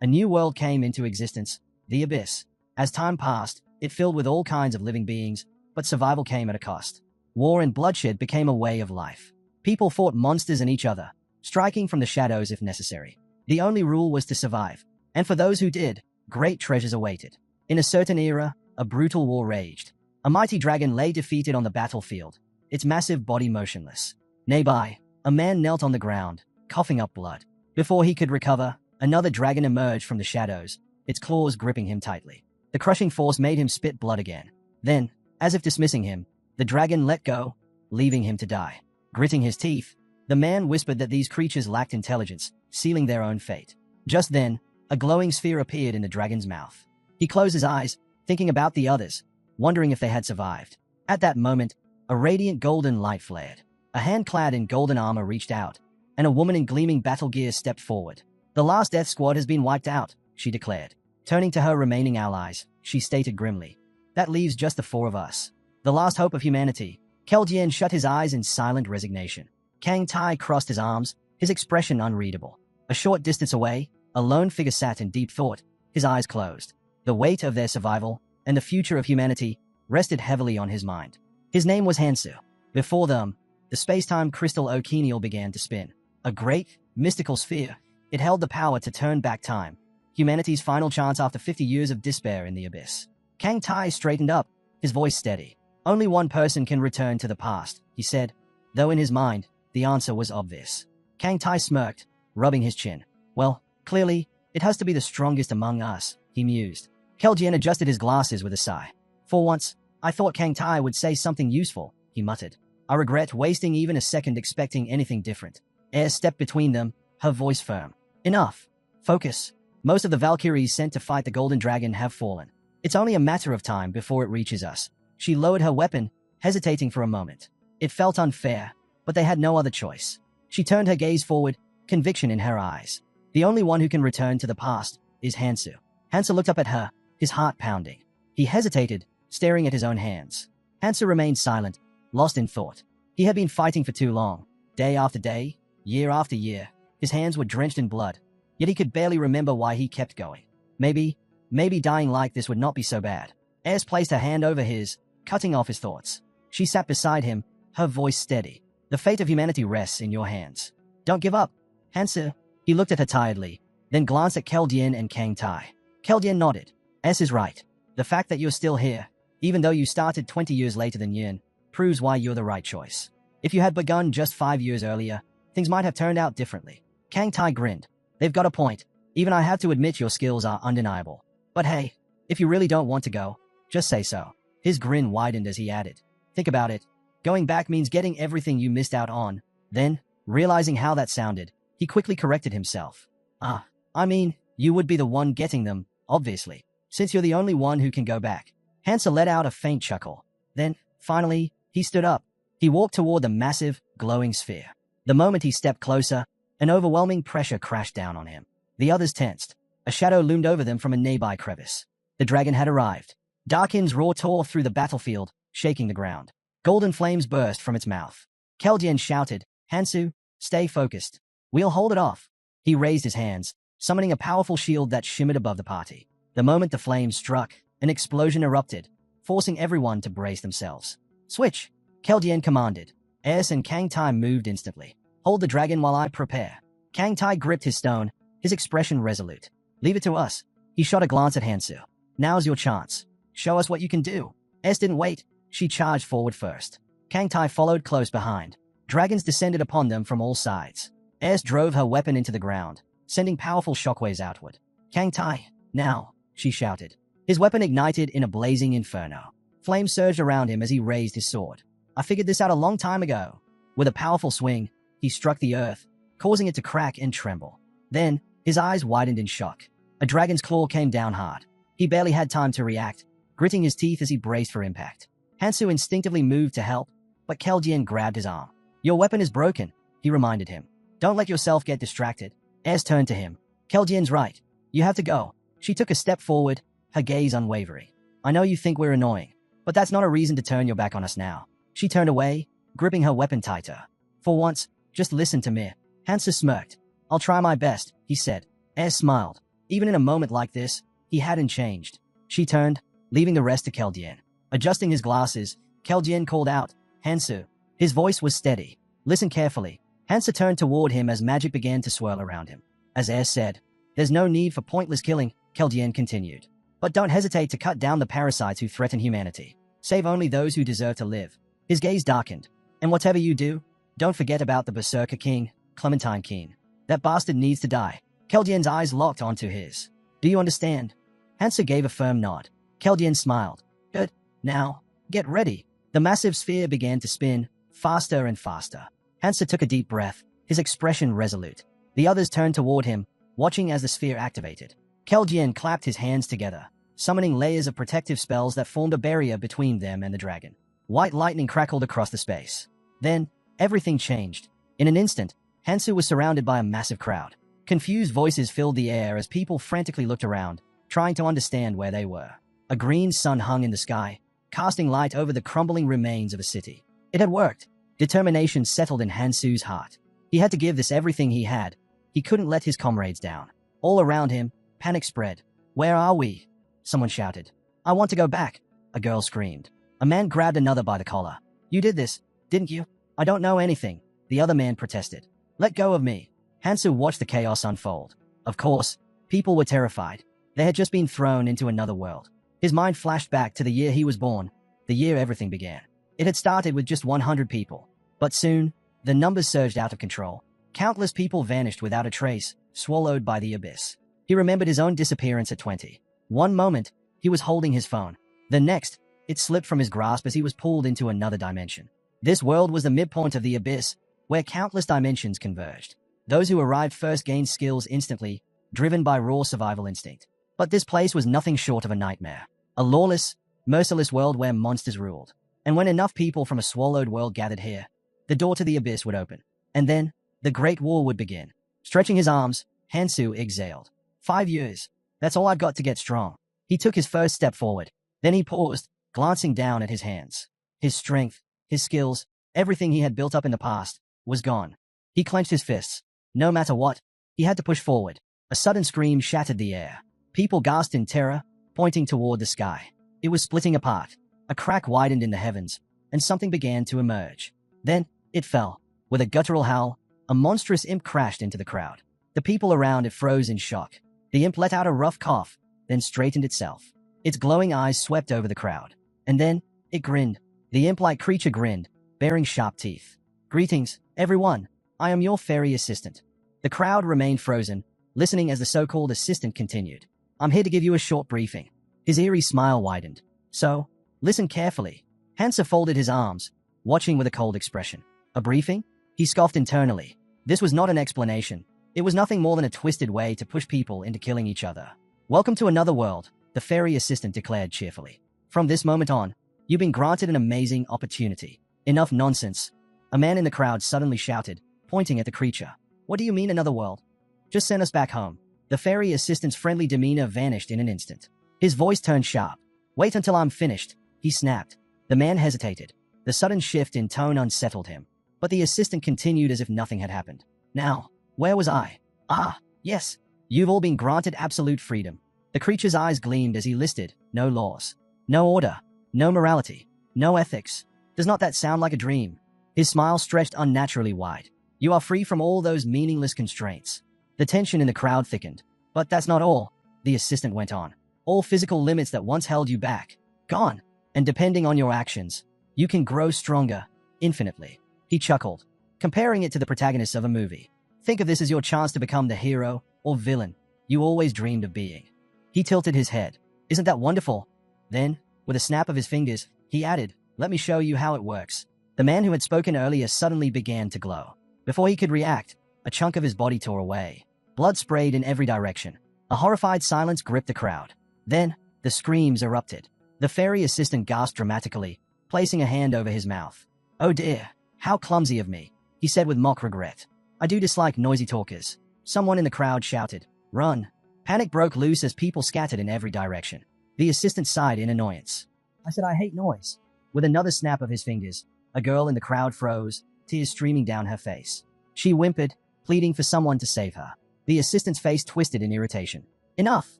A new world came into existence, the Abyss. As time passed, it filled with all kinds of living beings, but survival came at a cost. War and bloodshed became a way of life. People fought monsters and each other, striking from the shadows if necessary. The only rule was to survive, and for those who did, great treasures awaited. In a certain era, a brutal war raged. A mighty dragon lay defeated on the battlefield, its massive body motionless. Nearby, a man knelt on the ground, coughing up blood. Before he could recover, another dragon emerged from the shadows, its claws gripping him tightly. The crushing force made him spit blood again. Then, as if dismissing him, the dragon let go, leaving him to die. Gritting his teeth, the man whispered that these creatures lacked intelligence, sealing their own fate. Just then, a glowing sphere appeared in the dragon's mouth. He closed his eyes, thinking about the others, wondering if they had survived. At that moment, a radiant golden light flared. A hand clad in golden armor reached out, and a woman in gleaming battle gear stepped forward. "The last death squad has been wiped out," she declared. Turning to her remaining allies, she stated grimly, "That leaves just the four of us. The last hope of humanity." Keldien shut his eyes in silent resignation. Kang Tai crossed his arms, his expression unreadable. A short distance away, a lone figure sat in deep thought, his eyes closed. The weight of their survival, and the future of humanity, rested heavily on his mind. His name was Hansu. Before them, the space-time crystal Okenial began to spin. A great, mystical sphere, it held the power to turn back time. Humanity's final chance after 50 years of despair in the abyss. Kang Tai straightened up, his voice steady. "Only one person can return to the past," he said, though in his mind, the answer was obvious. Kang Tai smirked, rubbing his chin. "Well, clearly, it has to be the strongest among us," he mused. Keldien adjusted his glasses with a sigh. "For once, I thought Kang Tai would say something useful," he muttered. "I regret wasting even a second expecting anything different." Air stepped between them, her voice firm. "Enough. Focus. Most of the Valkyries sent to fight the Golden Dragon have fallen. It's only a matter of time before it reaches us." She lowered her weapon, hesitating for a moment. It felt unfair, but they had no other choice. She turned her gaze forward, conviction in her eyes. "The only one who can return to the past is Hansu." Hansu looked up at her, his heart pounding. He hesitated, staring at his own hands. Hansu remained silent, lost in thought. He had been fighting for too long. Day after day, year after year, his hands were drenched in blood, yet he could barely remember why he kept going. Maybe dying like this would not be so bad. Aes placed her hand over his, cutting off his thoughts. She sat beside him, her voice steady. "The fate of humanity rests in your hands. Don't give up, Hansu." He looked at her tiredly, then glanced at Keldien and Kang Tai. Keldien nodded. "Aes is right. The fact that you're still here, even though you started 20 years later than Yin, proves why you're the right choice. If you had begun just 5 years earlier, things might have turned out differently." Kang Tai grinned. "They've got a point. Even I have to admit your skills are undeniable. But hey, if you really don't want to go, just say so." His grin widened as he added, "Think about it. Going back means getting everything you missed out on." Then, realizing how that sounded, he quickly corrected himself. I mean, you would be the one getting them, obviously, since you're the only one who can go back." Hansu let out a faint chuckle. Then, finally, he stood up. He walked toward the massive, glowing sphere. The moment he stepped closer, an overwhelming pressure crashed down on him. The others tensed. A shadow loomed over them from a nearby crevice. The dragon had arrived. Darkin's roar tore through the battlefield, shaking the ground. Golden flames burst from its mouth. Keldien shouted, "Hansu, stay focused. We'll hold it off." He raised his hands, summoning a powerful shield that shimmered above the party. The moment the flames struck, an explosion erupted, forcing everyone to brace themselves. "Switch," Keldien commanded. Aes and Kang Tai moved instantly. "Hold the dragon while I prepare." Kang Tai gripped his stone, his expression resolute. "Leave it to us." He shot a glance at Hansu. "Now's your chance. Show us what you can do." Aes didn't wait. She charged forward first. Kang Tai followed close behind. Dragons descended upon them from all sides. Aes drove her weapon into the ground, sending powerful shockwaves outward. "Kang Tai, now," she shouted. His weapon ignited in a blazing inferno. Flames surged around him as he raised his sword. "I figured this out a long time ago." With a powerful swing, he struck the earth, causing it to crack and tremble. Then, his eyes widened in shock. A dragon's claw came down hard. He barely had time to react, gritting his teeth as he braced for impact. Hansu instinctively moved to help, but Keldien grabbed his arm. "Your weapon is broken," he reminded him. "Don't let yourself get distracted." Aes turned to him. "Keldien's right. You have to go." She took a step forward, her gaze unwavering. "I know you think we're annoying, but that's not a reason to turn your back on us now." She turned away, gripping her weapon tighter. "For once, just listen to me." Hansu smirked. "I'll try my best," he said. Aes smiled. Even in a moment like this, he hadn't changed. She turned, leaving the rest to Keldian. Adjusting his glasses, Keldian called out, "Hansu." His voice was steady. "Listen carefully." Hansu turned toward him as magic began to swirl around him. As Air said, "There's no need for pointless killing," Keldian continued. "But don't hesitate to cut down the parasites who threaten humanity. Save only those who deserve to live." His gaze darkened. "And whatever you do, don't forget about the Berserker King, Clementine Keen. That bastard needs to die." Keldian's eyes locked onto his. "Do you understand?" Hansu gave a firm nod. Keldian smiled. "Good. Now, get ready." The massive sphere began to spin, faster and faster. Hansu took a deep breath, his expression resolute. The others turned toward him, watching as the sphere activated. Keldian clapped his hands together, summoning layers of protective spells that formed a barrier between them and the dragon. White lightning crackled across the space. Then, everything changed. In an instant, Hansu was surrounded by a massive crowd. Confused voices filled the air as people frantically looked around, trying to understand where they were. A green sun hung in the sky, casting light over the crumbling remains of a city. It had worked. Determination settled in Hansu's heart. He had to give this everything he had. He couldn't let his comrades down. All around him, panic spread. "Where are we?" someone shouted. "I want to go back," a girl screamed. A man grabbed another by the collar. "You did this, didn't you?" "I don't know anything," the other man protested. "Let go of me." Hansu watched the chaos unfold. Of course, people were terrified. They had just been thrown into another world. His mind flashed back to the year he was born, the year everything began. It had started with just 100 people. But soon, the numbers surged out of control. Countless people vanished without a trace, swallowed by the abyss. He remembered his own disappearance at 20. One moment, he was holding his phone. The next, it slipped from his grasp as he was pulled into another dimension. This world was the midpoint of the abyss, where countless dimensions converged. Those who arrived first gained skills instantly, driven by raw survival instinct. But this place was nothing short of a nightmare. A lawless, merciless world where monsters ruled. And when enough people from a swallowed world gathered here, the door to the abyss would open. And then, the Great War would begin. Stretching his arms, Hansu exhaled. 5 years. That's all I've got to get strong. He took his first step forward. Then he paused, glancing down at his hands. His strength, his skills, everything he had built up in the past, was gone. He clenched his fists. No matter what, he had to push forward. A sudden scream shattered the air. People gasped in terror, pointing toward the sky. It was splitting apart. A crack widened in the heavens, and something began to emerge. Then, it fell. With a guttural howl, a monstrous imp crashed into the crowd. The people around it froze in shock. The imp let out a rough cough, then straightened itself. Its glowing eyes swept over the crowd. And then, it grinned. The imp-like creature grinned, baring sharp teeth. "Greetings, everyone. I am your fairy assistant." The crowd remained frozen, listening as the so-called assistant continued. "I'm here to give you a short briefing." His eerie smile widened. "So, listen carefully." Hansa folded his arms, watching with a cold expression. "A briefing?" He scoffed internally. This was not an explanation. It was nothing more than a twisted way to push people into killing each other. "Welcome to another world," the fairy assistant declared cheerfully. "From this moment on, you've been granted an amazing opportunity." "Enough nonsense," a man in the crowd suddenly shouted, pointing at the creature. "What do you mean another world? Just send us back home." The fairy assistant's friendly demeanor vanished in an instant. His voice turned sharp. "Wait until I'm finished," he snapped. The man hesitated. The sudden shift in tone unsettled him. But the assistant continued as if nothing had happened. "Now, where was I? Ah, yes. You've all been granted absolute freedom." The creature's eyes gleamed as he listed, "No laws, no order, no morality, no ethics. Does not that sound like a dream?" His smile stretched unnaturally wide. "You are free from all those meaningless constraints." The tension in the crowd thickened. "But that's not all," the assistant went on. "All physical limits that once held you back, gone. And depending on your actions, you can grow stronger, infinitely." He chuckled, comparing it to the protagonist of a movie. "Think of this as your chance to become the hero or villain you always dreamed of being." He tilted his head. "Isn't that wonderful?" Then, with a snap of his fingers, he added, "Let me show you how it works." The man who had spoken earlier suddenly began to glow. Before he could react, a chunk of his body tore away. Blood sprayed in every direction. A horrified silence gripped the crowd. Then, the screams erupted. The fairy assistant gasped dramatically, placing a hand over his mouth. "Oh dear, how clumsy of me," he said with mock regret. "I do dislike noisy talkers." Someone in the crowd shouted, "Run!" Panic broke loose as people scattered in every direction. The assistant sighed in annoyance. "I said I hate noise." With another snap of his fingers, a girl in the crowd froze, tears streaming down her face. She whimpered, pleading for someone to save her. The assistant's face twisted in irritation. Enough.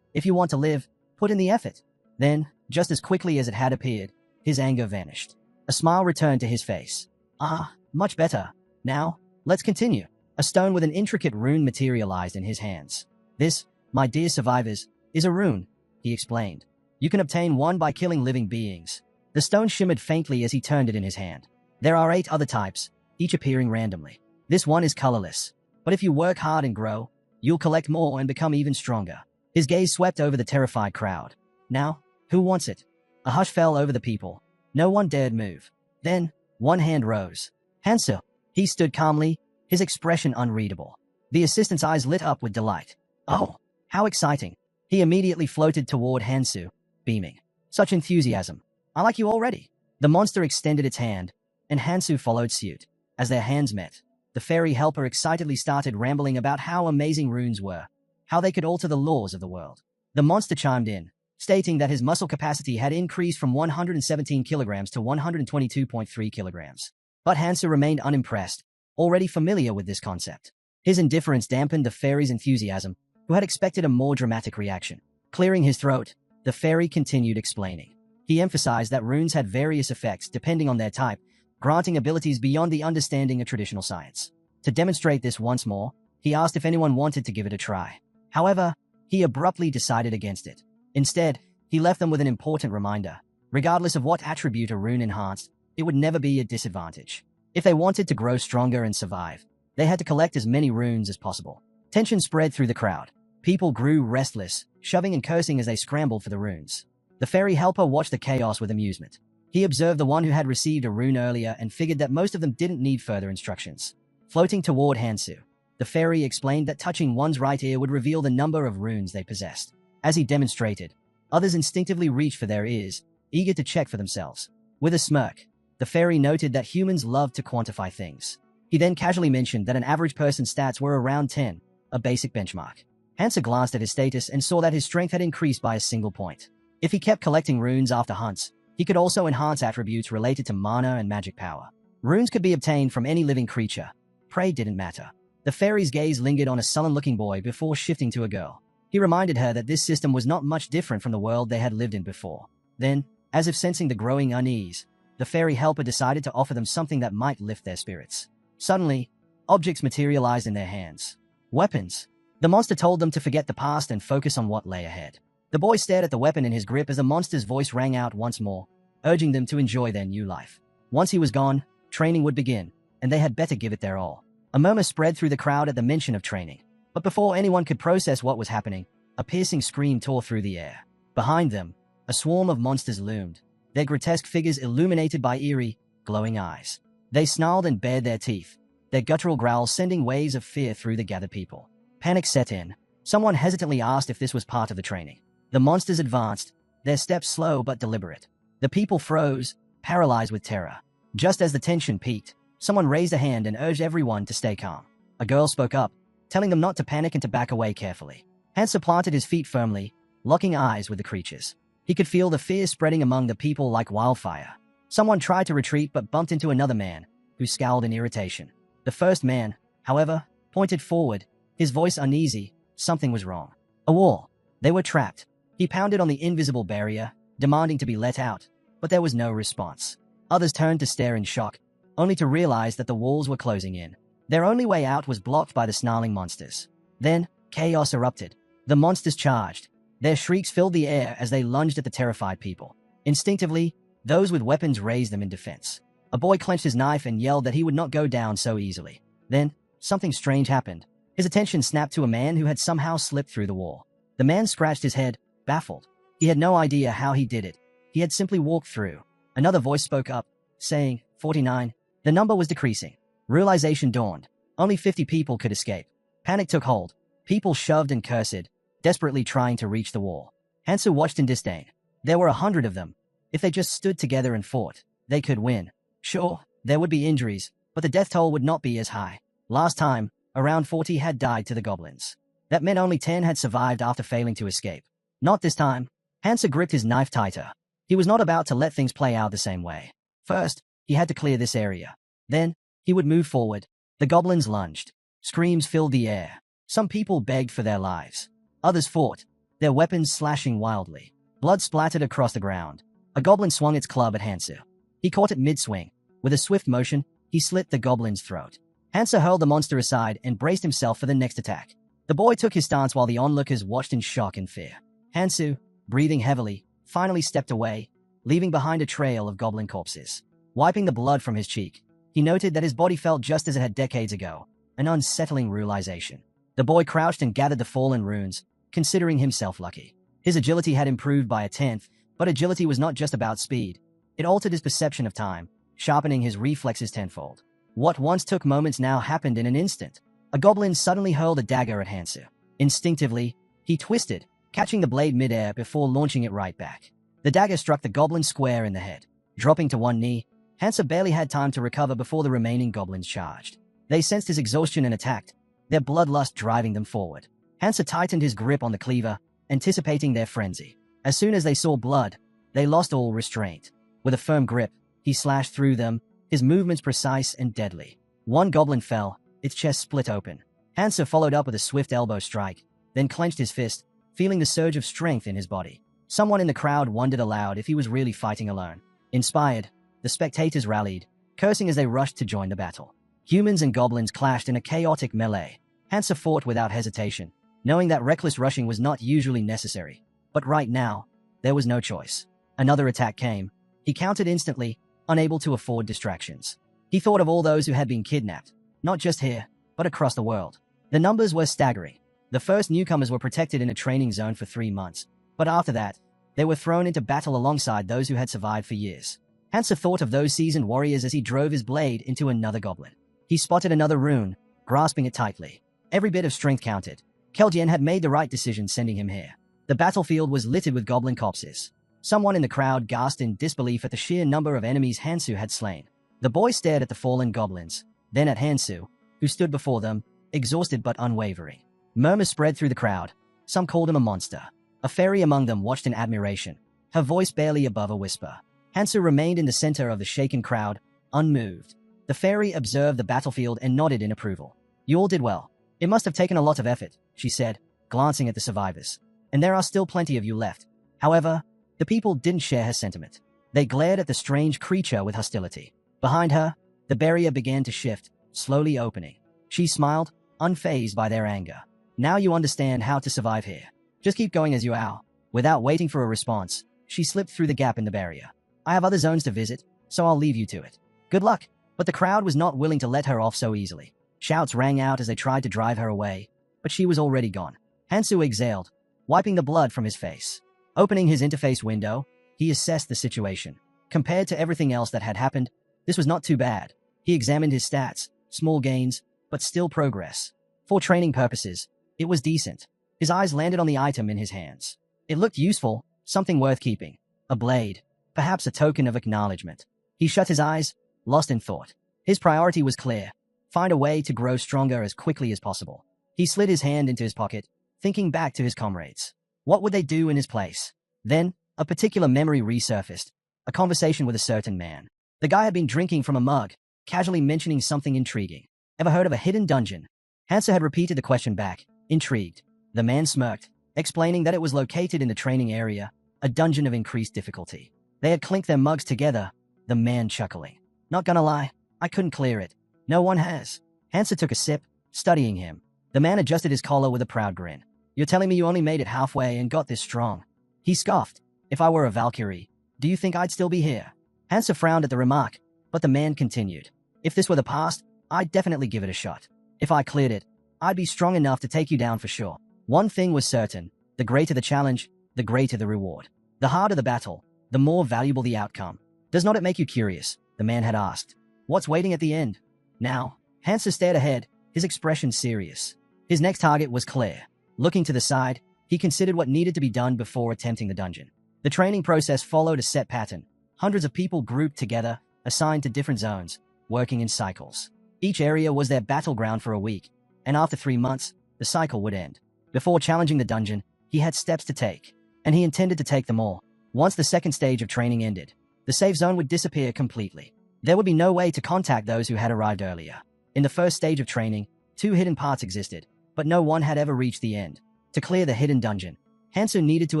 If you want to live, put in the effort. Then, just as quickly as it had appeared, his anger vanished. A smile returned to his face. Ah, much better. Now, let's continue. A stone with an intricate rune materialized in his hands. This, my dear survivors, is a rune, he explained. You can obtain one by killing living beings. The stone shimmered faintly as he turned it in his hand. There are 8 other types, each appearing randomly. This one is colorless, but if you work hard and grow, you'll collect more and become even stronger. His gaze swept over the terrified crowd. Now, who wants it? A hush fell over the people. No one dared move. Then, one hand rose. Hansu. He stood calmly, his expression unreadable. The assistant's eyes lit up with delight. Oh, how exciting. He immediately floated toward Hansu, beaming. Such enthusiasm. I like you already. The monster extended its hand, and Hansu followed suit. As their hands met, the fairy helper excitedly started rambling about how amazing runes were, how they could alter the laws of the world. The monster chimed in, stating that his muscle capacity had increased from 117 kilograms to 122.3 kilograms. But Hansu remained unimpressed, already familiar with this concept. His indifference dampened the fairy's enthusiasm, who had expected a more dramatic reaction. Clearing his throat, the fairy continued explaining. He emphasized that runes had various effects depending on their type, granting abilities beyond the understanding of traditional science. To demonstrate this once more, he asked if anyone wanted to give it a try. However, he abruptly decided against it. Instead, he left them with an important reminder. Regardless of what attribute a rune enhanced, it would never be a disadvantage. If they wanted to grow stronger and survive, they had to collect as many runes as possible. Tension spread through the crowd. People grew restless, shoving and cursing as they scrambled for the runes. The fairy helper watched the chaos with amusement. He observed the one who had received a rune earlier and figured that most of them didn't need further instructions. Floating toward Hansu, the fairy explained that touching one's right ear would reveal the number of runes they possessed. As he demonstrated, others instinctively reached for their ears, eager to check for themselves. With a smirk, the fairy noted that humans love to quantify things. He then casually mentioned that an average person's stats were around 10, a basic benchmark. Hansu glanced at his status and saw that his strength had increased by a single point. If he kept collecting runes after hunts, he could also enhance attributes related to mana and magic power. Runes could be obtained from any living creature. Prey didn't matter. The fairy's gaze lingered on a sullen-looking boy before shifting to a girl. He reminded her that this system was not much different from the world they had lived in before. Then, as if sensing the growing unease, the fairy helper decided to offer them something that might lift their spirits. Suddenly, objects materialized in their hands. Weapons. The monster told them to forget the past and focus on what lay ahead. The boy stared at the weapon in his grip as the monster's voice rang out once more, urging them to enjoy their new life. Once he was gone, training would begin, and they had better give it their all. A murmur spread through the crowd at the mention of training. But before anyone could process what was happening, a piercing scream tore through the air. Behind them, a swarm of monsters loomed, their grotesque figures illuminated by eerie, glowing eyes. They snarled and bared their teeth, their guttural growls sending waves of fear through the gathered people. Panic set in. Someone hesitantly asked if this was part of the training. The monsters advanced, their steps slow but deliberate. The people froze, paralyzed with terror. Just as the tension peaked, someone raised a hand and urged everyone to stay calm. A girl spoke up, telling them not to panic and to back away carefully. Hansu planted his feet firmly, locking eyes with the creatures. He could feel the fear spreading among the people like wildfire. Someone tried to retreat but bumped into another man, who scowled in irritation. The first man, however, pointed forward, his voice uneasy. Something was wrong. A wall. They were trapped. He pounded on the invisible barrier, demanding to be let out, but there was no response. Others turned to stare in shock, only to realize that the walls were closing in. Their only way out was blocked by the snarling monsters. Then, chaos erupted. The monsters charged. Their shrieks filled the air as they lunged at the terrified people. Instinctively, those with weapons raised them in defense. A boy clenched his knife and yelled that he would not go down so easily. Then, something strange happened. His attention snapped to a man who had somehow slipped through the wall. The man scratched his head, baffled. He had no idea how he did it. He had simply walked through. Another voice spoke up, saying, 49. The number was decreasing. Realization dawned. Only 50 people could escape. Panic took hold. People shoved and cursed, desperately trying to reach the wall. Hansu watched in disdain. There were 100 of them. If they just stood together and fought, they could win. Sure, there would be injuries, but the death toll would not be as high. Last time, around 40 had died to the goblins. That meant only 10 had survived after failing to escape. Not this time. Hansu gripped his knife tighter. He was not about to let things play out the same way. First, he had to clear this area. Then, he would move forward. The goblins lunged. Screams filled the air. Some people begged for their lives. Others fought, their weapons slashing wildly. Blood splattered across the ground. A goblin swung its club at Hansu. He caught it mid-swing. With a swift motion, he slit the goblin's throat. Hansu hurled the monster aside and braced himself for the next attack. The boy took his stance while the onlookers watched in shock and fear. Hansu, breathing heavily, finally stepped away, leaving behind a trail of goblin corpses. Wiping the blood from his cheek, he noted that his body felt just as it had decades ago, an unsettling realization. The boy crouched and gathered the fallen runes, considering himself lucky. His agility had improved by a tenth, but agility was not just about speed. It altered his perception of time, sharpening his reflexes tenfold. What once took moments now happened in an instant. A goblin suddenly hurled a dagger at Hansu. Instinctively, he twisted, catching the blade midair before launching it right back. The dagger struck the goblin square in the head. Dropping to one knee, Hansu barely had time to recover before the remaining goblins charged. They sensed his exhaustion and attacked, their bloodlust driving them forward. Hansu tightened his grip on the cleaver, anticipating their frenzy. As soon as they saw blood, they lost all restraint. With a firm grip, he slashed through them, his movements precise and deadly. One goblin fell, its chest split open. Hansu followed up with a swift elbow strike, then clenched his fist, feeling the surge of strength in his body. Someone in the crowd wondered aloud if he was really fighting alone. Inspired, the spectators rallied, cursing as they rushed to join the battle. Humans and goblins clashed in a chaotic melee. Hansu fought without hesitation, knowing that reckless rushing was not usually necessary. But right now, there was no choice. Another attack came. He countered instantly, unable to afford distractions. He thought of all those who had been kidnapped, not just here, but across the world. The numbers were staggering. The first newcomers were protected in a training zone for 3 months, but after that, they were thrown into battle alongside those who had survived for years. Hansu thought of those seasoned warriors as he drove his blade into another goblin. He spotted another rune, grasping it tightly. Every bit of strength counted. Keldjian had made the right decision sending him here. The battlefield was littered with goblin corpses. Someone in the crowd gasped in disbelief at the sheer number of enemies Hansu had slain. The boy stared at the fallen goblins, then at Hansu, who stood before them, exhausted but unwavering. Murmurs spread through the crowd. Some called him a monster. A fairy among them watched in admiration, her voice barely above a whisper. Hansu remained in the center of the shaken crowd, unmoved. The fairy observed the battlefield and nodded in approval. You all did well. It must have taken a lot of effort, she said, glancing at the survivors. And there are still plenty of you left. However, the people didn't share her sentiment. They glared at the strange creature with hostility. Behind her, the barrier began to shift, slowly opening. She smiled, unfazed by their anger. Now you understand how to survive here. Just keep going as you are. Without waiting for a response, she slipped through the gap in the barrier. I have other zones to visit, so I'll leave you to it. Good luck. But the crowd was not willing to let her off so easily. Shouts rang out as they tried to drive her away, but she was already gone. Hansu exhaled, wiping the blood from his face. Opening his interface window, he assessed the situation. Compared to everything else that had happened, this was not too bad. He examined his stats, small gains, but still progress. For training purposes, it was decent. His eyes landed on the item in his hands. It looked useful, something worth keeping. A blade, perhaps a token of acknowledgement. He shut his eyes, lost in thought. His priority was clear. Find a way to grow stronger as quickly as possible. He slid his hand into his pocket, thinking back to his comrades. What would they do in his place? Then, a particular memory resurfaced. A conversation with a certain man. The guy had been drinking from a mug, casually mentioning something intriguing. Ever heard of a hidden dungeon? Hansu had repeated the question back, intrigued. The man smirked, explaining that it was located in the training area, a dungeon of increased difficulty. They had clinked their mugs together, the man chuckling. Not gonna lie, I couldn't clear it. No one has. Hansu took a sip, studying him. The man adjusted his collar with a proud grin. You're telling me you only made it halfway and got this strong? He scoffed. If I were a Valkyrie, do you think I'd still be here? Hansu frowned at the remark, but the man continued. If this were the past, I'd definitely give it a shot. If I cleared it, I'd be strong enough to take you down for sure. One thing was certain. The greater the challenge, the greater the reward. The harder the battle, the more valuable the outcome. Does not it make you curious? The man had asked. What's waiting at the end? Now, Hansu stared ahead, his expression serious. His next target was clear. Looking to the side, he considered what needed to be done before attempting the dungeon. The training process followed a set pattern. Hundreds of people grouped together, assigned to different zones, working in cycles. Each area was their battleground for a week, and after 3 months, the cycle would end. Before challenging the dungeon, he had steps to take, and he intended to take them all. Once the second stage of training ended, the safe zone would disappear completely. There would be no way to contact those who had arrived earlier. In the first stage of training, 2 hidden parts existed, but no one had ever reached the end. To clear the hidden dungeon, Hansu needed to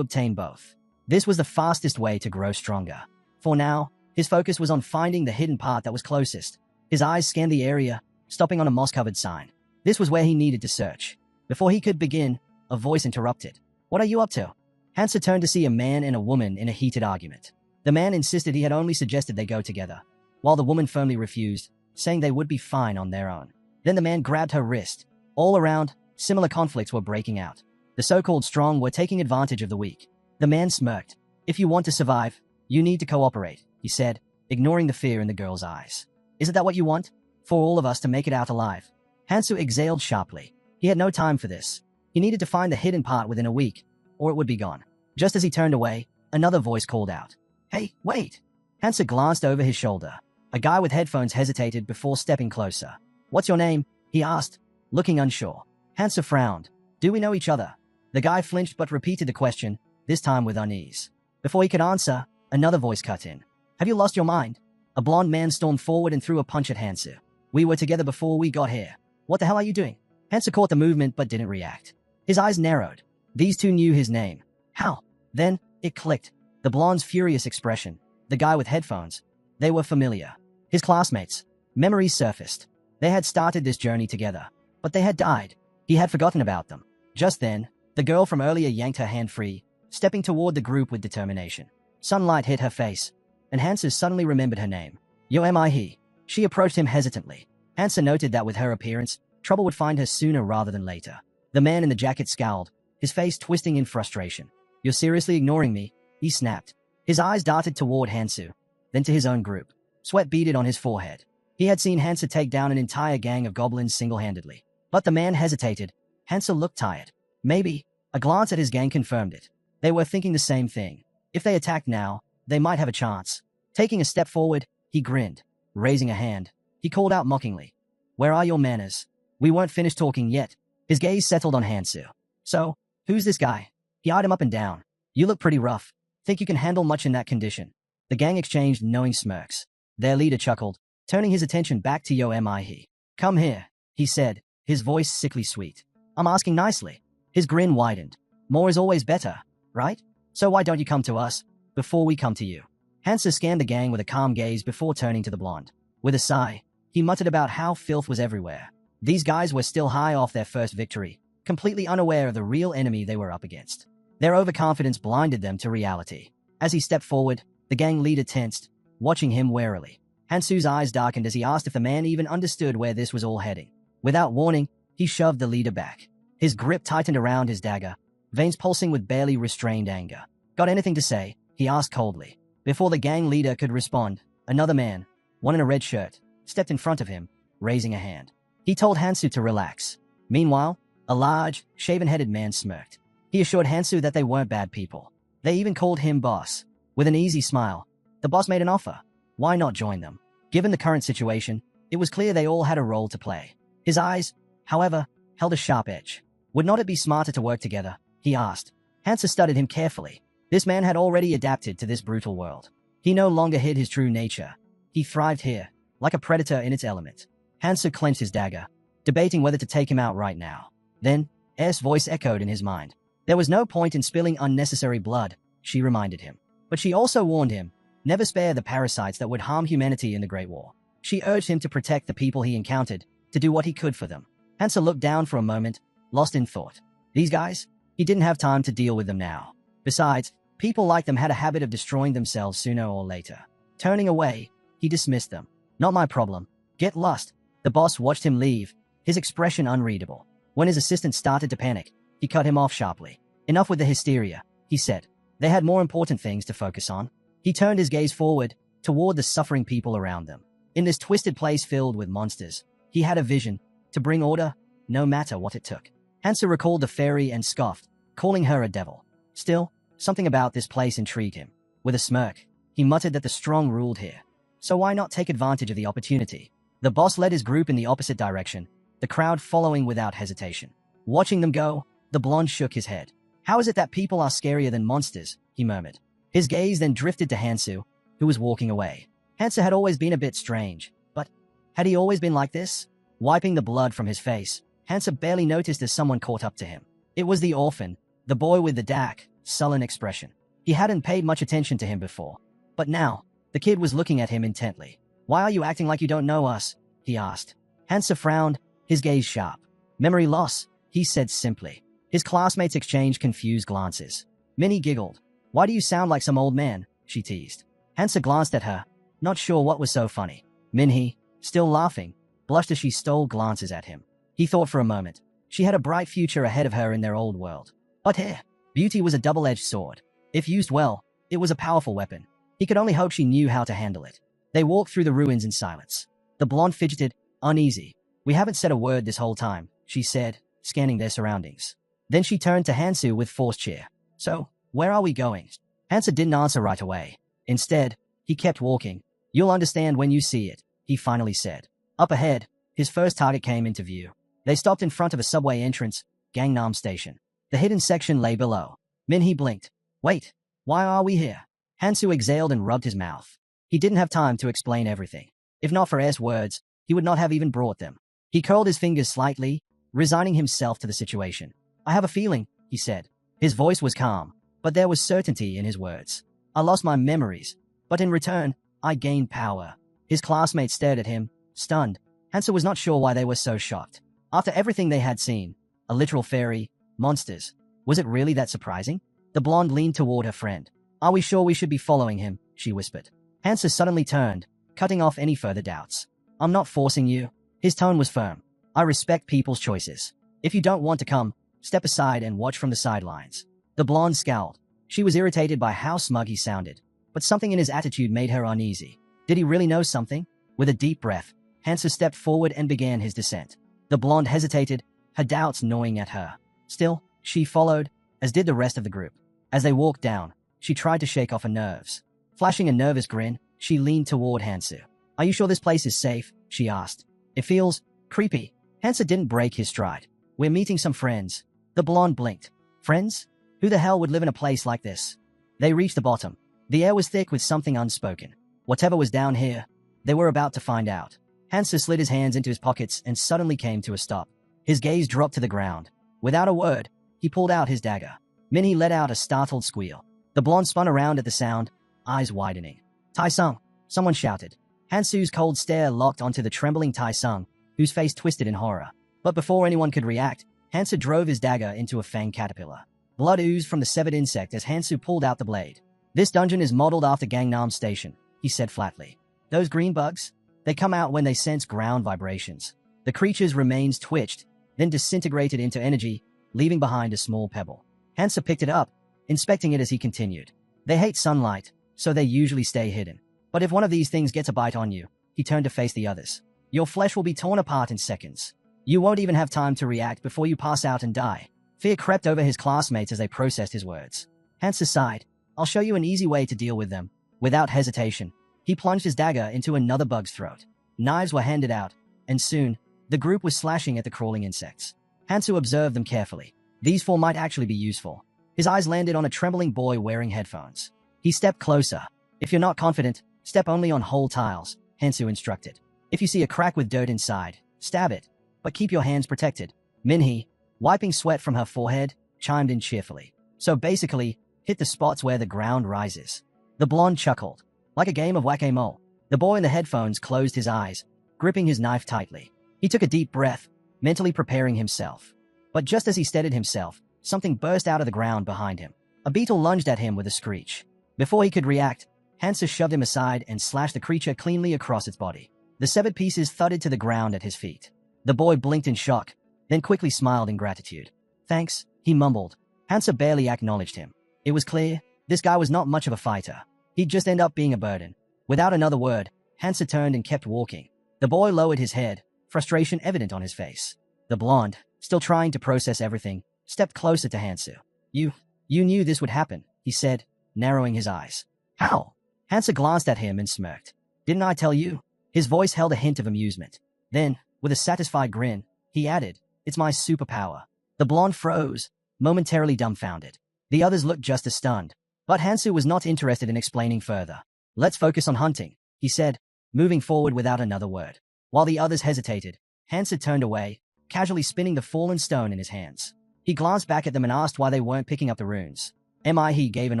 obtain both. This was the fastest way to grow stronger. For now, his focus was on finding the hidden part that was closest. His eyes scanned the area, stopping on a moss-covered sign. This was where he needed to search. Before he could begin, a voice interrupted. "What are you up to?" Hansu turned to see a man and a woman in a heated argument. The man insisted he had only suggested they go together, while the woman firmly refused, saying they would be fine on their own. Then the man grabbed her wrist. All around, similar conflicts were breaking out. The so-called strong were taking advantage of the weak. The man smirked. "If you want to survive, you need to cooperate," he said, ignoring the fear in the girl's eyes. "Isn't that what you want? For all of us to make it out alive?" Hansu exhaled sharply. He had no time for this. He needed to find the hidden part within a week, or it would be gone. Just as he turned away, another voice called out, "Hey, wait!" Hansu glanced over his shoulder. A guy with headphones hesitated before stepping closer. "What's your name?" he asked, looking unsure. Hansu frowned. "Do we know each other?" The guy flinched but repeated the question, this time with unease. Before he could answer, another voice cut in. "Have you lost your mind?" A blonde man stormed forward and threw a punch at Hansu. "We were together before we got here. What the hell are you doing?" Hansu caught the movement but didn't react. His eyes narrowed. These two knew his name. How? Then, it clicked. The blonde's furious expression. The guy with headphones. They were familiar. His classmates. Memories surfaced. They had started this journey together. But they had died. He had forgotten about them. Just then, the girl from earlier yanked her hand free, stepping toward the group with determination. Sunlight hit her face, and Hansu suddenly remembered her name. "Yo, am I he?" She approached him hesitantly. Hansu noted that with her appearance, trouble would find her sooner rather than later. The man in the jacket scowled, his face twisting in frustration. "You're seriously ignoring me?" he snapped. His eyes darted toward Hansu, then to his own group. Sweat beaded on his forehead. He had seen Hansu take down an entire gang of goblins single-handedly. But the man hesitated. Hansu looked tired. Maybe. A glance at his gang confirmed it. They were thinking the same thing. If they attacked now, they might have a chance. Taking a step forward, he grinned. Raising a hand, he called out mockingly, "Where are your manners?" We weren't finished talking yet. His gaze settled on Hansu. "So, who's this guy?" He eyed him up and down. "You look pretty rough. Think you can handle much in that condition?" The gang exchanged knowing smirks. Their leader chuckled, turning his attention back to Yo Mi. "Come here," he said, his voice sickly sweet. "I'm asking nicely." His grin widened. "More is always better, right? So why don't you come to us, before we come to you?" Hansu scanned the gang with a calm gaze before turning to the blonde. With a sigh, he muttered about how filth was everywhere. These guys were still high off their first victory, completely unaware of the real enemy they were up against. Their overconfidence blinded them to reality. As he stepped forward, the gang leader tensed, watching him warily. Hansu's eyes darkened as he asked if the man even understood where this was all heading. Without warning, he shoved the leader back. His grip tightened around his dagger, veins pulsing with barely restrained anger. "Got anything to say?" he asked coldly. Before the gang leader could respond, another man, one in a red shirt, stepped in front of him, raising a hand. He told Hansu to relax. Meanwhile, a large, shaven-headed man smirked. He assured Hansu that they weren't bad people. They even called him boss. With an easy smile, the boss made an offer. Why not join them? Given the current situation, it was clear they all had a role to play. His eyes, however, held a sharp edge. Would not it be smarter to work together? He asked. Hansu studied him carefully. This man had already adapted to this brutal world. He no longer hid his true nature. He thrived here, like a predator in its element. Hansu clenched his dagger, debating whether to take him out right now. Then, Air's voice echoed in his mind. There was no point in spilling unnecessary blood, she reminded him. But she also warned him, never spare the parasites that would harm humanity in the Great War. She urged him to protect the people he encountered, to do what he could for them. Hansu looked down for a moment, lost in thought. These guys? He didn't have time to deal with them now. Besides, people like them had a habit of destroying themselves sooner or later. Turning away, he dismissed them. Not my problem. Get lost. The boss watched him leave, his expression unreadable. When his assistant started to panic, he cut him off sharply. Enough with the hysteria, he said. They had more important things to focus on. He turned his gaze forward, toward the suffering people around them. In this twisted place filled with monsters, he had a vision, to bring order, no matter what it took. Hansu recalled the fairy and scoffed, calling her a devil. Still, something about this place intrigued him. With a smirk, he muttered that the strong ruled here. So why not take advantage of the opportunity? The boss led his group in the opposite direction, the crowd following without hesitation. Watching them go, the blonde shook his head. How is it that people are scarier than monsters? He murmured. His gaze then drifted to Hansu, who was walking away. Hansu had always been a bit strange, but had he always been like this? Wiping the blood from his face, Hansu barely noticed as someone caught up to him. It was the orphan, the boy with the dark, sullen expression. He hadn't paid much attention to him before. But now, the kid was looking at him intently. "Why are you acting like you don't know us?" he asked. Hansa frowned, his gaze sharp. "Memory loss," he said simply. His classmates exchanged confused glances. Minnie giggled. "Why do you sound like some old man?" she teased. Hansa glanced at her, not sure what was so funny. Minhee, still laughing, blushed as she stole glances at him. He thought for a moment. She had a bright future ahead of her in their old world. But here, beauty was a double-edged sword. If used well, it was a powerful weapon. He could only hope she knew how to handle it. They walked through the ruins in silence. The blonde fidgeted, uneasy. "We haven't said a word this whole time," she said, scanning their surroundings. Then she turned to Hansu with forced cheer. "So, where are we going?" Hansa didn't answer right away. Instead, he kept walking. "You'll understand when you see it," he finally said. Up ahead, his first target came into view. They stopped in front of a subway entrance, Gangnam Station. The hidden section lay below. Minhee blinked. "Wait, why are we here?" Hansu exhaled and rubbed his mouth. He didn't have time to explain everything. If not for S words, he would not have even brought them. He curled his fingers slightly, resigning himself to the situation. "I have a feeling," he said. His voice was calm, but there was certainty in his words. "I lost my memories, but in return, I gained power." His classmates stared at him, stunned. Hansa was not sure why they were so shocked. After everything they had seen, a literal fairy, monsters, was it really that surprising? The blonde leaned toward her friend. "Are we sure we should be following him?" she whispered. Hansa suddenly turned, cutting off any further doubts. "I'm not forcing you." His tone was firm. "I respect people's choices. If you don't want to come, step aside and watch from the sidelines." The blonde scowled. She was irritated by how smug he sounded, but something in his attitude made her uneasy. Did he really know something? With a deep breath, Hansa stepped forward and began his descent. The blonde hesitated, her doubts gnawing at her. Still, she followed, as did the rest of the group. As they walked down, she tried to shake off her nerves. Flashing a nervous grin, she leaned toward Hansu. "Are you sure this place is safe?" she asked. "It feels creepy." Hansa didn't break his stride. "We're meeting some friends." The blonde blinked. "Friends? Who the hell would live in a place like this?" They reached the bottom. The air was thick with something unspoken. Whatever was down here, they were about to find out. Hansa slid his hands into his pockets and suddenly came to a stop. His gaze dropped to the ground. Without a word, he pulled out his dagger. Minnie let out a startled squeal. The blonde spun around at the sound, eyes widening. "Tai-sung!" someone shouted. Hansu's cold stare locked onto the trembling Tai-sung, whose face twisted in horror. But before anyone could react, Hansu drove his dagger into a fang caterpillar. Blood oozed from the severed insect as Hansu pulled out the blade. "This dungeon is modeled after Gangnam Station," he said flatly. "Those green bugs? They come out when they sense ground vibrations." The creature's remains twitched, then disintegrated into energy, leaving behind a small pebble. Hansa picked it up, inspecting it as he continued. "They hate sunlight, so they usually stay hidden. But if one of these things gets a bite on you," he turned to face the others, "your flesh will be torn apart in seconds. You won't even have time to react before you pass out and die." Fear crept over his classmates as they processed his words. Hansa sighed. "I'll show you an easy way to deal with them." Without hesitation, he plunged his dagger into another bug's throat. Knives were handed out, and soon, the group was slashing at the crawling insects. Hansu observed them carefully. These four might actually be useful. His eyes landed on a trembling boy wearing headphones. He stepped closer. "If you're not confident, step only on whole tiles," Hansu instructed. "If you see a crack with dirt inside, stab it, but keep your hands protected." Minhee, wiping sweat from her forehead, chimed in cheerfully. "So basically, hit the spots where the ground rises." The blonde chuckled. Like a game of whack-a-mole. The boy in the headphones closed his eyes, gripping his knife tightly. He took a deep breath, mentally preparing himself. But just as he steadied himself, something burst out of the ground behind him. A beetle lunged at him with a screech. Before he could react, Hansa shoved him aside and slashed the creature cleanly across its body. The severed pieces thudded to the ground at his feet. The boy blinked in shock, then quickly smiled in gratitude. "Thanks," he mumbled. Hansa barely acknowledged him. It was clear, this guy was not much of a fighter. He'd just end up being a burden. Without another word, Hansa turned and kept walking. The boy lowered his head, frustration evident on his face. The blonde, still trying to process everything, stepped closer to Hansu. You knew this would happen," he said, narrowing his eyes. "How?" Hansa glanced at him and smirked. "Didn't I tell you?" His voice held a hint of amusement. Then, with a satisfied grin, he added, "It's my superpower." The blonde froze, momentarily dumbfounded. The others looked just as stunned. But Hansu was not interested in explaining further. "Let's focus on hunting," he said, moving forward without another word. While the others hesitated, Hansa turned away, casually spinning the fallen stone in his hands. He glanced back at them and asked why they weren't picking up the runes. He gave an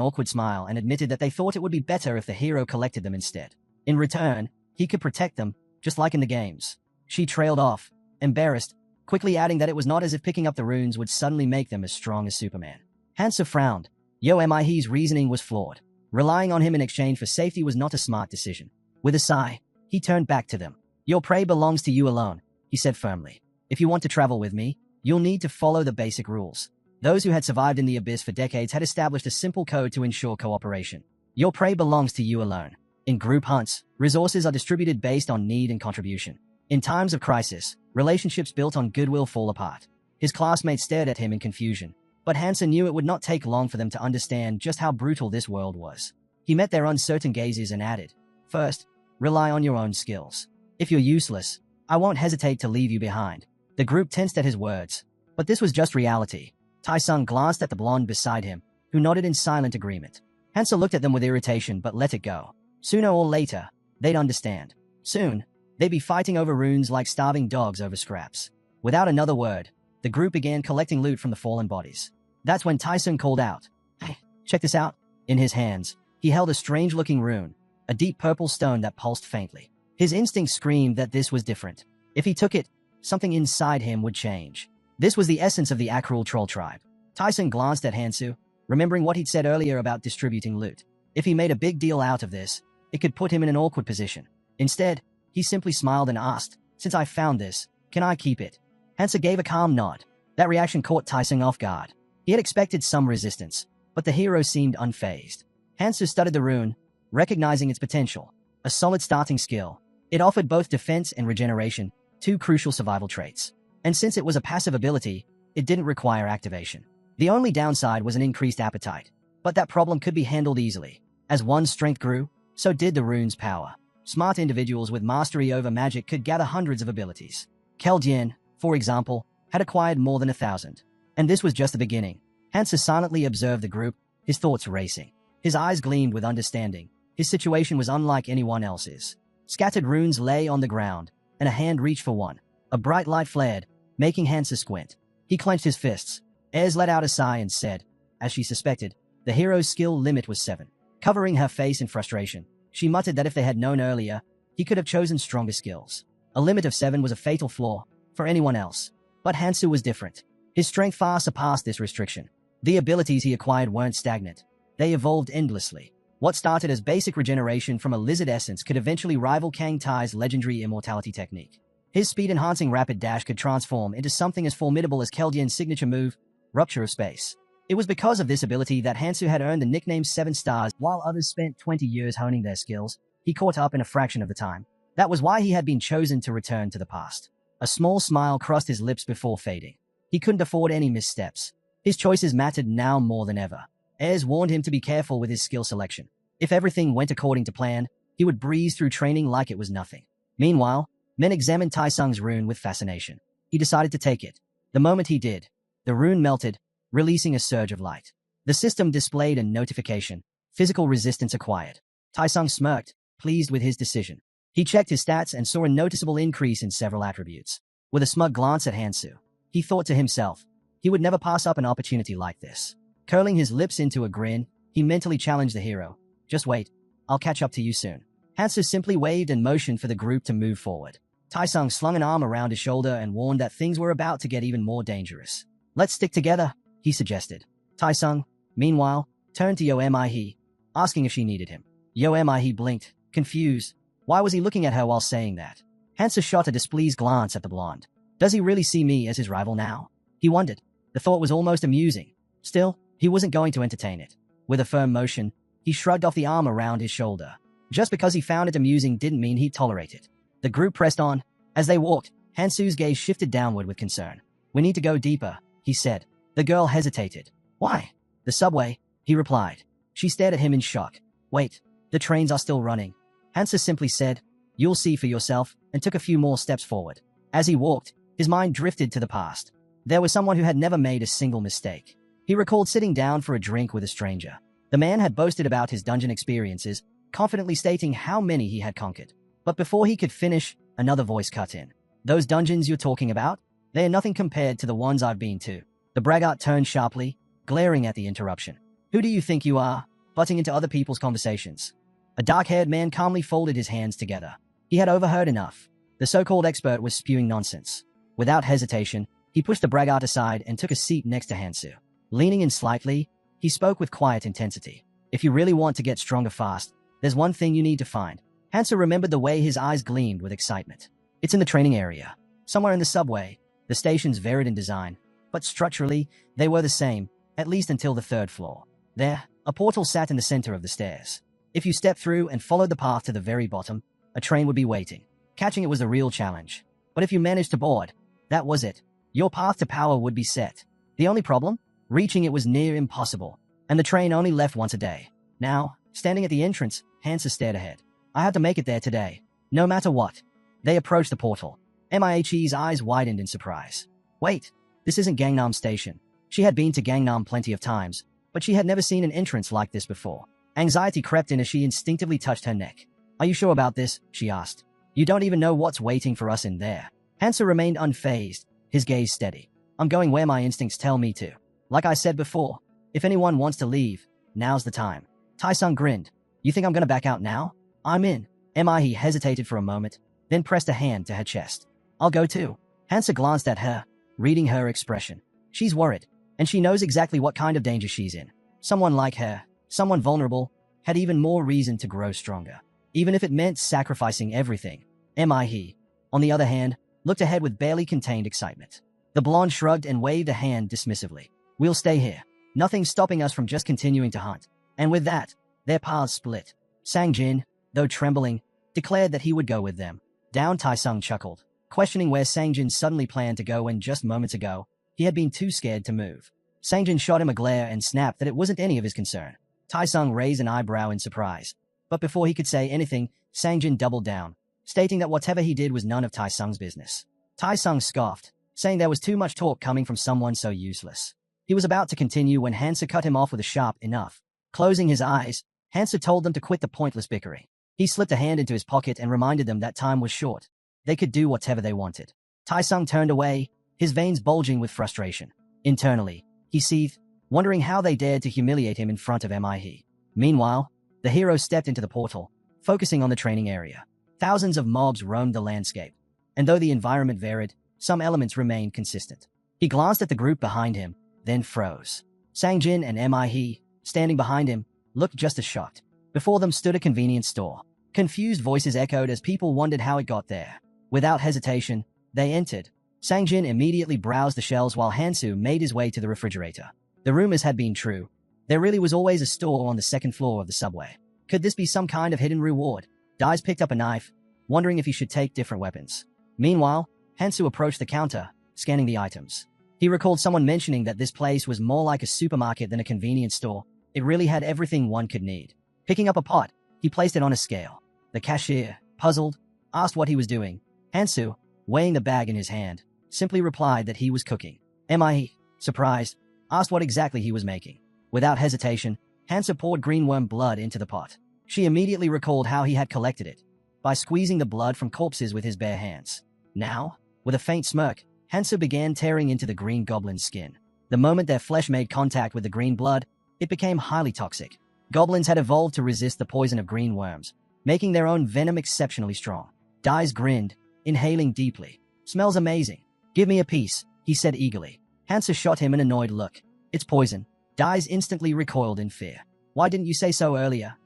awkward smile and admitted that they thought it would be better if the hero collected them instead. In return, he could protect them, just like in the games. She trailed off, embarrassed, quickly adding that it was not as if picking up the runes would suddenly make them as strong as Superman. Hansa frowned. Mi's reasoning was flawed. Relying on him in exchange for safety was not a smart decision. With a sigh, he turned back to them. Your prey belongs to you alone, he said firmly. If you want to travel with me, you'll need to follow the basic rules. Those who had survived in the abyss for decades had established a simple code to ensure cooperation. Your prey belongs to you alone. In group hunts, resources are distributed based on need and contribution. In times of crisis, relationships built on goodwill fall apart. His classmates stared at him in confusion, but Hansa knew it would not take long for them to understand just how brutal this world was. He met their uncertain gazes and added, First, rely on your own skills. If you're useless, I won't hesitate to leave you behind. The group tensed at his words, but this was just reality. Tai-sung glanced at the blonde beside him, who nodded in silent agreement. Hansa looked at them with irritation but let it go. Sooner or later, they'd understand. Soon, they'd be fighting over runes like starving dogs over scraps. Without another word, the group began collecting loot from the fallen bodies. That's when Tai-sung called out, Hey, check this out. In his hands, he held a strange-looking rune, a deep purple stone that pulsed faintly. His instincts screamed that this was different. If he took it, something inside him would change. This was the essence of the Akrul troll tribe. Tai-sung glanced at Hansu, remembering what he'd said earlier about distributing loot. If he made a big deal out of this, it could put him in an awkward position. Instead, he simply smiled and asked, Since I found this, can I keep it? Hansa gave a calm nod. That reaction caught Tai-sung off guard. He had expected some resistance, but the hero seemed unfazed. Hansa studied the rune, recognizing its potential. A solid starting skill, it offered both defense and regeneration, two crucial survival traits. And since it was a passive ability, it didn't require activation. The only downside was an increased appetite, but that problem could be handled easily. As one's strength grew, so did the rune's power. Smart individuals with mastery over magic could gather hundreds of abilities. Keldian, for example, had acquired more than 1,000. And this was just the beginning. Hansa silently observed the group, his thoughts racing. His eyes gleamed with understanding. His situation was unlike anyone else's. Scattered runes lay on the ground, and a hand reached for one. A bright light flared, making Hansa squint. He clenched his fists. Ez let out a sigh and said, as she suspected, the hero's skill limit was 7. Covering her face in frustration, she muttered that if they had known earlier, he could have chosen stronger skills. A limit of 7 was a fatal flaw for anyone else. But Hansu was different. His strength far surpassed this restriction. The abilities he acquired weren't stagnant. They evolved endlessly. What started as basic regeneration from a lizard essence could eventually rival Kang Tai's legendary immortality technique. His speed-enhancing rapid dash could transform into something as formidable as Keldian's signature move, Rupture of Space. It was because of this ability that Hansu had earned the nickname 7 Stars. While others spent 20 years honing their skills, he caught up in a fraction of the time. That was why he had been chosen to return to the past. A small smile crossed his lips before fading. He couldn't afford any missteps. His choices mattered now more than ever. Ez warned him to be careful with his skill selection. If everything went according to plan, he would breeze through training like it was nothing. Meanwhile, Men examined Tai-sung's rune with fascination. He decided to take it. The moment he did, the rune melted, releasing a surge of light. The system displayed a notification. Physical resistance acquired. Tai-sung smirked, pleased with his decision. He checked his stats and saw a noticeable increase in several attributes. With a smug glance at Hansu, he thought to himself, he would never pass up an opportunity like this. Curling his lips into a grin, he mentally challenged the hero. Just wait, I'll catch up to you soon. Hansu simply waved and motioned for the group to move forward. Tai-sung slung an arm around his shoulder and warned that things were about to get even more dangerous. Let's stick together, he suggested. Tai-sung, meanwhile, turned to Yo-Mi, asking if she needed him. Yo-Mi blinked, confused. Why was he looking at her while saying that? Hansu shot a displeased glance at the blonde. Does he really see me as his rival now? He wondered. The thought was almost amusing. Still, he wasn't going to entertain it. With a firm motion, he shrugged off the arm around his shoulder. Just because he found it amusing didn't mean he'd tolerate it. The group pressed on. As they walked, Hansu's gaze shifted downward with concern. We need to go deeper, he said. The girl hesitated. Why? The subway, he replied. She stared at him in shock. Wait, the trains are still running. Hansu simply said, you'll see for yourself, and took a few more steps forward. As he walked, his mind drifted to the past. There was someone who had never made a single mistake. He recalled sitting down for a drink with a stranger. The man had boasted about his dungeon experiences, confidently stating how many he had conquered. But before he could finish, another voice cut in. Those dungeons you're talking about? They are nothing compared to the ones I've been to. The braggart turned sharply, glaring at the interruption. Who do you think you are, butting into other people's conversations? A dark-haired man calmly folded his hands together. He had overheard enough. The so-called expert was spewing nonsense. Without hesitation, he pushed the braggart aside and took a seat next to Hansu. Leaning in slightly, he spoke with quiet intensity. If you really want to get stronger fast, there's one thing you need to find. Hansu remembered the way his eyes gleamed with excitement. It's in the training area. Somewhere in the subway. The stations varied in design, but structurally, they were the same, at least until the third floor. There, a portal sat in the center of the stairs. If you stepped through and followed the path to the very bottom, a train would be waiting. Catching it was the real challenge. But if you managed to board, that was it. Your path to power would be set. The only problem? Reaching it was near impossible, and the train only left once a day. Now, standing at the entrance, Hansa stared ahead. I had to make it there today, no matter what. They approached the portal. Mihe's eyes widened in surprise. Wait, this isn't Gangnam Station. She had been to Gangnam plenty of times, but she had never seen an entrance like this before. Anxiety crept in as she instinctively touched her neck. Are you sure about this? She asked. You don't even know what's waiting for us in there. Hansa remained unfazed, his gaze steady. I'm going where my instincts tell me to. Like I said before, if anyone wants to leave, now's the time. Tai-sung grinned. You think I'm gonna back out now? I'm in. Mihe hesitated for a moment, then pressed a hand to her chest. I'll go too. Hansa glanced at her, reading her expression. She's worried, and she knows exactly what kind of danger she's in. Someone like her, someone vulnerable, had even more reason to grow stronger, even if it meant sacrificing everything. Mihe, on the other hand, looked ahead with barely contained excitement. The blonde shrugged and waved a hand dismissively. We'll stay here. Nothing's stopping us from just continuing to hunt. And with that, their paths split. Sang-jin, though trembling, declared that he would go with them. Down Tai-sung chuckled, questioning where Sang-jin suddenly planned to go when just moments ago, he had been too scared to move. Sang-jin shot him a glare and snapped that it wasn't any of his concern. Tai-sung raised an eyebrow in surprise. But before he could say anything, Sang-jin doubled down, stating that whatever he did was none of Tai-sung's business. Tai-sung scoffed, saying there was too much talk coming from someone so useless. He was about to continue when Hansa cut him off with a sharp enough. Closing his eyes, Hansa told them to quit the pointless bickering. He slipped a hand into his pocket and reminded them that time was short. They could do whatever they wanted. Tai-sung turned away, his veins bulging with frustration. Internally, he seethed, wondering how they dared to humiliate him in front of Mihe. Meanwhile, the hero stepped into the portal, focusing on the training area. Thousands of mobs roamed the landscape, and though the environment varied, some elements remained consistent. He glanced at the group behind him, then froze. Sang-jin and Mihe, standing behind him, looked just as shocked. Before them stood a convenience store. Confused voices echoed as people wondered how it got there. Without hesitation, they entered. Sang-jin immediately browsed the shelves while Hansu made his way to the refrigerator. The rumors had been true. There really was always a store on the second floor of the subway. Could this be some kind of hidden reward? Dais picked up a knife, wondering if he should take different weapons. Meanwhile, Hansu approached the counter, scanning the items. He recalled someone mentioning that this place was more like a supermarket than a convenience store. It really had everything one could need. Picking up a pot, he placed it on a scale. The cashier, puzzled, asked what he was doing. Hansu, weighing the bag in his hand, simply replied that he was cooking. Mihe, surprised, asked what exactly he was making. Without hesitation, Hansu poured greenworm blood into the pot. She immediately recalled how he had collected it, by squeezing the blood from corpses with his bare hands. Now, with a faint smirk, Hansu began tearing into the green goblin's skin. The moment their flesh made contact with the green blood, it became highly toxic. Goblins had evolved to resist the poison of green worms, making their own venom exceptionally strong. Dais grinned, inhaling deeply. Smells amazing. Give me a piece, he said eagerly. Hansa shot him an annoyed look. It's poison. Dais instantly recoiled in fear. Why didn't you say so earlier?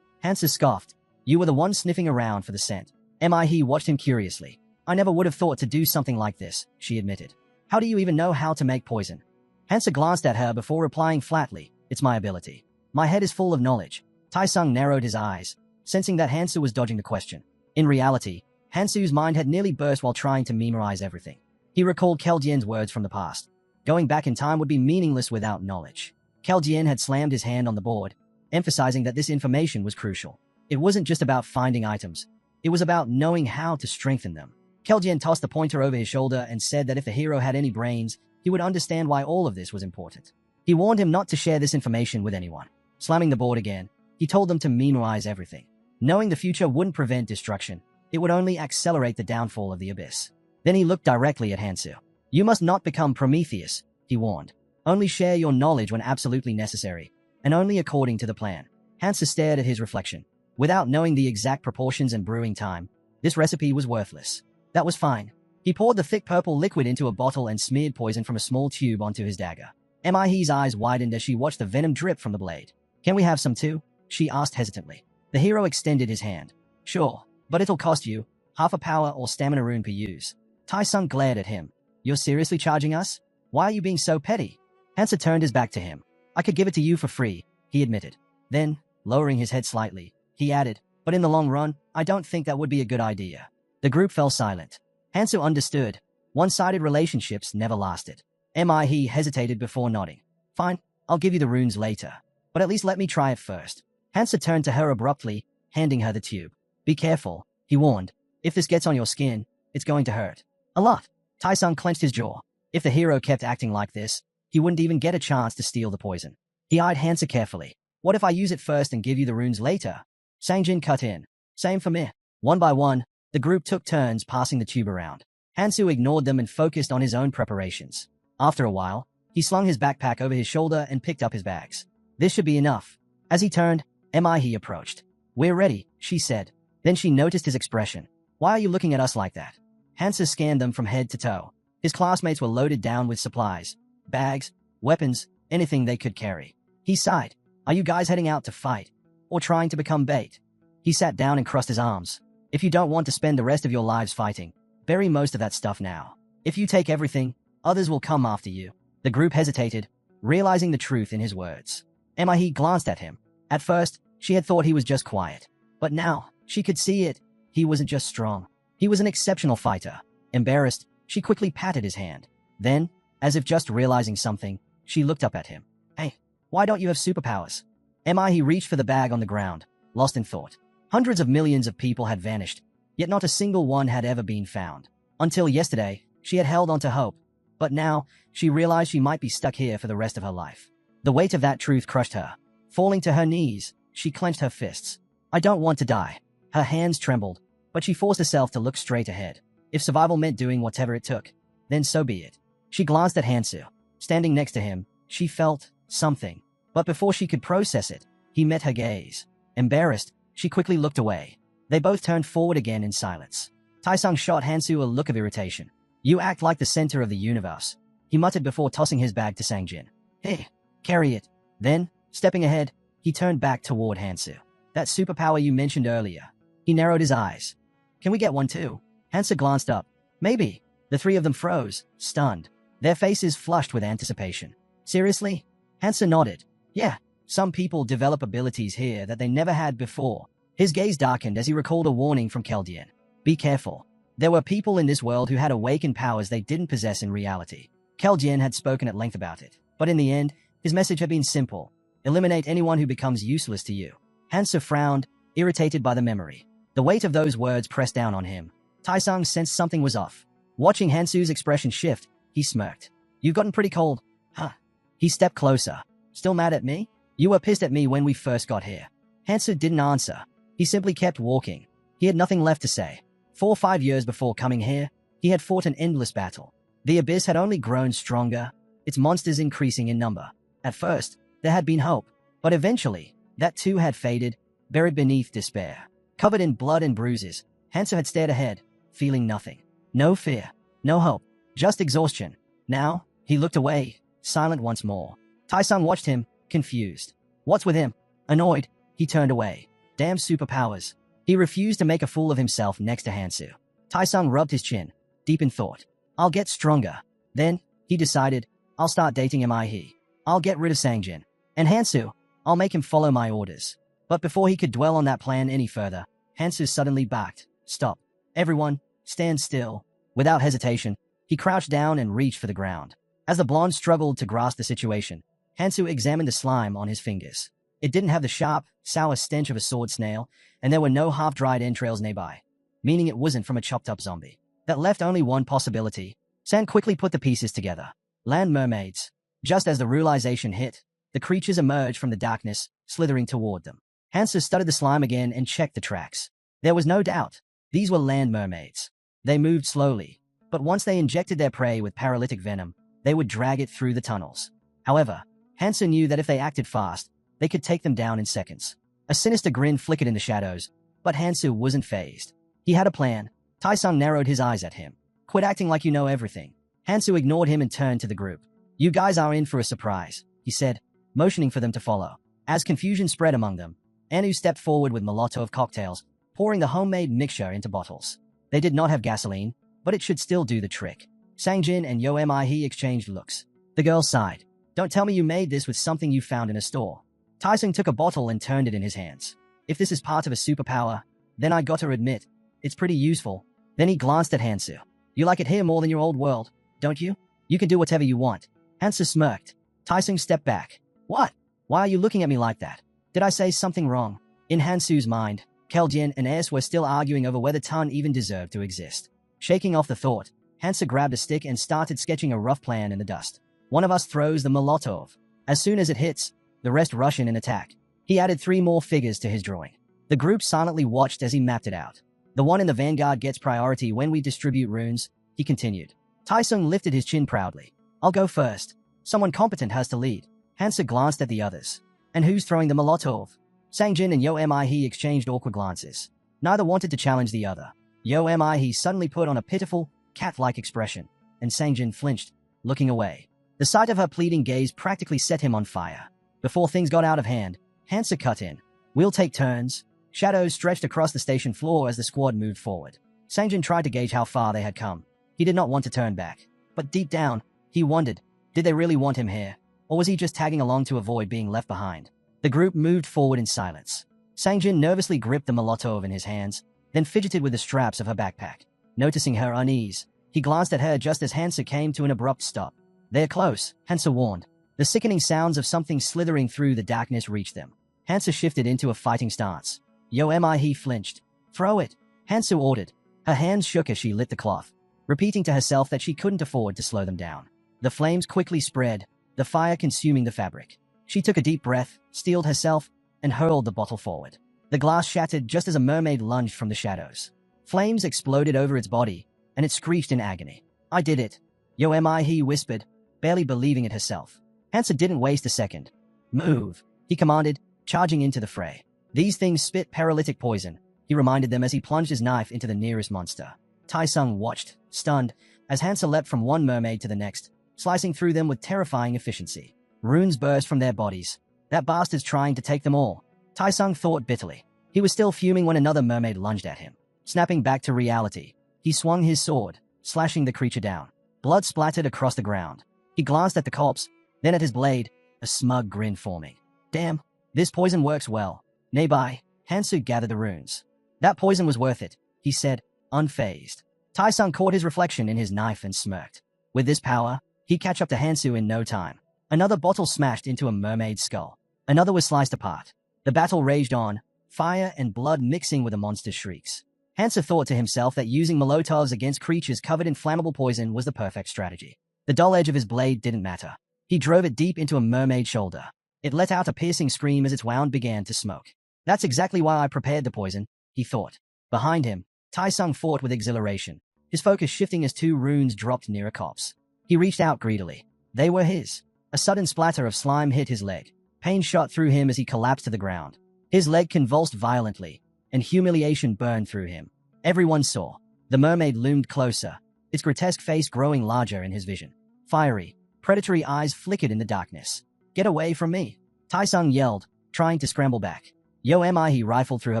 Hansa scoffed. You were the one sniffing around for the scent. Mihe watched him curiously. I never would have thought to do something like this, she admitted. How do you even know how to make poison? Hansa glanced at her before replying flatly. It's my ability. My head is full of knowledge. Tai-sung narrowed his eyes, sensing that Hansu was dodging the question. In reality, Hansu's mind had nearly burst while trying to memorize everything. He recalled Keljien's words from the past. Going back in time would be meaningless without knowledge. Keljien had slammed his hand on the board, emphasizing that this information was crucial. It wasn't just about finding items. It was about knowing how to strengthen them. Keljien tossed the pointer over his shoulder and said that if the hero had any brains, he would understand why all of this was important. He warned him not to share this information with anyone. Slamming the board again, he told them to memorize everything. Knowing the future wouldn't prevent destruction, it would only accelerate the downfall of the abyss. Then he looked directly at Hansu. You must not become Prometheus, he warned. Only share your knowledge when absolutely necessary, and only according to the plan. Hansa stared at his reflection. Without knowing the exact proportions and brewing time, this recipe was worthless. That was fine. He poured the thick purple liquid into a bottle and smeared poison from a small tube onto his dagger. Mihe's eyes widened as she watched the venom drip from the blade. Can we have some too? She asked hesitantly. The hero extended his hand. Sure, but it'll cost you half a power or stamina rune per use. Tai-sung glared at him. You're seriously charging us? Why are you being so petty? Hansa turned his back to him. I could give it to you for free, he admitted. Then, lowering his head slightly, he added, but in the long run, I don't think that would be a good idea. The group fell silent. Hansu understood. One-sided relationships never lasted. Mihe hesitated before nodding. Fine, I'll give you the runes later. But at least let me try it first. Hansa turned to her abruptly, handing her the tube. Be careful, he warned. If this gets on your skin, it's going to hurt. A lot. Tai-sung clenched his jaw. If the hero kept acting like this, he wouldn't even get a chance to steal the poison. He eyed Hansa carefully. What if I use it first and give you the runes later? Sangjin cut in. Same for me. One by one, the group took turns passing the tube around. Hansu ignored them and focused on his own preparations. After a while, he slung his backpack over his shoulder and picked up his bags. This should be enough. As he turned, Mihe approached. We're ready, she said. Then she noticed his expression. Why are you looking at us like that? Hansa scanned them from head to toe. His classmates were loaded down with supplies, bags, weapons, anything they could carry. He sighed. Are you guys heading out to fight? Or trying to become bait? He sat down and crossed his arms. If you don't want to spend the rest of your lives fighting, bury most of that stuff now. If you take everything, others will come after you. The group hesitated, realizing the truth in his words. Mihe glanced at him. At first, she had thought he was just quiet. But now, she could see it. He wasn't just strong. He was an exceptional fighter. Embarrassed, she quickly patted his hand. Then, as if just realizing something, she looked up at him. Hey, why don't you have superpowers? Mihe reached for the bag on the ground, lost in thought. Hundreds of millions of people had vanished, yet not a single one had ever been found. Until yesterday, she had held on to hope. But now, she realized she might be stuck here for the rest of her life. The weight of that truth crushed her. Falling to her knees, she clenched her fists. I don't want to die. Her hands trembled, but she forced herself to look straight ahead. If survival meant doing whatever it took, then so be it. She glanced at Hansu. Standing next to him, she felt something. But before she could process it, he met her gaze. Embarrassed, she quickly looked away. They both turned forward again in silence. Tai-sung shot Hansu a look of irritation. You act like the center of the universe, he muttered before tossing his bag to Sangjin. Hey, carry it. Then, stepping ahead, he turned back toward Hansu. That superpower you mentioned earlier. He narrowed his eyes. Can we get one too? Hansu glanced up. Maybe. The three of them froze, stunned. Their faces flushed with anticipation. Seriously? Hansu nodded. Yeah, some people develop abilities here that they never had before. His gaze darkened as he recalled a warning from Keldian. Be careful. There were people in this world who had awakened powers they didn't possess in reality. Keldian had spoken at length about it, but in the end, his message had been simple. Eliminate anyone who becomes useless to you. Hansu frowned, irritated by the memory. The weight of those words pressed down on him. Tai-sung sensed something was off. Watching Hansu's expression shift, he smirked. You've gotten pretty cold. Huh. He stepped closer. Still mad at me? You were pissed at me when we first got here. Hansu didn't answer. He simply kept walking. He had nothing left to say. 4 or 5 years before coming here, he had fought an endless battle. The abyss had only grown stronger, its monsters increasing in number. At first, there had been hope, but eventually, that too had faded, buried beneath despair. Covered in blood and bruises, Hansu had stared ahead, feeling nothing. No fear, no hope, just exhaustion. Now, he looked away, silent once more. Tai-sung watched him, confused. What's with him? Annoyed, he turned away. Damn superpowers. He refused to make a fool of himself next to Hansu. Tai-sung rubbed his chin, deep in thought. I'll get stronger. Then, he decided, I'll start dating Mihe. I'll get rid of Sangjin. And Hansu, I'll make him follow my orders. But before he could dwell on that plan any further, Hansu suddenly barked. Stop. Everyone, stand still. Without hesitation, he crouched down and reached for the ground. As the blonde struggled to grasp the situation, Hansu examined the slime on his fingers. It didn't have the sharp, sour stench of a sword snail, and there were no half-dried entrails nearby, meaning it wasn't from a chopped-up zombie. That left only one possibility. San quickly put the pieces together. Land mermaids. Just as the realization hit, the creatures emerged from the darkness, slithering toward them. Hansu studied the slime again and checked the tracks. There was no doubt. These were land mermaids. They moved slowly, but once they injected their prey with paralytic venom, they would drag it through the tunnels. However, Hansa knew that if they acted fast, they could take them down in seconds. A sinister grin flickered in the shadows, but Hansu wasn't fazed. He had a plan. Taisung narrowed his eyes at him. Quit acting like you know everything. Hansu ignored him and turned to the group. You guys are in for a surprise, he said, motioning for them to follow. As confusion spread among them, Anu stepped forward with Molotov cocktails, pouring the homemade mixture into bottles. They did not have gasoline, but it should still do the trick. Sangjin and Yo Mi exchanged looks. The girl sighed. Don't tell me you made this with something you found in a store. Taisung took a bottle and turned it in his hands. If this is part of a superpower, then I gotta admit, it's pretty useful. Then he glanced at Hansu. You like it here more than your old world, don't you? You can do whatever you want. Hansu smirked. Taisung stepped back. What? Why are you looking at me like that? Did I say something wrong? In Hansu's mind, Keljin and Es were still arguing over whether Tun even deserved to exist. Shaking off the thought, Hansa grabbed a stick and started sketching a rough plan in the dust. One of us throws the Molotov. As soon as it hits, the rest rush in and attack. He added 3 more figures to his drawing. The group silently watched as he mapped it out. The one in the vanguard gets priority when we distribute runes, he continued. Taisung lifted his chin proudly. I'll go first. Someone competent has to lead. Hansa glanced at the others. And who's throwing the Molotov? Sangjin and Yo Mi exchanged awkward glances. Neither wanted to challenge the other. Yo Mi suddenly put on a pitiful, cat-like expression, and Sangjin flinched, looking away. The sight of her pleading gaze practically set him on fire. Before things got out of hand, Hansa cut in. We'll take turns. Shadows stretched across the station floor as the squad moved forward. Sangjin tried to gauge how far they had come. He did not want to turn back. But deep down, he wondered, did they really want him here? Or was he just tagging along to avoid being left behind? The group moved forward in silence. Sangjin nervously gripped the Molotov in his hands, then fidgeted with the straps of her backpack. Noticing her unease, he glanced at her just as Hansa came to an abrupt stop. They're close, Hansa warned. The sickening sounds of something slithering through the darkness reached them. Hansa shifted into a fighting stance. Yo Mi flinched. Throw it, Hansa ordered. Her hands shook as she lit the cloth, repeating to herself that she couldn't afford to slow them down. The flames quickly spread, the fire consuming the fabric. She took a deep breath, steeled herself, and hurled the bottle forward. The glass shattered just as a mermaid lunged from the shadows. Flames exploded over its body, and it screeched in agony. I did it, Yo Mi whispered, barely believing it herself. Hansa didn't waste a second. Move, he commanded, charging into the fray. These things spit paralytic poison, he reminded them as he plunged his knife into the nearest monster. Taisung watched, stunned, as Hansa leapt from one mermaid to the next, slicing through them with terrifying efficiency. Runes burst from their bodies. That bastard's trying to take them all. Taisung thought bitterly. He was still fuming when another mermaid lunged at him. Snapping back to reality, he swung his sword, slashing the creature down. Blood splattered across the ground. He glanced at the corpse, then at his blade, a smug grin forming. Damn, this poison works well. Nearby, Hansu gathered the runes. That poison was worth it, he said, unfazed. Taisung caught his reflection in his knife and smirked. With this power, he'd catch up to Hansu in no time. Another bottle smashed into a mermaid's skull. Another was sliced apart. The battle raged on, fire and blood mixing with the monster's shrieks. Hansa thought to himself that using Molotovs against creatures covered in flammable poison was the perfect strategy. The dull edge of his blade didn't matter. He drove it deep into a mermaid's shoulder. It let out a piercing scream as its wound began to smoke. That's exactly why I prepared the poison, he thought. Behind him, Taisung fought with exhilaration, his focus shifting as 2 runes dropped near a corpse. He reached out greedily. They were his. A sudden splatter of slime hit his leg. Pain shot through him as he collapsed to the ground. His leg convulsed violently, and humiliation burned through him. Everyone saw. The mermaid loomed closer, its grotesque face growing larger in his vision. Fiery, predatory eyes flickered in the darkness. Get away from me, Taisung yelled, trying to scramble back. Yo Mi rifled through her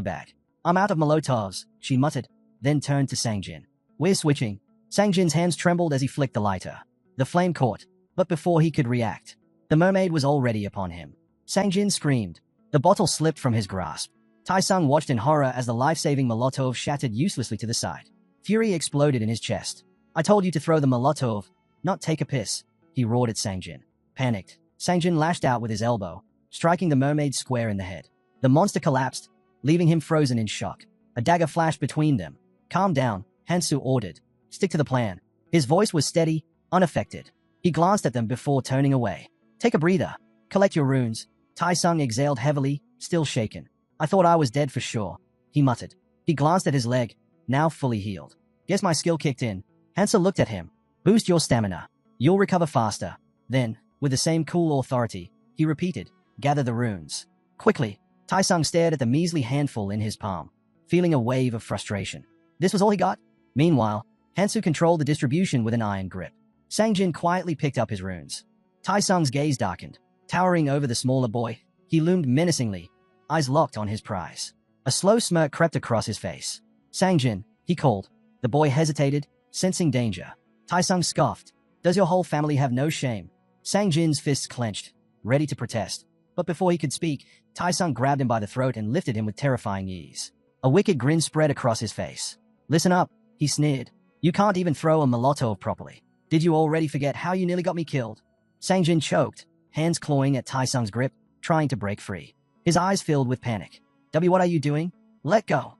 bag. I'm out of Molotovs, she muttered, then turned to Sangjin. We're switching. Sangjin's hands trembled as he flicked the lighter. The flame caught, but before he could react, the mermaid was already upon him. Sangjin screamed. The bottle slipped from his grasp. Taisung watched in horror as the life-saving Molotov shattered uselessly to the side. Fury exploded in his chest. I told you to throw the Molotov, not take a piss, he roared at Sangjin. Panicked, Sangjin lashed out with his elbow, striking the mermaid square in the head. The monster collapsed, leaving him frozen in shock. A dagger flashed between them. Calm down, Hansu ordered. Stick to the plan. His voice was steady, unaffected. He glanced at them before turning away. Take a breather. Collect your runes. Taisung exhaled heavily, still shaken. I thought I was dead for sure, he muttered. He glanced at his leg, now fully healed. Guess my skill kicked in. Hansa looked at him. Boost your stamina. You'll recover faster. Then, With the same cool authority, he repeated, "Gather the runes." Quickly, Taisung stared at the measly handful in his palm, feeling a wave of frustration. This was all he got? Meanwhile, Hansu controlled the distribution with an iron grip. Sangjin quietly picked up his runes. Taisung's gaze darkened. Towering over the smaller boy, he loomed menacingly, eyes locked on his prize. A slow smirk crept across his face. "Sangjin," he called. The boy hesitated, sensing danger. Taisung scoffed. "Does your whole family have no shame?" Sangjin's fists clenched, ready to protest. But before he could speak, Taisung grabbed him by the throat and lifted him with terrifying ease. A wicked grin spread across his face. "Listen up," he sneered. "You can't even throw a Molotov properly. Did you already forget how you nearly got me killed?" Sangjin choked, hands clawing at Taisung's grip, trying to break free. His eyes filled with panic. What are you doing? Let go."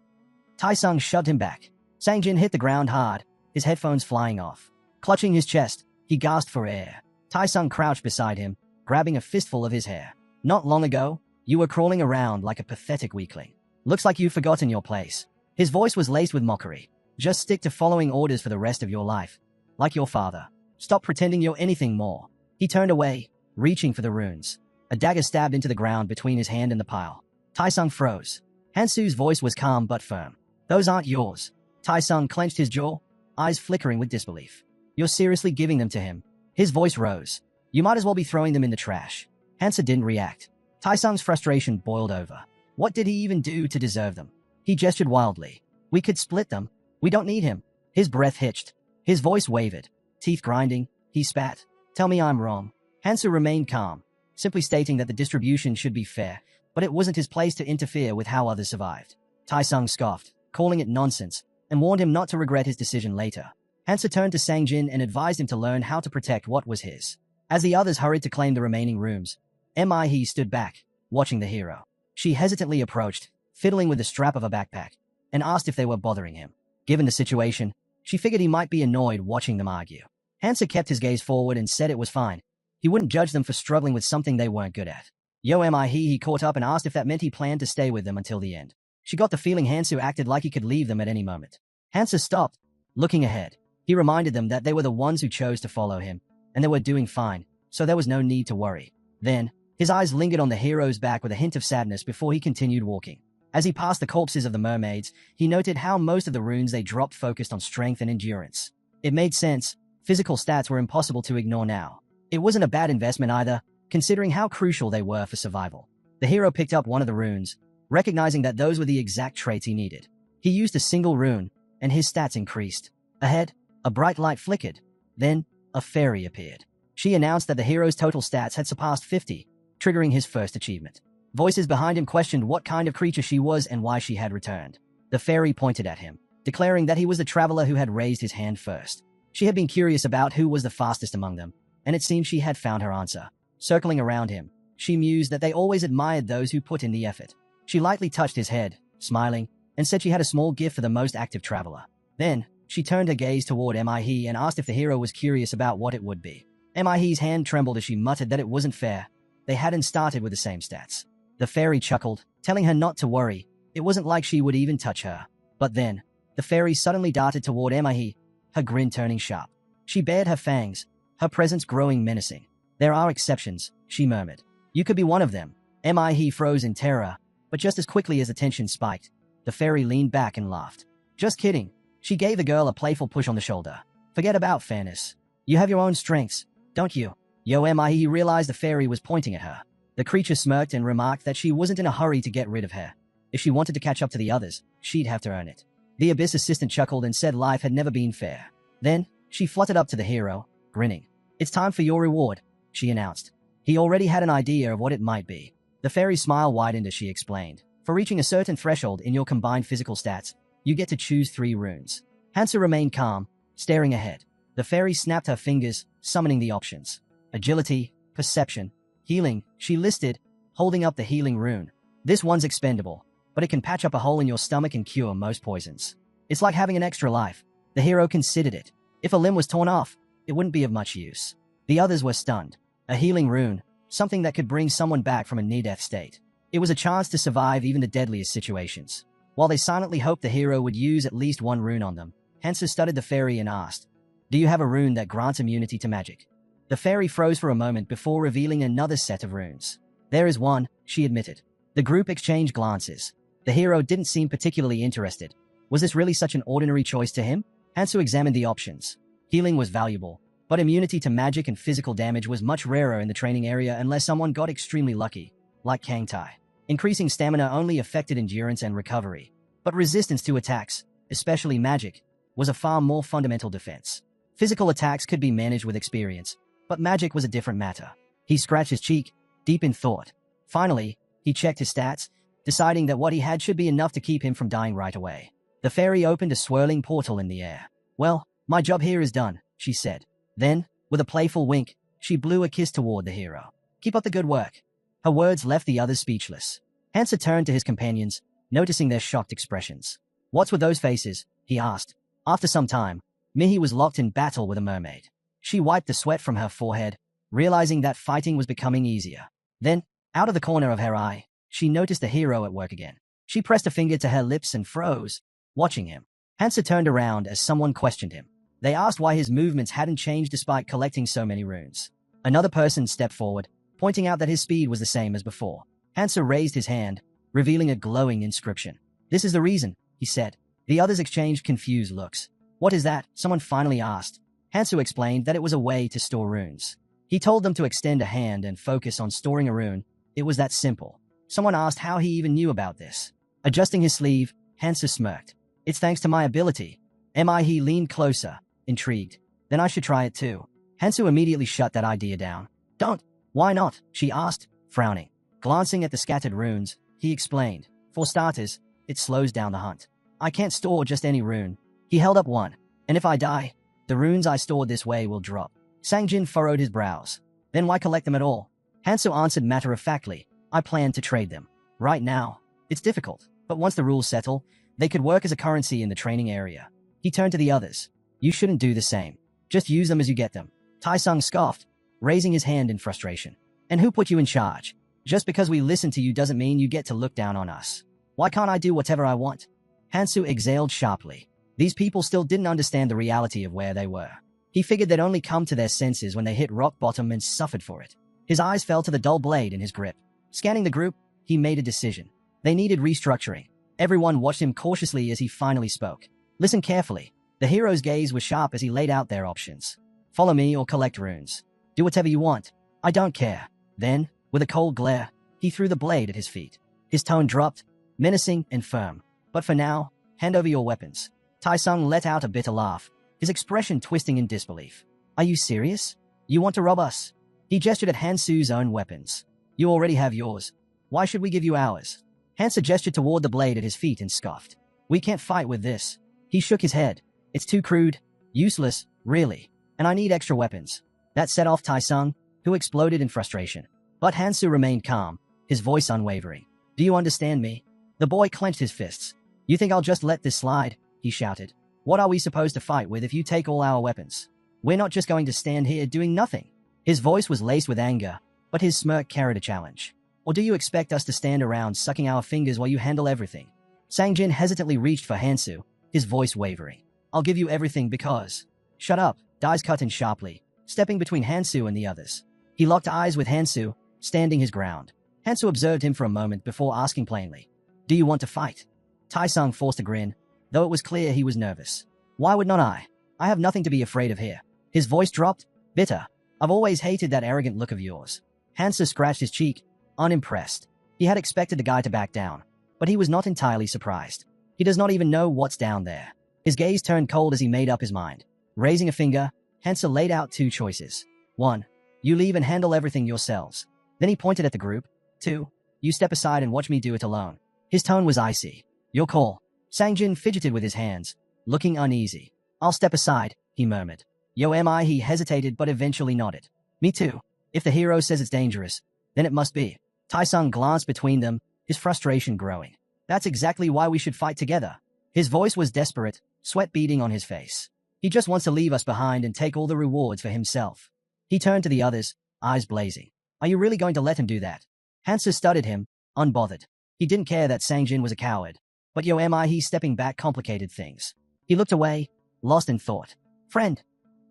Taisung shoved him back. Sangjin hit the ground hard, his headphones flying off. Clutching his chest, he gasped for air. Taisung crouched beside him, grabbing a fistful of his hair. "Not long ago, you were crawling around like a pathetic weakling. Looks like you've forgotten your place." His voice was laced with mockery. "Just stick to following orders for the rest of your life. Like your father. Stop pretending you're anything more." He turned away, reaching for the runes. A dagger stabbed into the ground between his hand and the pile. Taisung froze. Hansu's voice was calm but firm. "Those aren't yours." Taisung clenched his jaw, eyes flickering with disbelief. "You're seriously giving them to him?" His voice rose. "You might as well be throwing them in the trash." Hansa didn't react. Taisung's frustration boiled over. What did he even do to deserve them? He gestured wildly. "We could split them. We don't need him." His breath hitched. His voice wavered. Teeth grinding, he spat. "Tell me I'm wrong." Hansa remained calm, simply stating that the distribution should be fair, but it wasn't his place to interfere with how others survived. Taisung scoffed, calling it nonsense, and warned him not to regret his decision later. Hansa turned to Sangjin and advised him to learn how to protect what was his. As the others hurried to claim the remaining rooms, Mi stood back, watching the hero. She hesitantly approached, fiddling with the strap of a backpack, and asked if they were bothering him. Given the situation, she figured he might be annoyed watching them argue. Hansa kept his gaze forward and said it was fine. He wouldn't judge them for struggling with something they weren't good at. "Yo, Mi," he caught up and asked if that meant he planned to stay with them until the end. She got the feeling Hansu acted like he could leave them at any moment. Hansa stopped, looking ahead. He reminded them that they were the ones who chose to follow him, and they were doing fine, so there was no need to worry. Then, his eyes lingered on the hero's back with a hint of sadness before he continued walking. As he passed the corpses of the mermaids, he noted how most of the runes they dropped focused on strength and endurance. It made sense. Physical stats were impossible to ignore now. It wasn't a bad investment either, considering how crucial they were for survival. The hero picked up one of the runes, recognizing that those were the exact traits he needed. He used a single rune, and his stats increased. Ahead, a bright light flickered. Then, a fairy appeared. She announced that the hero's total stats had surpassed 50, triggering his first achievement. Voices behind him questioned what kind of creature she was and why she had returned. The fairy pointed at him, declaring that he was the traveler who had raised his hand first. She had been curious about who was the fastest among them, and it seemed she had found her answer. Circling around him, she mused that they always admired those who put in the effort. She lightly touched his head, smiling, and said she had a small gift for the most active traveler. Then, she turned her gaze toward Mi and asked if the hero was curious about what it would be. Mi's hand trembled as she muttered that it wasn't fair. They hadn't started with the same stats. The fairy chuckled, telling her not to worry. It wasn't like she would even touch her. But then, the fairy suddenly darted toward Mi, her grin turning sharp. She bared her fangs, her presence growing menacing. "There are exceptions," she murmured. "You could be one of them." Mi froze in terror, but just as quickly as the tension spiked, the fairy leaned back and laughed. "Just kidding." She gave the girl a playful push on the shoulder. "Forget about fairness. You have your own strengths, don't you?" Yo, Mi realized the fairy was pointing at her. The creature smirked and remarked that she wasn't in a hurry to get rid of her. If she wanted to catch up to the others, she'd have to earn it. The Abyss assistant chuckled and said life had never been fair. Then, she fluttered up to the hero, grinning. "It's time for your reward," she announced. He already had an idea of what it might be. The fairy's smile widened as she explained. "For reaching a certain threshold in your combined physical stats, you get to choose 3 runes." Hansa remained calm, staring ahead. The fairy snapped her fingers, summoning the options. Agility, perception, healing, she listed, holding up the healing rune. "This one's expendable, but it can patch up a hole in your stomach and cure most poisons. It's like having an extra life." The hero considered it. If a limb was torn off, it wouldn't be of much use. The others were stunned. A healing rune, something that could bring someone back from a near-death state. It was a chance to survive even the deadliest situations. While they silently hoped the hero would use at least one rune on them, Hansa studied the fairy and asked, "Do you have a rune that grants immunity to magic?" The fairy froze for a moment before revealing another set of runes. There is one, she admitted. The group exchanged glances. The hero didn't seem particularly interested. Was this really such an ordinary choice to him? Hansu examined the options. Healing was valuable, but immunity to magic and physical damage was much rarer in the training area unless someone got extremely lucky, like Kangtai. Increasing stamina only affected endurance and recovery, but resistance to attacks, especially magic, was a far more fundamental defense. Physical attacks could be managed with experience, but magic was a different matter. He scratched his cheek, deep in thought. Finally, he checked his stats, deciding that what he had should be enough to keep him from dying right away. The fairy opened a swirling portal in the air. "Well, my job here is done," she said. Then, with a playful wink, she blew a kiss toward the hero. "Keep up the good work." Her words left the others speechless. Hansa turned to his companions, noticing their shocked expressions. "What's with those faces?" he asked. After some time, Mihi was locked in battle with a mermaid. She wiped the sweat from her forehead, realizing that fighting was becoming easier. Then, out of the corner of her eye, she noticed the hero at work again. She pressed a finger to her lips and froze, watching him. Hansa turned around as someone questioned him. They asked why his movements hadn't changed despite collecting so many runes. Another person stepped forward, pointing out that his speed was the same as before. Hansa raised his hand, revealing a glowing inscription. "This is the reason," he said. The others exchanged confused looks. "What is that?" someone finally asked. Hansu explained that it was a way to store runes. He told them to extend a hand and focus on storing a rune. It was that simple. Someone asked how he even knew about this. Adjusting his sleeve, Hansu smirked. "It's thanks to my ability." He leaned closer, intrigued. "Then I should try it too." Hansu immediately shut that idea down. "Don't." "Why not?" she asked, frowning. Glancing at the scattered runes, he explained. "For starters, it slows down the hunt. I can't store just any rune." He held up one. "And if I die, the runes I stored this way will drop." Sangjin furrowed his brows. "Then why collect them at all?" Hansu answered matter-of-factly. "I plan to trade them. Right now, it's difficult, but once the rules settle, they could work as a currency in the training area." He turned to the others. "You shouldn't do the same. Just use them as you get them." Tai-sung scoffed, raising his hand in frustration. "And who put you in charge? Just because we listen to you doesn't mean you get to look down on us. Why can't I do whatever I want?" Hansu exhaled sharply. These people still didn't understand the reality of where they were. He figured they'd only come to their senses when they hit rock bottom and suffered for it. His eyes fell to the dull blade in his grip. Scanning the group, he made a decision. They needed restructuring. Everyone watched him cautiously as he finally spoke. "Listen carefully." The hero's gaze was sharp as he laid out their options. "Follow me or collect runes. Do whatever you want. I don't care." Then, with a cold glare, he threw the blade at his feet. His tone dropped, menacing and firm. "But for now, hand over your weapons." Tai-sung let out a bitter laugh, his expression twisting in disbelief. "Are you serious? You want to rob us?" He gestured at Hansu's own weapons. "You already have yours. Why should we give you ours?" Hansu gestured toward the blade at his feet and scoffed. "We can't fight with this." He shook his head. "It's too crude, useless, really. And I need extra weapons." That set off Tai-sung, who exploded in frustration. But Hansu remained calm, his voice unwavering. "Do you understand me?" The boy clenched his fists. "You think I'll just let this slide?" he shouted. "What are we supposed to fight with if you take all our weapons? We're not just going to stand here doing nothing." His voice was laced with anger, but his smirk carried a challenge. "Or do you expect us to stand around sucking our fingers while you handle everything?" Sangjin hesitantly reached for Hansu, his voice wavering. "I'll give you everything because—" "Shut up," Dais cut in sharply, stepping between Hansu and the others. He locked eyes with Hansu, standing his ground. Hansu observed him for a moment before asking plainly, "Do you want to fight?" Tai-sung forced a grin, though it was clear he was nervous. "Why would not I? I have nothing to be afraid of here." His voice dropped, bitter. "I've always hated that arrogant look of yours." Hansu scratched his cheek, unimpressed. He had expected the guy to back down, but he was not entirely surprised. He does not even know what's down there. His gaze turned cold as he made up his mind. Raising a finger, Hansu laid out two choices. 1. You leave and handle everything yourselves. Then he pointed at the group. 2. You step aside and watch me do it alone. His tone was icy. "Your call." Sangjin fidgeted with his hands, looking uneasy. "I'll step aside," he murmured. He hesitated but eventually nodded. "Me too. If the hero says it's dangerous, then it must be." Tai-sung glanced between them, his frustration growing. "That's exactly why we should fight together." His voice was desperate, sweat beading on his face. "He just wants to leave us behind and take all the rewards for himself." He turned to the others, eyes blazing. "Are you really going to let him do that?" Hansu studied him, unbothered. He didn't care that Sangjin was a coward, but he stepping back complicated things. He looked away, lost in thought. "Friend.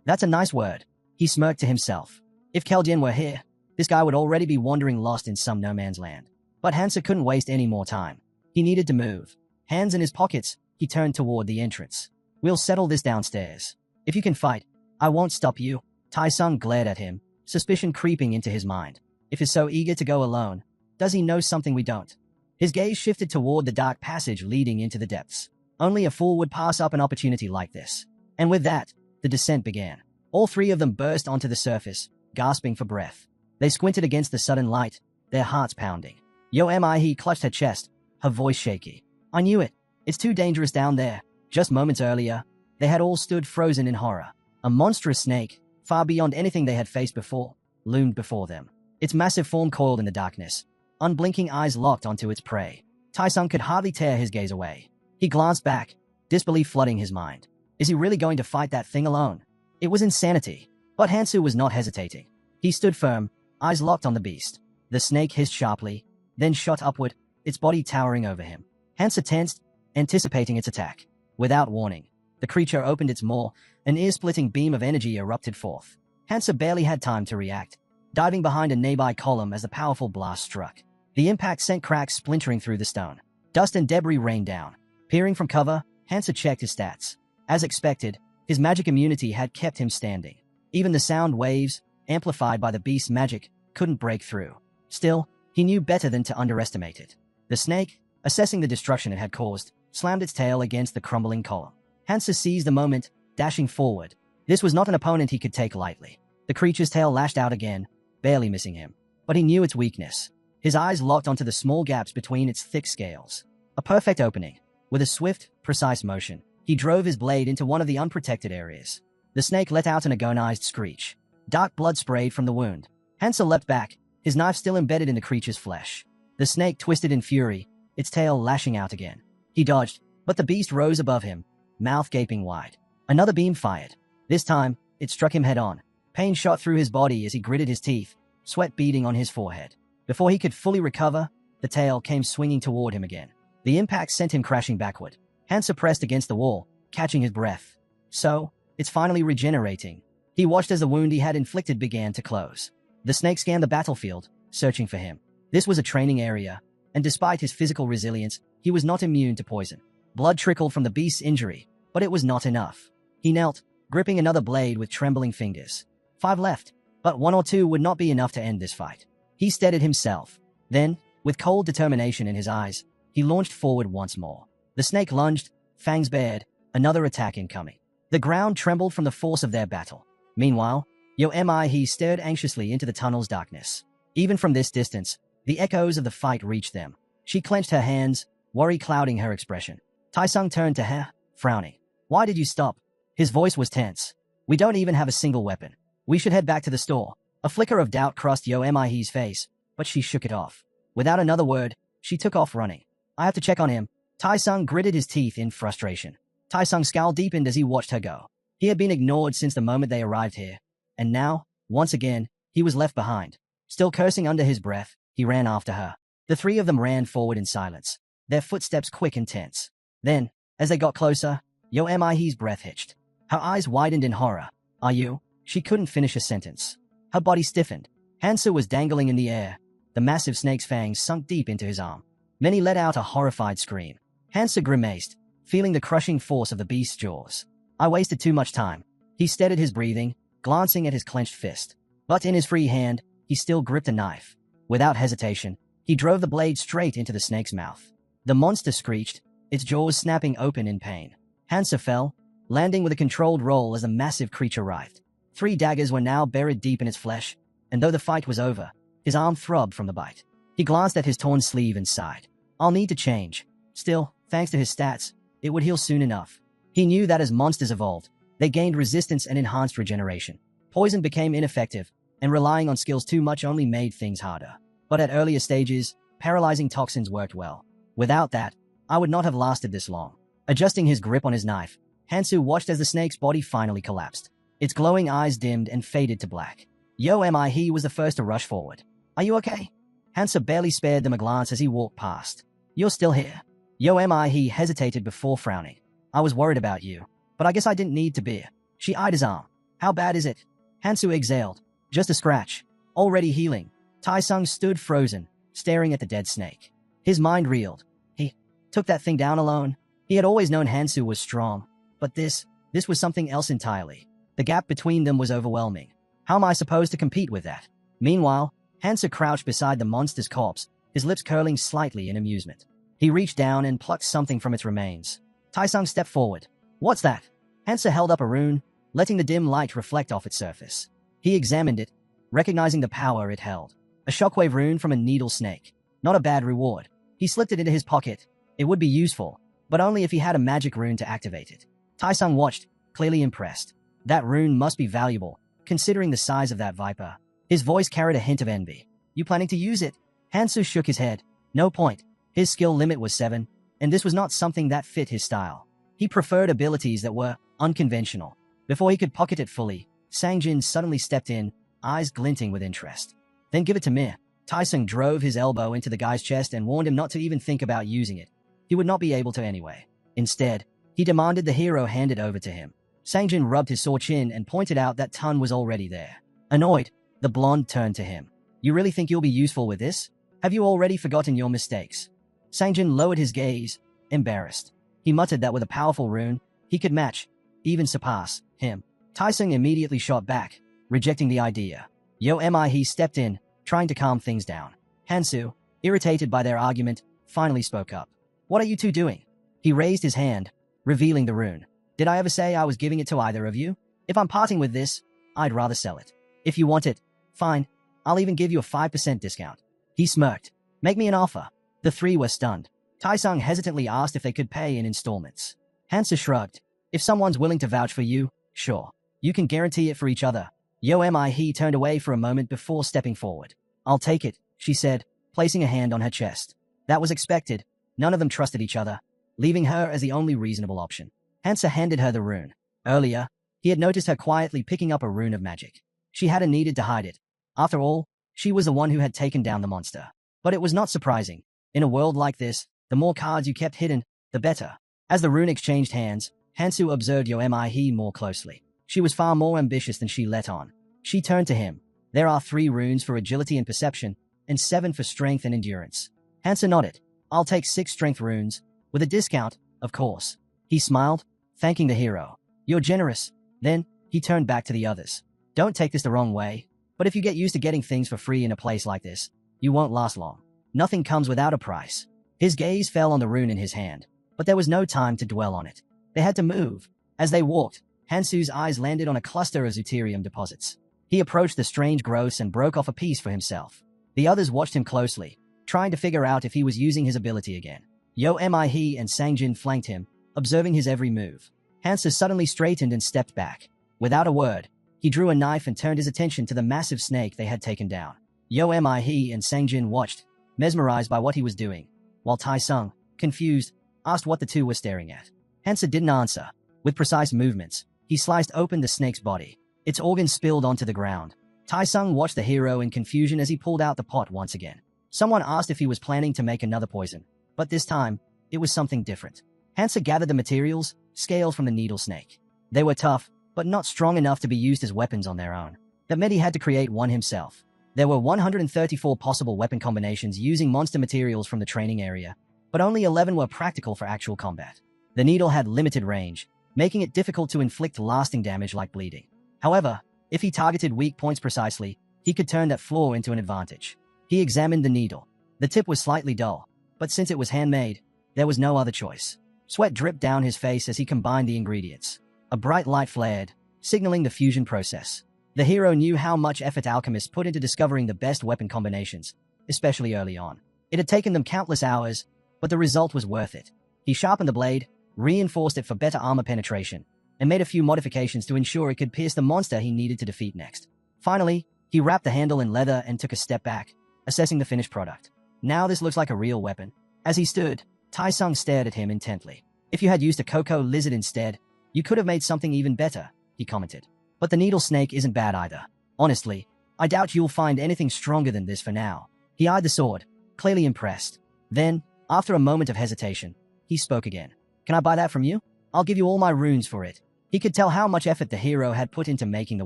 That's a nice word." He smirked to himself. If Keldin were here, this guy would already be wandering lost in some no man's land. But Hansa couldn't waste any more time. He needed to move. Hands in his pockets, he turned toward the entrance. We'll settle this downstairs. If you can fight, I won't stop you. Tai-sung glared at him, suspicion creeping into his mind. If he's so eager to go alone, does he know something we don't? His gaze shifted toward the dark passage leading into the depths. Only a fool would pass up an opportunity like this. And with that, the descent began. All three of them burst onto the surface, gasping for breath. They squinted against the sudden light, their hearts pounding. He clutched her chest, her voice shaky. I knew it. It's too dangerous down there. Just moments earlier, they had all stood frozen in horror. A monstrous snake, far beyond anything they had faced before, loomed before them. Its massive form coiled in the darkness, unblinking eyes locked onto its prey. Tai-sung could hardly tear his gaze away. He glanced back, disbelief flooding his mind. Is he really going to fight that thing alone? It was insanity. But Hansu was not hesitating. He stood firm, eyes locked on the beast. The snake hissed sharply, then shot upward, its body towering over him. Hansa tensed, anticipating its attack. Without warning, the creature opened its maw, an ear-splitting beam of energy erupted forth. Hansa barely had time to react, diving behind a nearby column as the powerful blast struck. The impact sent cracks splintering through the stone. Dust and debris rained down. Peering from cover, Hansa checked his stats. As expected, his magic immunity had kept him standing. Even the sound waves, amplified by the beast's magic, couldn't break through. Still, he knew better than to underestimate it. The snake, assessing the destruction it had caused, slammed its tail against the crumbling column. Hansa seized the moment, dashing forward. This was not an opponent he could take lightly. The creature's tail lashed out again, barely missing him. But he knew its weakness. His eyes locked onto the small gaps between its thick scales. A perfect opening. With a swift, precise motion, he drove his blade into one of the unprotected areas. The snake let out an agonized screech. Dark blood sprayed from the wound. Hansa leapt back, his knife still embedded in the creature's flesh. The snake twisted in fury, its tail lashing out again. He dodged, but the beast rose above him, mouth gaping wide. Another beam fired. This time, it struck him head-on. Pain shot through his body as he gritted his teeth, sweat beading on his forehead. Before he could fully recover, the tail came swinging toward him again. The impact sent him crashing backward. Hansa pressed against the wall, catching his breath. So, it's finally regenerating. He watched as the wound he had inflicted began to close. The snake scanned the battlefield, searching for him. This was a training area, and despite his physical resilience, he was not immune to poison. Blood trickled from the beast's injury, but it was not enough. He knelt, gripping another blade with trembling fingers. 5 left, but 1 or 2 would not be enough to end this fight. He steadied himself. Then, with cold determination in his eyes, he launched forward once more. The snake lunged, fangs bared, another attack incoming. The ground trembled from the force of their battle. Meanwhile, he stared anxiously into the tunnel's darkness. Even from this distance, the echoes of the fight reached them. She clenched her hands, worry clouding her expression. Tai-sung turned to her, frowning. Why did you stop? His voice was tense. We don't even have a single weapon. We should head back to the store. A flicker of doubt crossed Mi's face, but she shook it off. Without another word, she took off running. I have to check on him. Tai-sung gritted his teeth in frustration. Tai-sung's scowl deepened as he watched her go. He had been ignored since the moment they arrived here. And now, once again, he was left behind. Still cursing under his breath, he ran after her. The three of them ran forward in silence, their footsteps quick and tense. Then, as they got closer, Mi's breath hitched. Her eyes widened in horror. Are you? She couldn't finish a sentence. Her body stiffened. Hansa was dangling in the air. The massive snake's fangs sunk deep into his arm. Many let out a horrified scream. Hansa grimaced, feeling the crushing force of the beast's jaws. I wasted too much time. He steadied his breathing, glancing at his clenched fist. But in his free hand, he still gripped a knife. Without hesitation, he drove the blade straight into the snake's mouth. The monster screeched, its jaws snapping open in pain. Hansa fell, landing with a controlled roll as the massive creature writhed. 3 daggers were now buried deep in its flesh, and though the fight was over, his arm throbbed from the bite. He glanced at his torn sleeve and sighed. I'll need to change. Still, thanks to his stats, it would heal soon enough. He knew that as monsters evolved, they gained resistance and enhanced regeneration. Poison became ineffective, and relying on skills too much only made things harder. But at earlier stages, paralyzing toxins worked well. Without that, I would not have lasted this long. Adjusting his grip on his knife, Hansu watched as the snake's body finally collapsed. Its glowing eyes dimmed and faded to black. He was the first to rush forward. Are you okay? Hansa barely spared them a glance as he walked past. You're still here? He hesitated before frowning. I was worried about you, but I guess I didn't need to be. She eyed his arm. How bad is it? Hansu exhaled, Just a scratch. Already healing. Tai-sung stood frozen, staring at the dead snake. His mind reeled. He took that thing down alone. He had always known Hansu was strong, but this was something else entirely. The gap between them was overwhelming. How am I supposed to compete with that? Meanwhile, Hansu crouched beside the monster's corpse, his lips curling slightly in amusement. He reached down and plucked something from its remains. Tai-sung stepped forward. What's that? Hansu held up a rune, letting the dim light reflect off its surface. He examined it, recognizing the power it held. A shockwave rune from a needle snake. Not a bad reward. He slipped it into his pocket. It would be useful, but only if he had a magic rune to activate it. Tai-sung watched, clearly impressed. That rune must be valuable, considering the size of that viper. His voice carried a hint of envy. You planning to use it? Hansu shook his head. No point. His skill limit was 7, and this was not something that fit his style. He preferred abilities that were unconventional. Before he could pocket it fully, Sangjin suddenly stepped in, eyes glinting with interest. Then give it to me. Tai-sung drove his elbow into the guy's chest and warned him not to even think about using it. He would not be able to anyway. Instead, he demanded the hero hand it over to him. Sangjin rubbed his sore chin and pointed out that Tun was already there. Annoyed, the blonde turned to him. You really think you'll be useful with this? Have you already forgotten your mistakes? Sangjin lowered his gaze, embarrassed. He muttered that with a powerful rune, he could match, even surpass, him. Tai-sung immediately shot back, rejecting the idea. He stepped in, trying to calm things down. Hansu, irritated by their argument, finally spoke up. What are you two doing? He raised his hand, revealing the rune. Did I ever say I was giving it to either of you? If I'm parting with this, I'd rather sell it. If you want it, fine. I'll even give you a 5% discount. He smirked. Make me an offer. The three were stunned. Tai-sung hesitantly asked if they could pay in installments. Hansu shrugged. If someone's willing to vouch for you, sure. You can guarantee it for each other. He turned away for a moment before stepping forward. I'll take it, she said, placing a hand on her chest. That was expected. None of them trusted each other, leaving her as the only reasonable option. Hansu handed her the rune. Earlier, he had noticed her quietly picking up a rune of magic. She hadn't needed to hide it. After all, she was the one who had taken down the monster. But it was not surprising. In a world like this, the more cards you kept hidden, the better. As the rune exchanged hands, Hansu observed He more closely. She was far more ambitious than she let on. She turned to him. There are 3 runes for agility and perception, and 7 for strength and endurance. Hansu nodded. I'll take 6 strength runes, with a discount, of course. He smiled, thanking the hero. You're generous. Then, he turned back to the others. Don't take this the wrong way, but if you get used to getting things for free in a place like this, you won't last long. Nothing comes without a price. His gaze fell on the rune in his hand, but there was no time to dwell on it. They had to move. As they walked, Hansu's eyes landed on a cluster of Zeuterium deposits. He approached the strange growths and broke off a piece for himself. The others watched him closely, trying to figure out if he was using his ability again. He and Sangjin flanked him, observing his every move. Hansu suddenly straightened and stepped back. Without a word, he drew a knife and turned his attention to the massive snake they had taken down. He and Sangjin watched, mesmerized by what he was doing, while Tai-sung, confused, asked what the two were staring at. Hansu didn't answer. With precise movements, he sliced open the snake's body. Its organs spilled onto the ground. Tai-sung watched the hero in confusion as he pulled out the pot once again. Someone asked if he was planning to make another poison, but this time, it was something different. Hansu gathered the materials, scaled from the needle snake. They were tough, but not strong enough to be used as weapons on their own. That meant he had to create one himself. There were 134 possible weapon combinations using monster materials from the training area, but only 11 were practical for actual combat. The needle had limited range, making it difficult to inflict lasting damage like bleeding. However, if he targeted weak points precisely, he could turn that flaw into an advantage. He examined the needle. The tip was slightly dull, but since it was handmade, there was no other choice. Sweat dripped down his face as he combined the ingredients. A bright light flared, signaling the fusion process. The hero knew how much effort alchemists put into discovering the best weapon combinations, especially early on. It had taken them countless hours, but the result was worth it. He sharpened the blade, reinforced it for better armor penetration, and made a few modifications to ensure it could pierce the monster he needed to defeat next. Finally, he wrapped the handle in leather and took a step back, assessing the finished product. Now this looks like a real weapon. As he stood, Tai-sung stared at him intently. If you had used a cocoa lizard instead, you could have made something even better, he commented. But the needle snake isn't bad either. Honestly, I doubt you'll find anything stronger than this for now. He eyed the sword, clearly impressed. Then, after a moment of hesitation, he spoke again. Can I buy that from you? I'll give you all my runes for it. He could tell how much effort the hero had put into making the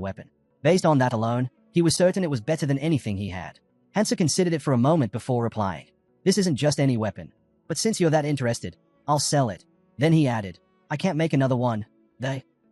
weapon. Based on that alone, He was certain it was better than anything he had. Hansa considered it for a moment before replying. This isn't just any weapon. But since you're that interested, I'll sell it. Then he added, I can't make another one.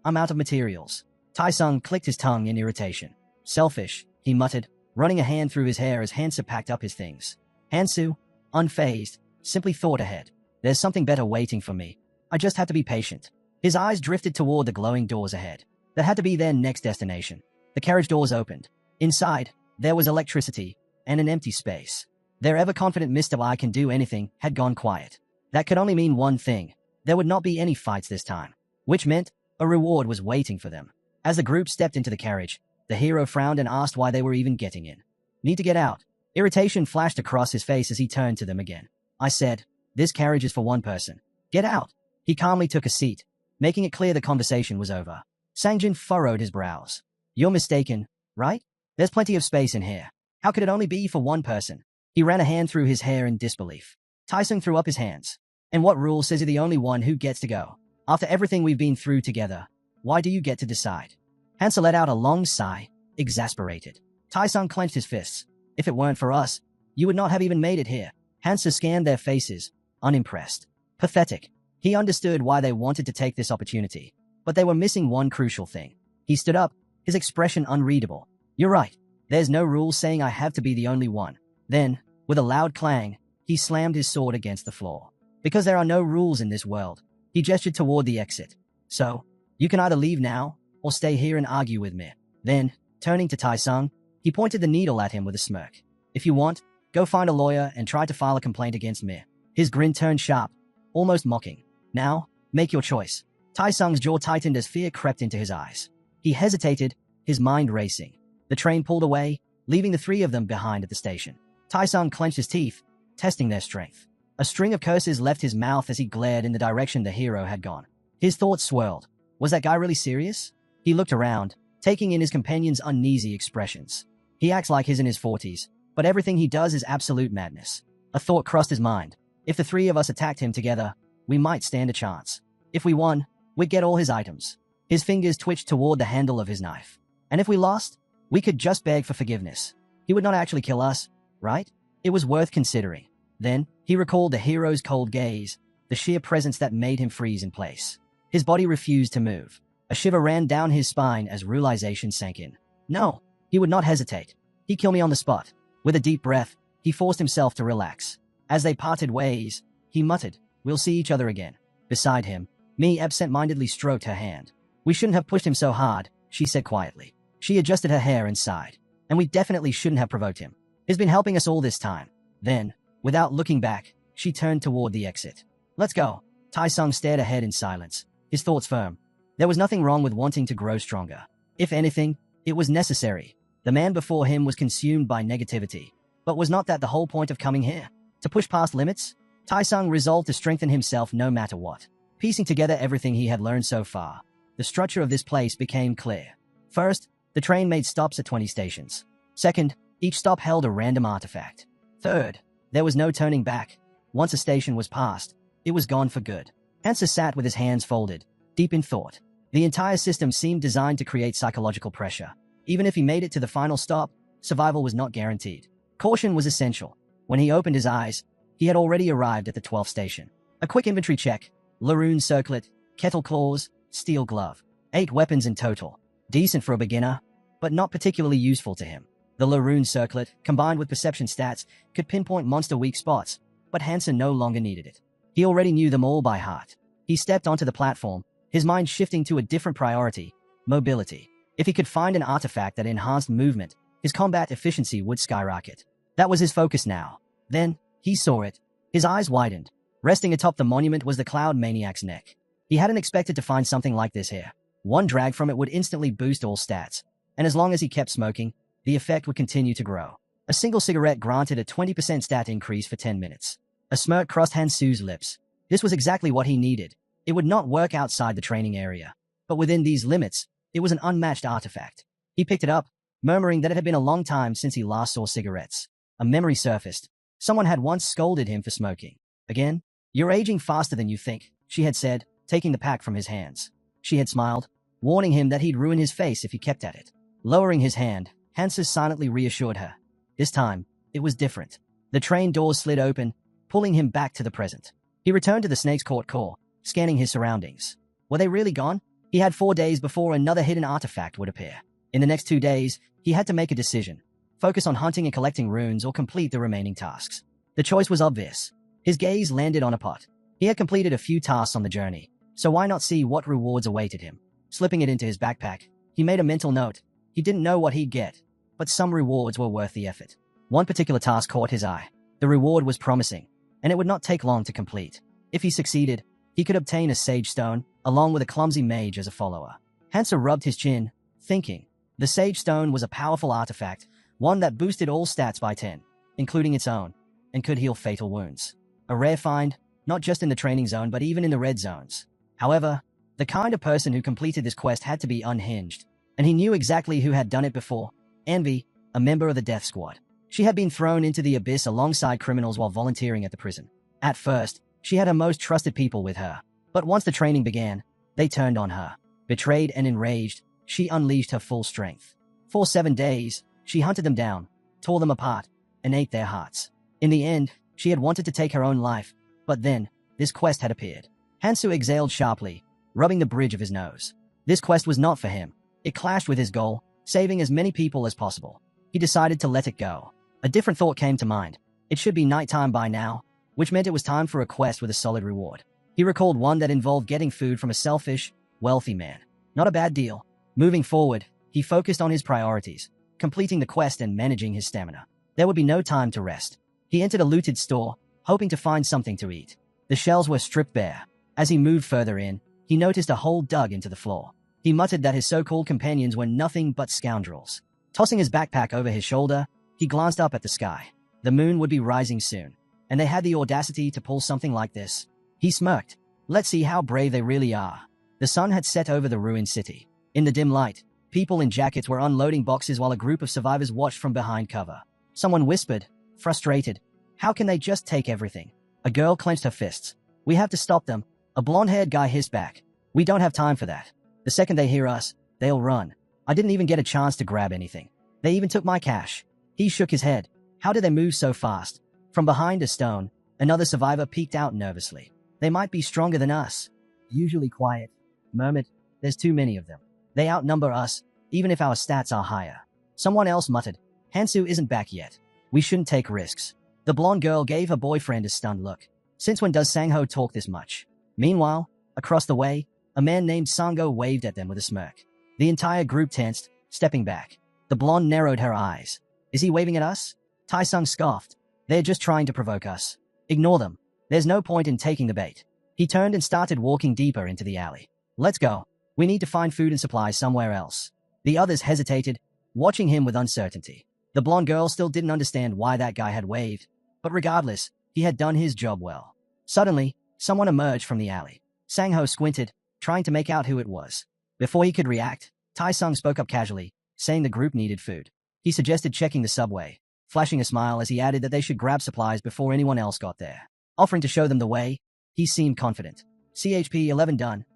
I'm out of materials. Tai-sung clicked his tongue in irritation. Selfish, he muttered, running a hand through his hair as Hansa packed up his things. Hansu, unfazed, simply thought ahead. There's something better waiting for me. I just have to be patient. His eyes drifted toward the glowing doors ahead. That had to be their next destination. The carriage doors opened. Inside, there was electricity and an empty space. Their ever-confident Mr. I can do anything had gone quiet. That could only mean one thing. There would not be any fights this time, which meant a reward was waiting for them. As the group stepped into the carriage, the hero frowned and asked why they were even getting in. Need to get out. Irritation flashed across his face as he turned to them again. I said, this carriage is for one person. Get out. He calmly took a seat, making it clear the conversation was over. Sangjin furrowed his brows. You're mistaken, right? There's plenty of space in here. How could it only be for one person? He ran a hand through his hair in disbelief. Tyson threw up his hands. And what rule says you're the only one who gets to go? After everything we've been through together, why do you get to decide? Hansa let out a long sigh, exasperated. Tyson clenched his fists. If it weren't for us, you would not have even made it here. Hansa scanned their faces, unimpressed. Pathetic. He understood why they wanted to take this opportunity, but they were missing one crucial thing. He stood up, his expression unreadable. You're right. There's no rule saying I have to be the only one. Then, with a loud clang, he slammed his sword against the floor. Because there are no rules in this world, he gestured toward the exit. So, you can either leave now, or stay here and argue with me. Then, turning to Tai-sung, he pointed the needle at him with a smirk. If you want, go find a lawyer and try to file a complaint against me. His grin turned sharp, almost mocking. Now, make your choice. Tai-sung's jaw tightened as fear crept into his eyes. He hesitated, his mind racing. The train pulled away, leaving the three of them behind at the station. Tai-sung clenched his teeth, testing their strength. A string of curses left his mouth as he glared in the direction the hero had gone. His thoughts swirled. Was that guy really serious? He looked around, taking in his companion's uneasy expressions. He acts like he's in his 40s, but everything he does is absolute madness. A thought crossed his mind. If the three of us attacked him together, we might stand a chance. If we won, we'd get all his items. His fingers twitched toward the handle of his knife. And if we lost, we could just beg for forgiveness. He would not actually kill us, right? It was worth considering. Then, he recalled the hero's cold gaze, the sheer presence that made him freeze in place. His body refused to move. A shiver ran down his spine as realization sank in. No, he would not hesitate. He'd kill me on the spot. With a deep breath, he forced himself to relax. As they parted ways, he muttered, we'll see each other again. Beside him, Mi absent-mindedly stroked her hand. We shouldn't have pushed him so hard, she said quietly. She adjusted her hair and sighed. And we definitely shouldn't have provoked him. He's been helping us all this time. Then, without looking back, she turned toward the exit. Let's go. Tai-sung stared ahead in silence, his thoughts firm. There was nothing wrong with wanting to grow stronger. If anything, it was necessary. The man before him was consumed by negativity. But was not that the whole point of coming here? To push past limits? Tai-sung resolved to strengthen himself no matter what. Piecing together everything he had learned so far, the structure of this place became clear. First, the train made stops at 20 stations. Second, each stop held a random artifact. Third, there was no turning back. Once a station was passed, it was gone for good. Hansa sat with his hands folded, deep in thought. The entire system seemed designed to create psychological pressure. Even if he made it to the final stop, survival was not guaranteed. Caution was essential. When he opened his eyes, he had already arrived at the 12th station. A quick inventory check. Laroon circlet, kettle claws, steel glove. 8 weapons in total. Decent for a beginner, but not particularly useful to him. The Laroon circlet, combined with perception stats, could pinpoint monster weak spots, but Hansen no longer needed it. He already knew them all by heart. He stepped onto the platform, his mind shifting to a different priority, mobility. If he could find an artifact that enhanced movement, his combat efficiency would skyrocket. That was his focus now. Then, he saw it. His eyes widened. Resting atop the monument was the Cloud Maniac's neck. He hadn't expected to find something like this here. One drag from it would instantly boost all stats, and as long as he kept smoking, the effect would continue to grow. A single cigarette granted a 20% stat increase for 10 minutes. A smirk crossed Hansu's lips. This was exactly what he needed. It would not work outside the training area, but within these limits, it was an unmatched artifact. He picked it up, murmuring that it had been a long time since he last saw cigarettes. A memory surfaced. Someone had once scolded him for smoking. Again? You're aging faster than you think, she had said, taking the pack from his hands. She had smiled, warning him that he'd ruin his face if he kept at it. Lowering his hand, Hansa silently reassured her. This time, it was different. The train doors slid open, pulling him back to the present. He returned to the Snake's Court core, scanning his surroundings. Were they really gone? He had 4 days before another hidden artifact would appear. In the next 2 days, he had to make a decision. Focus on hunting and collecting runes or complete the remaining tasks. The choice was obvious. His gaze landed on a pot. He had completed a few tasks on the journey, so why not see what rewards awaited him? Slipping it into his backpack, he made a mental note. He didn't know what he'd get, but some rewards were worth the effort. One particular task caught his eye. The reward was promising, and it would not take long to complete. If he succeeded, he could obtain a Sage Stone, along with a clumsy mage as a follower. Hansa rubbed his chin, thinking. The Sage Stone was a powerful artifact, one that boosted all stats by 10, including its own, and could heal fatal wounds. A rare find, not just in the training zone but even in the red zones. However, the kind of person who completed this quest had to be unhinged, and he knew exactly who had done it before. Envy, a member of the Death Squad. She had been thrown into the abyss alongside criminals while volunteering at the prison. At first, she had her most trusted people with her, but once the training began, they turned on her. Betrayed and enraged, she unleashed her full strength. For 7 days, she hunted them down, tore them apart, and ate their hearts. In the end, she had wanted to take her own life, but then, this quest had appeared. Hansu exhaled sharply, rubbing the bridge of his nose. This quest was not for him. It clashed with his goal, saving as many people as possible. He decided to let it go. A different thought came to mind. It should be nighttime by now, which meant it was time for a quest with a solid reward. He recalled one that involved getting food from a selfish, wealthy man. Not a bad deal. Moving forward, he focused on his priorities, completing the quest and managing his stamina. There would be no time to rest. He entered a looted store, hoping to find something to eat. The shelves were stripped bare. As he moved further in, he noticed a hole dug into the floor. He muttered that his so-called companions were nothing but scoundrels. Tossing his backpack over his shoulder, he glanced up at the sky. The moon would be rising soon, and they had the audacity to pull something like this. He smirked. Let's see how brave they really are. The sun had set over the ruined city. In the dim light, people in jackets were unloading boxes while a group of survivors watched from behind cover. Someone whispered, frustrated, "How can they just take everything?" A girl clenched her fists. "We have to stop them." A blonde-haired guy hissed back. "We don't have time for that. The second they hear us, they'll run. I didn't even get a chance to grab anything. They even took my cash." He shook his head. How did they move so fast? From behind a stone, another survivor peeked out nervously. "They might be stronger than us." "Usually quiet," murmured. "There's too many of them. They outnumber us, even if our stats are higher." Someone else muttered, "Hansu isn't back yet. We shouldn't take risks." The blonde girl gave her boyfriend a stunned look. Since when does Sangho talk this much? Meanwhile, across the way, a man named Sango waved at them with a smirk. The entire group tensed, stepping back. The blonde narrowed her eyes. "Is he waving at us?" Tai-sung scoffed. "They're just trying to provoke us. Ignore them. There's no point in taking the bait." He turned and started walking deeper into the alley. "Let's go. We need to find food and supplies somewhere else." The others hesitated, watching him with uncertainty. The blonde girl still didn't understand why that guy had waved, but regardless, he had done his job well. Suddenly, someone emerged from the alley. Sangho squinted, trying to make out who it was. Before he could react, Tai-sung spoke up casually, saying the group needed food. He suggested checking the subway, flashing a smile as he added that they should grab supplies before anyone else got there. Offering to show them the way, he seemed confident. CHP 11 done.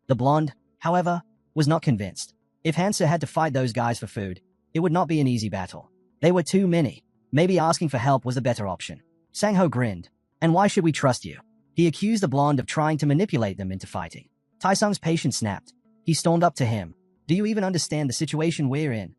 The blonde, however, was not convinced. If Hansa had to fight those guys for food, it would not be an easy battle. They were too many. Maybe asking for help was the better option. Sangho grinned. "And why should we trust you?" He accused the blonde of trying to manipulate them into fighting. Tai-sung's patience snapped. He stormed up to him. "Do you even understand the situation we're in?"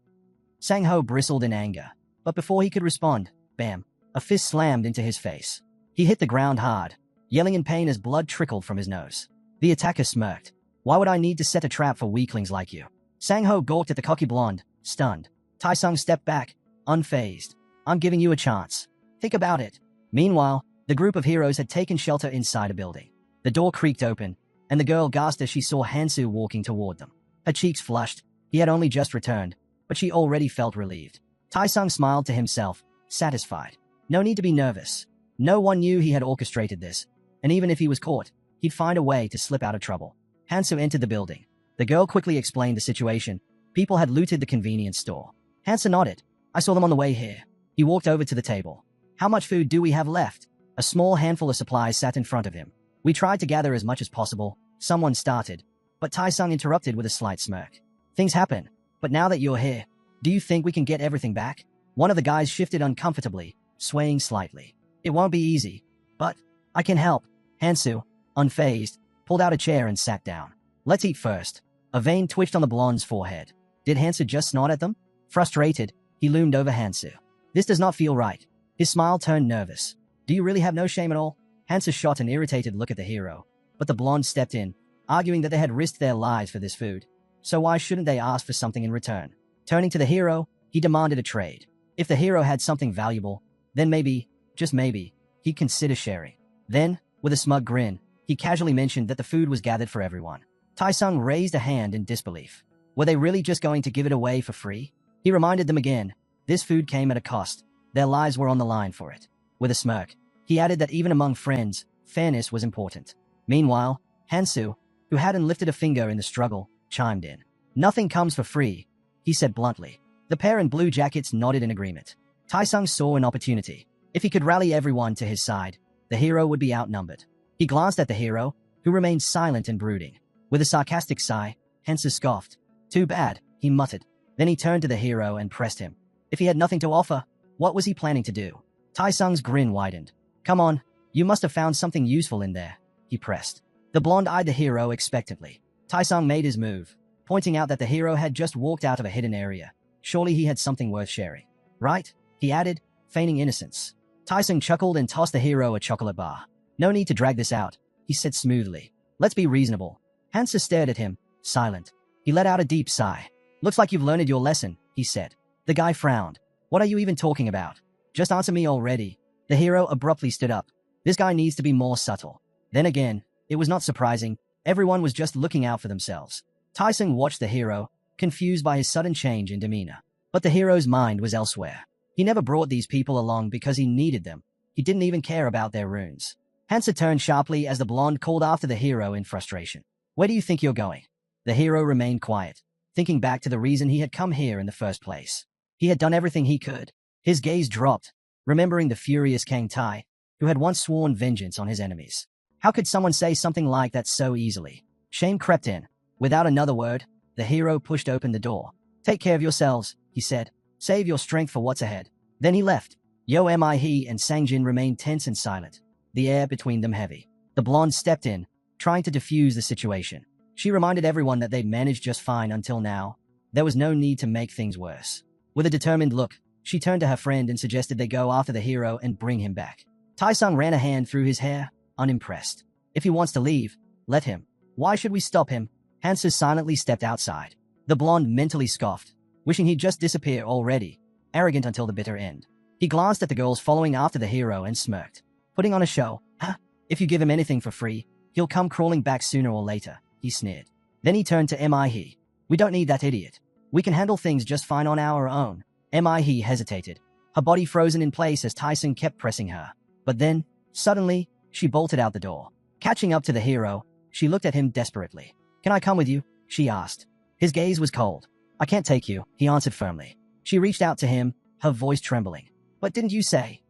Sangho bristled in anger. But before he could respond, bam, a fist slammed into his face. He hit the ground hard, yelling in pain as blood trickled from his nose. The attacker smirked. "Why would I need to set a trap for weaklings like you?" Sangho gawked at the cocky blonde, stunned. Tai-sung stepped back, unfazed. "I'm giving you a chance. Think about it." Meanwhile, the group of heroes had taken shelter inside a building. The door creaked open, and the girl gasped as she saw Hansu walking toward them. Her cheeks flushed. He had only just returned, but she already felt relieved. Tai-sung smiled to himself, satisfied. No need to be nervous. No one knew he had orchestrated this, and even if he was caught, he'd find a way to slip out of trouble. Hansu entered the building. The girl quickly explained the situation. People had looted the convenience store. Hansu nodded. "I saw them on the way here." He walked over to the table. "How much food do we have left?" A small handful of supplies sat in front of him. "We tried to gather as much as possible," someone started, but Tai-sung interrupted with a slight smirk. "Things happen, but now that you're here, Do you think we can get everything back? One of the guys shifted uncomfortably, swaying slightly. It won't be easy, but I can help. Hansu, unfazed, pulled out a chair and sat down. Let's eat first. A vein twitched on the blonde's forehead. Did Hansu just snort at them? Frustrated, he loomed over Hansu. This does not feel right. His smile turned nervous. Do you really have no shame at all? Hansu shot an irritated look at the hero, but the blonde stepped in, arguing that they had risked their lives for this food. So why shouldn't they ask for something in return? Turning to the hero, he demanded a trade. If the hero had something valuable, then maybe, just maybe, he'd consider sharing. Then, with a smug grin, he casually mentioned that the food was gathered for everyone. Tai-sung raised a hand in disbelief. Were they really just going to give it away for free? He reminded them again, this food came at a cost. Their lives were on the line for it. With a smirk, he added that even among friends, fairness was important. Meanwhile, Hansu, who hadn't lifted a finger in the struggle, chimed in. Nothing comes for free, he said bluntly. The pair in blue jackets nodded in agreement. Tai-sung saw an opportunity. If he could rally everyone to his side, the hero would be outnumbered. He glanced at the hero, who remained silent and brooding. With a sarcastic sigh, Hansu scoffed. Too bad, he muttered. Then he turned to the hero and pressed him. If he had nothing to offer, what was he planning to do? Tai-sung's grin widened. Come on, you must have found something useful in there, he pressed. The blonde eyed the hero expectantly. Tai-sung made his move, pointing out that the hero had just walked out of a hidden area. Surely he had something worth sharing. Right? He added, feigning innocence. Tai-sung chuckled and tossed the hero a chocolate bar. No need to drag this out, he said smoothly. Let's be reasonable. Hansu stared at him, silent. He let out a deep sigh. Looks like you've learned your lesson, he said. The guy frowned. What are you even talking about? Just answer me already. The hero abruptly stood up. This guy needs to be more subtle. Then again, it was not surprising. Everyone was just looking out for themselves. Tai-sung watched the hero, confused by his sudden change in demeanor. But the hero's mind was elsewhere. He never brought these people along because he needed them. He didn't even care about their runes. Hansu turned sharply as the blonde called after the hero in frustration. Where do you think you're going? The hero remained quiet, thinking back to the reason he had come here in the first place. He had done everything he could. His gaze dropped, remembering the furious Kang Tai, who had once sworn vengeance on his enemies. How could someone say something like that so easily? Shame crept in. Without another word, the hero pushed open the door. Take care of yourselves, he said. Save your strength for what's ahead. Then he left. He and Sangjin remained tense and silent, the air between them heavy. The blonde stepped in, trying to defuse the situation. She reminded everyone that they'd managed just fine until now. There was no need to make things worse. With a determined look, she turned to her friend and suggested they go after the hero and bring him back. Tai-sung ran a hand through his hair, unimpressed. If he wants to leave, let him. Why should we stop him? Hansu silently stepped outside. The blonde mentally scoffed, wishing he'd just disappear already, arrogant until the bitter end. He glanced at the girls following after the hero and smirked. Putting on a show, huh? If you give him anything for free, he'll come crawling back sooner or later, he sneered. Then he turned to Mi. We don't need that idiot. We can handle things just fine on our own. Mi hesitated, her body frozen in place as Tai-sung kept pressing her. But then, suddenly, she bolted out the door. Catching up to the hero, she looked at him desperately. Can I come with you? She asked. His gaze was cold. I can't take you, he answered firmly. She reached out to him, her voice trembling. But didn't you say?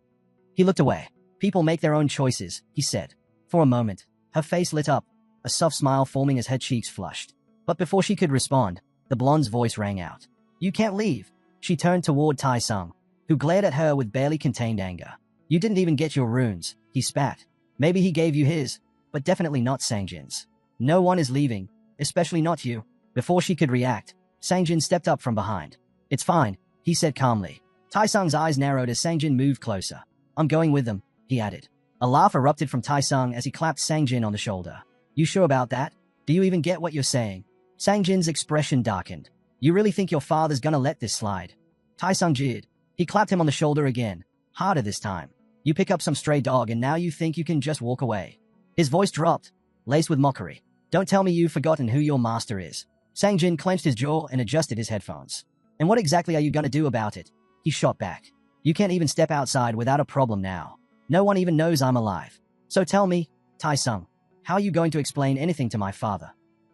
He looked away. People make their own choices, he said. For a moment, her face lit up, a soft smile forming as her cheeks flushed. But before she could respond, the blonde's voice rang out. You can't leave. She turned toward Tai-sung, who glared at her with barely contained anger. You didn't even get your runes, he spat. Maybe he gave you his, but definitely not Sangjin's. No one is leaving, especially not you. Before she could react, Sangjin stepped up from behind. It's fine, he said calmly. Tai-sung's eyes narrowed as Sangjin moved closer. I'm going with them, he added. A laugh erupted from Tai-sung as he clapped Sangjin on the shoulder. You sure about that? Do you even get what you're saying? Sangjin's expression darkened. You really think your father's gonna let this slide? Tai-sung jeered. He clapped him on the shoulder again, harder this time. You pick up some stray dog and now you think you can just walk away. His voice dropped, laced with mockery. Don't tell me you've forgotten who your master is. Sangjin clenched his jaw and adjusted his headphones. And what exactly are you gonna do about it? He shot back. You can't even step outside without a problem now. No one even knows I'm alive. So tell me, Tai-sung, how are you going to explain anything to my father?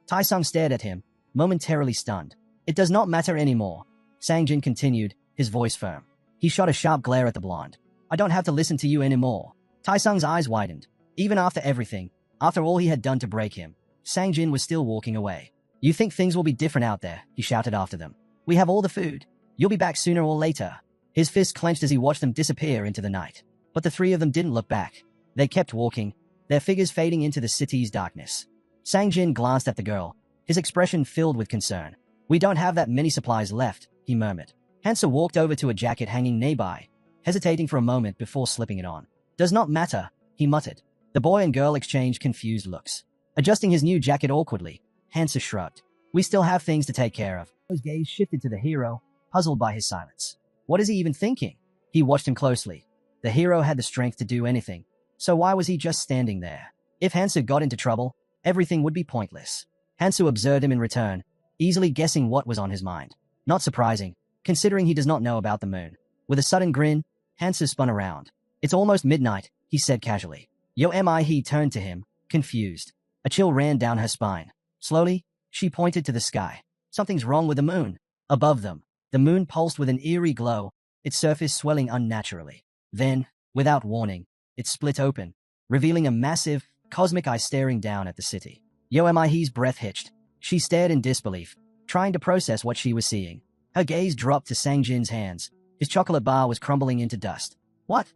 Tai-sung stared at him, momentarily stunned. It does not matter anymore. Sangjin continued, his voice firm. He shot a sharp glare at the blonde. I don't have to listen to you anymore. Tai-sung's eyes widened. Even after everything, after all he had done to break him, Sangjin was still walking away. You think things will be different out there, he shouted after them. We have all the food. You'll be back sooner or later. His fist clenched as he watched them disappear into the night. But the three of them didn't look back. They kept walking, their figures fading into the city's darkness. Sang-jin glanced at the girl, his expression filled with concern. We don't have that many supplies left, he murmured. Hansa walked over to a jacket hanging nearby, hesitating for a moment before slipping it on. Does not matter, he muttered. The boy and girl exchanged confused looks. Adjusting his new jacket awkwardly, Hansa shrugged. We still have things to take care of. His gaze shifted to the hero, puzzled by his silence. What is he even thinking? He watched him closely. The hero had the strength to do anything, so why was he just standing there? If Hansa got into trouble, everything would be pointless. Hansa observed him in return, easily guessing what was on his mind. Not surprising, considering he does not know about the moon. With a sudden grin, Hansa spun around. It's almost midnight, he said casually. Yo am I? He turned to him, confused. A chill ran down her spine. Slowly, she pointed to the sky. Something's wrong with the moon. Above them, the moon pulsed with an eerie glow, its surface swelling unnaturally. Then, without warning, it split open, revealing a massive, cosmic eye staring down at the city. Yo am I's breath hitched. She stared in disbelief, trying to process what she was seeing. Her gaze dropped to Sang-jin's hands. His chocolate bar was crumbling into dust. What?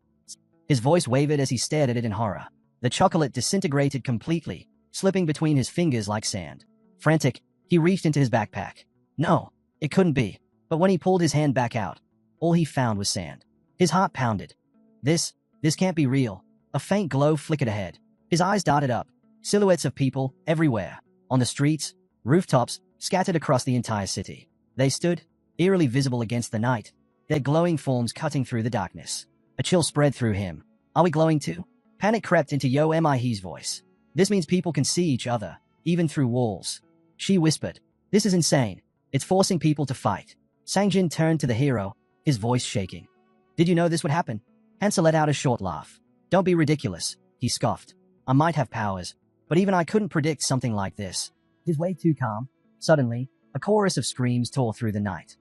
His voice wavered as he stared at it in horror. The chocolate disintegrated completely, slipping between his fingers like sand. Frantic, he reached into his backpack. No, it couldn't be. But when he pulled his hand back out, all he found was sand. His heart pounded. This can't be real. A faint glow flickered ahead. His eyes darted up. Silhouettes of people everywhere. On the streets, rooftops, scattered across the entire city. They stood, eerily visible against the night, their glowing forms cutting through the darkness. A chill spread through him. Are we glowing too? Panic crept into Yo am I's voice. This means people can see each other, even through walls. She whispered. This is insane. It's forcing people to fight. Sang-jin turned to the hero, his voice shaking. Did you know this would happen? Hansa let out a short laugh. Don't be ridiculous, he scoffed. I might have powers, but even I couldn't predict something like this. He's way too calm. Suddenly, a chorus of screams tore through the night.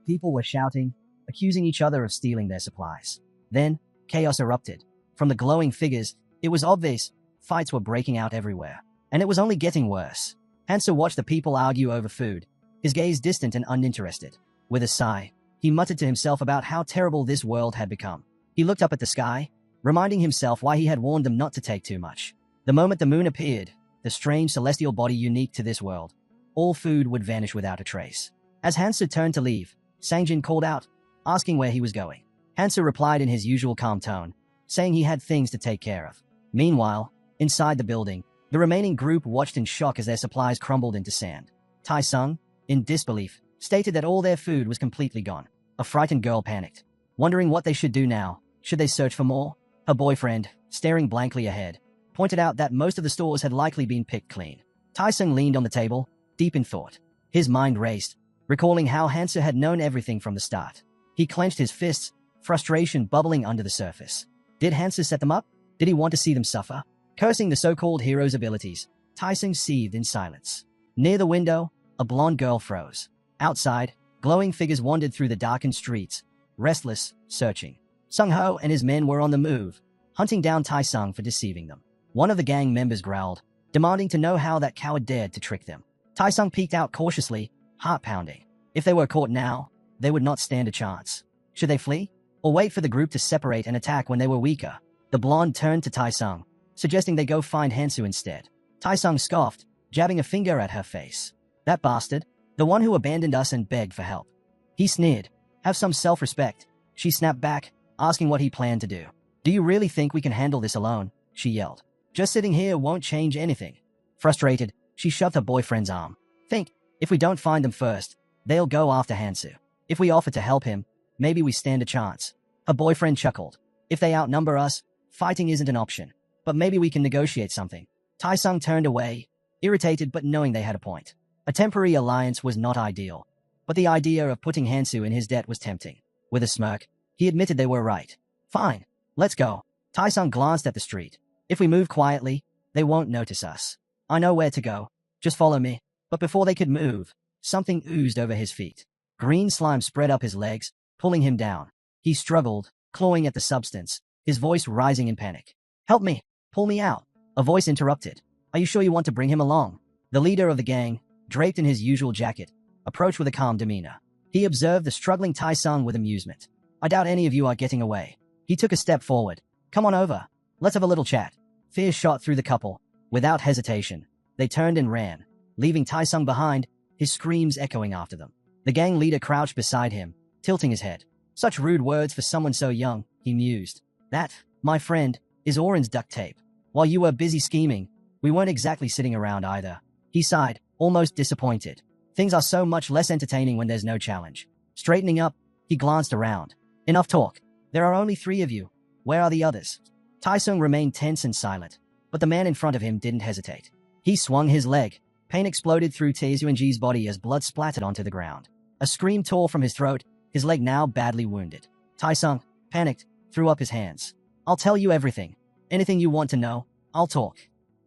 People were shouting, accusing each other of stealing their supplies. Then, chaos erupted. From the glowing figures, it was obvious fights were breaking out everywhere. And it was only getting worse. Hansa watched the people argue over food, his gaze distant and uninterested. With a sigh, he muttered to himself about how terrible this world had become. He looked up at the sky, reminding himself why he had warned them not to take too much. The moment the moon appeared, the strange celestial body unique to this world, all food would vanish without a trace. As Hansa turned to leave, Sang-jin called out, asking where he was going. Hansa replied in his usual calm tone, saying he had things to take care of. Meanwhile, inside the building, the remaining group watched in shock as their supplies crumbled into sand. Tai-sung, in disbelief, stated that all their food was completely gone. A frightened girl panicked, wondering what they should do now. Should they search for more? Her boyfriend, staring blankly ahead, pointed out that most of the stores had likely been picked clean. Tai-sung leaned on the table, deep in thought. His mind raced, recalling how Hansa had known everything from the start. He clenched his fists, frustration bubbling under the surface. Did Hansa set them up? Did he want to see them suffer? Cursing the so-called hero's abilities, Tai-sung seethed in silence. Near the window, a blonde girl froze. Outside, glowing figures wandered through the darkened streets, restless, searching. Sung-ho and his men were on the move, hunting down Tai-sung for deceiving them. One of the gang members growled, demanding to know how that coward dared to trick them. Tai-sung peeked out cautiously, heart pounding. If they were caught now, they would not stand a chance. Should they flee? Or wait for the group to separate and attack when they were weaker? The blonde turned to Tai-sung, suggesting they go find Hansu instead. Tai-sung scoffed, jabbing a finger at her face. That bastard, the one who abandoned us and begged for help. He sneered. Have some self-respect. She snapped back, asking what he planned to do. Do you really think we can handle this alone? She yelled. Just sitting here won't change anything. Frustrated, she shoved her boyfriend's arm. Think, if we don't find them first, they'll go after Hansu. If we offer to help him, maybe we stand a chance. Her boyfriend chuckled. If they outnumber us, fighting isn't an option. But maybe we can negotiate something. Tai-sung turned away, irritated but knowing they had a point. A temporary alliance was not ideal, but the idea of putting Hansu in his debt was tempting. With a smirk, he admitted they were right. Fine, let's go. Tai-sung glanced at the street. If we move quietly, they won't notice us. I know where to go. Just follow me. But before they could move, something oozed over his feet. Green slime spread up his legs, pulling him down. He struggled, clawing at the substance, his voice rising in panic. Help me! Pull me out! A voice interrupted. Are you sure you want to bring him along? The leader of the gang, draped in his usual jacket, approached with a calm demeanor. He observed the struggling Tai-sung with amusement. I doubt any of you are getting away. He took a step forward. Come on over. Let's have a little chat. Fear shot through the couple. Without hesitation, they turned and ran, leaving Tai-sung behind, his screams echoing after them. The gang leader crouched beside him, tilting his head. Such rude words for someone so young, he mused. That, my friend, is Oren's duct tape. While you were busy scheming, we weren't exactly sitting around either. He sighed, almost disappointed. Things are so much less entertaining when there's no challenge. Straightening up, he glanced around. Enough talk. There are only 3 of you. Where are the others? Tai-sung remained tense and silent, but the man in front of him didn't hesitate. He swung his leg. Pain exploded through Tae-Seung-ji's body as blood splattered onto the ground. A scream tore from his throat, his leg now badly wounded. Tai-sung, panicked, threw up his hands. I'll tell you everything. Anything you want to know, I'll talk.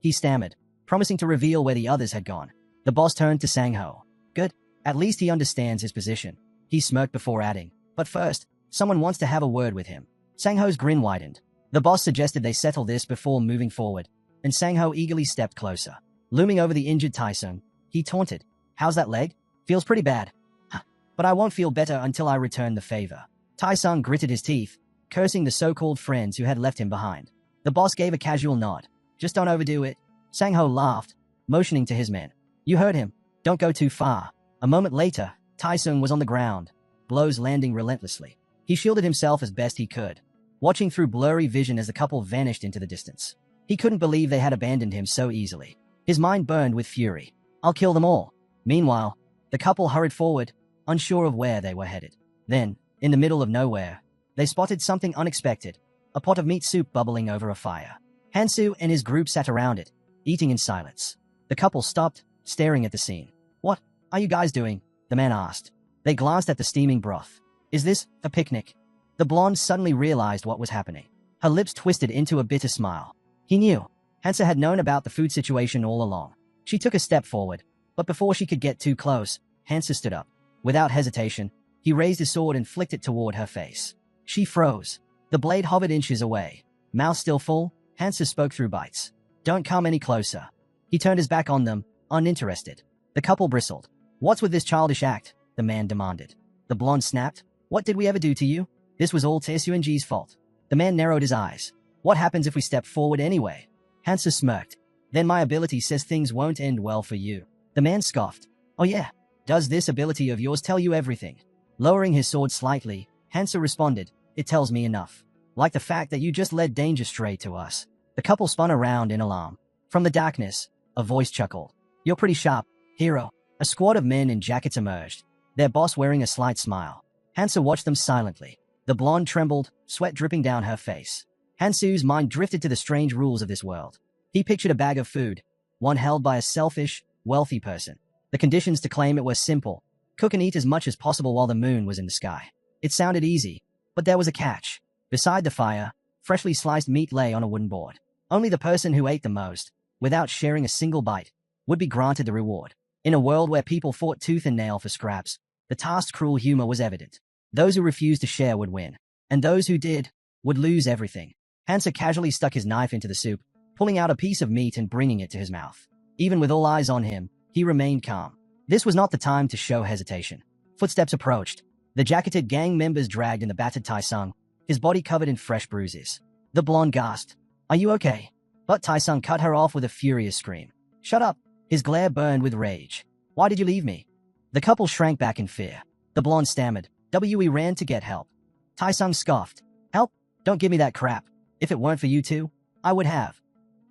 He stammered, promising to reveal where the others had gone. The boss turned to Sang-ho. Good. At least he understands his position. He smirked before adding, but first, someone wants to have a word with him. Sang-ho's grin widened. The boss suggested they settle this before moving forward, and Sang-ho eagerly stepped closer. Looming over the injured Tai-sung, he taunted. How's that leg? Feels pretty bad. But I won't feel better until I return the favor. Tai-sung gritted his teeth, cursing the so-called friends who had left him behind. The boss gave a casual nod. Just don't overdo it. Sang-ho laughed, motioning to his men. You heard him. Don't go too far. A moment later, Tai-sung was on the ground, blows landing relentlessly. He shielded himself as best he could, watching through blurry vision as the couple vanished into the distance. He couldn't believe they had abandoned him so easily. His mind burned with fury. I'll kill them all. Meanwhile, the couple hurried forward, unsure of where they were headed. Then, in the middle of nowhere, they spotted something unexpected, a pot of meat soup bubbling over a fire. Hansu and his group sat around it, eating in silence. The couple stopped, staring at the scene. What are you guys doing? The man asked. They glanced at the steaming broth. Is this a picnic? The blonde suddenly realized what was happening. Her lips twisted into a bitter smile. He knew. Hansa had known about the food situation all along. She took a step forward, but before she could get too close, Hansa stood up. Without hesitation, he raised his sword and flicked it toward her face. She froze. The blade hovered inches away. Mouth still full, Hansa spoke through bites. Don't come any closer. He turned his back on them, uninterested. The couple bristled. What's with this childish act? The man demanded. The blonde snapped. What did we ever do to you? This was all Tae-Seung-ji's fault. The man narrowed his eyes. What happens if we step forward anyway? Hansa smirked. Then my ability says things won't end well for you. The man scoffed. Oh yeah? Does this ability of yours tell you everything? Lowering his sword slightly, Hansa responded. It tells me enough. Like the fact that you just led danger straight to us. The couple spun around in alarm. From the darkness, a voice chuckled. You're pretty sharp, hero. A squad of men in jackets emerged, their boss wearing a slight smile. Hansa watched them silently. The blonde trembled, sweat dripping down her face. Hansu's mind drifted to the strange rules of this world. He pictured a bag of food, one held by a selfish, wealthy person. The conditions to claim it were simple. Cook and eat as much as possible while the moon was in the sky. It sounded easy, but there was a catch. Beside the fire, freshly sliced meat lay on a wooden board. Only the person who ate the most, without sharing a single bite, would be granted the reward. In a world where people fought tooth and nail for scraps, the task's cruel humor was evident. Those who refused to share would win, and those who did would lose everything. Hansa casually stuck his knife into the soup, pulling out a piece of meat and bringing it to his mouth. Even with all eyes on him, he remained calm. This was not the time to show hesitation. Footsteps approached. The jacketed gang members dragged in the battered Tai-sung, his body covered in fresh bruises. The blonde gasped. Are you okay? But Tai-sung cut her off with a furious scream. Shut up! His glare burned with rage. Why did you leave me? The couple shrank back in fear. The blonde stammered. We ran to get help. Tai-sung scoffed. Help? Don't give me that crap. If it weren't for you two, I would have.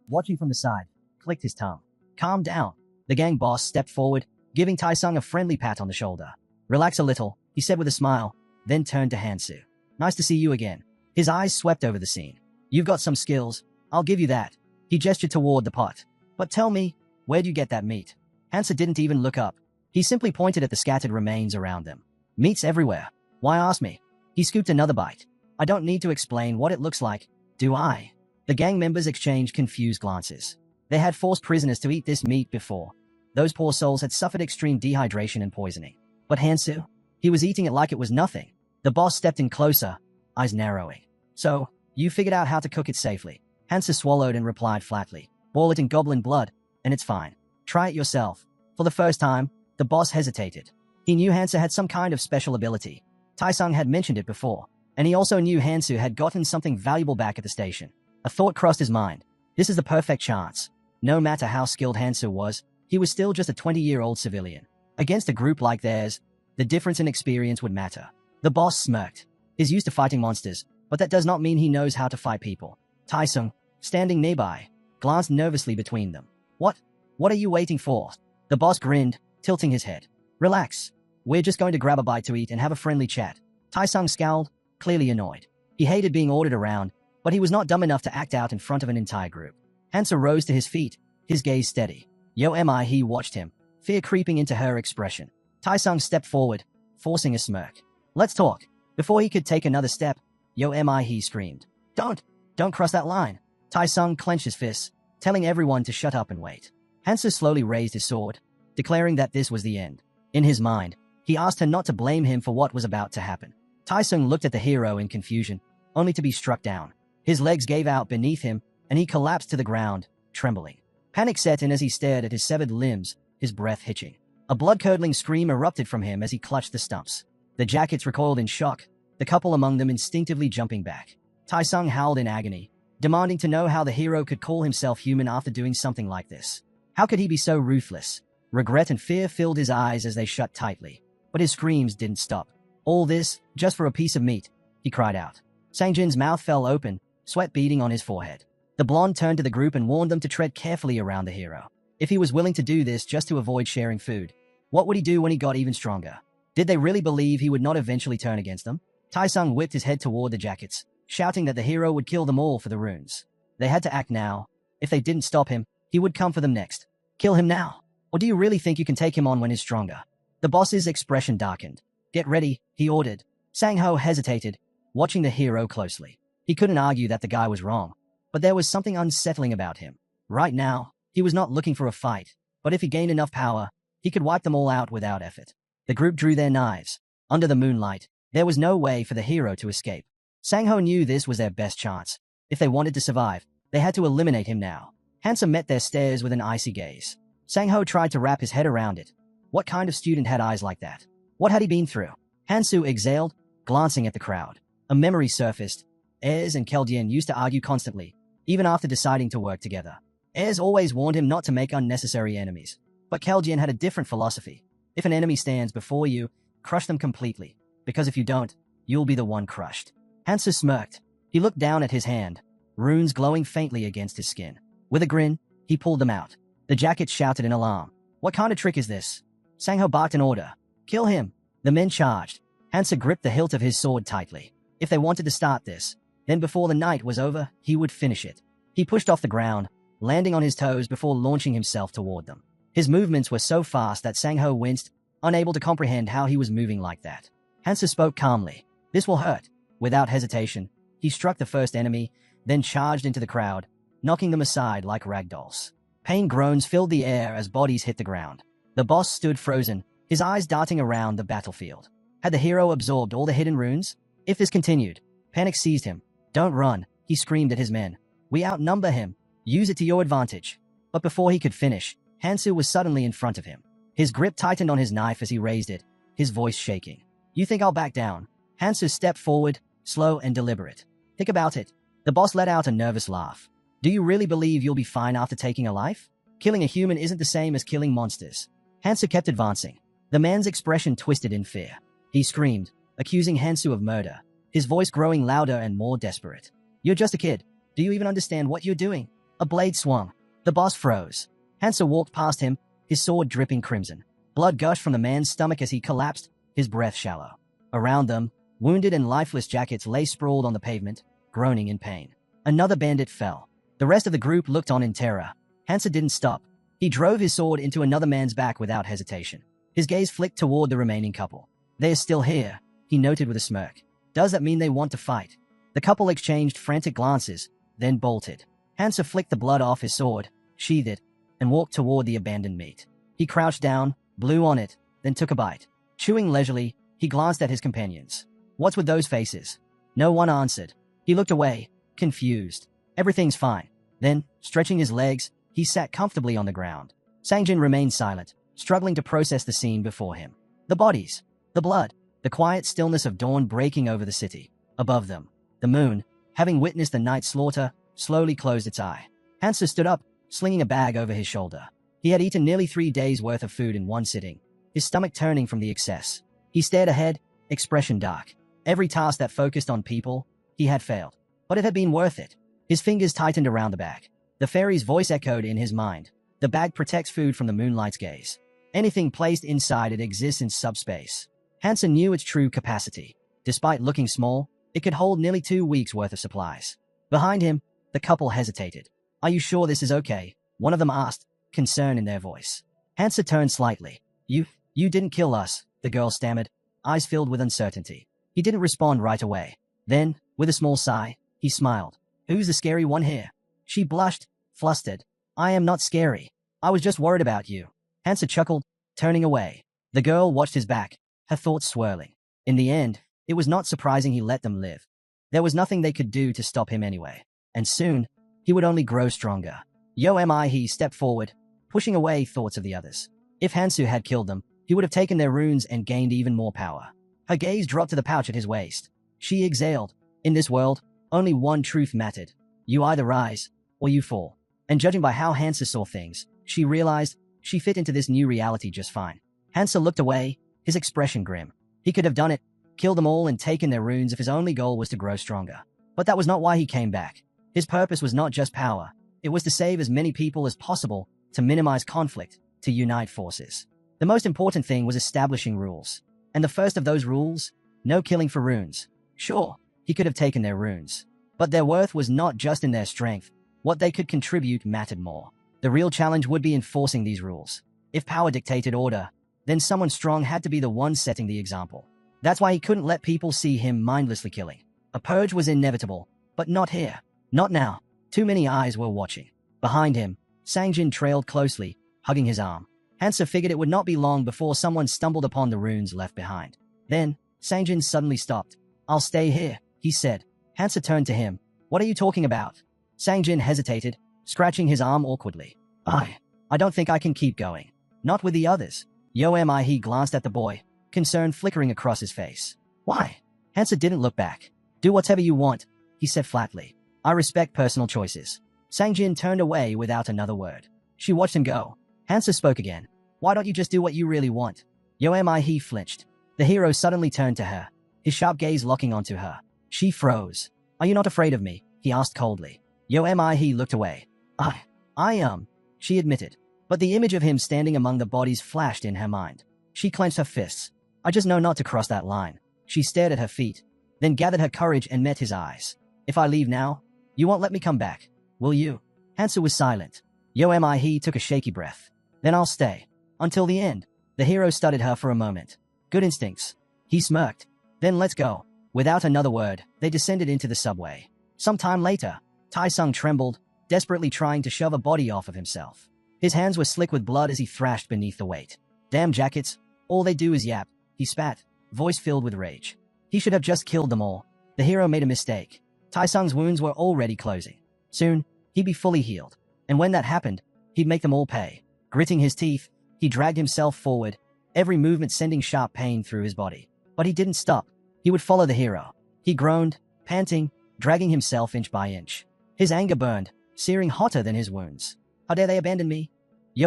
Watching from the side, clicked his tongue. Calm down. The gang boss stepped forward, giving Tai-sung a friendly pat on the shoulder. Relax a little, he said with a smile, then turned to Hansu. Nice to see you again. His eyes swept over the scene. You've got some skills. I'll give you that. He gestured toward the pot. But tell me, where'd you get that meat? Hansa didn't even look up. He simply pointed at the scattered remains around them. Meat's everywhere. Why ask me? He scooped another bite. I don't need to explain what it looks like, do I? The gang members exchanged confused glances. They had forced prisoners to eat this meat before. Those poor souls had suffered extreme dehydration and poisoning. But Hansu? He was eating it like it was nothing. The boss stepped in closer, eyes narrowing. So, you figured out how to cook it safely. Hansu swallowed and replied flatly. Boil it in goblin blood, and it's fine. Try it yourself. For the first time, the boss hesitated. He knew Hansa had some kind of special ability. Taisung had mentioned it before, and he also knew Hansu had gotten something valuable back at the station. A thought crossed his mind. This is the perfect chance. No matter how skilled Hansu was, he was still just a 20-year-old civilian. Against a group like theirs, the difference in experience would matter. The boss smirked. He's used to fighting monsters, but that does not mean he knows how to fight people. Taisung, standing nearby, glanced nervously between them. What are you waiting for? The boss grinned, tilting his head. Relax. We're just going to grab a bite to eat and have a friendly chat. Taisung scowled, clearly annoyed. He hated being ordered around, but he was not dumb enough to act out in front of an entire group. Hansa rose to his feet, his gaze steady. He watched him, fear creeping into her expression. Taisung stepped forward, forcing a smirk. Let's talk. Before he could take another step, he screamed. Don't cross that line. Taisung clenched his fists, telling everyone to shut up and wait. Hansa slowly raised his sword, declaring that this was the end. In his mind, he asked her not to blame him for what was about to happen. Taisung looked at the hero in confusion, only to be struck down. His legs gave out beneath him, and he collapsed to the ground, trembling. Panic set in as he stared at his severed limbs, his breath hitching. A blood-curdling scream erupted from him as he clutched the stumps. The jackets recoiled in shock, the couple among them instinctively jumping back. Taisung howled in agony, demanding to know how the hero could call himself human after doing something like this. How could he be so ruthless? Regret and fear filled his eyes as they shut tightly. But his screams didn't stop. All this, just for a piece of meat, he cried out. Sangjin's mouth fell open, sweat beading on his forehead. The blonde turned to the group and warned them to tread carefully around the hero. If he was willing to do this just to avoid sharing food, what would he do when he got even stronger? Did they really believe he would not eventually turn against them? Taisung whipped his head toward the jackets, shouting that the hero would kill them all for the runes. They had to act now. If they didn't stop him, he would come for them next. Kill him now. Or do you really think you can take him on when he's stronger? The boss's expression darkened. Get ready, he ordered. Sangho hesitated, watching the hero closely. He couldn't argue that the guy was wrong, but there was something unsettling about him. Right now, he was not looking for a fight, but if he gained enough power, he could wipe them all out without effort. The group drew their knives. Under the moonlight, there was no way for the hero to escape. Sangho knew this was their best chance. If they wanted to survive, they had to eliminate him now. Hansa met their stares with an icy gaze. Sangho tried to wrap his head around it. What kind of student had eyes like that? What had he been through? Hansu exhaled, glancing at the crowd. A memory surfaced. Ayres and Keldian used to argue constantly, even after deciding to work together. Ayres always warned him not to make unnecessary enemies. But Keldian had a different philosophy. If an enemy stands before you, crush them completely. Because if you don't, you'll be the one crushed. Hansu smirked. He looked down at his hand, runes glowing faintly against his skin. With a grin, he pulled them out. The jackets shouted in alarm. What kind of trick is this? Sangho barked an order. Kill him. The men charged. Hansa gripped the hilt of his sword tightly. If they wanted to start this, then before the night was over, he would finish it. He pushed off the ground, landing on his toes before launching himself toward them. His movements were so fast that Sangho winced, unable to comprehend how he was moving like that. Hansa spoke calmly. This will hurt. Without hesitation, he struck the first enemy, then charged into the crowd, knocking them aside like ragdolls. Pain groans filled the air as bodies hit the ground. The boss stood frozen, his eyes darting around the battlefield. Had the hero absorbed all the hidden runes? If this continued, panic seized him. Don't run, he screamed at his men. We outnumber him. Use it to your advantage. But before he could finish, Hansu was suddenly in front of him. His grip tightened on his knife as he raised it, his voice shaking. You think I'll back down? Hansu stepped forward, slow and deliberate. Think about it. The boss let out a nervous laugh. Do you really believe you'll be fine after taking a life? Killing a human isn't the same as killing monsters. Hansu kept advancing. The man's expression twisted in fear. He screamed, accusing Hansu of murder, his voice growing louder and more desperate. You're just a kid. Do you even understand what you're doing? A blade swung. The boss froze. Hansu walked past him, his sword dripping crimson. Blood gushed from the man's stomach as he collapsed, his breath shallow. Around them, wounded and lifeless jackets lay sprawled on the pavement, groaning in pain. Another bandit fell. The rest of the group looked on in terror. Hansa didn't stop. He drove his sword into another man's back without hesitation. His gaze flicked toward the remaining couple. They're still here, he noted with a smirk. Does that mean they want to fight? The couple exchanged frantic glances, then bolted. Hansa flicked the blood off his sword, sheathed it, and walked toward the abandoned meat. He crouched down, blew on it, then took a bite. Chewing leisurely, he glanced at his companions. What's with those faces? No one answered. He looked away, confused. Everything's fine. Then, stretching his legs, he sat comfortably on the ground. Sangjin remained silent, struggling to process the scene before him. The bodies, the blood, the quiet stillness of dawn breaking over the city. Above them, the moon, having witnessed the night slaughter, slowly closed its eye. Hansa stood up, slinging a bag over his shoulder. He had eaten nearly 3 days' worth of food in one sitting, his stomach turning from the excess. He stared ahead, expression dark. Every task that focused on people, he had failed. But it had been worth it. His fingers tightened around the bag. The fairy's voice echoed in his mind. The bag protects food from the moonlight's gaze. Anything placed inside it exists in subspace. Hansa knew its true capacity. Despite looking small, it could hold nearly 2 weeks' worth of supplies. Behind him, the couple hesitated. "Are you sure this is okay?" one of them asked, concern in their voice. Hansa turned slightly. You didn't kill us," the girl stammered, eyes filled with uncertainty. He didn't respond right away. Then, with a small sigh, he smiled. "Who's the scary one here?" She blushed, flustered. "I am not scary. I was just worried about you." Hansa chuckled, turning away. The girl watched his back, her thoughts swirling. In the end, it was not surprising he let them live. There was nothing they could do to stop him anyway. And soon, he would only grow stronger. He stepped forward, pushing away thoughts of the others. If Hansu had killed them, he would have taken their runes and gained even more power. Her gaze dropped to the pouch at his waist. She exhaled. In this world, only one truth mattered. You either rise, or you fall. And judging by how Hansa saw things, she realized she fit into this new reality just fine. Hansa looked away, his expression grim. He could have done it, killed them all and taken their runes if his only goal was to grow stronger. But that was not why he came back. His purpose was not just power. It was to save as many people as possible, to minimize conflict, to unite forces. The most important thing was establishing rules. And the first of those rules, no killing for runes. Sure, he could have taken their runes. But their worth was not just in their strength. What they could contribute mattered more. The real challenge would be enforcing these rules. If power dictated order, then someone strong had to be the one setting the example. That's why he couldn't let people see him mindlessly killing. A purge was inevitable, but not here. Not now. Too many eyes were watching. Behind him, Sangjin trailed closely, hugging his arm. Hansa figured it would not be long before someone stumbled upon the runes left behind. Then, Sangjin suddenly stopped. "I'll stay here," he said. Hansa turned to him. "What are you talking about?" Sangjin hesitated, scratching his arm awkwardly. I don't think I can keep going. Not with the others." He glanced at the boy, concern flickering across his face. "Why?" Hansa didn't look back. "Do whatever you want," he said flatly. "I respect personal choices." Sangjin turned away without another word. She watched him go. Hansa spoke again. "Why don't you just do what you really want?" He flinched. The hero suddenly turned to her, his sharp gaze locking onto her. She froze. "Are you not afraid of me?" he asked coldly. He looked away. I am, she admitted. But the image of him standing among the bodies flashed in her mind. She clenched her fists. "I just know not to cross that line." She stared at her feet, then gathered her courage and met his eyes. "If I leave now, you won't let me come back, will you?" Hansa was silent. He took a shaky breath. "Then I'll stay. Until the end." The hero studied her for a moment. "Good instincts." He smirked. "Then let's go." Without another word, they descended into the subway. Some time later, Tai-sung trembled, desperately trying to shove a body off of himself. His hands were slick with blood as he thrashed beneath the weight. "Damn jackets, all they do is yap," he spat, voice filled with rage. He should have just killed them all. The hero made a mistake. Tai-sung's wounds were already closing. Soon, he'd be fully healed. And when that happened, he'd make them all pay. Gritting his teeth, he dragged himself forward, every movement sending sharp pain through his body. But he didn't stop. He would follow the hero. He groaned, panting, dragging himself inch by inch. His anger burned, searing hotter than his wounds. "How dare they abandon me?" He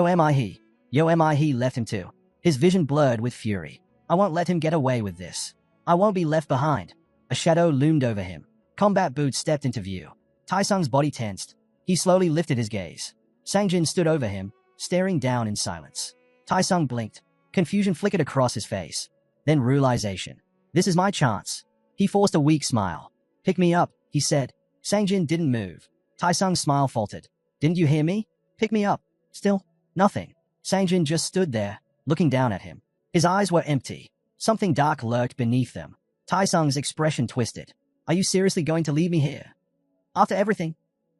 left him too. His vision blurred with fury. "I won't let him get away with this. I won't be left behind." A shadow loomed over him. Combat boots stepped into view. Tai-sung's body tensed. He slowly lifted his gaze. Sangjin stood over him, staring down in silence. Tai-sung blinked. Confusion flickered across his face. Then realization. "This is my chance." He forced a weak smile. "Pick me up," he said. Sangjin didn't move. Tai-sung's smile faltered. "Didn't you hear me? Pick me up." Still, nothing. Sangjin just stood there, looking down at him. His eyes were empty. Something dark lurked beneath them. Tai-sung's expression twisted. "Are you seriously going to leave me here? After everything?"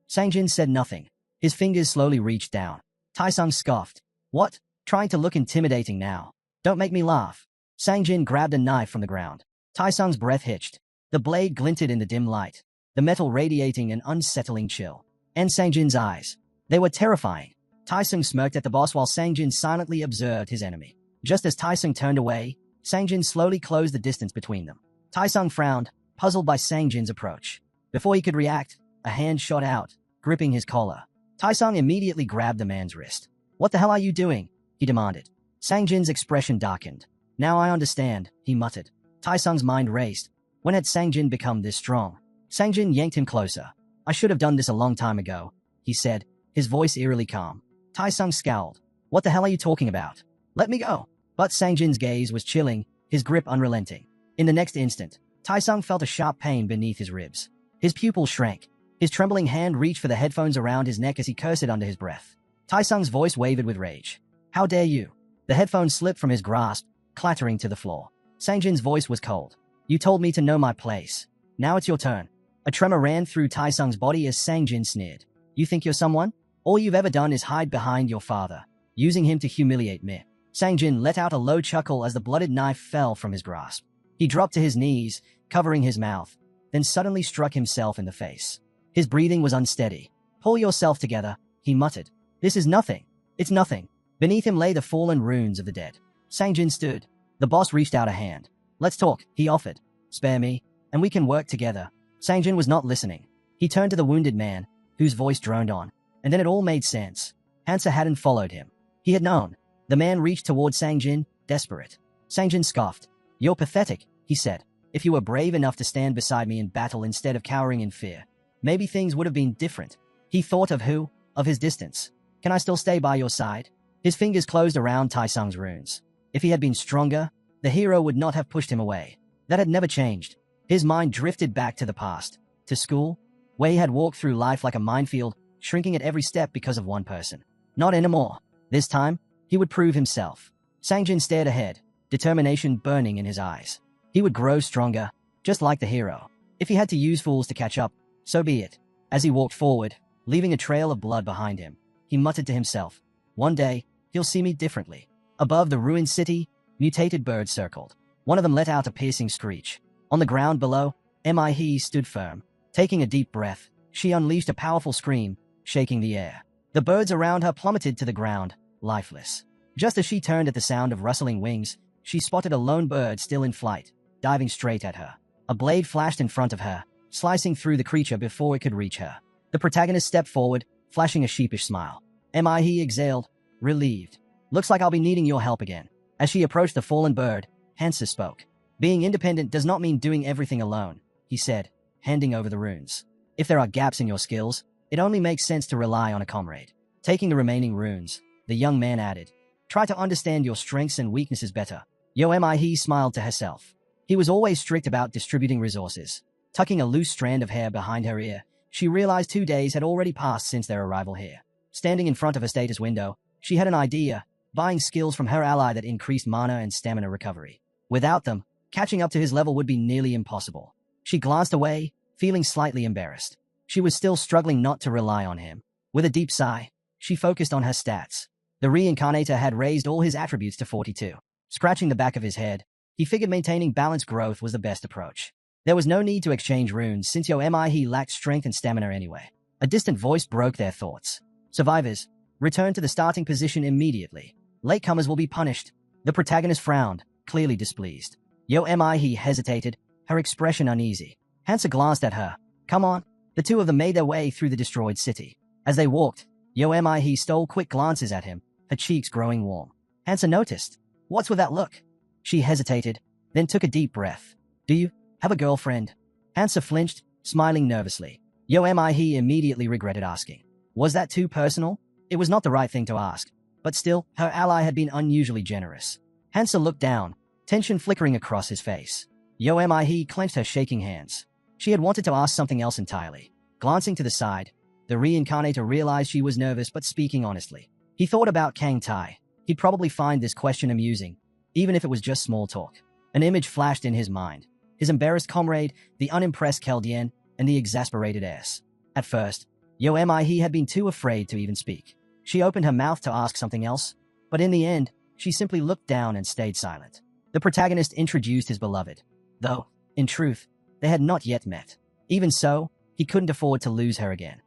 Sangjin said nothing. His fingers slowly reached down. Tai-sung scoffed. "What? Trying to look intimidating now? Don't make me laugh." Sangjin grabbed a knife from the ground. Tai-sung's breath hitched. The blade glinted in the dim light, the metal radiating an unsettling chill. And Sangjin's eyes. They were terrifying. Tai-sung smirked at the boss while Sangjin silently observed his enemy. Just as Tai-sung turned away, Sangjin slowly closed the distance between them. Taisung frowned, puzzled by Sangjin's approach. Before he could react, a hand shot out, gripping his collar. Taisung immediately grabbed the man's wrist. "What the hell are you doing?" he demanded. Sangjin's expression darkened. "Now I understand," he muttered. Taisung's mind raced. When had Sangjin become this strong? Sangjin yanked him closer. "I should have done this a long time ago," he said, his voice eerily calm. Taisung scowled. "What the hell are you talking about? Let me go." But Sangjin's gaze was chilling, his grip unrelenting. In the next instant, Taisung felt a sharp pain beneath his ribs. His pupils shrank. His trembling hand reached for the headphones around his neck as he cursed under his breath. Taisung's voice wavered with rage. "How dare you?" The headphones slipped from his grasp, clattering to the floor. Sangjin's voice was cold. "You told me to know my place. Now it's your turn." A tremor ran through Taisung's body as Sangjin sneered. "You think you're someone? All you've ever done is hide behind your father, using him to humiliate me." Sangjin let out a low chuckle as the blooded knife fell from his grasp. He dropped to his knees, covering his mouth, then suddenly struck himself in the face. His breathing was unsteady. "Pull yourself together," he muttered. "This is nothing. It's nothing." Beneath him lay the fallen runes of the dead. Sangjin stood. The boss reached out a hand. "Let's talk," he offered. "Spare me, and we can work together." Sangjin was not listening. He turned to the wounded man, whose voice droned on. And then it all made sense. Hansa hadn't followed him. He had known. The man reached toward Sangjin, desperate. Sangjin scoffed. "You're pathetic," he said. "If you were brave enough to stand beside me in battle instead of cowering in fear, maybe things would have been different." He thought of who? Of his distance. "Can I still stay by your side?" His fingers closed around Taisung's runes. If he had been stronger, the hero would not have pushed him away. That had never changed. His mind drifted back to the past, to school, where he had walked through life like a minefield, shrinking at every step because of one person. Not anymore. This time, he would prove himself. Sangjin stared ahead, determination burning in his eyes. He would grow stronger, just like the hero. If he had to use fools to catch up, so be it. As he walked forward, leaving a trail of blood behind him, he muttered to himself, "One day, he'll see me differently." Above the ruined city, mutated birds circled. One of them let out a piercing screech. On the ground below, He stood firm. Taking a deep breath, she unleashed a powerful scream, shaking the air. The birds around her plummeted to the ground, lifeless. Just as she turned at the sound of rustling wings, she spotted a lone bird still in flight, diving straight at her. A blade flashed in front of her, slicing through the creature before it could reach her. The protagonist stepped forward, flashing a sheepish smile. He exhaled, relieved. "Looks like I'll be needing your help again." As she approached the fallen bird, Hansa spoke. "Being independent does not mean doing everything alone," he said, handing over the runes. "If there are gaps in your skills, it only makes sense to rely on a comrade." Taking the remaining runes, the young man added, "Try to understand your strengths and weaknesses better." He smiled to herself. He was always strict about distributing resources. Tucking a loose strand of hair behind her ear, she realized 2 days had already passed since their arrival here. Standing in front of her status window, she had an idea, buying skills from her ally that increased mana and stamina recovery. Without them, catching up to his level would be nearly impossible. She glanced away, feeling slightly embarrassed. She was still struggling not to rely on him. With a deep sigh, she focused on her stats. The Reincarnator had raised all his attributes to 42. Scratching the back of his head, he figured maintaining balanced growth was the best approach. There was no need to exchange runes since he lacked strength and stamina anyway. A distant voice broke their thoughts. "Survivors, return to the starting position immediately. Latecomers will be punished." The protagonist frowned, clearly displeased. He hesitated, her expression uneasy. Hansa glanced at her. "Come on." The two of them made their way through the destroyed city. As they walked, He stole quick glances at him, her cheeks growing warm. Hansa noticed. "What's with that look?" She hesitated, then took a deep breath. "Do you have a girlfriend?" Hansa flinched, smiling nervously. He immediately regretted asking. Was that too personal? It was not the right thing to ask, but still, her ally had been unusually generous. Hansa looked down, tension flickering across his face. He clenched her shaking hands. She had wanted to ask something else entirely. Glancing to the side, the Reincarnator realized she was nervous but speaking honestly. He thought about Kang Tai. He'd probably find this question amusing, even if it was just small talk. An image flashed in his mind. His embarrassed comrade, the unimpressed Keldian, and the exasperated S. At first, He had been too afraid to even speak. She opened her mouth to ask something else, but in the end, she simply looked down and stayed silent. The protagonist introduced his beloved, though, in truth, they had not yet met. Even so, he couldn't afford to lose her again.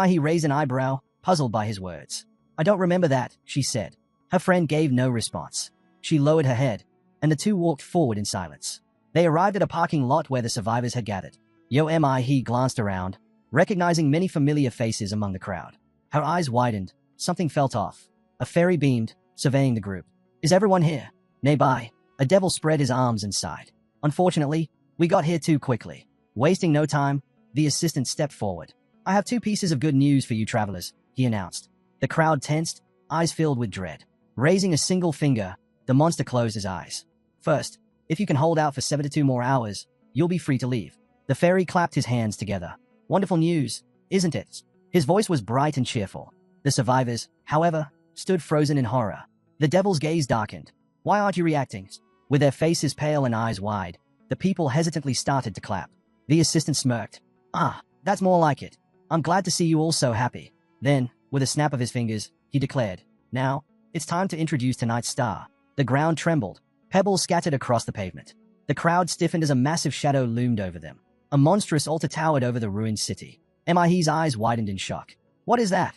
He raised an eyebrow, puzzled by his words. "I don't remember that," she said. Her friend gave no response. She lowered her head. and the two walked forward in silence. They arrived at a parking lot where the survivors had gathered. He glanced around, recognizing many familiar faces among the crowd. Her eyes widened. Something felt off. A fairy beamed, surveying the group. Is everyone here? Nearby, a devil spread his arms and sighed. Unfortunately, we got here too quickly. Wasting no time, the assistant stepped forward. I have 2 pieces of good news for you travelers, he announced. The crowd tensed, eyes filled with dread. Raising a single finger, the monster closed his eyes. First, if you can hold out for 72 more hours, you'll be free to leave. The fairy clapped his hands together. Wonderful news, isn't it? His voice was bright and cheerful. The survivors, however, stood frozen in horror. The devil's gaze darkened. Why aren't you reacting? With their faces pale and eyes wide, the people hesitantly started to clap. The assistant smirked. Ah, that's more like it. I'm glad to see you all so happy. Then, with a snap of his fingers, he declared, now, it's time to introduce tonight's star. The ground trembled. Pebbles scattered across the pavement. The crowd stiffened as a massive shadow loomed over them. A monstrous altar towered over the ruined city. Mihe's eyes widened in shock. What is that?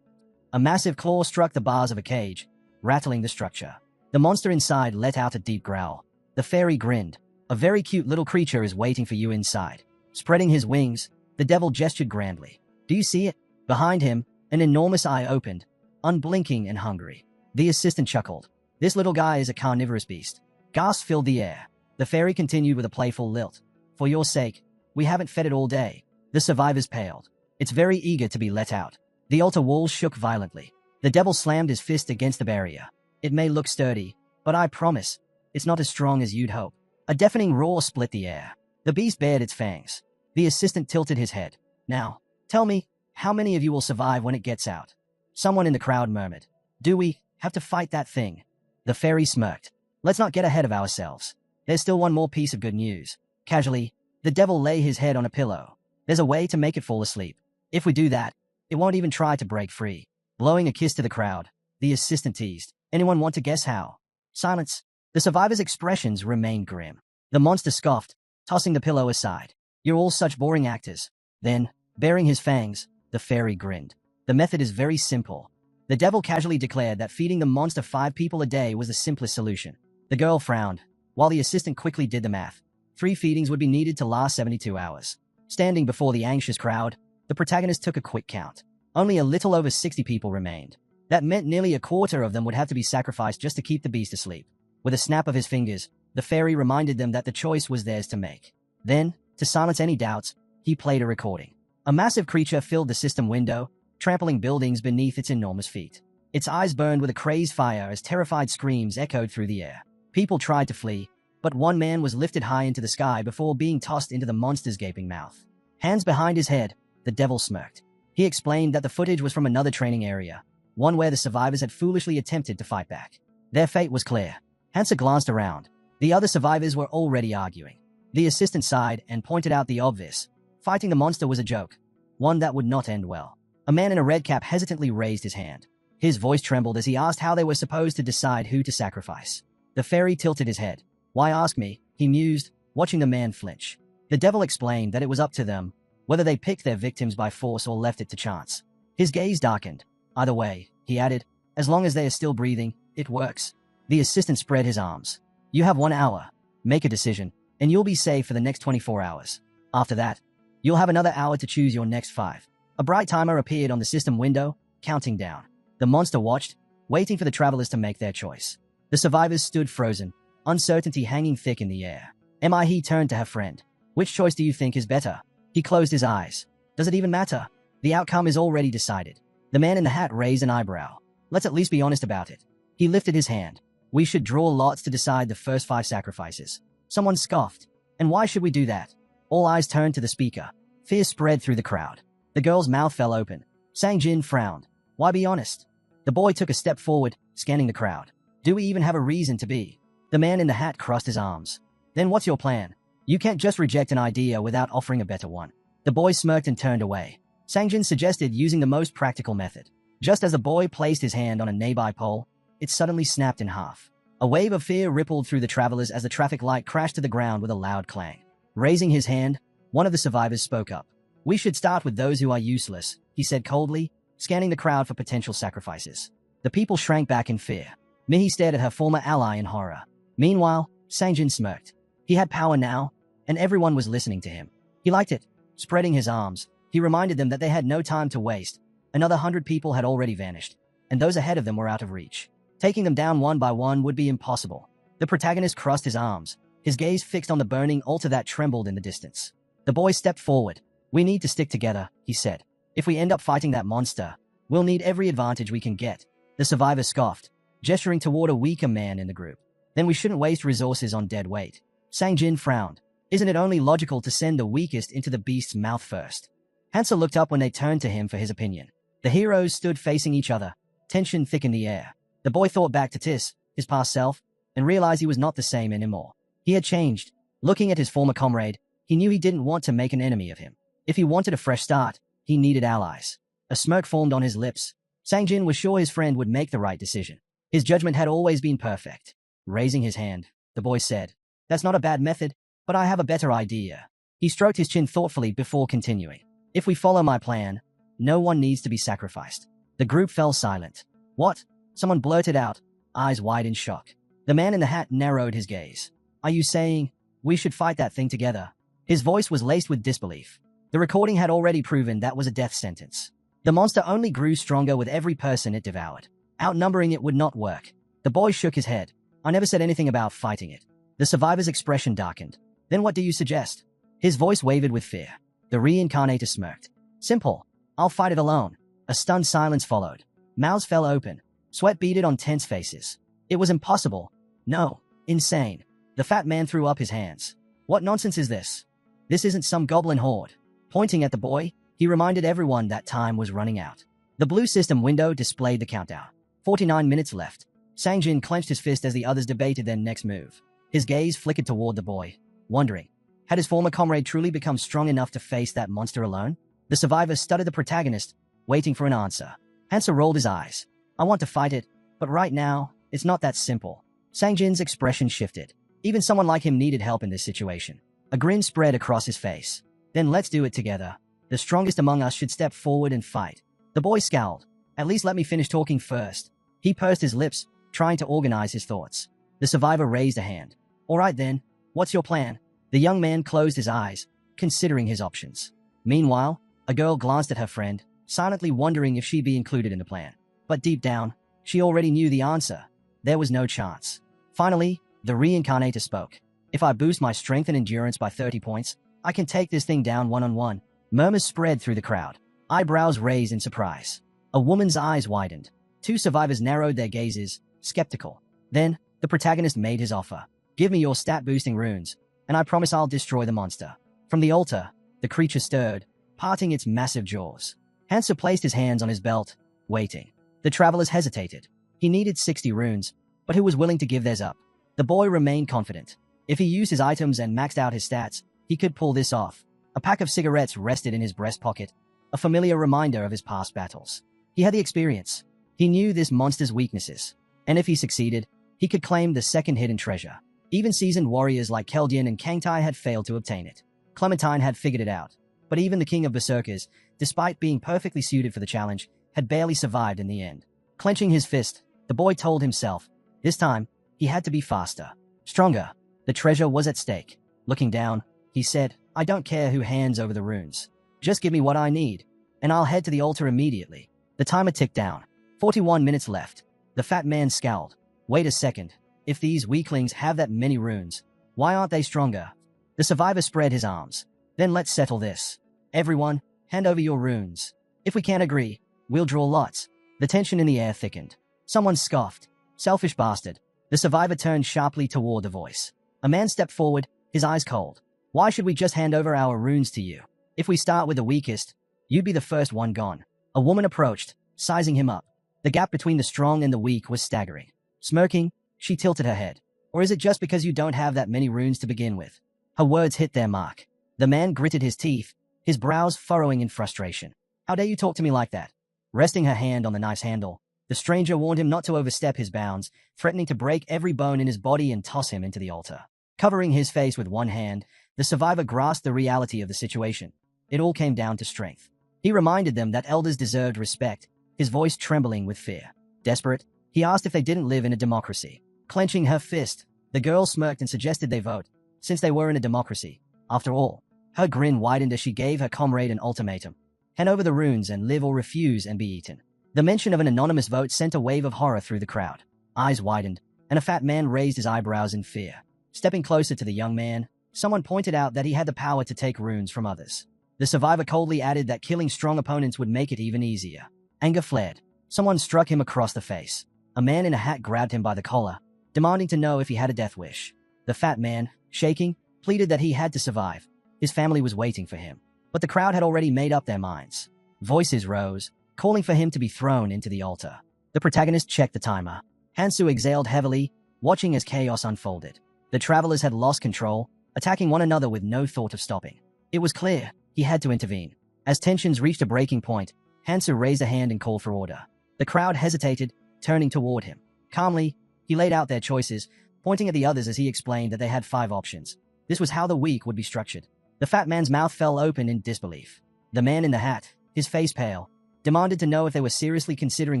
A massive claw struck the bars of a cage, rattling the structure. The monster inside let out a deep growl. The fairy grinned. A very cute little creature is waiting for you inside. Spreading his wings, the devil gestured grandly. Do you see it? Behind him, an enormous eye opened, unblinking and hungry. The assistant chuckled. This little guy is a carnivorous beast. Gasps filled the air. The fairy continued with a playful lilt. For your sake, we haven't fed it all day. The survivors paled. It's very eager to be let out. The altar walls shook violently. The devil slammed his fist against the barrier. It may look sturdy, but I promise, it's not as strong as you'd hope. A deafening roar split the air. The beast bared its fangs. The assistant tilted his head. Now, tell me, how many of you will survive when it gets out? Someone in the crowd murmured. Do we have to fight that thing? The fairy smirked. Let's not get ahead of ourselves. There's still one more piece of good news. Casually, the devil lay his head on a pillow. There's a way to make it fall asleep. If we do that, it won't even try to break free. Blowing a kiss to the crowd, the assistant teased. Anyone want to guess how? Silence. The survivors' expressions remained grim. The monster scoffed, tossing the pillow aside. You're all such boring actors. Then, baring his fangs, the fairy grinned. The method is very simple. The devil casually declared that feeding the monster 5 people a day was the simplest solution. The girl frowned, while the assistant quickly did the math. 3 feedings would be needed to last 72 hours. Standing before the anxious crowd, the protagonist took a quick count. Only a little over 60 people remained. That meant nearly a quarter of them would have to be sacrificed just to keep the beast asleep. With a snap of his fingers, the fairy reminded them that the choice was theirs to make. Then, to silence any doubts, he played a recording. A massive creature filled the system window, trampling buildings beneath its enormous feet. Its eyes burned with a crazed fire as terrified screams echoed through the air. People tried to flee, but one man was lifted high into the sky before being tossed into the monster's gaping mouth. Hands behind his head, the devil smirked. He explained that the footage was from another training area, one where the survivors had foolishly attempted to fight back. Their fate was clear. Hansa glanced around. The other survivors were already arguing. The assistant sighed and pointed out the obvious. Fighting the monster was a joke, one that would not end well. A man in a red cap hesitantly raised his hand. His voice trembled as he asked how they were supposed to decide who to sacrifice. The fairy tilted his head. Why ask me? He mused, watching the man flinch. The devil explained that it was up to them, whether they picked their victims by force or left it to chance. His gaze darkened. Either way, he added, as long as they are still breathing, it works. The assistant spread his arms. You have 1 hour. Make a decision, and you'll be safe for the next 24 hours. After that, you'll have another hour to choose your next 5. A bright timer appeared on the system window, counting down. The monster watched, waiting for the travelers to make their choice. The survivors stood frozen, uncertainty hanging thick in the air. Mihe turned to her friend. Which choice do you think is better? He closed his eyes. Does it even matter? The outcome is already decided. The man in the hat raised an eyebrow. Let's at least be honest about it. He lifted his hand. We should draw lots to decide the first 5 sacrifices. Someone scoffed. And why should we do that? All eyes turned to the speaker. Fear spread through the crowd. The girl's mouth fell open. Sang-jin frowned. Why be honest? The boy took a step forward, scanning the crowd. Do we even have a reason to be? The man in the hat crossed his arms. Then what's your plan? You can't just reject an idea without offering a better one. The boy smirked and turned away. Sang-jin suggested using the most practical method. Just as the boy placed his hand on a nearby pole, it suddenly snapped in half. A wave of fear rippled through the travelers as the traffic light crashed to the ground with a loud clang. Raising his hand, one of the survivors spoke up. We should start with those who are useless, he said coldly, scanning the crowd for potential sacrifices. The people shrank back in fear. Mihi stared at her former ally in horror. Meanwhile, Sangjin smirked. He had power now, and everyone was listening to him. He liked it. Spreading his arms, he reminded them that they had no time to waste. Another 100 people had already vanished, and those ahead of them were out of reach. Taking them down one by one would be impossible. The protagonist crossed his arms, his gaze fixed on the burning altar that trembled in the distance. The boy stepped forward. "We need to stick together," he said. "If we end up fighting that monster, we'll need every advantage we can get." The survivor scoffed, gesturing toward a weaker man in the group. "Then we shouldn't waste resources on dead weight." Sangjin frowned. "Isn't it only logical to send the weakest into the beast's mouth first?" Hansa looked up when they turned to him for his opinion. The heroes stood facing each other. Tension thickened the air. The boy thought back to Tis, his past self, and realized he was not the same anymore. He had changed. Looking at his former comrade, he knew he didn't want to make an enemy of him. If he wanted a fresh start, he needed allies. A smirk formed on his lips. Sangjin was sure his friend would make the right decision. His judgment had always been perfect. Raising his hand, the boy said, "That's not a bad method, but I have a better idea." He stroked his chin thoughtfully before continuing. "If we follow my plan, no one needs to be sacrificed." The group fell silent. "What?" Someone blurted out, eyes wide in shock. The man in the hat narrowed his gaze. "Are you saying we should fight that thing together?" His voice was laced with disbelief. The recording had already proven that was a death sentence. The monster only grew stronger with every person it devoured. Outnumbering it would not work. The boy shook his head. "I never said anything about fighting it." The survivor's expression darkened. "Then what do you suggest?" His voice wavered with fear. The Reincarnator smirked. "Simple. I'll fight it alone." A stunned silence followed. Mouths fell open. Sweat beaded on tense faces. It was impossible. No. Insane. The fat man threw up his hands. "What nonsense is this? This isn't some goblin horde." Pointing at the boy, he reminded everyone that time was running out. The blue system window displayed the countdown. 49 minutes left. Sangjin clenched his fist as the others debated their next move. His gaze flickered toward the boy, wondering, had his former comrade truly become strong enough to face that monster alone? The survivor studied the protagonist, waiting for an answer. Hansa rolled his eyes. "I want to fight it, but right now, it's not that simple." Sangjin's expression shifted. Even someone like him needed help in this situation. A grin spread across his face. "Then let's do it together. The strongest among us should step forward and fight." The boy scowled. "At least let me finish talking first." He pursed his lips, trying to organize his thoughts. The survivor raised a hand. "All right then, what's your plan?" The young man closed his eyes, considering his options. Meanwhile, a girl glanced at her friend, silently wondering if she'd be included in the plan. But deep down, she already knew the answer. There was no chance. Finally, the Reincarnator spoke. "If I boost my strength and endurance by 30 points, I can take this thing down one-on-one." Murmurs spread through the crowd. Eyebrows raised in surprise. A woman's eyes widened. Two survivors narrowed their gazes, skeptical. Then, the protagonist made his offer. "Give me your stat-boosting runes, and I promise I'll destroy the monster." From the altar, the creature stirred, parting its massive jaws. Hansa placed his hands on his belt, waiting. The travelers hesitated. He needed 60 runes, but who was willing to give theirs up? The boy remained confident. If he used his items and maxed out his stats, he could pull this off. A pack of cigarettes rested in his breast pocket, a familiar reminder of his past battles. He had the experience. He knew this monster's weaknesses, and if he succeeded, he could claim the second hidden treasure. Even seasoned warriors like Keldian and Kangtai had failed to obtain it. Clementine had figured it out, but even the king of berserkers, despite being perfectly suited for the challenge, had barely survived in the end. Clenching his fist, the boy told himself, this time, he had to be faster, stronger. The treasure was at stake. Looking down, he said, "I don't care who hands over the runes. Just give me what I need, and I'll head to the altar immediately." The timer ticked down. 41 minutes left. The fat man scowled. "Wait a second. If these weaklings have that many runes, why aren't they stronger?" The survivor spread his arms. "Then let's settle this. Everyone, hand over your runes. If we can't agree, we'll draw lots." The tension in the air thickened. Someone scoffed. "Selfish bastard." The survivor turned sharply toward the voice. A man stepped forward, his eyes cold. "Why should we just hand over our runes to you? If we start with the weakest, you'd be the first one gone." A woman approached, sizing him up. The gap between the strong and the weak was staggering. Smirking, she tilted her head. "Or is it just because you don't have that many runes to begin with?" Her words hit their mark. The man gritted his teeth, his brows furrowing in frustration. "How dare you talk to me like that?" Resting her hand on the knife's handle, the stranger warned him not to overstep his bounds, threatening to break every bone in his body and toss him into the altar. Covering his face with one hand, the survivor grasped the reality of the situation. It all came down to strength. He reminded them that elders deserved respect, his voice trembling with fear. Desperate, he asked if they didn't live in a democracy. Clenching her fist, The girl smirked and suggested they vote, since they were in a democracy. After all, her grin widened as she gave her comrade an ultimatum. Hand over the runes and live or refuse and be eaten. The mention of an anonymous vote sent a wave of horror through the crowd. Eyes widened, and a fat man raised his eyebrows in fear. Stepping closer to the young man, someone pointed out that he had the power to take runes from others. The survivor coldly added that killing strong opponents would make it even easier. Anger flared. Someone struck him across the face. A man in a hat grabbed him by the collar, demanding to know if he had a death wish. The fat man, shaking, pleaded that he had to survive. His family was waiting for him. But the crowd had already made up their minds. Voices rose, calling for him to be thrown into the altar. The protagonist checked the timer. Hansu exhaled heavily, watching as chaos unfolded. The travelers had lost control, attacking one another with no thought of stopping. It was clear he had to intervene. As tensions reached a breaking point, Hansu raised a hand and called for order. The crowd hesitated, turning toward him. Calmly, he laid out their choices, pointing at the others as he explained that they had 5 options. This was how the week would be structured. The fat man's mouth fell open in disbelief. The man in the hat, his face pale, demanded to know if they were seriously considering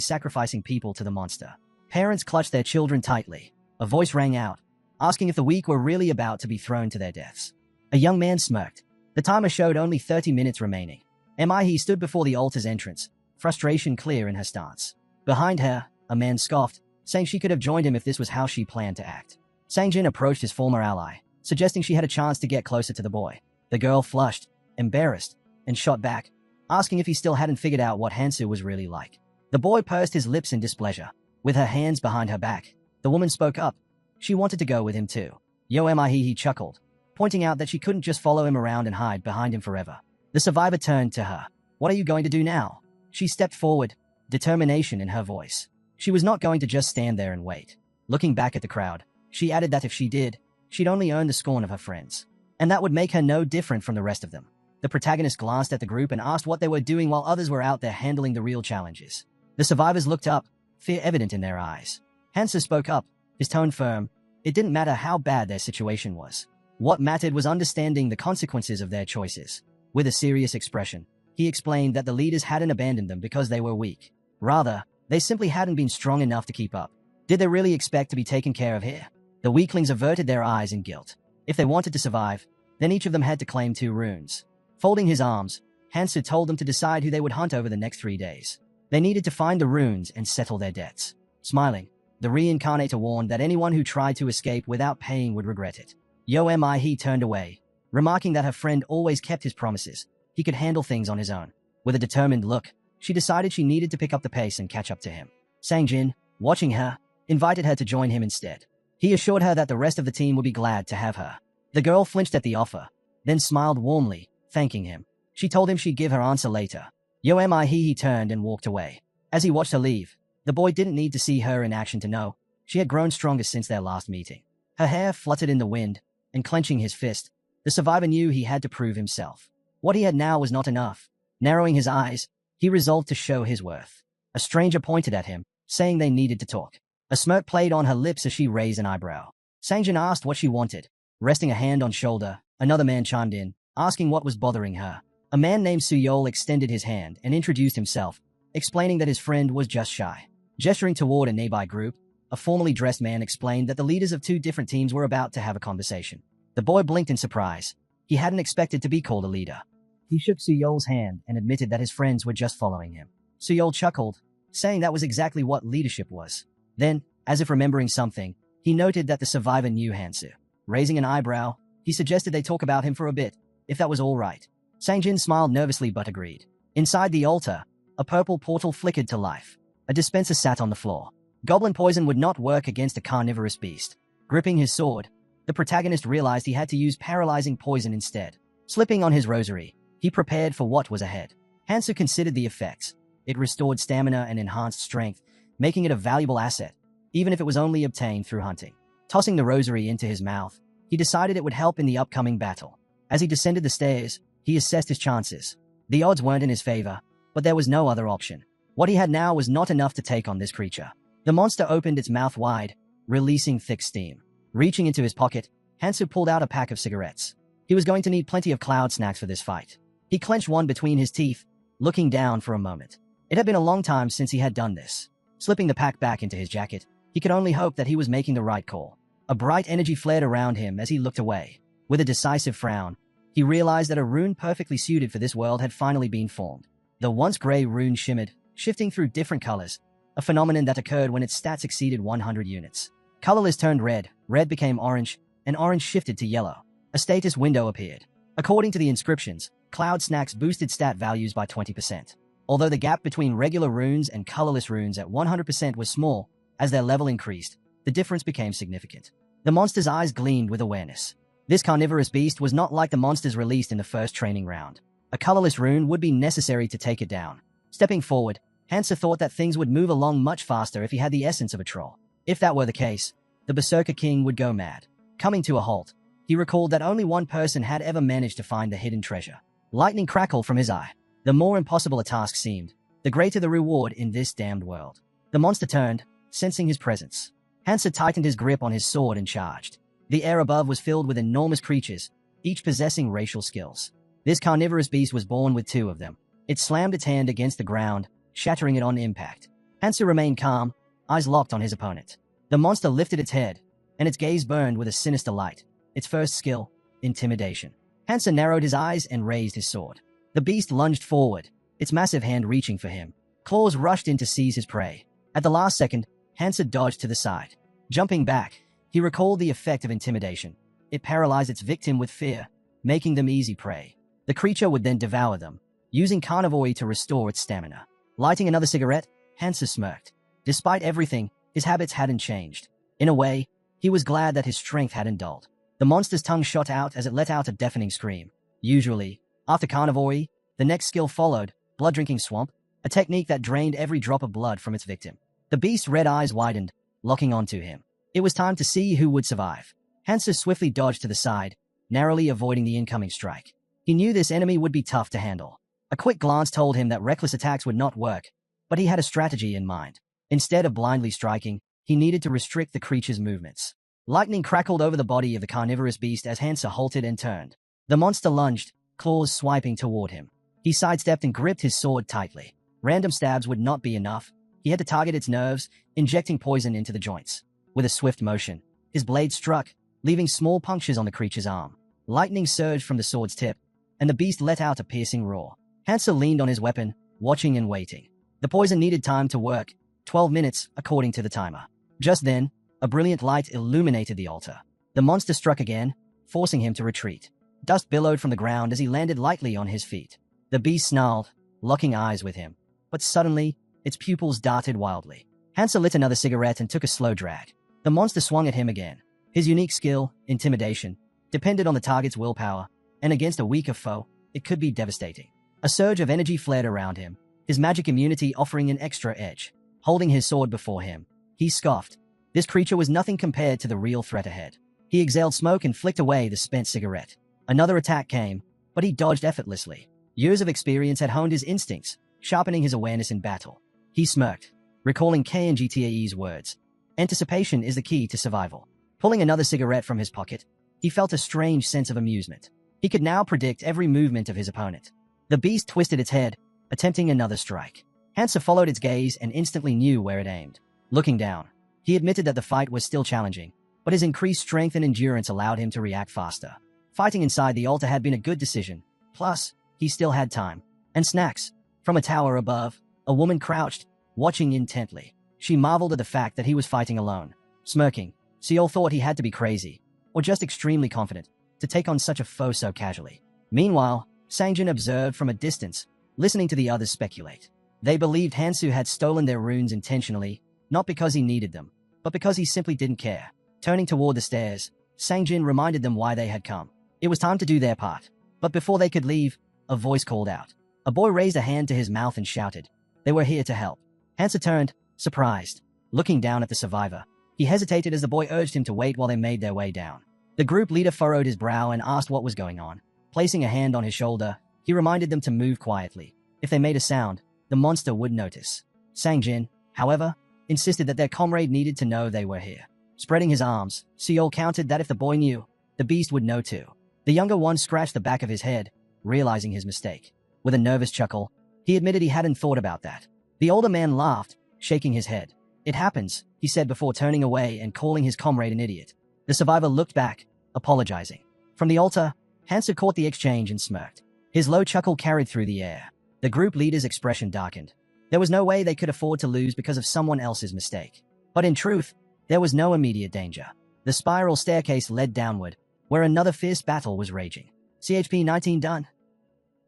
sacrificing people to the monster. Parents clutched their children tightly. A voice rang out, asking if the week were really about to be thrown to their deaths. A young man smirked. The timer showed only 30 minutes remaining. He stood before the altar's entrance, frustration clear in her stance. Behind her, a man scoffed, saying she could have joined him if this was how she planned to act. Sangjin approached his former ally, suggesting she had a chance to get closer to the boy. The girl flushed, embarrassed, and shot back, asking if he still hadn't figured out what Hansu was really like. The boy pursed his lips in displeasure. With her hands behind her back, the woman spoke up. She wanted to go with him too. He chuckled, pointing out that she couldn't just follow him around and hide behind him forever. The survivor turned to her. What are you going to do now? She stepped forward, determination in her voice. She was not going to just stand there and wait. Looking back at the crowd, she added that if she did, she'd only earn the scorn of her friends. And that would make her no different from the rest of them. The protagonist glanced at the group and asked what they were doing while others were out there handling the real challenges. The survivors looked up, fear evident in their eyes. Hansu spoke up, his tone firm. It didn't matter how bad their situation was. What mattered was understanding the consequences of their choices. With a serious expression, he explained that the leaders hadn't abandoned them because they were weak. Rather, they simply hadn't been strong enough to keep up. Did they really expect to be taken care of here? The weaklings averted their eyes in guilt. If they wanted to survive, then each of them had to claim 2 runes. Folding his arms, Hansu told them to decide who they would hunt over the next 3 days. They needed to find the runes and settle their debts. Smiling, the Reincarnator warned that anyone who tried to escape without paying would regret it. He turned away, remarking that her friend always kept his promises. He could handle things on his own. With a determined look, she decided she needed to pick up the pace and catch up to him. Sangjin, watching her, invited her to join him instead. He assured her that the rest of the team would be glad to have her. The girl flinched at the offer, then smiled warmly, thanking him. She told him she'd give her answer later. He turned and walked away. As he watched her leave, the boy didn't need to see her in action to know she had grown stronger since their last meeting. Her hair fluttered in the wind, and clenching his fist, the survivor knew he had to prove himself. What he had now was not enough. Narrowing his eyes, he resolved to show his worth. A stranger pointed at him, saying they needed to talk. A smirk played on her lips as she raised an eyebrow. Sangjin asked what she wanted. Resting a hand on shoulder, another man chimed in, asking what was bothering her. A man named Suyol extended his hand and introduced himself, explaining that his friend was just shy. Gesturing toward a nearby group, a formally dressed man explained that the leaders of 2 different teams were about to have a conversation. The boy blinked in surprise. He hadn't expected to be called a leader. He shook Suyol's hand and admitted that his friends were just following him. Suyol chuckled, saying that was exactly what leadership was. Then, as if remembering something, he noted that the survivor knew Hansu. Raising an eyebrow, he suggested they talk about him for a bit, if that was all right. Sangjin smiled nervously but agreed. Inside the altar, a purple portal flickered to life. A dispenser sat on the floor. Goblin poison would not work against a carnivorous beast. Gripping his sword, the protagonist realized he had to use paralyzing poison instead. Slipping on his rosary, he prepared for what was ahead. Hansu considered the effects. It restored stamina and enhanced strength, making it a valuable asset, even if it was only obtained through hunting. Tossing the rosary into his mouth, he decided it would help in the upcoming battle. As he descended the stairs, he assessed his chances. The odds weren't in his favor, but there was no other option. What he had now was not enough to take on this creature. The monster opened its mouth wide, releasing thick steam. Reaching into his pocket, Hansu pulled out a pack of cigarettes. He was going to need plenty of cloud snacks for this fight. He clenched one between his teeth, looking down for a moment. It had been a long time since he had done this. Slipping the pack back into his jacket, he could only hope that he was making the right call. A bright energy flared around him as he looked away. With a decisive frown, he realized that a rune perfectly suited for this world had finally been formed. The once gray rune shimmered, shifting through different colors, a phenomenon that occurred when its stats exceeded 100 units. Colorless turned red, red became orange, and orange shifted to yellow. A status window appeared. According to the inscriptions, Cloud Snacks boosted stat values by 20%. Although the gap between regular runes and colorless runes at 100% was small, as their level increased, the difference became significant. The monster's eyes gleamed with awareness. This carnivorous beast was not like the monsters released in the first training round. A colorless rune would be necessary to take it down. Stepping forward, Hansa thought that things would move along much faster if he had the essence of a troll. If that were the case, the Berserker King would go mad. Coming to a halt, he recalled that only one person had ever managed to find the hidden treasure. Lightning crackled from his eye. The more impossible a task seemed, the greater the reward in this damned world. The monster turned, sensing his presence. Hansa tightened his grip on his sword and charged. The air above was filled with enormous creatures, each possessing racial skills. This carnivorous beast was born with two of them. It slammed its hand against the ground, shattering it on impact. Hansa remained calm, eyes locked on his opponent. The monster lifted its head, and its gaze burned with a sinister light. Its first skill, intimidation. Hansa narrowed his eyes and raised his sword. The beast lunged forward, its massive hand reaching for him. Claws rushed in to seize his prey. At the last second, Hansa dodged to the side. Jumping back, he recalled the effect of intimidation. It paralyzed its victim with fear, making them easy prey. The creature would then devour them, using carnivory to restore its stamina. Lighting another cigarette, Hansa smirked. Despite everything, his habits hadn't changed. In a way, he was glad that his strength hadn't dulled. The monster's tongue shot out as it let out a deafening scream. Usually, after carnivory, the next skill followed, blood-drinking swamp, a technique that drained every drop of blood from its victim. The beast's red eyes widened, locking onto him. It was time to see who would survive. Hansa swiftly dodged to the side, narrowly avoiding the incoming strike. He knew this enemy would be tough to handle. A quick glance told him that reckless attacks would not work, but he had a strategy in mind. Instead of blindly striking, he needed to restrict the creature's movements. Lightning crackled over the body of the carnivorous beast as Hansa halted and turned. The monster lunged, claws swiping toward him. He sidestepped and gripped his sword tightly. Random stabs would not be enough. He had to target its nerves, injecting poison into the joints. With a swift motion, his blade struck, leaving small punctures on the creature's arm. Lightning surged from the sword's tip, and the beast let out a piercing roar. Hansa leaned on his weapon, watching and waiting. The poison needed time to work, 12 minutes according to the timer. Just then, a brilliant light illuminated the altar. The monster struck again, forcing him to retreat. Dust billowed from the ground as he landed lightly on his feet. The beast snarled, locking eyes with him. But suddenly, its pupils darted wildly. Hansa lit another cigarette and took a slow drag. The monster swung at him again. His unique skill, intimidation, depended on the target's willpower, and against a weaker foe, it could be devastating. A surge of energy flared around him, his magic immunity offering an extra edge. Holding his sword before him, he scoffed. This creature was nothing compared to the real threat ahead. He exhaled smoke and flicked away the spent cigarette. Another attack came, but he dodged effortlessly. Years of experience had honed his instincts, sharpening his awareness in battle. He smirked, recalling KNGTAE's words. Anticipation is the key to survival. Pulling another cigarette from his pocket, he felt a strange sense of amusement. He could now predict every movement of his opponent. The beast twisted its head, attempting another strike. Hansa followed its gaze and instantly knew where it aimed. Looking down, he admitted that the fight was still challenging, but his increased strength and endurance allowed him to react faster. Fighting inside the altar had been a good decision. Plus, he still had time. And snacks. From a tower above, a woman crouched, watching intently. She marveled at the fact that he was fighting alone. Smirking, Seol thought he had to be crazy, or just extremely confident, to take on such a foe so casually. Meanwhile, Sangjin observed from a distance, listening to the others speculate. They believed Hansu had stolen their runes intentionally, not because he needed them, but because he simply didn't care. Turning toward the stairs, Sangjin reminded them why they had come. It was time to do their part. But before they could leave, a voice called out. A boy raised a hand to his mouth and shouted. They were here to help. Hansa turned, surprised. Looking down at the survivor, he hesitated as the boy urged him to wait while they made their way down. The group leader furrowed his brow and asked what was going on. Placing a hand on his shoulder, he reminded them to move quietly. If they made a sound, the monster would notice. Sangjin, however, insisted that their comrade needed to know they were here. Spreading his arms, Seol countered that if the boy knew, the beast would know too. The younger one scratched the back of his head, realizing his mistake. With a nervous chuckle, he admitted he hadn't thought about that. The older man laughed, shaking his head. It happens, he said before turning away and calling his comrade an idiot. The The survivor looked back, apologizing. From the altar, Hansu caught the exchange and smirked. His low chuckle carried through the air. The group leader's expression darkened. There was no way they could afford to lose because of someone else's mistake. But in truth, there was no immediate danger. The spiral staircase led downward, where another fierce battle was raging. CHP 19 done.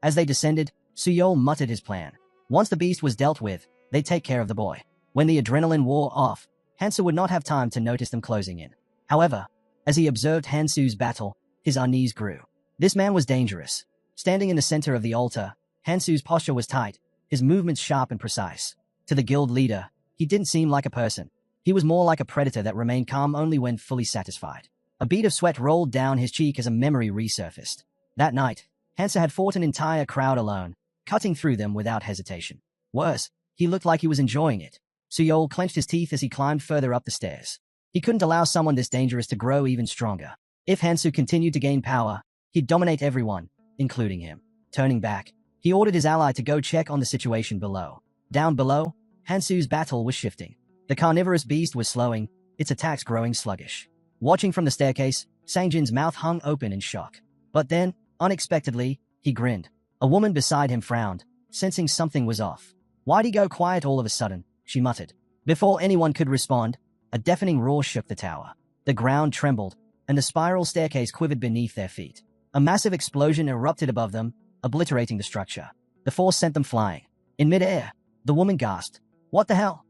As they descended, Suyol muttered his plan. Once the beast was dealt with, they'd take care of the boy. When the adrenaline wore off, Hansu would not have time to notice them closing in. However, as he observed Hansu's battle, his unease grew. This man was dangerous. Standing in the center of the altar, Hansu's posture was tight, his movements sharp and precise. To the guild leader, he didn't seem like a person. He was more like a predator that remained calm only when fully satisfied. A bead of sweat rolled down his cheek as a memory resurfaced. That night, Hansu had fought an entire crowd alone, cutting through them without hesitation. Worse, he looked like he was enjoying it. Suyol clenched his teeth as he climbed further up the stairs. He couldn't allow someone this dangerous to grow even stronger. If Hansu continued to gain power, he'd dominate everyone, including him. Turning back, he ordered his ally to go check on the situation below. Down below, Hansu's battle was shifting. The carnivorous beast was slowing, its attacks growing sluggish. Watching from the staircase, Sangjin's mouth hung open in shock. But then, unexpectedly, he grinned. A woman beside him frowned, sensing something was off. "Why'd he go quiet all of a sudden?" she muttered. Before anyone could respond, a deafening roar shook the tower. The ground trembled, and the spiral staircase quivered beneath their feet. A massive explosion erupted above them, obliterating the structure. The force sent them flying. In midair, the woman gasped. "What the hell?"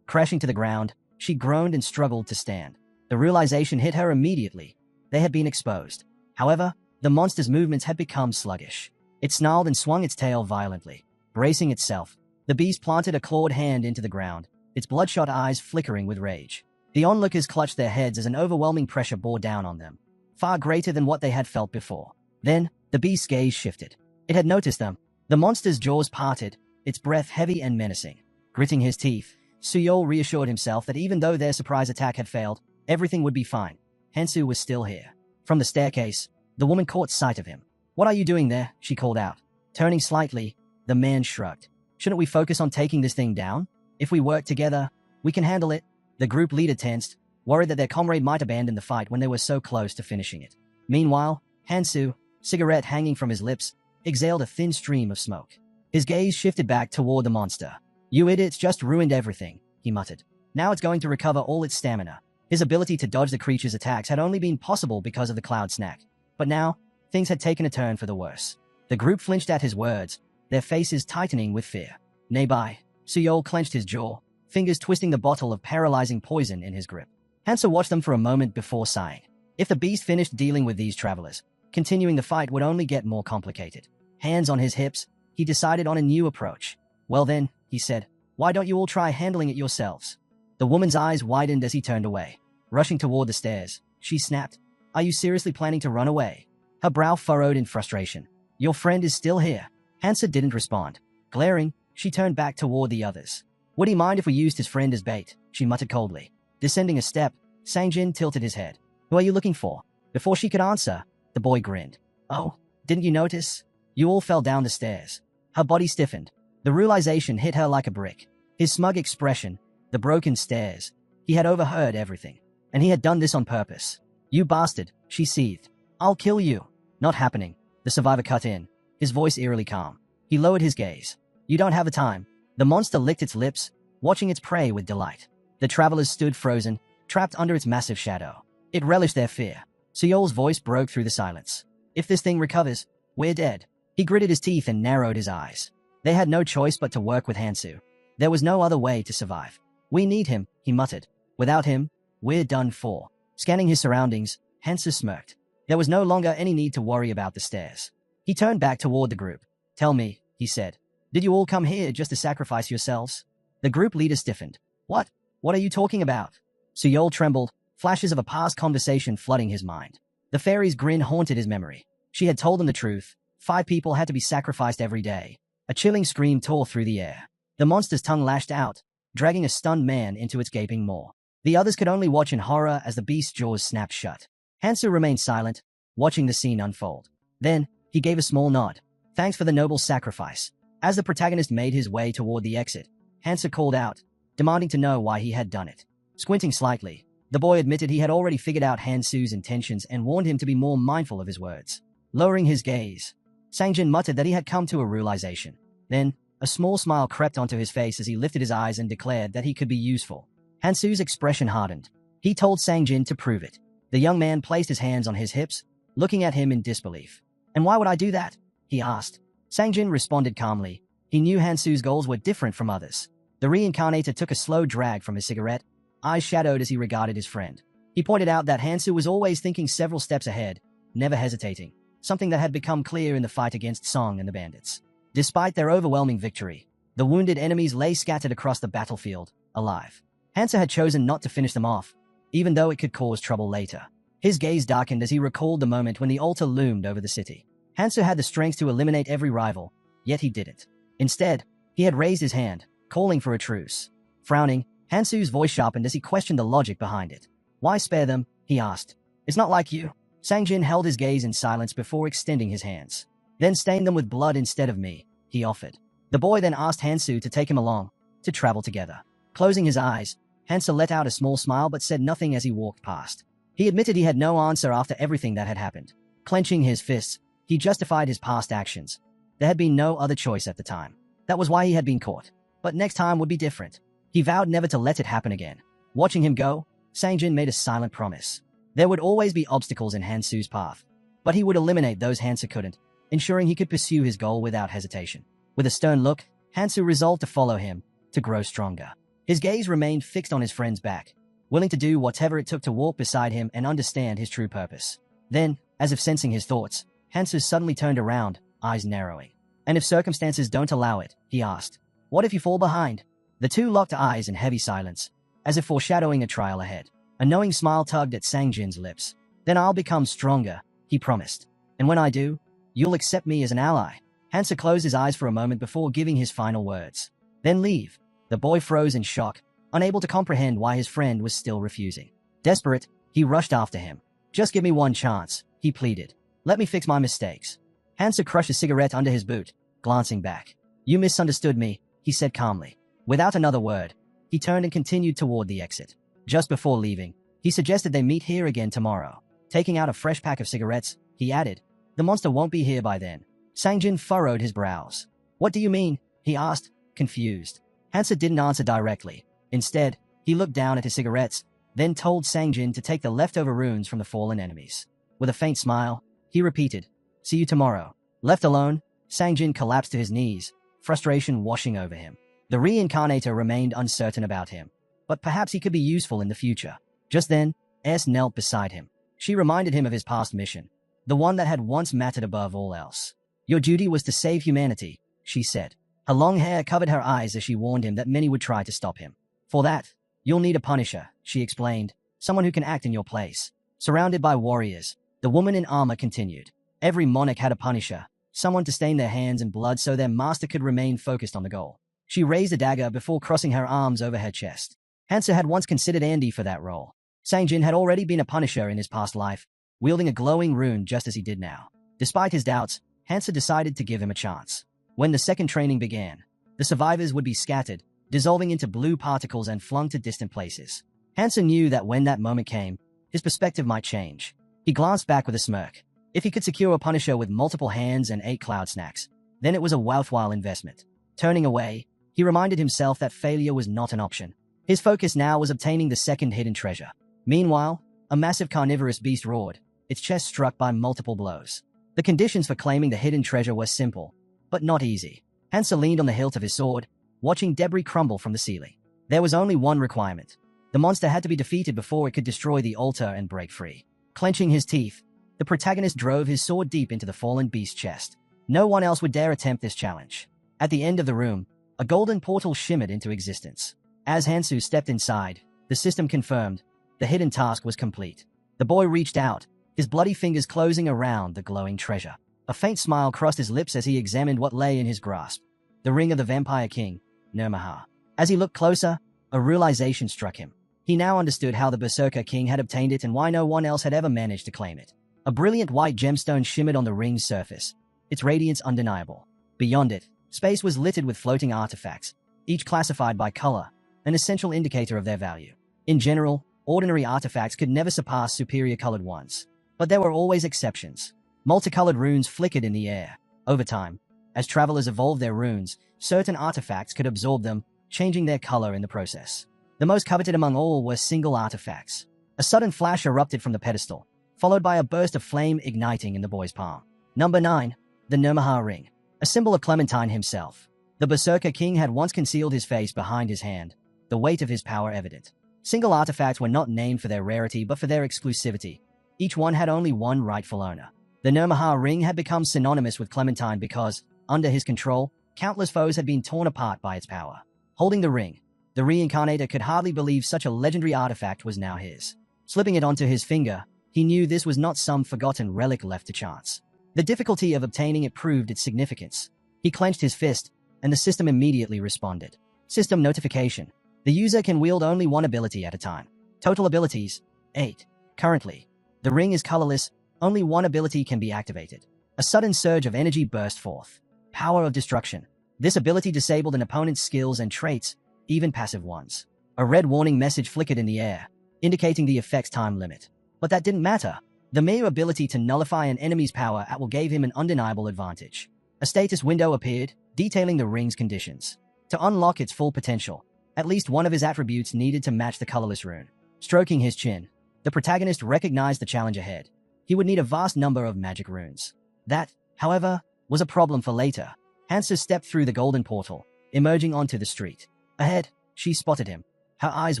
Crashing to the ground, she groaned and struggled to stand. The realization hit her immediately. They had been exposed. However, the monster's movements had become sluggish. It snarled and swung its tail violently. Bracing itself, the beast planted a clawed hand into the ground, its bloodshot eyes flickering with rage. The onlookers clutched their heads as an overwhelming pressure bore down on them, far greater than what they had felt before. Then, the beast's gaze shifted. It had noticed them. The monster's jaws parted, its breath heavy and menacing. Gritting his teeth, Suyol reassured himself that even though their surprise attack had failed, everything would be fine. Hansu was still here. From the staircase, the woman caught sight of him. "What are you doing there?" she called out. Turning slightly, the man shrugged. "Shouldn't we focus on taking this thing down? If we work together, we can handle it." The group leader tensed, worried that their comrade might abandon the fight when they were so close to finishing it. Meanwhile, Hansu, cigarette hanging from his lips, exhaled a thin stream of smoke. His gaze shifted back toward the monster. "You idiots just ruined everything," he muttered. "Now it's going to recover all its stamina." His ability to dodge the creature's attacks had only been possible because of the cloud snack. But now, things had taken a turn for the worse. The group flinched at his words, their faces tightening with fear. Nearby, Suyol clenched his jaw, fingers twisting the bottle of paralyzing poison in his grip. Hansu watched them for a moment before sighing. If the beast finished dealing with these travelers, continuing the fight would only get more complicated. Hands on his hips, he decided on a new approach. "Well then," he said, "why don't you all try handling it yourselves?" The woman's eyes widened as he turned away. Rushing toward the stairs, she snapped, "Are you seriously planning to run away?" Her brow furrowed in frustration. "Your friend is still here." Hansu didn't respond. Glaring, she turned back toward the others. "Would he mind if we used his friend as bait?" she muttered coldly. Descending a step, Sangjin tilted his head. "Who are you looking for?" Before she could answer, the boy grinned. "Oh, didn't you notice? You all fell down the stairs." Her body stiffened. The realization hit her like a brick. His smug expression, the broken stares. He had overheard everything. And he had done this on purpose. "You bastard," she seethed. "I'll kill you." "Not happening." The survivor cut in, his voice eerily calm. He lowered his gaze. "You don't have the time." The monster licked its lips, watching its prey with delight. The travelers stood frozen, trapped under its massive shadow. It relished their fear. Suyol's voice broke through the silence. "If this thing recovers, we're dead." He gritted his teeth and narrowed his eyes. They had no choice but to work with Hansu. There was no other way to survive. "We need him," he muttered. "Without him, we're done for." Scanning his surroundings, Hansu smirked. There was no longer any need to worry about the stairs. He turned back toward the group. "Tell me," he said, "did you all come here just to sacrifice yourselves?" The group leader stiffened. "What? What are you talking about?" Suyol trembled, flashes of a past conversation flooding his mind. The fairy's grin haunted his memory. She had told him the truth. 5 people had to be sacrificed every day. A chilling scream tore through the air. The monster's tongue lashed out, dragging a stunned man into its gaping maw. The others could only watch in horror as the beast's jaws snapped shut. Hansu remained silent, watching the scene unfold. Then, he gave a small nod. "Thanks for the noble sacrifice." As the protagonist made his way toward the exit, Hansu called out, demanding to know why he had done it. Squinting slightly, The boy admitted he had already figured out Hansu's intentions and warned him to be more mindful of his words. Lowering his gaze, Sangjin muttered that he had come to a realization. Then, a small smile crept onto his face as he lifted his eyes and declared that he could be useful. Hansu's expression hardened. He told Sangjin to prove it. The young man placed his hands on his hips, looking at him in disbelief. "And why would I do that?" he asked. Sangjin responded calmly. He knew Hansu's goals were different from others. The Reincarnator took a slow drag from his cigarette, eyes shadowed as he regarded his friend. He pointed out that Hansu was always thinking several steps ahead, never hesitating, something that had become clear in the fight against Song and the bandits. Despite their overwhelming victory, the wounded enemies lay scattered across the battlefield, alive. Hansu had chosen not to finish them off, even though it could cause trouble later. His gaze darkened as he recalled the moment when the altar loomed over the city. Hansu had the strength to eliminate every rival, yet he didn't. Instead, he had raised his hand, calling for a truce. Frowning, Hansu's voice sharpened as he questioned the logic behind it. "Why spare them?" he asked. "It's not like you." Sangjin held his gaze in silence before extending his hands. "Then stain them with blood instead of me," he offered. The boy then asked Hansu to take him along, to travel together. Closing his eyes, Hansu let out a small smile but said nothing as he walked past. He admitted he had no answer after everything that had happened. Clenching his fists, he justified his past actions. There had been no other choice at the time. That was why he had been caught. But next time would be different. He vowed never to let it happen again. Watching him go, Sangjin made a silent promise. There would always be obstacles in Hansu's path, but he would eliminate those Hansu couldn't, ensuring he could pursue his goal without hesitation. With a stern look, Hansu resolved to follow him, to grow stronger. His gaze remained fixed on his friend's back, willing to do whatever it took to walk beside him and understand his true purpose. Then, as if sensing his thoughts, Hansu suddenly turned around, eyes narrowing. "And if circumstances don't allow it," he asked, "what if you fall behind?" The two locked eyes in heavy silence, as if foreshadowing a trial ahead. A knowing smile tugged at Sangjin's lips. "Then I'll become stronger," he promised. "And when I do, you'll accept me as an ally." Hansu closed his eyes for a moment before giving his final words. "Then leave." The boy froze in shock, unable to comprehend why his friend was still refusing. Desperate, he rushed after him. "Just give me one chance," he pleaded. "Let me fix my mistakes." Hansu crushed a cigarette under his boot, glancing back. "You misunderstood me," he said calmly. Without another word, he turned and continued toward the exit. Just before leaving, he suggested they meet here again tomorrow. Taking out a fresh pack of cigarettes, he added, "The monster won't be here by then." Sangjin furrowed his brows. "What do you mean?" he asked, confused. Hansu didn't answer directly. Instead, he looked down at his cigarettes, then told Sangjin to take the leftover runes from the fallen enemies. With a faint smile, he repeated, "See you tomorrow." Left alone, Sangjin collapsed to his knees, frustration washing over him. The Reincarnator remained uncertain about him, but perhaps he could be useful in the future. Just then, S knelt beside him. She reminded him of his past mission, the one that had once mattered above all else. "Your duty was to save humanity," she said. Her long hair covered her eyes as she warned him that many would try to stop him. "For that, you'll need a punisher," she explained, "someone who can act in your place." Surrounded by warriors, the woman in armor continued. Every monarch had a punisher, someone to stain their hands in blood so their master could remain focused on the goal. She raised a dagger before crossing her arms over her chest. Hansu had once considered Andy for that role. Sangjin had already been a punisher in his past life, wielding a glowing rune just as he did now. Despite his doubts, Hansu decided to give him a chance. When the second training began, the survivors would be scattered, dissolving into blue particles and flung to distant places. Hansu knew that when that moment came, his perspective might change. He glanced back with a smirk. If he could secure a punisher with multiple hands and 8 cloud snacks, then it was a worthwhile investment. Turning away, he reminded himself that failure was not an option. His focus now was obtaining the second hidden treasure. Meanwhile, a massive carnivorous beast roared, its chest struck by multiple blows. The conditions for claiming the hidden treasure were simple, but not easy. Hansu leaned on the hilt of his sword, watching debris crumble from the ceiling. There was only one requirement. The monster had to be defeated before it could destroy the altar and break free. Clenching his teeth, the protagonist drove his sword deep into the fallen beast's chest. No one else would dare attempt this challenge. At the end of the room, a golden portal shimmered into existence. As Hansu stepped inside, the system confirmed the hidden task was complete. The boy reached out, his bloody fingers closing around the glowing treasure. A faint smile crossed his lips as he examined what lay in his grasp. The ring of the Vampire King, Manhwa. As he looked closer, a realization struck him. He now understood how the Berserker King had obtained it and why no one else had ever managed to claim it. A brilliant white gemstone shimmered on the ring's surface, its radiance undeniable. Beyond it, space was littered with floating artifacts, each classified by color, an essential indicator of their value. In general, Ordinary artifacts could never surpass superior colored ones. But there were always exceptions. Multicolored runes flickered in the air. Over time, as travelers evolved their runes, certain artifacts could absorb them, changing their color in the process. The most coveted among all were single artifacts. A sudden flash erupted from the pedestal, followed by a burst of flame igniting in the boy's palm. Number 9. The Manhwa ring. A symbol of Clementine himself. The Berserker King had once concealed his face behind his hand, the weight of his power evident. Single artifacts were not named for their rarity but for their exclusivity. Each one had only one rightful owner. The Manhwa ring had become synonymous with Clementine because, under his control, countless foes had been torn apart by its power. Holding the ring, the Reincarnator could hardly believe such a legendary artifact was now his. Slipping it onto his finger, he knew this was not some forgotten relic left to chance. The difficulty of obtaining it proved its significance. He clenched his fist, and the system immediately responded. System notification. The user can wield only one ability at a time. Total abilities, 8. Currently, the ring is colorless, only one ability can be activated. A sudden surge of energy burst forth. Power of Destruction. This ability disabled an opponent's skills and traits, even passive ones. A red warning message flickered in the air, indicating the effect's time limit. But that didn't matter. The mere ability to nullify an enemy's power at will gave him an undeniable advantage. A status window appeared, detailing the ring's conditions. To unlock its full potential, at least one of his attributes needed to match the colorless rune. Stroking his chin, the protagonist recognized the challenge ahead. He would need a vast number of magic runes. That, however, was a problem for later. Hansa stepped through the golden portal, emerging onto the street. Ahead, she spotted him, her eyes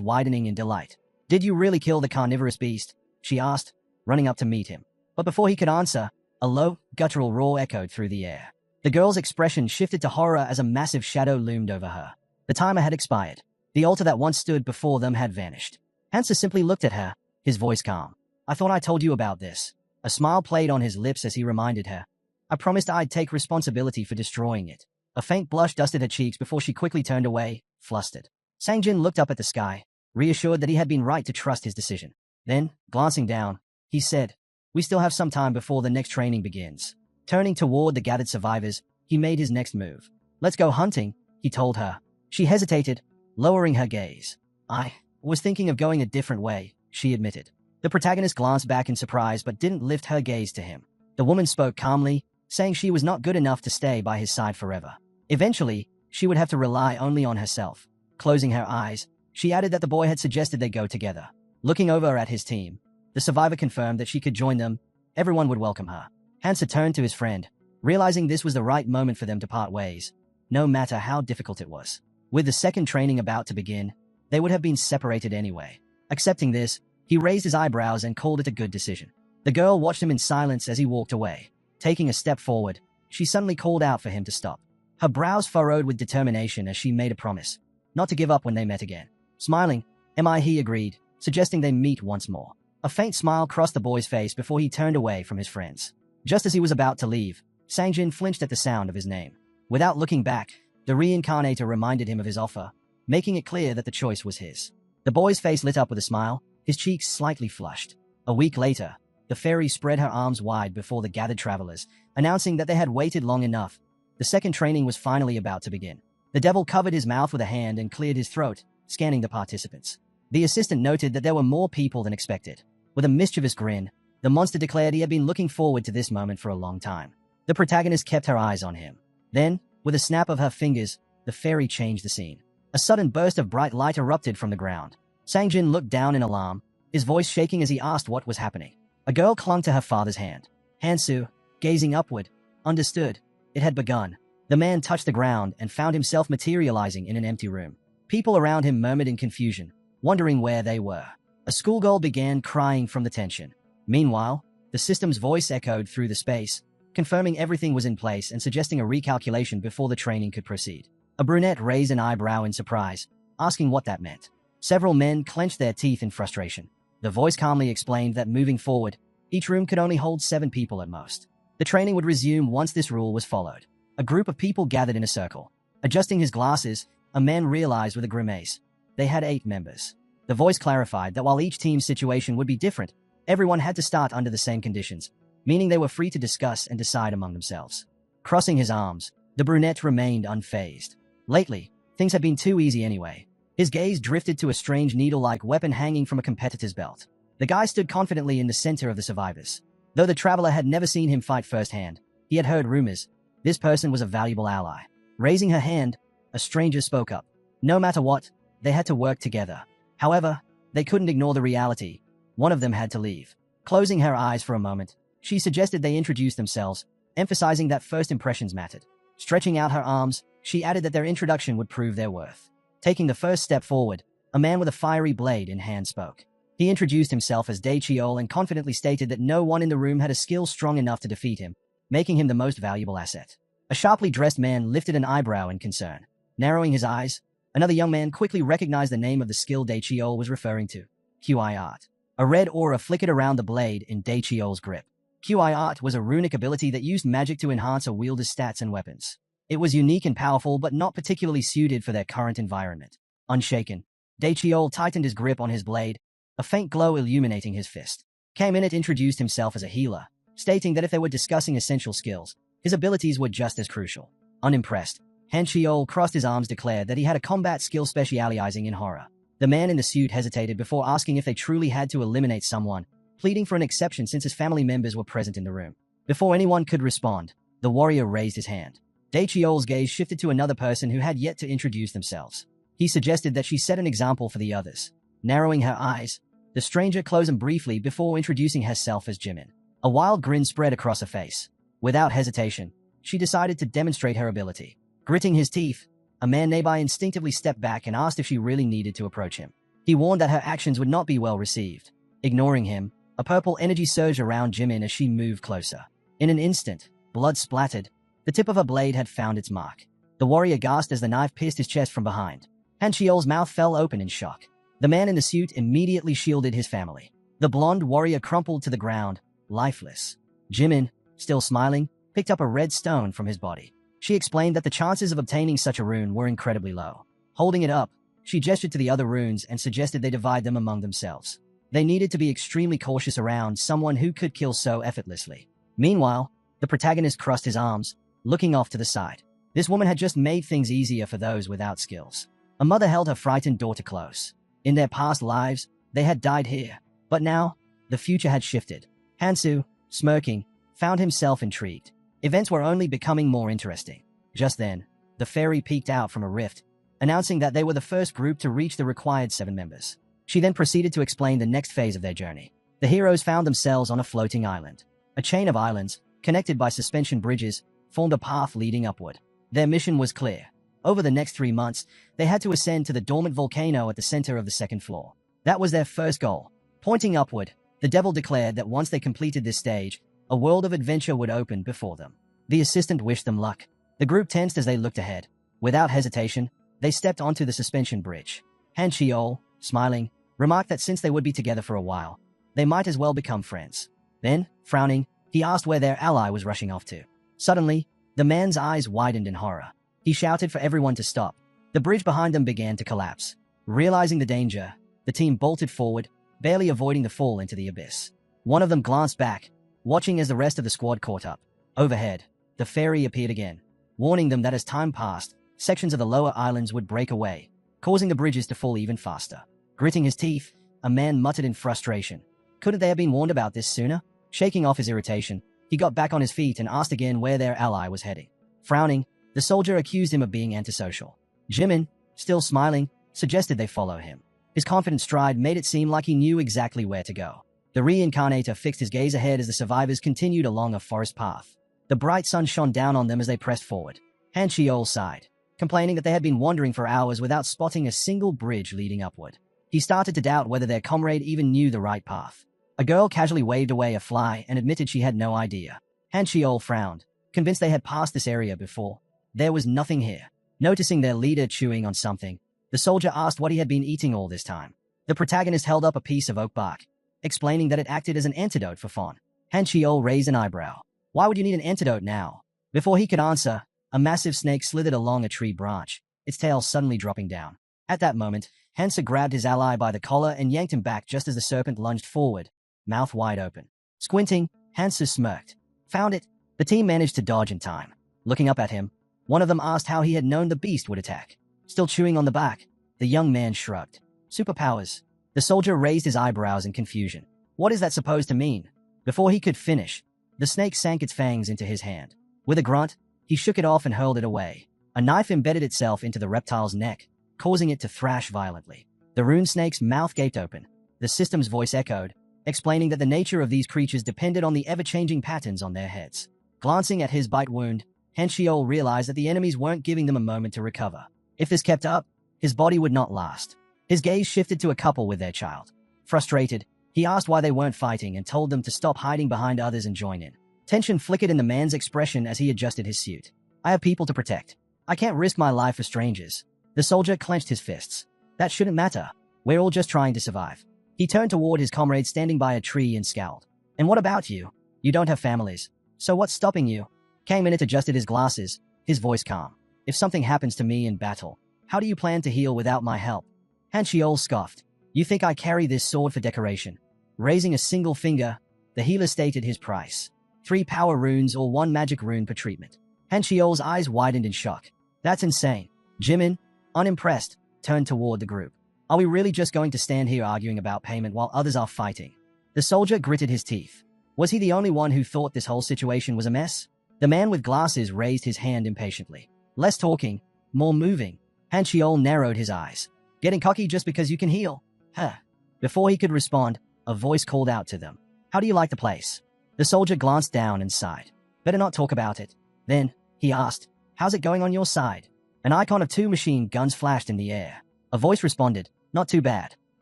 widening in delight. "Did you really kill the carnivorous beast?" she asked, running up to meet him. But before he could answer, a low, guttural roar echoed through the air. The girl's expression shifted to horror as a massive shadow loomed over her. The timer had expired. The altar that once stood before them had vanished. Hansa simply looked at her, his voice calm. "I thought I told you about this." A smile played on his lips as he reminded her. "I promised I'd take responsibility for destroying it." A faint blush dusted her cheeks before she quickly turned away, flustered. Sangjin looked up at the sky, reassured that he had been right to trust his decision. Then, glancing down, he said, "We still have some time before the next training begins." Turning toward the gathered survivors, he made his next move. "Let's go hunting," he told her. She hesitated, lowering her gaze. "I was thinking of going a different way," she admitted. The protagonist glanced back in surprise but didn't lift her gaze to him. The woman spoke calmly, saying she was not good enough to stay by his side forever. Eventually, she would have to rely only on herself. Closing her eyes, she added that the boy had suggested they go together. Looking over at his team, the survivor confirmed that she could join them. Everyone would welcome her. Hansa turned to his friend, realizing this was the right moment for them to part ways, no matter how difficult it was. With the second training about to begin, they would have been separated anyway. Accepting this, he raised his eyebrows and called it a good decision. The girl watched him in silence as he walked away. Taking a step forward, she suddenly called out for him to stop. Her brows furrowed with determination as she made a promise, not to give up when they met again. Smiling, he agreed, suggesting they meet once more. A faint smile crossed the boy's face before he turned away from his friends. Just as he was about to leave, Sangjin flinched at the sound of his name. Without looking back, the Reincarnator reminded him of his offer, making it clear that the choice was his. The boy's face lit up with a smile, his cheeks slightly flushed. A week later, the fairy spread her arms wide before the gathered travelers, announcing that they had waited long enough. The second training was finally about to begin. The devil covered his mouth with a hand and cleared his throat, scanning the participants. The assistant noted that there were more people than expected. With a mischievous grin, the monster declared he had been looking forward to this moment for a long time. The protagonist kept her eyes on him. Then, with a snap of her fingers, the fairy changed the scene. A sudden burst of bright light erupted from the ground. Sangjin looked down in alarm, his voice shaking as he asked what was happening. A girl clung to her father's hand. Hansu, gazing upward, understood. It had begun. The man touched the ground and found himself materializing in an empty room. People around him murmured in confusion, wondering where they were. A schoolgirl began crying from the tension. Meanwhile, the system's voice echoed through the space, confirming everything was in place and suggesting a recalculation before the training could proceed. A brunette raised an eyebrow in surprise, asking what that meant. Several men clenched their teeth in frustration. The voice calmly explained that moving forward, each room could only hold 7 people at most. The training would resume once this rule was followed. A group of people gathered in a circle. Adjusting his glasses, a man realized with a grimace. They had 8 members. The voice clarified that while each team's situation would be different, everyone had to start under the same conditions, meaning they were free to discuss and decide among themselves. Crossing his arms, the brunette remained unfazed. Lately, things had been too easy anyway. His gaze drifted to a strange needle-like weapon hanging from a competitor's belt. The guy stood confidently in the center of the survivors. Though the traveler had never seen him fight firsthand, he had heard rumors. This person was a valuable ally. Raising her hand, a stranger spoke up. No matter what, they had to work together. However, they couldn't ignore the reality. One of them had to leave. Closing her eyes for a moment, she suggested they introduce themselves, emphasizing that first impressions mattered. Stretching out her arms, she added that their introduction would prove their worth. Taking the first step forward, a man with a fiery blade in hand spoke. He introduced himself as Daichiol and confidently stated that no one in the room had a skill strong enough to defeat him, making him the most valuable asset. A sharply dressed man lifted an eyebrow in concern. Narrowing his eyes, another young man quickly recognized the name of the skill Daichiol was referring to. QI Art. A red aura flickered around the blade in Daichiol's grip. QI Art was a runic ability that used magic to enhance a wielder's stats and weapons. It was unique and powerful, but not particularly suited for their current environment. Unshaken, Daichiol tightened his grip on his blade, a faint glow illuminating his fist. Kamenet introduced himself as a healer, stating that if they were discussing essential skills, his abilities were just as crucial. Unimpressed, Hanchiol crossed his arms, declared that he had a combat skill specializing in horror. The man in the suit hesitated before asking if they truly had to eliminate someone, pleading for an exception since his family members were present in the room. Before anyone could respond, the warrior raised his hand. Daichiol's gaze shifted to another person who had yet to introduce themselves. He suggested that she set an example for the others. Narrowing her eyes, the stranger closed them briefly before introducing herself as Jimin. A wild grin spread across her face. Without hesitation, she decided to demonstrate her ability. Gritting his teeth, a man nearby instinctively stepped back and asked if she really needed to approach him. He warned that her actions would not be well received. Ignoring him, a purple energy surged around Jimin as she moved closer. In an instant, blood splattered. The tip of her blade had found its mark. The warrior gasped as the knife pierced his chest from behind. Hanchiol's mouth fell open in shock. The man in the suit immediately shielded his family. The blonde warrior crumpled to the ground, lifeless. Jimin, still smiling, picked up a red stone from his body. She explained that the chances of obtaining such a rune were incredibly low. Holding it up, she gestured to the other runes and suggested they divide them among themselves. They needed to be extremely cautious around someone who could kill so effortlessly. Meanwhile, the protagonist crossed his arms, looking off to the side. This woman had just made things easier for those without skills. A mother held her frightened daughter close. In their past lives, they had died here. But now, the future had shifted. Hansu, smirking, found himself intrigued. Events were only becoming more interesting. Just then, the fairy peeked out from a rift, announcing that they were the first group to reach the required 7 members. She then proceeded to explain the next phase of their journey. The heroes found themselves on a floating island. A chain of islands, connected by suspension bridges, formed a path leading upward. Their mission was clear. Over the next 3 months, they had to ascend to the dormant volcano at the center of the 2nd floor. That was their first goal. Pointing upward, the devil declared that once they completed this stage, a world of adventure would open before them. The assistant wished them luck. The group tensed as they looked ahead. Without hesitation, they stepped onto the suspension bridge. Han Chiol, smiling, remarked that since they would be together for a while, they might as well become friends. Then, frowning, he asked where their ally was rushing off to. Suddenly, the man's eyes widened in horror. He shouted for everyone to stop. The bridge behind them began to collapse. Realizing the danger, the team bolted forward, barely avoiding the fall into the abyss. One of them glanced back, watching as the rest of the squad caught up. Overhead, the fairy appeared again, warning them that as time passed, sections of the lower islands would break away, causing the bridges to fall even faster. Gritting his teeth, a man muttered in frustration. Couldn't they have been warned about this sooner? Shaking off his irritation, he got back on his feet and asked again where their ally was heading. Frowning, the soldier accused him of being antisocial. Jimin, still smiling, suggested they follow him. His confident stride made it seem like he knew exactly where to go. The Reincarnator fixed his gaze ahead as the survivors continued along a forest path. The bright sun shone down on them as they pressed forward. Han Chiol sighed, complaining that they had been wandering for hours without spotting a single bridge leading upward. He started to doubt whether their comrade even knew the right path. A girl casually waved away a fly and admitted she had no idea. Han Chiol frowned, convinced they had passed this area before. There was nothing here. Noticing their leader chewing on something, the soldier asked what he had been eating all this time. The protagonist held up a piece of oak bark, explaining that it acted as an antidote for Fawn. Han Chiol raised an eyebrow. Why would you need an antidote now? Before he could answer, a massive snake slithered along a tree branch, its tail suddenly dropping down. At that moment, Hansa grabbed his ally by the collar and yanked him back just as the serpent lunged forward, mouth wide open. Squinting, Hansa smirked. Found it. The team managed to dodge in time. Looking up at him, one of them asked how he had known the beast would attack. Still chewing on the bark, The young man shrugged. Superpowers. The soldier raised his eyebrows in confusion. What is that supposed to mean? Before he could finish, the snake sank its fangs into his hand. With a grunt, he shook it off and hurled it away. A knife embedded itself into the reptile's neck, causing it to thrash violently. The rune snake's mouth gaped open. The system's voice echoed, explaining that the nature of these creatures depended on the ever-changing patterns on their heads. Glancing at his bite wound, Henshiol realized that the enemies weren't giving them a moment to recover. If this kept up, his body would not last. His gaze shifted to a couple with their child. Frustrated, he asked why they weren't fighting and told them to stop hiding behind others and join in. Tension flickered in the man's expression as he adjusted his suit. I have people to protect. I can't risk my life for strangers. The soldier clenched his fists. That shouldn't matter. We're all just trying to survive. He turned toward his comrades standing by a tree and scowled. And what about you? You don't have families. So what's stopping you? Kamenet adjusted his glasses, his voice calm. If something happens to me in battle, how do you plan to heal without my help? Hanshiol scoffed. You think I carry this sword for decoration? Raising a single finger, the healer stated his price. 3 power runes or 1 magic rune per treatment. Hanshiol's eyes widened in shock. That's insane. Jimin, unimpressed, turned toward the group. Are we really just going to stand here arguing about payment while others are fighting? The soldier gritted his teeth. Was he the only one who thought this whole situation was a mess? The man with glasses raised his hand impatiently. Less talking, more moving. Hanshiol narrowed his eyes. Getting cocky just because you can heal? Huh. Before he could respond, a voice called out to them. How do you like the place? The soldier glanced down and sighed. Better not talk about it. Then, he asked, how's it going on your side? An icon of 2 machine guns flashed in the air. A voice responded, not too bad.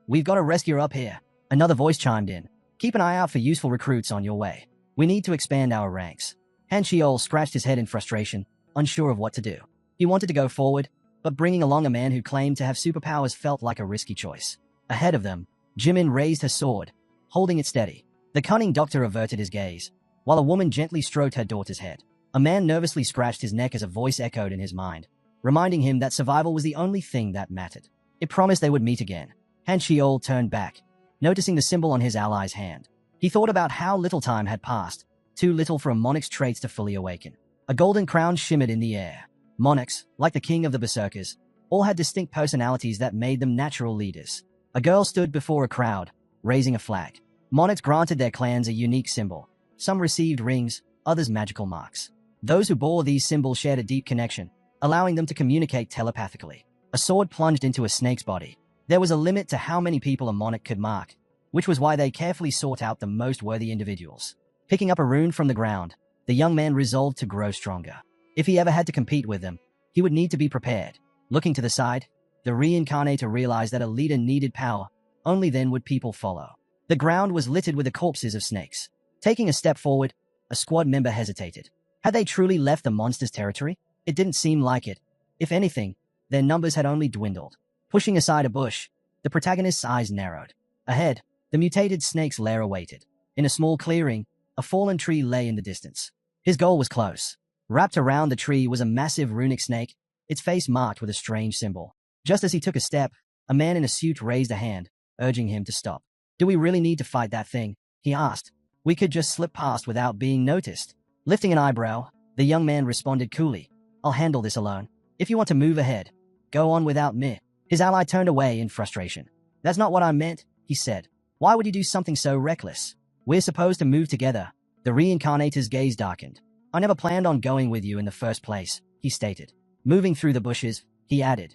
We've got a rescuer up here. Another voice chimed in. Keep an eye out for useful recruits on your way. We need to expand our ranks. Hanshiol scratched his head in frustration, unsure of what to do. He wanted to go forward, but bringing along a man who claimed to have superpowers felt like a risky choice. Ahead of them, Jimin raised her sword, holding it steady. The cunning doctor averted his gaze, while a woman gently stroked her daughter's head. A man nervously scratched his neck as a voice echoed in his mind, reminding him that survival was the only thing that mattered. It promised they would meet again. Hanshiol turned back, noticing the symbol on his ally's hand. He thought about how little time had passed, too little for a monarch's traits to fully awaken. A golden crown shimmered in the air. Monarchs, like the king of the berserkers, all had distinct personalities that made them natural leaders. A girl stood before a crowd, raising a flag. Monarchs granted their clans a unique symbol. Some received rings, others magical marks. Those who bore these symbols shared a deep connection, allowing them to communicate telepathically. A sword plunged into a snake's body. There was a limit to how many people a monarch could mark, which was why they carefully sought out the most worthy individuals. Picking up a rune from the ground, the young man resolved to grow stronger. If he ever had to compete with them, he would need to be prepared. Looking to the side, the Reincarnator realized that a leader needed power. Only then would people follow. The ground was littered with the corpses of snakes. Taking a step forward, a squad member hesitated. Had they truly left the monster's territory? It didn't seem like it. If anything, their numbers had only dwindled. Pushing aside a bush, the protagonist's eyes narrowed. Ahead, the mutated snake's lair awaited. In a small clearing, a fallen tree lay in the distance. His goal was close. Wrapped around the tree was a massive runic snake, its face marked with a strange symbol. Just as he took a step, a man in a suit raised a hand, urging him to stop. Do we really need to fight that thing? He asked. We could just slip past without being noticed. Lifting an eyebrow, the young man responded coolly. I'll handle this alone. If you want to move ahead, go on without me. His ally turned away in frustration. That's not what I meant, he said. Why would you do something so reckless? We're supposed to move together. The Reincarnator's gaze darkened. I never planned on going with you in the first place, he stated. Moving through the bushes, he added.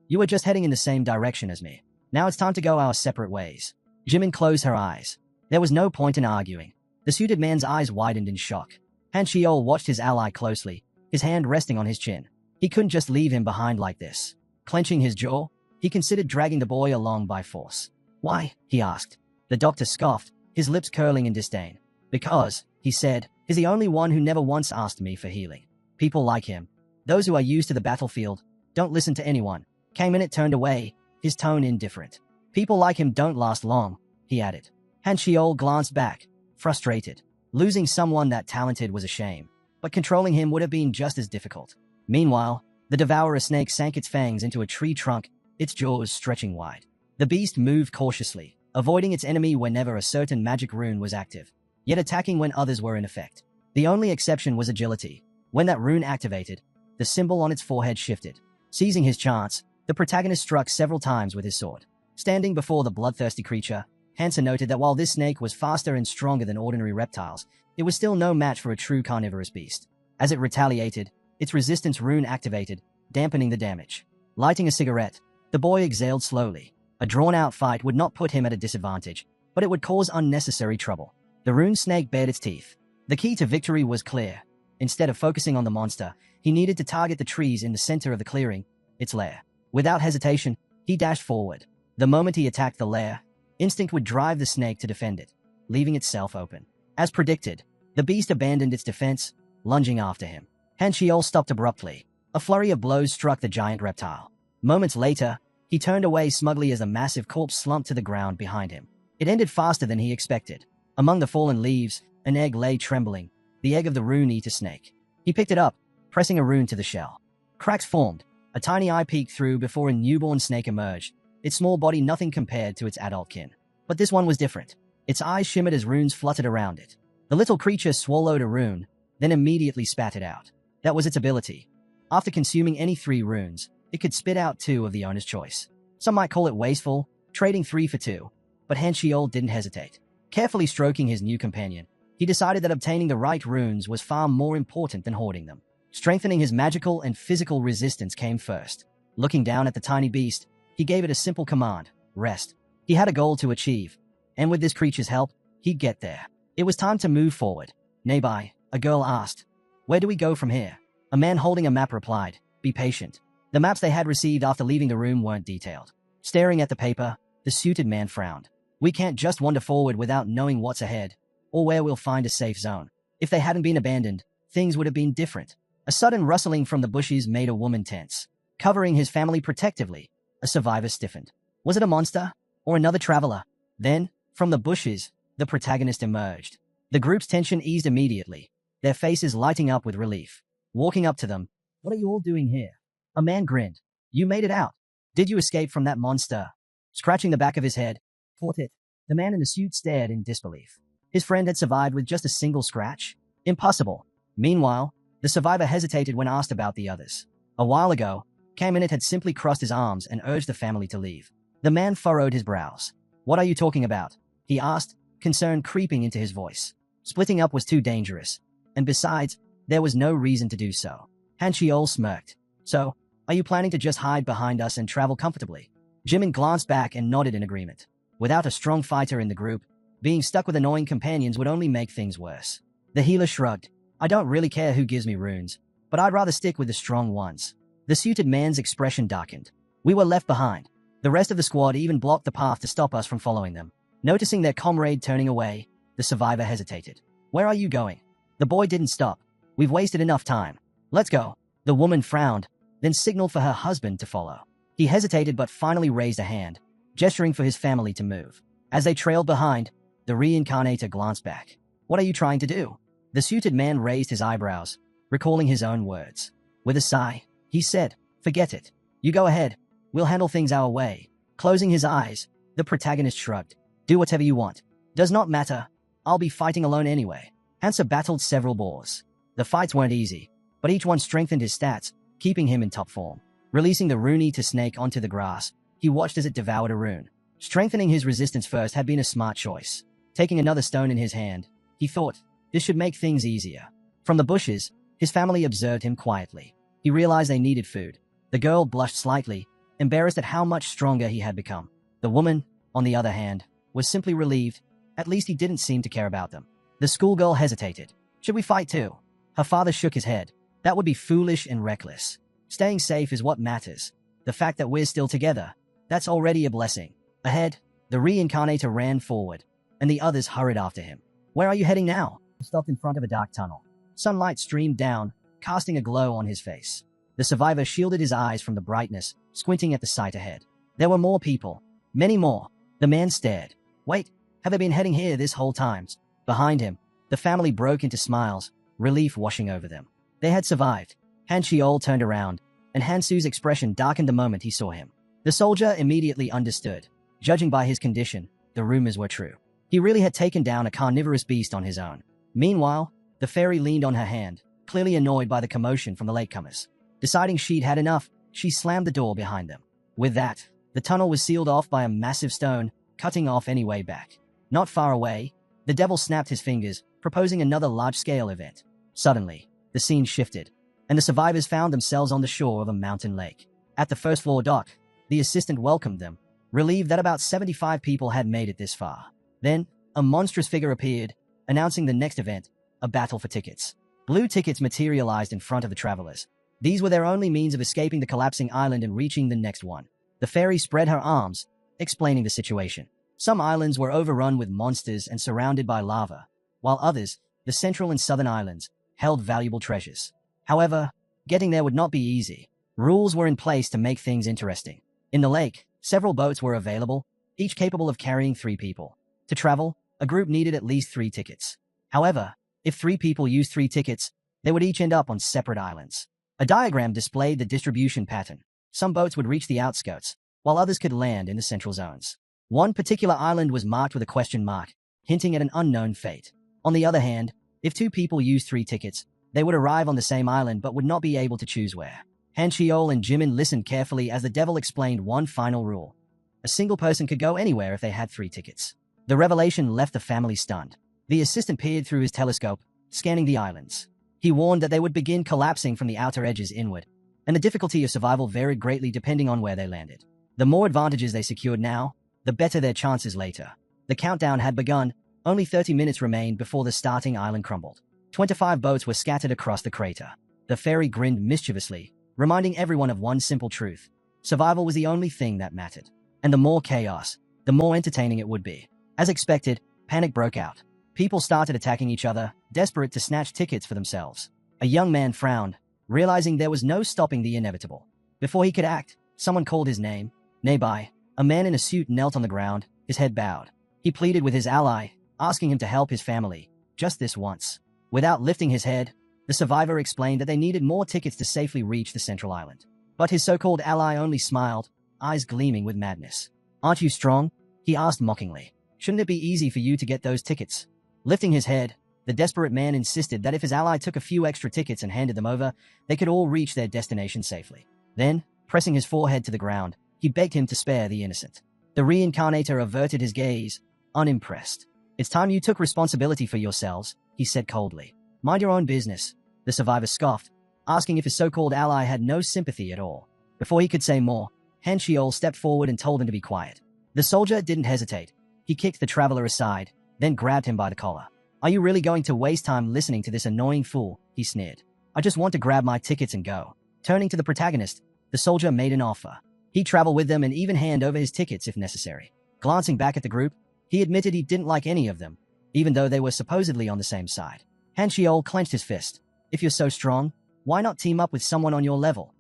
You were just heading in the same direction as me. Now it's time to go our separate ways. Jimin closed her eyes. There was no point in arguing. The suited man's eyes widened in shock. Hanshiol watched his ally closely, his hand resting on his chin. He couldn't just leave him behind like this. Clenching his jaw, he considered dragging the boy along by force. Why? He asked. The doctor scoffed, his lips curling in disdain. Because, he said, he's the only one who never once asked me for healing. People like him, those who are used to the battlefield, don't listen to anyone. Kamenet turned away, his tone indifferent. People like him don't last long, he added. Hanshiol glanced back, frustrated. Losing someone that talented was a shame, but controlling him would have been just as difficult. Meanwhile, the devourer snake sank its fangs into a tree trunk, its jaws stretching wide. The beast moved cautiously, avoiding its enemy whenever a certain magic rune was active, yet attacking when others were in effect. The only exception was agility. When that rune activated, the symbol on its forehead shifted. Seizing his chance, The protagonist struck several times with his sword. Standing before the bloodthirsty creature, Hansa noted that while this snake was faster and stronger than ordinary reptiles, it was still no match for a true carnivorous beast. As it retaliated, its resistance rune activated, dampening the damage. Lighting a cigarette, the boy exhaled slowly. A drawn-out fight would not put him at a disadvantage, but it would cause unnecessary trouble. The rune snake bared its teeth. The key to victory was clear. Instead of focusing on the monster, he needed to target the trees in the center of the clearing, its lair. Without hesitation, he dashed forward. The moment he attacked the lair, instinct would drive the snake to defend it, leaving itself open. As predicted, the beast abandoned its defense, lunging after him. Han Xiol stopped abruptly. A flurry of blows struck the giant reptile. Moments later, he turned away smugly as a massive corpse slumped to the ground behind him. It ended faster than he expected. Among the fallen leaves, an egg lay trembling, the egg of the rune-eater snake. He picked it up, pressing a rune to the shell. Cracks formed. A tiny eye peeked through before a newborn snake emerged, its small body nothing compared to its adult kin. But this one was different. Its eyes shimmered as runes fluttered around it. The little creature swallowed a rune, then immediately spat it out. That was its ability. After consuming any 3 runes, it could spit out 2 of the owner's choice. Some might call it wasteful, trading 3 for 2, but Han Xiol didn't hesitate. Carefully stroking his new companion, he decided that obtaining the right runes was far more important than hoarding them. Strengthening his magical and physical resistance came first. Looking down at the tiny beast, he gave it a simple command: rest. He had a goal to achieve, and with this creature's help, he'd get there. It was time to move forward. Nearby, a girl asked, "Where do we go from here?" A man holding a map replied, "Be patient." The maps they had received after leaving the room weren't detailed. Staring at the paper, the suited man frowned. "We can't just wander forward without knowing what's ahead, or where we'll find a safe zone. If they hadn't been abandoned, things would have been different." A sudden rustling from the bushes made a woman tense. Covering his family protectively, a survivor stiffened. Was it a monster? Or another traveler? Then, from the bushes, the protagonist emerged. The group's tension eased immediately, their faces lighting up with relief. Walking up to them, "What are you all doing here?" A man grinned. "You made it out. Did you escape from that monster?" Scratching the back of his head, "Fought it." The man in the suit stared in disbelief. His friend had survived with just a single scratch? Impossible. Meanwhile, the survivor hesitated when asked about the others. A while ago, Kamenet had simply crossed his arms and urged the family to leave. The man furrowed his brows. "What are you talking about?" he asked, concern creeping into his voice. Splitting up was too dangerous, and besides, there was no reason to do so. Han Xiol smirked. "So, are you planning to just hide behind us and travel comfortably?" Jimin glanced back and nodded in agreement. Without a strong fighter in the group, being stuck with annoying companions would only make things worse. The healer shrugged. "I don't really care who gives me runes, but I'd rather stick with the strong ones." The suited man's expression darkened. "We were left behind. The rest of the squad even blocked the path to stop us from following them." Noticing their comrade turning away, the survivor hesitated. "Where are you going?" The boy didn't stop. "We've wasted enough time. Let's go." The woman frowned, then signaled for her husband to follow. He hesitated but finally raised a hand, gesturing for his family to move. As they trailed behind, the Reincarnator glanced back. "What are you trying to do?" The suited man raised his eyebrows, recalling his own words. With a sigh, he said, "Forget it. You go ahead. We'll handle things our way." Closing his eyes, the protagonist shrugged. "Do whatever you want. Does not matter. I'll be fighting alone anyway." Hansa battled several boars. The fights weren't easy, but each one strengthened his stats, keeping him in top form. Releasing the rune-eater snake onto the grass, he watched as it devoured a rune. Strengthening his resistance first had been a smart choice. Taking another stone in his hand, he thought, this should make things easier. From the bushes, his family observed him quietly. He realized they needed food. The girl blushed slightly, embarrassed at how much stronger he had become. The woman, on the other hand, was simply relieved. At least he didn't seem to care about them. The schoolgirl hesitated. "Should we fight too?" Her father shook his head. "That would be foolish and reckless. Staying safe is what matters. The fact that we're still together, that's already a blessing." Ahead, the Reincarnator ran forward, and the others hurried after him. "Where are you heading now?" He stopped in front of a dark tunnel. Sunlight streamed down, casting a glow on his face. The survivor shielded his eyes from the brightness, squinting at the sight ahead. There were more people. Many more. The man stared. "Wait, have they been heading here this whole time?" Behind him, the family broke into smiles, relief washing over them. They had survived. Han Xiol turned around, and Hansu's expression darkened the moment he saw him. The soldier immediately understood. Judging by his condition, the rumors were true. He really had taken down a carnivorous beast on his own. Meanwhile, the fairy leaned on her hand, clearly annoyed by the commotion from the latecomers. Deciding she'd had enough, she slammed the door behind them. With that, the tunnel was sealed off by a massive stone, cutting off any way back. Not far away, the devil snapped his fingers, proposing another large-scale event. Suddenly, the scene shifted, and the survivors found themselves on the shore of a mountain lake. At the first-floor dock, the assistant welcomed them, relieved that about 75 people had made it this far. Then, a monstrous figure appeared, announcing the next event, a battle for tickets. Blue tickets materialized in front of the travelers. These were their only means of escaping the collapsing island and reaching the next one. The fairy spread her arms, explaining the situation. Some islands were overrun with monsters and surrounded by lava, while others, the central and southern islands, held valuable treasures. However, getting there would not be easy. Rules were in place to make things interesting. In the lake, several boats were available, each capable of carrying 3 people. To travel, a group needed at least 3 tickets. However, if 3 people used 3 tickets, they would each end up on separate islands. A diagram displayed the distribution pattern. Some boats would reach the outskirts, while others could land in the central zones. One particular island was marked with a question mark, hinting at an unknown fate. On the other hand, if 2 people used 3 tickets, they would arrive on the same island but would not be able to choose where. Han Chiol and Jimin listened carefully as the devil explained one final rule. A single person could go anywhere if they had 3 tickets. The revelation left the family stunned. The assistant peered through his telescope, scanning the islands. He warned that they would begin collapsing from the outer edges inward, and the difficulty of survival varied greatly depending on where they landed. The more advantages they secured now, the better their chances later. The countdown had begun. Only 30 minutes remained before the starting island crumbled. 25 boats were scattered across the crater. The fairy grinned mischievously, reminding everyone of one simple truth. Survival was the only thing that mattered. And the more chaos, the more entertaining it would be. As expected, panic broke out. People started attacking each other, desperate to snatch tickets for themselves. A young man frowned, realizing there was no stopping the inevitable. Before he could act, someone called his name. Nearby, a man in a suit knelt on the ground, his head bowed. He pleaded with his ally, asking him to help his family, just this once. Without lifting his head, the survivor explained that they needed more tickets to safely reach the central island. But his so-called ally only smiled, eyes gleaming with madness. "Aren't you strong?" he asked mockingly. "Shouldn't it be easy for you to get those tickets?" Lifting his head, the desperate man insisted that if his ally took a few extra tickets and handed them over, they could all reach their destination safely. Then, pressing his forehead to the ground, he begged him to spare the innocent. The Reincarnator averted his gaze, unimpressed. "It's time you took responsibility for yourselves," he said coldly. "Mind your own business," the survivor scoffed, asking if his so-called ally had no sympathy at all. Before he could say more, Han Chiol stepped forward and told him to be quiet. The soldier didn't hesitate. He kicked the traveler aside, then grabbed him by the collar. "Are you really going to waste time listening to this annoying fool?" he sneered. "I just want to grab my tickets and go." Turning to the protagonist, the soldier made an offer. He'd travel with them and even hand over his tickets if necessary. Glancing back at the group, he admitted he didn't like any of them, even though they were supposedly on the same side. Han Chiol clenched his fist. "If you're so strong, why not team up with someone on your level?"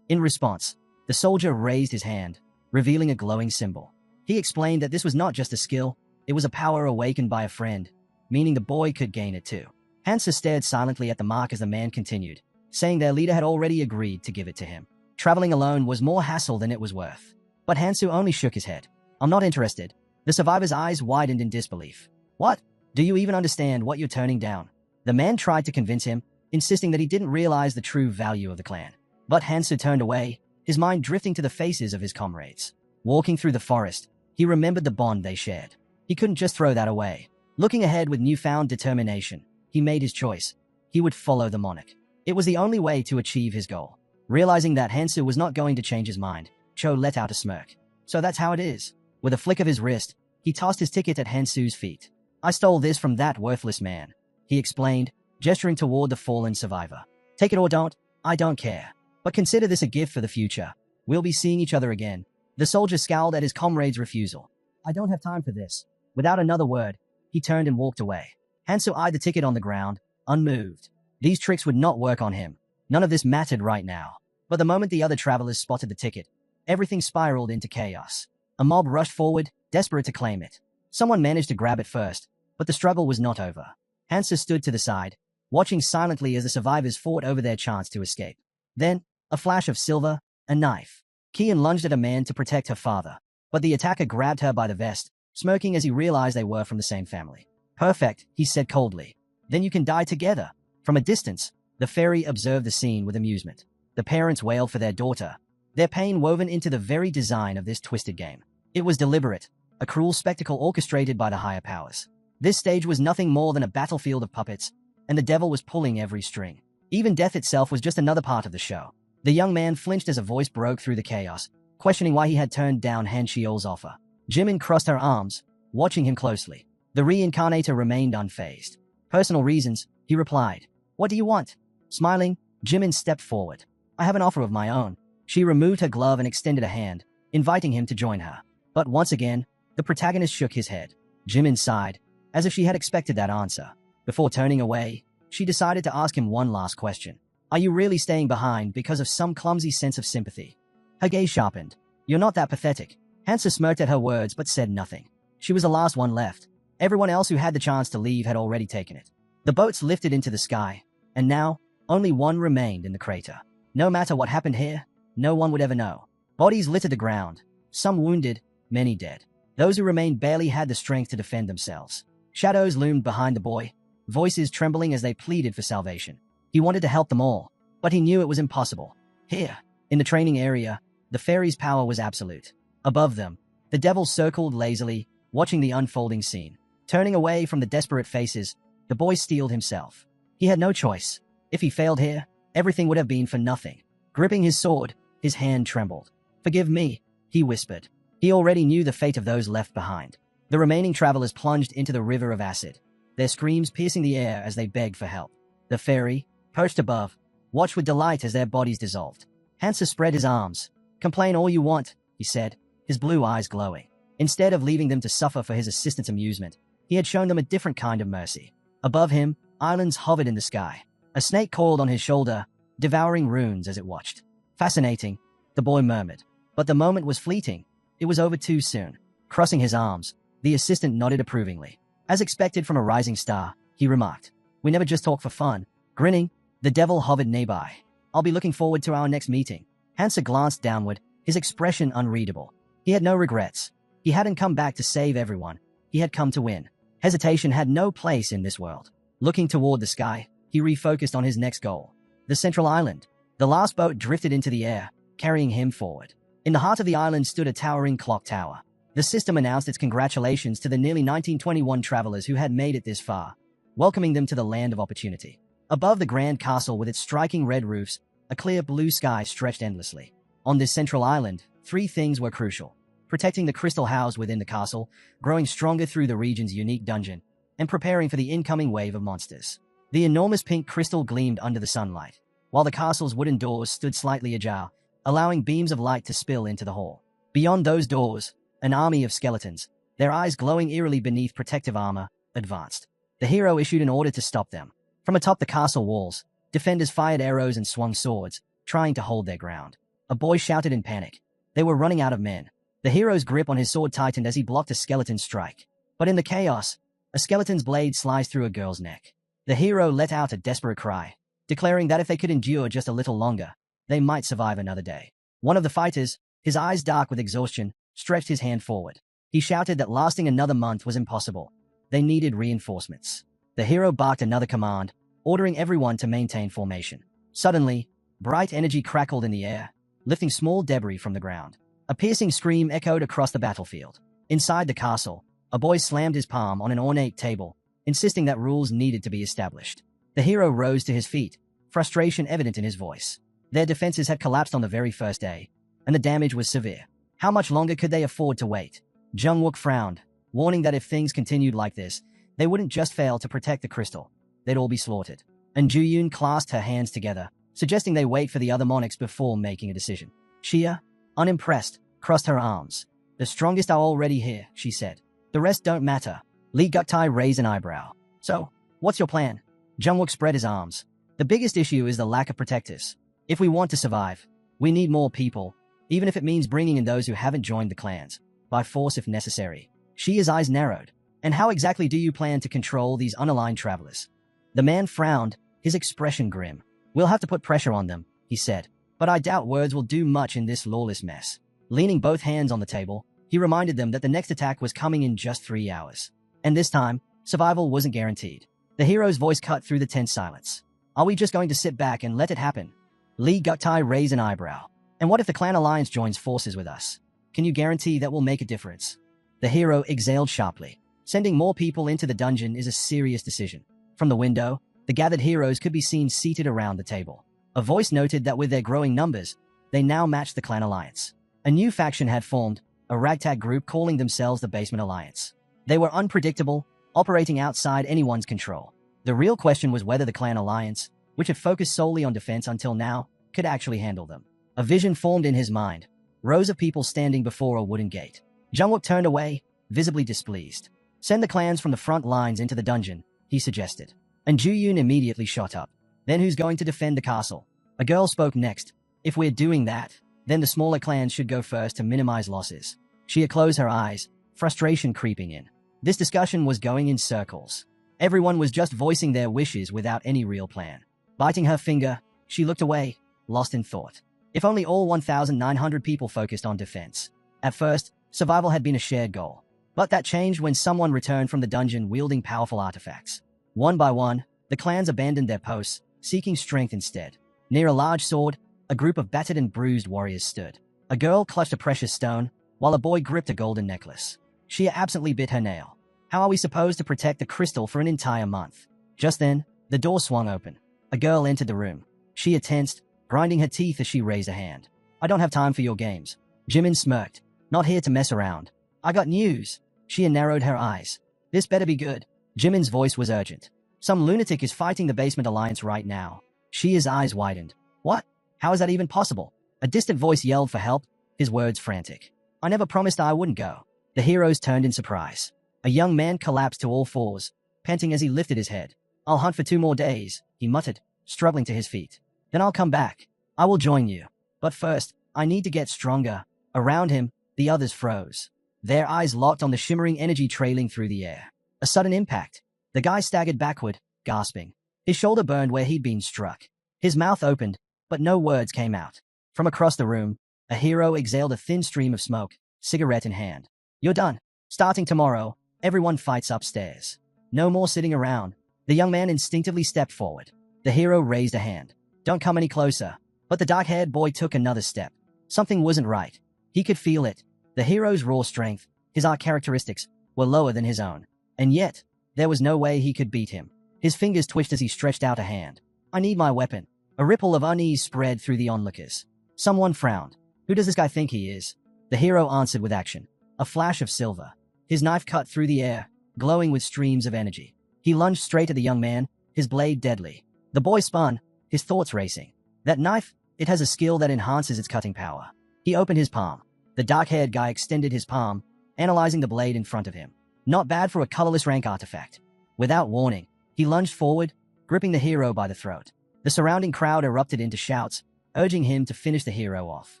In response, the soldier raised his hand, revealing a glowing symbol. He explained that this was not just a skill, it was a power awakened by a friend, meaning the boy could gain it too. Hansa stared silently at the mark as the man continued, saying their leader had already agreed to give it to him. Traveling alone was more hassle than it was worth. But Hansu only shook his head. "I'm not interested." The survivor's eyes widened in disbelief. "What? Do you even understand what you're turning down?" The man tried to convince him, insisting that he didn't realize the true value of the clan. But Hansu turned away, his mind drifting to the faces of his comrades. Walking through the forest, he remembered the bond they shared. He couldn't just throw that away. Looking ahead with newfound determination, he made his choice. He would follow the monarch. It was the only way to achieve his goal. Realizing that Hansu was not going to change his mind, Cho let out a smirk. "So that's how it is." With a flick of his wrist, he tossed his ticket at Hansu's feet. "I stole this from that worthless man," he explained, gesturing toward the fallen survivor. "Take it or don't, I don't care. But consider this a gift for the future. We'll be seeing each other again." The soldier scowled at his comrade's refusal. "I don't have time for this." Without another word, he turned and walked away. Hansu eyed the ticket on the ground, unmoved. These tricks would not work on him. None of this mattered right now. But the moment the other travelers spotted the ticket, everything spiraled into chaos. A mob rushed forward, desperate to claim it. Someone managed to grab it first, but the struggle was not over. Hansa stood to the side, watching silently as the survivors fought over their chance to escape. Then, a flash of silver, a knife. Kian lunged at a man to protect her father, but the attacker grabbed her by the vest, smirking as he realized they were from the same family. "Perfect," he said coldly. "Then you can die together." From a distance, the fairy observed the scene with amusement. The parents wailed for their daughter, their pain woven into the very design of this twisted game. It was deliberate, a cruel spectacle orchestrated by the higher powers. This stage was nothing more than a battlefield of puppets, and the devil was pulling every string. Even death itself was just another part of the show. The young man flinched as a voice broke through the chaos, questioning why he had turned down Han Xiao's offer. Jimin crossed her arms, watching him closely. The Reincarnator remained unfazed. Personal reasons, he replied. What do you want? Smiling, Jimin stepped forward. I have an offer of my own. She removed her glove and extended a hand, inviting him to join her. But once again, the protagonist shook his head. Jimin sighed, as if she had expected that answer. Before turning away, she decided to ask him one last question. Are you really staying behind because of some clumsy sense of sympathy? Her gaze sharpened. You're not that pathetic. Hansa smirked at her words but said nothing. She was the last one left. Everyone else who had the chance to leave had already taken it. The boats lifted into the sky, and now, only one remained in the crater. No matter what happened here, no one would ever know. Bodies littered the ground, some wounded, many dead. Those who remained barely had the strength to defend themselves. Shadows loomed behind the boy, voices trembling as they pleaded for salvation. He wanted to help them all, but he knew it was impossible. Here, in the training area, the fairies' power was absolute. Above them, the devil circled lazily, watching the unfolding scene. Turning away from the desperate faces, the boy steeled himself. He had no choice. If he failed here, everything would have been for nothing. Gripping his sword, his hand trembled. Forgive me, he whispered. He already knew the fate of those left behind. The remaining travelers plunged into the river of acid, their screams piercing the air as they begged for help. The fairy, perched above, watched with delight as their bodies dissolved. Hansa spread his arms. Complain all you want, he said, his blue eyes glowing. Instead of leaving them to suffer for his assistant's amusement, he had shown them a different kind of mercy. Above him, islands hovered in the sky. A snake coiled on his shoulder, devouring runes as it watched. Fascinating, the boy murmured. But the moment was fleeting. It was over too soon. Crossing his arms, the assistant nodded approvingly. As expected from a rising star, he remarked, we never just talk for fun. Grinning, the devil hovered nearby. I'll be looking forward to our next meeting. Hansa glanced downward, his expression unreadable. He had no regrets. He hadn't come back to save everyone. He had come to win. Hesitation had no place in this world. Looking toward the sky, he refocused on his next goal. The central island. The last boat drifted into the air, carrying him forward. In the heart of the island stood a towering clock tower. The system announced its congratulations to the nearly 1921 travelers who had made it this far, welcoming them to the land of opportunity. Above the grand castle with its striking red roofs, a clear blue sky stretched endlessly. On this central island, three things were crucial: protecting the crystal housed within the castle, growing stronger through the region's unique dungeon, and preparing for the incoming wave of monsters. The enormous pink crystal gleamed under the sunlight, while the castle's wooden doors stood slightly ajar, allowing beams of light to spill into the hall. Beyond those doors, an army of skeletons, their eyes glowing eerily beneath protective armor, advanced. The hero issued an order to stop them. From atop the castle walls, defenders fired arrows and swung swords, trying to hold their ground. A boy shouted in panic. They were running out of men. The hero's grip on his sword tightened as he blocked a skeleton's strike. But in the chaos, a skeleton's blade sliced through a girl's neck. The hero let out a desperate cry, declaring that if they could endure just a little longer, they might survive another day. One of the fighters, his eyes dark with exhaustion, stretched his hand forward. He shouted that lasting another month was impossible. They needed reinforcements. The hero barked another command, ordering everyone to maintain formation. Suddenly, bright energy crackled in the air, lifting small debris from the ground. A piercing scream echoed across the battlefield. Inside the castle, a boy slammed his palm on an ornate table, insisting that rules needed to be established. The hero rose to his feet, frustration evident in his voice. Their defenses had collapsed on the very first day, and the damage was severe. How much longer could they afford to wait? Jungwook frowned, warning that if things continued like this, they wouldn't just fail to protect the crystal, they'd all be slaughtered. And Juyun clasped her hands together, suggesting they wait for the other monarchs before making a decision. Xia, unimpressed, crossed her arms. The strongest are already here, she said. The rest don't matter. Li Guktai raised an eyebrow. So, what's your plan? Jungwook spread his arms. The biggest issue is the lack of protectors. If we want to survive, we need more people, even if it means bringing in those who haven't joined the clans, by force if necessary. Xia's eyes narrowed. And how exactly do you plan to control these unaligned travelers? The man frowned, his expression grim. We'll have to put pressure on them, he said. But I doubt words will do much in this lawless mess. Leaning both hands on the table, he reminded them that the next attack was coming in just 3 hours. And this time, survival wasn't guaranteed. The hero's voice cut through the tense silence. Are we just going to sit back and let it happen? Li Guktai raised an eyebrow. And what if the clan alliance joins forces with us? Can you guarantee that we'll make a difference? The hero exhaled sharply. Sending more people into the dungeon is a serious decision. From the window, the gathered heroes could be seen seated around the table. A voice noted that with their growing numbers, they now matched the clan alliance. A new faction had formed, a ragtag group calling themselves the Basement Alliance. They were unpredictable, operating outside anyone's control. The real question was whether the clan alliance, which had focused solely on defense until now, could actually handle them. A vision formed in his mind. Rows of people standing before a wooden gate. Jungwook turned away, visibly displeased. Send the clans from the front lines into the dungeon, he suggested. And Ju-yoon immediately shot up. Then who's going to defend the castle? A girl spoke next. If we're doing that, then the smaller clans should go first to minimize losses. She had closed her eyes, frustration creeping in. This discussion was going in circles. Everyone was just voicing their wishes without any real plan. Biting her finger, she looked away, lost in thought. If only all 1,900 people focused on defense. At first, survival had been a shared goal. But that changed when someone returned from the dungeon wielding powerful artifacts. One by one, the clans abandoned their posts, seeking strength instead. Near a large sword, a group of battered and bruised warriors stood. A girl clutched a precious stone, while a boy gripped a golden necklace. Shia absently bit her nail. How are we supposed to protect the crystal for an entire month? Just then, the door swung open. A girl entered the room. Shia tensed, grinding her teeth as she raised a hand. I don't have time for your games. Jimin smirked. Not here to mess around. I got news. Shia narrowed her eyes. This better be good. Jimin's voice was urgent. Some lunatic is fighting the Basement Alliance right now. Shia's eyes widened. What? How is that even possible? A distant voice yelled for help, his words frantic. I never promised I wouldn't go. The heroes turned in surprise. A young man collapsed to all fours, panting as he lifted his head. I'll hunt for 2 more days, he muttered, struggling to his feet. Then I'll come back. I will join you. But first, I need to get stronger. Around him, the others froze. Their eyes locked on the shimmering energy trailing through the air. A sudden impact. The guy staggered backward, gasping. His shoulder burned where he'd been struck. His mouth opened, but no words came out. From across the room, a hero exhaled a thin stream of smoke, cigarette in hand. You're done. Starting tomorrow, everyone fights upstairs. No more sitting around. The young man instinctively stepped forward. The hero raised a hand. Don't come any closer. But the dark-haired boy took another step. Something wasn't right. He could feel it. The hero's raw strength, his art characteristics, were lower than his own. And yet, there was no way he could beat him. His fingers twitched as he stretched out a hand. I need my weapon. A ripple of unease spread through the onlookers. Someone frowned. Who does this guy think he is? The hero answered with action. A flash of silver. His knife cut through the air, glowing with streams of energy. He lunged straight at the young man, his blade deadly. The boy spun, his thoughts racing. That knife, it has a skill that enhances its cutting power. He opened his palm. The dark-haired guy extended his palm, analyzing the blade in front of him. Not bad for a colorless rank artifact. Without warning, he lunged forward, gripping the hero by the throat. The surrounding crowd erupted into shouts, urging him to finish the hero off.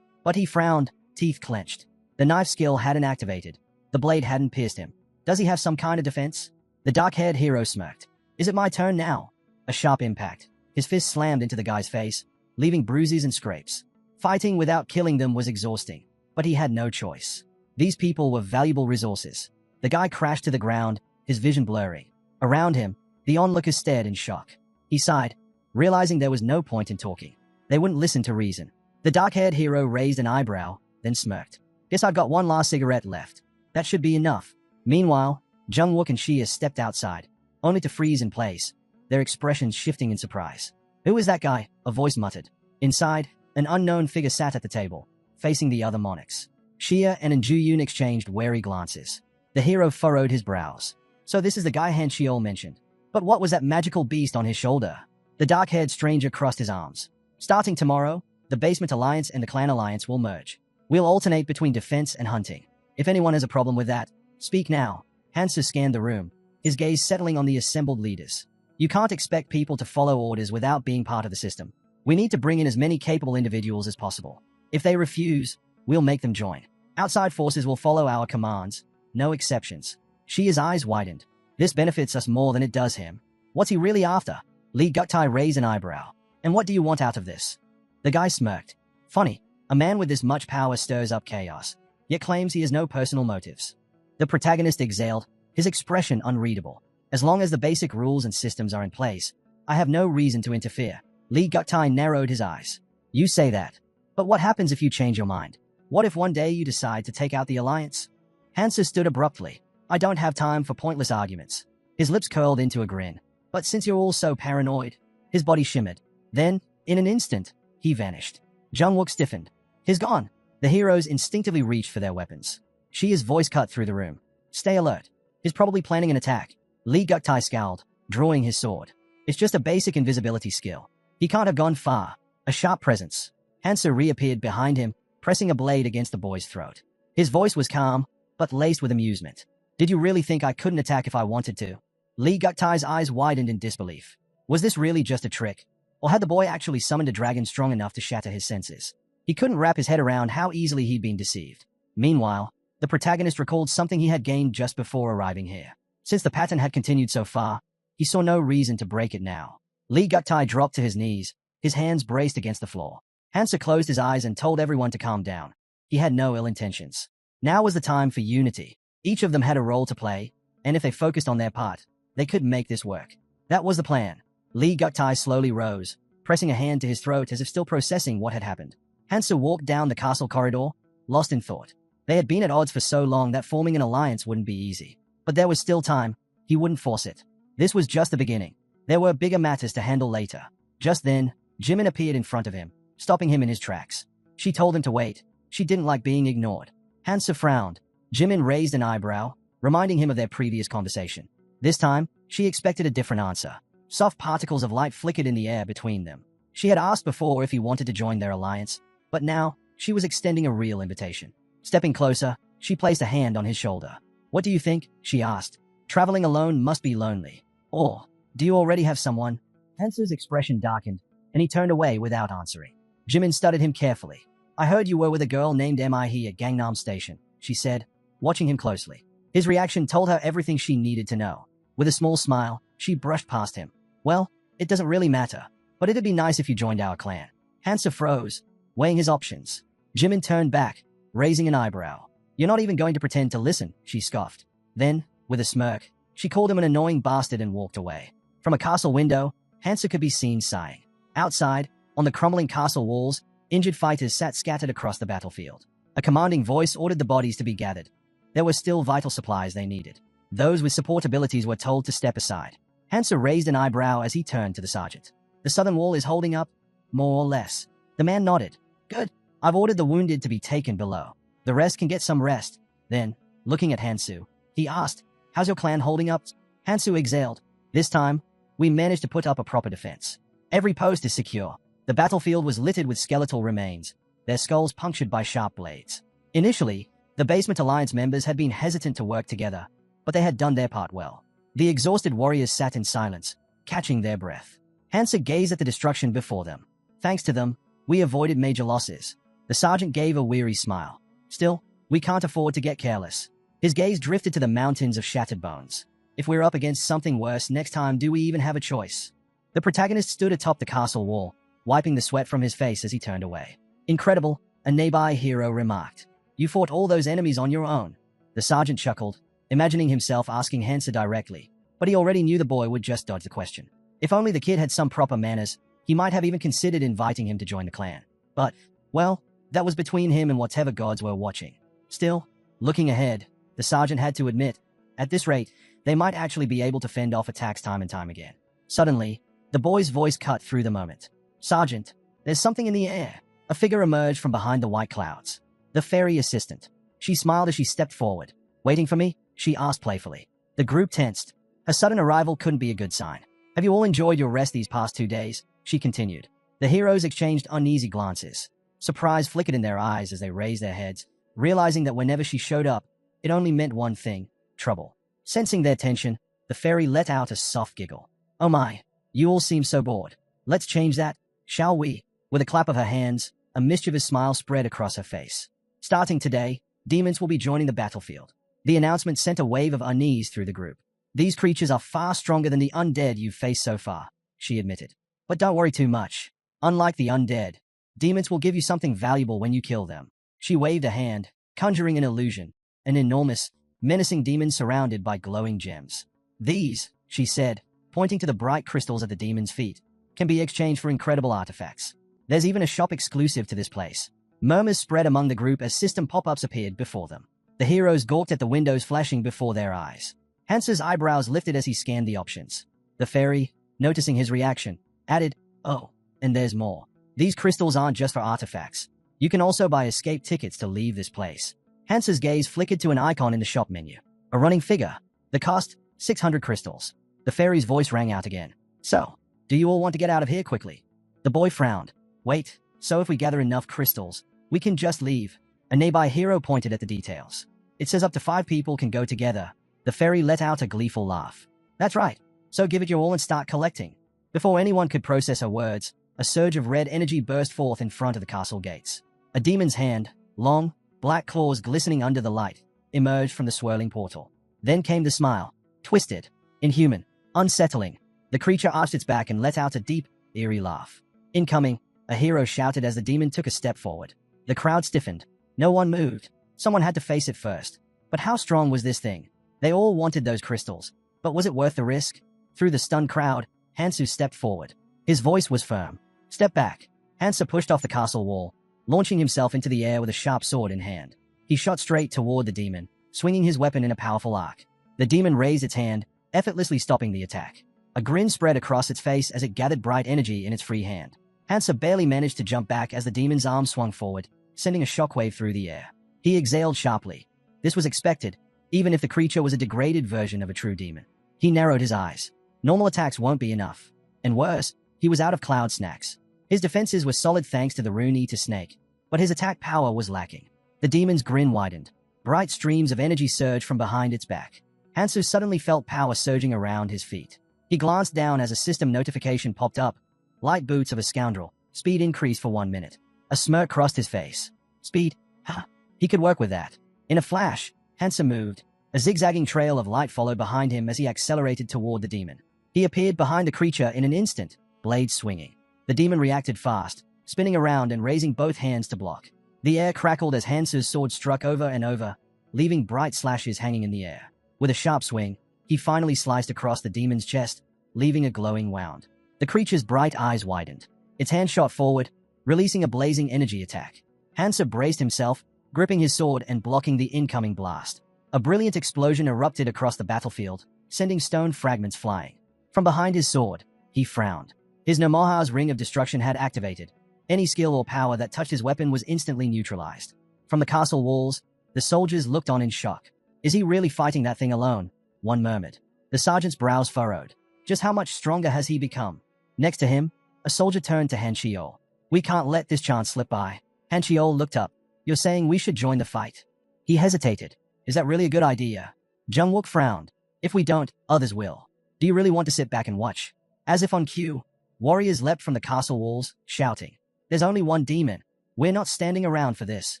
But he frowned, teeth clenched. The knife skill hadn't activated. The blade hadn't pierced him. Does he have some kind of defense? The dark-haired hero smirked. Is it my turn now? A sharp impact. His fist slammed into the guy's face, leaving bruises and scrapes. Fighting without killing them was exhausting, but he had no choice. These people were valuable resources. The guy crashed to the ground, his vision blurry. Around him, the onlookers stared in shock. He sighed, realizing there was no point in talking. They wouldn't listen to reason. The dark-haired hero raised an eyebrow, then smirked. Guess I've got one last cigarette left. That should be enough. Meanwhile, Jungwook and Shia stepped outside, only to freeze in place, their expressions shifting in surprise. Who is that guy? A voice muttered. Inside, an unknown figure sat at the table, facing the other monarchs. Shia and Ju-yoon exchanged wary glances. The hero furrowed his brows. So this is the guy Han Shiol mentioned. But what was that magical beast on his shoulder? The dark-haired stranger crossed his arms. Starting tomorrow, the Basement Alliance and the Clan Alliance will merge. We'll alternate between defense and hunting. If anyone has a problem with that, speak now. Hansa scanned the room, his gaze settling on the assembled leaders. You can't expect people to follow orders without being part of the system. We need to bring in as many capable individuals as possible. If they refuse, we'll make them join. Outside forces will follow our commands, no exceptions. Shia's eyes widened. This benefits us more than it does him. What's he really after? Lee Guktai raised an eyebrow. And what do you want out of this? The guy smirked. Funny, a man with this much power stirs up chaos, yet claims he has no personal motives. The protagonist exhaled, his expression unreadable. As long as the basic rules and systems are in place, I have no reason to interfere. Lee Guktai narrowed his eyes. You say that. But what happens if you change your mind? What if one day you decide to take out the alliance? Hansa stood abruptly. I don't have time for pointless arguments. His lips curled into a grin. But since you're all so paranoid, his body shimmered. Then, in an instant, he vanished. Jungwook stiffened. He's gone. The heroes instinctively reached for their weapons. Shia's voice cut through the room. Stay alert. He's probably planning an attack. Lee Guktai scowled, drawing his sword. It's just a basic invisibility skill. He can't have gone far. A sharp presence. Hansa reappeared behind him, pressing a blade against the boy's throat. His voice was calm, but laced with amusement. Did you really think I couldn't attack if I wanted to? Lee Guktai's eyes widened in disbelief. Was this really just a trick? Or had the boy actually summoned a dragon strong enough to shatter his senses? He couldn't wrap his head around how easily he'd been deceived. Meanwhile, the protagonist recalled something he had gained just before arriving here. Since the pattern had continued so far, he saw no reason to break it now. Lee Guktai dropped to his knees, his hands braced against the floor. Hansa closed his eyes and told everyone to calm down. He had no ill intentions. Now was the time for unity. Each of them had a role to play, and if they focused on their part, they could make this work. That was the plan. Lee Guktai slowly rose, pressing a hand to his throat as if still processing what had happened. Hansa walked down the castle corridor, lost in thought. They had been at odds for so long that forming an alliance wouldn't be easy. But there was still time. He wouldn't force it. This was just the beginning. There were bigger matters to handle later. Just then, Jimin appeared in front of him, stopping him in his tracks. She told him to wait. She didn't like being ignored. Hansa frowned. Jimin raised an eyebrow, reminding him of their previous conversation. This time, she expected a different answer. Soft particles of light flickered in the air between them. She had asked before if he wanted to join their alliance, but now, she was extending a real invitation. Stepping closer, she placed a hand on his shoulder. What do you think? She asked. Traveling alone must be lonely. Or, do you already have someone? Hansa's expression darkened, and he turned away without answering. Jimin studied him carefully. I heard you were with a girl named Mi at Gangnam Station, she said, watching him closely. His reaction told her everything she needed to know. With a small smile, she brushed past him. Well, it doesn't really matter, but it'd be nice if you joined our clan. Hansa froze, weighing his options. Jimin turned back, raising an eyebrow. You're not even going to pretend to listen, she scoffed. Then, with a smirk, she called him an annoying bastard and walked away. From a castle window, Hansa could be seen sighing. Outside, on the crumbling castle walls, injured fighters sat scattered across the battlefield. A commanding voice ordered the bodies to be gathered. There were still vital supplies they needed. Those with support abilities were told to step aside. Hansa raised an eyebrow as he turned to the sergeant. The southern wall is holding up, more or less. The man nodded. Good. I've ordered the wounded to be taken below. The rest can get some rest. Then, looking at Hansu, he asked, how's your clan holding up? Hansu exhaled. This time, we managed to put up a proper defense. Every post is secure. The battlefield was littered with skeletal remains, their skulls punctured by sharp blades. Initially, the Basement Alliance members had been hesitant to work together, but they had done their part well. The exhausted warriors sat in silence, catching their breath. Hansa gazed at the destruction before them. Thanks to them, we avoided major losses. The sergeant gave a weary smile. Still, we can't afford to get careless. His gaze drifted to the mountains of shattered bones. If we're up against something worse next time, do we even have a choice? The protagonist stood atop the castle wall, wiping the sweat from his face as he turned away. Incredible, a nearby hero remarked. You fought all those enemies on your own. The sergeant chuckled, imagining himself asking Hansa directly, but he already knew the boy would just dodge the question. If only the kid had some proper manners, he might have even considered inviting him to join the clan. But, well, that was between him and whatever gods were watching. Still, looking ahead, the sergeant had to admit, at this rate, they might actually be able to fend off attacks time and time again. Suddenly, the boy's voice cut through the moment. Sergeant, there's something in the air. A figure emerged from behind the white clouds. The fairy assistant. She smiled as she stepped forward. Waiting for me? She asked playfully. The group tensed. Her sudden arrival couldn't be a good sign. Have you all enjoyed your rest these past 2 days? She continued. The heroes exchanged uneasy glances. Surprise flickered in their eyes as they raised their heads, realizing that whenever she showed up, it only meant one thing, trouble. Sensing their tension, the fairy let out a soft giggle. Oh my, you all seem so bored. Let's change that, shall we? With a clap of her hands, a mischievous smile spread across her face. Starting today, demons will be joining the battlefield. The announcement sent a wave of unease through the group. These creatures are far stronger than the undead you've faced so far, she admitted. But don't worry too much. Unlike the undead, demons will give you something valuable when you kill them. She waved a hand, conjuring an illusion, an enormous, menacing demon surrounded by glowing gems. These, she said, pointing to the bright crystals at the demon's feet, can be exchanged for incredible artifacts. There's even a shop exclusive to this place. Murmurs spread among the group as system pop-ups appeared before them. The heroes gawked at the windows flashing before their eyes. Hansa's eyebrows lifted as he scanned the options. The fairy, noticing his reaction, added, "Oh, and there's more. These crystals aren't just for artifacts. You can also buy escape tickets to leave this place." Hansa's gaze flickered to an icon in the shop menu. A running figure. The cost, 600 crystals. The fairy's voice rang out again. "So, do you all want to get out of here quickly?" The boy frowned. "Wait, so if we gather enough crystals, we can just leave?" A nearby hero pointed at the details. "It says up to 5 people can go together." The fairy let out a gleeful laugh. "That's right, so give it your all and start collecting." Before anyone could process her words, a surge of red energy burst forth in front of the castle gates. A demon's hand, long, black claws glistening under the light, emerged from the swirling portal. Then came the smile, twisted, inhuman, unsettling. The creature arched its back and let out a deep, eerie laugh. "Incoming," a hero shouted as the demon took a step forward. The crowd stiffened. No one moved. Someone had to face it first. But how strong was this thing? They all wanted those crystals. But was it worth the risk? Through the stunned crowd, Hansu stepped forward. His voice was firm. "Step back." Hansa pushed off the castle wall, launching himself into the air with a sharp sword in hand. He shot straight toward the demon, swinging his weapon in a powerful arc. The demon raised its hand, effortlessly stopping the attack. A grin spread across its face as it gathered bright energy in its free hand. Hansa barely managed to jump back as the demon's arm swung forward, sending a shockwave through the air. He exhaled sharply. This was expected, even if the creature was a degraded version of a true demon. He narrowed his eyes. Normal attacks won't be enough. And worse, he was out of cloud snacks. His defenses were solid thanks to the Rune Eater snake, but his attack power was lacking. The demon's grin widened. Bright streams of energy surged from behind its back. Hansu suddenly felt power surging around his feet. He glanced down as a system notification popped up. "Light boots of a scoundrel. Speed increased for 1 minute." A smirk crossed his face. Speed? Ha! He could work with that. In a flash, Hansa moved. A zigzagging trail of light followed behind him as he accelerated toward the demon. He appeared behind the creature in an instant, blades swinging. The demon reacted fast, spinning around and raising both hands to block. The air crackled as Hansu's sword struck over and over, leaving bright slashes hanging in the air. With a sharp swing, he finally sliced across the demon's chest, leaving a glowing wound. The creature's bright eyes widened. Its hand shot forward, releasing a blazing energy attack. Hansa braced himself, gripping his sword and blocking the incoming blast. A brilliant explosion erupted across the battlefield, sending stone fragments flying. From behind his sword, he frowned. His Nomaha's ring of destruction had activated. Any skill or power that touched his weapon was instantly neutralized. From the castle walls, the soldiers looked on in shock. "Is he really fighting that thing alone?" one murmured. The sergeant's brows furrowed. Just how much stronger has he become? Next to him, a soldier turned to Han Shiol. "We can't let this chance slip by." Han Shiol looked up. "You're saying we should join the fight?" He hesitated. "Is that really a good idea?" Jungwook frowned. "If we don't, others will. Do you really want to sit back and watch?" As if on cue, warriors leapt from the castle walls, shouting, "There's only one demon. We're not standing around for this."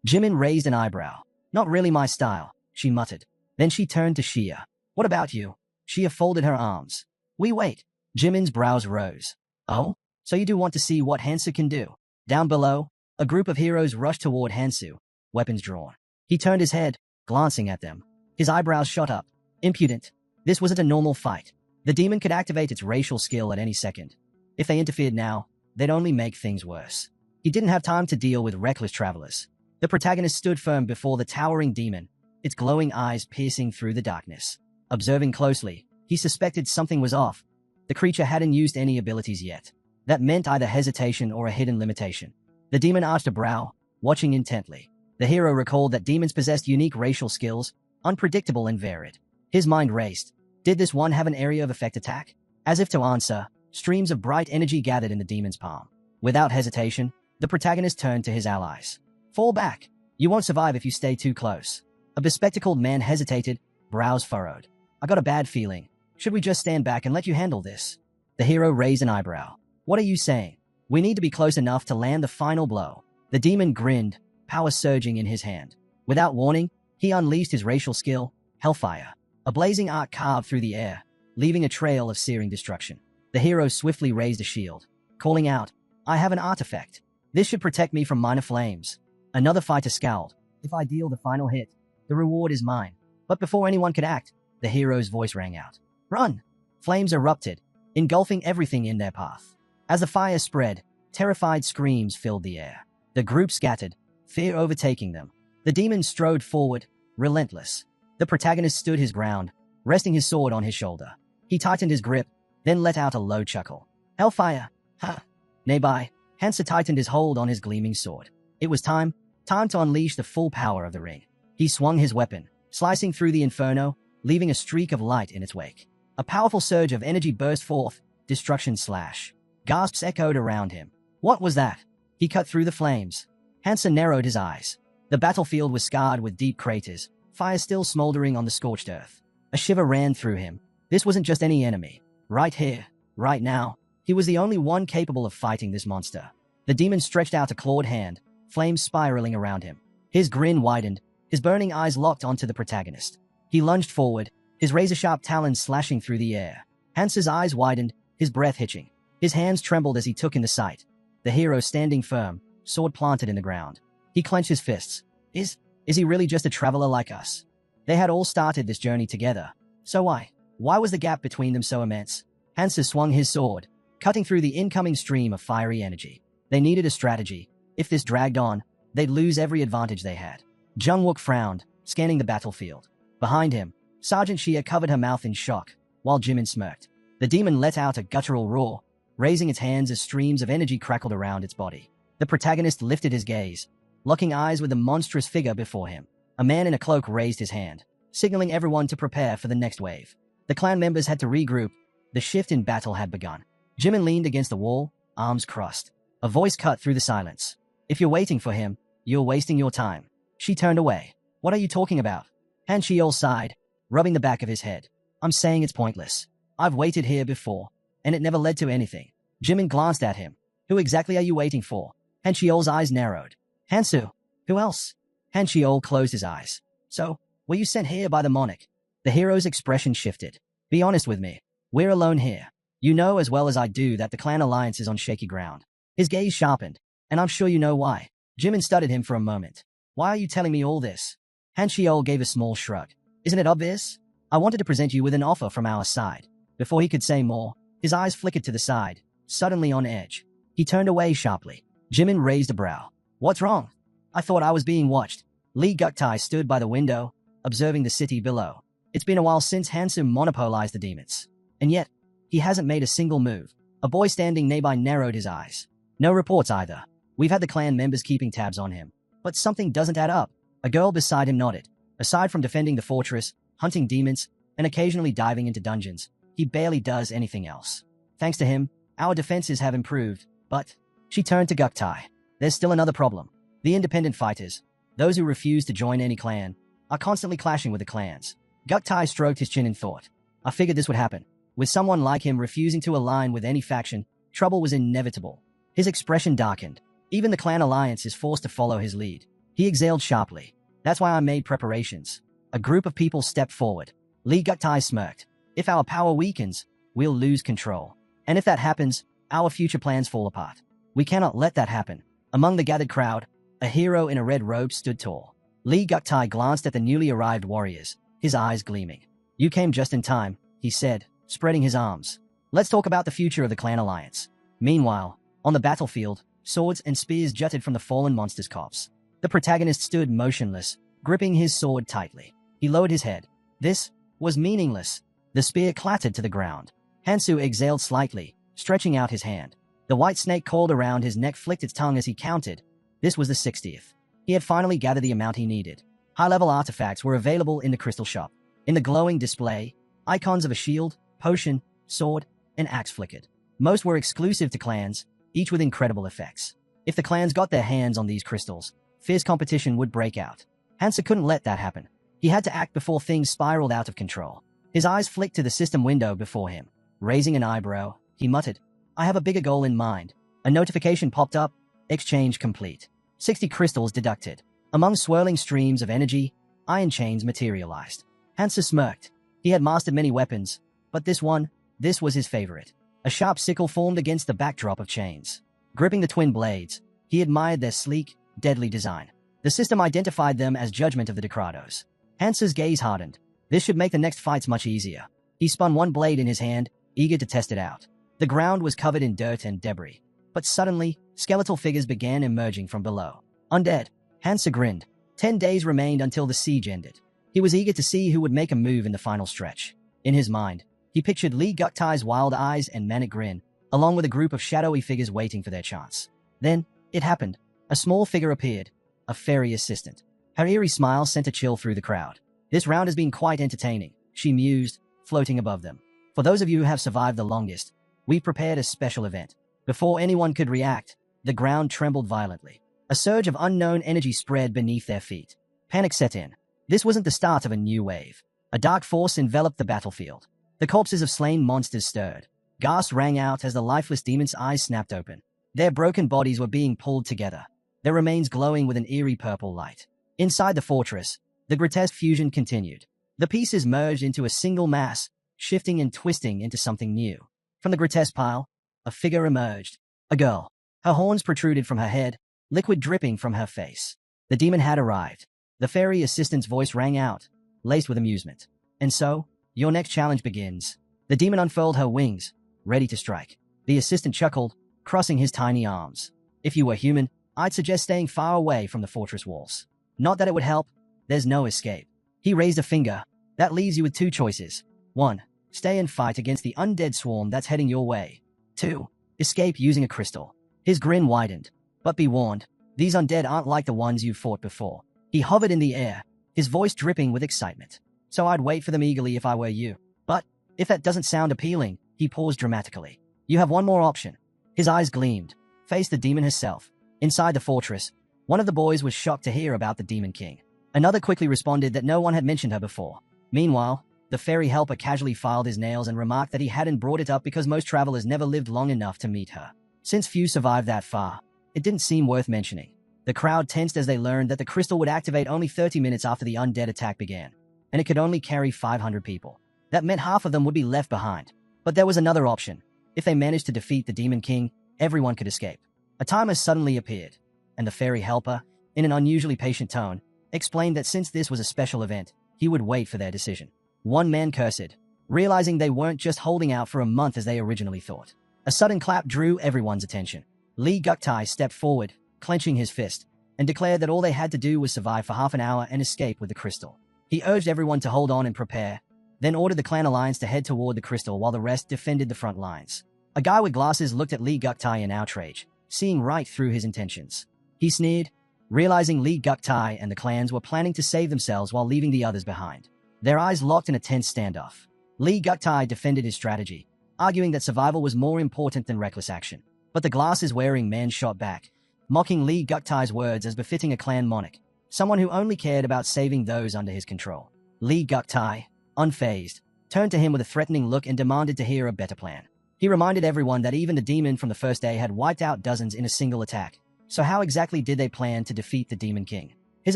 Jimin raised an eyebrow. "Not really my style," she muttered. Then she turned to Shia. "What about you?" Shia folded her arms. "We wait." Jimin's brows rose. "Oh? So you do want to see what Hansu can do?" Down below, a group of heroes rushed toward Hansu, weapons drawn. He turned his head, glancing at them. His eyebrows shot up. Impudent. This wasn't a normal fight. The demon could activate its racial skill at any second. If they interfered now, they'd only make things worse. He didn't have time to deal with reckless travelers. The protagonist stood firm before the towering demon, its glowing eyes piercing through the darkness. Observing closely, he suspected something was off. The creature hadn't used any abilities yet. That meant either hesitation or a hidden limitation. The demon arched a brow, watching intently. The hero recalled that demons possessed unique racial skills, unpredictable and varied. His mind raced. Did this one have an area of effect attack? As if to answer, streams of bright energy gathered in the demon's palm. Without hesitation, the protagonist turned to his allies. "Fall back. You won't survive if you stay too close." A bespectacled man hesitated, brows furrowed. "I got a bad feeling. Should we just stand back and let you handle this?" The hero raised an eyebrow. "What are you saying? We need to be close enough to land the final blow." The demon grinned, power surging in his hand. Without warning, he unleashed his racial skill, Hellfire. A blazing arc carved through the air, leaving a trail of searing destruction. The hero swiftly raised a shield, calling out, "I have an artifact. This should protect me from minor flames." Another fighter scowled. "If I deal the final hit, the reward is mine." But before anyone could act, the hero's voice rang out. "Run!" Flames erupted, engulfing everything in their path. As the fire spread, Terrified screams filled the air. The group scattered, fear overtaking them. The demon strode forward, relentless. The protagonist stood his ground, resting his sword on his shoulder. He tightened his grip, then let out a low chuckle. Hellfire! Ha! Nearby, Hansa tightened his hold on his gleaming sword. It was time to unleash the full power of the ring. He swung his weapon, slicing through the inferno, leaving a streak of light in its wake. A powerful surge of energy burst forth, destruction slash. Gasps echoed around him. What was that? He cut through the flames. Hansa narrowed his eyes. The battlefield was scarred with deep craters, fire still smoldering on the scorched earth. A shiver ran through him. This wasn't just any enemy. Right here, right now, he was the only one capable of fighting this monster. The demon stretched out a clawed hand, flames spiraling around him. His grin widened, his burning eyes locked onto the protagonist. He lunged forward, his razor-sharp talons slashing through the air. Hansa's eyes widened, his breath hitching. His hands trembled as he took in the sight. The hero standing firm, sword planted in the ground. He clenched his fists. Is he really just a traveler like us? They had all started this journey together. So why was the gap between them so immense? Hansa swung his sword, cutting through the incoming stream of fiery energy. They needed a strategy. If this dragged on, they'd lose every advantage they had. Jungwook frowned, scanning the battlefield. Behind him, Sergeant Xia covered her mouth in shock, while Jimin smirked. The demon let out a guttural roar, raising its hands as streams of energy crackled around its body. The protagonist lifted his gaze, locking eyes with the monstrous figure before him. A man in a cloak raised his hand, signaling everyone to prepare for the next wave. The clan members had to regroup. The shift in battle had begun. Jimin leaned against the wall, arms crossed. A voice cut through the silence. If you're waiting for him, you're wasting your time. She turned away. What are you talking about? Han Shiol sighed, rubbing the back of his head. I'm saying it's pointless. I've waited here before, and it never led to anything. Jimin glanced at him. Who exactly are you waiting for? Han Shiol's eyes narrowed. Hansu. Who else? Han Shiol closed his eyes. So, were you sent here by the monarch? The hero's expression shifted. Be honest with me. We're alone here. You know as well as I do that the clan alliance is on shaky ground. His gaze sharpened, and I'm sure you know why. Jimin studied him for a moment. Why are you telling me all this? Han Shiol gave a small shrug. Isn't it obvious? I wanted to present you with an offer from our side. Before he could say more, his eyes flickered to the side, suddenly on edge. He turned away sharply. Jimin raised a brow. What's wrong? I thought I was being watched. Lee Guktai stood by the window, observing the city below. It's been a while since Hansu monopolized the demons. And yet, he hasn't made a single move. A boy standing nearby narrowed his eyes. No reports either. We've had the clan members keeping tabs on him. But something doesn't add up. A girl beside him nodded. Aside from defending the fortress, hunting demons, and occasionally diving into dungeons, he barely does anything else. Thanks to him, our defenses have improved, but... She turned to Guktai. There's still another problem. The independent fighters, those who refuse to join any clan, are constantly clashing with the clans. Guktai stroked his chin in thought. I figured this would happen. With someone like him refusing to align with any faction, trouble was inevitable. His expression darkened. Even the clan alliance is forced to follow his lead. He exhaled sharply. That's why I made preparations. A group of people stepped forward. Lee Guktai smirked. If our power weakens, we'll lose control. And if that happens, our future plans fall apart. We cannot let that happen. Among the gathered crowd, a hero in a red robe stood tall. Lee Guktai glanced at the newly arrived warriors, his eyes gleaming. You came just in time, he said, spreading his arms. Let's talk about the future of the clan alliance. Meanwhile, on the battlefield, swords and spears jutted from the fallen monster's coughs. The protagonist stood motionless, gripping his sword tightly. He lowered his head. This was meaningless. The spear clattered to the ground. Hansu exhaled slightly, stretching out his hand. The white snake coiled around his neck flicked its tongue as he counted. This was the 60th. He had finally gathered the amount he needed. High-level artifacts were available in the crystal shop. In the glowing display, icons of a shield, potion, sword, and axe flickered. Most were exclusive to clans, each with incredible effects. If the clans got their hands on these crystals, fierce competition would break out. Hansa couldn't let that happen. He had to act before things spiraled out of control. His eyes flicked to the system window before him. Raising an eyebrow, he muttered, I have a bigger goal in mind. A notification popped up. Exchange complete. 60 crystals deducted. Among swirling streams of energy, iron chains materialized. Hansa smirked. He had mastered many weapons, but this was his favorite. A sharp sickle formed against the backdrop of chains. Gripping the twin blades, he admired their sleek, deadly design. The system identified them as judgment of the Decrados. Hansa's gaze hardened. This should make the next fights much easier. He spun one blade in his hand, eager to test it out. The ground was covered in dirt and debris. But suddenly, skeletal figures began emerging from below. Undead. Hansa grinned. 10 days remained until the siege ended. He was eager to see who would make a move in the final stretch. In his mind, he pictured Lee Guktai's wild eyes and manic grin, along with a group of shadowy figures waiting for their chance. Then, it happened. A small figure appeared, a fairy assistant. Her eerie smile sent a chill through the crowd. This round has been quite entertaining, she mused, floating above them. For those of you who have survived the longest, we've prepared a special event. Before anyone could react, the ground trembled violently. A surge of unknown energy spread beneath their feet. Panic set in. This wasn't the start of a new wave. A dark force enveloped the battlefield. The corpses of slain monsters stirred. Gasps rang out as the lifeless demons' eyes snapped open. Their broken bodies were being pulled together, their remains glowing with an eerie purple light. Inside the fortress, the grotesque fusion continued. The pieces merged into a single mass, shifting and twisting into something new. From the grotesque pile, a figure emerged. A girl. Her horns protruded from her head, liquid dripping from her face. The demon had arrived. The fairy assistant's voice rang out, laced with amusement. And so, your next challenge begins. The demon unfurled her wings, ready to strike. The assistant chuckled, crossing his tiny arms. If you were human, I'd suggest staying far away from the fortress walls. Not that it would help. There's no escape. He raised a finger. That leaves you with 2 choices. 1. Stay and fight against the undead swarm that's heading your way. 2. Escape using a crystal. His grin widened. But be warned, these undead aren't like the ones you've fought before. He hovered in the air, his voice dripping with excitement. So I'd wait for them eagerly if I were you. But, if that doesn't sound appealing, he paused dramatically. You have one more option. His eyes gleamed. Face the demon herself. Inside the fortress, one of the boys was shocked to hear about the Demon King. Another quickly responded that no one had mentioned her before. Meanwhile, the fairy helper casually filed his nails and remarked that he hadn't brought it up because most travelers never lived long enough to meet her. Since few survived that far, it didn't seem worth mentioning. The crowd tensed as they learned that the crystal would activate only 30 minutes after the undead attack began, and it could only carry 500 people. That meant half of them would be left behind. But there was another option. If they managed to defeat the Demon King, everyone could escape. A timer suddenly appeared, and the fairy helper, in an unusually patient tone, explained that since this was a special event, he would wait for their decision. One man cursed, realizing they weren't just holding out for a month as they originally thought. A sudden clap drew everyone's attention. Lee Guktai stepped forward, clenching his fist, and declared that all they had to do was survive for half an hour and escape with the crystal. He urged everyone to hold on and prepare, then ordered the clan alliance to head toward the crystal while the rest defended the front lines. A guy with glasses looked at Lee Guktai in outrage, seeing right through his intentions. He sneered, realizing Lee Guktai and the clans were planning to save themselves while leaving the others behind. Their eyes locked in a tense standoff. Lee Guktai defended his strategy, arguing that survival was more important than reckless action. But the glasses-wearing man shot back, mocking Lee Guktai's words as befitting a clan monarch, someone who only cared about saving those under his control. Lee Guktai, unfazed, turned to him with a threatening look and demanded to hear a better plan. He reminded everyone that even the demon from the first day had wiped out dozens in a single attack. So how exactly did they plan to defeat the Demon King? His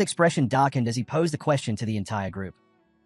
expression darkened as he posed the question to the entire group.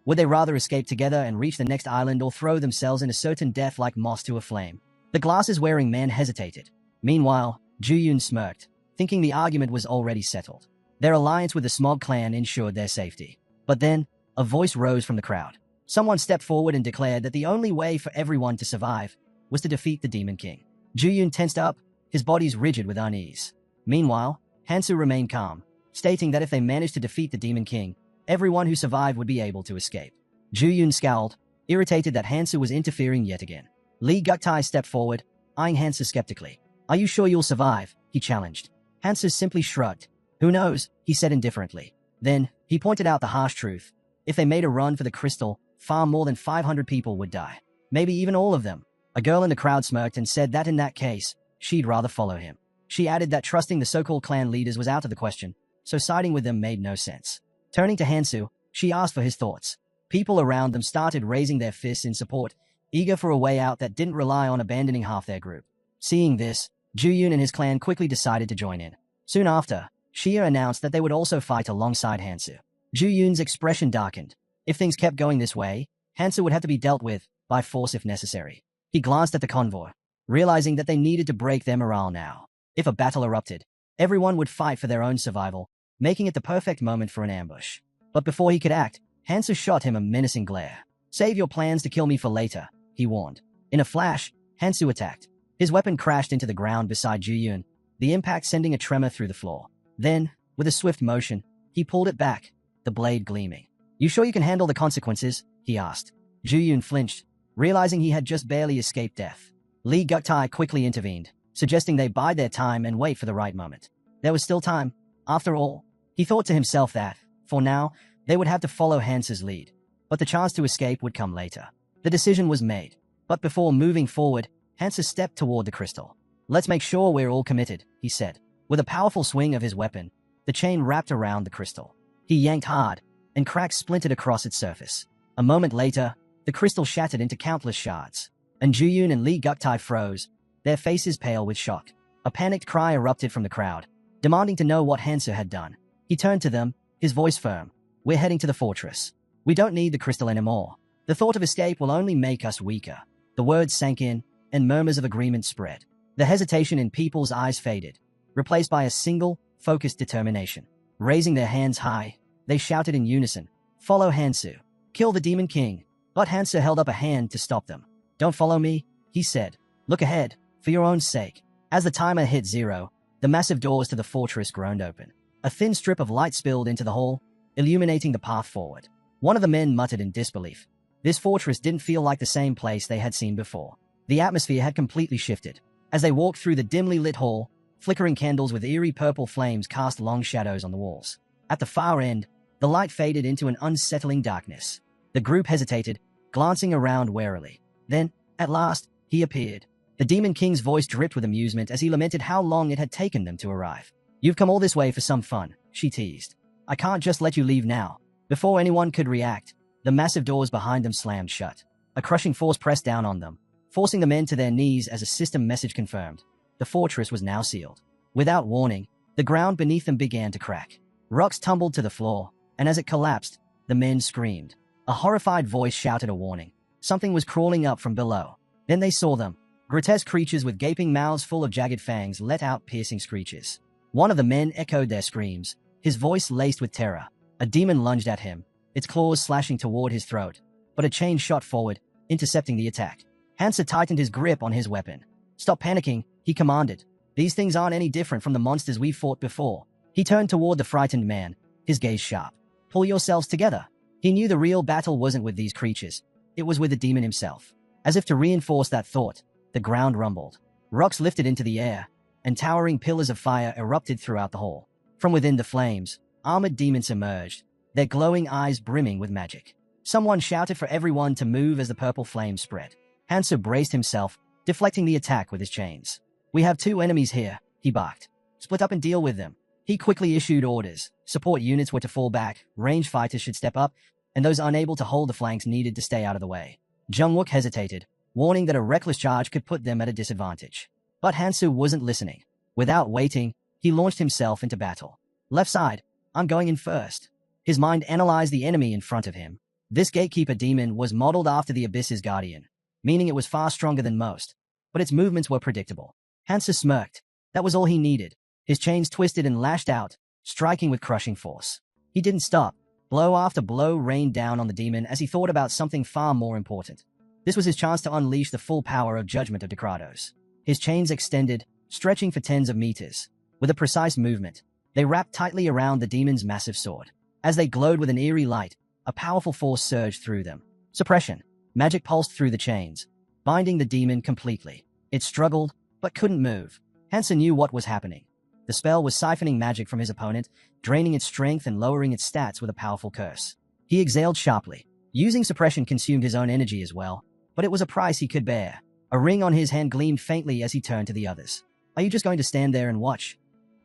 Would they rather escape together and reach the next island or throw themselves in a certain death like moss to a flame? The glasses-wearing man hesitated. Meanwhile, Ju-Yun smirked, thinking the argument was already settled. Their alliance with the Smog clan ensured their safety. But then, a voice rose from the crowd. Someone stepped forward and declared that the only way for everyone to survive was to defeat the Demon King. Ju-Yun tensed up, his body's rigid with unease. Meanwhile, Hansu remained calm, stating that if they managed to defeat the Demon King, everyone who survived would be able to escape. Ju-Yun scowled, irritated that Hansu was interfering yet again. Lee Guktai stepped forward, eyeing Hansu skeptically. Are you sure you'll survive? He challenged. Hansu simply shrugged. Who knows? He said indifferently. Then, he pointed out the harsh truth. If they made a run for the crystal, far more than 500 people would die. Maybe even all of them. A girl in the crowd smirked and said that in that case, she'd rather follow him. She added that trusting the so-called clan leaders was out of the question, so siding with them made no sense. Turning to Hansu, she asked for his thoughts. People around them started raising their fists in support, eager for a way out that didn't rely on abandoning half their group. Seeing this, Ju-Yun and his clan quickly decided to join in. Soon after, Shia announced that they would also fight alongside Hansu. Ju-Yun's expression darkened. If things kept going this way, Hansu would have to be dealt with, by force if necessary. He glanced at the convoy, realizing that they needed to break their morale now. If a battle erupted, everyone would fight for their own survival, making it the perfect moment for an ambush. But before he could act, Hansu shot him a menacing glare. Save your plans to kill me for later, he warned. In a flash, Hansu attacked. His weapon crashed into the ground beside Ju-Yun, the impact sending a tremor through the floor. Then, with a swift motion, he pulled it back, the blade gleaming. "You sure you can handle the consequences?" he asked. Ju-Yun flinched, realizing he had just barely escaped death. Lee Guktai quickly intervened, suggesting they bide their time and wait for the right moment. There was still time. After all, he thought to himself that, for now, they would have to follow Hansa's lead. But the chance to escape would come later. The decision was made. But before moving forward, Hansa stepped toward the crystal. "Let's make sure we're all committed," he said. With a powerful swing of his weapon, the chain wrapped around the crystal. He yanked hard, and cracks splintered across its surface. A moment later, the crystal shattered into countless shards, and Ju-Yun and Lee Guktai froze, their faces pale with shock. A panicked cry erupted from the crowd, demanding to know what Hansa had done. He turned to them, his voice firm. "We're heading to the fortress. We don't need the crystal anymore. The thought of escape will only make us weaker." The words sank in, and murmurs of agreement spread. The hesitation in people's eyes faded, replaced by a single, focused determination. Raising their hands high, they shouted in unison, "Follow Hansu. Kill the Demon King." But Hansa held up a hand to stop them. "Don't follow me," he said. "Look ahead, for your own sake." As the timer hit 0, the massive doors to the fortress groaned open. A thin strip of light spilled into the hall, illuminating the path forward. One of the men muttered in disbelief. This fortress didn't feel like the same place they had seen before. The atmosphere had completely shifted. As they walked through the dimly lit hall, flickering candles with eerie purple flames cast long shadows on the walls. At the far end, the light faded into an unsettling darkness. The group hesitated, glancing around warily. Then, at last, he appeared. The Demon King's voice dripped with amusement as he lamented how long it had taken them to arrive. "You've come all this way for some fun," she teased. "I can't just let you leave now." Before anyone could react, the massive doors behind them slammed shut. A crushing force pressed down on them, forcing the men to their knees as a system message confirmed. The fortress was now sealed. Without warning, the ground beneath them began to crack. Rocks tumbled to the floor, and as it collapsed, the men screamed. A horrified voice shouted a warning. Something was crawling up from below. Then they saw them. Grotesque creatures with gaping mouths full of jagged fangs let out piercing screeches. One of the men echoed their screams, his voice laced with terror. A demon lunged at him, its claws slashing toward his throat. But a chain shot forward, intercepting the attack. Hansa tightened his grip on his weapon. "Stop panicking," he commanded. "These things aren't any different from the monsters we've fought before." He turned toward the frightened man, his gaze sharp. "Pull yourselves together." He knew the real battle wasn't with these creatures. It was with the demon himself. As if to reinforce that thought, the ground rumbled. Rocks lifted into the air, and towering pillars of fire erupted throughout the hall. From within the flames, armored demons emerged, their glowing eyes brimming with magic. Someone shouted for everyone to move as the purple flames spread. Hansa braced himself, deflecting the attack with his chains. "We have 2 enemies here," he barked. "Split up and deal with them." He quickly issued orders. Support units were to fall back, range fighters should step up, and those unable to hold the flanks needed to stay out of the way. Jungwook hesitated, warning that a reckless charge could put them at a disadvantage. But Hansu wasn't listening. Without waiting, he launched himself into battle. "Left side, I'm going in first." His mind analyzed the enemy in front of him. This gatekeeper demon was modeled after the Abyss's guardian, meaning it was far stronger than most, but its movements were predictable. Hansa smirked. That was all he needed. His chains twisted and lashed out, striking with crushing force. He didn't stop. Blow after blow rained down on the demon as he thought about something far more important. This was his chance to unleash the full power of Judgment of Dekratos. His chains extended, stretching for tens of meters. With a precise movement, they wrapped tightly around the demon's massive sword. As they glowed with an eerie light, a powerful force surged through them. Suppression. Magic pulsed through the chains, binding the demon completely. It struggled, but couldn't move. Hansa knew what was happening. The spell was siphoning magic from his opponent, draining its strength and lowering its stats with a powerful curse. He exhaled sharply. Using suppression consumed his own energy as well, but it was a price he could bear. A ring on his hand gleamed faintly as he turned to the others. "Are you just going to stand there and watch?"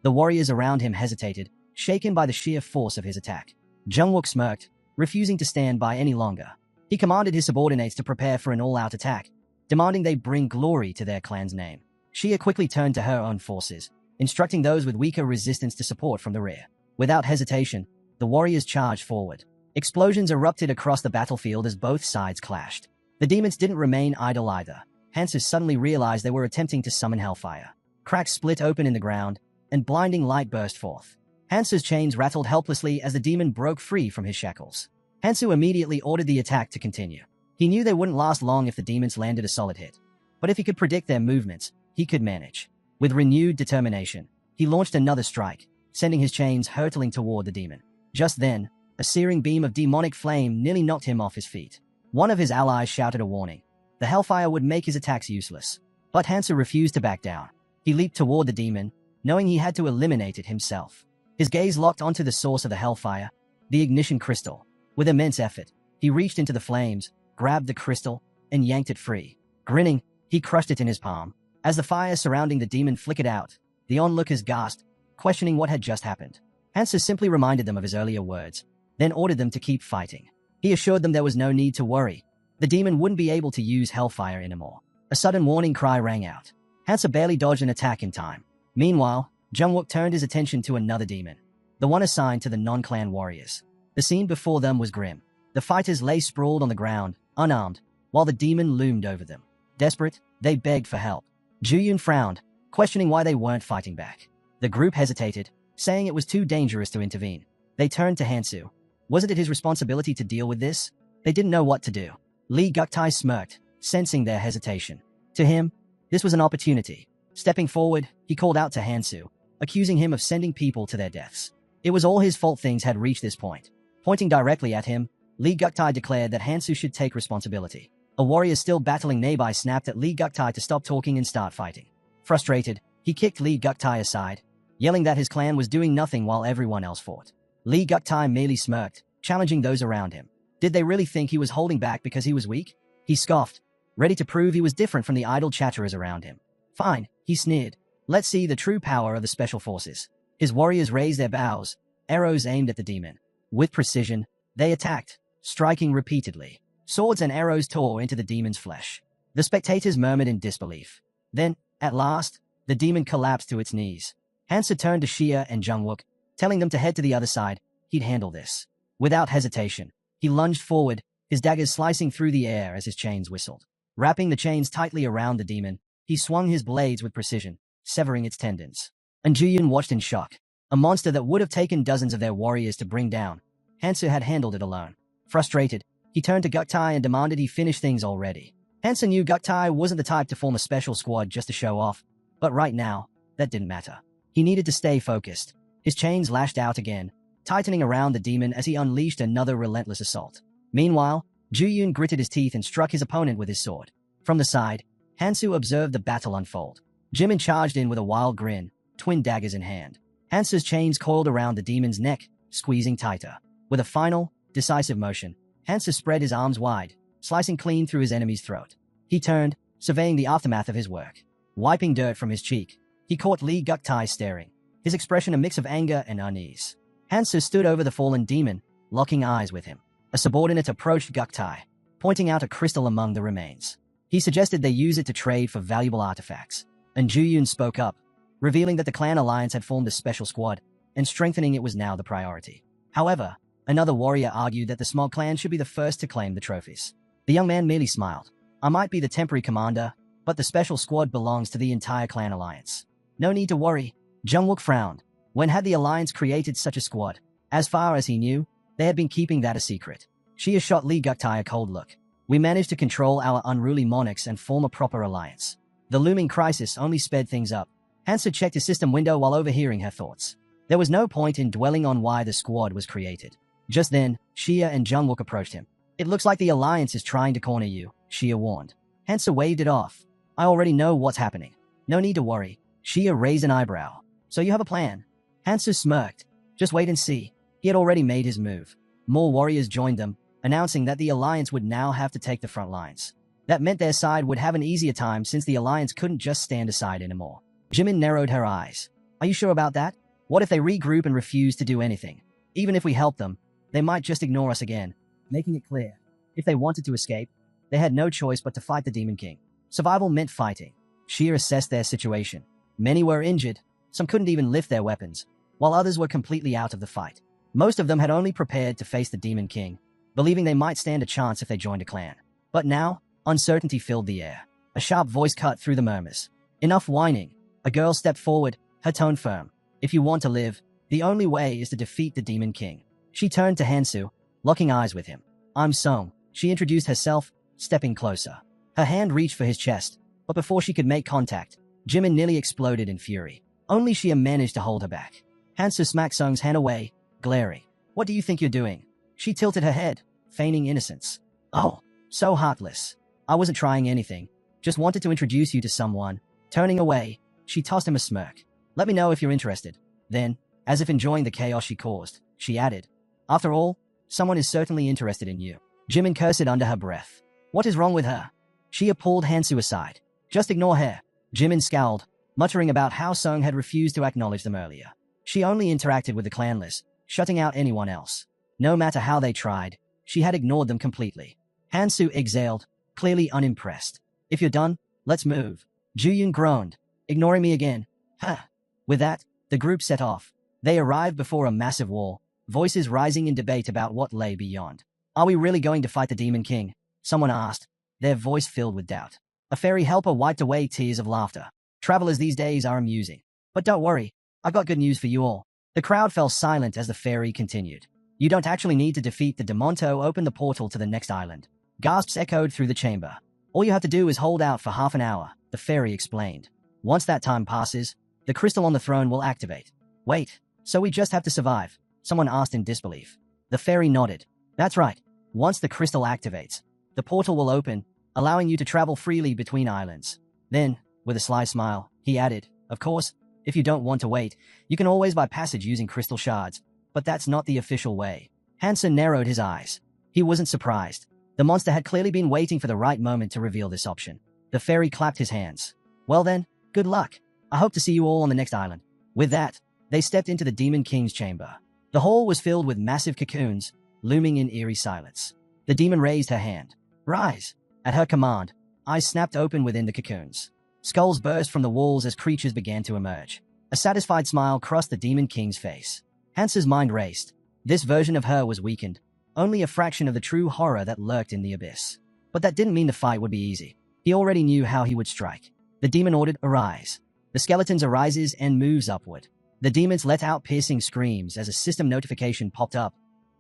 The warriors around him hesitated, shaken by the sheer force of his attack. Jungwook smirked, refusing to stand by any longer. He commanded his subordinates to prepare for an all-out attack, demanding they bring glory to their clan's name. Xia quickly turned to her own forces, instructing those with weaker resistance to support from the rear. Without hesitation, the warriors charged forward. Explosions erupted across the battlefield as both sides clashed. The demons didn't remain idle either. Hansa suddenly realized they were attempting to summon hellfire. Cracks split open in the ground, and blinding light burst forth. Hansa's chains rattled helplessly as the demon broke free from his shackles. Hansa immediately ordered the attack to continue. He knew they wouldn't last long if the demons landed a solid hit. But if he could predict their movements, he could manage. With renewed determination, he launched another strike, sending his chains hurtling toward the demon. Just then, a searing beam of demonic flame nearly knocked him off his feet. One of his allies shouted a warning. The hellfire would make his attacks useless. But Hansu refused to back down. He leaped toward the demon, knowing he had to eliminate it himself. His gaze locked onto the source of the hellfire, the ignition crystal. With immense effort, he reached into the flames, grabbed the crystal, and yanked it free. Grinning, he crushed it in his palm. As the fire surrounding the demon flickered out, the onlookers gasped, questioning what had just happened. Hansu simply reminded them of his earlier words, then ordered them to keep fighting. He assured them there was no need to worry. The demon wouldn't be able to use hellfire anymore. A sudden warning cry rang out. Hansu barely dodged an attack in time. Meanwhile, Jungwook turned his attention to another demon, the one assigned to the non-clan warriors. The scene before them was grim. The fighters lay sprawled on the ground, unarmed, while the demon loomed over them. Desperate, they begged for help. Juyun frowned, questioning why they weren't fighting back. The group hesitated, saying it was too dangerous to intervene. They turned to Hansu. Wasn't it his responsibility to deal with this? They didn't know what to do. Lee Guktai smirked, sensing their hesitation. To him, this was an opportunity. Stepping forward, he called out to Hansu, accusing him of sending people to their deaths. It was all his fault things had reached this point. Pointing directly at him, Lee Guktai declared that Hansu should take responsibility. A warrior still battling nearby snapped at Lee Guktai to stop talking and start fighting. Frustrated, he kicked Lee Guktai aside, yelling that his clan was doing nothing while everyone else fought. Lee Guktai merely smirked, challenging those around him. Did they really think he was holding back because he was weak? He scoffed, ready to prove he was different from the idle chatterers around him. Fine, he sneered. Let's see the true power of the special forces. His warriors raised their bows, arrows aimed at the demon. With precision, they attacked, striking repeatedly. Swords and arrows tore into the demon's flesh. The spectators murmured in disbelief. Then, at last, the demon collapsed to its knees. Hansu turned to Xia and Jungwook, telling them to head to the other side. He'd handle this. Without hesitation, he lunged forward, his daggers slicing through the air as his chains whistled. Wrapping the chains tightly around the demon, he swung his blades with precision, severing its tendons. And Juyun watched in shock. A monster that would have taken dozens of their warriors to bring down. Hansu had handled it alone. Frustrated, he turned to Guktai and demanded he finish things already. Hansu knew Guktai wasn't the type to form a special squad just to show off, but right now, that didn't matter. He needed to stay focused. His chains lashed out again, tightening around the demon as he unleashed another relentless assault. Meanwhile, Juyun gritted his teeth and struck his opponent with his sword. From the side, Hansu observed the battle unfold. Jimin charged in with a wild grin, twin daggers in hand. Hansu's chains coiled around the demon's neck, squeezing tighter. With a final, decisive motion, Hansu spread his arms wide, slicing clean through his enemy's throat. He turned, surveying the aftermath of his work. Wiping dirt from his cheek, he caught Lee Guktai staring, his expression a mix of anger and unease. Hansu stood over the fallen demon, locking eyes with him. A subordinate approached Guktai, pointing out a crystal among the remains. He suggested they use it to trade for valuable artifacts. And Juyun spoke up, revealing that the clan alliance had formed a special squad, and strengthening it was now the priority. However, another warrior argued that the small clan should be the first to claim the trophies. The young man merely smiled. I might be the temporary commander, but the special squad belongs to the entire clan alliance. No need to worry. Jungwook frowned. When had the alliance created such a squad? As far as he knew, they had been keeping that a secret. Xia shot Lee Guktai a cold look. We managed to control our unruly monarchs and form a proper alliance. The looming crisis only sped things up. Hansu checked his system window while overhearing her thoughts. There was no point in dwelling on why the squad was created. Just then, Xia and Jungwook approached him. It looks like the alliance is trying to corner you, Xia warned. Hansu waved it off. I already know what's happening. No need to worry. Xia raised an eyebrow. So you have a plan? Hansu smirked. Just wait and see. He had already made his move. More warriors joined them, announcing that the alliance would now have to take the front lines. That meant their side would have an easier time since the alliance couldn't just stand aside anymore. Jimin narrowed her eyes. Are you sure about that? What if they regroup and refuse to do anything? Even if we help them, they might just ignore us again. Making it clear, if they wanted to escape, they had no choice but to fight the Demon King. Survival meant fighting. Xia assessed their situation. Many were injured, some couldn't even lift their weapons, while others were completely out of the fight. Most of them had only prepared to face the Demon King, believing they might stand a chance if they joined a clan. But now, uncertainty filled the air. A sharp voice cut through the murmurs. Enough whining. A girl stepped forward, her tone firm. If you want to live, the only way is to defeat the Demon King. She turned to Hansu, locking eyes with him. I'm Song. She introduced herself, stepping closer. Her hand reached for his chest, but before she could make contact, Jimin nearly exploded in fury. Only Xia managed to hold her back. Hansu smacked Sung's hand away, glaring. What do you think you're doing? She tilted her head, feigning innocence. Oh, so heartless. I wasn't trying anything. Just wanted to introduce you to someone. Turning away, she tossed him a smirk. Let me know if you're interested. Then, as if enjoying the chaos she caused, she added, after all, someone is certainly interested in you. Jimin cursed under her breath. What is wrong with her? Xia pulled Hansu aside. Just ignore her. Jimin scowled, muttering about how Sung had refused to acknowledge them earlier. She only interacted with the clanless, shutting out anyone else. No matter how they tried, she had ignored them completely. Hansu exhaled, clearly unimpressed. If you're done, let's move. Juyun groaned, ignoring me again. Huh. With that, the group set off. They arrived before a massive wall, voices rising in debate about what lay beyond. Are we really going to fight the Demon King? Someone asked, their voice filled with doubt. A fairy helper wiped away tears of laughter. Travelers these days are amusing. But don't worry, I've got good news for you all. The crowd fell silent as the fairy continued. You don't actually need to defeat the demon to open the portal to the next island. Gasps echoed through the chamber. All you have to do is hold out for half an hour, the fairy explained. Once that time passes, the crystal on the throne will activate. Wait, so we just have to survive? Someone asked in disbelief. The fairy nodded. That's right. Once the crystal activates, the portal will open, allowing you to travel freely between islands. Then, with a sly smile, he added, of course, if you don't want to wait, you can always buy passage using crystal shards. But that's not the official way. Hansen narrowed his eyes. He wasn't surprised. The monster had clearly been waiting for the right moment to reveal this option. The fairy clapped his hands. Well then, good luck. I hope to see you all on the next island. With that, they stepped into the Demon King's chamber. The hall was filled with massive cocoons, looming in eerie silence. The demon raised her hand. Rise! At her command, eyes snapped open within the cocoons. Skulls burst from the walls as creatures began to emerge. A satisfied smile crossed the Demon King's face. Hansa's mind raced. This version of her was weakened, only a fraction of the true horror that lurked in the abyss. But that didn't mean the fight would be easy. He already knew how he would strike. The demon ordered, arise. The skeleton's arises and moves upward. The demons let out piercing screams as a system notification popped up.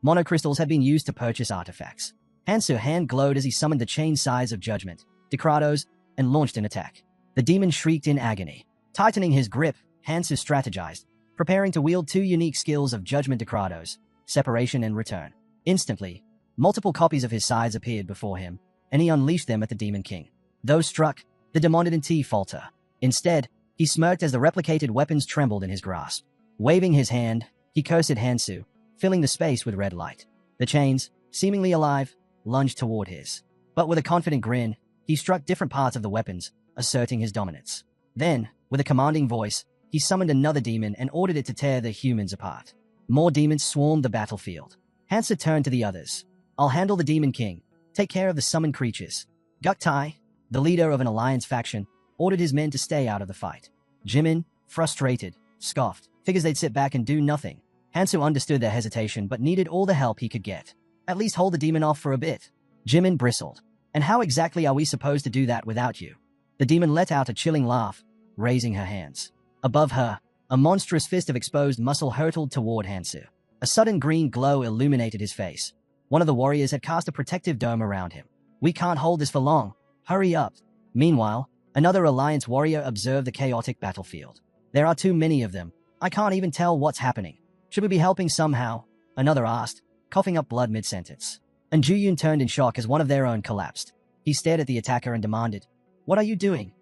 Monocrystals had been used to purchase artifacts. Hansu's hand glowed as he summoned the chain size of judgment, Decratos, and launched an attack. The demon shrieked in agony. Tightening his grip, Hansu strategized, preparing to wield two unique skills of Judgment Decratos, Separation and Return. Instantly, multiple copies of his sides appeared before him, and he unleashed them at the Demon King. Those struck, the demon didn't falter. Instead, he smirked as the replicated weapons trembled in his grasp. Waving his hand, he cursed Hansu, filling the space with red light. The chains, seemingly alive, lunged toward his. But with a confident grin, he struck different parts of the weapons, asserting his dominance. Then, with a commanding voice, he summoned another demon and ordered it to tear the humans apart. More demons swarmed the battlefield. Hansa turned to the others. I'll handle the Demon King. Take care of the summoned creatures. Guktai, the leader of an alliance faction, ordered his men to stay out of the fight. Jimin, frustrated, scoffed. Figures they'd sit back and do nothing. Hansu understood their hesitation but needed all the help he could get. At least hold the demon off for a bit. Jimin bristled. And how exactly are we supposed to do that without you? The demon let out a chilling laugh, raising her hands. Above her, a monstrous fist of exposed muscle hurtled toward Hansu. A sudden green glow illuminated his face. One of the warriors had cast a protective dome around him. We can't hold this for long. Hurry up. Meanwhile, another Alliance warrior observed the chaotic battlefield. There are too many of them. I can't even tell what's happening. Should we be helping somehow? Another asked, coughing up blood mid-sentence. And Juyun turned in shock as one of their own collapsed. He stared at the attacker and demanded, What are you doing?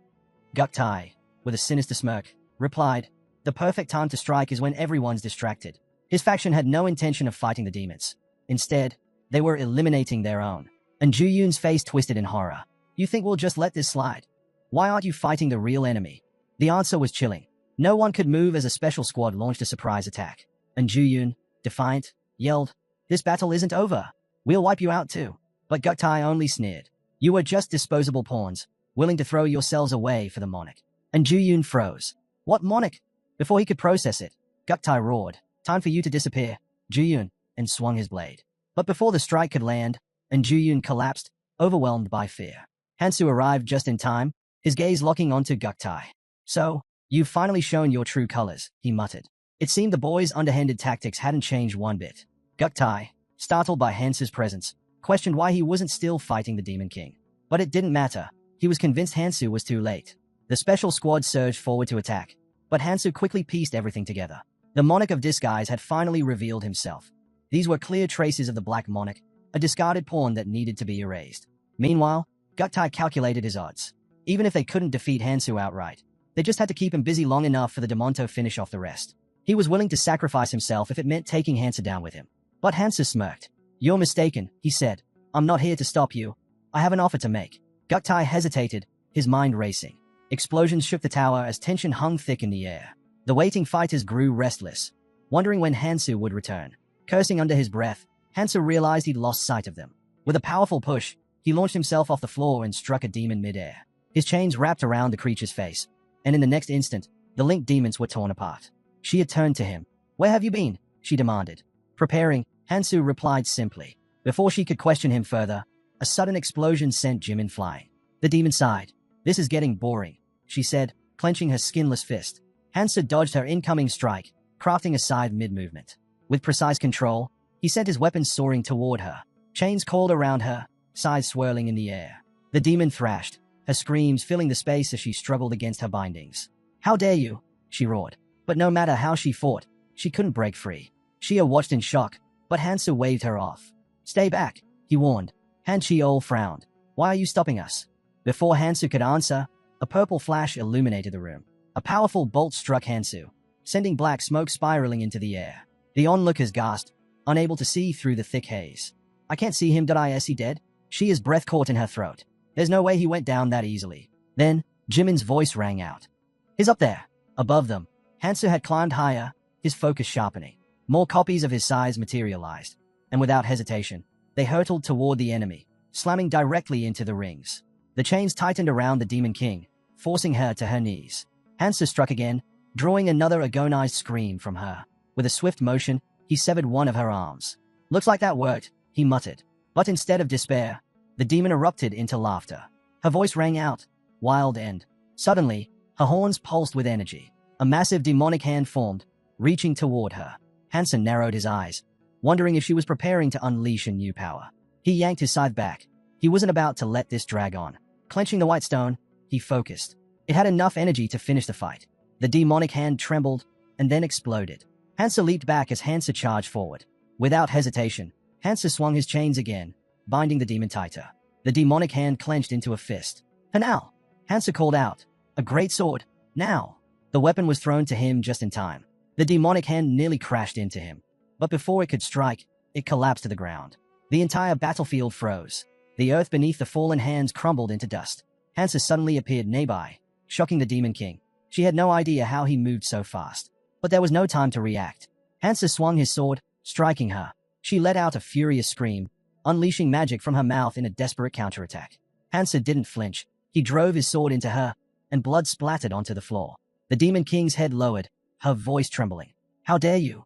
Guktai, with a sinister smirk, replied, The perfect time to strike is when everyone's distracted. His faction had no intention of fighting the demons. Instead, they were eliminating their own. And Juyun's face twisted in horror. You think we'll just let this slide? Why aren't you fighting the real enemy? The answer was chilling. No one could move as a special squad launched a surprise attack. And Juyun, defiant, yelled, This battle isn't over. We'll wipe you out too. But Guktai only sneered. You were just disposable pawns, willing to throw yourselves away for the monarch. And Juyun froze. What monarch? Before he could process it, Guktai roared, Time for you to disappear, Juyun, and swung his blade. But before the strike could land, and Juyun collapsed, overwhelmed by fear. Hansu arrived just in time, his gaze locking onto Guktai. So, you've finally shown your true colors, he muttered. It seemed the boy's underhanded tactics hadn't changed one bit. Guktai, startled by Hansu's presence, questioned why he wasn't still fighting the Demon King. But it didn't matter. He was convinced Hansu was too late. The special squad surged forward to attack, but Hansu quickly pieced everything together. The Monarch of Disguise had finally revealed himself. These were clear traces of the Black Monarch, a discarded pawn that needed to be erased. Meanwhile, Guktai calculated his odds. Even if they couldn't defeat Hansu outright, they just had to keep him busy long enough for the Demonto finish off the rest. He was willing to sacrifice himself if it meant taking Hansu down with him. But Hansu smirked. "You're mistaken," he said. "I'm not here to stop you. I have an offer to make." Guktai hesitated, his mind racing. Explosions shook the tower as tension hung thick in the air. The waiting fighters grew restless, wondering when Hansu would return. Cursing under his breath, Hansu realized he'd lost sight of them. With a powerful push, he launched himself off the floor and struck a demon midair. His chains wrapped around the creature's face, and in the next instant, the linked demons were torn apart. She had turned to him. "Where have you been?" she demanded. "Preparing," Hansu replied simply. Before she could question him further, a sudden explosion sent Jimin flying. The demon sighed. "This is getting boring," she said, clenching her skinless fist. Hansu dodged her incoming strike, crafting a scythe mid-movement. With precise control, he sent his weapons soaring toward her. Chains coiled around her, scythes swirling in the air. The demon thrashed, her screams filling the space as she struggled against her bindings. "How dare you!" she roared. But no matter how she fought, she couldn't break free. Shia watched in shock, but Hansu waved her off. "Stay back," he warned. Han Chiol frowned. "Why are you stopping us?" Before Hansu could answer, a purple flash illuminated the room. A powerful bolt struck Hansu, sending black smoke spiraling into the air. The onlookers gasped, unable to see through the thick haze. "I can't see him. Is he dead?" Shia's breath caught in her throat. There's no way he went down that easily. Then, Jimin's voice rang out. "He's up there." Above them, Hansu had climbed higher, his focus sharpening. More copies of his size materialized, and without hesitation, they hurtled toward the enemy, slamming directly into the rings. The chains tightened around the Demon King, forcing her to her knees. Hansu struck again, drawing another agonized scream from her. With a swift motion, he severed one of her arms. "Looks like that worked," he muttered. But instead of despair, the demon erupted into laughter. Her voice rang out, wild and suddenly, her horns pulsed with energy. A massive demonic hand formed, reaching toward her. Hansen narrowed his eyes, wondering if she was preparing to unleash a new power. He yanked his scythe back. He wasn't about to let this drag on. Clenching the white stone, he focused. It had enough energy to finish the fight. The demonic hand trembled, and then exploded. Hansa leaped back as Hansa charged forward. Without hesitation, Hansa swung his chains again, binding the demon tighter. The demonic hand clenched into a fist. "Now!" Hansa called out. "A great sword! Now!" The weapon was thrown to him just in time. The demonic hand nearly crashed into him. But before it could strike, it collapsed to the ground. The entire battlefield froze. The earth beneath the fallen hands crumbled into dust. Hansa suddenly appeared nearby, shocking the Demon King. She had no idea how he moved so fast. But there was no time to react. Hansa swung his sword, striking her. She let out a furious scream, unleashing magic from her mouth in a desperate counterattack. Hansa didn't flinch. He drove his sword into her, and blood splattered onto the floor. The Demon King's head lowered, her voice trembling. "How dare you?"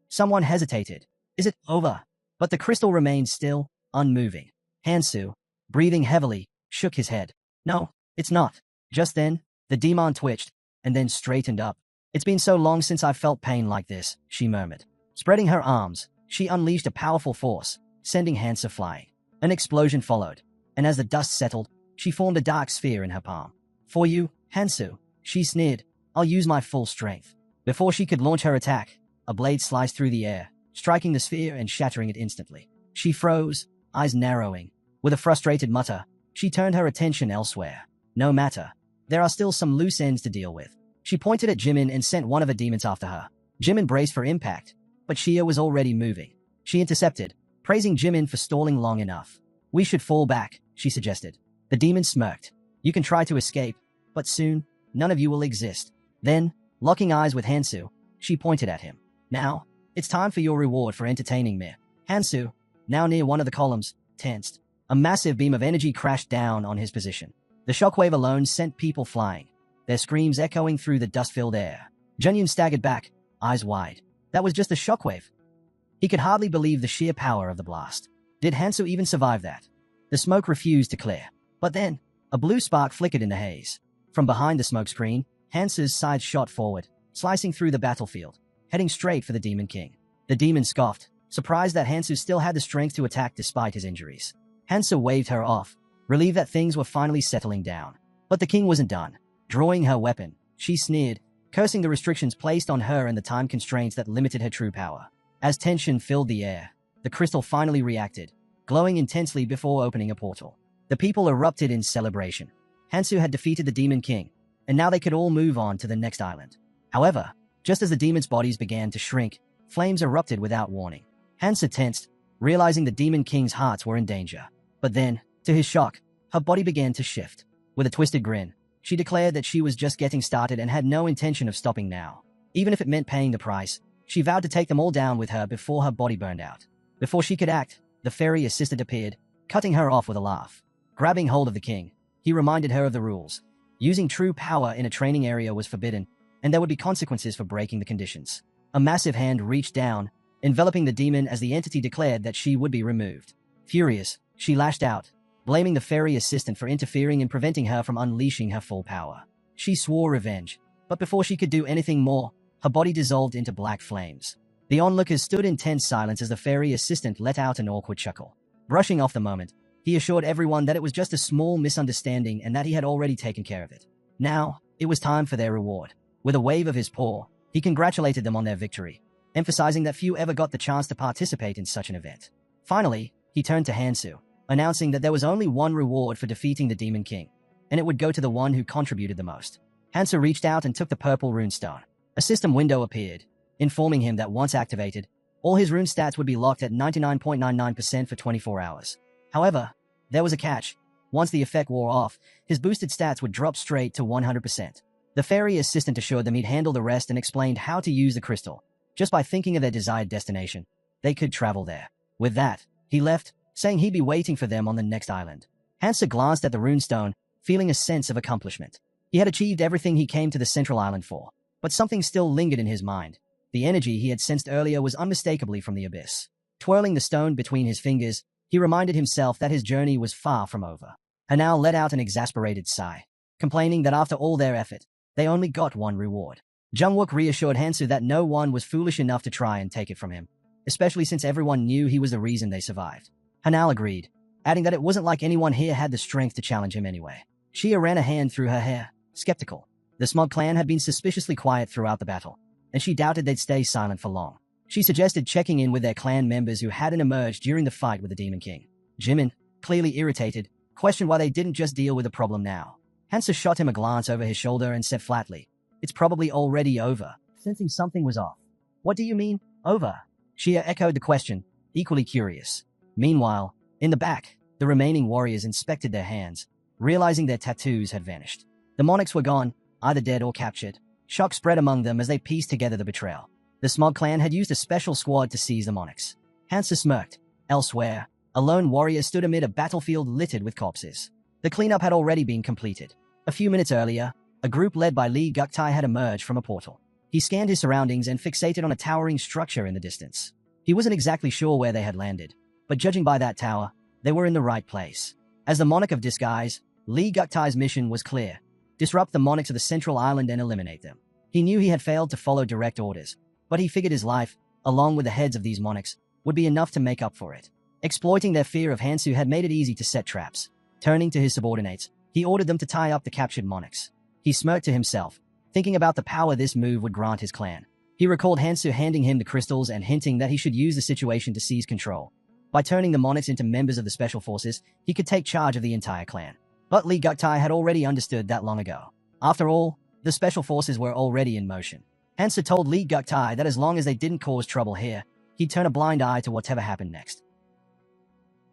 Someone hesitated. "Is it over?" But the crystal remained still, unmoving. Hansu, breathing heavily, shook his head. "No, it's not." Just then, the demon twitched, and then straightened up. "It's been so long since I felt pain like this," she murmured. Spreading her arms, she unleashed a powerful force, sending Hansa flying. An explosion followed, and as the dust settled, she formed a dark sphere in her palm. "For you, Hansu," she sneered. "I'll use my full strength." Before she could launch her attack, a blade sliced through the air, striking the sphere and shattering it instantly. She froze, eyes narrowing. With a frustrated mutter, she turned her attention elsewhere. No matter. There are still some loose ends to deal with. She pointed at Jimin and sent one of her demons after her. Jimin braced for impact, but Shia was already moving. She intercepted, praising Jimin for stalling long enough. "We should fall back," she suggested. The demon smirked. "You can try to escape, but soon, none of you will exist." Then, locking eyes with Hansu, she pointed at him. "Now, it's time for your reward for entertaining me." Hansu, now near one of the columns, tensed. A massive beam of energy crashed down on his position. The shockwave alone sent people flying, their screams echoing through the dust-filled air. Junyun staggered back, eyes wide. That was just a shockwave. He could hardly believe the sheer power of the blast. Did Hansu even survive that? The smoke refused to clear. But then, a blue spark flickered in the haze. From behind the smoke screen, Hansu's side shot forward, slicing through the battlefield, heading straight for the Demon King. The demon scoffed, surprised that Hansu still had the strength to attack despite his injuries. Hansu waved her off, relieved that things were finally settling down. But the king wasn't done. Drawing her weapon, she sneered, cursing the restrictions placed on her and the time constraints that limited her true power. As tension filled the air, the crystal finally reacted, glowing intensely before opening a portal. The people erupted in celebration. Hansu had defeated the Demon King, and now they could all move on to the next island. However, just as the demons' bodies began to shrink, flames erupted without warning. Hansu tensed, realizing the Demon King's hearts were in danger. But then, to his shock, her body began to shift. With a twisted grin, she declared that she was just getting started and had no intention of stopping now. Even if it meant paying the price, she vowed to take them all down with her before her body burned out. Before she could act, the fairy assistant appeared, cutting her off with a laugh. Grabbing hold of the king, he reminded her of the rules. Using true power in a training area was forbidden, and there would be consequences for breaking the conditions. A massive hand reached down, enveloping the demon as the entity declared that she would be removed. Furious, she lashed out, blaming the fairy assistant for interfering and preventing her from unleashing her full power. She swore revenge, but before she could do anything more, her body dissolved into black flames. The onlookers stood in tense silence as the fairy assistant let out an awkward chuckle. Brushing off the moment, he assured everyone that it was just a small misunderstanding and that he had already taken care of it. Now, it was time for their reward. With a wave of his paw, he congratulated them on their victory, emphasizing that few ever got the chance to participate in such an event. Finally, he turned to Hansu, announcing that there was only one reward for defeating the Demon King, and it would go to the one who contributed the most. Hansu reached out and took the purple runestone. A system window appeared, informing him that once activated, all his rune stats would be locked at 99.99% for 24 hours. However, there was a catch. Once the effect wore off, his boosted stats would drop straight to 100%. The fairy assistant assured them he'd handle the rest and explained how to use the crystal. Just by thinking of their desired destination, they could travel there. With that, he left, saying he'd be waiting for them on the next island. Hansa glanced at the runestone, feeling a sense of accomplishment. He had achieved everything he came to the central island for, but something still lingered in his mind. The energy he had sensed earlier was unmistakably from the abyss. Twirling the stone between his fingers, he reminded himself that his journey was far from over. Hanao let out an exasperated sigh, complaining that after all their effort, they only got one reward. Jungwook reassured Hansu that no one was foolish enough to try and take it from him, especially since everyone knew he was the reason they survived. Hanao agreed, adding that it wasn't like anyone here had the strength to challenge him anyway. Shia ran a hand through her hair, skeptical. The Smug clan had been suspiciously quiet throughout the battle, and she doubted they'd stay silent for long. She suggested checking in with their clan members who hadn't emerged during the fight with the Demon King. Jimin, clearly irritated, questioned why they didn't just deal with the problem now. Hansa shot him a glance over his shoulder and said flatly, "It's probably already over," sensing something was off. "What do you mean, over?" Shia echoed the question, equally curious. Meanwhile, in the back, the remaining warriors inspected their hands, realizing their tattoos had vanished. The monarchs were gone, either dead or captured. Shock spread among them as they pieced together the betrayal. The Smog clan had used a special squad to seize the monarchs. Hansa smirked. Elsewhere, a lone warrior stood amid a battlefield littered with corpses. The cleanup had already been completed. A few minutes earlier, a group led by Lee Guktai had emerged from a portal. He scanned his surroundings and fixated on a towering structure in the distance. He wasn't exactly sure where they had landed, but judging by that tower, they were in the right place. As the Monarch of Disguise, Lee Guktai's mission was clear: disrupt the monarchs of the central island and eliminate them. He knew he had failed to follow direct orders, but he figured his life, along with the heads of these monarchs, would be enough to make up for it. Exploiting their fear of Hansu had made it easy to set traps. Turning to his subordinates, he ordered them to tie up the captured monarchs. He smirked to himself, thinking about the power this move would grant his clan. He recalled Hansu handing him the crystals and hinting that he should use the situation to seize control. By turning the monarchs into members of the special forces, he could take charge of the entire clan. But Lee Guktai had already understood that long ago. After all, the special forces were already in motion. Hansa told Lee Guktai that as long as they didn't cause trouble here, he'd turn a blind eye to whatever happened next.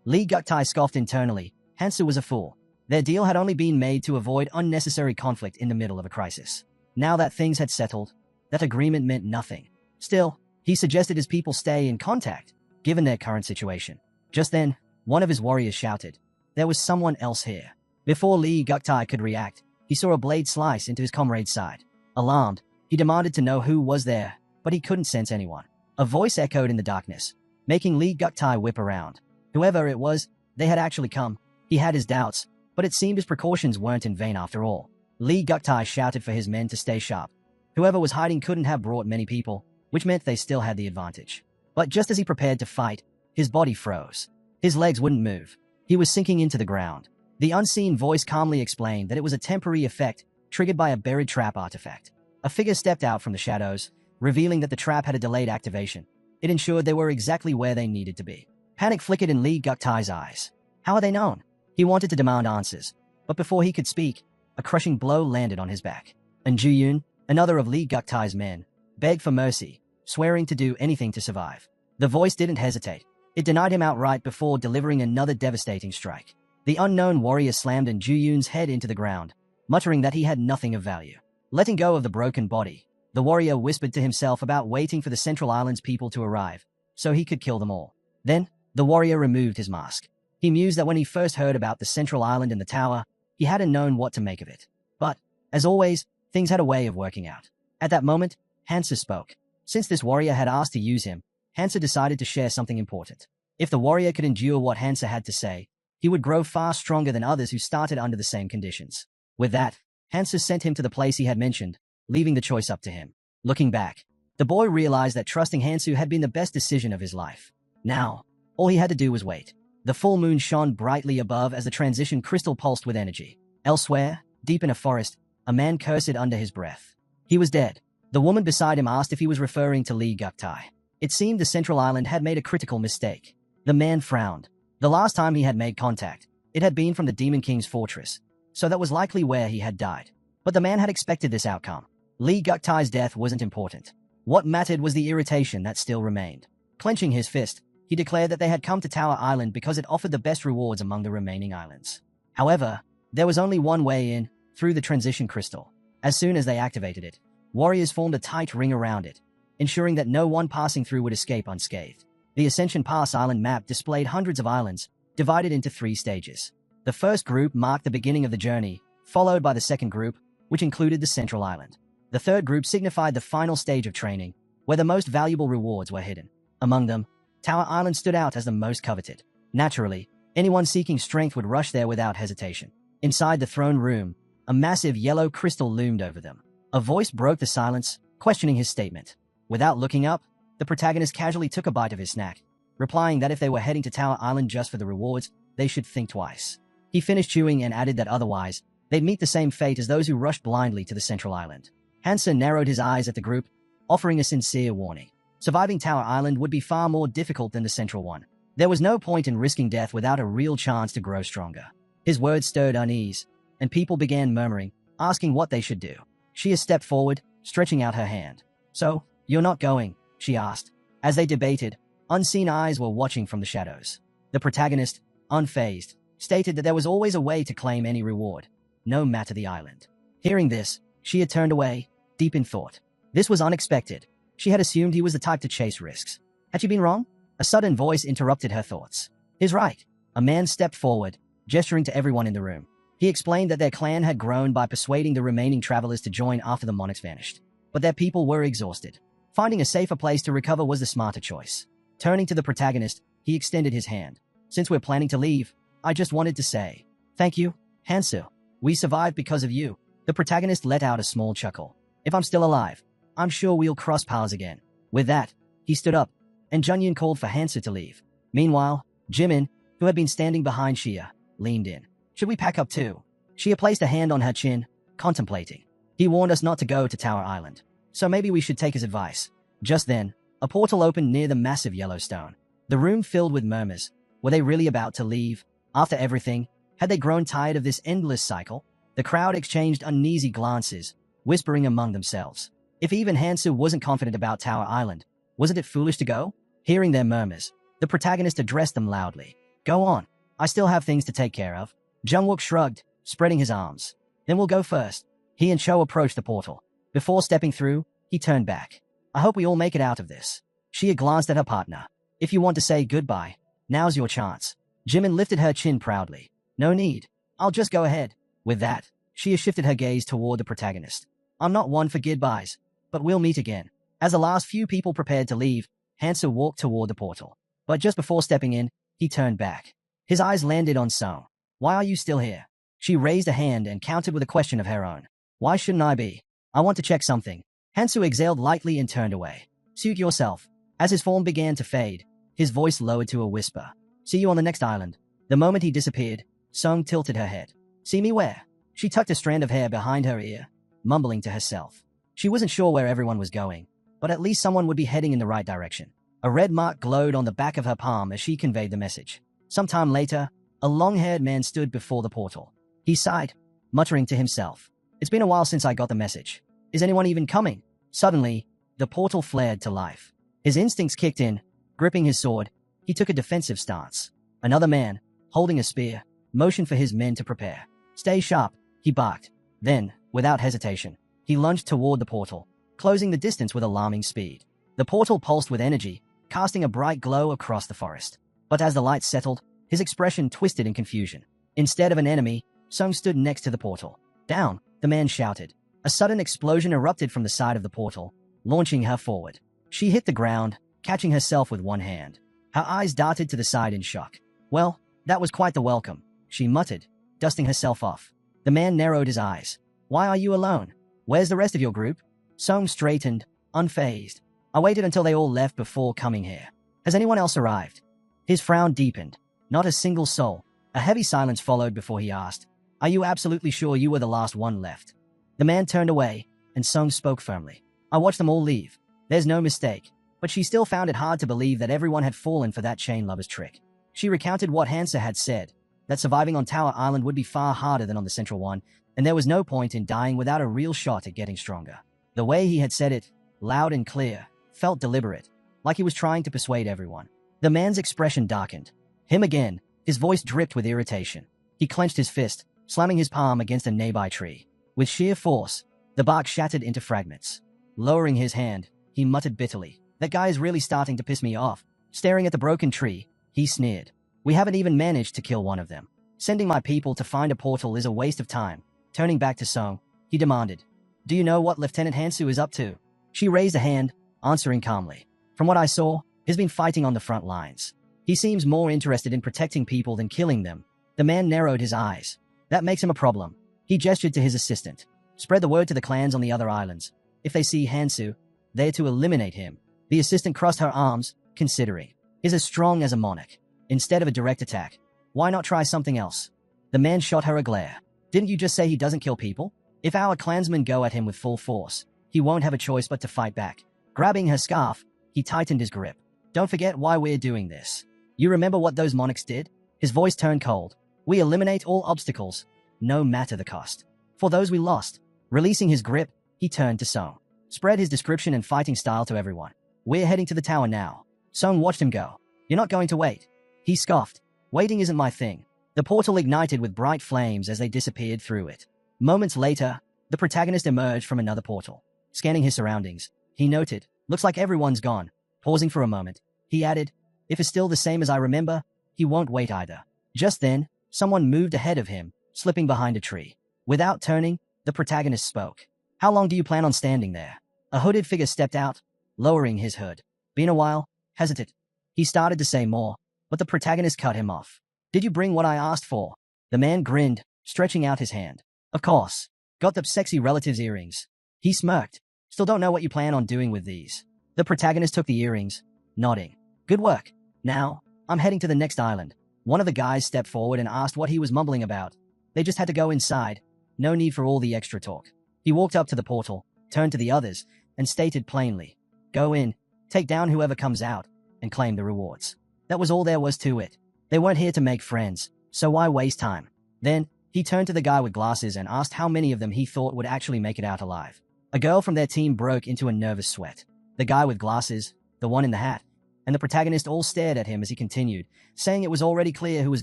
Lee Guktai scoffed internally. Hansa was a fool. Their deal had only been made to avoid unnecessary conflict in the middle of a crisis. Now that things had settled, that agreement meant nothing. Still, he suggested his people stay in contact, given their current situation. Just then, one of his warriors shouted, "There was someone else here." Before Lee Guktai could react, he saw a blade slice into his comrade's side. Alarmed, he demanded to know who was there, but he couldn't sense anyone. A voice echoed in the darkness, making Lee Guktai whip around. Whoever it was, they had actually come. He had his doubts, but it seemed his precautions weren't in vain after all. Lee Guktai shouted for his men to stay sharp. Whoever was hiding couldn't have brought many people, which meant they still had the advantage. But just as he prepared to fight, his body froze. His legs wouldn't move. He was sinking into the ground. The unseen voice calmly explained that it was a temporary effect, triggered by a buried trap artifact. A figure stepped out from the shadows, revealing that the trap had a delayed activation. It ensured they were exactly where they needed to be. Panic flickered in Lee Guktai's eyes. How are they known? He wanted to demand answers, but before he could speak, a crushing blow landed on his back. And Ju-Yun, another of Lee Guktai's men, begged for mercy, swearing to do anything to survive. The voice didn't hesitate. It denied him outright before delivering another devastating strike. The unknown warrior slammed Ju-Yun's head into the ground, muttering that he had nothing of value. Letting go of the broken body, the warrior whispered to himself about waiting for the Central Island's people to arrive, so he could kill them all. Then, the warrior removed his mask. He mused that when he first heard about the Central Island and the tower, he hadn't known what to make of it. But, as always, things had a way of working out. At that moment, Hansa spoke. Since this warrior had asked to use him, Hansa decided to share something important. If the warrior could endure what Hansa had to say, he would grow far stronger than others who started under the same conditions. With that, Hansa sent him to the place he had mentioned, leaving the choice up to him. Looking back, the boy realized that trusting Hansu had been the best decision of his life. Now, all he had to do was wait. The full moon shone brightly above as the transition crystal pulsed with energy. Elsewhere, deep in a forest, a man cursed under his breath. He was dead. The woman beside him asked if he was referring to Lee Guktai. It seemed the Central Island had made a critical mistake. The man frowned. The last time he had made contact, it had been from the Demon King's fortress, so that was likely where he had died. But the man had expected this outcome. Lee Guktai's death wasn't important. What mattered was the irritation that still remained. Clenching his fist, he declared that they had come to Tower Island because it offered the best rewards among the remaining islands. However, there was only one way in, through the transition crystal. As soon as they activated it, warriors formed a tight ring around it, ensuring that no one passing through would escape unscathed. The Ascension Pass island map displayed hundreds of islands, divided into 3 stages. The first group marked the beginning of the journey, followed by the second group, which included the Central Island. The third group signified the final stage of training, where the most valuable rewards were hidden. Among them, Tower Island stood out as the most coveted. Naturally, anyone seeking strength would rush there without hesitation. Inside the throne room, a massive yellow crystal loomed over them. A voice broke the silence, questioning his statement. Without looking up, the protagonist casually took a bite of his snack, replying that if they were heading to Tower Island just for the rewards, they should think twice. He finished chewing and added that otherwise, they'd meet the same fate as those who rushed blindly to the Central Island. Hansa narrowed his eyes at the group, offering a sincere warning. Surviving Tower Island would be far more difficult than the Central one. There was no point in risking death without a real chance to grow stronger. His words stirred unease, and people began murmuring, asking what they should do. Shia stepped forward, stretching out her hand. "So, you're not going?" she asked. As they debated, unseen eyes were watching from the shadows. The protagonist, unfazed, stated that there was always a way to claim any reward, no matter the island. Hearing this, Shia turned away, deep in thought. This was unexpected. She had assumed he was the type to chase risks. Had she been wrong? A sudden voice interrupted her thoughts. "He's right." A man stepped forward, gesturing to everyone in the room. He explained that their clan had grown by persuading the remaining travelers to join after the monarchs vanished. But their people were exhausted. Finding a safer place to recover was the smarter choice. Turning to the protagonist, he extended his hand. "Since we're planning to leave, I just wanted to say, thank you, Hansu. We survived because of you." The protagonist let out a small chuckle. "If I'm still alive, I'm sure we'll cross paths again." With that, he stood up, and Junyun called for Hansu to leave. Meanwhile, Jimin, who had been standing behind Shia, leaned in. "Should we pack up too?" Shia placed a hand on her chin, contemplating. "He warned us not to go to Tower Island, so maybe we should take his advice." Just then, a portal opened near the massive yellow stone. The room filled with murmurs. Were they really about to leave? After everything, had they grown tired of this endless cycle? The crowd exchanged uneasy glances, whispering among themselves. If even Hansu wasn't confident about Tower Island, wasn't it foolish to go? Hearing their murmurs, the protagonist addressed them loudly. "Go on. I still have things to take care of." Jungwook shrugged, spreading his arms. "Then we'll go first." He and Cho approached the portal. Before stepping through, he turned back. "I hope we all make it out of this." Shia glanced at her partner. "If you want to say goodbye, now's your chance." Jimin lifted her chin proudly. "No need. I'll just go ahead." With that, Shia shifted her gaze toward the protagonist. "I'm not one for goodbyes, but we'll meet again." As the last few people prepared to leave, Hansa walked toward the portal. But just before stepping in, he turned back. His eyes landed on Song. "Why are you still here?" She raised a hand and countered with a question of her own. "Why shouldn't I be? I want to check something." Hansu exhaled lightly and turned away. "Suit yourself." As his form began to fade, his voice lowered to a whisper. "See you on the next island." The moment he disappeared, Song tilted her head. "See me where?" She tucked a strand of hair behind her ear, mumbling to herself. She wasn't sure where everyone was going, but at least someone would be heading in the right direction. A red mark glowed on the back of her palm as she conveyed the message. Sometime later, a long-haired man stood before the portal. He sighed, muttering to himself. It's been a while since I got the message. Is anyone even coming? Suddenly, the portal flared to life. His instincts kicked in. Gripping his sword, he took a defensive stance. Another man, holding a spear, motioned for his men to prepare. Stay sharp, he barked. Then, without hesitation, he lunged toward the portal, closing the distance with alarming speed. The portal pulsed with energy, casting a bright glow across the forest. But as the light settled, his expression twisted in confusion. Instead of an enemy, Song stood next to the portal. Down, the man shouted. A sudden explosion erupted from the side of the portal, launching her forward. She hit the ground, catching herself with one hand. Her eyes darted to the side in shock. Well, that was quite the welcome, she muttered, dusting herself off. The man narrowed his eyes. Why are you alone? Where's the rest of your group? Song straightened, unfazed. I waited until they all left before coming here. Has anyone else arrived? His frown deepened. Not a single soul. A heavy silence followed before he asked, Are you absolutely sure you were the last one left? The man turned away, and Song spoke firmly. I watched them all leave. There's no mistake. But she still found it hard to believe that everyone had fallen for that chain lover's trick. She recounted what Hansa had said, that surviving on Tower Island would be far harder than on the central one, and there was no point in dying without a real shot at getting stronger. The way he had said it, loud and clear, felt deliberate, like he was trying to persuade everyone. The man's expression darkened. Him again, his voice dripped with irritation. He clenched his fist, slamming his palm against a nearby tree. With sheer force, the bark shattered into fragments. Lowering his hand, he muttered bitterly, That guy is really starting to piss me off. Staring at the broken tree, he sneered. We haven't even managed to kill one of them. Sending my people to find a portal is a waste of time. Turning back to Song, he demanded, Do you know what Lieutenant Hansu is up to? She raised a hand, answering calmly. From what I saw, he's been fighting on the front lines. He seems more interested in protecting people than killing them. The man narrowed his eyes. That makes him a problem. He gestured to his assistant. Spread the word to the clans on the other islands. If they see Hansu, they're to eliminate him. The assistant crossed her arms, considering. He's as strong as a monarch. Instead of a direct attack, why not try something else? The man shot her a glare. Didn't you just say he doesn't kill people? If our clansmen go at him with full force, he won't have a choice but to fight back. Grabbing her scarf, he tightened his grip. Don't forget why we're doing this. You remember what those monarchs did? His voice turned cold. We eliminate all obstacles, no matter the cost. For those we lost. Releasing his grip, he turned to Song. Spread his description and fighting style to everyone. We're heading to the tower now. Song watched him go. You're not going to wait. He scoffed. Waiting isn't my thing. The portal ignited with bright flames as they disappeared through it. Moments later, the protagonist emerged from another portal. Scanning his surroundings, he noted, Looks like everyone's gone. Pausing for a moment, he added, If it's still the same as I remember, he won't wait either. Just then, someone moved ahead of him, slipping behind a tree. Without turning, the protagonist spoke. How long do you plan on standing there? A hooded figure stepped out, lowering his hood. Been a while, hesitant. He started to say more, but the protagonist cut him off. Did you bring what I asked for? The man grinned, stretching out his hand. Of course. Got the sexy relative's earrings. He smirked. Still don't know what you plan on doing with these. The protagonist took the earrings, nodding. Good work. Now, I'm heading to the next island. One of the guys stepped forward and asked what he was mumbling about. They just had to go inside. No need for all the extra talk. He walked up to the portal, turned to the others, and stated plainly, Go in, take down whoever comes out, and claim the rewards. That was all there was to it. They weren't here to make friends, so why waste time? Then, he turned to the guy with glasses and asked how many of them he thought would actually make it out alive. A girl from their team broke into a nervous sweat. The guy with glasses, the one in the hat, and the protagonist all stared at him as he continued, saying it was already clear who was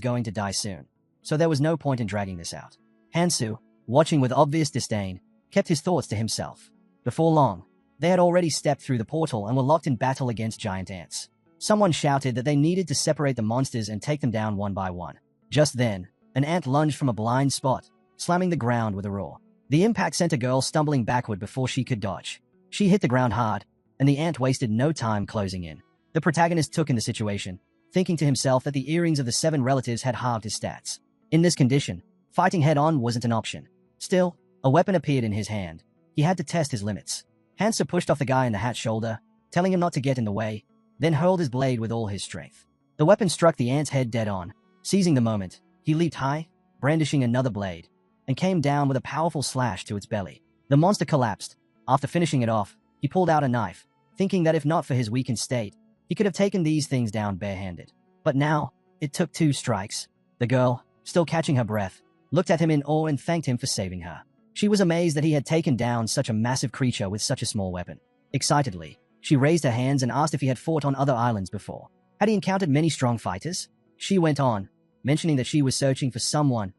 going to die soon. So there was no point in dragging this out. Hansu, watching with obvious disdain, kept his thoughts to himself. Before long, they had already stepped through the portal and were locked in battle against giant ants. Someone shouted that they needed to separate the monsters and take them down one by one. Just then, an ant lunged from a blind spot, slamming the ground with a roar. The impact sent a girl stumbling backward before she could dodge. She hit the ground hard, and the ant wasted no time closing in. The protagonist took in the situation, thinking to himself that the earrings of the 7 relatives had halved his stats. In this condition, fighting head-on wasn't an option. Still, a weapon appeared in his hand. He had to test his limits. Hansa pushed off the guy in the hat's shoulder, telling him not to get in the way, then hurled his blade with all his strength. The weapon struck the ant's head dead on. Seizing the moment, he leaped high, brandishing another blade. and came down with a powerful slash to its belly. The monster collapsed. After finishing it off, he pulled out a knife, thinking that if not for his weakened state, he could have taken these things down barehanded. But now, it took 2 strikes. The girl, still catching her breath, looked at him in awe and thanked him for saving her. She was amazed that he had taken down such a massive creature with such a small weapon. Excitedly, she raised her hands and asked if he had fought on other islands before. Had he encountered many strong fighters? She went on, mentioning that she was searching for someone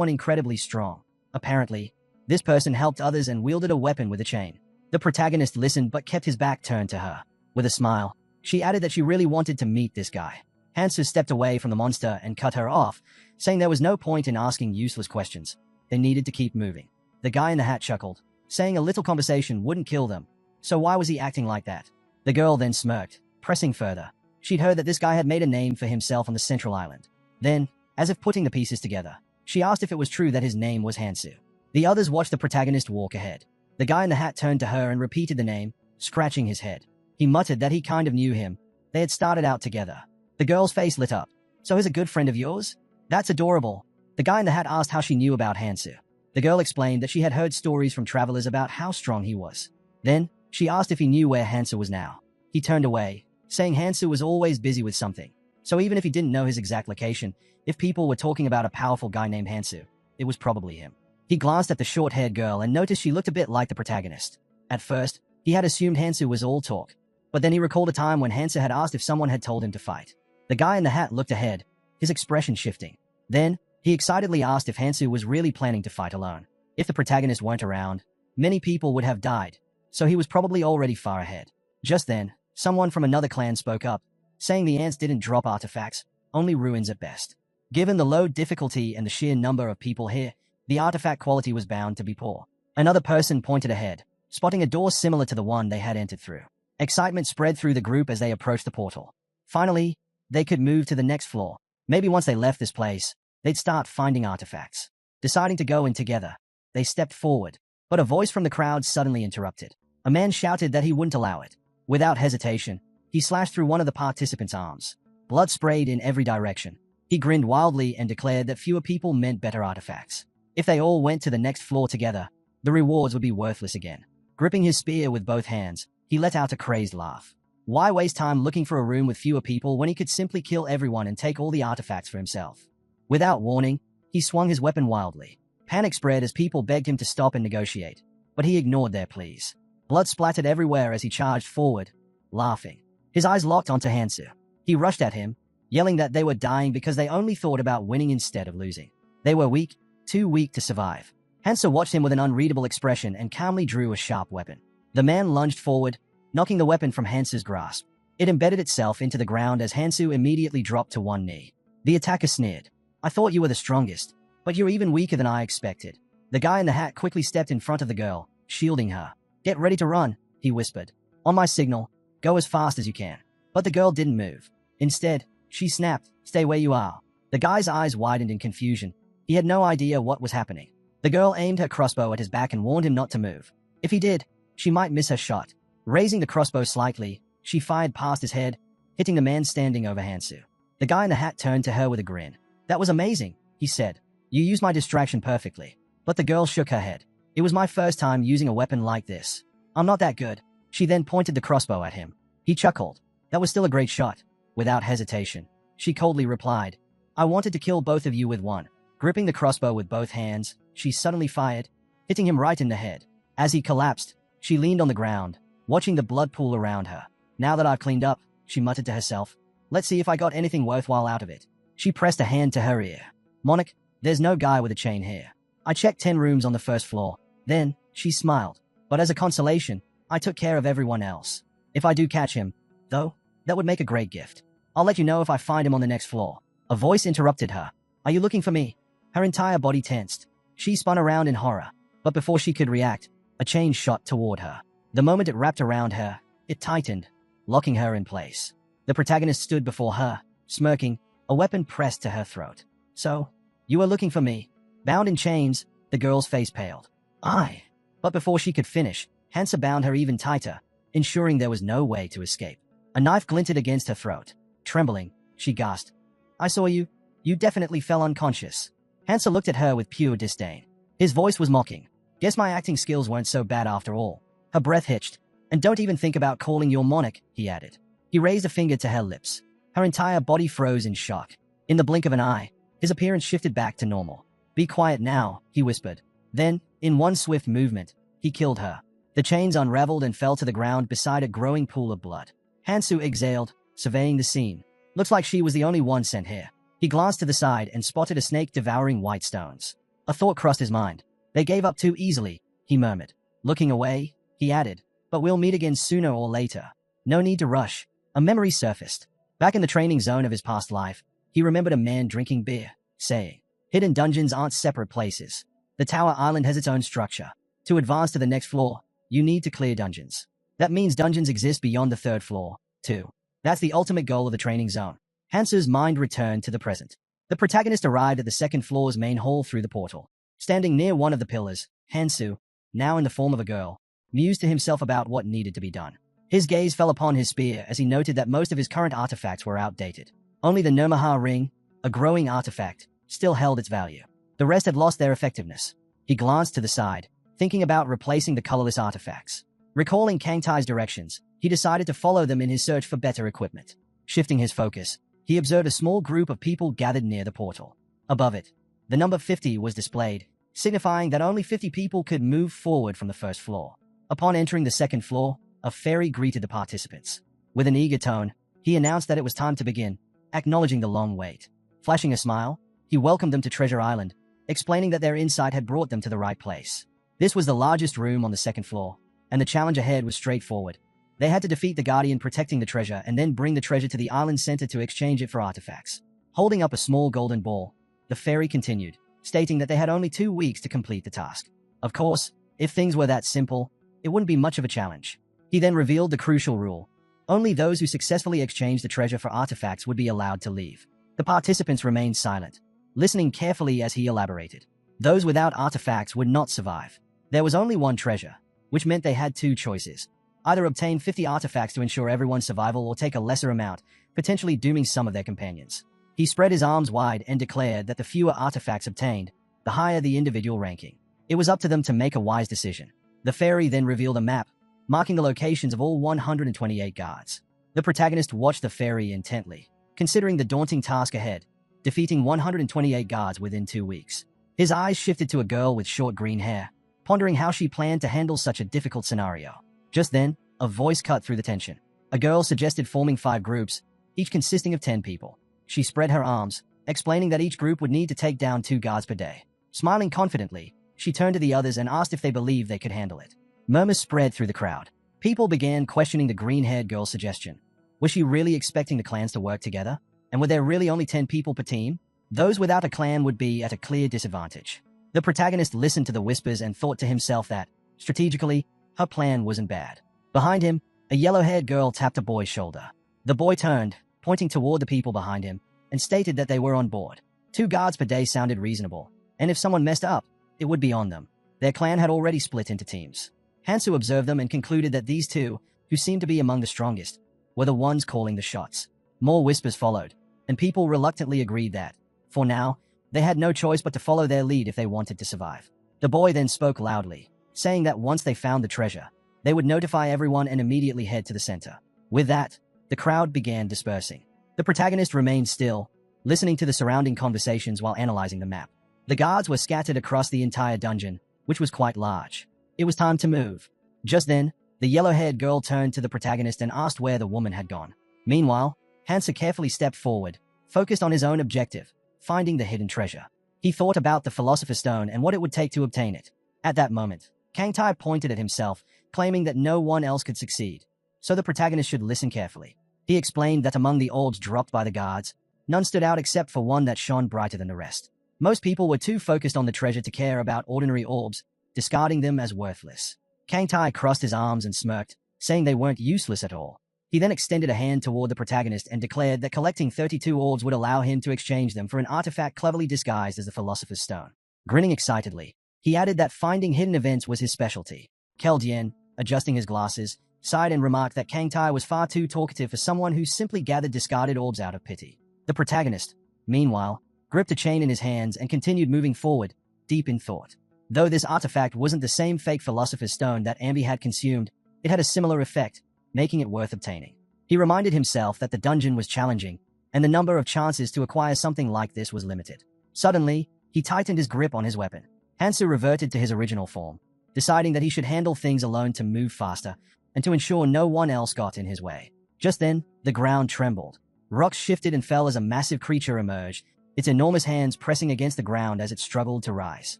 incredibly strong. Apparently, this person helped others and wielded a weapon with a chain. The protagonist listened but kept his back turned to her. With a smile, she added that she really wanted to meet this guy. Hansu stepped away from the monster and cut her off, saying there was no point in asking useless questions. They needed to keep moving. The guy in the hat chuckled, saying a little conversation wouldn't kill them. So why was he acting like that? The girl then smirked, pressing further. She'd heard that this guy had made a name for himself on the central island. Then, as if putting the pieces together, she asked if it was true that his name was Hansu. The others watched the protagonist walk ahead. The guy in the hat turned to her and repeated the name, scratching his head. He muttered that he kind of knew him. They had started out together. The girl's face lit up. So he's a good friend of yours? That's adorable. The guy in the hat asked how she knew about Hansu. The girl explained that she had heard stories from travelers about how strong he was. Then, she asked if he knew where Hansu was now. He turned away, saying Hansu was always busy with something. So even if he didn't know his exact location, if people were talking about a powerful guy named Hansu, it was probably him. He glanced at the short-haired girl and noticed she looked a bit like the protagonist. At first, he had assumed Hansu was all talk. But then he recalled a time when Hansu had asked if someone had told him to fight. The guy in the hat looked ahead, his expression shifting. Then, he excitedly asked if Hansu was really planning to fight alone. If the protagonist weren't around, many people would have died, so he was probably already far ahead. Just then, someone from another clan spoke up, saying the ants didn't drop artifacts, only ruins at best. Given the low difficulty and the sheer number of people here, the artifact quality was bound to be poor. Another person pointed ahead, spotting a door similar to the one they had entered through. Excitement spread through the group as they approached the portal. Finally, they could move to the next floor. Maybe once they left this place, they'd start finding artifacts. Deciding to go in together, they stepped forward, but a voice from the crowd suddenly interrupted. A man shouted that he wouldn't allow it. Without hesitation, he slashed through one of the participants' arms. Blood sprayed in every direction. He grinned wildly and declared that fewer people meant better artifacts. If they all went to the next floor together, the rewards would be worthless again. Gripping his spear with both hands, he let out a crazed laugh. Why waste time looking for a room with fewer people when he could simply kill everyone and take all the artifacts for himself? Without warning, he swung his weapon wildly. Panic spread as people begged him to stop and negotiate, but he ignored their pleas. Blood splattered everywhere as he charged forward, laughing. His eyes locked onto Hansu. He rushed at him, yelling that they were dying because they only thought about winning instead of losing. They were weak, too weak to survive. Hansu watched him with an unreadable expression and calmly drew a sharp weapon. The man lunged forward, knocking the weapon from Hansu's grasp. It embedded itself into the ground as Hansu immediately dropped to one knee. The attacker sneered. I thought you were the strongest, but you're even weaker than I expected. The guy in the hat quickly stepped in front of the girl, shielding her. Get ready to run, he whispered. On my signal, go as fast as you can. But the girl didn't move. Instead, she snapped, stay where you are. The guy's eyes widened in confusion. He had no idea what was happening. The girl aimed her crossbow at his back and warned him not to move. If he did, she might miss her shot. Raising the crossbow slightly, she fired past his head, hitting the man standing over Hansu. The guy in the hat turned to her with a grin. That was amazing, he said. You used my distraction perfectly. But the girl shook her head. It was my first time using a weapon like this. I'm not that good. She then pointed the crossbow at him. He chuckled. That was still a great shot. Without hesitation, she coldly replied, I wanted to kill both of you with one. Gripping the crossbow with both hands, she suddenly fired, hitting him right in the head. As he collapsed, she leaned on the ground, watching the blood pool around her. Now that I've cleaned up, she muttered to herself, let's see if I got anything worthwhile out of it. She pressed a hand to her ear. Monarch, there's no guy with a chain here. I checked 10 rooms on the first floor. Then, she smiled. But as a consolation, I took care of everyone else. If I do catch him, though, that would make a great gift. I'll let you know if I find him on the next floor. A voice interrupted her. Are you looking for me? Her entire body tensed. She spun around in horror. But before she could react, a chain shot toward her. The moment it wrapped around her, it tightened, locking her in place. The protagonist stood before her, smirking, a weapon pressed to her throat. So, you were looking for me. Bound in chains, the girl's face paled. Aye. But before she could finish, Hansa bound her even tighter, ensuring there was no way to escape. A knife glinted against her throat. Trembling, she gasped. I saw you. You definitely fell unconscious. Hansa looked at her with pure disdain. His voice was mocking. Guess my acting skills weren't so bad after all. Her breath hitched. And don't even think about calling your monarch, he added. He raised a finger to her lips. Her entire body froze in shock. In the blink of an eye, his appearance shifted back to normal. Be quiet now, he whispered. Then, in one swift movement, he killed her. The chains unraveled and fell to the ground beside a growing pool of blood. Hansu exhaled, surveying the scene. Looks like she was the only one sent here. He glanced to the side and spotted a snake devouring white stones. A thought crossed his mind. They gave up too easily, he murmured. Looking away, he added, but we'll meet again sooner or later. No need to rush. A memory surfaced. Back in the training zone of his past life, he remembered a man drinking beer, saying, hidden dungeons aren't separate places. The Tower Island has its own structure. To advance to the next floor, you need to clear dungeons. That means dungeons exist beyond the third floor, too. That's the ultimate goal of the training zone. Hansu's mind returned to the present. The protagonist arrived at the second floor's main hall through the portal. Standing near one of the pillars, Hansu, now in the form of a girl, mused to himself about what needed to be done. His gaze fell upon his spear as he noted that most of his current artifacts were outdated. Only the Nomaha ring, a growing artifact, still held its value. The rest had lost their effectiveness. He glanced to the side, thinking about replacing the colorless artifacts. Recalling Kangtai's directions, he decided to follow them in his search for better equipment. Shifting his focus, he observed a small group of people gathered near the portal. Above it, the number 50 was displayed, signifying that only 50 people could move forward from the first floor. Upon entering the second floor, a fairy greeted the participants. With an eager tone, he announced that it was time to begin, acknowledging the long wait. Flashing a smile, he welcomed them to Treasure Island, explaining that their insight had brought them to the right place. This was the largest room on the second floor, and the challenge ahead was straightforward. They had to defeat the Guardian protecting the treasure and then bring the treasure to the island center to exchange it for artifacts. Holding up a small golden ball, the fairy continued, stating that they had only 2 weeks to complete the task. Of course, if things were that simple, it wouldn't be much of a challenge. He then revealed the crucial rule. Only those who successfully exchanged the treasure for artifacts would be allowed to leave. The participants remained silent, listening carefully as he elaborated. Those without artifacts would not survive. There was only one treasure, which meant they had 2 choices. Either obtain 50 artifacts to ensure everyone's survival or take a lesser amount, potentially dooming some of their companions. He spread his arms wide and declared that the fewer artifacts obtained, the higher the individual ranking. It was up to them to make a wise decision. The fairy then revealed a map, marking the locations of all 128 guards. The protagonist watched the fairy intently, considering the daunting task ahead, defeating 128 guards within 2 weeks. His eyes shifted to a girl with short green hair, pondering how she planned to handle such a difficult scenario. Just then, a voice cut through the tension. A girl suggested forming 5 groups, each consisting of 10 people. She spread her arms, explaining that each group would need to take down 2 guards per day. Smiling confidently, she turned to the others and asked if they believed they could handle it. Murmurs spread through the crowd. People began questioning the green-haired girl's suggestion. Was she really expecting the clans to work together? And were there really only 10 people per team? Those without a clan would be at a clear disadvantage. The protagonist listened to the whispers and thought to himself that, strategically, her plan wasn't bad. Behind him, a yellow-haired girl tapped a boy's shoulder. The boy turned, pointing toward the people behind him, and stated that they were on board. 2 guards per day sounded reasonable, and if someone messed up, it would be on them. Their clan had already split into teams. Hansu observed them and concluded that these 2, who seemed to be among the strongest, were the ones calling the shots. More whispers followed, and people reluctantly agreed that, for now, they had no choice but to follow their lead if they wanted to survive. The boy then spoke loudly, saying that once they found the treasure, they would notify everyone and immediately head to the center. With that, the crowd began dispersing. The protagonist remained still, listening to the surrounding conversations while analyzing the map. The guards were scattered across the entire dungeon, which was quite large. It was time to move. Just then, the yellow-haired girl turned to the protagonist and asked where the woman had gone. Meanwhile, Hansa carefully stepped forward, focused on his own objective, finding the hidden treasure. He thought about the Philosopher's Stone and what it would take to obtain it. At that moment, Kangtai pointed at himself, claiming that no one else could succeed, so the protagonist should listen carefully. He explained that among the orbs dropped by the guards, none stood out except for one that shone brighter than the rest. Most people were too focused on the treasure to care about ordinary orbs, discarding them as worthless. Kangtai crossed his arms and smirked, saying they weren't useless at all. He then extended a hand toward the protagonist and declared that collecting 32 orbs would allow him to exchange them for an artifact cleverly disguised as the Philosopher's Stone. Grinning excitedly, he added that finding hidden events was his specialty. Keldien, adjusting his glasses, sighed and remarked that Kangtai was far too talkative for someone who simply gathered discarded orbs out of pity. The protagonist, meanwhile, gripped a chain in his hands and continued moving forward, deep in thought. Though this artifact wasn't the same fake philosopher's stone that Ambi had consumed, it had a similar effect, making it worth obtaining. He reminded himself that the dungeon was challenging, and the number of chances to acquire something like this was limited. Suddenly, he tightened his grip on his weapon. Hansu reverted to his original form, deciding that he should handle things alone to move faster and to ensure no one else got in his way. Just then, the ground trembled. Rocks shifted and fell as a massive creature emerged, its enormous hands pressing against the ground as it struggled to rise.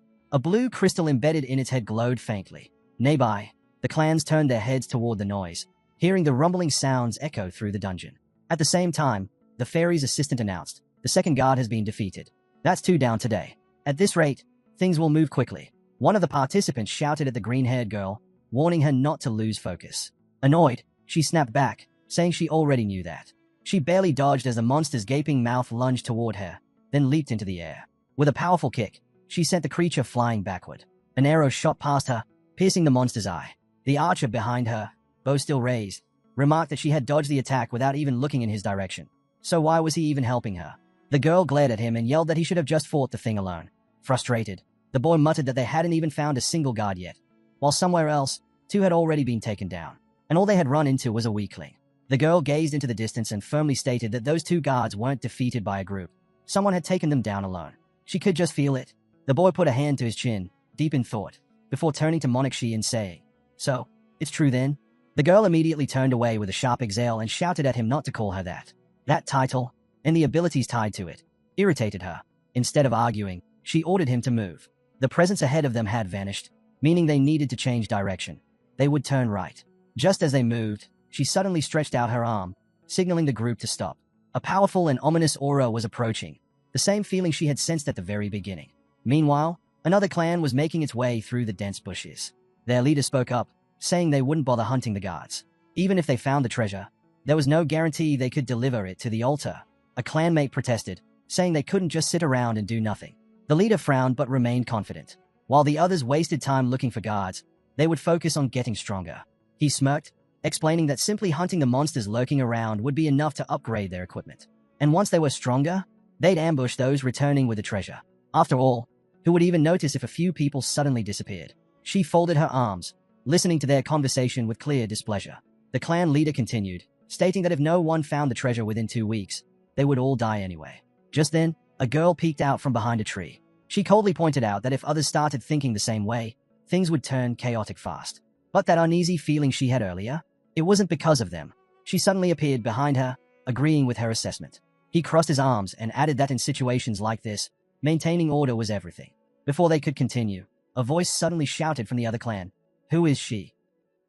A blue crystal embedded in its head glowed faintly. Nearby, the clans turned their heads toward the noise, hearing the rumbling sounds echo through the dungeon. At the same time, the fairy's assistant announced, "The second guard has been defeated. That's 2 down today. At this rate, things will move quickly." One of the participants shouted at the green-haired girl, warning her not to lose focus. Annoyed, she snapped back, saying she already knew that. She barely dodged as the monster's gaping mouth lunged toward her, then leaped into the air. With a powerful kick, she sent the creature flying backward. An arrow shot past her, piercing the monster's eye. The archer behind her, bow still raised, remarked that she had dodged the attack without even looking in his direction. So why was he even helping her? The girl glared at him and yelled that he should have just fought the thing alone. Frustrated, the boy muttered that they hadn't even found a single guard yet, while somewhere else, 2 had already been taken down, and all they had run into was a weakling. The girl gazed into the distance and firmly stated that those 2 guards weren't defeated by a group. Someone had taken them down alone. She could just feel it. The boy put a hand to his chin, deep in thought, before turning to Monarchy and saying, "So, it's true then?" The girl immediately turned away with a sharp exhale and shouted at him not to call her that. That title, and the abilities tied to it, irritated her. Instead of arguing, she ordered him to move. The presence ahead of them had vanished, meaning they needed to change direction. They would turn right. Just as they moved, she suddenly stretched out her arm, signaling the group to stop. A powerful and ominous aura was approaching, the same feeling she had sensed at the very beginning. Meanwhile, another clan was making its way through the dense bushes. Their leader spoke up, saying they wouldn't bother hunting the guards. Even if they found the treasure, there was no guarantee they could deliver it to the altar. A clanmate protested, saying they couldn't just sit around and do nothing. The leader frowned but remained confident. While the others wasted time looking for guards, they would focus on getting stronger. He smirked, explaining that simply hunting the monsters lurking around would be enough to upgrade their equipment. And once they were stronger, they'd ambush those returning with the treasure. After all, who would even notice if a few people suddenly disappeared? She folded her arms, listening to their conversation with clear displeasure. The clan leader continued, stating that if no one found the treasure within 2 weeks, they would all die anyway. Just then, a girl peeked out from behind a tree. She coldly pointed out that if others started thinking the same way, things would turn chaotic fast. But that uneasy feeling she had earlier, it wasn't because of them. She suddenly appeared behind her, agreeing with her assessment. He crossed his arms and added that in situations like this, maintaining order was everything. Before they could continue, a voice suddenly shouted from the other clan, "Who is she?"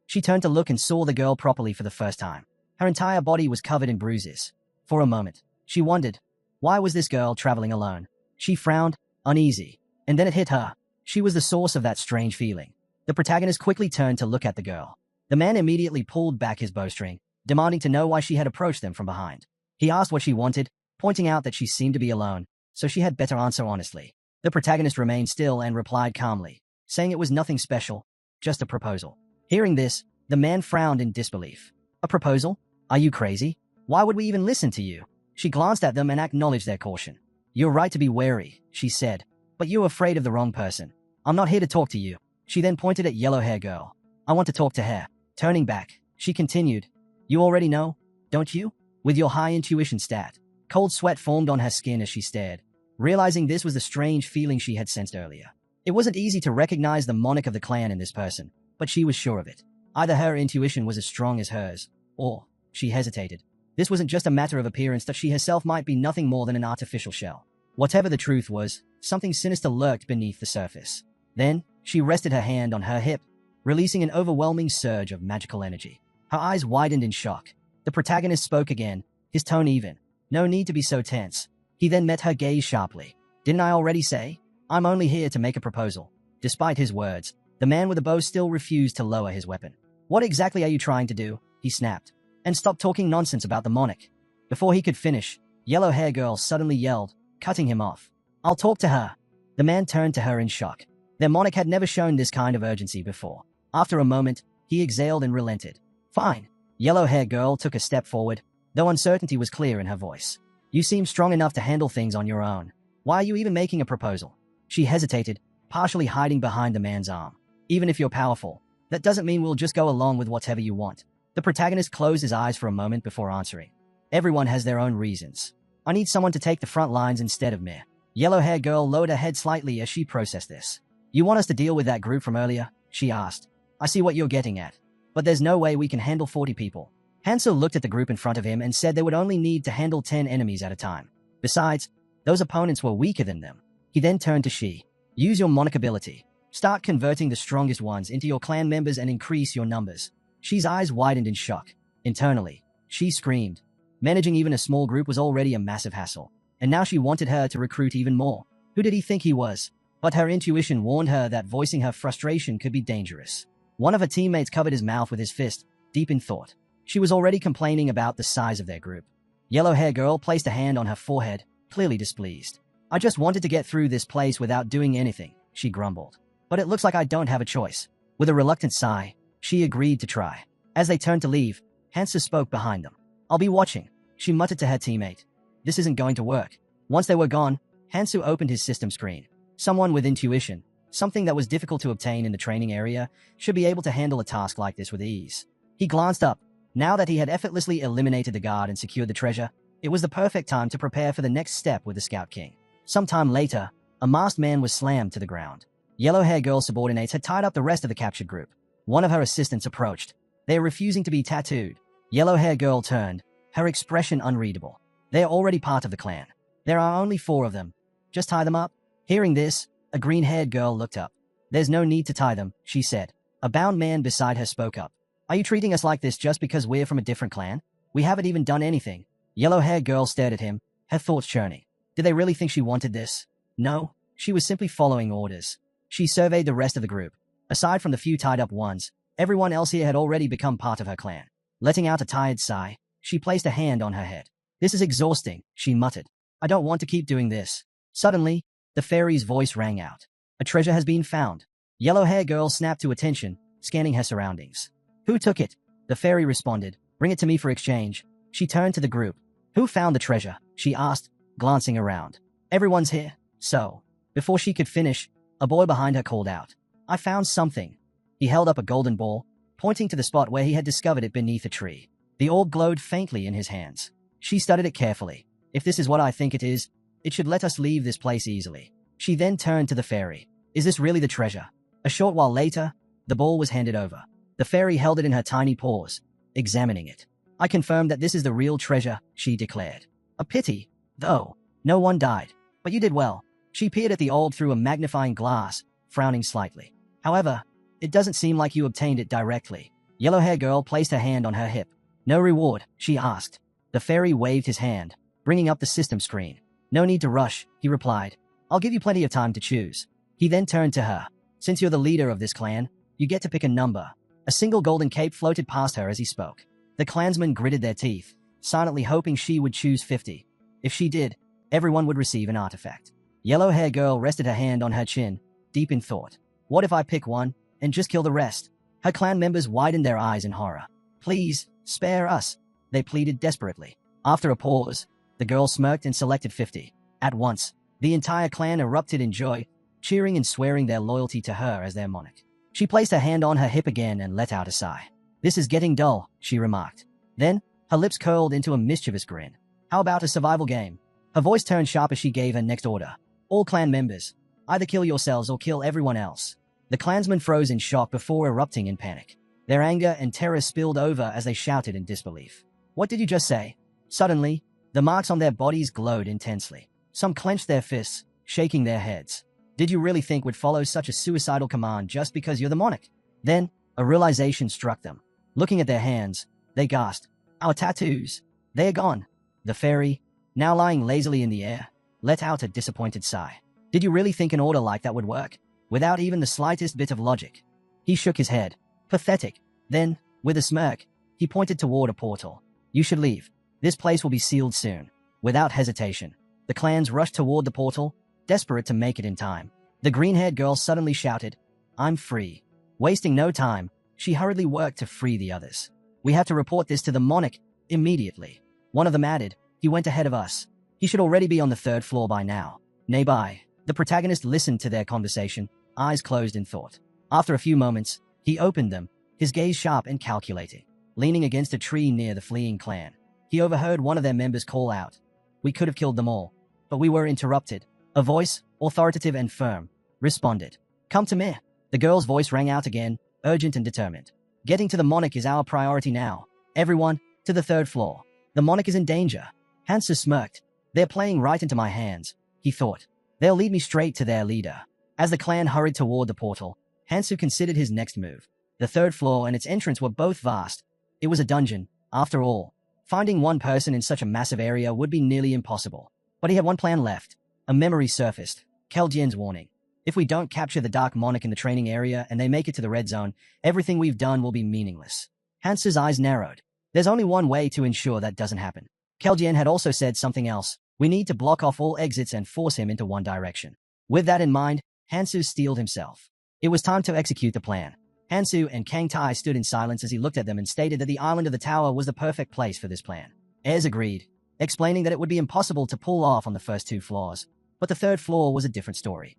She turned to look and saw the girl properly for the first time. Her entire body was covered in bruises. For a moment, she wondered, why was this girl traveling alone? She frowned, uneasy, and then it hit her. She was the source of that strange feeling. The protagonist quickly turned to look at the girl. The man immediately pulled back his bowstring, demanding to know why she had approached them from behind. He asked what she wanted, pointing out that she seemed to be alone, so she had better answer honestly. The protagonist remained still and replied calmly, saying it was nothing special, just a proposal. Hearing this, the man frowned in disbelief. "A proposal? Are you crazy? Why would we even listen to you?" She glanced at them and acknowledged their caution. "You're right to be wary," she said, "but you're afraid of the wrong person. I'm not here to talk to you." She then pointed at yellow-hair girl. "I want to talk to her." Turning back, she continued, "You already know, don't you? With your high intuition stat." Cold sweat formed on her skin as she stared, realizing this was the strange feeling she had sensed earlier. It wasn't easy to recognize the monarch of the clan in this person, but she was sure of it. Either her intuition was as strong as hers, or, she hesitated, this wasn't just a matter of appearance, that she herself might be nothing more than an artificial shell. Whatever the truth was, something sinister lurked beneath the surface. Then, she rested her hand on her hip, releasing an overwhelming surge of magical energy. Her eyes widened in shock. The protagonist spoke again, his tone even. "No need to be so tense." He then met her gaze sharply. "Didn't I already say? I'm only here to make a proposal." Despite his words, the man with the bow still refused to lower his weapon. "What exactly are you trying to do?" he snapped. "And stop talking nonsense about the monarch." Before he could finish, yellow-hair girl suddenly yelled, cutting him off. "I'll talk to her." The man turned to her in shock. Their monarch had never shown this kind of urgency before. After a moment, he exhaled and relented. "Fine." Yellow-hair girl took a step forward, though uncertainty was clear in her voice. "You seem strong enough to handle things on your own. Why are you even making a proposal?" She hesitated, partially hiding behind the man's arm. Even if you're powerful, that doesn't mean we'll just go along with whatever you want. The protagonist closed his eyes for a moment before answering. Everyone has their own reasons. I need someone to take the front lines instead of me. Yellow-haired girl lowered her head slightly as she processed this. You want us to deal with that group from earlier? She asked. I see what you're getting at. But there's no way we can handle 40 people. Hanzo looked at the group in front of him and said they would only need to handle 10 enemies at a time. Besides, those opponents were weaker than them. He then turned to Shi. Use your Monarch ability. Start converting the strongest ones into your clan members and increase your numbers. Shi's eyes widened in shock. Internally, Shi screamed. Managing even a small group was already a massive hassle, and now she wanted her to recruit even more. Who did he think he was? But her intuition warned her that voicing her frustration could be dangerous. One of her teammates covered his mouth with his fist, deep in thought. She was already complaining about the size of their group. Yellow-haired girl placed a hand on her forehead, clearly displeased. I just wanted to get through this place without doing anything, she grumbled. But it looks like I don't have a choice. With a reluctant sigh, she agreed to try. As they turned to leave, Hansa spoke behind them. I'll be watching, she muttered to her teammate. This isn't going to work. Once they were gone, Hansu opened his system screen. Someone with intuition, something that was difficult to obtain in the training area, should be able to handle a task like this with ease. He glanced up. Now that he had effortlessly eliminated the guard and secured the treasure, it was the perfect time to prepare for the next step with the Scout King. Sometime later, a masked man was slammed to the ground. Yellow-haired girl subordinates had tied up the rest of the captured group. One of her assistants approached. They are refusing to be tattooed. Yellow-haired girl turned, her expression unreadable. They are already part of the clan. There are only 4 of them. Just tie them up. Hearing this, a green-haired girl looked up. There's no need to tie them, she said. A bound man beside her spoke up. Are you treating us like this just because we're from a different clan? We haven't even done anything. Yellow-haired girl stared at him, her thoughts churning. Did they really think she wanted this? No, she was simply following orders. She surveyed the rest of the group. Aside from the few tied-up ones, everyone else here had already become part of her clan. Letting out a tired sigh, she placed a hand on her head. This is exhausting, she muttered. I don't want to keep doing this. Suddenly, the fairy's voice rang out. A treasure has been found. Yellow-haired girl snapped to attention, scanning her surroundings. Who took it? The fairy responded. Bring it to me for exchange. She turned to the group. Who found the treasure? She asked, glancing around. Everyone's here. So, before she could finish, a boy behind her called out. I found something. He held up a golden ball, pointing to the spot where he had discovered it beneath a tree. The orb glowed faintly in his hands. She studied it carefully. If this is what I think it is, it should let us leave this place easily. She then turned to the fairy. Is this really the treasure? A short while later, the ball was handed over. The fairy held it in her tiny paws, examining it. I confirm that this is the real treasure, she declared. A pity, though. No one died. But you did well. She peered at the orb through a magnifying glass, frowning slightly. However, it doesn't seem like you obtained it directly. Yellow-haired girl placed her hand on her hip. No reward, she asked. The fairy waved his hand, bringing up the system screen. No need to rush, he replied. I'll give you plenty of time to choose. He then turned to her. Since you're the leader of this clan, you get to pick a number. A single golden cape floated past her as he spoke. The clansmen gritted their teeth, silently hoping she would choose 50. If she did, everyone would receive an artifact. Yellow-haired girl rested her hand on her chin, deep in thought. What if I pick one, and just kill the rest? Her clan members widened their eyes in horror. Please, spare us, they pleaded desperately. After a pause, the girl smirked and selected 50. At once, the entire clan erupted in joy, cheering and swearing their loyalty to her as their monarch. She placed her hand on her hip again and let out a sigh. This is getting dull, she remarked. Then, her lips curled into a mischievous grin. How about a survival game? Her voice turned sharp as she gave her next order. All clan members, either kill yourselves or kill everyone else. The clansmen froze in shock before erupting in panic. Their anger and terror spilled over as they shouted in disbelief. What did you just say? Suddenly, the marks on their bodies glowed intensely. Some clenched their fists, shaking their heads. Did you really think we'd follow such a suicidal command just because you're the monarch? Then, a realization struck them. Looking at their hands, they gasped. Our tattoos. They are gone. The fairy, now lying lazily in the air, let out a disappointed sigh. Did you really think an order like that would work? Without even the slightest bit of logic. He shook his head. Pathetic. Then, with a smirk, he pointed toward a portal. You should leave. This place will be sealed soon. Without hesitation, the clans rushed toward the portal, desperate to make it in time. The green-haired girl suddenly shouted, I'm free. Wasting no time, she hurriedly worked to free the others. We have to report this to the monarch immediately. One of them added, he went ahead of us. He should already be on the 3rd floor by now. Nearby, the protagonist listened to their conversation, eyes closed in thought. After a few moments, he opened them, his gaze sharp and calculating. Leaning against a tree near the fleeing clan, he overheard one of their members call out, "We could have killed them all, but we were interrupted." A voice, authoritative and firm, responded, "Come to me." The girl's voice rang out again, urgent and determined. "Getting to the monarch is our priority now. Everyone, to the 3rd floor. The monarch is in danger." Hansu smirked. "They're playing right into my hands," he thought. "They'll lead me straight to their leader." As the clan hurried toward the portal, Hansu considered his next move. The 3rd floor and its entrance were both vast. It was a dungeon, after all. Finding one person in such a massive area would be nearly impossible. But he had one plan left. A memory surfaced. Keljian's warning. If we don't capture the Dark Monarch in the training area and they make it to the red zone, everything we've done will be meaningless. Hansu's eyes narrowed. There's only one way to ensure that doesn't happen. Keljian had also said something else. We need to block off all exits and force him into one direction. With that in mind, Hansu steeled himself. It was time to execute the plan. Hansu and Kang Tai stood in silence as he looked at them and stated that the island of the tower was the perfect place for this plan. Ayres agreed, explaining that it would be impossible to pull off on the first 2 floors. But the 3rd floor was a different story.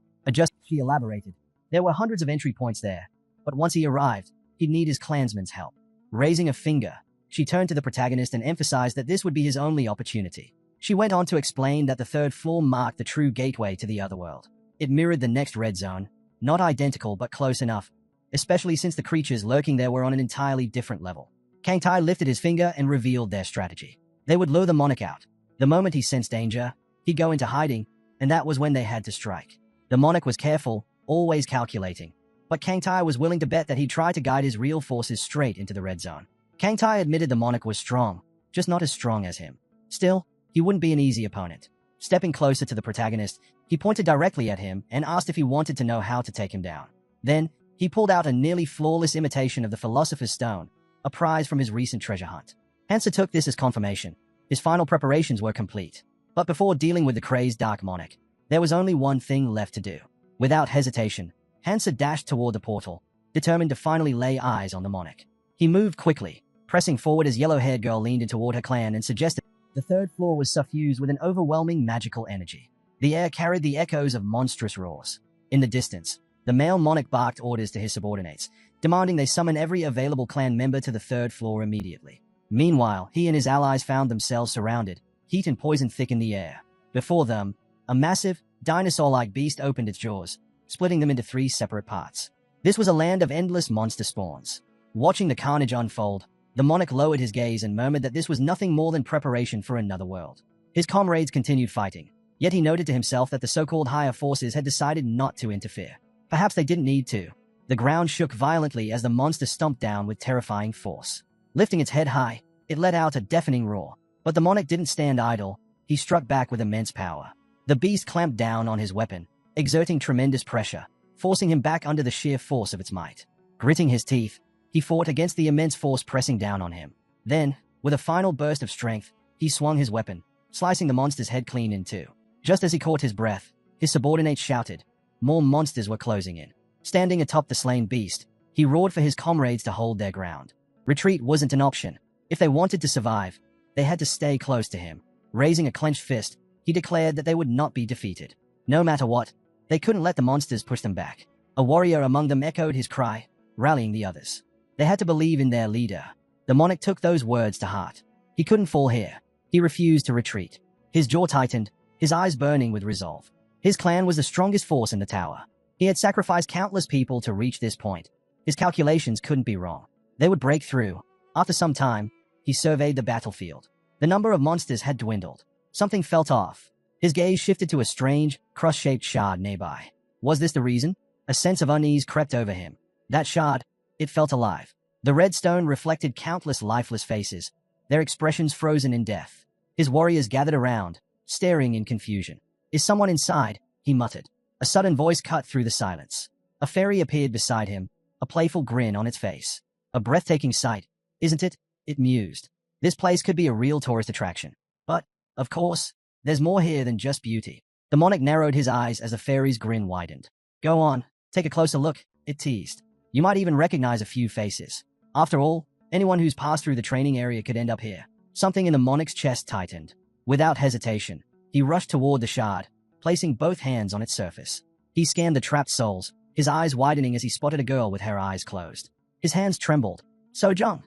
She elaborated. There were hundreds of entry points there, but once he arrived, he'd need his clansmen's help. Raising a finger, she turned to the protagonist and emphasized that this would be his only opportunity. She went on to explain that the 3rd floor marked the true gateway to the otherworld. It mirrored the next red zone, not identical but close enough, especially since the creatures lurking there were on an entirely different level. Kang Tai lifted his finger and revealed their strategy. They would lure the monarch out. The moment he sensed danger, he'd go into hiding, and that was when they had to strike. The monarch was careful, always calculating, but Kang Tai was willing to bet that he'd try to guide his real forces straight into the red zone. Kang Tai admitted the monarch was strong, just not as strong as him. Still, he wouldn't be an easy opponent. Stepping closer to the protagonist, he pointed directly at him and asked if he wanted to know how to take him down. Then, he pulled out a nearly flawless imitation of the Philosopher's Stone, a prize from his recent treasure hunt. Hansu took this as confirmation. His final preparations were complete. But before dealing with the crazed Dark Monarch, there was only one thing left to do. Without hesitation, Hansu dashed toward the portal, determined to finally lay eyes on the monarch. He moved quickly, pressing forward as yellow-haired girl leaned in toward her clan and suggested the 3rd floor was suffused with an overwhelming magical energy. The air carried the echoes of monstrous roars. In the distance, the male monarch barked orders to his subordinates, demanding they summon every available clan member to the 3rd floor immediately. Meanwhile, he and his allies found themselves surrounded, heat and poison thick in the air. Before them, a massive, dinosaur-like beast opened its jaws, splitting them into 3 separate parts. This was a land of endless monster spawns. Watching the carnage unfold, the monarch lowered his gaze and murmured that this was nothing more than preparation for another world. His comrades continued fighting, yet he noted to himself that the so-called higher forces had decided not to interfere. Perhaps they didn't need to. The ground shook violently as the monster stomped down with terrifying force. Lifting its head high, it let out a deafening roar. But the monarch didn't stand idle. He struck back with immense power. The beast clamped down on his weapon, exerting tremendous pressure, forcing him back under the sheer force of its might. Gritting his teeth, he fought against the immense force pressing down on him. Then, with a final burst of strength, he swung his weapon, slicing the monster's head clean in 2. Just as he caught his breath, his subordinates shouted. More monsters were closing in. Standing atop the slain beast, he roared for his comrades to hold their ground. Retreat wasn't an option. If they wanted to survive, they had to stay close to him. Raising a clenched fist, he declared that they would not be defeated. No matter what, they couldn't let the monsters push them back. A warrior among them echoed his cry, rallying the others. They had to believe in their leader. The monarch took those words to heart. He couldn't fall here. He refused to retreat. His jaw tightened, his eyes burning with resolve. His clan was the strongest force in the tower. He had sacrificed countless people to reach this point. His calculations couldn't be wrong. They would break through. After some time, he surveyed the battlefield. The number of monsters had dwindled. Something felt off. His gaze shifted to a strange, cross-shaped shard nearby. Was this the reason? A sense of unease crept over him. That shard, it felt alive. The red stone reflected countless lifeless faces, their expressions frozen in death. His warriors gathered around, staring in confusion. Is someone inside? He muttered. A sudden voice cut through the silence. A fairy appeared beside him, a playful grin on its face. A breathtaking sight, isn't it? It mused. This place could be a real tourist attraction. But, of course, there's more here than just beauty. The monarch narrowed his eyes as the fairy's grin widened. Go on, take a closer look, it teased. You might even recognize a few faces. After all, anyone who's passed through the training area could end up here. Something in the monarch's chest tightened. Without hesitation, he rushed toward the shard, placing both hands on its surface. He scanned the trapped souls, his eyes widening as he spotted a girl with her eyes closed. His hands trembled. Sojong.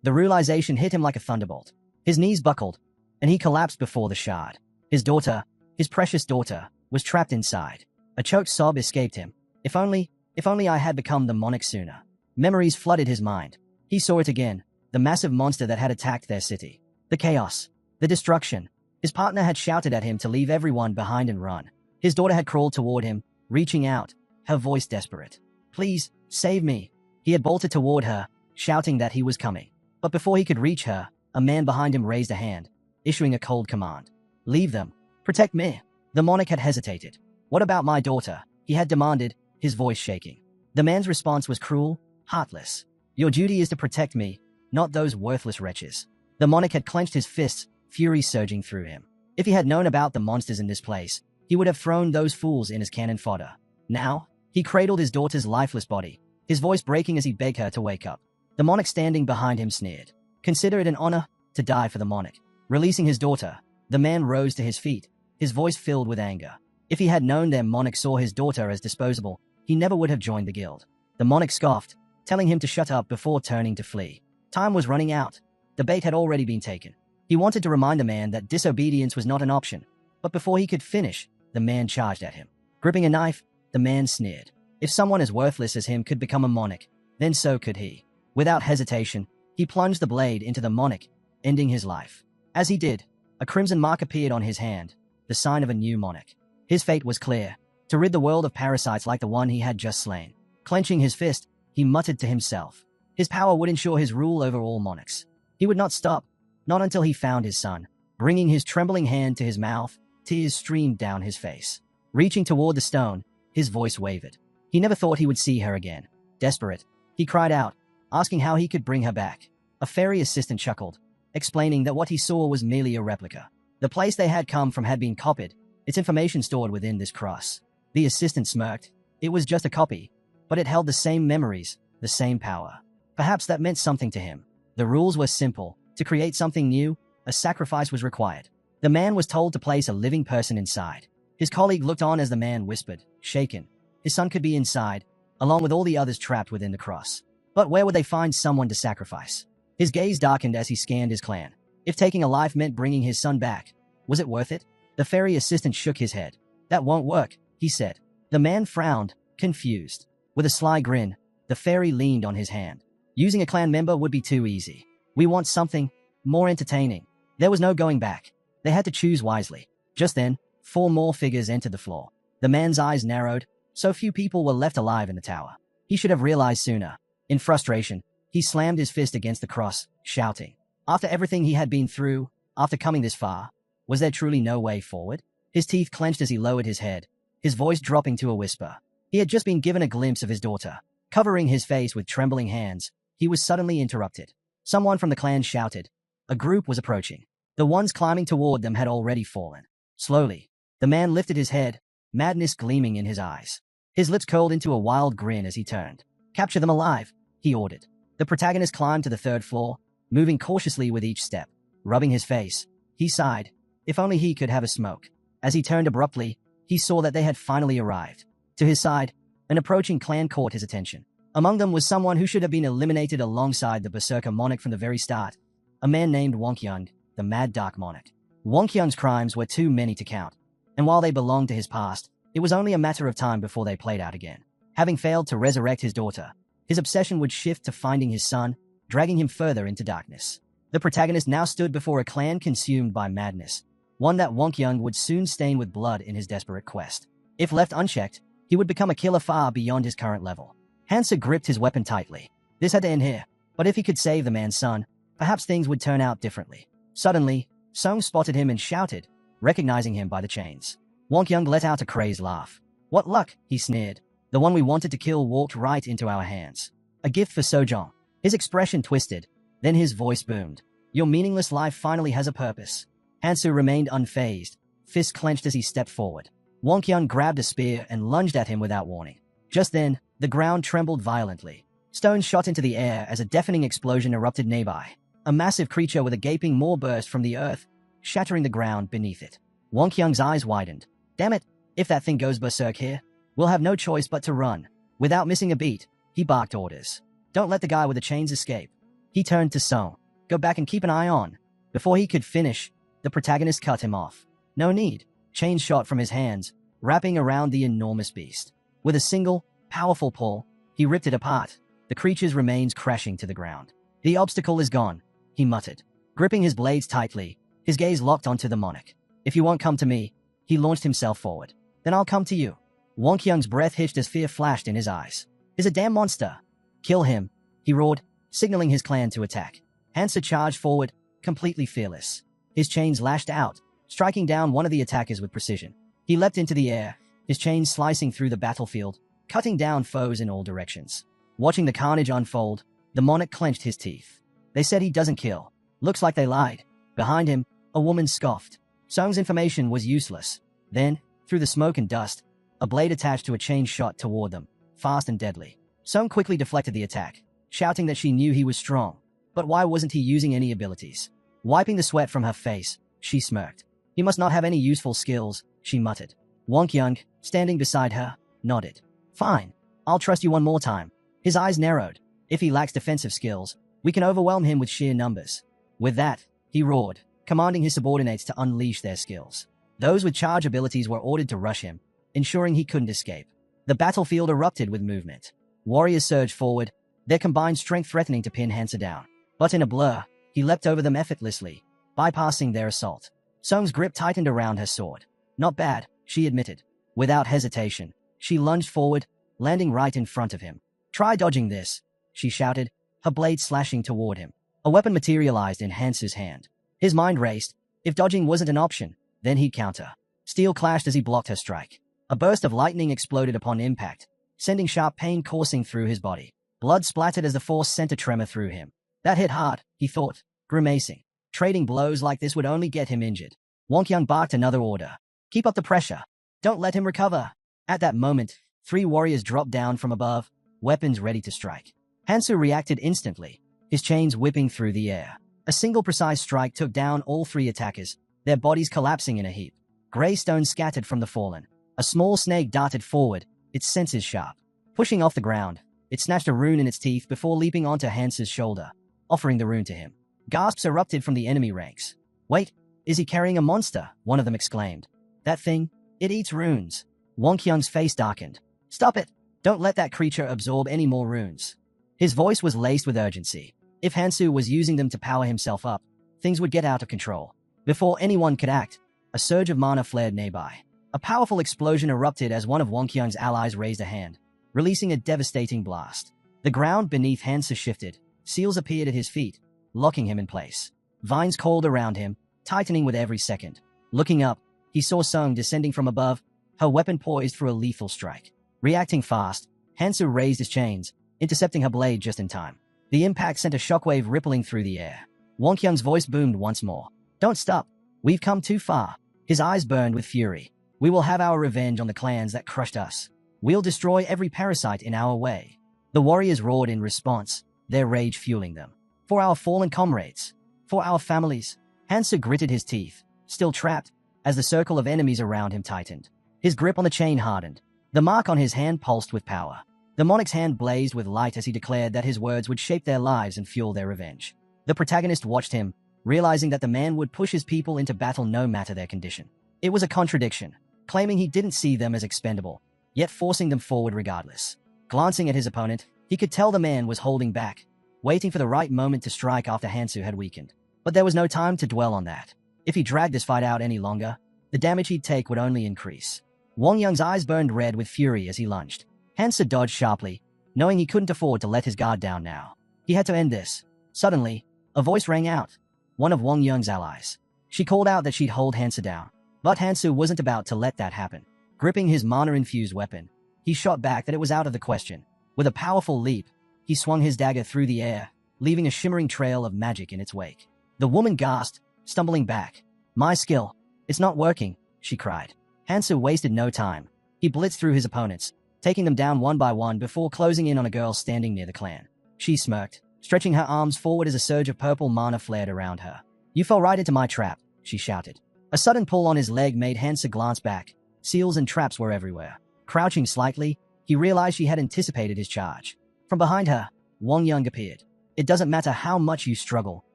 The realization hit him like a thunderbolt. His knees buckled, and he collapsed before the shard. His daughter, his precious daughter, was trapped inside. A choked sob escaped him. If only I had become the monarch sooner. Memories flooded his mind. He saw it again, the massive monster that had attacked their city. The chaos, the destruction. His partner had shouted at him to leave everyone behind and run. His daughter had crawled toward him, reaching out, her voice desperate. Please, save me. He had bolted toward her, shouting that he was coming. But before he could reach her, a man behind him raised a hand, issuing a cold command. Leave them. Protect me. The monarch had hesitated. What about my daughter? He had demanded, his voice shaking. The man's response was cruel, heartless. Your duty is to protect me, not those worthless wretches. The monarch had clenched his fists, fury surging through him. If he had known about the monsters in this place, he would have thrown those fools in as cannon fodder. Now, he cradled his daughter's lifeless body, his voice breaking as he begged her to wake up. The monarch standing behind him sneered. Consider it an honor to die for the monarch. Releasing his daughter, the man rose to his feet, his voice filled with anger. If he had known their monarch saw his daughter as disposable, he never would have joined the guild. The monarch scoffed, telling him to shut up before turning to flee. Time was running out. The bait had already been taken. He wanted to remind the man that disobedience was not an option, but before he could finish, the man charged at him. Gripping a knife, the man sneered. If someone as worthless as him could become a monarch, then so could he. Without hesitation, he plunged the blade into the monarch, ending his life. As he did, a crimson mark appeared on his hand, the sign of a new monarch. His fate was clear, to rid the world of parasites like the one he had just slain. Clenching his fist, he muttered to himself. His power would ensure his rule over all monarchs. He would not stop, not until he found his son. Bringing his trembling hand to his mouth, tears streamed down his face. Reaching toward the stone, his voice wavered. He never thought he would see her again. Desperate, he cried out, asking how he could bring her back. A fairy assistant chuckled, explaining that what he saw was merely a replica. The place they had come from had been copied, its information stored within this cross. The assistant smirked. It was just a copy, but it held the same memories, the same power. Perhaps that meant something to him. The rules were simple. To create something new, a sacrifice was required. The man was told to place a living person inside. His colleague looked on as the man whispered, shaken. His son could be inside, along with all the others trapped within the cross. But where would they find someone to sacrifice? His gaze darkened as he scanned his clan. If taking a life meant bringing his son back, was it worth it? The fairy assistant shook his head. That won't work, he said. The man frowned, confused. With a sly grin, the fairy leaned on his hand. Using a clan member would be too easy. We want something more entertaining. There was no going back. They had to choose wisely. Just then, 4 more figures entered the floor. The man's eyes narrowed. So few people were left alive in the tower. He should have realized sooner. In frustration, he slammed his fist against the cross, shouting. After everything he had been through, after coming this far, was there truly no way forward? His teeth clenched as he lowered his head, his voice dropping to a whisper. He had just been given a glimpse of his daughter. Covering his face with trembling hands, he was suddenly interrupted. Someone from the clan shouted. A group was approaching. The ones climbing toward them had already fallen. Slowly, the man lifted his head, madness gleaming in his eyes. His lips curled into a wild grin as he turned. Capture them alive, he ordered. The protagonist climbed to the 3rd floor, moving cautiously with each step. Rubbing his face, he sighed. If only he could have a smoke. As he turned abruptly, he saw that they had finally arrived. To his side, an approaching clan caught his attention. Among them was someone who should have been eliminated alongside the Berserker monarch from the very start, a man named Wonkyung, the Mad Dark Monarch. Wonkyung's crimes were too many to count, and while they belonged to his past, it was only a matter of time before they played out again. Having failed to resurrect his daughter, his obsession would shift to finding his son, dragging him further into darkness. The protagonist now stood before a clan consumed by madness, one that Wonkyung would soon stain with blood in his desperate quest. If left unchecked, he would become a killer far beyond his current level. Hansa gripped his weapon tightly. This had to end here, but if he could save the man's son, perhaps things would turn out differently. Suddenly, Song spotted him and shouted, recognizing him by the chains. Wonkyung let out a crazed laugh. What luck, he sneered. The one we wanted to kill walked right into our hands. A gift for Sojong. His expression twisted, then his voice boomed. Your meaningless life finally has a purpose. Hansu remained unfazed, fists clenched as he stepped forward. Wonkyung grabbed a spear and lunged at him without warning. Just then, the ground trembled violently. Stones shot into the air as a deafening explosion erupted nearby. A massive creature with a gaping maw burst from the earth, shattering the ground beneath it. Wonkyung's eyes widened. Damn it, if that thing goes berserk here, We'll have no choice but to run. Without missing a beat, he barked orders. Don't let the guy with the chains escape. He turned to Song. Go back and keep an eye on. Before he could finish, the protagonist cut him off. No need. Chains shot from his hands, wrapping around the enormous beast. With a single, powerful pull, he ripped it apart. The creature's remains crashing to the ground. The obstacle is gone, he muttered. Gripping his blades tightly, his gaze locked onto the monarch. If you won't come to me, he launched himself forward. Then I'll come to you. Wang Qiang's breath hitched as fear flashed in his eyes. He's a damn monster. Kill him, he roared, signaling his clan to attack. Hansa charged forward, completely fearless. His chains lashed out, striking down one of the attackers with precision. He leapt into the air, his chains slicing through the battlefield, cutting down foes in all directions. Watching the carnage unfold, the monarch clenched his teeth. They said he doesn't kill. Looks like they lied. Behind him, a woman scoffed. Song's information was useless. Then, through the smoke and dust, a blade attached to a chain shot toward them, fast and deadly. Song quickly deflected the attack, shouting that she knew he was strong. But why wasn't he using any abilities? Wiping the sweat from her face, she smirked. He must not have any useful skills, she muttered. Wang Qiang, standing beside her, nodded. Fine. I'll trust you one more time. His eyes narrowed. If he lacks defensive skills, we can overwhelm him with sheer numbers. With that, he roared, commanding his subordinates to unleash their skills. Those with charge abilities were ordered to rush him, ensuring he couldn't escape. The battlefield erupted with movement. Warriors surged forward, their combined strength threatening to pin Hansa down. But in a blur, he leapt over them effortlessly, bypassing their assault. Song's grip tightened around her sword. Not bad, she admitted. Without hesitation, she lunged forward, landing right in front of him. Try dodging this, she shouted, her blade slashing toward him. A weapon materialized in Hansu's hand. His mind raced. If dodging wasn't an option, then he'd counter. Steel clashed as he blocked her strike. A burst of lightning exploded upon impact, sending sharp pain coursing through his body. Blood splattered as the force sent a tremor through him. That hit hard, he thought, grimacing. Trading blows like this would only get him injured. Wang Qiang barked another order. Keep up the pressure. Don't let him recover. At that moment, 3 warriors dropped down from above, weapons ready to strike. Hansu reacted instantly, his chains whipping through the air. A single precise strike took down all 3 attackers, their bodies collapsing in a heap. Grey stones scattered from the fallen. A small snake darted forward, its senses sharp. Pushing off the ground, it snatched a rune in its teeth before leaping onto Hansu's shoulder, offering the rune to him. Gasps erupted from the enemy ranks. Wait, is he carrying a monster? One of them exclaimed. That thing, it eats runes. Wang Qiang's face darkened. Stop it! Don't let that creature absorb any more runes. His voice was laced with urgency. If Hansu was using them to power himself up, things would get out of control. Before anyone could act, a surge of mana flared nearby. A powerful explosion erupted as one of Wang Qiang's allies raised a hand, releasing a devastating blast. The ground beneath Hansu shifted. Seals appeared at his feet, locking him in place. Vines coiled around him, tightening with every second. Looking up, he saw Song descending from above, her weapon poised for a lethal strike. Reacting fast, Hansu raised his chains, intercepting her blade just in time. The impact sent a shockwave rippling through the air. Wang Qiang's voice boomed once more. Don't stop. We've come too far. His eyes burned with fury. We will have our revenge on the clans that crushed us. We'll destroy every parasite in our way. The warriors roared in response, their rage fueling them. For our fallen comrades. For our families. Hansu gritted his teeth, still trapped, as the circle of enemies around him tightened. His grip on the chain hardened. The mark on his hand pulsed with power. The monarch's hand blazed with light as he declared that his words would shape their lives and fuel their revenge. The protagonist watched him, realizing that the man would push his people into battle no matter their condition. It was a contradiction, claiming he didn't see them as expendable, yet forcing them forward regardless. Glancing at his opponent, he could tell the man was holding back, waiting for the right moment to strike after Hansu had weakened. But there was no time to dwell on that. If he dragged this fight out any longer, the damage he'd take would only increase. Wang Yang's eyes burned red with fury as he lunged. Hansu dodged sharply, knowing he couldn't afford to let his guard down now. He had to end this. Suddenly, a voice rang out. One of Wang Yang's allies. She called out that she'd hold Hansu down. But Hansu wasn't about to let that happen. Gripping his mana-infused weapon, he shot back that it was out of the question. With a powerful leap, he swung his dagger through the air, leaving a shimmering trail of magic in its wake. The woman gasped, stumbling back. My skill. It's not working, she cried. Hansu wasted no time. He blitzed through his opponents, taking them down one by one before closing in on a girl standing near the clan. She smirked, stretching her arms forward as a surge of purple mana flared around her. You fell right into my trap, she shouted. A sudden pull on his leg made Hansu glance back. Seals and traps were everywhere. Crouching slightly, he realized she had anticipated his charge. From behind her, Wang Yang appeared. "It doesn't matter how much you struggle,"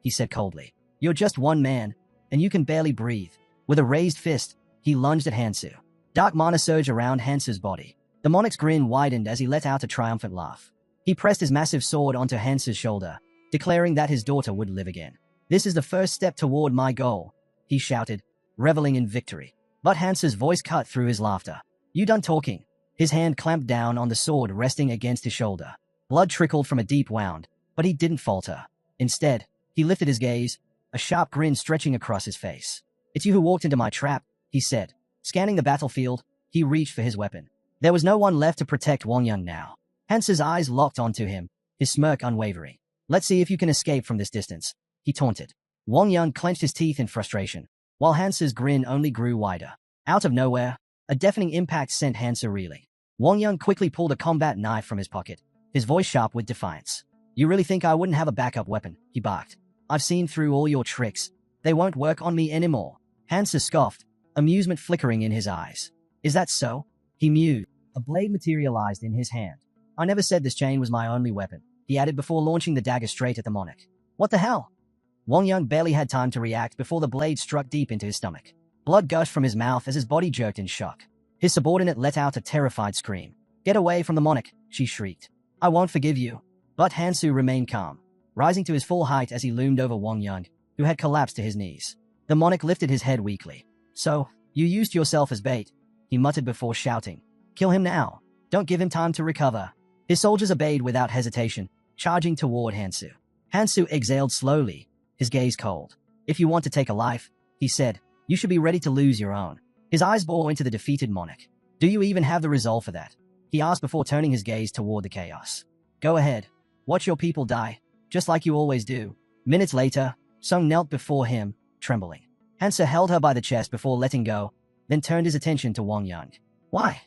he said coldly. "You're just one man, and you can barely breathe." With a raised fist, he lunged at Hansu. Dark mana surged around Hansu's body. The monarch's grin widened as he let out a triumphant laugh. He pressed his massive sword onto Hansu's shoulder, declaring that his daughter would live again. "This is the first step toward my goal," he shouted, reveling in victory. But Hansu's voice cut through his laughter. "You done talking?" His hand clamped down on the sword resting against his shoulder. Blood trickled from a deep wound, but he didn't falter. Instead, he lifted his gaze, a sharp grin stretching across his face. "It's you who walked into my trap," he said. Scanning the battlefield, he reached for his weapon. There was no one left to protect Wang Yang now. Hansu's eyes locked onto him, his smirk unwavering. "Let's see if you can escape from this distance," he taunted. Wang Yang clenched his teeth in frustration, while Hansu's grin only grew wider. Out of nowhere, a deafening impact sent Hansu reeling. Wang Yang quickly pulled a combat knife from his pocket, his voice sharp with defiance. "You really think I wouldn't have a backup weapon?" he barked. "I've seen through all your tricks. They won't work on me anymore." Hansu scoffed, amusement flickering in his eyes. "Is that so?" he mewed. A blade materialized in his hand. "I never said this chain was my only weapon," he added before launching the dagger straight at the monarch. "What the hell?" Wang Yang barely had time to react before the blade struck deep into his stomach. Blood gushed from his mouth as his body jerked in shock. His subordinate let out a terrified scream. "Get away from the monarch," she shrieked. "I won't forgive you." But Hansu remained calm, rising to his full height as he loomed over Wang Yang, who had collapsed to his knees. The monarch lifted his head weakly. "So, you used yourself as bait," he muttered before shouting. "Kill him now. Don't give him time to recover." His soldiers obeyed without hesitation, charging toward Hansu. Hansu exhaled slowly, his gaze cold. "If you want to take a life," he said, "you should be ready to lose your own." His eyes bore into the defeated monarch. "Do you even have the resolve for that?" he asked before turning his gaze toward the chaos. "Go ahead. Watch your people die, just like you always do." Minutes later, Sung knelt before him, trembling. Hansu held her by the chest before letting go, then turned his attention to Wang Yang. "Why?"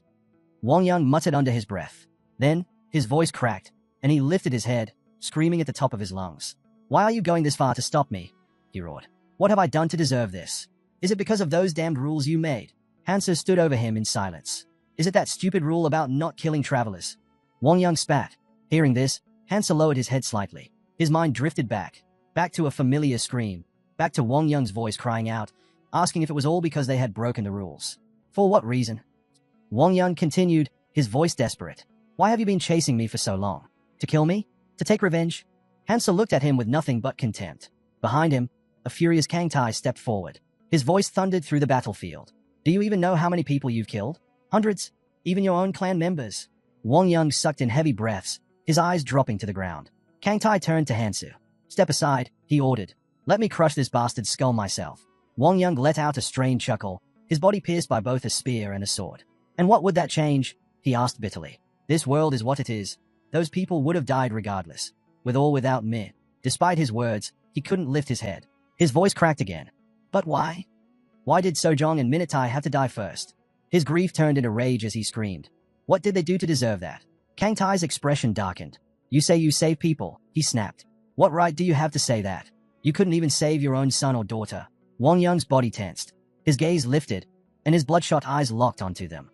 Wang Yang muttered under his breath. Then, his voice cracked, and he lifted his head, screaming at the top of his lungs. "Why are you going this far to stop me?" he roared. "What have I done to deserve this? Is it because of those damned rules you made?" Hansu stood over him in silence. "Is it that stupid rule about not killing travelers?" Wang Yang spat. Hearing this, Hansu lowered his head slightly. His mind drifted back to a familiar scream, back to Wang Yang's voice crying out, asking if it was all because they had broken the rules. "For what reason?" Wang Yang continued, his voice desperate. "Why have you been chasing me for so long? To kill me? To take revenge?" Hansu looked at him with nothing but contempt. Behind him, a furious Kangtai stepped forward. His voice thundered through the battlefield. "Do you even know how many people you've killed? Hundreds? Even your own clan members?" Wang Yang sucked in heavy breaths, his eyes dropping to the ground. Kangtai turned to Hansu. "Step aside," he ordered. "Let me crush this bastard's skull myself." Wang Yang let out a strained chuckle, his body pierced by both a spear and a sword. "And what would that change?" he asked bitterly. "This world is what it is. Those people would have died regardless, with or without me." Despite his words, he couldn't lift his head. His voice cracked again. "But why? Why did Sojong and Minatai have to die first?" His grief turned into rage as he screamed. "What did they do to deserve that?" Kangtai's expression darkened. "You say you save people," he snapped. "What right do you have to say that? You couldn't even save your own son or daughter." Wang Yang's body tensed. His gaze lifted, and his bloodshot eyes locked onto them.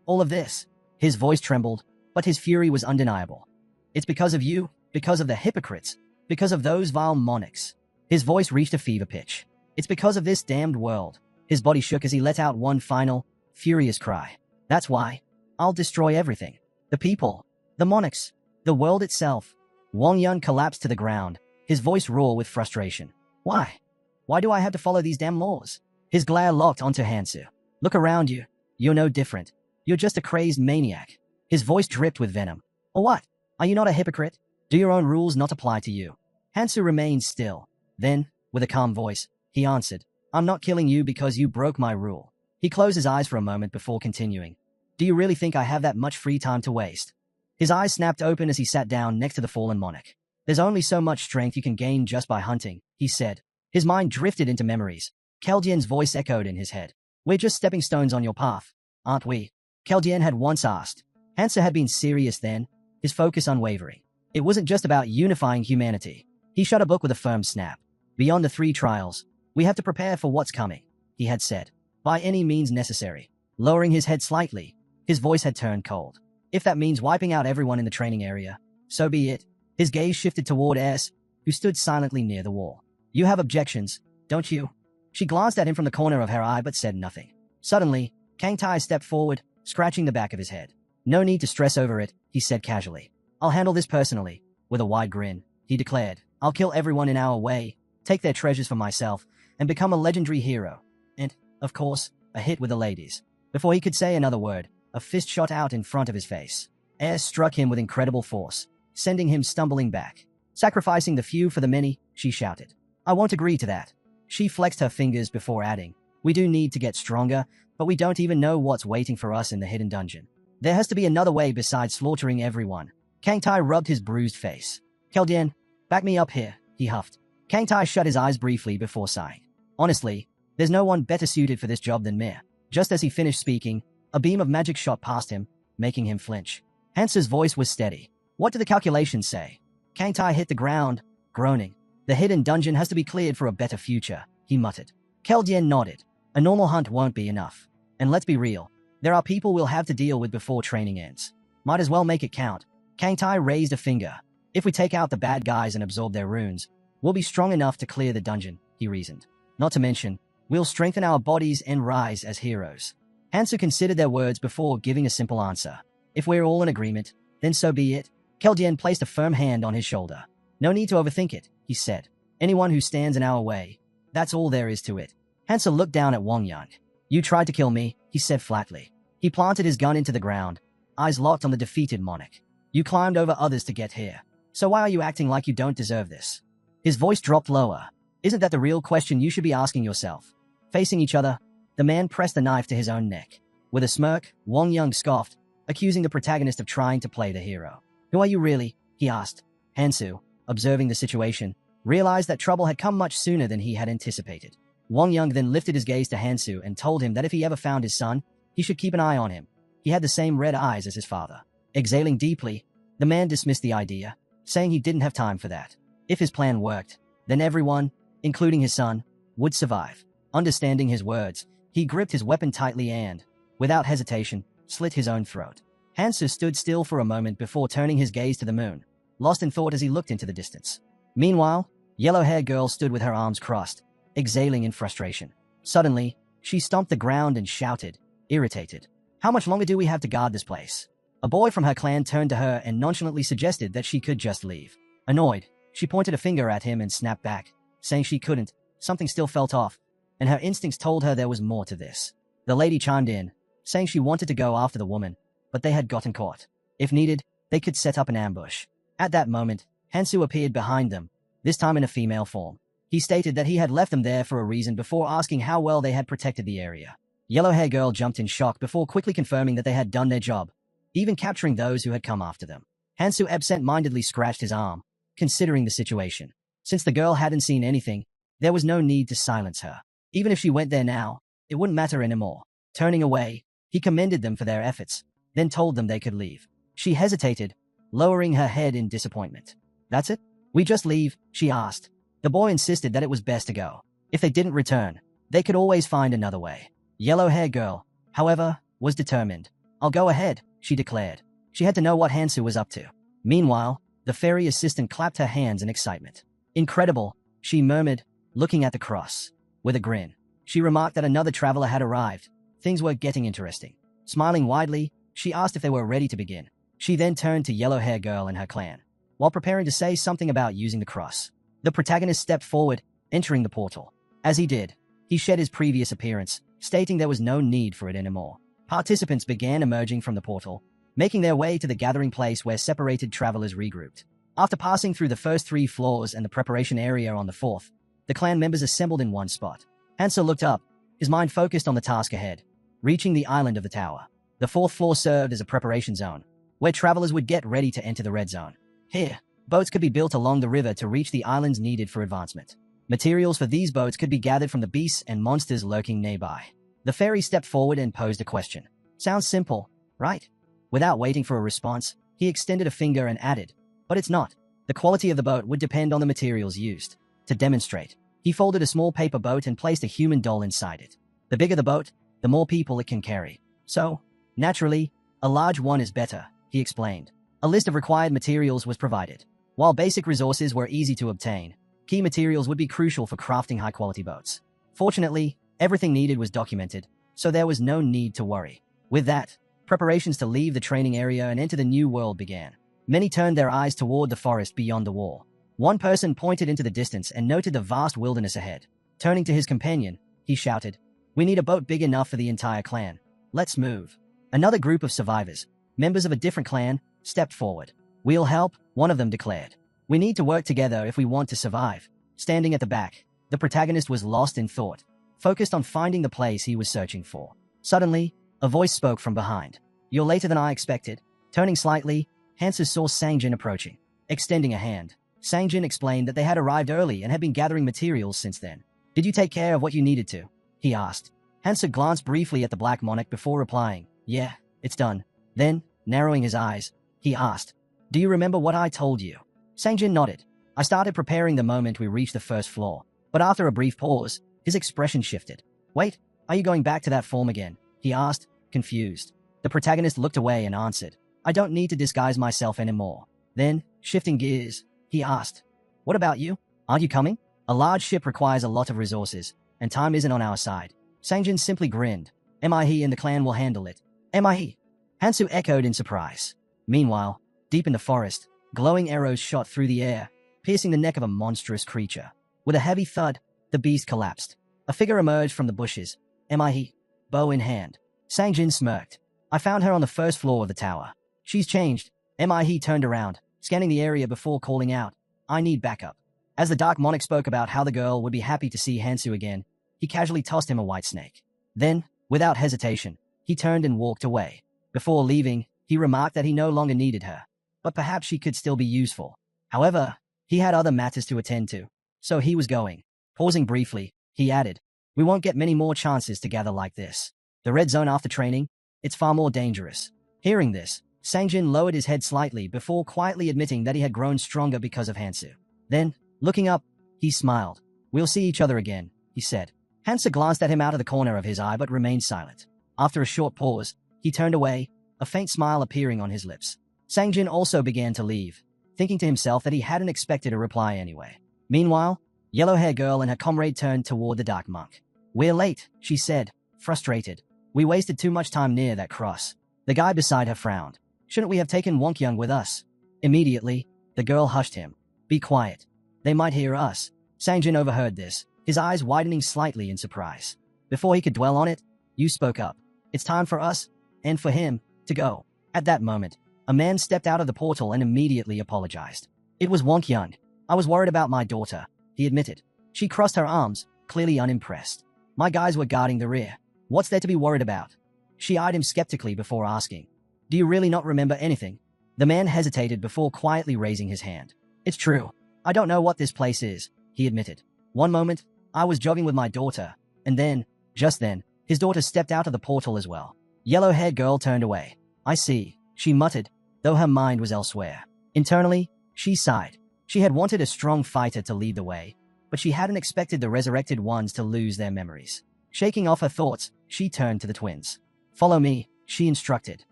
All of this." His voice trembled, but his fury was undeniable. "It's because of you, because of the hypocrites, because of those vile monarchs." His voice reached a fever pitch. "It's because of this damned world." His body shook as he let out one final, furious cry. "That's why. I'll destroy everything. The people, the monarchs, the world itself." Wang Yang collapsed to the ground, his voice raw with frustration. "Why? Why do I have to follow these damn laws?" His glare locked onto Hansu. "Look around you. You're no different. You're just a crazed maniac." His voice dripped with venom. "Or what? Are you not a hypocrite? Do your own rules not apply to you?" Hansu remained still. Then, with a calm voice, he answered, "I'm not killing you because you broke my rule." He closed his eyes for a moment before continuing. "Do you really think I have that much free time to waste?" His eyes snapped open as he sat down next to the fallen monarch. "There's only so much strength you can gain just by hunting," he said. His mind drifted into memories. Keldian's voice echoed in his head. "We're just stepping stones on your path, aren't we?" Keldian had once asked. Hansu had been serious then, his focus unwavering. It wasn't just about unifying humanity. He shut a book with a firm snap. "Beyond the 3 trials, we have to prepare for what's coming," he had said. "By any means necessary." Lowering his head slightly, His voice had turned cold. If that means wiping out everyone in the training area, so be it. His gaze shifted toward S, who stood silently near the wall. You have objections, don't you? She glanced at him from the corner of her eye but said nothing. Suddenly, Kang Tai stepped forward, scratching the back of his head. No need to stress over it, he said casually. I'll handle this personally. With a wide grin, he declared, I'll kill everyone in our way, take their treasures for myself, and become a legendary hero. And, of course, a hit with the ladies. Before he could say another word, a fist shot out in front of his face. Air struck him with incredible force, sending him stumbling back. Sacrificing the few for the many, she shouted. I won't agree to that. She flexed her fingers before adding, we do need to get stronger, but we don't even know what's waiting for us in the hidden dungeon. There has to be another way besides slaughtering everyone. Kang Tai rubbed his bruised face. Keldian, back me up here, he huffed. Kang Tai shut his eyes briefly before sighing. Honestly, there's no one better suited for this job than me. Just as he finished speaking, a beam of magic shot past him, making him flinch. Hansu's voice was steady. What do the calculations say? Kang Tai hit the ground, groaning. The hidden dungeon has to be cleared for a better future, he muttered. Keldian nodded. A normal hunt won't be enough. And let's be real, there are people we'll have to deal with before training ends. Might as well make it count. Kang Tai raised a finger. If we take out the bad guys and absorb their runes, we'll be strong enough to clear the dungeon, he reasoned. Not to mention, we'll strengthen our bodies and rise as heroes. Hansu considered their words before giving a simple answer. If we're all in agreement, then so be it. Keldian placed a firm hand on his shoulder. No need to overthink it, he said. Anyone who stands in our way, that's all there is to it. Hansu looked down at Wang Yang. You tried to kill me, he said flatly. He planted his gun into the ground, eyes locked on the defeated monarch. You climbed over others to get here. So why are you acting like you don't deserve this? His voice dropped lower. Isn't that the real question you should be asking yourself? Facing each other, the man pressed the knife to his own neck. With a smirk, Wang Yang scoffed, accusing the protagonist of trying to play the hero. Who are you really? He asked. Hansu, observing the situation, realized that trouble had come much sooner than he had anticipated. Wang Yang then lifted his gaze to Hansu and told him that if he ever found his son, he should keep an eye on him. He had the same red eyes as his father. Exhaling deeply, the man dismissed the idea, saying he didn't have time for that. If his plan worked, then everyone, including his son, would survive. Understanding his words, he gripped his weapon tightly and, without hesitation, slit his own throat. Hansu stood still for a moment before turning his gaze to the moon, lost in thought as he looked into the distance. Meanwhile, yellow-haired girl stood with her arms crossed, exhaling in frustration. Suddenly, she stomped the ground and shouted, irritated. How much longer do we have to guard this place? A boy from her clan turned to her and nonchalantly suggested that she could just leave. Annoyed, she pointed a finger at him and snapped back, saying she couldn't. Something still felt off, and her instincts told her there was more to this. The lady chimed in, saying she wanted to go after the woman, but they had gotten caught. If needed, they could set up an ambush. At that moment, Hansu appeared behind them, this time in a female form. He stated that he had left them there for a reason before asking how well they had protected the area. Yellow-haired girl jumped in shock before quickly confirming that they had done their job, even capturing those who had come after them. Hansu absent-mindedly scratched his arm, considering the situation. Since the girl hadn't seen anything, there was no need to silence her. Even if she went there now, it wouldn't matter anymore. Turning away, he commended them for their efforts, then told them they could leave. She hesitated, lowering her head in disappointment. That's it? We just leave? She asked. The boy insisted that it was best to go. If they didn't return, they could always find another way. Yellow-haired girl, however, was determined. I'll go ahead, she declared. She had to know what Hansu was up to. Meanwhile, the fairy assistant clapped her hands in excitement. Incredible, she murmured, looking at the cross. With a grin, she remarked that another traveler had arrived. Things were getting interesting. Smiling widely, she asked if they were ready to begin. She then turned to yellow-haired girl and her clan. While preparing to say something about using the cross, the protagonist stepped forward, entering the portal. As he did, he shed his previous appearance, stating there was no need for it anymore. Participants began emerging from the portal, making their way to the gathering place where separated travelers regrouped. After passing through the first 3 floors and the preparation area on the 4th, the clan members assembled in one spot. Hansu looked up, his mind focused on the task ahead, reaching the island of the tower. The 4th floor served as a preparation zone, where travelers would get ready to enter the red zone. Here, boats could be built along the river to reach the islands needed for advancement. Materials for these boats could be gathered from the beasts and monsters lurking nearby. The fairy stepped forward and posed a question. Sounds simple, right? Without waiting for a response, he extended a finger and added, but it's not. The quality of the boat would depend on the materials used. To demonstrate, he folded a small paper boat and placed a human doll inside it. The bigger the boat, the more people it can carry. So, Naturally, a large one is better, he explained. A list of required materials was provided. While basic resources were easy to obtain, key materials would be crucial for crafting high-quality boats. Fortunately, everything needed was documented, so there was no need to worry. With that, preparations to leave the training area and enter the new world began. Many turned their eyes toward the forest beyond the wall. One person pointed into the distance and noted the vast wilderness ahead. Turning to his companion, he shouted, "We need a boat big enough for the entire clan. Let's move." Another group of survivors, members of a different clan, stepped forward. "We'll help," one of them declared. "We need to work together if we want to survive." Standing at the back, the protagonist was lost in thought, focused on finding the place he was searching for. Suddenly, a voice spoke from behind. "You're later than I expected." Turning slightly, Hansu saw Sangjin approaching. Extending a hand, Sangjin explained that they had arrived early and had been gathering materials since then. "Did you take care of what you needed to?" he asked. Hansu glanced briefly at the Black Monarch before replying, "Yeah, it's done." Then, narrowing his eyes, he asked, "Do you remember what I told you?" Sangjin nodded. "I started preparing the moment we reached the first floor." But after a brief pause, his expression shifted. "Wait, are you going back to that form again?" he asked, confused. The protagonist looked away and answered, "I don't need to disguise myself anymore." Then, shifting gears, he asked, "What about you? Aren't you coming?" "A large ship requires a lot of resources, and time isn't on our side." Sangjin simply grinned. "He and the clan will handle it." "He?" Hansu echoed in surprise. Meanwhile, deep in the forest, glowing arrows shot through the air, piercing the neck of a monstrous creature. With a heavy thud, the beast collapsed. A figure emerged from the bushes. He? Bow in hand. Sangjin smirked. "I found her on the first floor of the tower. She's changed." He turned around, scanning the area before calling out, "I need backup." As the Dark Monarch spoke about how the girl would be happy to see Hansu again, he casually tossed him a white snake. Then, without hesitation, he turned and walked away. Before leaving, he remarked that he no longer needed her, but perhaps she could still be useful. However, he had other matters to attend to, so he was going. Pausing briefly, he added, "We won't get many more chances to gather like this. The red zone after training, it's far more dangerous." Hearing this, Sangjin lowered his head slightly before quietly admitting that he had grown stronger because of Hansu. Then, looking up, he smiled. "We'll see each other again," he said. Hansu glanced at him out of the corner of his eye but remained silent. After a short pause, he turned away, a faint smile appearing on his lips. Sangjin also began to leave, thinking to himself that he hadn't expected a reply anyway. Meanwhile, yellow-haired girl and her comrade turned toward the Dark Monk. "We're late," she said, frustrated. "We wasted too much time near that cross." The guy beside her frowned. "Shouldn't we have taken Wonkyung with us?" Immediately, the girl hushed him. "Be quiet. They might hear us." Sangjin overheard this, his eyes widening slightly in surprise. Before he could dwell on it, Yu spoke up. "It's time for us, and for him, to go." At that moment, a man stepped out of the portal and immediately apologized. It was Wonkyung. "I was worried about my daughter," he admitted. She crossed her arms, clearly unimpressed. "My guys were guarding the rear. What's there to be worried about?" She eyed him skeptically before asking, "Do you really not remember anything?" The man hesitated before quietly raising his hand. "It's true. I don't know what this place is," he admitted. "One moment, I was jogging with my daughter, and then, just then, his daughter stepped out of the portal as well." Yellow-haired girl turned away. "I see," she muttered, though her mind was elsewhere. Internally, she sighed. She had wanted a strong fighter to lead the way, but she hadn't expected the resurrected ones to lose their memories. Shaking off her thoughts, she turned to the twins. "Follow me," she instructed.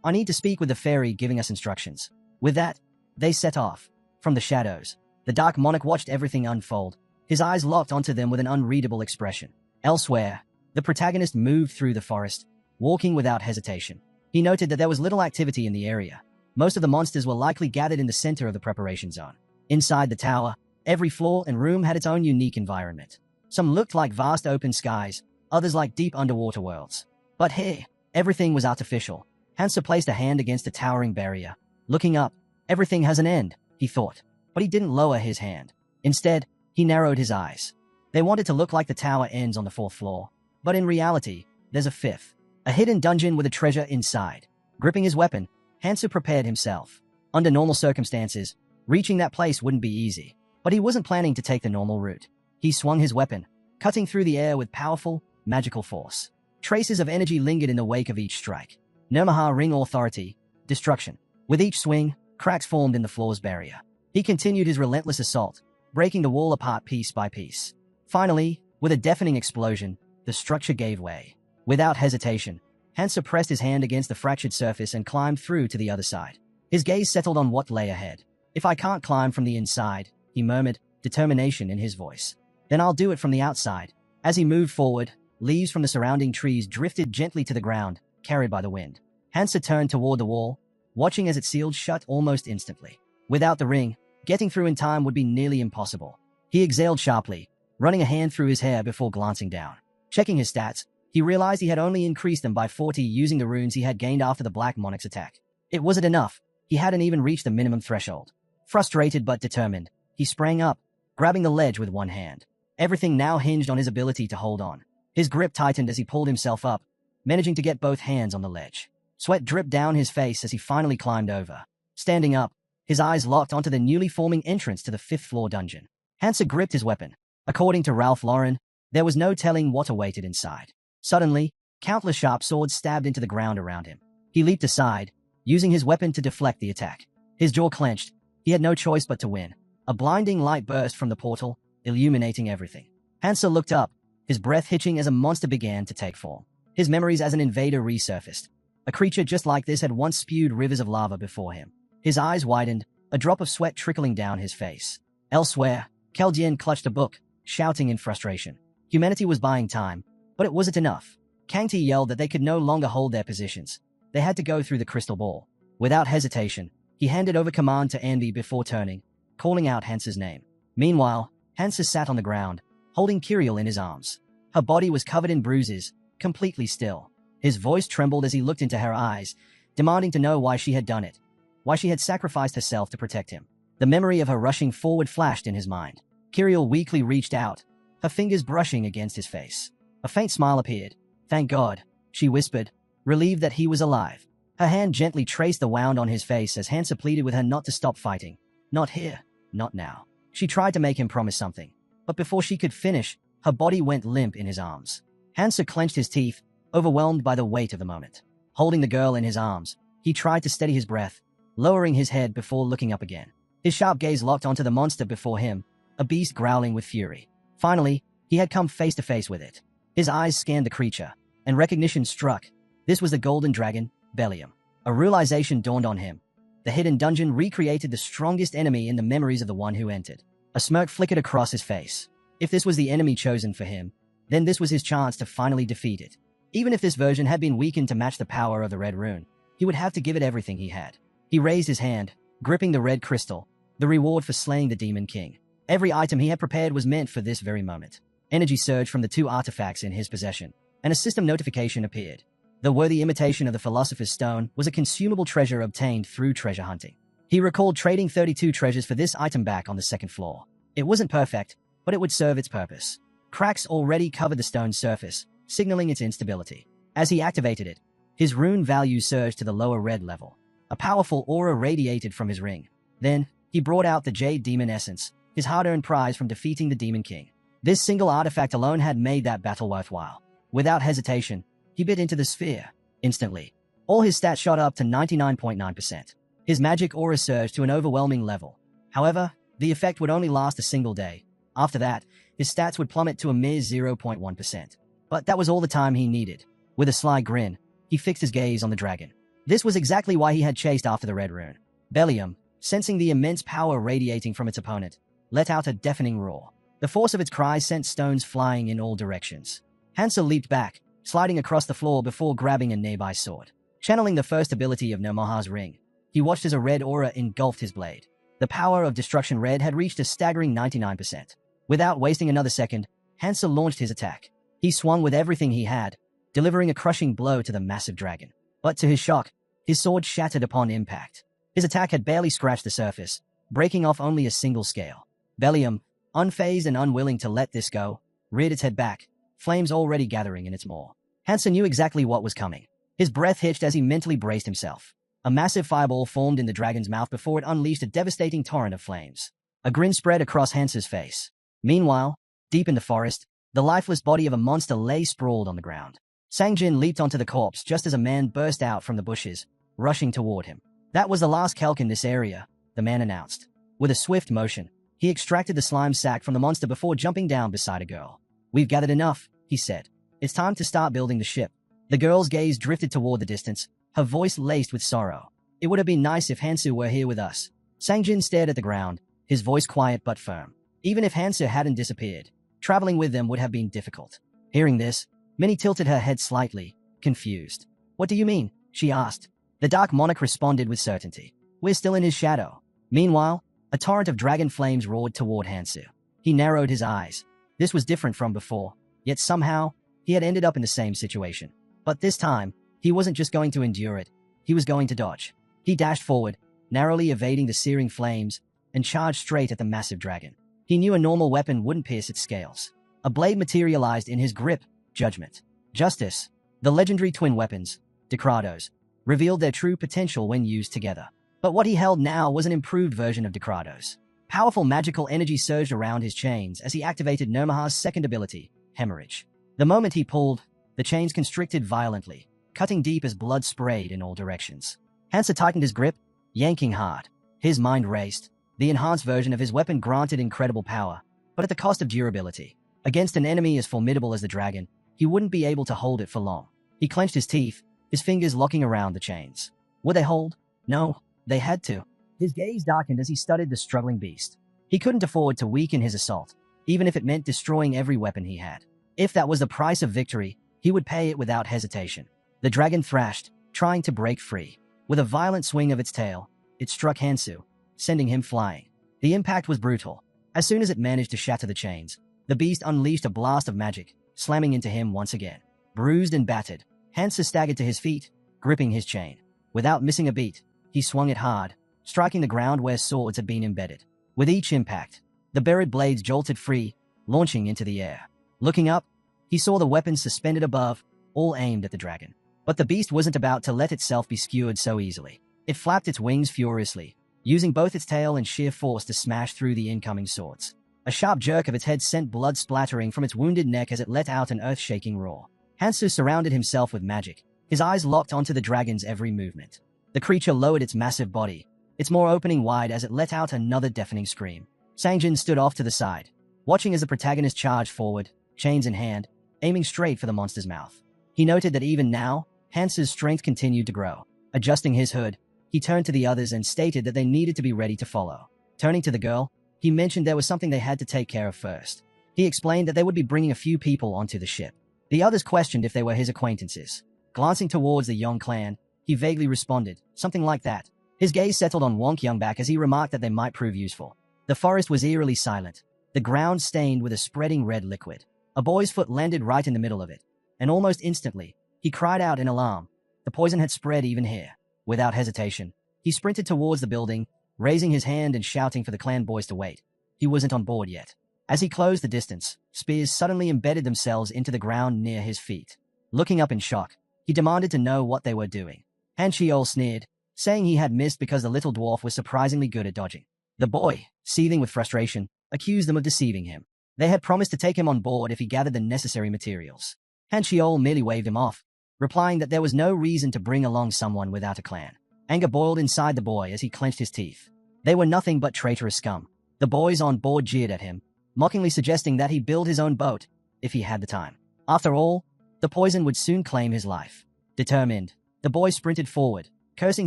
"I need to speak with the fairy giving us instructions." With that, they set off. From the shadows, the Dark Monarch watched everything unfold, his eyes locked onto them with an unreadable expression. Elsewhere, the protagonist moved through the forest, walking without hesitation. He noted that there was little activity in the area. Most of the monsters were likely gathered in the center of the preparation zone. Inside the tower, every floor and room had its own unique environment. Some looked like vast open skies, others like deep underwater worlds. But here, everything was artificial. Hansa placed a hand against a towering barrier. Looking up, everything has an end, he thought. But he didn't lower his hand. Instead, he narrowed his eyes. They wanted to look like the tower ends on the 4th floor. But in reality, there's a 5th. A hidden dungeon with a treasure inside. Gripping his weapon, Hansa prepared himself. Under normal circumstances, reaching that place wouldn't be easy. But he wasn't planning to take the normal route. He swung his weapon, cutting through the air with powerful, magical force. Traces of energy lingered in the wake of each strike. Nirmaha Ring Authority, Destruction. With each swing, cracks formed in the floor's barrier. He continued his relentless assault, breaking the wall apart piece by piece. Finally, with a deafening explosion, the structure gave way. Without hesitation, Hansa pressed his hand against the fractured surface and climbed through to the other side. His gaze settled on what lay ahead. "If I can't climb from the inside," he murmured, determination in his voice, "then I'll do it from the outside." As he moved forward, leaves from the surrounding trees drifted gently to the ground, carried by the wind. Hansa turned toward the wall, watching as it sealed shut almost instantly. Without the ring, getting through in time would be nearly impossible. He exhaled sharply, running a hand through his hair before glancing down. Checking his stats, he realized he had only increased them by 40 using the runes he had gained after the Black Monarch's attack. It wasn't enough. He hadn't even reached the minimum threshold. Frustrated but determined, he sprang up, grabbing the ledge with one hand. Everything now hinged on his ability to hold on. His grip tightened as he pulled himself up, managing to get both hands on the ledge. Sweat dripped down his face as he finally climbed over. Standing up, his eyes locked onto the newly forming entrance to the 5th-floor dungeon. Hansa gripped his weapon. According to Ralph Lauren, there was no telling what awaited inside. Suddenly, countless sharp swords stabbed into the ground around him. He leaped aside, using his weapon to deflect the attack. His jaw clenched. He had no choice but to win. A blinding light burst from the portal, illuminating everything. Hansa looked up, his breath hitching as a monster began to take form. His memories as an invader resurfaced. A creature just like this had once spewed rivers of lava before him. His eyes widened, a drop of sweat trickling down his face. Elsewhere, Keldian clutched a book, shouting in frustration. Humanity was buying time, but it wasn't enough. Kangti yelled that they could no longer hold their positions. They had to go through the crystal ball. Without hesitation, he handed over command to Anvi before turning, calling out Hansa's name. Meanwhile, Hansa sat on the ground, holding Kiriel in his arms. Her body was covered in bruises, completely still. His voice trembled as he looked into her eyes, demanding to know why she had done it, why she had sacrificed herself to protect him. The memory of her rushing forward flashed in his mind. Kiriel weakly reached out, her fingers brushing against his face. A faint smile appeared. "Thank God," she whispered, relieved that he was alive. Her hand gently traced the wound on his face as Hansa pleaded with her not to stop fighting. "Not here, not now." She tried to make him promise something, but before she could finish, her body went limp in his arms. Hansa clenched his teeth, overwhelmed by the weight of the moment. Holding the girl in his arms, he tried to steady his breath, lowering his head before looking up again. His sharp gaze locked onto the monster before him, a beast growling with fury. Finally, he had come face to face with it. His eyes scanned the creature, and recognition struck. This was the golden dragon, Bellium. A realization dawned on him. The hidden dungeon recreated the strongest enemy in the memories of the one who entered. A smirk flickered across his face. If this was the enemy chosen for him, then this was his chance to finally defeat it. Even if this version had been weakened to match the power of the red rune, he would have to give it everything he had. He raised his hand, gripping the red crystal, the reward for slaying the Demon King. Every item he had prepared was meant for this very moment. Energy surged from the 2 artifacts in his possession, and a system notification appeared. The worthy imitation of the Philosopher's Stone was a consumable treasure obtained through treasure hunting. He recalled trading 32 treasures for this item back on the 2nd floor. It wasn't perfect, but it would serve its purpose. Cracks already covered the stone's surface, signaling its instability. As he activated it, his rune value surged to the lower red level. A powerful aura radiated from his ring. Then, he brought out the Jade Demon Essence, his hard-earned prize from defeating the Demon King. This single artifact alone had made that battle worthwhile. Without hesitation, he bit into the sphere. Instantly, all his stats shot up to 99.9%. His magic aura surged to an overwhelming level. However, the effect would only last a single day. After that, his stats would plummet to a mere 0.1%. But that was all the time he needed. With a sly grin, he fixed his gaze on the dragon. This was exactly why he had chased after the red rune. Bellium, sensing the immense power radiating from its opponent, let out a deafening roar. The force of its cries sent stones flying in all directions. Hansa leaped back, sliding across the floor before grabbing a nearby sword. Channeling the first ability of Nomaha's ring, he watched as a red aura engulfed his blade. The power of Destruction Red had reached a staggering 99%. Without wasting another second, Hansa launched his attack. He swung with everything he had, delivering a crushing blow to the massive dragon. But to his shock, his sword shattered upon impact. His attack had barely scratched the surface, breaking off only a single scale. Bellium, unfazed and unwilling to let this go, reared its head back, flames already gathering in its maw. Hansa knew exactly what was coming. His breath hitched as he mentally braced himself. A massive fireball formed in the dragon's mouth before it unleashed a devastating torrent of flames. A grin spread across Hansa's face. Meanwhile, deep in the forest, the lifeless body of a monster lay sprawled on the ground. Sangjin leaped onto the corpse just as a man burst out from the bushes, rushing toward him. That was the last Kelk in this area, the man announced. With a swift motion, he extracted the slime sack from the monster before jumping down beside a girl. "We've gathered enough," he said. "It's time to start building the ship." The girl's gaze drifted toward the distance, her voice laced with sorrow. It would have been nice if Hansu were here with us. Sangjin stared at the ground, his voice quiet but firm. Even if Hansu hadn't disappeared, traveling with them would have been difficult. Hearing this, Minnie tilted her head slightly, confused. What do you mean? She asked. The dark monarch responded with certainty. We're still in his shadow. Meanwhile, a torrent of dragon flames roared toward Hansu. He narrowed his eyes. This was different from before, yet somehow, he had ended up in the same situation. But this time, he wasn't just going to endure it, he was going to dodge. He dashed forward, narrowly evading the searing flames, and charged straight at the massive dragon. He knew a normal weapon wouldn't pierce its scales. A blade materialized in his grip, judgment. Justice. The legendary twin weapons, Decrados, revealed their true potential when used together. But what he held now was an improved version of Decrados. Powerful magical energy surged around his chains as he activated Nomaha's second ability, Hemorrhage. The moment he pulled, the chains constricted violently, cutting deep as blood sprayed in all directions. Hansa tightened his grip, yanking hard. His mind raced. The enhanced version of his weapon granted incredible power, but at the cost of durability. Against an enemy as formidable as the dragon, he wouldn't be able to hold it for long. He clenched his teeth, his fingers locking around the chains. Would they hold? No, they had to. His gaze darkened as he studied the struggling beast. He couldn't afford to weaken his assault, even if it meant destroying every weapon he had. If that was the price of victory, he would pay it without hesitation. The dragon thrashed, trying to break free. With a violent swing of its tail, it struck Hansu, sending him flying. The impact was brutal. As soon as it managed to shatter the chains, the beast unleashed a blast of magic, slamming into him once again. Bruised and battered, Hansu staggered to his feet, gripping his chain. Without missing a beat, he swung it hard, striking the ground where swords had been embedded. With each impact, the buried blades jolted free, launching into the air. Looking up, he saw the weapons suspended above, all aimed at the dragon. But the beast wasn't about to let itself be skewered so easily. It flapped its wings furiously, using both its tail and sheer force to smash through the incoming swords. A sharp jerk of its head sent blood splattering from its wounded neck as it let out an earth-shaking roar. Hansu surrounded himself with magic, his eyes locked onto the dragon's every movement. The creature lowered its massive body, its maw opening wide as it let out another deafening scream. Sangjin stood off to the side, watching as the protagonist charged forward, chains in hand, aiming straight for the monster's mouth. He noted that even now, Hansu's strength continued to grow. Adjusting his hood, he turned to the others and stated that they needed to be ready to follow. Turning to the girl, he mentioned there was something they had to take care of first. He explained that they would be bringing a few people onto the ship. The others questioned if they were his acquaintances. Glancing towards the Yong clan, he vaguely responded, something like that. His gaze settled on Wonk Youngback as he remarked that they might prove useful. The forest was eerily silent, the ground stained with a spreading red liquid. A boy's foot landed right in the middle of it, and almost instantly, he cried out in alarm. The poison had spread even here. Without hesitation, he sprinted towards the building, raising his hand and shouting for the clan boys to wait. He wasn't on board yet. As he closed the distance, spears suddenly embedded themselves into the ground near his feet. Looking up in shock, he demanded to know what they were doing. Han Shiol sneered, saying he had missed because the little dwarf was surprisingly good at dodging. The boy, seething with frustration, accused them of deceiving him. They had promised to take him on board if he gathered the necessary materials. Han Shiol merely waved him off, replying that there was no reason to bring along someone without a clan. Anger boiled inside the boy as he clenched his teeth. They were nothing but traitorous scum. The boys on board jeered at him, mockingly suggesting that he build his own boat, if he had the time. After all, the poison would soon claim his life. Determined, the boy sprinted forward, cursing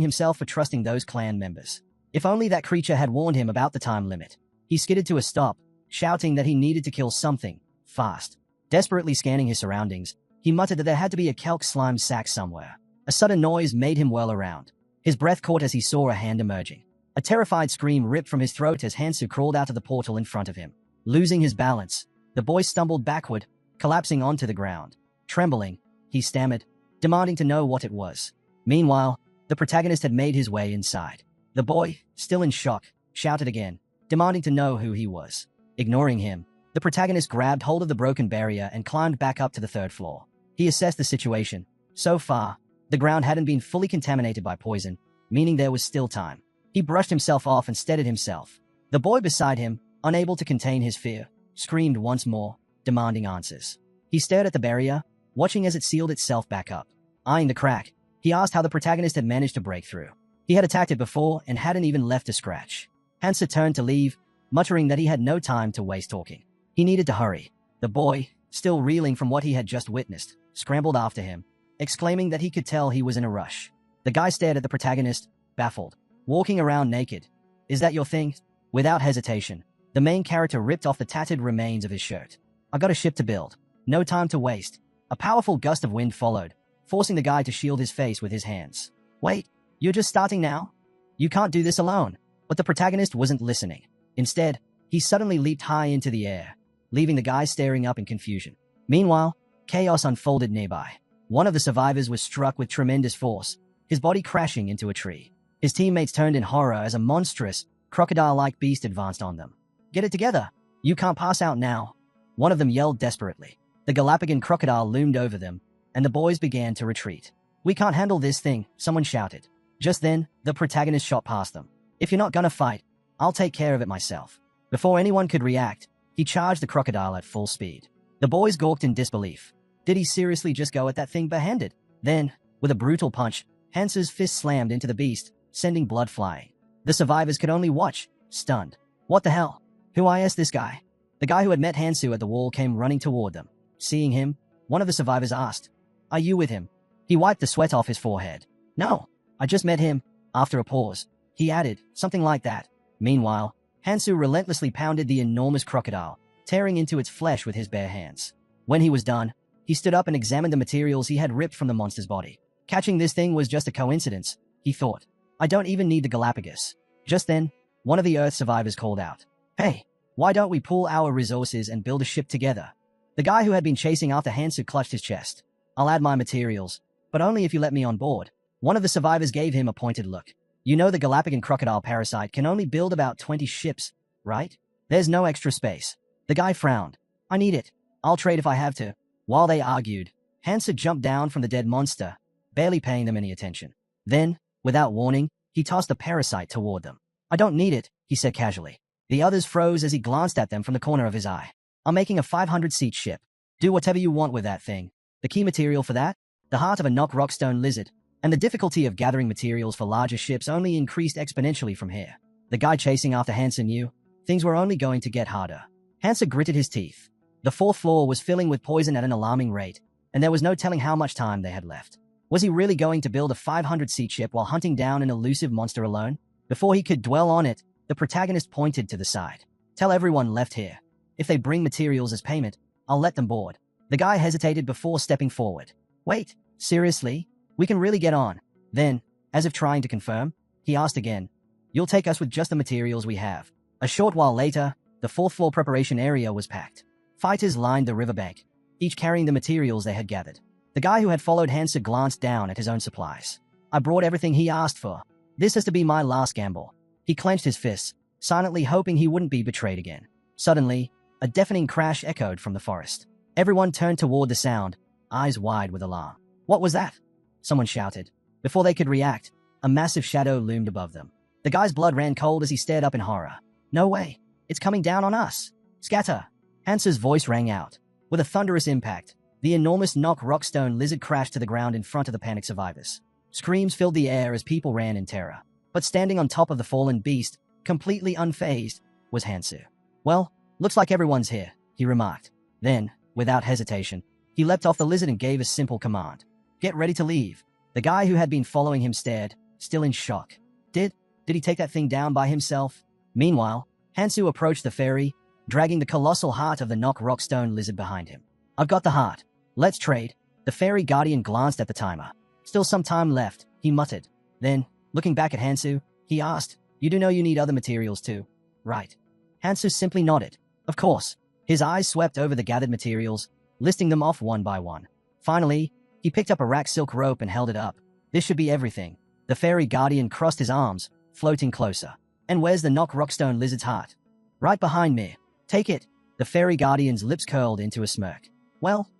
himself for trusting those clan members. If only that creature had warned him about the time limit. He skidded to a stop, shouting that he needed to kill something, fast. Desperately scanning his surroundings, he muttered that there had to be a kelk slime sack somewhere. A sudden noise made him whirl around. His breath caught as he saw a hand emerging. A terrified scream ripped from his throat as Hansu crawled out of the portal in front of him. Losing his balance, the boy stumbled backward, collapsing onto the ground. Trembling, he stammered, demanding to know what it was. Meanwhile, the protagonist had made his way inside. The boy, still in shock, shouted again, demanding to know who he was. Ignoring him, the protagonist grabbed hold of the broken barrier and climbed back up to the third floor. He assessed the situation. So far, the ground hadn't been fully contaminated by poison, meaning there was still time. He brushed himself off and steadied himself. The boy beside him, unable to contain his fear, screamed once more, demanding answers. He stared at the barrier, watching as it sealed itself back up. Eyeing the crack, he asked how the protagonist had managed to break through. He had attacked it before and hadn't even left a scratch. Hansa turned to leave, muttering that he had no time to waste talking. He needed to hurry. The boy, still reeling from what he had just witnessed, scrambled after him, exclaiming that he could tell he was in a rush. The guy stared at the protagonist, baffled. Walking around naked. Is that your thing? Without hesitation, the main character ripped off the tattered remains of his shirt. I got a ship to build. No time to waste. A powerful gust of wind followed, forcing the guy to shield his face with his hands. Wait, you're just starting now? You can't do this alone. But the protagonist wasn't listening. Instead, he suddenly leaped high into the air, leaving the guy staring up in confusion. Meanwhile, chaos unfolded nearby. One of the survivors was struck with tremendous force, his body crashing into a tree. His teammates turned in horror as a monstrous, crocodile-like beast advanced on them. Get it together! You can't pass out now! One of them yelled desperately. The Galapagos crocodile loomed over them, and the boys began to retreat. We can't handle this thing, someone shouted. Just then, the protagonist shot past them. If you're not gonna fight, I'll take care of it myself. Before anyone could react, he charged the crocodile at full speed. The boys gawked in disbelief. Did he seriously just go at that thing barehanded? Then, with a brutal punch, Hansu's fist slammed into the beast, sending blood flying. The survivors could only watch, stunned. What the hell? Who is this guy? The guy who had met Hansu at the wall came running toward them. Seeing him, one of the survivors asked, "Are you with him?" He wiped the sweat off his forehead. "No, I just met him." After a pause, he added, something like that. Meanwhile, Hansu relentlessly pounded the enormous crocodile, tearing into its flesh with his bare hands. When he was done, he stood up and examined the materials he had ripped from the monster's body. Catching this thing was just a coincidence, he thought. I don't even need the Galapagos. Just then, one of the Earth survivors called out, "Hey, why don't we pool our resources and build a ship together?" The guy who had been chasing after Hansu clutched his chest. "I'll add my materials, but only if you let me on board." One of the survivors gave him a pointed look. "You know the Galapagos crocodile parasite can only build about 20 ships, right? There's no extra space." The guy frowned. "I need it. I'll trade if I have to." While they argued, Hansu jumped down from the dead monster, barely paying them any attention. Then, without warning, he tossed the parasite toward them. "I don't need it," he said casually. The others froze as he glanced at them from the corner of his eye. "I'm making a 500-seat ship. Do whatever you want with that thing. The key material for that? The heart of a knock rockstone lizard. And the difficulty of gathering materials for larger ships only increased exponentially from here." The guy chasing after Hansu knew things were only going to get harder. Hansu gritted his teeth. The fourth floor was filling with poison at an alarming rate, and there was no telling how much time they had left. Was he really going to build a 500-seat ship while hunting down an elusive monster alone? Before he could dwell on it, the protagonist pointed to the side. "Tell everyone left here. If they bring materials as payment, I'll let them board." The guy hesitated before stepping forward. "Wait, seriously? We can really get on." Then, as if trying to confirm, he asked again, "You'll take us with just the materials we have." A short while later, the fourth floor preparation area was packed. Fighters lined the riverbank, each carrying the materials they had gathered. The guy who had followed Hansu glanced down at his own supplies. "I brought everything he asked for. This has to be my last gamble." He clenched his fists, silently hoping he wouldn't be betrayed again. Suddenly, a deafening crash echoed from the forest. Everyone turned toward the sound, eyes wide with alarm. "What was that?" someone shouted. Before they could react, a massive shadow loomed above them. The guy's blood ran cold as he stared up in horror. "No way! It's coming down on us! Scatter!" Hansu's voice rang out. With a thunderous impact, the enormous knock rockstone lizard crashed to the ground in front of the panicked survivors. Screams filled the air as people ran in terror. But standing on top of the fallen beast, completely unfazed, was Hansu. "Well, looks like everyone's here," he remarked. Then, without hesitation, he leapt off the lizard and gave a simple command. "Get ready to leave." The guy who had been following him stared, still in shock. Did he take that thing down by himself? Meanwhile, Hansu approached the ferry, dragging the colossal heart of the knock rockstone lizard behind him. "I've got the heart. Let's trade." The ferry guardian glanced at the timer. "Still some time left," he muttered. Then, looking back at Hansu, he asked, "You do know you need other materials too, right?" Hansu simply nodded. "Of course." His eyes swept over the gathered materials, listing them off one by one. Finally, he picked up a rack silk rope and held it up. "This should be everything." The fairy guardian crossed his arms, floating closer. "And where's the knock rockstone lizard's heart?" "Right behind me." "Take it." The fairy guardian's lips curled into a smirk. Well,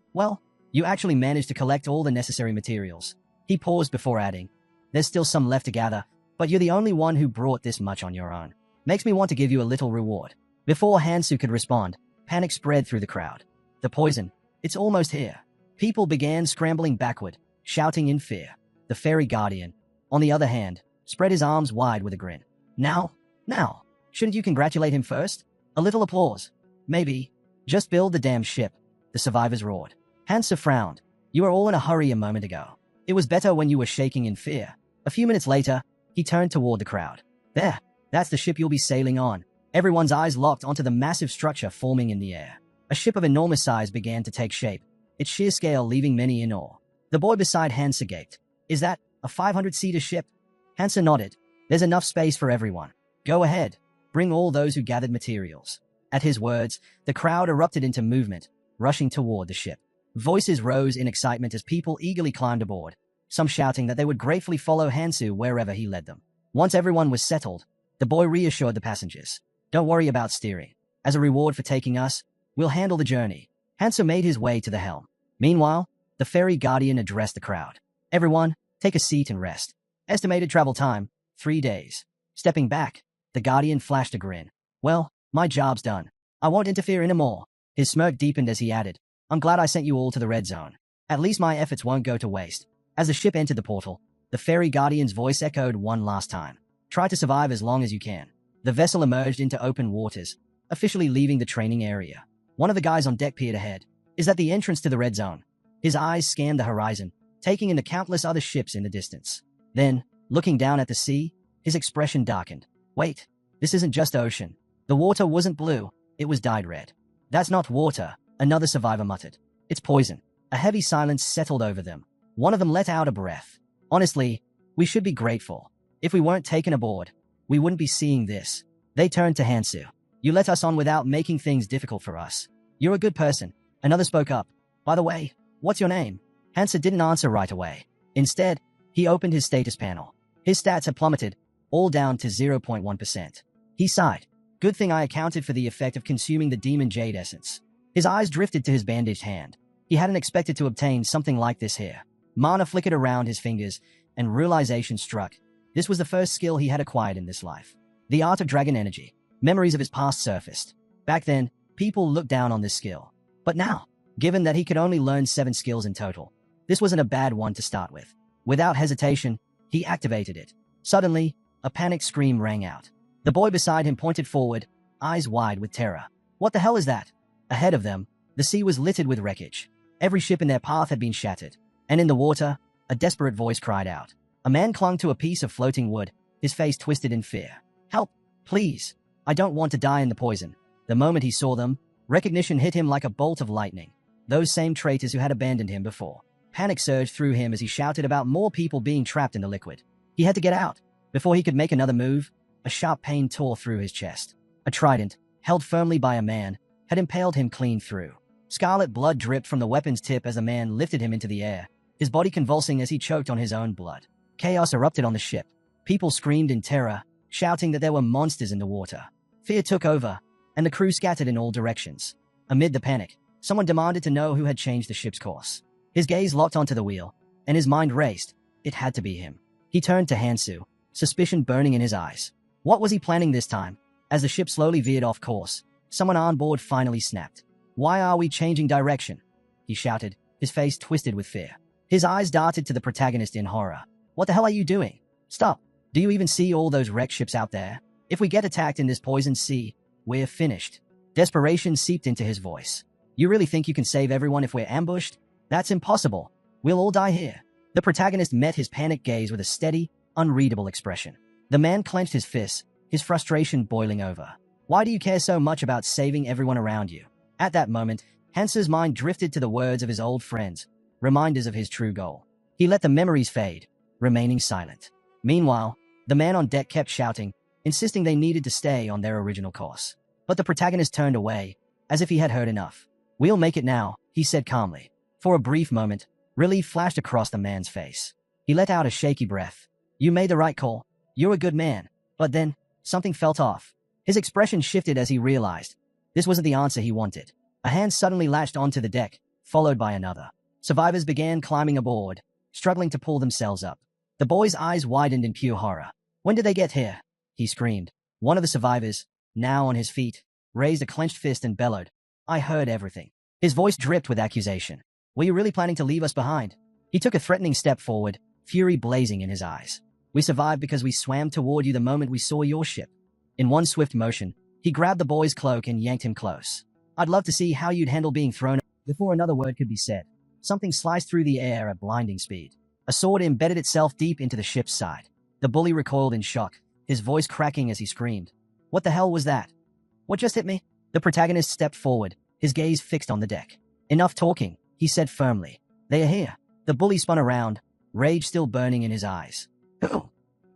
you actually managed to collect all the necessary materials." He paused before adding, "There's still some left to gather, but you're the only one who brought this much on your own. Makes me want to give you a little reward." Before Hansu could respond, panic spread through the crowd. "The poison, it's almost here." People began scrambling backward, shouting in fear. The fairy guardian, on the other hand, spread his arms wide with a grin. Now, shouldn't you congratulate him first? A little applause. Maybe. Just build the damn ship," the survivors roared. Hansu frowned. You were all in a hurry a moment ago. It was better when you were shaking in fear. A few minutes later, he turned toward the crowd. There, that's the ship you'll be sailing on. Everyone's eyes locked onto the massive structure forming in the air. A ship of enormous size began to take shape, its sheer scale leaving many in awe. The boy beside Hansa gaped. Is that a 500-seater ship? Hansa nodded. There's enough space for everyone. Go ahead. Bring all those who gathered materials. At his words, the crowd erupted into movement, rushing toward the ship. Voices rose in excitement as people eagerly climbed aboard, some shouting that they would gratefully follow Hansu wherever he led them. Once everyone was settled, the boy reassured the passengers. Don't worry about steering. As a reward for taking us, we'll handle the journey. Hansu made his way to the helm. Meanwhile, the ferry guardian addressed the crowd. Everyone, take a seat and rest. Estimated travel time, 3 days. Stepping back, the guardian flashed a grin. Well, my job's done. I won't interfere anymore. His smirk deepened as he added, I'm glad I sent you all to the red zone. At least my efforts won't go to waste. As the ship entered the portal, the ferry guardian's voice echoed one last time. Try to survive as long as you can. The vessel emerged into open waters, officially leaving the training area. One of the guys on deck peered ahead. Is that the entrance to the red zone? His eyes scanned the horizon, taking in the countless other ships in the distance. Then, looking down at the sea, his expression darkened. Wait, this isn't just ocean. The water wasn't blue, it was dyed red. That's not water, another survivor muttered. It's poison. A heavy silence settled over them. One of them let out a breath. Honestly, we should be grateful. If we weren't taken aboard, we wouldn't be seeing this. They turned to Hansu. You let us on without making things difficult for us. You're a good person. Another spoke up. By the way, what's your name? Hansu didn't answer right away. Instead, he opened his status panel. His stats had plummeted, all down to 0.1%. He sighed. Good thing I accounted for the effect of consuming the demon jade essence. His eyes drifted to his bandaged hand. He hadn't expected to obtain something like this here. Mana flickered around his fingers, and realization struck. This was the first skill he had acquired in this life. The art of dragon energy. Memories of his past surfaced. Back then, people looked down on this skill. But now, given that he could only learn 7 skills in total, this wasn't a bad one to start with. Without hesitation, he activated it. Suddenly, a panicked scream rang out. The boy beside him pointed forward, eyes wide with terror. What the hell is that? Ahead of them, the sea was littered with wreckage. Every ship in their path had been shattered. And in the water, a desperate voice cried out. A man clung to a piece of floating wood, his face twisted in fear. Help, please. I don't want to die in the poison. The moment he saw them, recognition hit him like a bolt of lightning. Those same traitors who had abandoned him before. Panic surged through him as he shouted about more people being trapped in the liquid. He had to get out. Before he could make another move, a sharp pain tore through his chest. A trident, held firmly by a man, had impaled him clean through. Scarlet blood dripped from the weapon's tip as the man lifted him into the air, his body convulsing as he choked on his own blood. Chaos erupted on the ship. People screamed in terror, shouting that there were monsters in the water. Fear took over, and the crew scattered in all directions. Amid the panic, someone demanded to know who had changed the ship's course. His gaze locked onto the wheel, and his mind raced. It had to be him. He turned to Hansu, suspicion burning in his eyes. What was he planning this time? As the ship slowly veered off course, someone on board finally snapped. Why are we changing direction? He shouted, his face twisted with fear. His eyes darted to the protagonist in horror. What the hell are you doing? Stop. Do you even see all those wrecked ships out there? If we get attacked in this poisoned sea, we're finished. Desperation seeped into his voice. You really think you can save everyone if we're ambushed? That's impossible. We'll all die here. The protagonist met his panicked gaze with a steady, unreadable expression. The man clenched his fists, his frustration boiling over. Why do you care so much about saving everyone around you? At that moment, Hansu's mind drifted to the words of his old friends, reminders of his true goal. He let the memories fade, remaining silent. Meanwhile, the man on deck kept shouting, insisting they needed to stay on their original course. But the protagonist turned away, as if he had heard enough. We'll make it now, he said calmly. For a brief moment, relief flashed across the man's face. He let out a shaky breath. You made the right call. You're a good man. But then, something felt off. His expression shifted as he realized this wasn't the answer he wanted. A hand suddenly latched onto the deck, followed by another. Survivors began climbing aboard, struggling to pull themselves up. The boy's eyes widened in pure horror. When did they get here? He screamed. One of the survivors, now on his feet, raised a clenched fist and bellowed. I heard everything. His voice dripped with accusation. Were you really planning to leave us behind? He took a threatening step forward, fury blazing in his eyes. We survived because we swam toward you the moment we saw your ship. In one swift motion, he grabbed the boy's cloak and yanked him close. I'd love to see how you'd handle being thrown before another word could be said. something sliced through the air at blinding speed. A sword embedded itself deep into the ship's side. The bully recoiled in shock, his voice cracking as he screamed. What the hell was that? What just hit me? The protagonist stepped forward, his gaze fixed on the deck. Enough talking, he said firmly. They are here. The bully spun around, rage still burning in his eyes.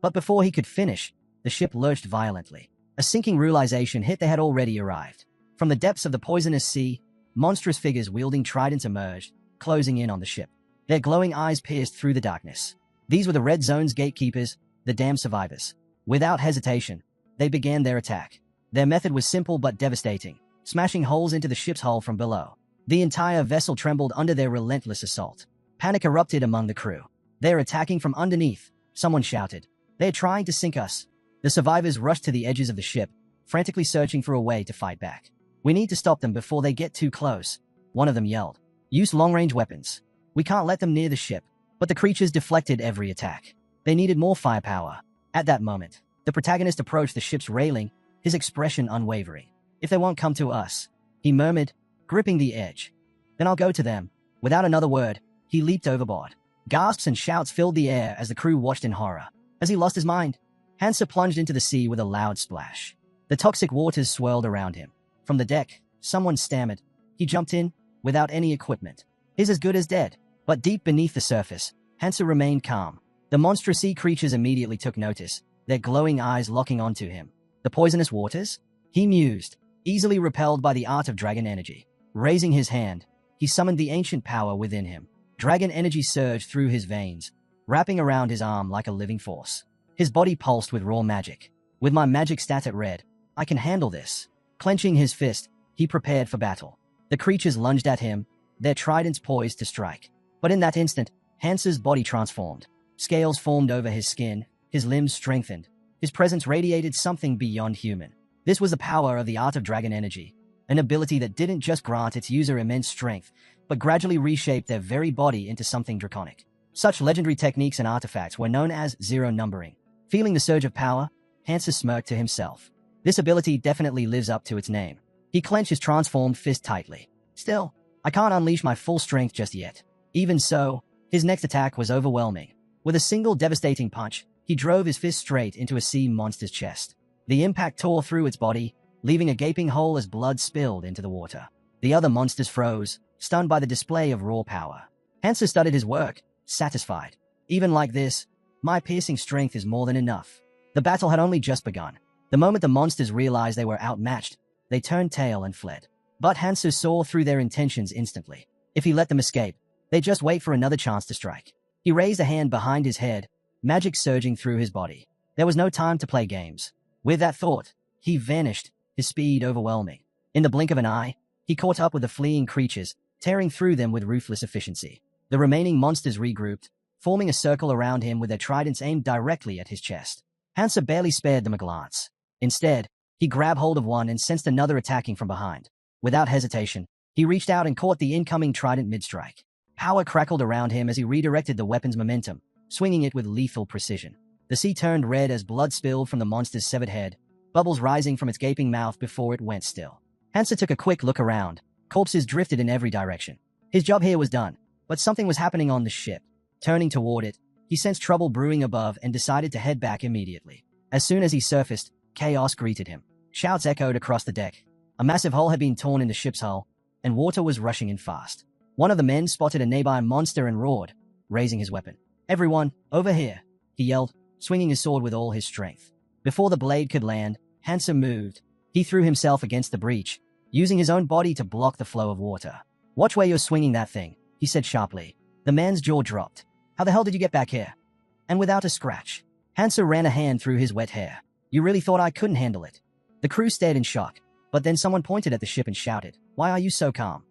But before he could finish, the ship lurched violently. A sinking realization hit they had already arrived. From the depths of the poisonous sea, monstrous figures wielding tridents emerged, closing in on the ship. Their glowing eyes pierced through the darkness. These were the Red Zone's gatekeepers, the damned survivors. Without hesitation, they began their attack. Their method was simple but devastating, smashing holes into the ship's hull from below. The entire vessel trembled under their relentless assault. Panic erupted among the crew. They're attacking from underneath, someone shouted. They're trying to sink us. The survivors rushed to the edges of the ship, frantically searching for a way to fight back. We need to stop them before they get too close, one of them yelled. Use long-range weapons. We can't let them near the ship. But the creatures deflected every attack. They needed more firepower. At that moment, the protagonist approached the ship's railing, his expression unwavering. If they won't come to us, he murmured, gripping the edge. Then I'll go to them. Without another word, he leaped overboard. Gasps and shouts filled the air as the crew watched in horror. As he lost his mind, Hansa plunged into the sea with a loud splash. The toxic waters swirled around him. From the deck, someone stammered. He jumped in, without any equipment. He's as good as dead. But deep beneath the surface, Hansa remained calm. The monstrous sea creatures immediately took notice, their glowing eyes locking onto him. The poisonous waters? He mused, easily repelled by the art of dragon energy. Raising his hand, he summoned the ancient power within him. Dragon energy surged through his veins, wrapping around his arm like a living force. His body pulsed with raw magic. With my magic stat at red, I can handle this. Clenching his fist, he prepared for battle. The creatures lunged at him, their tridents poised to strike. But in that instant, Hansa's body transformed. Scales formed over his skin, his limbs strengthened. His presence radiated something beyond human. This was the power of the art of dragon energy, an ability that didn't just grant its user immense strength, but gradually reshaped their very body into something draconic. Such legendary techniques and artifacts were known as zero numbering. Feeling the surge of power, Hansa smirked to himself. This ability definitely lives up to its name. He clenched his transformed fist tightly. Still, I can't unleash my full strength just yet. Even so, his next attack was overwhelming. With a single devastating punch, he drove his fist straight into a sea monster's chest. The impact tore through its body, leaving a gaping hole as blood spilled into the water. The other monsters froze, stunned by the display of raw power. Hansa studied his work, satisfied. Even like this, my piercing strength is more than enough. The battle had only just begun. The moment the monsters realized they were outmatched, they turned tail and fled. But Hansa saw through their intentions instantly. If he let them escape, they'd just wait for another chance to strike. He raised a hand behind his head, magic surging through his body. There was no time to play games. With that thought, he vanished, his speed overwhelming. In the blink of an eye, he caught up with the fleeing creatures, tearing through them with ruthless efficiency. The remaining monsters regrouped, forming a circle around him with their tridents aimed directly at his chest. Hansa barely spared them a glance. Instead, he grabbed hold of one and sensed another attacking from behind. Without hesitation, he reached out and caught the incoming trident mid-strike. Power crackled around him as he redirected the weapon's momentum, swinging it with lethal precision. The sea turned red as blood spilled from the monster's severed head, bubbles rising from its gaping mouth before it went still. Hansa took a quick look around. Corpses drifted in every direction. His job here was done, but something was happening on the ship. Turning toward it, he sensed trouble brewing above and decided to head back immediately. As soon as he surfaced, chaos greeted him. Shouts echoed across the deck. A massive hole had been torn in the ship's hull, and water was rushing in fast. One of the men spotted a nearby monster and roared, raising his weapon. "Everyone, over here," he yelled, swinging his sword with all his strength. Before the blade could land, Hansa moved. He threw himself against the breach, using his own body to block the flow of water. "Watch where you're swinging that thing," he said sharply. The man's jaw dropped. "How the hell did you get back here?" And without a scratch. Hansa ran a hand through his wet hair. "You really thought I couldn't handle it?" The crew stared in shock, but then someone pointed at the ship and shouted, "Why are you so calm?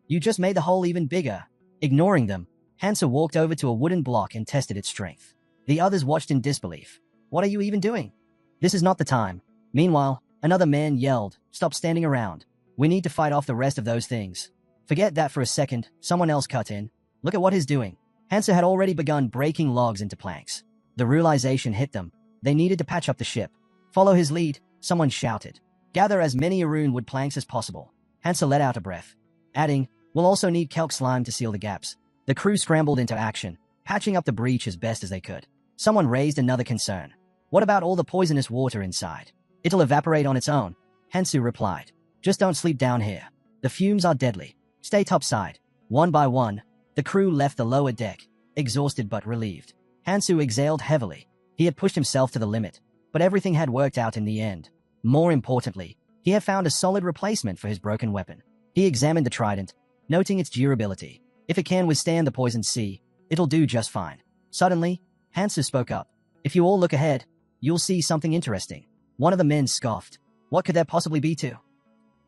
You just made the hole even bigger." Ignoring them, Hansa walked over to a wooden block and tested its strength. The others watched in disbelief. "What are you even doing? This is not the time." Meanwhile, another man yelled, "Stop standing around. We need to fight off the rest of those things." "Forget that for a second," someone else cut in. "Look at what he's doing." Hansa had already begun breaking logs into planks. The realization hit them. They needed to patch up the ship. "Follow his lead," someone shouted. "Gather as many Arun wood planks as possible." Hansa let out a breath, adding, We'll also need kelp slime to seal the gaps. The crew scrambled into action, patching up the breach as best as they could. Someone raised another concern. What about all the poisonous water inside? It'll evaporate on its own, Hansu replied. Just don't sleep down here. The fumes are deadly. Stay topside. One by one, the crew left the lower deck, exhausted but relieved. Hansu exhaled heavily. He had pushed himself to the limit, but everything had worked out in the end. More importantly, he had found a solid replacement for his broken weapon. He examined the trident, noting its durability. If it can withstand the poisoned sea, it'll do just fine. Suddenly, Hansu spoke up. If you all look ahead, you'll see something interesting. One of the men scoffed. What could there possibly be to?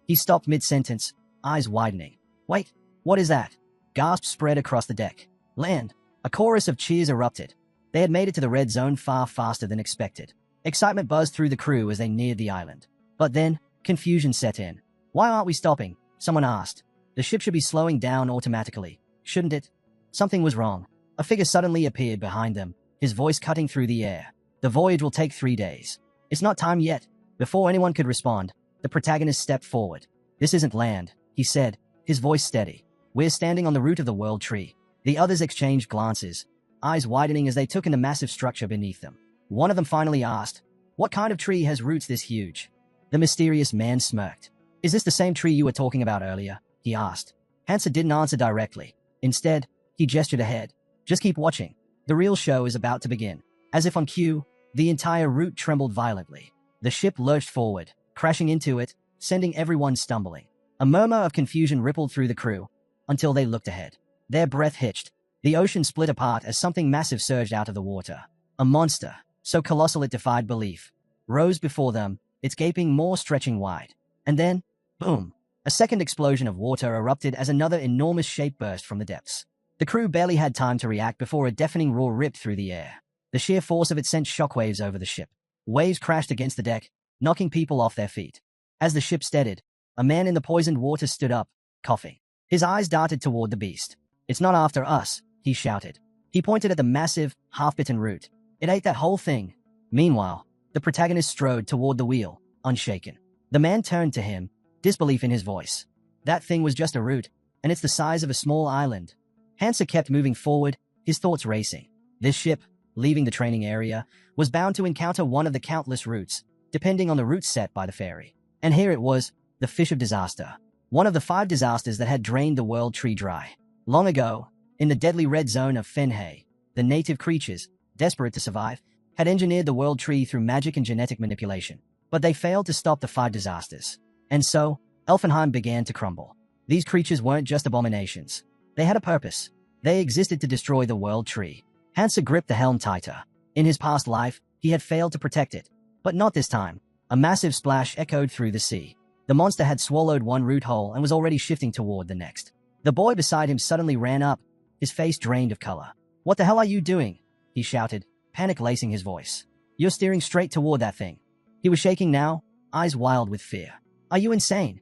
He stopped mid-sentence, eyes widening. Wait, what is that? Gasps spread across the deck. Land. A chorus of cheers erupted. They had made it to the red zone far faster than expected. Excitement buzzed through the crew as they neared the island. But then, confusion set in. Why aren't we stopping? Someone asked. The ship should be slowing down automatically, shouldn't it? Something was wrong. A figure suddenly appeared behind them, his voice cutting through the air. The voyage will take 3 days. It's not time yet. Before anyone could respond, the protagonist stepped forward. This isn't land, he said, his voice steady. We're standing on the root of the world tree. The others exchanged glances, eyes widening as they took in the massive structure beneath them. One of them finally asked, what kind of tree has roots this huge? The mysterious man smirked. Is this the same tree you were talking about earlier? He asked. Hansa didn't answer directly. Instead, he gestured ahead. Just keep watching. The real show is about to begin. As if on cue, the entire route trembled violently. The ship lurched forward, crashing into it, sending everyone stumbling. A murmur of confusion rippled through the crew, until they looked ahead. Their breath hitched. The ocean split apart as something massive surged out of the water. A monster, so colossal it defied belief, rose before them, its gaping maw stretching wide. And then, boom! A second explosion of water erupted as another enormous shape burst from the depths. The crew barely had time to react before a deafening roar ripped through the air. The sheer force of it sent shockwaves over the ship. Waves crashed against the deck, knocking people off their feet. As the ship steadied, a man in the poisoned water stood up, coughing. His eyes darted toward the beast. It's not after us, he shouted. He pointed at the massive, half-bitten root. It ate that whole thing. Meanwhile, the protagonist strode toward the wheel, unshaken. The man turned to him, disbelief in his voice. That thing was just a root, and it's the size of a small island. Hansa kept moving forward, his thoughts racing. This ship, leaving the training area, was bound to encounter one of the countless routes, depending on the route set by the ferry. And here it was, the Fish of Disaster. One of the 5 disasters that had drained the world tree dry. Long ago, in the deadly red zone of Fenhei, the native creatures, desperate to survive, had engineered the world tree through magic and genetic manipulation. But they failed to stop the 5 disasters. And so, Elfenheim began to crumble. These creatures weren't just abominations. They had a purpose. They existed to destroy the world tree. Hansa gripped the helm tighter. In his past life, he had failed to protect it. But not this time. A massive splash echoed through the sea. The monster had swallowed one root hole and was already shifting toward the next. The boy beside him suddenly ran up, his face drained of color. What the hell are you doing? He shouted, panic lacing his voice. You're steering straight toward that thing. He was shaking now, eyes wild with fear. Are you insane?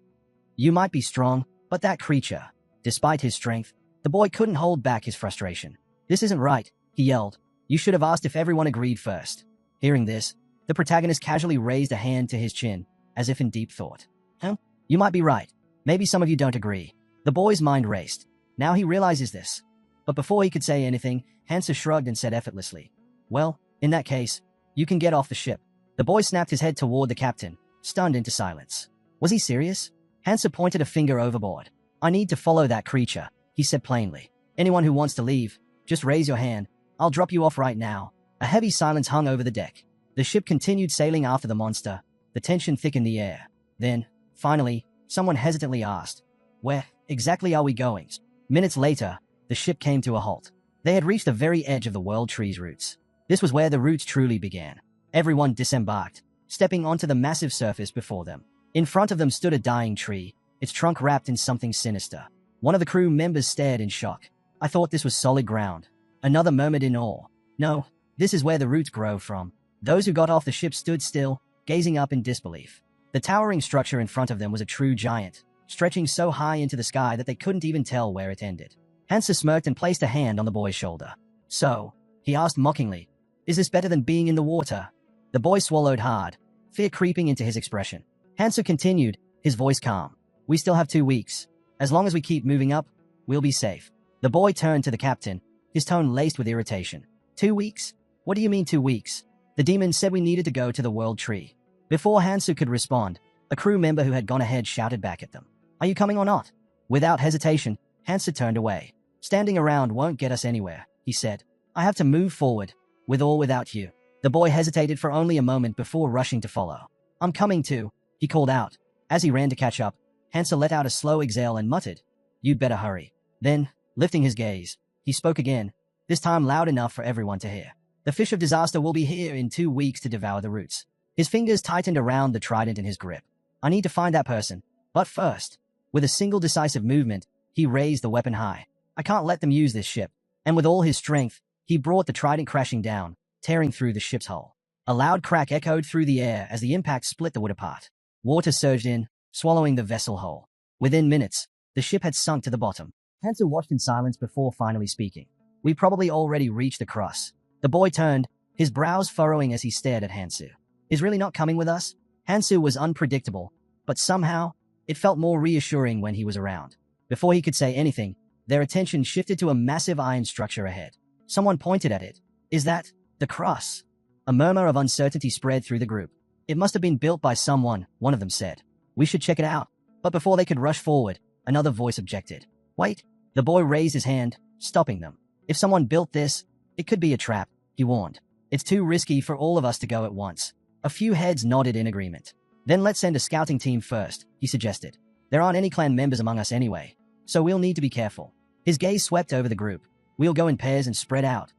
You might be strong, but that creature. Despite his strength, the boy couldn't hold back his frustration. This isn't right, he yelled. You should have asked if everyone agreed first. Hearing this, the protagonist casually raised a hand to his chin, as if in deep thought. Huh? You might be right. Maybe some of you don't agree. The boy's mind raced. Now he realizes this. But before he could say anything, Hansa shrugged and said effortlessly, well, in that case, you can get off the ship. The boy snapped his head toward the captain, stunned into silence. Was he serious? Hansa pointed a finger overboard. I need to follow that creature, he said plainly. Anyone who wants to leave, just raise your hand. I'll drop you off right now. A heavy silence hung over the deck. The ship continued sailing after the monster. The tension thickened the air. Then, finally, someone hesitantly asked, where exactly are we going? Minutes later, the ship came to a halt. They had reached the very edge of the world tree's roots. This was where the roots truly began. Everyone disembarked, stepping onto the massive surface before them. In front of them stood a dying tree, its trunk wrapped in something sinister. One of the crew members stared in shock. I thought this was solid ground. Another murmured in awe. No, this is where the roots grow from. Those who got off the ship stood still, gazing up in disbelief. The towering structure in front of them was a true giant, stretching so high into the sky that they couldn't even tell where it ended. Hansa smirked and placed a hand on the boy's shoulder. So, he asked mockingly, is this better than being in the water? The boy swallowed hard, fear creeping into his expression. Hansa continued, his voice calm. We still have 2 weeks. As long as we keep moving up, we'll be safe. The boy turned to the captain, his tone laced with irritation. 2 weeks? What do you mean 2 weeks? The demon said we needed to go to the world tree. Before Hansu could respond, a crew member who had gone ahead shouted back at them. Are you coming or not? Without hesitation, Hansu turned away. Standing around won't get us anywhere, he said. I have to move forward, with or without you. The boy hesitated for only a moment before rushing to follow. I'm coming too, he called out. As he ran to catch up, Hansu let out a slow exhale and muttered, You'd better hurry. Then, lifting his gaze, he spoke again, this time loud enough for everyone to hear. The fish of disaster will be here in 2 weeks to devour the roots. His fingers tightened around the trident in his grip. I need to find that person. But first, with a single decisive movement, he raised the weapon high. I can't let them use this ship. And with all his strength, he brought the trident crashing down, tearing through the ship's hull. A loud crack echoed through the air as the impact split the wood apart. Water surged in, swallowing the vessel whole. Within minutes, the ship had sunk to the bottom. Hansu watched in silence before finally speaking. We probably already reached the cross. The boy turned, his brows furrowing as he stared at Hansu. Is really not coming with us? Hansu was unpredictable, but somehow, it felt more reassuring when he was around. Before he could say anything, their attention shifted to a massive iron structure ahead. Someone pointed at it. Is that the cross? A murmur of uncertainty spread through the group. It must have been built by someone, one of them said. We should check it out. But before they could rush forward, another voice objected. Wait. The boy raised his hand, stopping them. If someone built this, it could be a trap, he warned. It's too risky for all of us to go at once. A few heads nodded in agreement. Then let's send a scouting team first, he suggested. There aren't any clan members among us anyway, so we'll need to be careful. His gaze swept over the group. We'll go in pairs and spread out.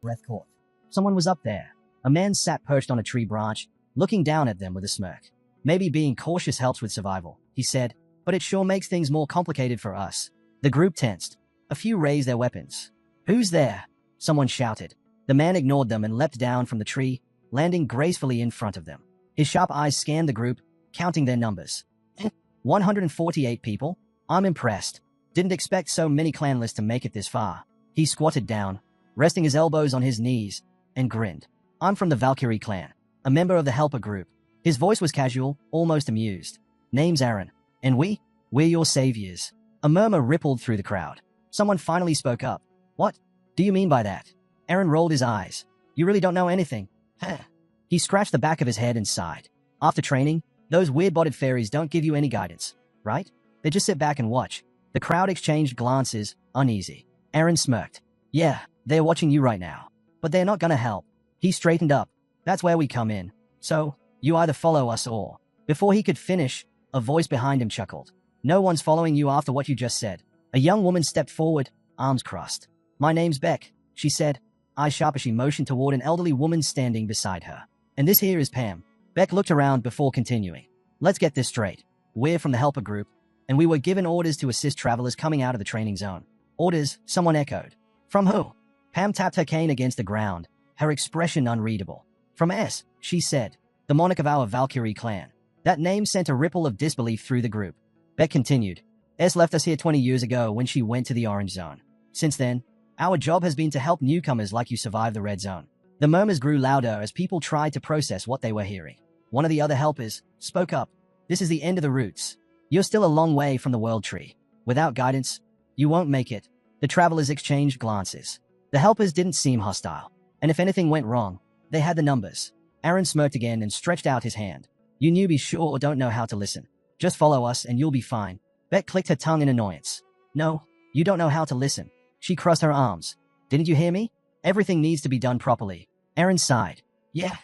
Breath caught. Someone was up there. A man sat perched on a tree branch, looking down at them with a smirk. Maybe being cautious helps with survival, he said, but it sure makes things more complicated for us. The group tensed. A few raised their weapons. Who's there? Someone shouted. The man ignored them and leapt down from the tree, landing gracefully in front of them. His sharp eyes scanned the group, counting their numbers. 148 people? I'm impressed. Didn't expect so many clanless to make it this far. He squatted down, resting his elbows on his knees, and grinned. I'm from the Valkyrie clan, a member of the Helper group. His voice was casual, almost amused. Name's Aaron. And we're your saviors. A murmur rippled through the crowd. Someone finally spoke up. What do you mean by that? Aaron rolled his eyes. You really don't know anything. He scratched the back of his head and sighed. After training, those weird-bodied fairies don't give you any guidance, right? They just sit back and watch. The crowd exchanged glances, uneasy. Aaron smirked. Yeah, they're watching you right now. But they're not gonna help. He straightened up. That's where we come in. So, you either follow us or... Before he could finish, a voice behind him chuckled. No one's following you after what you just said. A young woman stepped forward, arms crossed. My name's Beck, she said, eyes sharp as she motioned toward an elderly woman standing beside her. And this here is Pam. Beck looked around before continuing. Let's get this straight. We're from the Helper group, and we were given orders to assist travelers coming out of the training zone. Orders, someone echoed. From who? Pam tapped her cane against the ground, her expression unreadable. From S, she said, the monarch of our Valkyrie clan. That name sent a ripple of disbelief through the group. Beck continued. S left us here 20 years ago when she went to the Orange Zone. Since then, our job has been to help newcomers like you survive the Red Zone. The murmurs grew louder as people tried to process what they were hearing. One of the other helpers spoke up. This is the end of the roots. You're still a long way from the World Tree. Without guidance, you won't make it. The travelers exchanged glances. The helpers didn't seem hostile, and if anything went wrong, they had the numbers. Aaron smirked again and stretched out his hand. You newbies sure don't know how to listen. Just follow us and you'll be fine. Beck clicked her tongue in annoyance. No, you don't know how to listen. She crossed her arms. Didn't you hear me? Everything needs to be done properly. Aaron sighed. Yeah,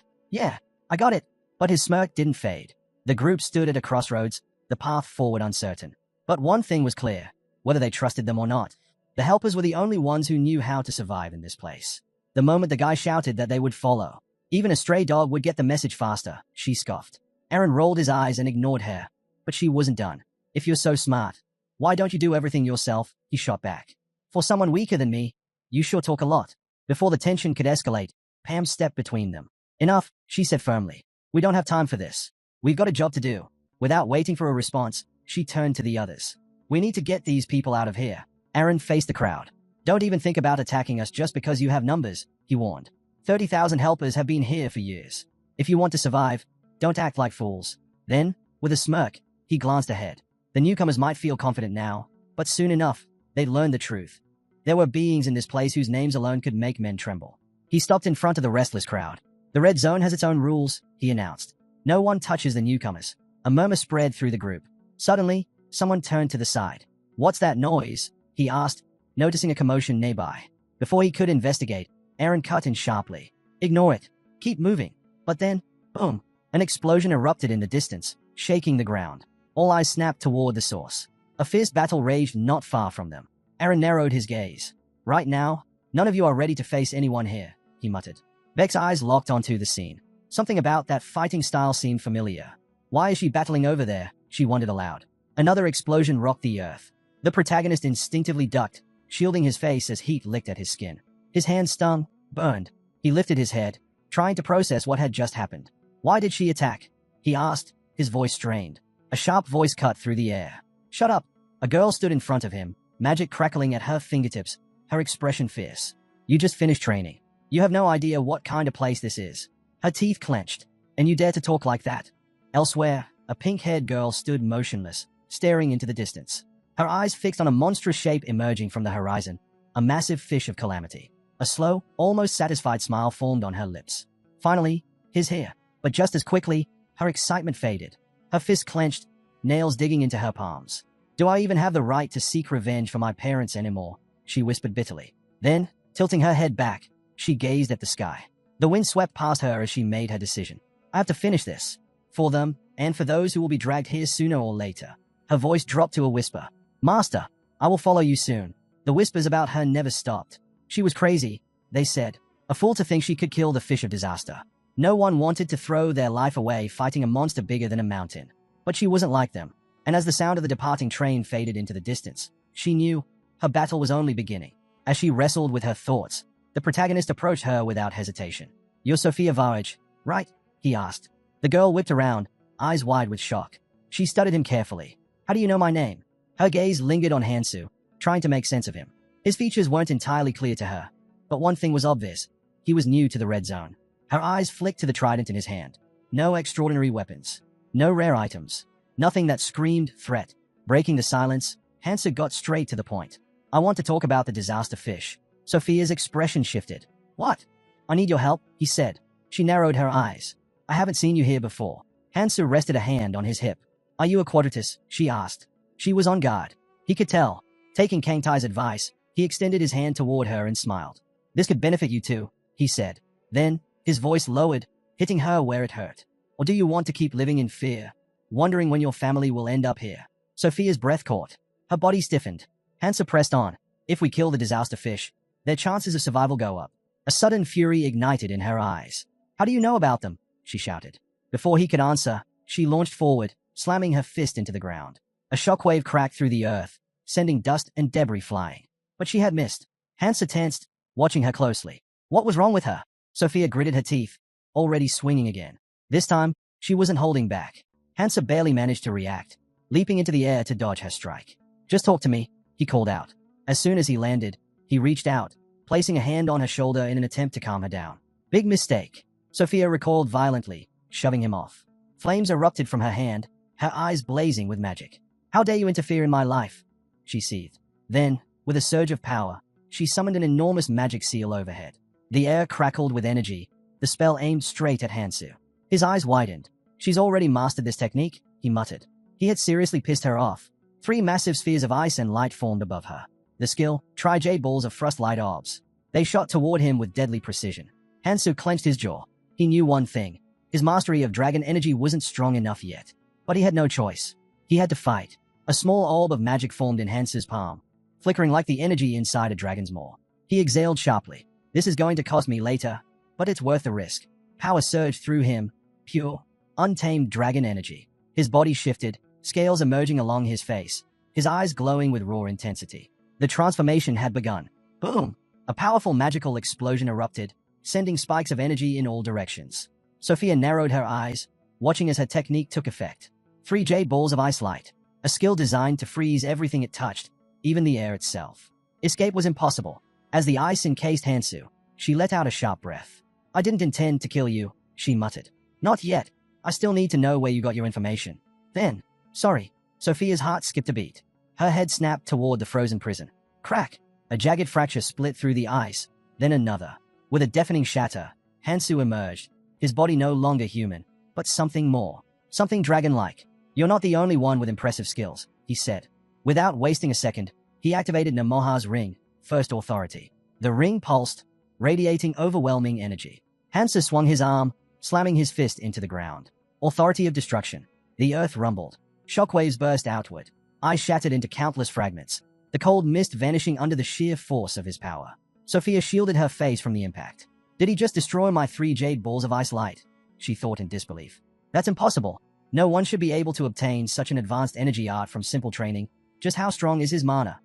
I got it. But his smirk didn't fade. The group stood at a crossroads, the path forward uncertain. But one thing was clear, whether they trusted them or not. The helpers were the only ones who knew how to survive in this place. The moment the guy shouted that they would follow, even a stray dog would get the message faster, she scoffed. Aaron rolled his eyes and ignored her. But she wasn't done. If you're so smart, why don't you do everything yourself? He shot back. For someone weaker than me, you sure talk a lot. Before the tension could escalate, Pam stepped between them. Enough, she said firmly. We don't have time for this. We've got a job to do. Without waiting for a response, she turned to the others. We need to get these people out of here. Aaron faced the crowd. Don't even think about attacking us just because you have numbers, he warned. 30,000 helpers have been here for years. If you want to survive, Don't act like fools. Then, with a smirk, he glanced ahead. The newcomers might feel confident now, but soon enough, they'd learn the truth. There were beings in this place whose names alone could make men tremble. He stopped in front of the restless crowd. The red zone has its own rules, he announced. No one touches the newcomers. A murmur spread through the group. Suddenly, someone turned to the side. What's that noise? He asked, noticing a commotion nearby. Before he could investigate, Aaron cut in sharply. Ignore it. Keep moving. But then, boom, an explosion erupted in the distance, shaking the ground. All eyes snapped toward the source. A fierce battle raged not far from them. Aaron narrowed his gaze. Right now, none of you are ready to face anyone here, he muttered. Beck's eyes locked onto the scene. Something about that fighting style seemed familiar. Why is she battling over there? She wondered aloud. Another explosion rocked the earth. The protagonist instinctively ducked, shielding his face as heat licked at his skin. His hand stung, burned. He lifted his head, trying to process what had just happened. Why did she attack? He asked, his voice strained. A sharp voice cut through the air. Shut up. A girl stood in front of him, magic crackling at her fingertips, her expression fierce. You just finished training. You have no idea what kind of place this is. Her teeth clenched. And you dare to talk like that? Elsewhere, a pink-haired girl stood motionless, staring into the distance. Her eyes fixed on a monstrous shape emerging from the horizon, a massive fish of calamity. A slow, almost satisfied smile formed on her lips. Finally, his hair. But just as quickly, her excitement faded. Her fist clenched, nails digging into her palms. Do I even have the right to seek revenge for my parents anymore? She whispered bitterly. Then, tilting her head back, she gazed at the sky. The wind swept past her as she made her decision. I have to finish this. For them, and for those who will be dragged here sooner or later. Her voice dropped to a whisper. Master, I will follow you soon. The whispers about her never stopped. She was crazy, they said. A fool to think she could kill the fish of disaster. No one wanted to throw their life away fighting a monster bigger than a mountain. But she wasn't like them. And as the sound of the departing train faded into the distance, she knew her battle was only beginning. As she wrestled with her thoughts, the protagonist approached her without hesitation. You're Sophia Varage, right? He asked. The girl whipped around, eyes wide with shock. She studied him carefully. How do you know my name? Her gaze lingered on Hansu, trying to make sense of him. His features weren't entirely clear to her. But one thing was obvious. He was new to the red zone. Her eyes flicked to the trident in his hand. No extraordinary weapons. No rare items. Nothing that screamed threat. Breaking the silence, Hansu got straight to the point. I want to talk about the disaster fish. Sophia's expression shifted. What? I need your help, he said. She narrowed her eyes. I haven't seen you here before. Hansu rested a hand on his hip. Are you a quadratus? She asked. She was on guard. He could tell. Taking Kangtai's advice, he extended his hand toward her and smiled. This could benefit you too, he said. Then, his voice lowered, hitting her where it hurt. Or do you want to keep living in fear, wondering when your family will end up here? Sophia's breath caught. Her body stiffened. Hansu pressed on. If we kill the disaster fish, their chances of survival go up. A sudden fury ignited in her eyes. How do you know about them? She shouted. Before he could answer, she launched forward, slamming her fist into the ground. A shockwave cracked through the earth, sending dust and debris flying. But she had missed. Hansu tensed, watching her closely. What was wrong with her? Sophia gritted her teeth, already swinging again. This time, she wasn't holding back. Hansu barely managed to react, leaping into the air to dodge her strike. Just talk to me, he called out. As soon as he landed, he reached out, placing a hand on her shoulder in an attempt to calm her down. Big mistake. Sophia recoiled violently, shoving him off. Flames erupted from her hand, her eyes blazing with magic. How dare you interfere in my life? She seethed. Then, with a surge of power, she summoned an enormous magic seal overhead. The air crackled with energy, the spell aimed straight at Hansu. His eyes widened. She's already mastered this technique, he muttered. He had seriously pissed her off. 3 massive spheres of ice and light formed above her. The skill, tri-jade balls of frost light orbs. They shot toward him with deadly precision. Hansu clenched his jaw. He knew one thing. His mastery of dragon energy wasn't strong enough yet. But he had no choice. He had to fight. A small orb of magic formed in Hansu's palm, flickering like the energy inside a dragon's maw. He exhaled sharply. This is going to cost me later, but it's worth the risk. Power surged through him. Pure, untamed dragon energy. His body shifted, scales emerging along his face, his eyes glowing with raw intensity. The transformation had begun. Boom! A powerful magical explosion erupted, sending spikes of energy in all directions. Sophia narrowed her eyes, watching as her technique took effect. 3 jade balls of ice light, a skill designed to freeze everything it touched, even the air itself. Escape was impossible. As the ice encased Hansu, she let out a sharp breath. I didn't intend to kill you, she muttered. Not yet. I still need to know where you got your information. Then, sorry. Sophia's heart skipped a beat. Her head snapped toward the frozen prison. Crack! A jagged fracture split through the ice, then another. With a deafening shatter, Hansu emerged, his body no longer human, but something more. Something dragon-like. You're not the only one with impressive skills, he said. Without wasting a second, he activated Namoha's ring, First Authority. The ring pulsed, radiating overwhelming energy. Hansu swung his arm, slamming his fist into the ground. Authority of Destruction. The earth rumbled. Shockwaves burst outward. Ice shattered into countless fragments, the cold mist vanishing under the sheer force of his power. Sophia shielded her face from the impact. Did he just destroy my 3 jade balls of ice light? She thought in disbelief. That's impossible. No one should be able to obtain such an advanced energy art from simple training. Just how strong is his mana?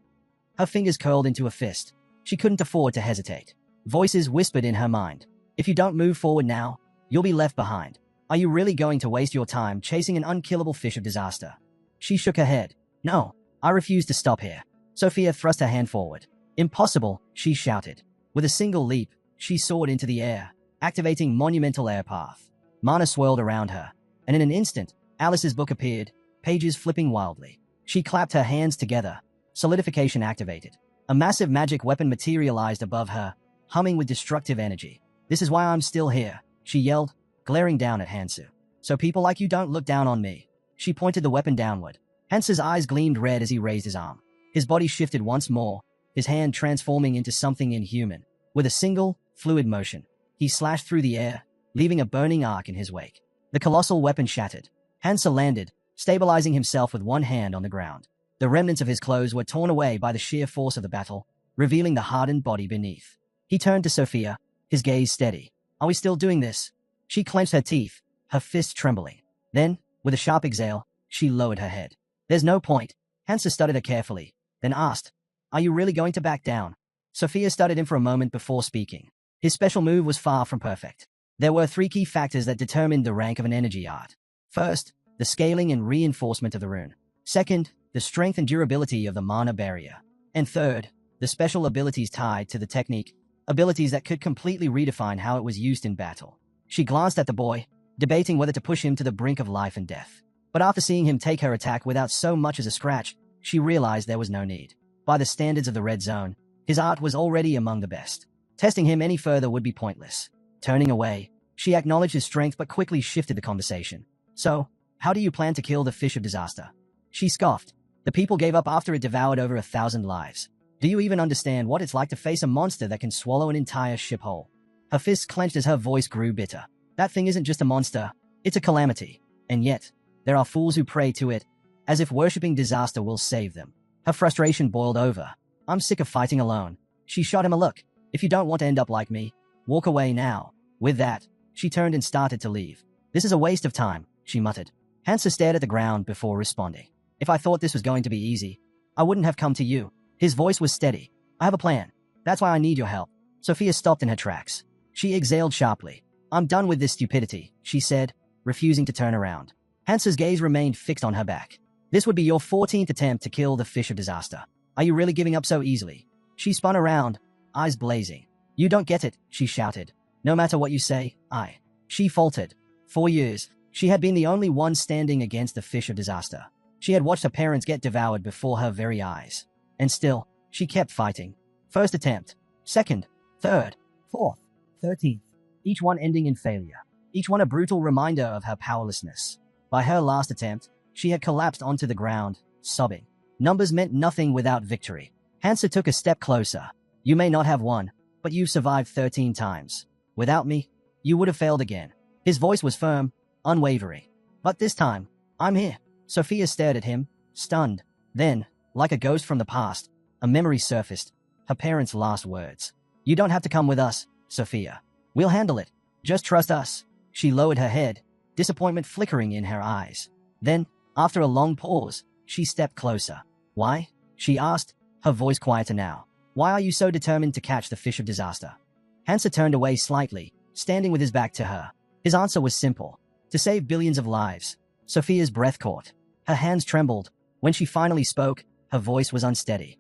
Her fingers curled into a fist. She couldn't afford to hesitate. Voices whispered in her mind. If you don't move forward now, you'll be left behind. Are you really going to waste your time chasing an unkillable fish of disaster? She shook her head. No, I refuse to stop here. Sophia thrust her hand forward. Impossible, she shouted. With a single leap, she soared into the air, activating Monumental Air Path. Mana swirled around her, and in an instant, Alice's book appeared, pages flipping wildly. She clapped her hands together. Solidification activated. A massive magic weapon materialized above her, humming with destructive energy. This is why I'm still here, she yelled, glaring down at Hansu. So people like you don't look down on me. She pointed the weapon downward. Hansu's eyes gleamed red as he raised his arm. His body shifted once more, his hand transforming into something inhuman. With a single, fluid motion, he slashed through the air, leaving a burning arc in his wake. The colossal weapon shattered. Hansu landed, stabilizing himself with one hand on the ground. The remnants of his clothes were torn away by the sheer force of the battle, revealing the hardened body beneath. He turned to Sophia, his gaze steady. Are we still doing this? She clenched her teeth, her fists trembling. Then, with a sharp exhale, she lowered her head. There's no point. Hansu studied her carefully, then asked, Are you really going to back down? Sophia studied him for a moment before speaking. His special move was far from perfect. There were 3 key factors that determined the rank of an energy art. First, the scaling and reinforcement of the rune. Second, the strength and durability of the mana barrier. And third, the special abilities tied to the technique, abilities that could completely redefine how it was used in battle. She glanced at the boy, debating whether to push him to the brink of life and death. But after seeing him take her attack without so much as a scratch, she realized there was no need. By the standards of the Red Zone, his art was already among the best. Testing him any further would be pointless. Turning away, she acknowledged his strength but quickly shifted the conversation. So, how do you plan to kill the fish of disaster? She scoffed. The people gave up after it devoured over 1,000 lives. Do you even understand what it's like to face a monster that can swallow an entire ship whole? Her fists clenched as her voice grew bitter. That thing isn't just a monster, it's a calamity. And yet, there are fools who pray to it, as if worshipping disaster will save them. Her frustration boiled over. I'm sick of fighting alone. She shot him a look. If you don't want to end up like me, walk away now. With that, she turned and started to leave. This is a waste of time, she muttered. Hansu stared at the ground before responding. If I thought this was going to be easy, I wouldn't have come to you. His voice was steady. I have a plan. That's why I need your help. Sophia stopped in her tracks. She exhaled sharply. I'm done with this stupidity, she said, refusing to turn around. Hansu's gaze remained fixed on her back. This would be your 14th attempt to kill the fish of disaster. Are you really giving up so easily? She spun around, eyes blazing. You don't get it, she shouted. No matter what you say, She faltered. For years, she had been the only one standing against the fish of disaster. She had watched her parents get devoured before her very eyes. And still, she kept fighting. First attempt, second, third, fourth, 13th, each one ending in failure. Each one a brutal reminder of her powerlessness. By her last attempt, she had collapsed onto the ground, sobbing. Numbers meant nothing without victory. Hansu took a step closer. You may not have won, but you've survived 13 times. Without me, you would have failed again. His voice was firm, unwavering. But this time, I'm here. Sophia stared at him, stunned. Then, like a ghost from the past, a memory surfaced, her parents' last words. You don't have to come with us, Sophia. We'll handle it. Just trust us. She lowered her head, disappointment flickering in her eyes. Then, after a long pause, she stepped closer. Why? She asked, her voice quieter now. Why are you so determined to catch the fish of disaster? Hansu turned away slightly, standing with his back to her. His answer was simple. To save billions of lives. Sophia's breath caught. Her hands trembled. When she finally spoke, her voice was unsteady.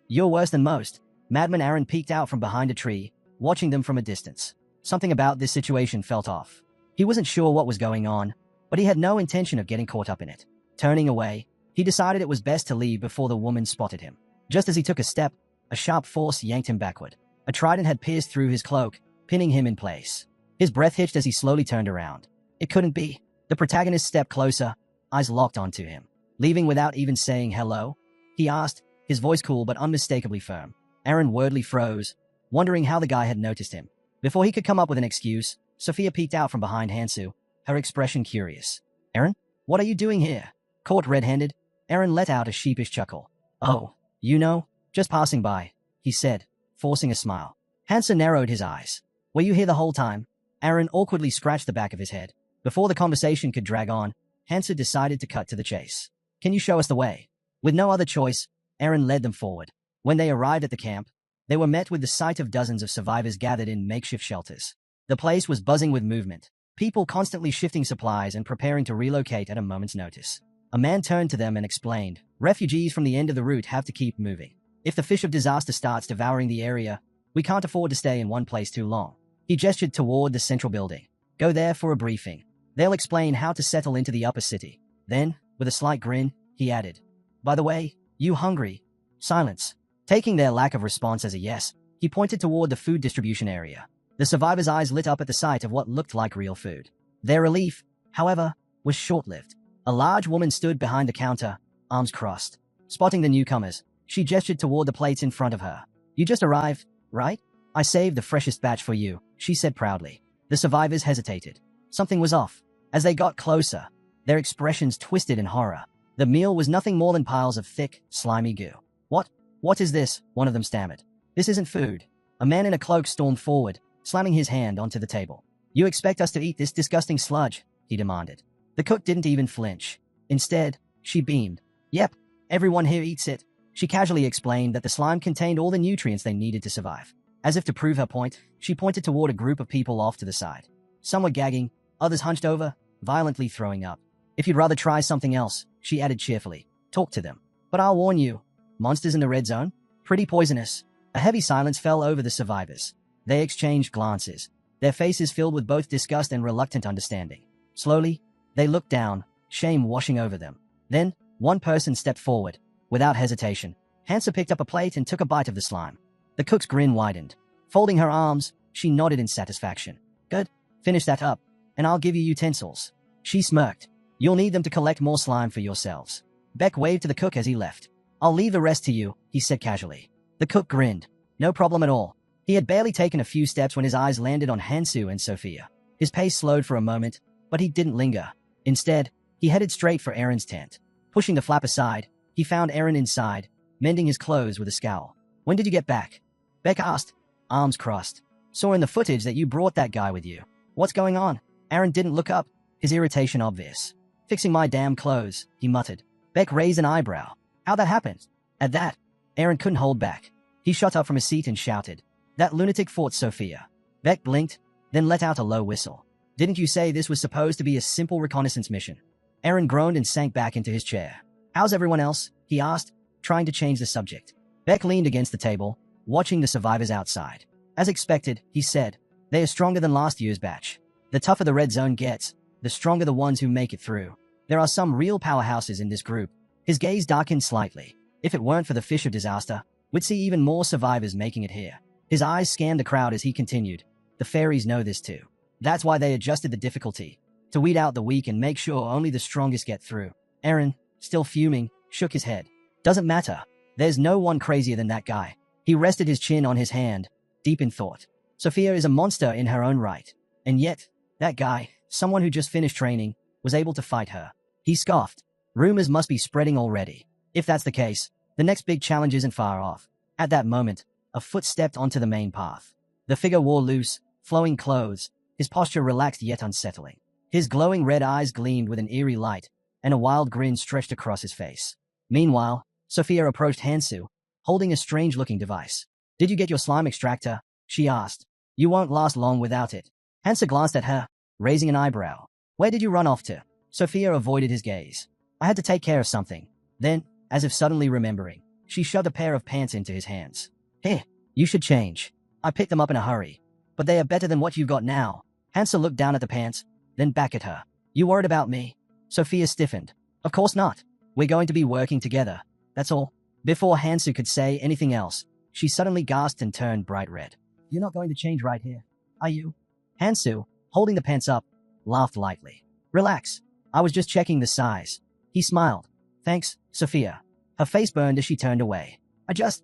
You're worse than most. Madman Aaron peeked out from behind a tree, watching them from a distance. Something about this situation felt off. He wasn't sure what was going on, but he had no intention of getting caught up in it. Turning away, he decided it was best to leave before the woman spotted him. Just as he took a step, a sharp force yanked him backward. A trident had pierced through his cloak, pinning him in place. His breath hitched as he slowly turned around. It couldn't be. The protagonist stepped closer, eyes locked onto him. Leaving without even saying hello? He asked, his voice cool but unmistakably firm. Aaron wordly froze, wondering how the guy had noticed him. Before he could come up with an excuse, Sophia peeked out from behind Hansu, her expression curious. Aaron, what are you doing here? Caught red-handed, Aaron let out a sheepish chuckle. Oh, you know, just passing by, he said, forcing a smile. Hansu narrowed his eyes. Were you here the whole time? Aaron awkwardly scratched the back of his head. Before the conversation could drag on, Hansu decided to cut to the chase. Can you show us the way? With no other choice, Aaron led them forward. When they arrived at the camp, they were met with the sight of dozens of survivors gathered in makeshift shelters. The place was buzzing with movement, people constantly shifting supplies and preparing to relocate at a moment's notice. A man turned to them and explained, refugees from the end of the route have to keep moving. If the fish of disaster starts devouring the area, we can't afford to stay in one place too long. He gestured toward the central building. Go there for a briefing. They'll explain how to settle into the upper city. Then, with a slight grin, he added, by the way, you hungry? Silence. Taking their lack of response as a yes, he pointed toward the food distribution area. The survivors' eyes lit up at the sight of what looked like real food. Their relief, however, was short-lived. A large woman stood behind the counter, arms crossed. Spotting the newcomers, she gestured toward the plates in front of her. You just arrived, right? I saved the freshest batch for you, she said proudly. The survivors hesitated. Something was off. As they got closer, their expressions twisted in horror. The meal was nothing more than piles of thick, slimy goo. What is this? One of them stammered. This isn't food. A man in a cloak stormed forward, slamming his hand onto the table. You expect us to eat this disgusting sludge? He demanded. The cook didn't even flinch. Instead, she beamed. Yep, everyone here eats it. She casually explained that the slime contained all the nutrients they needed to survive. As if to prove her point, she pointed toward a group of people off to the side. Some were gagging, others hunched over, violently throwing up. If you'd rather try something else, she added cheerfully, talk to them. But I'll warn you, monsters in the red zone? Pretty poisonous. A heavy silence fell over the survivors. They exchanged glances, their faces filled with both disgust and reluctant understanding. Slowly, they looked down, shame washing over them. Then, one person stepped forward. Without hesitation, Hansa picked up a plate and took a bite of the slime. The cook's grin widened. Folding her arms, she nodded in satisfaction. Good, finish that up, and I'll give you utensils. She smirked. You'll need them to collect more slime for yourselves. Beck waved to the cook as he left. I'll leave the rest to you, he said casually. The cook grinned. No problem at all. He had barely taken a few steps when his eyes landed on Hansu and Sophia. His pace slowed for a moment, but he didn't linger. Instead, he headed straight for Aaron's tent. Pushing the flap aside, he found Aaron inside, mending his clothes with a scowl. When did you get back? Beck asked, arms crossed. Saw in the footage that you brought that guy with you. What's going on? Aaron didn't look up, his irritation obvious. Fixing my damn clothes, he muttered. Beck raised an eyebrow. How'd that happen? At that, Aaron couldn't hold back. He shot up from his seat and shouted, that lunatic fought Sophia. Beck blinked, then let out a low whistle. Didn't you say this was supposed to be a simple reconnaissance mission? Aaron groaned and sank back into his chair. How's everyone else? He asked, trying to change the subject. Beck leaned against the table, watching the survivors outside. As expected, he said, they are stronger than last year's batch. The tougher the red zone gets, the stronger the ones who make it through. There are some real powerhouses in this group. His gaze darkened slightly. If it weren't for the fish of disaster, we'd see even more survivors making it here. His eyes scanned the crowd as he continued. The fairies know this too. That's why they adjusted the difficulty, to weed out the weak and make sure only the strongest get through. Aaron, still fuming, shook his head. Doesn't matter. There's no one crazier than that guy. He rested his chin on his hand, deep in thought. Sophia is a monster in her own right. And yet, that guy, someone who just finished training, was able to fight her. He scoffed. Rumors must be spreading already. If that's the case, the next big challenge isn't far off. At that moment, a foot stepped onto the main path. The figure wore loose, flowing clothes, his posture relaxed yet unsettling. His glowing red eyes gleamed with an eerie light, and a wild grin stretched across his face. Meanwhile, Sophia approached Hansu, holding a strange-looking device. Did you get your slime extractor? She asked. You won't last long without it. Hansu glanced at her, raising an eyebrow. Where did you run off to? Sophia avoided his gaze. I had to take care of something. Then, as if suddenly remembering, she shoved a pair of pants into his hands. Here, you should change. I picked them up in a hurry. But they are better than what you've got now. Hansa looked down at the pants, then back at her. You worried about me? Sophia stiffened. Of course not. We're going to be working together. That's all. Before Hansu could say anything else, she suddenly gasped and turned bright red. You're not going to change right here, are you? Hansu, holding the pants up, laughed lightly. Relax. I was just checking the size. He smiled. Thanks, Sophia. Her face burned as she turned away. I just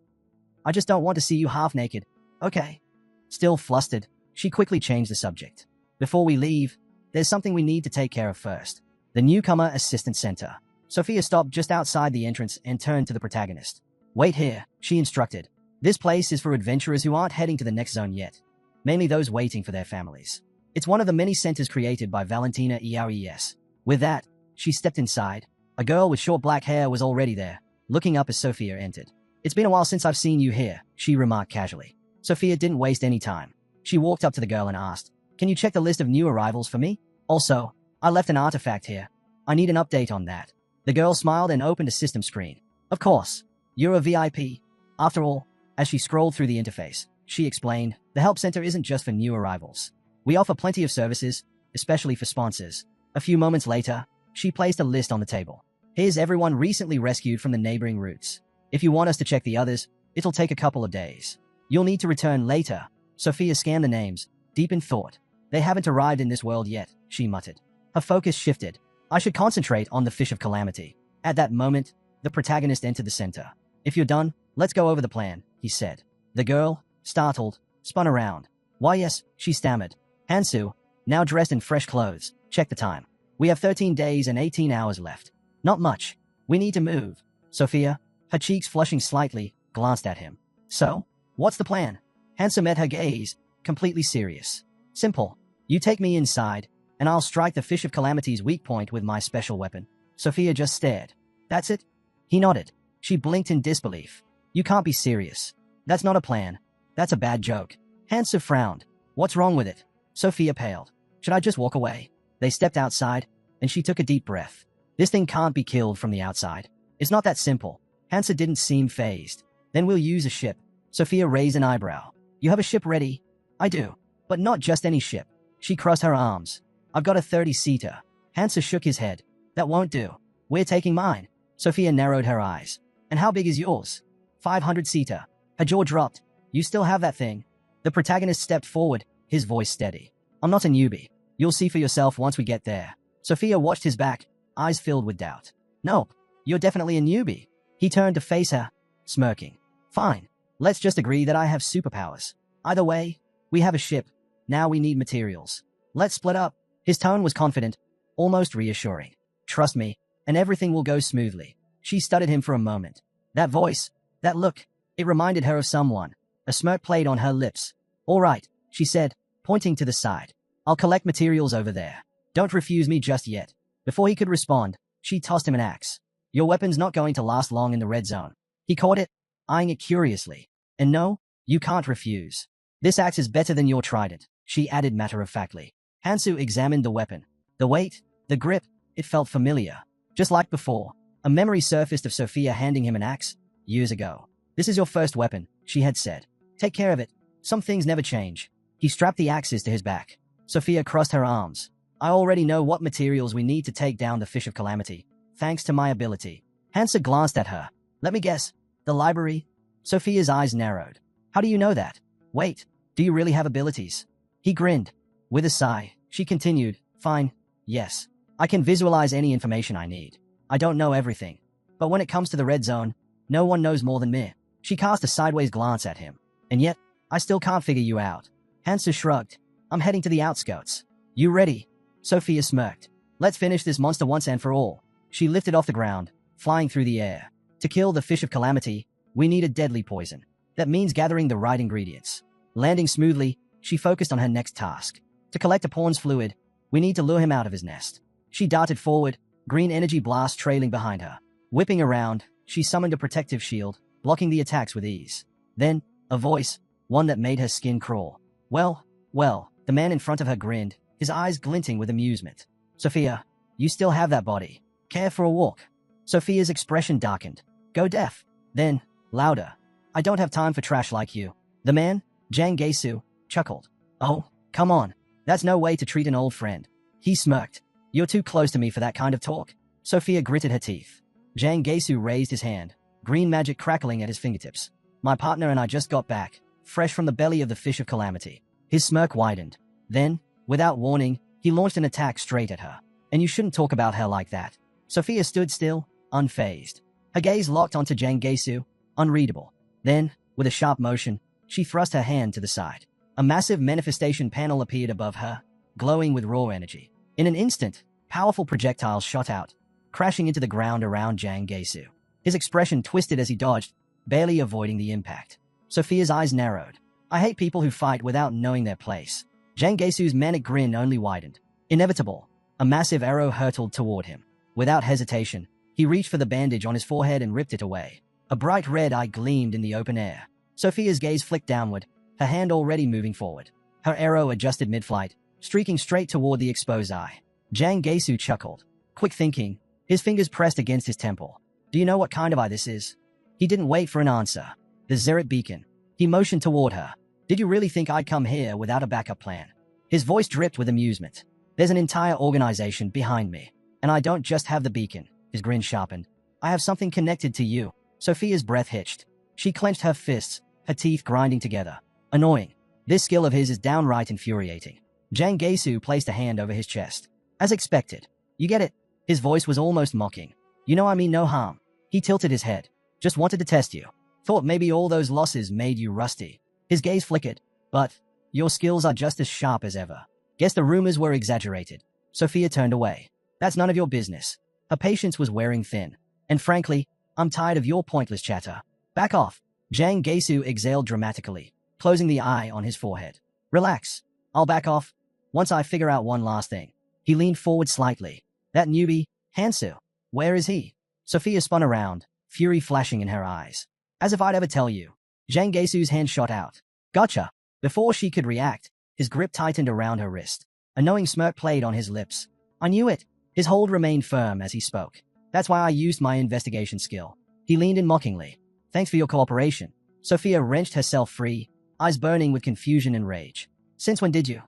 don't want to see you half naked. Okay. Still flustered, she quickly changed the subject. Before we leave, there's something we need to take care of first. The Newcomer Assistance Center. Sophia stopped just outside the entrance and turned to the protagonist. Wait here, she instructed. This place is for adventurers who aren't heading to the next zone yet. Mainly those waiting for their families. It's one of the many centers created by Valentina ERES. With that, she stepped inside. A girl with short black hair was already there, looking up as Sophia entered. It's been a while since I've seen you here, she remarked casually. Sophia didn't waste any time. She walked up to the girl and asked, Can you check the list of new arrivals for me? Also, I left an artifact here. I need an update on that. The girl smiled and opened a system screen. Of course. You're a VIP. After all, as she scrolled through the interface, she explained, the help center isn't just for new arrivals. We offer plenty of services, especially for sponsors. A few moments later, she placed a list on the table. Here's everyone recently rescued from the neighboring routes. If you want us to check the others, it'll take a couple of days. You'll need to return later. Sophia scanned the names, deep in thought. They haven't arrived in this world yet, she muttered. Her focus shifted. I should concentrate on the Fish of Calamity. At that moment, the protagonist entered the center. If you're done, let's go over the plan, he said. The girl, startled, spun around. Why yes, she stammered. Hansu, now dressed in fresh clothes, check the time. We have 13 days and 18 hours left. Not much. We need to move. Sophia, her cheeks flushing slightly, glanced at him. So, what's the plan? Hansu met her gaze, completely serious. Simple. You take me inside, and I'll strike the Fish of Calamity's weak point with my special weapon. Sophia just stared. That's it? He nodded. She blinked in disbelief. You can't be serious. That's not a plan. That's a bad joke. Hansu frowned. What's wrong with it? Sophia paled. Should I just walk away? They stepped outside, and she took a deep breath. This thing can't be killed from the outside. It's not that simple. Hansu didn't seem fazed. Then we'll use a ship. Sophia raised an eyebrow. You have a ship ready? I do. But not just any ship. She crossed her arms. I've got a 30-seater. Hansu shook his head. That won't do. We're taking mine. Sophia narrowed her eyes. And how big is yours? 500-seater. Her jaw dropped. You still have that thing? The protagonist stepped forward, his voice steady. I'm not a newbie. You'll see for yourself once we get there. Sophia watched his back, eyes filled with doubt. Nope. You're definitely a newbie. He turned to face her, smirking. Fine. Let's just agree that I have superpowers. Either way, we have a ship. Now we need materials. Let's split up. His tone was confident, almost reassuring. Trust me, and everything will go smoothly. She studied him for a moment. That voice, that look, it reminded her of someone. A smirk played on her lips. All right, she said, pointing to the side. I'll collect materials over there. Don't refuse me just yet. Before he could respond, she tossed him an axe. Your weapon's not going to last long in the red zone. He caught it, eyeing it curiously. And no, you can't refuse. This axe is better than your trident, she added matter-of-factly. Hansu examined the weapon. The weight, the grip, it felt familiar. Just like before, a memory surfaced of Sophia handing him an axe, years ago. This is your first weapon, she had said. Take care of it. Some things never change. He strapped the axes to his back. Sophia crossed her arms. I already know what materials we need to take down the Fish of Calamity, thanks to my ability. Hansu glanced at her. Let me guess. The library? Sophia's eyes narrowed. How do you know that? Wait, do you really have abilities? He grinned. With a sigh, she continued, Fine, yes. I can visualize any information I need. I don't know everything. But when it comes to the red zone, no one knows more than me. She cast a sideways glance at him. And yet, I still can't figure you out. Hansu shrugged. I'm heading to the outskirts. You ready? Sophia smirked. Let's finish this monster once and for all. She lifted off the ground, flying through the air. To kill the Fish of Calamity, we need a deadly poison. That means gathering the right ingredients. Landing smoothly, she focused on her next task. To collect a pawn's fluid, we need to lure him out of his nest. She darted forward, green energy blast trailing behind her. Whipping around, she summoned a protective shield, blocking the attacks with ease. Then, a voice, one that made her skin crawl. Well, the man in front of her grinned, his eyes glinting with amusement. Sophia, you still have that body. Care for a walk? Sophia's expression darkened. Go deaf. Then, louder. I don't have time for trash like you. The man, Jang Gaesu, chuckled. Oh, come on. That's no way to treat an old friend. He smirked. You're too close to me for that kind of talk. Sophia gritted her teeth. Jang Gesu raised his hand, green magic crackling at his fingertips. My partner and I just got back, fresh from the belly of the Fish of Calamity. His smirk widened. Then, without warning, he launched an attack straight at her. And you shouldn't talk about her like that. Sophia stood still, unfazed. Her gaze locked onto Jang Gesu, unreadable. Then, with a sharp motion, she thrust her hand to the side. A massive manifestation panel appeared above her, glowing with raw energy. In an instant, powerful projectiles shot out, crashing into the ground around Jang Gesu. His expression twisted as he dodged, barely avoiding the impact. Sophia's eyes narrowed. I hate people who fight without knowing their place. Jang Gesu's manic grin only widened. Inevitable, a massive arrow hurtled toward him. Without hesitation, he reached for the bandage on his forehead and ripped it away. A bright red eye gleamed in the open air. Sophia's gaze flicked downward, her hand already moving forward. Her arrow adjusted mid-flight, streaking straight toward the exposed eye. Jang Gesu chuckled. Quick thinking, his fingers pressed against his temple. Do you know what kind of eye this is? He didn't wait for an answer. The Zerit beacon. He motioned toward her. Did you really think I'd come here without a backup plan? His voice dripped with amusement. There's an entire organization behind me. And I don't just have the beacon. His grin sharpened. I have something connected to you. Sophia's breath hitched. She clenched her fists, her teeth grinding together. Annoying. This skill of his is downright infuriating. Jang Gesu placed a hand over his chest. As expected. You get it? His voice was almost mocking. You know I mean no harm. He tilted his head. Just wanted to test you. Thought maybe all those losses made you rusty. His gaze flickered. But your skills are just as sharp as ever. Guess the rumors were exaggerated. Sophia turned away. That's none of your business. Her patience was wearing thin. And frankly, I'm tired of your pointless chatter. Back off. Jang Gesu exhaled dramatically, closing the eye on his forehead. Relax. I'll back off once I figure out one last thing. He leaned forward slightly. That newbie, Hansu. Where is he? Sophia spun around, fury flashing in her eyes. As if I'd ever tell you. Jang Gesu's hand shot out. Gotcha. Before she could react, his grip tightened around her wrist. A knowing smirk played on his lips. I knew it. His hold remained firm as he spoke. That's why I used my investigation skill. He leaned in mockingly. Thanks for your cooperation. Sophia wrenched herself free, eyes burning with confusion and rage. Since when did you?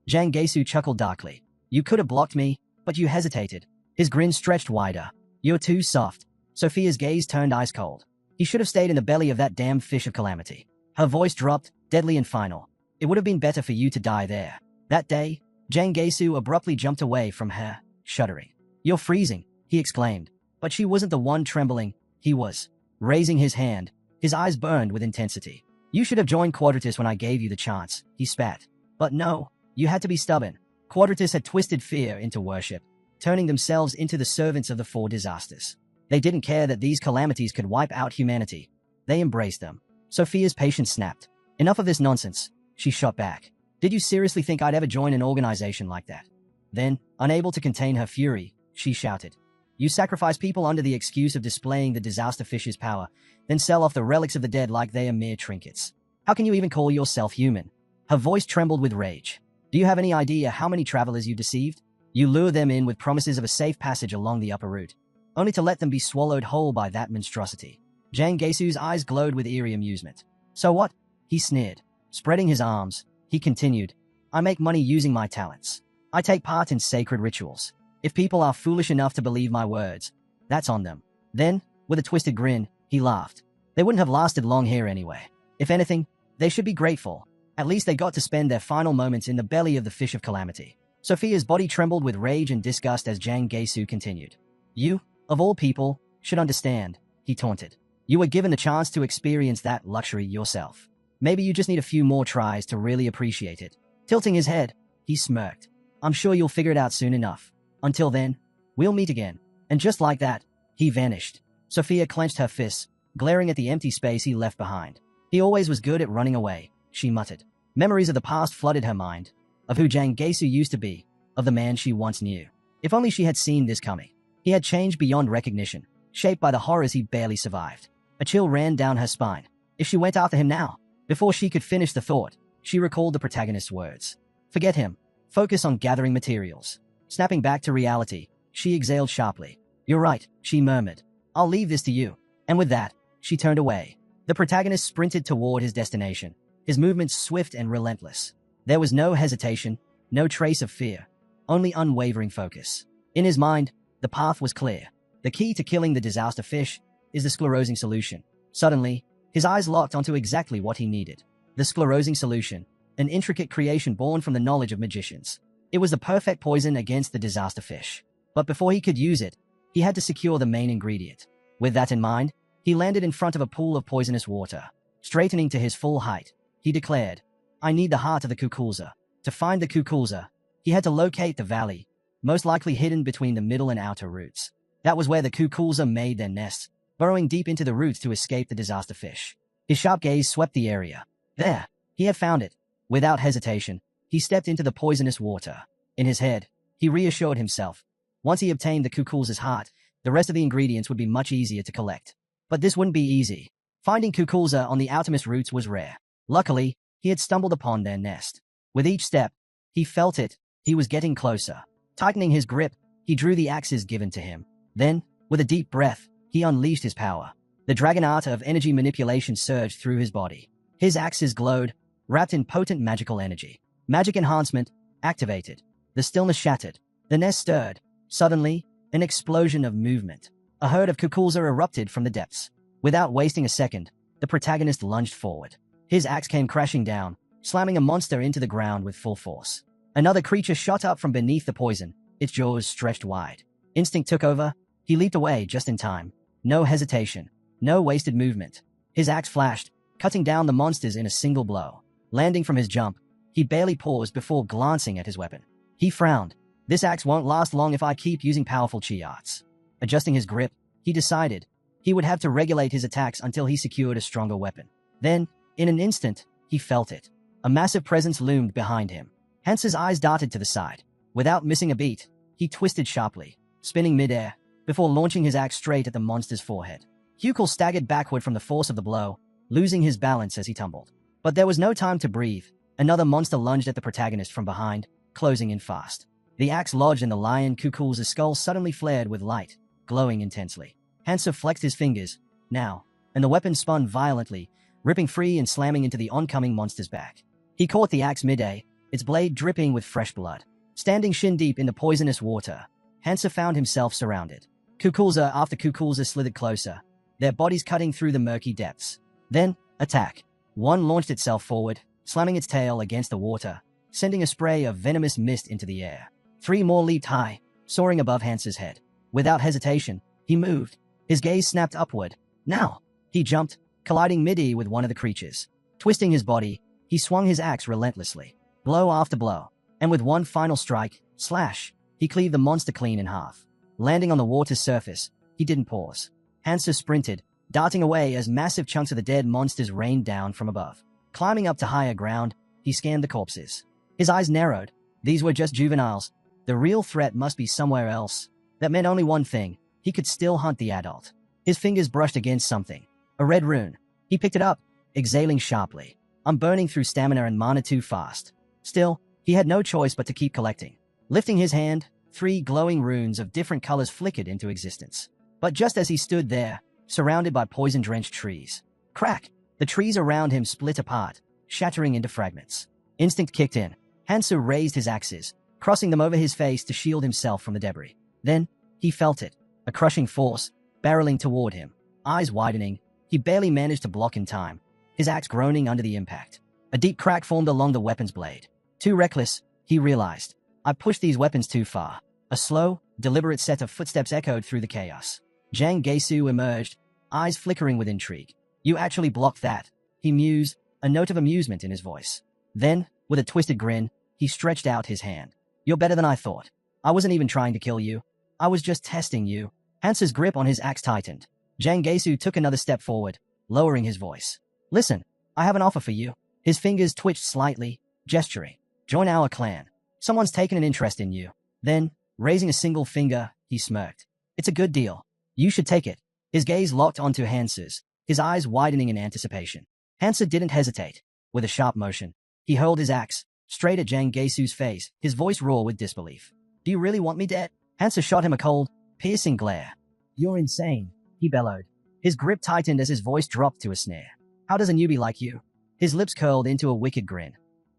Jang Gesu chuckled darkly. You could have blocked me, but you hesitated. His grin stretched wider. You're too soft. Sophia's gaze turned ice cold. He should have stayed in the belly of that damn Fish of Calamity. Her voice dropped, deadly and final. It would have been better for you to die there. That day, Jang Gesu abruptly jumped away from her, shuddering. You're freezing, he exclaimed. But she wasn't the one trembling, he was. Raising his hand, his eyes burned with intensity. You should have joined Quadratus when I gave you the chance, he spat. But no, you had to be stubborn. Quadratus had twisted fear into worship, turning themselves into the servants of the four disasters. They didn't care that these calamities could wipe out humanity. They embraced them. Sophia's patience snapped. Enough of this nonsense, she shot back. Did you seriously think I'd ever join an organization like that? Then, unable to contain her fury, she shouted. You sacrifice people under the excuse of displaying the disaster fish's power, then sell off the relics of the dead like they are mere trinkets. How can you even call yourself human? Her voice trembled with rage. Do you have any idea how many travelers you deceived? You lure them in with promises of a safe passage along the upper route, only to let them be swallowed whole by that monstrosity. Jang Gesu's eyes glowed with eerie amusement. So what? He sneered. Spreading his arms, he continued. I make money using my talents. I take part in sacred rituals. If people are foolish enough to believe my words, that's on them. Then, with a twisted grin, he laughed. They wouldn't have lasted long here anyway. If anything, they should be grateful. At least they got to spend their final moments in the belly of the Fish of Calamity. Sophia's body trembled with rage and disgust as Jang Gesu continued. You, of all people, should understand, he taunted. You were given the chance to experience that luxury yourself. Maybe you just need a few more tries to really appreciate it. Tilting his head, he smirked. I'm sure you'll figure it out soon enough. Until then, we'll meet again. And just like that, he vanished. Sophia clenched her fists, glaring at the empty space he left behind. He always was good at running away, she muttered. Memories of the past flooded her mind, of who Jang Gesu used to be, of the man she once knew. If only she had seen this coming. He had changed beyond recognition, shaped by the horrors he barely survived. A chill ran down her spine. If she went after him now, before she could finish the thought, she recalled the protagonist's words. Forget him. Focus on gathering materials. Snapping back to reality, she exhaled sharply. You're right, she murmured. I'll leave this to you. And with that, she turned away. The protagonist sprinted toward his destination, his movements swift and relentless. There was no hesitation, no trace of fear. only unwavering focus. In his mind, the path was clear. The key to killing the disaster fish is the sclerosing solution. Suddenly, his eyes locked onto exactly what he needed. The sclerosing solution, an intricate creation born from the knowledge of magicians. It was the perfect poison against the disaster fish. But before he could use it, he had to secure the main ingredient. With that in mind, he landed in front of a pool of poisonous water. Straightening to his full height, he declared, "I need the heart of the Kukulza." To find the Kukulza, he had to locate the valley, most likely hidden between the middle and outer roots. That was where the Kukulza made their nests, burrowing deep into the roots to escape the disaster fish. His sharp gaze swept the area. There, he had found it. Without hesitation, he stepped into the poisonous water. In his head, he reassured himself. Once he obtained the Kukulza's heart, the rest of the ingredients would be much easier to collect. But this wouldn't be easy. Finding Kukulza on the outermost roots was rare. Luckily, he had stumbled upon their nest. With each step, he felt it. He was getting closer. Tightening his grip, he drew the axes given to him. Then, with a deep breath, he unleashed his power. The dragon art of energy manipulation surged through his body. His axes glowed, wrapped in potent magical energy. Magic enhancement activated. The stillness shattered. The nest stirred. Suddenly, an explosion of movement. A herd of Kukulza erupted from the depths. Without wasting a second, the protagonist lunged forward. His axe came crashing down, slamming a monster into the ground with full force. Another creature shot up from beneath the poison, its jaws stretched wide. Instinct took over. He leaped away just in time. No hesitation. No wasted movement. His axe flashed, cutting down the monsters in a single blow. Landing from his jump, he barely paused before glancing at his weapon. He frowned. This axe won't last long if I keep using powerful chi arts. Adjusting his grip, he decided he would have to regulate his attacks until he secured a stronger weapon. Then, in an instant, he felt it. A massive presence loomed behind him. Hance's eyes darted to the side. Without missing a beat, he twisted sharply, spinning midair, before launching his axe straight at the monster's forehead. Hukul staggered backward from the force of the blow, losing his balance as he tumbled. But there was no time to breathe. Another monster lunged at the protagonist from behind, closing in fast. The axe lodged in the lion Kukul's skull suddenly flared with light, glowing intensely. Hansa flexed his fingers, now, and the weapon spun violently, ripping free and slamming into the oncoming monster's back. He caught the axe mid-air, its blade dripping with fresh blood. Standing shin-deep in the poisonous water, Hansa found himself surrounded. Kukulza after Kukulza slithered closer, their bodies cutting through the murky depths. Then, attack. One launched itself forward, slamming its tail against the water, sending a spray of venomous mist into the air. 3 more leaped high, soaring above Hansa's head. Without hesitation, he moved. His gaze snapped upward. Now! He jumped, colliding mid-air with one of the creatures. Twisting his body, he swung his axe relentlessly. Blow after blow. And with one final strike, slash, he cleaved the monster clean in half. Landing on the water's surface, he didn't pause. Hansa sprinted, darting away as massive chunks of the dead monsters rained down from above. Climbing up to higher ground, he scanned the corpses. His eyes narrowed. These were just juveniles. The real threat must be somewhere else. That meant only one thing. He could still hunt the adult. His fingers brushed against something. A red rune. He picked it up, exhaling sharply. I'm burning through stamina and mana too fast. Still, he had no choice but to keep collecting. Lifting his hand, 3 glowing runes of different colors flickered into existence. But just as he stood there, surrounded by poison-drenched trees, crack! The trees around him split apart, shattering into fragments. Instinct kicked in. Hansa raised his axes, crossing them over his face to shield himself from the debris. Then, he felt it, a crushing force, barreling toward him. Eyes widening, he barely managed to block in time, his axe groaning under the impact. A deep crack formed along the weapon's blade. Too reckless, he realized. I pushed these weapons too far. A slow, deliberate set of footsteps echoed through the chaos. Zhang Geisu emerged, eyes flickering with intrigue. You actually blocked that, he mused, a note of amusement in his voice. Then, with a twisted grin, he stretched out his hand. You're better than I thought. I wasn't even trying to kill you. I was just testing you. Hansa's grip on his axe tightened. Zhang Geisu took another step forward, lowering his voice. Listen, I have an offer for you. His fingers twitched slightly, gesturing. Join our clan. Someone's taken an interest in you. Then, raising a single finger, he smirked. It's a good deal. You should take it. His gaze locked onto Hansa's, his eyes widening in anticipation. Hansa didn't hesitate. With a sharp motion, he hurled his axe, straight at Zhang Geisu's face, his voice raw with disbelief. Do you really want me dead? Hansa shot him a cold, piercing glare. You're insane, he bellowed. His grip tightened as his voice dropped to a snare. How does a newbie like you? His lips curled into a wicked grin.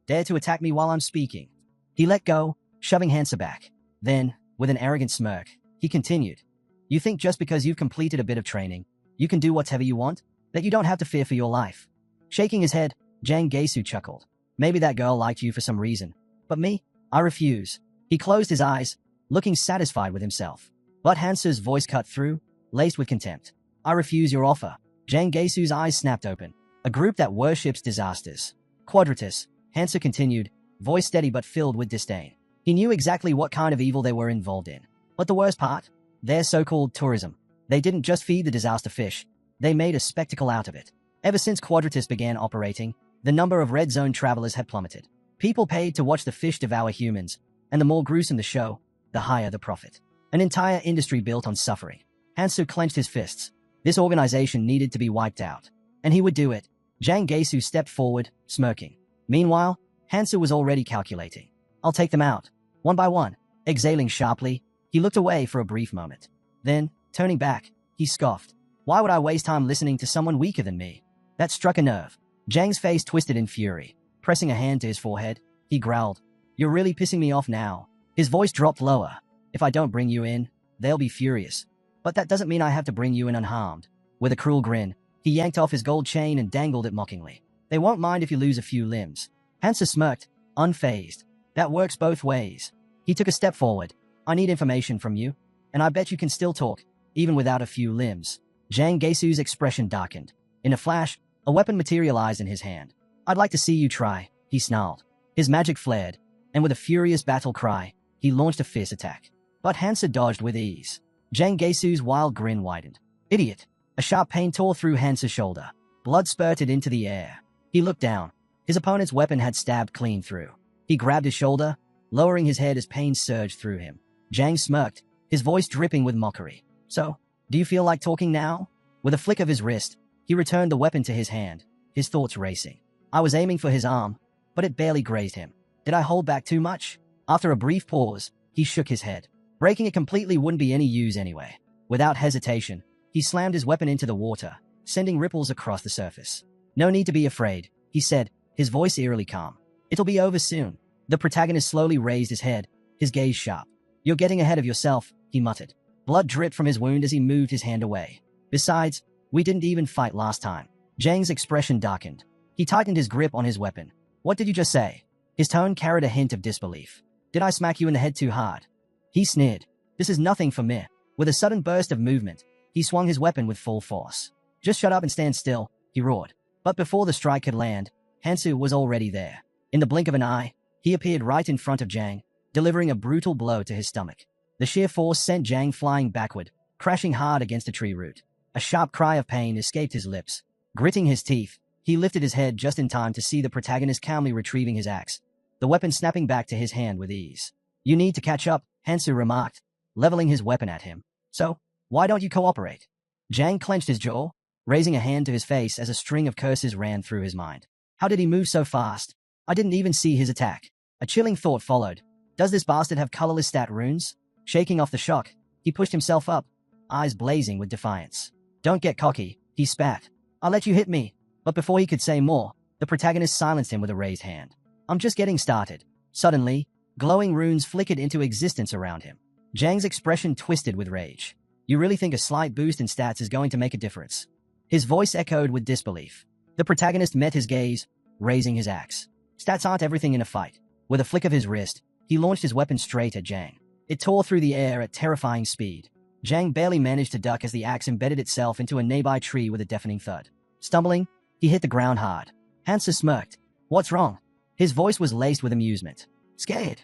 Dare to attack me while I'm speaking. He let go, shoving Hansa back. Then, with an arrogant smirk, he continued. You think just because you've completed a bit of training, you can do whatever you want? That you don't have to fear for your life? Shaking his head, Jang Gaesu chuckled. Maybe that girl liked you for some reason. But me? I refuse. He closed his eyes, looking satisfied with himself. But Hansa's voice cut through, laced with contempt. I refuse your offer. Jang Gaesu's eyes snapped open. A group that worships disasters. Quadratus, Hansa continued, voice steady but filled with disdain. He knew exactly what kind of evil they were involved in. But the worst part? Their so-called tourism. They didn't just feed the disaster fish. They made a spectacle out of it. Ever since Quadratus began operating, the number of red zone travelers had plummeted. People paid to watch the fish devour humans, and the more gruesome the show, the higher the profit. An entire industry built on suffering. Hansu clenched his fists. This organization needed to be wiped out. And he would do it. Jang Gaesu stepped forward, smirking. Meanwhile, Hansu was already calculating. I'll take them out. One by one. Exhaling sharply, he looked away for a brief moment. Then, turning back, he scoffed. Why would I waste time listening to someone weaker than me? That struck a nerve. Jang's face twisted in fury. Pressing a hand to his forehead, he growled. You're really pissing me off now. His voice dropped lower. If I don't bring you in, they'll be furious. But that doesn't mean I have to bring you in unharmed. With a cruel grin, he yanked off his gold chain and dangled it mockingly. They won't mind if you lose a few limbs. Hansa smirked, unfazed. That works both ways. He took a step forward. I need information from you, and I bet you can still talk, even without a few limbs. Jang Gaesu's expression darkened. In a flash, a weapon materialized in his hand. I'd like to see you try, he snarled. His magic flared, and with a furious battle cry, he launched a fierce attack. But Hansa dodged with ease. Jang Gaesu's wild grin widened. Idiot! A sharp pain tore through Hansa's shoulder. Blood spurted into the air. He looked down. His opponent's weapon had stabbed clean through. He grabbed his shoulder, lowering his head as pain surged through him. Jang smirked, his voice dripping with mockery. So, do you feel like talking now? With a flick of his wrist, he returned the weapon to his hand, his thoughts racing. I was aiming for his arm, but it barely grazed him. Did I hold back too much? After a brief pause, he shook his head. Breaking it completely wouldn't be any use anyway. Without hesitation, he slammed his weapon into the water, sending ripples across the surface. No need to be afraid, he said, his voice eerily calm. It'll be over soon. The protagonist slowly raised his head, his gaze sharp. You're getting ahead of yourself, he muttered. Blood dripped from his wound as he moved his hand away. Besides, we didn't even fight last time. Jang's expression darkened. He tightened his grip on his weapon. What did you just say? His tone carried a hint of disbelief. Did I smack you in the head too hard? He sneered. This is nothing for me. With a sudden burst of movement, he swung his weapon with full force. Just shut up and stand still, he roared. But before the strike could land, Hansu was already there. In the blink of an eye, he appeared right in front of Jang, delivering a brutal blow to his stomach. The sheer force sent Jang flying backward, crashing hard against a tree root. A sharp cry of pain escaped his lips. Gritting his teeth, he lifted his head just in time to see the protagonist calmly retrieving his axe, the weapon snapping back to his hand with ease. You need to catch up, Hansu remarked, leveling his weapon at him. So, why don't you cooperate? Jang clenched his jaw, raising a hand to his face as a string of curses ran through his mind. How did he move so fast? I didn't even see his attack. A chilling thought followed. Does this bastard have colorless stat runes? Shaking off the shock, he pushed himself up, eyes blazing with defiance. Don't get cocky, he spat. I'll let you hit me. But before he could say more, the protagonist silenced him with a raised hand. I'm just getting started. Suddenly, glowing runes flickered into existence around him. Jang's expression twisted with rage. You really think a slight boost in stats is going to make a difference? His voice echoed with disbelief. The protagonist met his gaze, raising his axe. Stats aren't everything in a fight. With a flick of his wrist, he launched his weapon straight at Jang. It tore through the air at terrifying speed. Jang barely managed to duck as the axe embedded itself into a nearby tree with a deafening thud. Stumbling, he hit the ground hard. Hansa smirked. What's wrong? His voice was laced with amusement. Scared?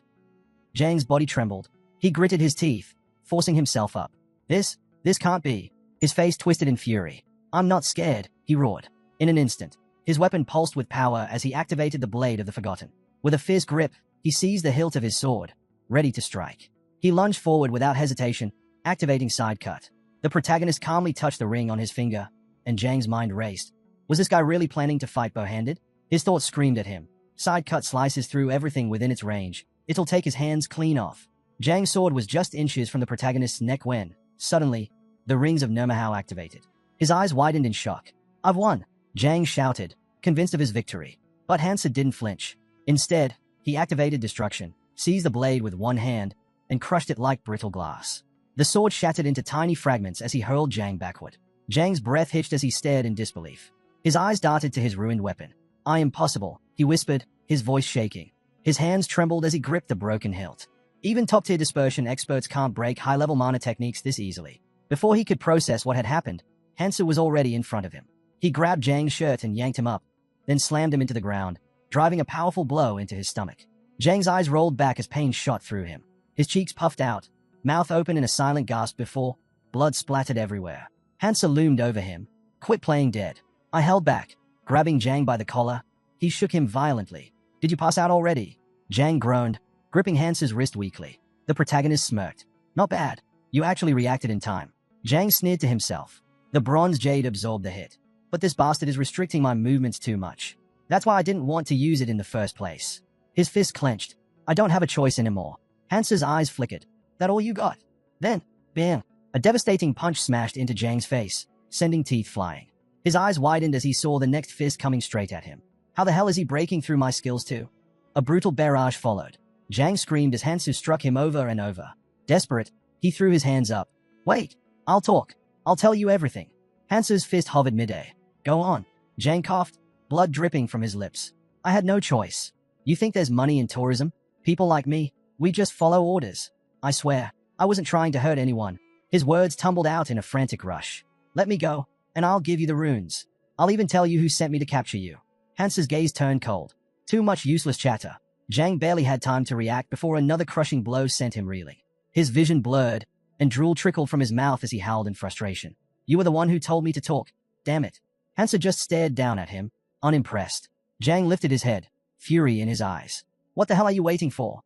Jang's body trembled. He gritted his teeth, forcing himself up. This can't be. His face twisted in fury. I'm not scared, he roared. In an instant, his weapon pulsed with power as he activated the blade of the Forgotten. With a fierce grip, he seized the hilt of his sword, ready to strike. He lunged forward without hesitation, activating side cut. The protagonist calmly touched the ring on his finger, and Jang's mind raced. Was this guy really planning to fight bow-handed? His thoughts screamed at him. Side cut slices through everything within its range. It'll take his hands clean off. Jang's sword was just inches from the protagonist's neck when, suddenly, the rings of Manhwa activated. His eyes widened in shock. I've won, Jang shouted, convinced of his victory. But Hansa didn't flinch. Instead, he activated destruction, seized the blade with one hand, and crushed it like brittle glass. The sword shattered into tiny fragments as he hurled Zhang backward. Zhang's breath hitched as he stared in disbelief. His eyes darted to his ruined weapon. "I am possible," he whispered, his voice shaking. His hands trembled as he gripped the broken hilt. Even top-tier dispersion experts can't break high-level mana techniques this easily. Before he could process what had happened, Hansu was already in front of him. He grabbed Zhang's shirt and yanked him up, then slammed him into the ground, driving a powerful blow into his stomach. Zhang's eyes rolled back as pain shot through him. His cheeks puffed out, mouth open in a silent gasp before blood splattered everywhere. Hansa loomed over him. "Quit playing dead." I held back, grabbing Zhang by the collar. He shook him violently. "Did you pass out already?" Zhang groaned, gripping Hansa's wrist weakly. The protagonist smirked. "Not bad. You actually reacted in time." Zhang sneered to himself. The bronze jade absorbed the hit. "But this bastard is restricting my movements too much. That's why I didn't want to use it in the first place." His fist clenched. "I don't have a choice anymore." Hansa's eyes flickered. "That all you got?" Then, bam! A devastating punch smashed into Zhang's face, sending teeth flying. His eyes widened as he saw the next fist coming straight at him. How the hell is he breaking through my skills too? A brutal barrage followed. Zhang screamed as Hansu struck him over and over. Desperate, he threw his hands up. "Wait, I'll talk. I'll tell you everything." Hansu's fist hovered midair. "Go on." Zhang coughed, blood dripping from his lips. "I had no choice. You think there's money in tourism? People like me, we just follow orders. I swear, I wasn't trying to hurt anyone." His words tumbled out in a frantic rush. "Let me go, and I'll give you the runes. I'll even tell you who sent me to capture you." Hansu's gaze turned cold. Too much useless chatter. Zhang barely had time to react before another crushing blow sent him reeling. His vision blurred, and drool trickled from his mouth as he howled in frustration. "You were the one who told me to talk. Damn it." Hansu just stared down at him, unimpressed. Zhang lifted his head, fury in his eyes. "What the hell are you waiting for?"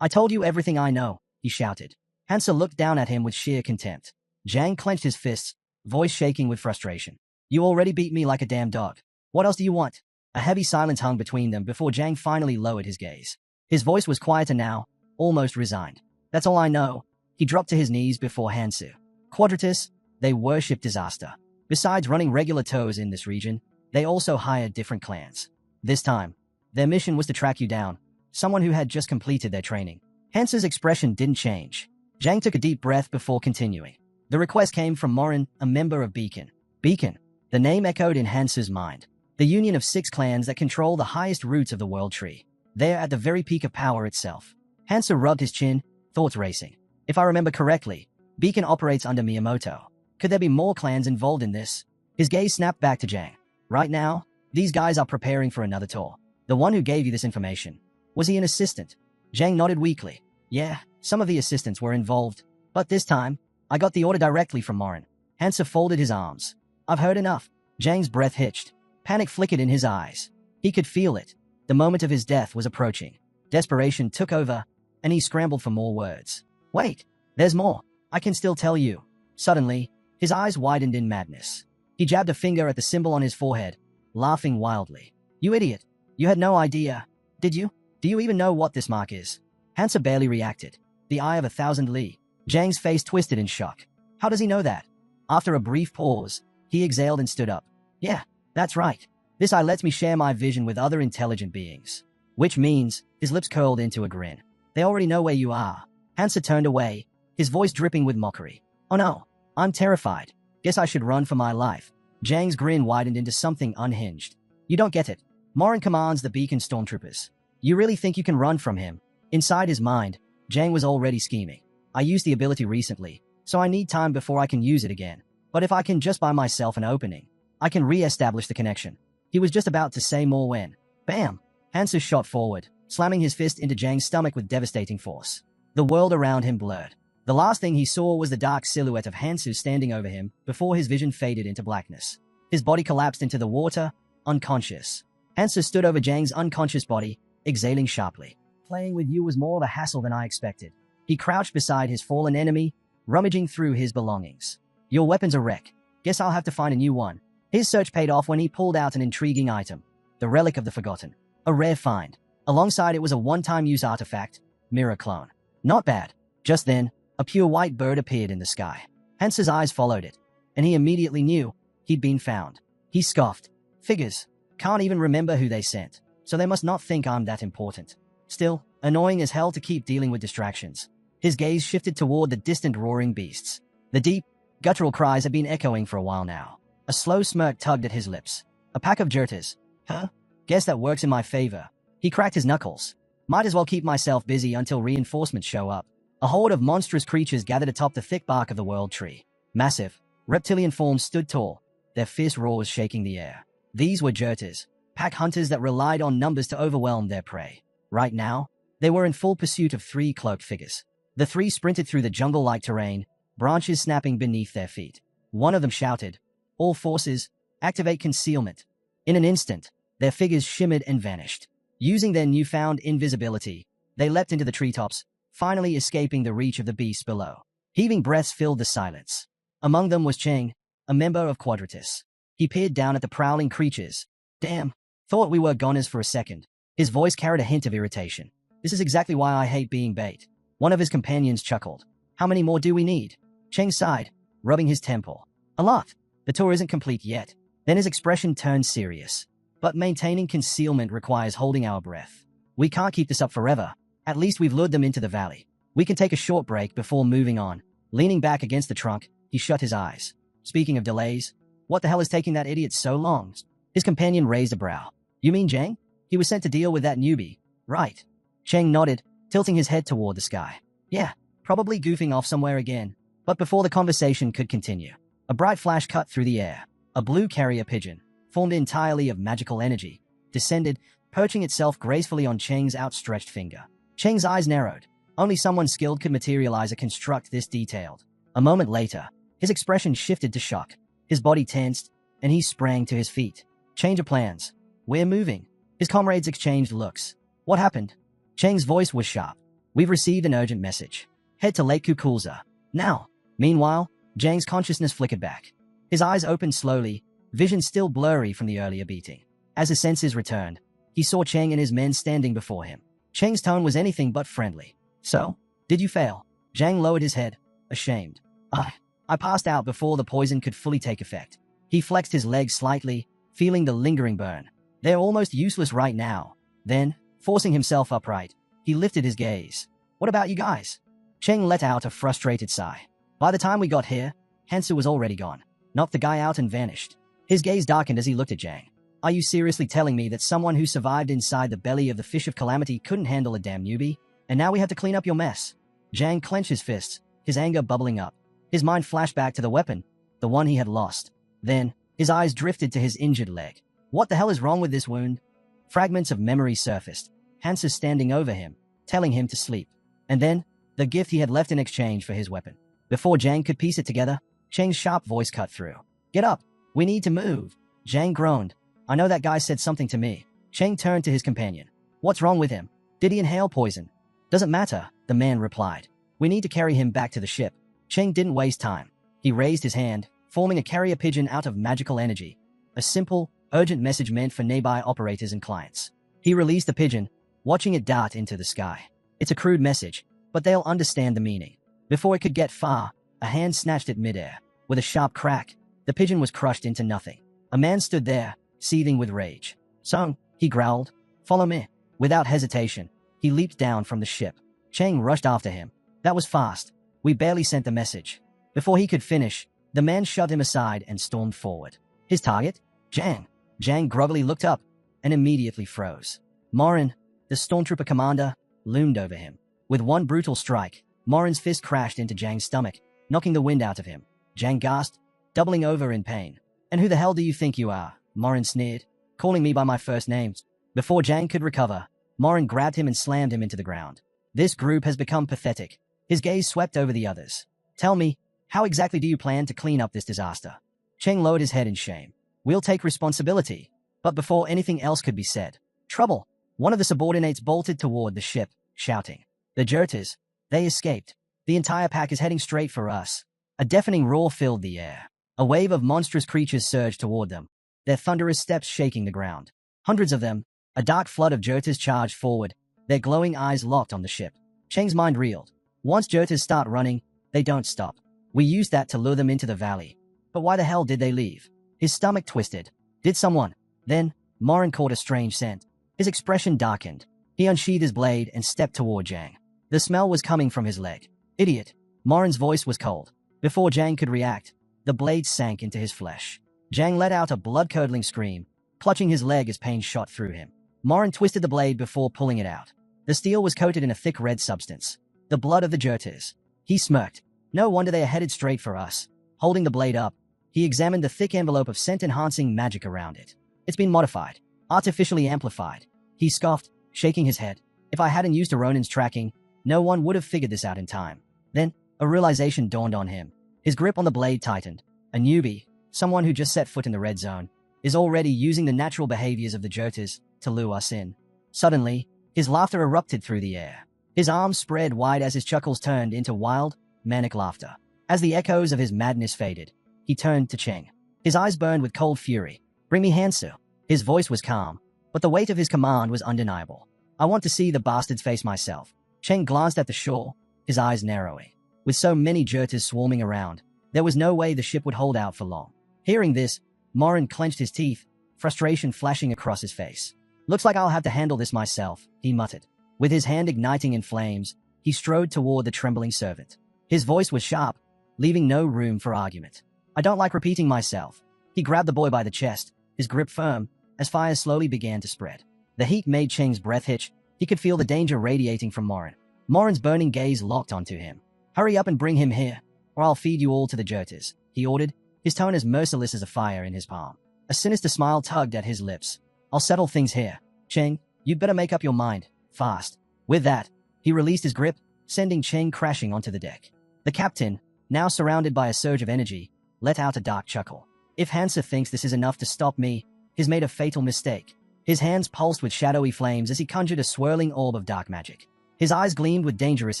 "I told you everything I know," he shouted. Hansu looked down at him with sheer contempt. Zhang clenched his fists, voice shaking with frustration. "You already beat me like a damn dog. What else do you want?" A heavy silence hung between them before Zhang finally lowered his gaze. His voice was quieter now, almost resigned. "That's all I know." He dropped to his knees before Hansu. Quadratus, they worship disaster. Besides running regular tours in this region, they also hired different clans. This time, their mission was to track you down, someone who had just completed their training. Hansu's expression didn't change. Zhang took a deep breath before continuing. The request came from Morin, a member of Beacon. Beacon. The name echoed in Hansu's mind. The union of 6 clans that control the highest roots of the world tree. They're at the very peak of power itself. Hansu rubbed his chin, thoughts racing. If I remember correctly, Beacon operates under Miyamoto. Could there be more clans involved in this? His gaze snapped back to Zhang. Right now, these guys are preparing for another tour. The one who gave you this information. Was he an assistant? Zhang nodded weakly. Yeah, some of the assistants were involved. But this time, I got the order directly from Morin. Hansu folded his arms. I've heard enough. Zhang's breath hitched. Panic flickered in his eyes. He could feel it. The moment of his death was approaching. Desperation took over, and he scrambled for more words. Wait, there's more. I can still tell you. Suddenly, his eyes widened in madness. He jabbed a finger at the symbol on his forehead, laughing wildly. You idiot. You had no idea, did you? Do you even know what this mark is? Hansu barely reacted. The eye of 1,000 li. Zhang's face twisted in shock. How does he know that? After a brief pause, he exhaled and stood up. Yeah, that's right. This eye lets me share my vision with other intelligent beings. Which means, his lips curled into a grin. They already know where you are. Hansu turned away, his voice dripping with mockery. Oh no, I'm terrified. Guess I should run for my life. Zhang's grin widened into something unhinged. You don't get it. Morin commands the Beacon stormtroopers. You really think you can run from him? Inside his mind, Zhang was already scheming. I used the ability recently, so I need time before I can use it again. But if I can just buy myself an opening, I can re-establish the connection. He was just about to say more when, bam! Hansu shot forward, slamming his fist into Zhang's stomach with devastating force. The world around him blurred. The last thing he saw was the dark silhouette of Hansu standing over him before his vision faded into blackness. His body collapsed into the water, unconscious. Hansu stood over Zhang's unconscious body, exhaling sharply. Playing with you was more of a hassle than I expected. He crouched beside his fallen enemy, rummaging through his belongings. Your weapon's a wreck. Guess I'll have to find a new one. His search paid off when he pulled out an intriguing item. The Relic of the Forgotten. A rare find. Alongside it was a one-time use artifact, Mirror Clone. Not bad. Just then, a pure white bird appeared in the sky. Hansu's eyes followed it, and he immediately knew he'd been found. He scoffed. Figures. Can't even remember who they sent, so they must not think I'm that important. Still, annoying as hell to keep dealing with distractions. His gaze shifted toward the distant roaring beasts. The deep, guttural cries had been echoing for a while now. A slow smirk tugged at his lips. A pack of jertas. Huh? Guess that works in my favor. He cracked his knuckles. Might as well keep myself busy until reinforcements show up. A horde of monstrous creatures gathered atop the thick bark of the world tree. Massive, reptilian forms stood tall, their fierce roars shaking the air. These were jertas, pack hunters that relied on numbers to overwhelm their prey. Right now, they were in full pursuit of three cloaked figures. The three sprinted through the jungle-like terrain, branches snapping beneath their feet. One of them shouted, "All forces, activate concealment." In an instant, their figures shimmered and vanished. Using their newfound invisibility, they leapt into the treetops, finally escaping the reach of the beasts below. Heaving breaths filled the silence. Among them was Cheng, a member of Quadratus. He peered down at the prowling creatures. "Damn, thought we were goners for a second." His voice carried a hint of irritation. "This is exactly why I hate being bait." One of his companions chuckled. "How many more do we need?" Cheng sighed, rubbing his temple. "A lot. The tour isn't complete yet." Then his expression turned serious. "But maintaining concealment requires holding our breath. We can't keep this up forever. At least we've lured them into the valley. We can take a short break before moving on." Leaning back against the trunk, he shut his eyes. "Speaking of delays, what the hell is taking that idiot so long?" His companion raised a brow. "You mean Zhang? He was sent to deal with that newbie, right?" Cheng nodded, tilting his head toward the sky. "Yeah, probably goofing off somewhere again." But before the conversation could continue, a bright flash cut through the air. A blue carrier pigeon, formed entirely of magical energy, descended, perching itself gracefully on Cheng's outstretched finger. Cheng's eyes narrowed. Only someone skilled could materialize a construct this detailed. A moment later, his expression shifted to shock. His body tensed, and he sprang to his feet. "Change of plans. We're moving." His comrades exchanged looks. "What happened?" Cheng's voice was sharp. "We've received an urgent message. Head to Lake Kukulza. Now." Meanwhile, Zhang's consciousness flickered back. His eyes opened slowly, vision still blurry from the earlier beating. As his senses returned, he saw Cheng and his men standing before him. Cheng's tone was anything but friendly. "So, did you fail?" Zhang lowered his head, ashamed. I passed out before the poison could fully take effect." He flexed his legs slightly, feeling the lingering burn. "They're almost useless right now." Then, forcing himself upright, he lifted his gaze. "What about you guys?" Cheng let out a frustrated sigh. "By the time we got here, Hansu was already gone. Knocked the guy out and vanished." His gaze darkened as he looked at Zhang. "Are you seriously telling me that someone who survived inside the belly of the Fish of Calamity couldn't handle a damn newbie? And now we have to clean up your mess?" Zhang clenched his fists, his anger bubbling up. His mind flashed back to the weapon, the one he had lost. Then, his eyes drifted to his injured leg. What the hell is wrong with this wound? Fragments of memory surfaced, Hansu standing over him, telling him to sleep. And then, the gift he had left in exchange for his weapon. Before Zhang could piece it together, Cheng's sharp voice cut through. "Get up! We need to move!" Zhang groaned. "I know that guy said something to me." Cheng turned to his companion. "What's wrong with him? Did he inhale poison?" "Doesn't matter," the man replied. "We need to carry him back to the ship." Cheng didn't waste time. He raised his hand, forming a carrier pigeon out of magical energy. A simple, urgent message meant for nearby operators and clients. He released the pigeon, watching it dart into the sky. It's a crude message, but they'll understand the meaning. Before it could get far, a hand snatched it midair. With a sharp crack, the pigeon was crushed into nothing. A man stood there, seething with rage. "Sung," he growled, "follow me." Without hesitation, he leaped down from the ship. Cheng rushed after him. "That was fast. We barely sent the message." Before he could finish, the man shoved him aside and stormed forward. His target? Zhang. Zhang groggily looked up and immediately froze. Morin, the stormtrooper commander, loomed over him. With one brutal strike, Morin's fist crashed into Zhang's stomach, knocking the wind out of him. Zhang gasped, doubling over in pain. "And who the hell do you think you are?" Morin sneered, "calling me by my first name." Before Zhang could recover, Morin grabbed him and slammed him into the ground. "This group has become pathetic." His gaze swept over the others. "Tell me, how exactly do you plan to clean up this disaster?" Cheng lowered his head in shame. "We'll take responsibility." But before anything else could be said, trouble! One of the subordinates bolted toward the ship, shouting. "The Jertas! They escaped! The entire pack is heading straight for us!" A deafening roar filled the air. A wave of monstrous creatures surged toward them, their thunderous steps shaking the ground. Hundreds of them, a dark flood of Jertas charged forward, their glowing eyes locked on the ship. Cheng's mind reeled. Once Jertas start running, they don't stop. We used that to lure them into the valley. But why the hell did they leave? His stomach twisted. Did someone? Then, Morin caught a strange scent. His expression darkened. He unsheathed his blade and stepped toward Zhang. The smell was coming from his leg. Idiot. Morin's voice was cold. Before Zhang could react, the blade sank into his flesh. Zhang let out a blood-curdling scream, clutching his leg as pain shot through him. Morin twisted the blade before pulling it out. The steel was coated in a thick red substance. The blood of the Charactes. He smirked. No wonder they are headed straight for us. Holding the blade up, he examined the thick envelope of scent-enhancing magic around it. It's been modified. Artificially amplified. He scoffed, shaking his head. If I hadn't used a Ronin's tracking, no one would have figured this out in time. Then, a realization dawned on him. His grip on the blade tightened. A newbie, someone who just set foot in the red zone, is already using the natural behaviors of the Charactes to lure us in. Suddenly, his laughter erupted through the air. His arms spread wide as his chuckles turned into wild, manic laughter. As the echoes of his madness faded, he turned to Cheng. His eyes burned with cold fury. Bring me Hansu. His voice was calm, but the weight of his command was undeniable. I want to see the bastard's face myself. Cheng glanced at the shore, his eyes narrowing. With so many Charactes swarming around, there was no way the ship would hold out for long. Hearing this, Morin clenched his teeth, frustration flashing across his face. Looks like I'll have to handle this myself, he muttered. With his hand igniting in flames, he strode toward the trembling servant. His voice was sharp, leaving no room for argument. I don't like repeating myself. He grabbed the boy by the chest, his grip firm, as fire slowly began to spread. The heat made Cheng's breath hitch. He could feel the danger radiating from Morin. Morin's burning gaze locked onto him. Hurry up and bring him here, or I'll feed you all to the Charactes, he ordered, his tone as merciless as a fire in his palm. A sinister smile tugged at his lips. I'll settle things here. Cheng, you'd better make up your mind, fast. With that, he released his grip, sending Cheng crashing onto the deck. The captain, now surrounded by a surge of energy, let out a dark chuckle. If Hansa thinks this is enough to stop me, he's made a fatal mistake. His hands pulsed with shadowy flames as he conjured a swirling orb of dark magic. His eyes gleamed with dangerous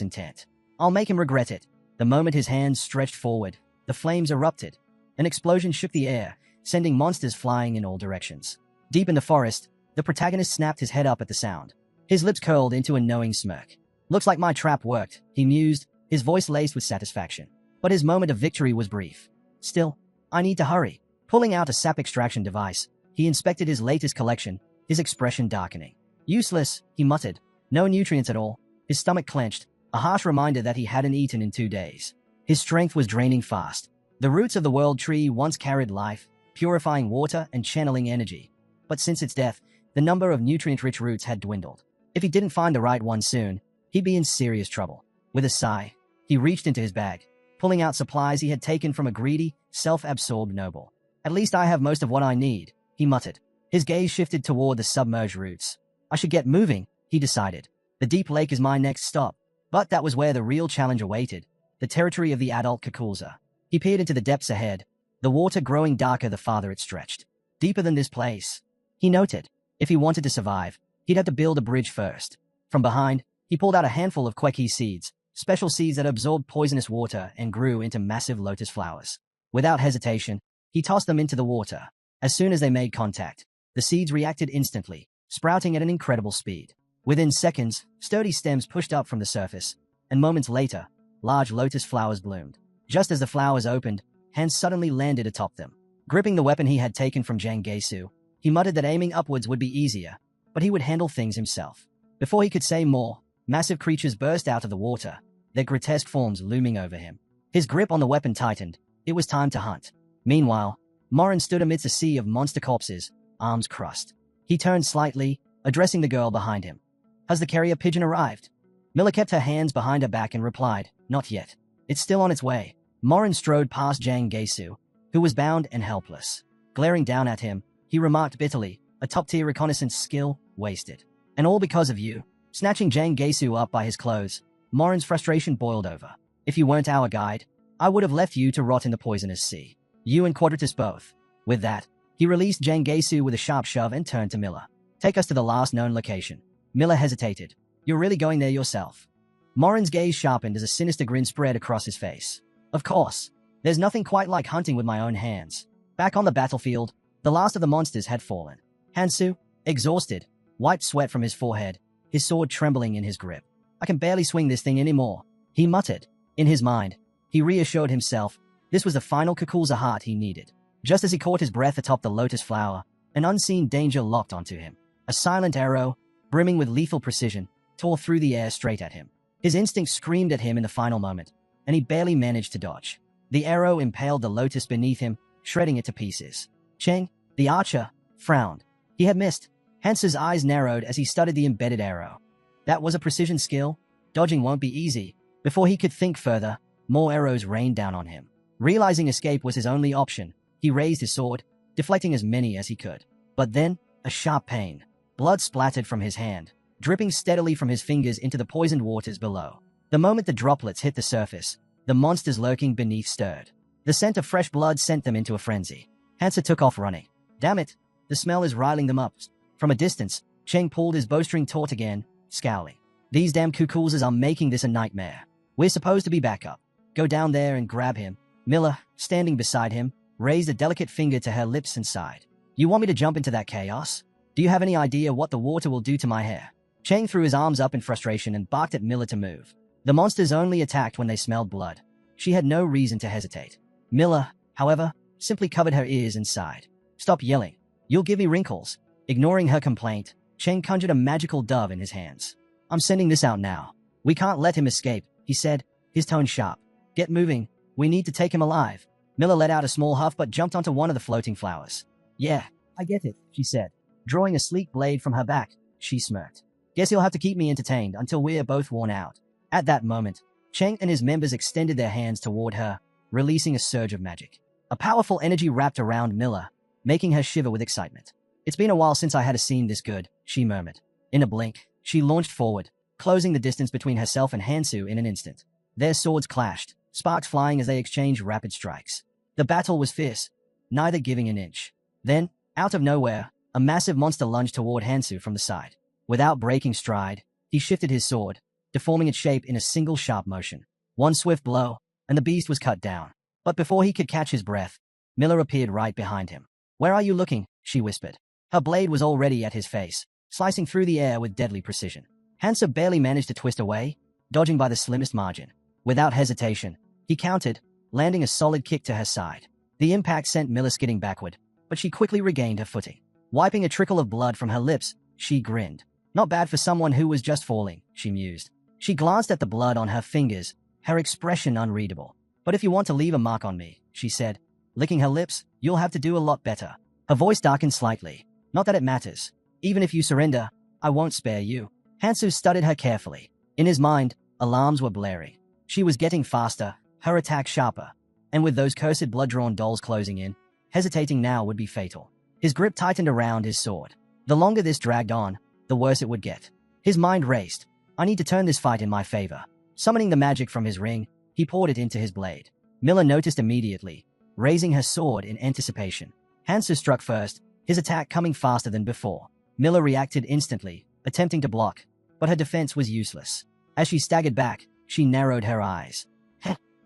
intent. I'll make him regret it. The moment his hands stretched forward, the flames erupted. An explosion shook the air, sending monsters flying in all directions. Deep in the forest, the protagonist snapped his head up at the sound. His lips curled into a knowing smirk. Looks like my trap worked, he mused, his voice laced with satisfaction. But his moment of victory was brief. Still, I need to hurry. Pulling out a sap extraction device, he inspected his latest collection, his expression darkening. Useless, he muttered. No nutrients at all. His stomach clenched, a harsh reminder that he hadn't eaten in 2 days. His strength was draining fast. The roots of the world tree once carried life, purifying water and channeling energy. But since its death, the number of nutrient-rich roots had dwindled. If he didn't find the right one soon, he'd be in serious trouble. With a sigh, he reached into his bag, pulling out supplies he had taken from a greedy, self-absorbed noble. At least I have most of what I need, he muttered. His gaze shifted toward the submerged roots. I should get moving, he decided. The deep lake is my next stop. But that was where the real challenge awaited, the territory of the adult Kakulza. He peered into the depths ahead, the water growing darker the farther it stretched. Deeper than this place, he noted. If he wanted to survive, he'd have to build a bridge first. From behind, he pulled out a handful of kweki seeds, special seeds that absorbed poisonous water and grew into massive lotus flowers. Without hesitation, he tossed them into the water. As soon as they made contact, the seeds reacted instantly, sprouting at an incredible speed. Within seconds, sturdy stems pushed up from the surface, and moments later, large lotus flowers bloomed. Just as the flowers opened, hands suddenly landed atop them. Gripping the weapon he had taken from Zhang Geisu, he muttered that aiming upwards would be easier, but he would handle things himself. Before he could say more, massive creatures burst out of the water, their grotesque forms looming over him. His grip on the weapon tightened. It was time to hunt. Meanwhile, Morin stood amidst a sea of monster corpses, arms crossed. He turned slightly, addressing the girl behind him. Has the carrier pigeon arrived? Miller kept her hands behind her back and replied, not yet. It's still on its way. Morin strode past Zhang Geisu, who was bound and helpless. Glaring down at him, he remarked bitterly, a top-tier reconnaissance skill wasted. And all because of you. Snatching Zhang Geisu up by his clothes, Morin's frustration boiled over. If you weren't our guide, I would have left you to rot in the poisonous sea. You and Quadratus both. With that, he released Zhang Geisu with a sharp shove and turned to Miller. Take us to the last known location. Miller hesitated. You're really going there yourself? Morin's gaze sharpened as a sinister grin spread across his face. Of course. There's nothing quite like hunting with my own hands. Back on the battlefield, the last of the monsters had fallen. Hansu, exhausted, wiped sweat from his forehead, his sword trembling in his grip. I can barely swing this thing anymore, he muttered. In his mind, he reassured himself this was the final Kakulza heart he needed. Just as he caught his breath atop the lotus flower, an unseen danger locked onto him. A silent arrow, brimming with lethal precision, tore through the air straight at him. His instinct screamed at him in the final moment, and he barely managed to dodge. The arrow impaled the lotus beneath him, shredding it to pieces. Cheng, the archer, frowned. He had missed. Hansu's eyes narrowed as he studied the embedded arrow. That was a precision skill. Dodging won't be easy. Before he could think further, more arrows rained down on him. Realizing escape was his only option, he raised his sword, deflecting as many as he could. But then, a sharp pain. Blood splattered from his hand, dripping steadily from his fingers into the poisoned waters below. The moment the droplets hit the surface, the monsters lurking beneath stirred. The scent of fresh blood sent them into a frenzy. Hansa took off running. Damn it, the smell is riling them up. From a distance, Cheng pulled his bowstring taut again, scowling. These damn cuckooses are making this a nightmare. We're supposed to be back up. Go down there and grab him. Miller, standing beside him, raised a delicate finger to her lips and sighed. You want me to jump into that chaos? Do you have any idea what the water will do to my hair? Cheng threw his arms up in frustration and barked at Miller to move. The monsters only attacked when they smelled blood. She had no reason to hesitate. Miller, however, simply covered her ears and sighed. Stop yelling. You'll give me wrinkles. Ignoring her complaint, Cheng conjured a magical dove in his hands. I'm sending this out now. We can't let him escape, he said, his tone sharp. Get moving. We need to take him alive. Miller let out a small huff but jumped onto one of the floating flowers. Yeah, I get it, she said. Drawing a sleek blade from her back, she smirked. Guess he'll have to keep me entertained until we're both worn out. At that moment, Cheng and his members extended their hands toward her, releasing a surge of magic. A powerful energy wrapped around Miller, making her shiver with excitement. It's been a while since I had a scene this good, she murmured. In a blink, she launched forward, closing the distance between herself and Hansu in an instant. Their swords clashed, sparks flying as they exchanged rapid strikes. The battle was fierce, neither giving an inch. Then, out of nowhere, a massive monster lunged toward Hansu from the side. Without breaking stride, he shifted his sword, deforming its shape in a single sharp motion. One swift blow, and the beast was cut down. But before he could catch his breath, Miller appeared right behind him. Where are you looking? She whispered. Her blade was already at his face, slicing through the air with deadly precision. Hansa barely managed to twist away, dodging by the slimmest margin. Without hesitation, he countered, landing a solid kick to her side. The impact sent Miller skidding backward, but she quickly regained her footing. Wiping a trickle of blood from her lips, she grinned. Not bad for someone who was just falling, she mused. She glanced at the blood on her fingers, her expression unreadable. But if you want to leave a mark on me, she said, licking her lips, you'll have to do a lot better. Her voice darkened slightly. Not that it matters. Even if you surrender, I won't spare you. Hansu studied her carefully. In his mind, alarms were blaring. She was getting faster, her attack sharper. And with those cursed blood-drawn dolls closing in, hesitating now would be fatal. His grip tightened around his sword. The longer this dragged on, the worse it would get. His mind raced. I need to turn this fight in my favor. Summoning the magic from his ring, he poured it into his blade. Miller noticed immediately, raising her sword in anticipation. Hansu struck first, his attack coming faster than before. Miller reacted instantly, attempting to block, but her defense was useless. As she staggered back, she narrowed her eyes.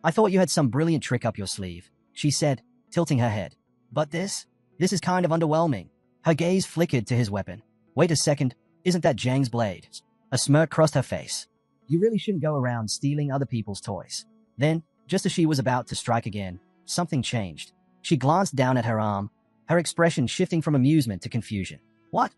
I thought you had some brilliant trick up your sleeve, she said, tilting her head. But this is kind of underwhelming. Her gaze flickered to his weapon. Wait a second, isn't that Zhang's blade? A smirk crossed her face. You really shouldn't go around stealing other people's toys. Then, just as she was about to strike again, something changed. She glanced down at her arm, her expression shifting from amusement to confusion. What?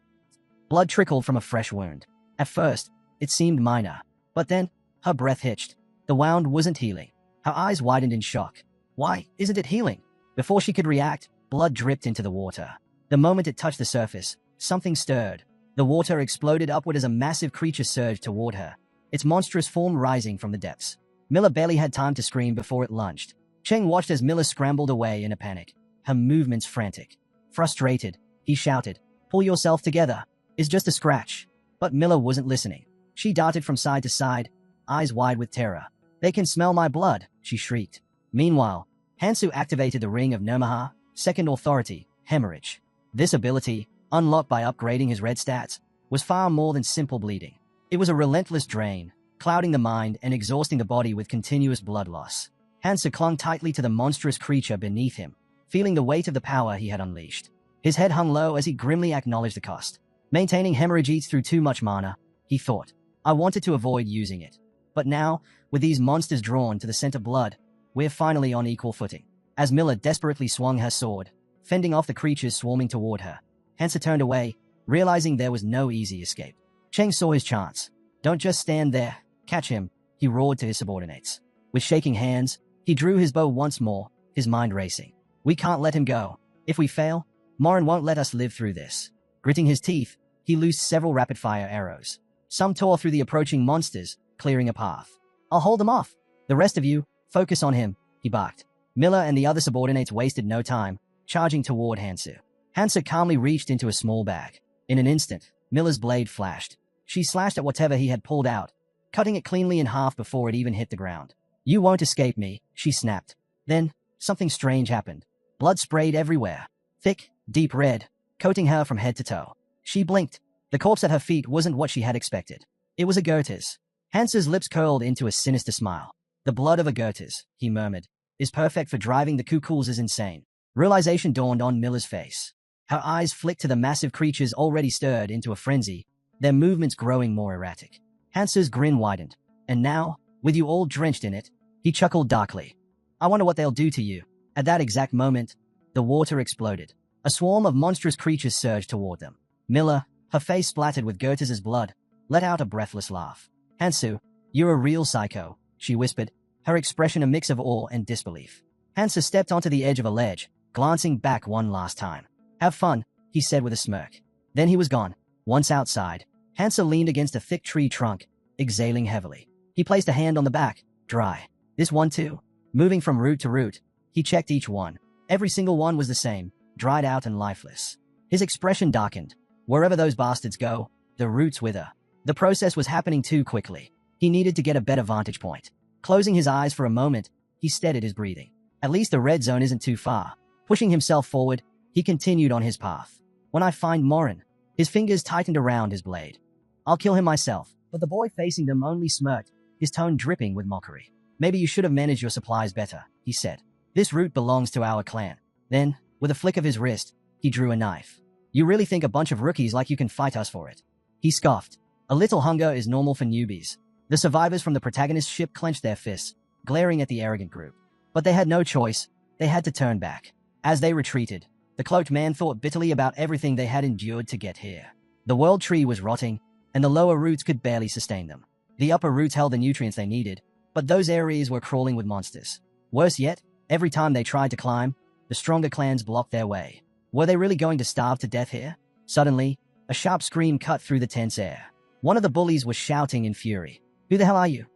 Blood trickled from a fresh wound. At first, it seemed minor, but then, her breath hitched. The wound wasn't healing. Her eyes widened in shock. Why isn't it healing? Before she could react, blood dripped into the water. The moment it touched the surface, something stirred. The water exploded upward as a massive creature surged toward her, its monstrous form rising from the depths. Miller barely had time to scream before it lunged. Cheng watched as Miller scrambled away in a panic, her movements frantic. Frustrated, he shouted, "Pull yourself together. It's just a scratch." But Miller wasn't listening. She darted from side to side, eyes wide with terror. "They can smell my blood," she shrieked. Meanwhile, Hansu activated the Ring of Nirmaha, second authority, hemorrhage. This ability, unlocked by upgrading his red stats, was far more than simple bleeding. It was a relentless drain, clouding the mind and exhausting the body with continuous blood loss. Hansu clung tightly to the monstrous creature beneath him, feeling the weight of the power he had unleashed. His head hung low as he grimly acknowledged the cost. Maintaining hemorrhage eats through too much mana, he thought. I wanted to avoid using it. But now, with these monsters drawn to the scent of blood, we're finally on equal footing. As Miller desperately swung her sword, fending off the creatures swarming toward her, Hansa turned away, realizing there was no easy escape. Cheng saw his chance. Don't just stand there. Catch him, he roared to his subordinates. With shaking hands, he drew his bow once more, his mind racing. We can't let him go. If we fail, Morin won't let us live through this. Gritting his teeth, he loosed several rapid-fire arrows. Some tore through the approaching monsters, clearing a path. I'll hold them off. The rest of you, focus on him, he barked. Miller and the other subordinates wasted no time, charging toward Hansu. Hansu calmly reached into a small bag. In an instant, Miller's blade flashed. She slashed at whatever he had pulled out, cutting it cleanly in half before it even hit the ground. You won't escape me, she snapped. Then, something strange happened. Blood sprayed everywhere. Thick, deep red, coating her from head to toe. She blinked. The corpse at her feet wasn't what she had expected. It was a Goethes. Hansu's lips curled into a sinister smile. The blood of a Goethes, he murmured, is perfect for driving the Kukuls insane. Realization dawned on Miller's face. Her eyes flicked to the massive creatures already stirred into a frenzy, their movements growing more erratic. Hansu's grin widened. And now, with you all drenched in it, he chuckled darkly. I wonder what they'll do to you. At that exact moment, the water exploded. A swarm of monstrous creatures surged toward them. Miller, her face splattered with Goethes' blood, let out a breathless laugh. Hansu, you're a real psycho, she whispered, her expression a mix of awe and disbelief. Hansu stepped onto the edge of a ledge, glancing back one last time. Have fun, he said with a smirk. Then he was gone. Once outside, Hansu leaned against a thick tree trunk, exhaling heavily. He placed a hand on the back, dry. This one too. Moving from root to root, he checked each one. Every single one was the same, dried out and lifeless. His expression darkened. Wherever those bastards go, the roots wither. The process was happening too quickly. He needed to get a better vantage point. Closing his eyes for a moment, he steadied his breathing. At least the red zone isn't too far. Pushing himself forward, he continued on his path. When I find Morin, his fingers tightened around his blade. I'll kill him myself. But the boy facing them only smirked, his tone dripping with mockery. Maybe you should have managed your supplies better, he said. This root belongs to our clan. Then, with a flick of his wrist, he drew a knife. You really think a bunch of rookies like you can fight us for it? He scoffed. A little hunger is normal for newbies. The survivors from the protagonist's ship clenched their fists, glaring at the arrogant group. But they had no choice. They had to turn back. As they retreated, the cloaked man thought bitterly about everything they had endured to get here. The world tree was rotting, and the lower roots could barely sustain them. The upper roots held the nutrients they needed, but those areas were crawling with monsters. Worse yet, every time they tried to climb, the stronger clans blocked their way. Were they really going to starve to death here? Suddenly, a sharp scream cut through the tense air. One of the bullies was shouting in fury. Who the hell are you?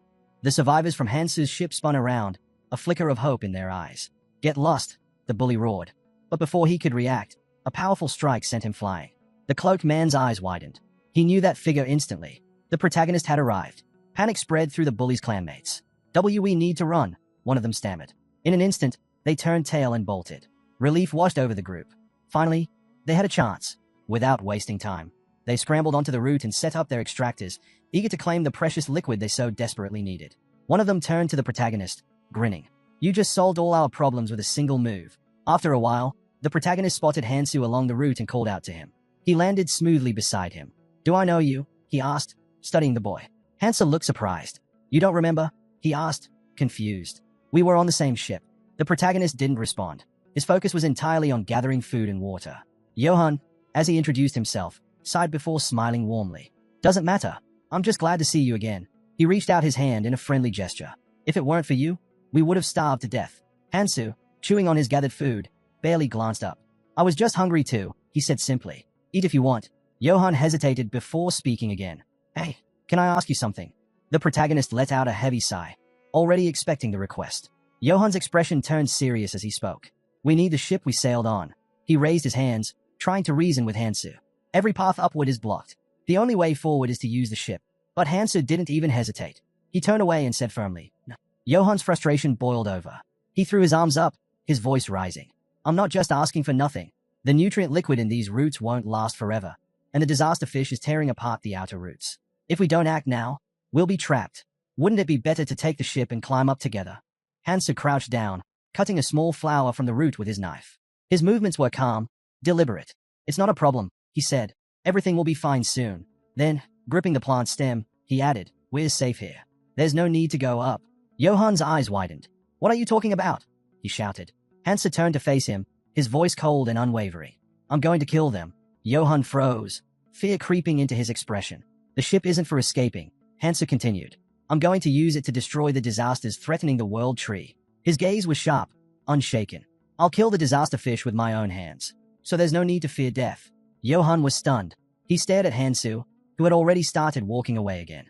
The survivors from Hansu's ship spun around, a flicker of hope in their eyes. Get lost, the bully roared. But before he could react, a powerful strike sent him flying. The cloaked man's eyes widened. He knew that figure instantly. The protagonist had arrived. Panic spread through the bully's clanmates. We need to run, one of them stammered. In an instant, they turned tail and bolted. Relief washed over the group. Finally, they had a chance. Without wasting time, they scrambled onto the route and set up their extractors, eager to claim the precious liquid they so desperately needed. One of them turned to the protagonist, grinning. You just solved all our problems with a single move. After a while, the protagonist spotted Hansu along the route and called out to him. He landed smoothly beside him. Do I know you? He asked, studying the boy. Hansu looked surprised. You don't remember? He asked, confused. We were on the same ship. The protagonist didn't respond. His focus was entirely on gathering food and water. Johann, as he introduced himself, sighed before smiling warmly. Doesn't matter. I'm just glad to see you again. He reached out his hand in a friendly gesture. If it weren't for you, we would have starved to death. Hansu, chewing on his gathered food, barely glanced up. I was just hungry too, he said simply. Eat if you want. Johann hesitated before speaking again. Hey, can I ask you something? The protagonist let out a heavy sigh, already expecting the request. Johann's expression turned serious as he spoke. We need the ship we sailed on. He raised his hands, trying to reason with Hansu. Every path upward is blocked. The only way forward is to use the ship. But Hansu didn't even hesitate. He turned away and said firmly, No. Johann's frustration boiled over. He threw his arms up, his voice rising. I'm not just asking for nothing. The nutrient liquid in these roots won't last forever, and the disaster fish is tearing apart the outer roots. If we don't act now, we'll be trapped. Wouldn't it be better to take the ship and climb up together? Hansu crouched down, cutting a small flower from the root with his knife. His movements were calm, deliberate. It's not a problem, he said. Everything will be fine soon. Then, gripping the plant stem, he added, We're safe here. There's no need to go up. Johann's eyes widened. What are you talking about? He shouted. Hansu turned to face him, his voice cold and unwavering. I'm going to kill them. Johann froze, fear creeping into his expression. The ship isn't for escaping, Hansa continued. I'm going to use it to destroy the disasters threatening the world tree. His gaze was sharp, unshaken. I'll kill the disaster fish with my own hands. So there's no need to fear death. Johann was stunned. He stared at Hansu, who had already started walking away again.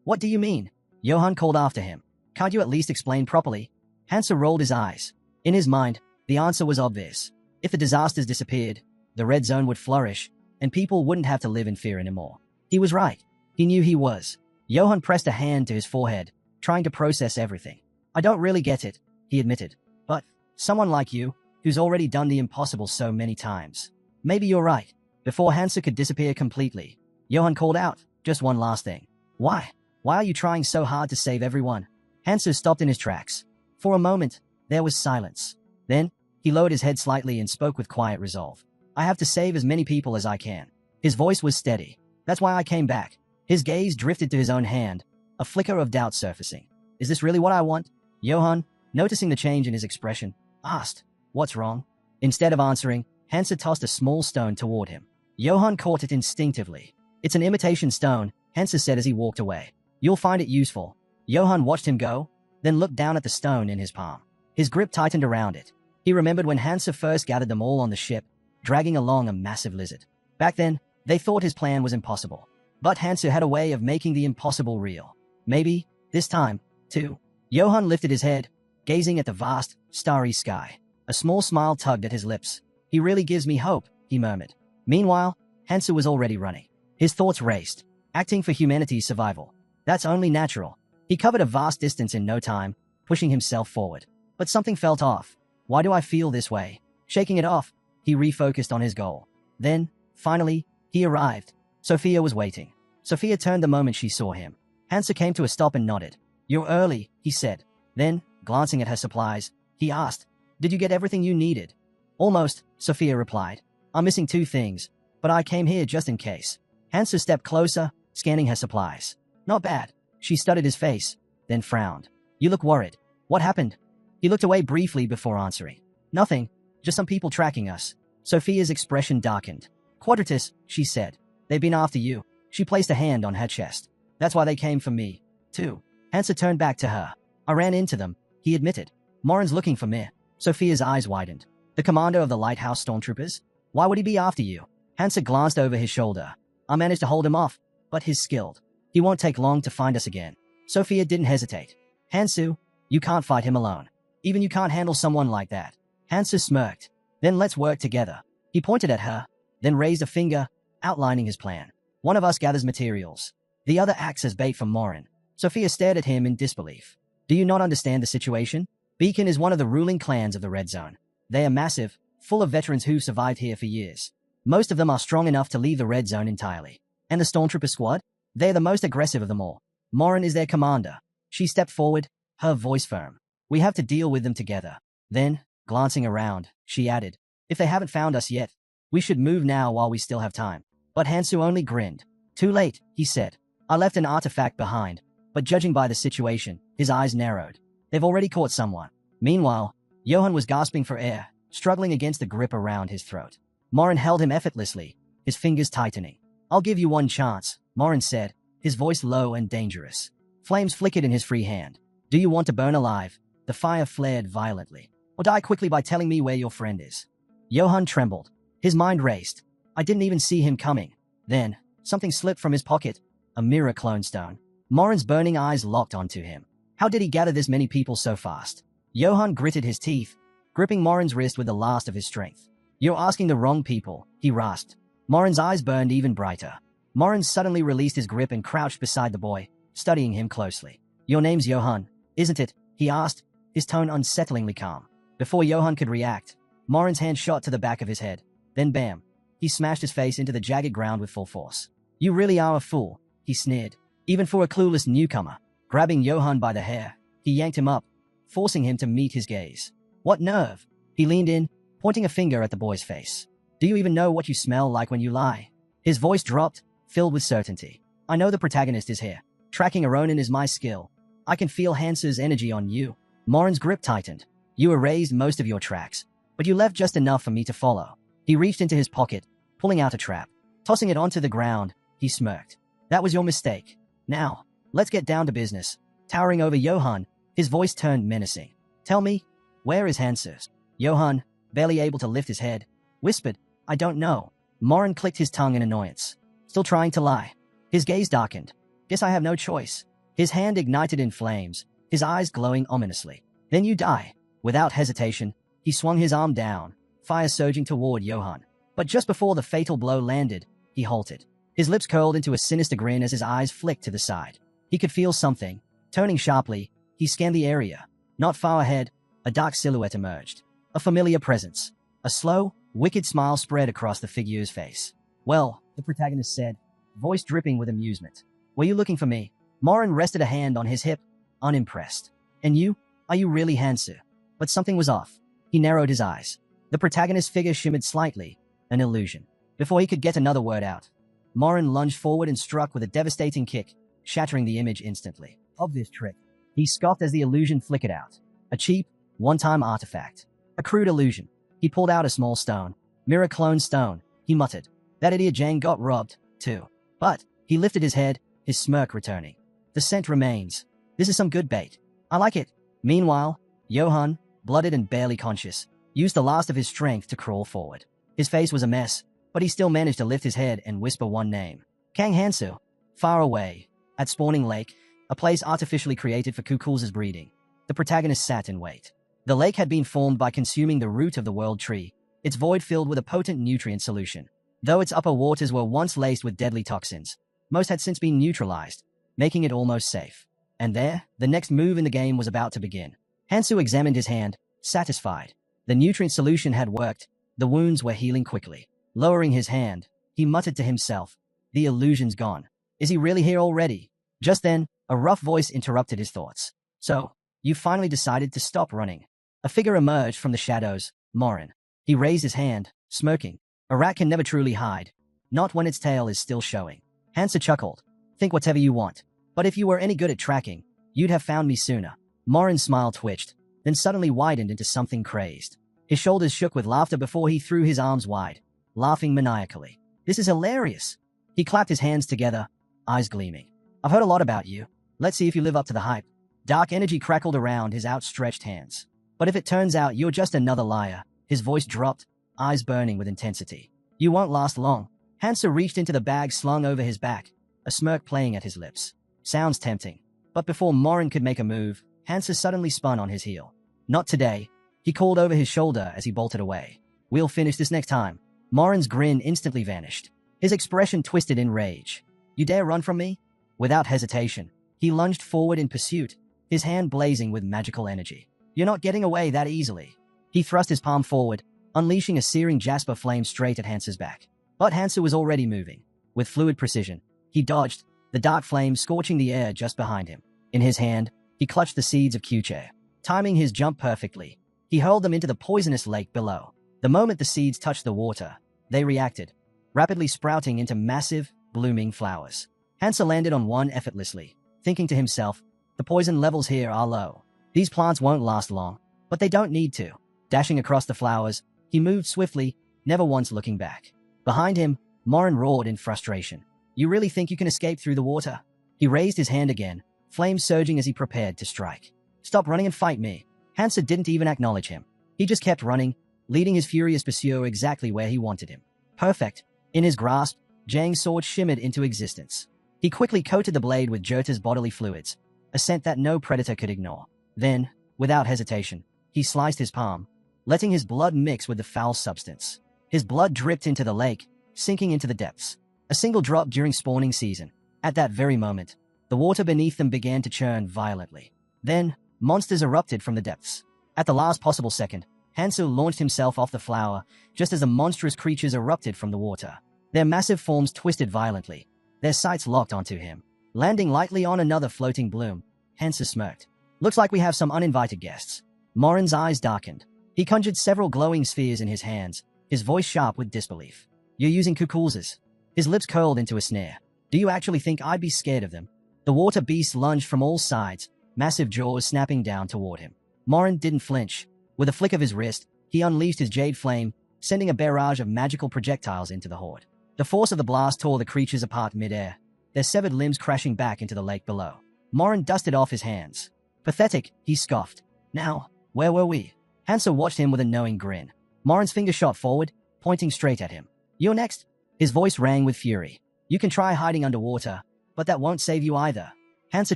What do you mean? Johann called after him. Can't you at least explain properly? Hansa rolled his eyes. In his mind, the answer was obvious. If the disasters disappeared, the red zone would flourish, and people wouldn't have to live in fear anymore. He was right. He knew he was. Johann pressed a hand to his forehead, trying to process everything. I don't really get it, he admitted. But someone like you, who's already done the impossible so many times. Maybe you're right. Before Hansa could disappear completely, Johann called out, just one last thing. Why? Why are you trying so hard to save everyone? Hansa stopped in his tracks. For a moment, there was silence. Then, he lowered his head slightly and spoke with quiet resolve. I have to save as many people as I can. His voice was steady. That's why I came back. His gaze drifted to his own hand, a flicker of doubt surfacing. Is this really what I want? Johann, noticing the change in his expression, asked, What's wrong? Instead of answering, Hansa tossed a small stone toward him. Johann caught it instinctively. It's an imitation stone, Hansa said as he walked away. You'll find it useful. Johann watched him go, then looked down at the stone in his palm. His grip tightened around it. He remembered when Hansa first gathered them all on the ship, dragging along a massive lizard. Back then, they thought his plan was impossible. But Hansa had a way of making the impossible real. Maybe, this time, too. Johann lifted his head, gazing at the vast, starry sky. A small smile tugged at his lips. He really gives me hope, he murmured. Meanwhile, Hansa was already running. His thoughts raced, acting for humanity's survival. That's only natural. He covered a vast distance in no time, pushing himself forward. But something felt off. Why do I feel this way? Shaking it off, he refocused on his goal. Then, finally, he arrived. Sophia was waiting. Sophia turned the moment she saw him. Hansa came to a stop and nodded. You're early, he said. Then, glancing at her supplies, he asked, Did you get everything you needed? Almost, Sophia replied. I'm missing 2 things, but I came here just in case. Hansa stepped closer, scanning her supplies. Not bad. She studied his face, then frowned. You look worried. What happened? He looked away briefly before answering. Nothing, just some people tracking us. Sophia's expression darkened. Quadratus, she said. They've been after you. She placed a hand on her chest. That's why they came for me, too. Hansa turned back to her. I ran into them, he admitted. Morin's looking for me. Sophia's eyes widened. The commander of the lighthouse stormtroopers? Why would he be after you? Hansa glanced over his shoulder. I managed to hold him off, but he's skilled. He won't take long to find us again. Sophia didn't hesitate. Hansu, you can't fight him alone. Even you can't handle someone like that. Hansa smirked. Then let's work together. He pointed at her, then raised a finger, outlining his plan. One of us gathers materials. The other acts as bait for Morin. Sophia stared at him in disbelief. Do you not understand the situation? Beacon is one of the ruling clans of the Red Zone. They are massive, full of veterans who've survived here for years. Most of them are strong enough to leave the Red Zone entirely. And the Stormtrooper squad? They're the most aggressive of them all. Morin is their commander. She stepped forward, her voice firm. We have to deal with them together. Then, glancing around, she added, If they haven't found us yet, we should move now while we still have time. But Hansu only grinned. Too late, he said. I left an artifact behind, but judging by the situation, his eyes narrowed. They've already caught someone. Meanwhile, Johann was gasping for air, struggling against the grip around his throat. Morin held him effortlessly, his fingers tightening. I'll give you one chance, Morin said, his voice low and dangerous. Flames flickered in his free hand. Do you want to burn alive? The fire flared violently. Or die quickly by telling me where your friend is? Johann trembled. His mind raced. I didn't even see him coming. Then, something slipped from his pocket. A mirror clone stone. Morin's burning eyes locked onto him. How did he gather this many people so fast? Johann gritted his teeth, gripping Morin's wrist with the last of his strength. You're asking the wrong people, he rasped. Morin's eyes burned even brighter. Morin suddenly released his grip and crouched beside the boy, studying him closely. Your name's Johann, isn't it? He asked, his tone unsettlingly calm. Before Johann could react, Morin's hand shot to the back of his head. Then bam, he smashed his face into the jagged ground with full force. You really are a fool, he sneered. Even for a clueless newcomer. Grabbing Johann by the hair, he yanked him up, forcing him to meet his gaze. What nerve? He leaned in, pointing a finger at the boy's face. Do you even know what you smell like when you lie? His voice dropped, filled with certainty. I know the protagonist is here. Tracking a Ronin is my skill. I can feel Hansa's energy on you. Morin's grip tightened. You erased most of your tracks, but you left just enough for me to follow. He reached into his pocket, pulling out a trap. Tossing it onto the ground, he smirked. That was your mistake. Now, let's get down to business. Towering over Johann, his voice turned menacing. Tell me, where is Hansu? Johann, barely able to lift his head, whispered, I don't know. Morin clicked his tongue in annoyance. Still trying to lie. His gaze darkened. Guess I have no choice. His hand ignited in flames, his eyes glowing ominously. Then you die. Without hesitation, he swung his arm down, fire surging toward Johann. But just before the fatal blow landed, he halted. His lips curled into a sinister grin as his eyes flicked to the side. He could feel something. Turning sharply, he scanned the area. Not far ahead, a dark silhouette emerged. A familiar presence. A slow, wicked smile spread across the figure's face. Well, the protagonist said, voice dripping with amusement. Were you looking for me? Morin rested a hand on his hip, unimpressed. And you? Are you really Hansu? But something was off. He narrowed his eyes. The protagonist's figure shimmered slightly, an illusion. Before he could get another word out, Morin lunged forward and struck with a devastating kick, shattering the image instantly. Of this trick, he scoffed as the illusion flickered out. A cheap, one-time artifact. A crude illusion. He pulled out a small stone. Mirror clone stone, he muttered. That idiot Jang got robbed, too. But, he lifted his head, his smirk returning. The scent remains. This is some good bait. I like it. Meanwhile, Johann, blooded and barely conscious, used the last of his strength to crawl forward. His face was a mess, but he still managed to lift his head and whisper one name. Kang Hansu. Far away, at Spawning Lake, a place artificially created for Kukul's breeding. The protagonist sat in wait. The lake had been formed by consuming the root of the world tree, its void filled with a potent nutrient solution. Though its upper waters were once laced with deadly toxins, most had since been neutralized, making it almost safe. And there, the next move in the game was about to begin. Hansu examined his hand, satisfied. The nutrient solution had worked. The wounds were healing quickly. Lowering his hand, he muttered to himself, the illusion's gone. Is he really here already? Just then, a rough voice interrupted his thoughts. So, you finally decided to stop running. A figure emerged from the shadows, Morin. He raised his hand, smirking. A rat can never truly hide. Not when its tail is still showing. Hansu chuckled. Think whatever you want. But if you were any good at tracking, you'd have found me sooner. Morin's smile twitched, then suddenly widened into something crazed. His shoulders shook with laughter before he threw his arms wide, laughing maniacally. This is hilarious. He clapped his hands together, eyes gleaming. I've heard a lot about you. Let's see if you live up to the hype. Dark energy crackled around his outstretched hands. But if it turns out you're just another liar, his voice dropped, eyes burning with intensity. You won't last long. Hansu reached into the bag slung over his back, a smirk playing at his lips. Sounds tempting. But before Morin could make a move, Hansu suddenly spun on his heel. Not today. He called over his shoulder as he bolted away. We'll finish this next time. Morin's grin instantly vanished. His expression twisted in rage. You dare run from me? Without hesitation, he lunged forward in pursuit, his hand blazing with magical energy. You're not getting away that easily. He thrust his palm forward, unleashing a searing jasper flame straight at Hansu's back. But Hansu was already moving. With fluid precision, he dodged, the dark flame scorching the air just behind him. In his hand, he clutched the seeds of Q-Chair. Timing his jump perfectly, he hurled them into the poisonous lake below. The moment the seeds touched the water, they reacted, rapidly sprouting into massive, blooming flowers. Hansu landed on one effortlessly, thinking to himself, the poison levels here are low. These plants won't last long, but they don't need to. Dashing across the flowers, he moved swiftly, never once looking back. Behind him, Morin roared in frustration. You really think you can escape through the water? He raised his hand again, flames surging as he prepared to strike. Stop running and fight me. Hansu didn't even acknowledge him. He just kept running, leading his furious pursuer exactly where he wanted him. Perfect. In his grasp, Jang's sword shimmered into existence. He quickly coated the blade with Jyota's bodily fluids, a scent that no predator could ignore. Then, without hesitation, he sliced his palm, letting his blood mix with the foul substance. His blood dripped into the lake, sinking into the depths. A single drop during spawning season. At that very moment, the water beneath them began to churn violently. Then, monsters erupted from the depths. At the last possible second, Hansu launched himself off the flower, just as the monstrous creatures erupted from the water. Their massive forms twisted violently, their sights locked onto him. Landing lightly on another floating bloom, Hansu smirked. Looks like we have some uninvited guests. Morin's eyes darkened. He conjured several glowing spheres in his hands, his voice sharp with disbelief. You're using Kukul's. His lips curled into a sneer. Do you actually think I'd be scared of them? The water beast lunged from all sides, massive jaws snapping down toward him. Morin didn't flinch. With a flick of his wrist, he unleashed his jade flame, sending a barrage of magical projectiles into the horde. The force of the blast tore the creatures apart midair, their severed limbs crashing back into the lake below. Morin dusted off his hands. Pathetic, he scoffed. Now, where were we? Hansa watched him with a knowing grin. Morin's finger shot forward, pointing straight at him. You're next. His voice rang with fury. You can try hiding underwater, but that won't save you either. Hansa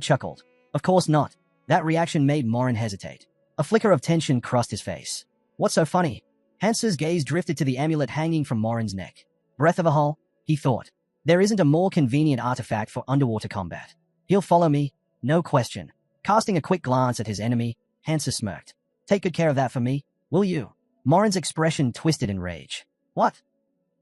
chuckled. Of course not. That reaction made Morin hesitate. A flicker of tension crossed his face. What's so funny? Hansa's gaze drifted to the amulet hanging from Morin's neck. Breath of a hull, he thought. There isn't a more convenient artifact for underwater combat. He'll follow me, no question. Casting a quick glance at his enemy, Hansa smirked. Take good care of that for me, will you? Morin's expression twisted in rage. What?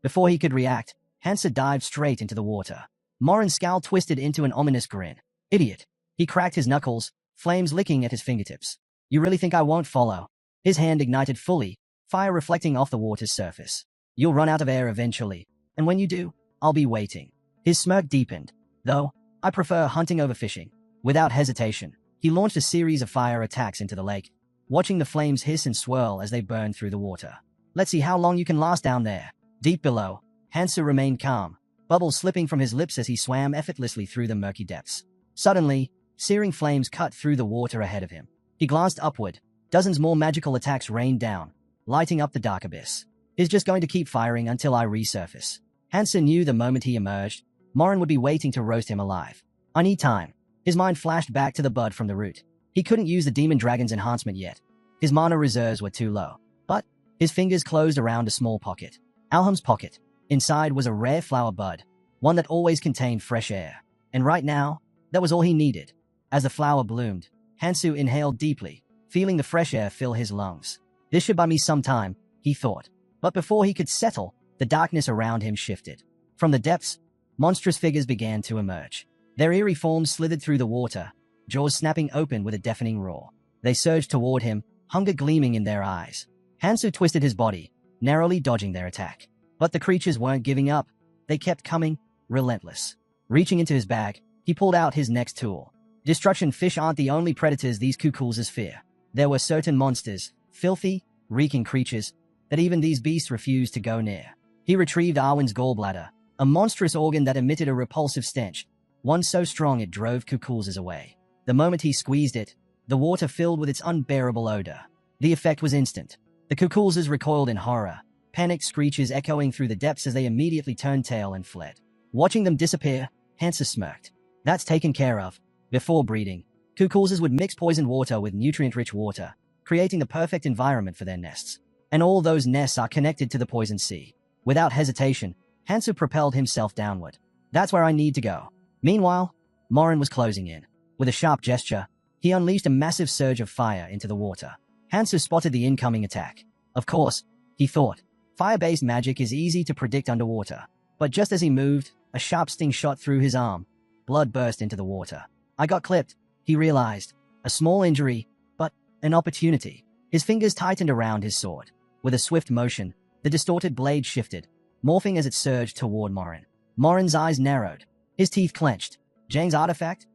Before he could react, Hansa dived straight into the water. Morin's scowl twisted into an ominous grin. Idiot. He cracked his knuckles, flames licking at his fingertips. You really think I won't follow? His hand ignited fully, fire reflecting off the water's surface. You'll run out of air eventually, and when you do, I'll be waiting. His smirk deepened. Though, I prefer hunting over fishing. Without hesitation, he launched a series of fire attacks into the lake, watching the flames hiss and swirl as they burned through the water. Let's see how long you can last down there. Deep below, Hansa remained calm, bubbles slipping from his lips as he swam effortlessly through the murky depths. Suddenly, searing flames cut through the water ahead of him. He glanced upward. Dozens more magical attacks rained down, lighting up the dark abyss. He's just going to keep firing until I resurface. Hansa knew the moment he emerged, Morin would be waiting to roast him alive. I need time. His mind flashed back to the bud from the root. He couldn't use the Demon Dragon's enhancement yet. His mana reserves were too low. But his fingers closed around a small pocket. Alham's pocket. Inside was a rare flower bud, one that always contained fresh air. And right now, that was all he needed. As the flower bloomed, Hansu inhaled deeply, feeling the fresh air fill his lungs. This should buy me some time, he thought. But before he could settle, the darkness around him shifted. From the depths, monstrous figures began to emerge. Their eerie forms slithered through the water, jaws snapping open with a deafening roar. They surged toward him, hunger gleaming in their eyes. Hansu twisted his body, narrowly dodging their attack. But the creatures weren't giving up. They kept coming, relentless. Reaching into his bag, he pulled out his next tool. Destruction fish aren't the only predators these kukulzes fear. There were certain monsters, filthy, reeking creatures, that even these beasts refused to go near. He retrieved Arwen's gallbladder, a monstrous organ that emitted a repulsive stench, one so strong it drove kukulzes away. The moment he squeezed it, the water filled with its unbearable odor. The effect was instant. The kukulzes recoiled in horror, panicked screeches echoing through the depths as they immediately turned tail and fled. Watching them disappear, Hansa smirked. That's taken care of. Before breeding, kukulzes would mix poisoned water with nutrient-rich water, creating the perfect environment for their nests. And all those nests are connected to the poison sea. Without hesitation, Hansa propelled himself downward. That's where I need to go. Meanwhile, Morin was closing in. With a sharp gesture, he unleashed a massive surge of fire into the water. Hansa spotted the incoming attack. Of course, he thought, fire-based magic is easy to predict underwater. But just as he moved, a sharp sting shot through his arm. Blood burst into the water. I got clipped, he realized. A small injury, but an opportunity. His fingers tightened around his sword. With a swift motion, the distorted blade shifted, morphing as it surged toward Morin. Morin's eyes narrowed. His teeth clenched. Zhang's artifact?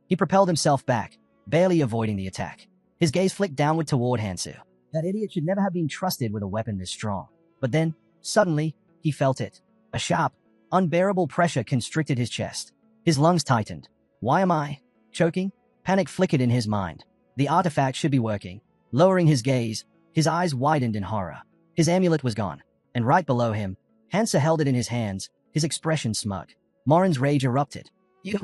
He propelled himself back, barely avoiding the attack. His gaze flicked downward toward Hansu. That idiot should never have been trusted with a weapon this strong. But then, suddenly, he felt it. A sharp, unbearable pressure constricted his chest. His lungs tightened. Why am I choking? Panic flickered in his mind. The artifact should be working. Lowering his gaze, his eyes widened in horror. His amulet was gone, and right below him, Hansa held it in his hands, his expression smug. Morin's rage erupted. You!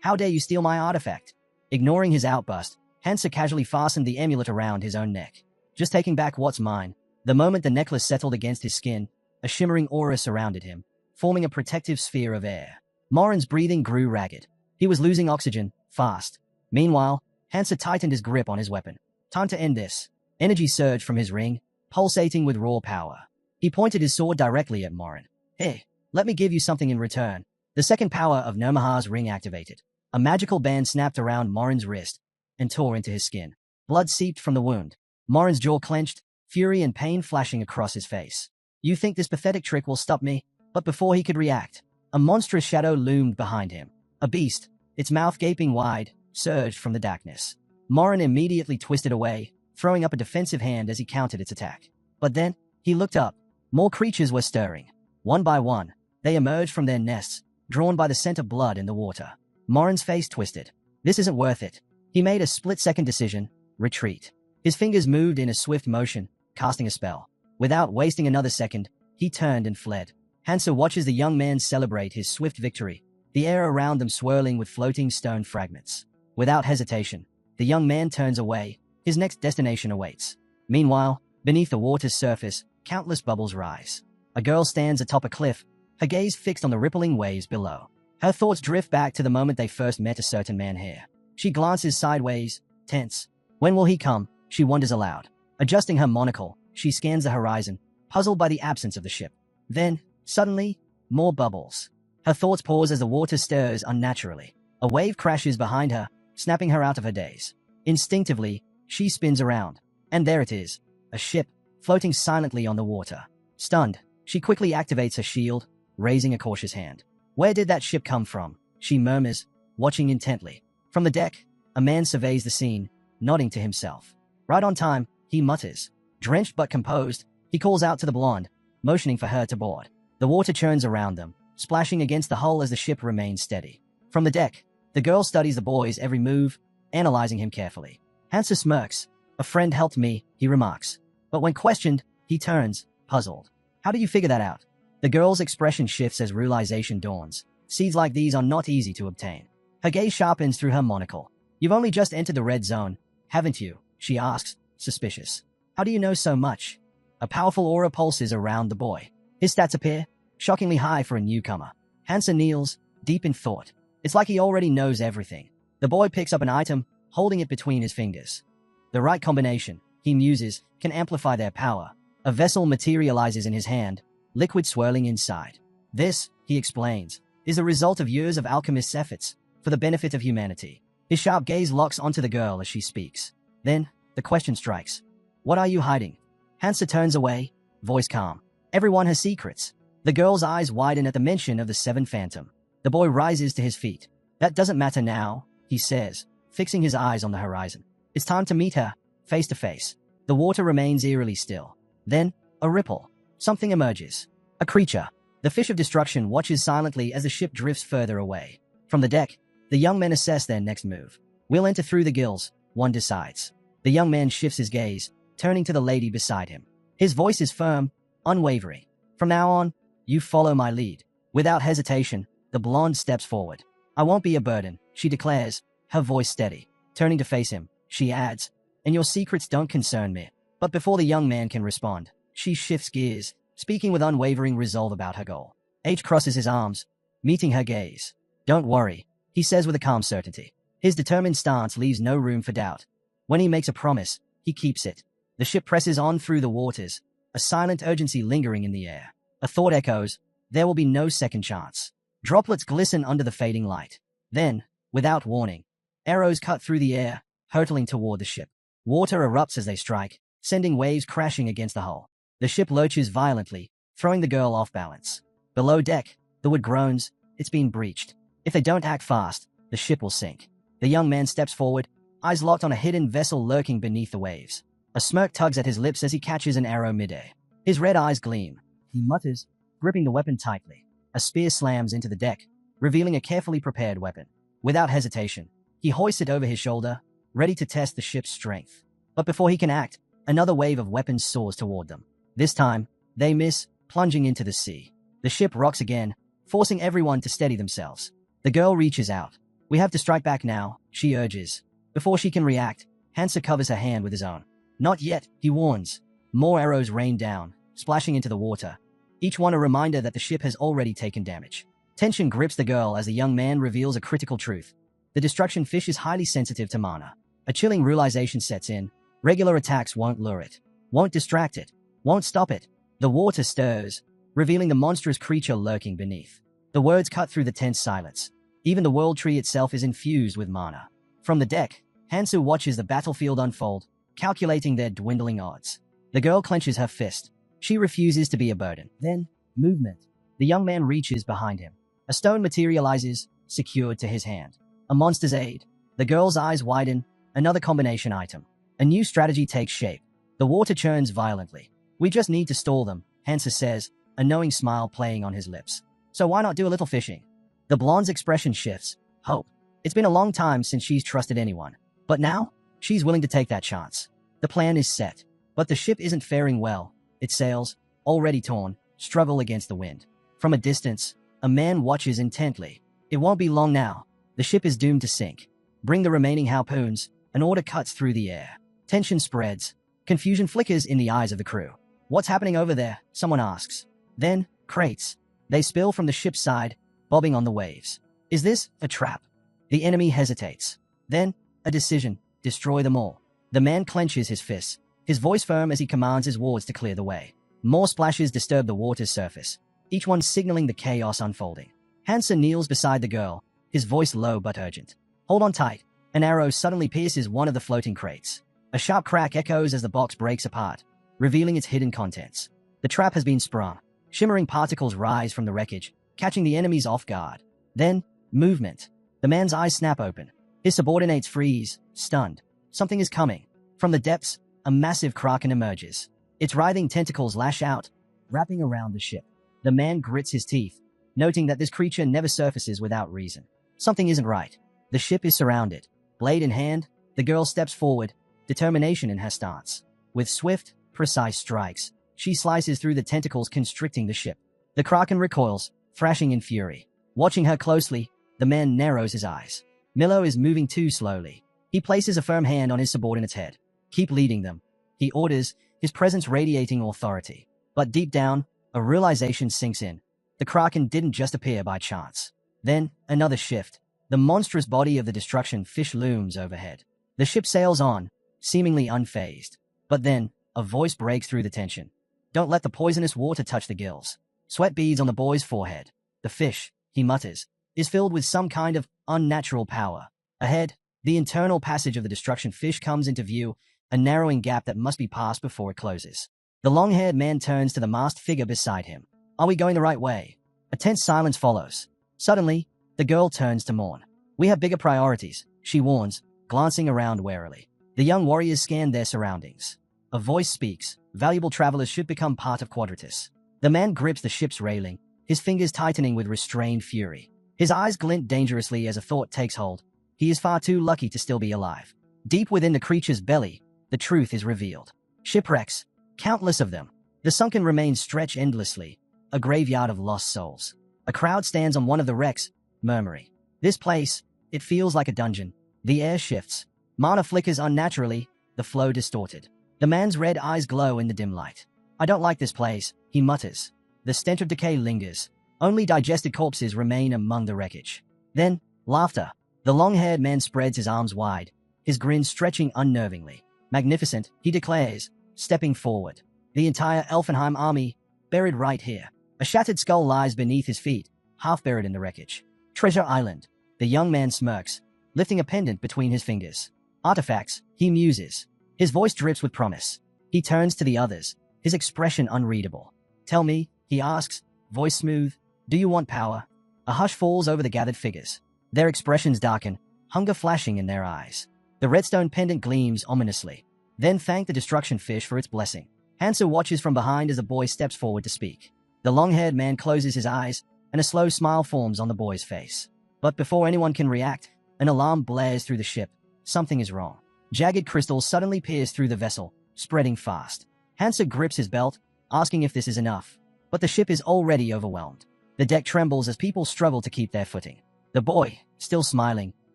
How dare you steal my artifact? Ignoring his outburst, Hansa casually fastened the amulet around his own neck. Just taking back what's mine. The moment the necklace settled against his skin, a shimmering aura surrounded him, forming a protective sphere of air. Morin's breathing grew ragged. He was losing oxygen, fast. Meanwhile, Hansa tightened his grip on his weapon. Time to end this. Energy surged from his ring, pulsating with raw power. He pointed his sword directly at Morin. Hey, let me give you something in return. The second power of Nomaha's ring activated. A magical band snapped around Morin's wrist and tore into his skin. Blood seeped from the wound. Morin's jaw clenched, fury and pain flashing across his face. You think this pathetic trick will stop me? But before he could react, a monstrous shadow loomed behind him. A beast, its mouth gaping wide, surged from the darkness. Morin immediately twisted away, throwing up a defensive hand as he countered its attack. But then, he looked up. More creatures were stirring. One by one, they emerged from their nests, drawn by the scent of blood in the water. Morin's face twisted. This isn't worth it. He made a split-second decision. Retreat. His fingers moved in a swift motion, casting a spell. Without wasting another second, he turned and fled. Hansa watches the young man celebrate his swift victory, the air around them swirling with floating stone fragments. Without hesitation, the young man turns away. His next destination awaits. Meanwhile, beneath the water's surface, countless bubbles rise. A girl stands atop a cliff, her gaze fixed on the rippling waves below. Her thoughts drift back to the moment they first met a certain man here. She glances sideways, tense. When will he come? She wonders aloud. Adjusting her monocle, she scans the horizon, puzzled by the absence of the ship. Then, suddenly, more bubbles. Her thoughts pause as the water stirs unnaturally. A wave crashes behind her, snapping her out of her daze. Instinctively, she spins around. And there it is, a ship, floating silently on the water. Stunned, she quickly activates her shield, raising a cautious hand. Where did that ship come from? She murmurs, watching intently. From the deck, a man surveys the scene, nodding to himself. Right on time, he mutters. Drenched but composed, he calls out to the blonde, motioning for her to board. The water churns around them, splashing against the hull as the ship remains steady. From the deck, the girl studies the boy's every move, analyzing him carefully. Hansa smirks. A friend helped me, he remarks. But when questioned, he turns, puzzled. How do you figure that out? The girl's expression shifts as realization dawns. Seeds like these are not easy to obtain. Her gaze sharpens through her monocle. You've only just entered the red zone, haven't you? She asks, suspicious. How do you know so much? A powerful aura pulses around the boy. His stats appear shockingly high for a newcomer. Hansa kneels, deep in thought. It's like he already knows everything. The boy picks up an item, holding it between his fingers. The right combination, he muses, can amplify their power. A vessel materializes in his hand, liquid swirling inside. This, he explains, is the result of years of alchemist's efforts for the benefit of humanity. His sharp gaze locks onto the girl as she speaks. Then, the question strikes. What are you hiding? Hansa turns away, voice calm. Everyone has secrets. The girl's eyes widen at the mention of the Seven Phantom. The boy rises to his feet. That doesn't matter now, he says, fixing his eyes on the horizon. It's time to meet her, face to face. The water remains eerily still. Then, a ripple. Something emerges. A creature. The fish of destruction watches silently as the ship drifts further away. From the deck, the young men assess their next move. We'll enter through the gills, one decides. The young man shifts his gaze, turning to the lady beside him. His voice is firm, unwavering. From now on, you follow my lead. Without hesitation, the blonde steps forward. I won't be a burden, she declares, her voice steady. Turning to face him, she adds, and your secrets don't concern me. But before the young man can respond, she shifts gears, speaking with unwavering resolve about her goal. H crosses his arms, meeting her gaze. Don't worry, he says with a calm certainty. His determined stance leaves no room for doubt. When he makes a promise, he keeps it. The ship presses on through the waters, a silent urgency lingering in the air. A thought echoes, there will be no second chance. Droplets glisten under the fading light. Then, without warning, arrows cut through the air, hurtling toward the ship. Water erupts as they strike, sending waves crashing against the hull. The ship lurches violently, throwing the girl off balance. Below deck, the wood groans. It's been breached. If they don't act fast, the ship will sink. The young man steps forward, eyes locked on a hidden vessel lurking beneath the waves. A smirk tugs at his lips as he catches an arrow midair. His red eyes gleam. He mutters, gripping the weapon tightly. A spear slams into the deck, revealing a carefully prepared weapon. Without hesitation, he hoists it over his shoulder, ready to test the ship's strength. But before he can act, another wave of weapons soars toward them. This time, they miss, plunging into the sea. The ship rocks again, forcing everyone to steady themselves. The girl reaches out. We have to strike back now, she urges. Before she can react, Hansa covers her hand with his own. Not yet, he warns. More arrows rain down, splashing into the water, each one a reminder that the ship has already taken damage. Tension grips the girl as the young man reveals a critical truth. The destruction fish is highly sensitive to mana. A chilling realization sets in. Regular attacks won't lure it, won't distract it, won't stop it. The water stirs, revealing the monstrous creature lurking beneath. The words cut through the tense silence. Even the world tree itself is infused with mana. From the deck, Hansu watches the battlefield unfold, calculating their dwindling odds. The girl clenches her fist. She refuses to be a burden. Then, movement. The young man reaches behind him. A stone materializes, secured to his hand. A monster's aid. The girl's eyes widen. Another combination item. A new strategy takes shape. The water churns violently. We just need to stall them, Hansa says, a knowing smile playing on his lips. So why not do a little fishing? The blonde's expression shifts. Hope. It's been a long time since she's trusted anyone. But now, she's willing to take that chance. The plan is set. But the ship isn't faring well. Its sails, already torn, struggle against the wind. From a distance, a man watches intently. It won't be long now. The ship is doomed to sink. Bring the remaining harpoons. An order cuts through the air. Tension spreads. Confusion flickers in the eyes of the crew. What's happening over there? Someone asks. Then, crates. They spill from the ship's side, bobbing on the waves. Is this a trap? The enemy hesitates. Then, a decision. Destroy them all. The man clenches his fists, his voice firm as he commands his wards to clear the way. More splashes disturb the water's surface, each one signaling the chaos unfolding. Hansa kneels beside the girl, his voice low but urgent. Hold on tight. An arrow suddenly pierces one of the floating crates. A sharp crack echoes as the box breaks apart, revealing its hidden contents. The trap has been sprung. Shimmering particles rise from the wreckage, catching the enemies off guard. Then, movement. The man's eyes snap open. His subordinates freeze, stunned. Something is coming. From the depths, a massive kraken emerges. Its writhing tentacles lash out, wrapping around the ship. The man grits his teeth, noting that this creature never surfaces without reason. Something isn't right. The ship is surrounded. Blade in hand, the girl steps forward, determination in her stance. With swift, precise strikes, she slices through the tentacles constricting the ship. The kraken recoils, thrashing in fury. Watching her closely, the man narrows his eyes. Milo is moving too slowly. He places a firm hand on his subordinate's head. Keep leading them, he orders, his presence radiating authority. But deep down, a realization sinks in. The kraken didn't just appear by chance. Then, another shift. The monstrous body of the destruction fish looms overhead. The ship sails on, seemingly unfazed. But then, a voice breaks through the tension. Don't let the poisonous water touch the gills. Sweat beads on the boy's forehead. The fish, he mutters, is filled with some kind of unnatural power. Ahead, the internal passage of the destruction fish comes into view, a narrowing gap that must be passed before it closes. The long-haired man turns to the masked figure beside him. Are we going the right way? A tense silence follows. Suddenly, the girl turns to Morn. We have bigger priorities, she warns, glancing around warily. The young warriors scan their surroundings. A voice speaks. Valuable travelers should become part of Quadratus. The man grips the ship's railing, his fingers tightening with restrained fury. His eyes glint dangerously as a thought takes hold. He is far too lucky to still be alive. Deep within the creature's belly, the truth is revealed. Shipwrecks, countless of them. The sunken remains stretch endlessly, a graveyard of lost souls. A crowd stands on one of the wrecks, murmuring. This place, it feels like a dungeon. The air shifts. Mana flickers unnaturally, the flow distorted. The man's red eyes glow in the dim light. I don't like this place, he mutters. The stench of decay lingers. Only digested corpses remain among the wreckage. Then, laughter. The long-haired man spreads his arms wide, his grin stretching unnervingly. Magnificent, he declares, stepping forward. The entire Elfenheim army, buried right here. A shattered skull lies beneath his feet, half buried in the wreckage. Treasure Island. The young man smirks, lifting a pendant between his fingers. Artifacts, he muses. His voice drips with promise. He turns to the others, his expression unreadable. Tell me, he asks, voice smooth, do you want power? A hush falls over the gathered figures. Their expressions darken, hunger flashing in their eyes. The redstone pendant gleams ominously. Then thank the destruction fish for its blessing. Hansa watches from behind as the boy steps forward to speak. The long-haired man closes his eyes, and a slow smile forms on the boy's face. But before anyone can react, an alarm blares through the ship. Something is wrong. Jagged crystals suddenly pierce through the vessel, spreading fast. Hansa grips his belt, asking if this is enough. But the ship is already overwhelmed. The deck trembles as people struggle to keep their footing. The boy, still smiling,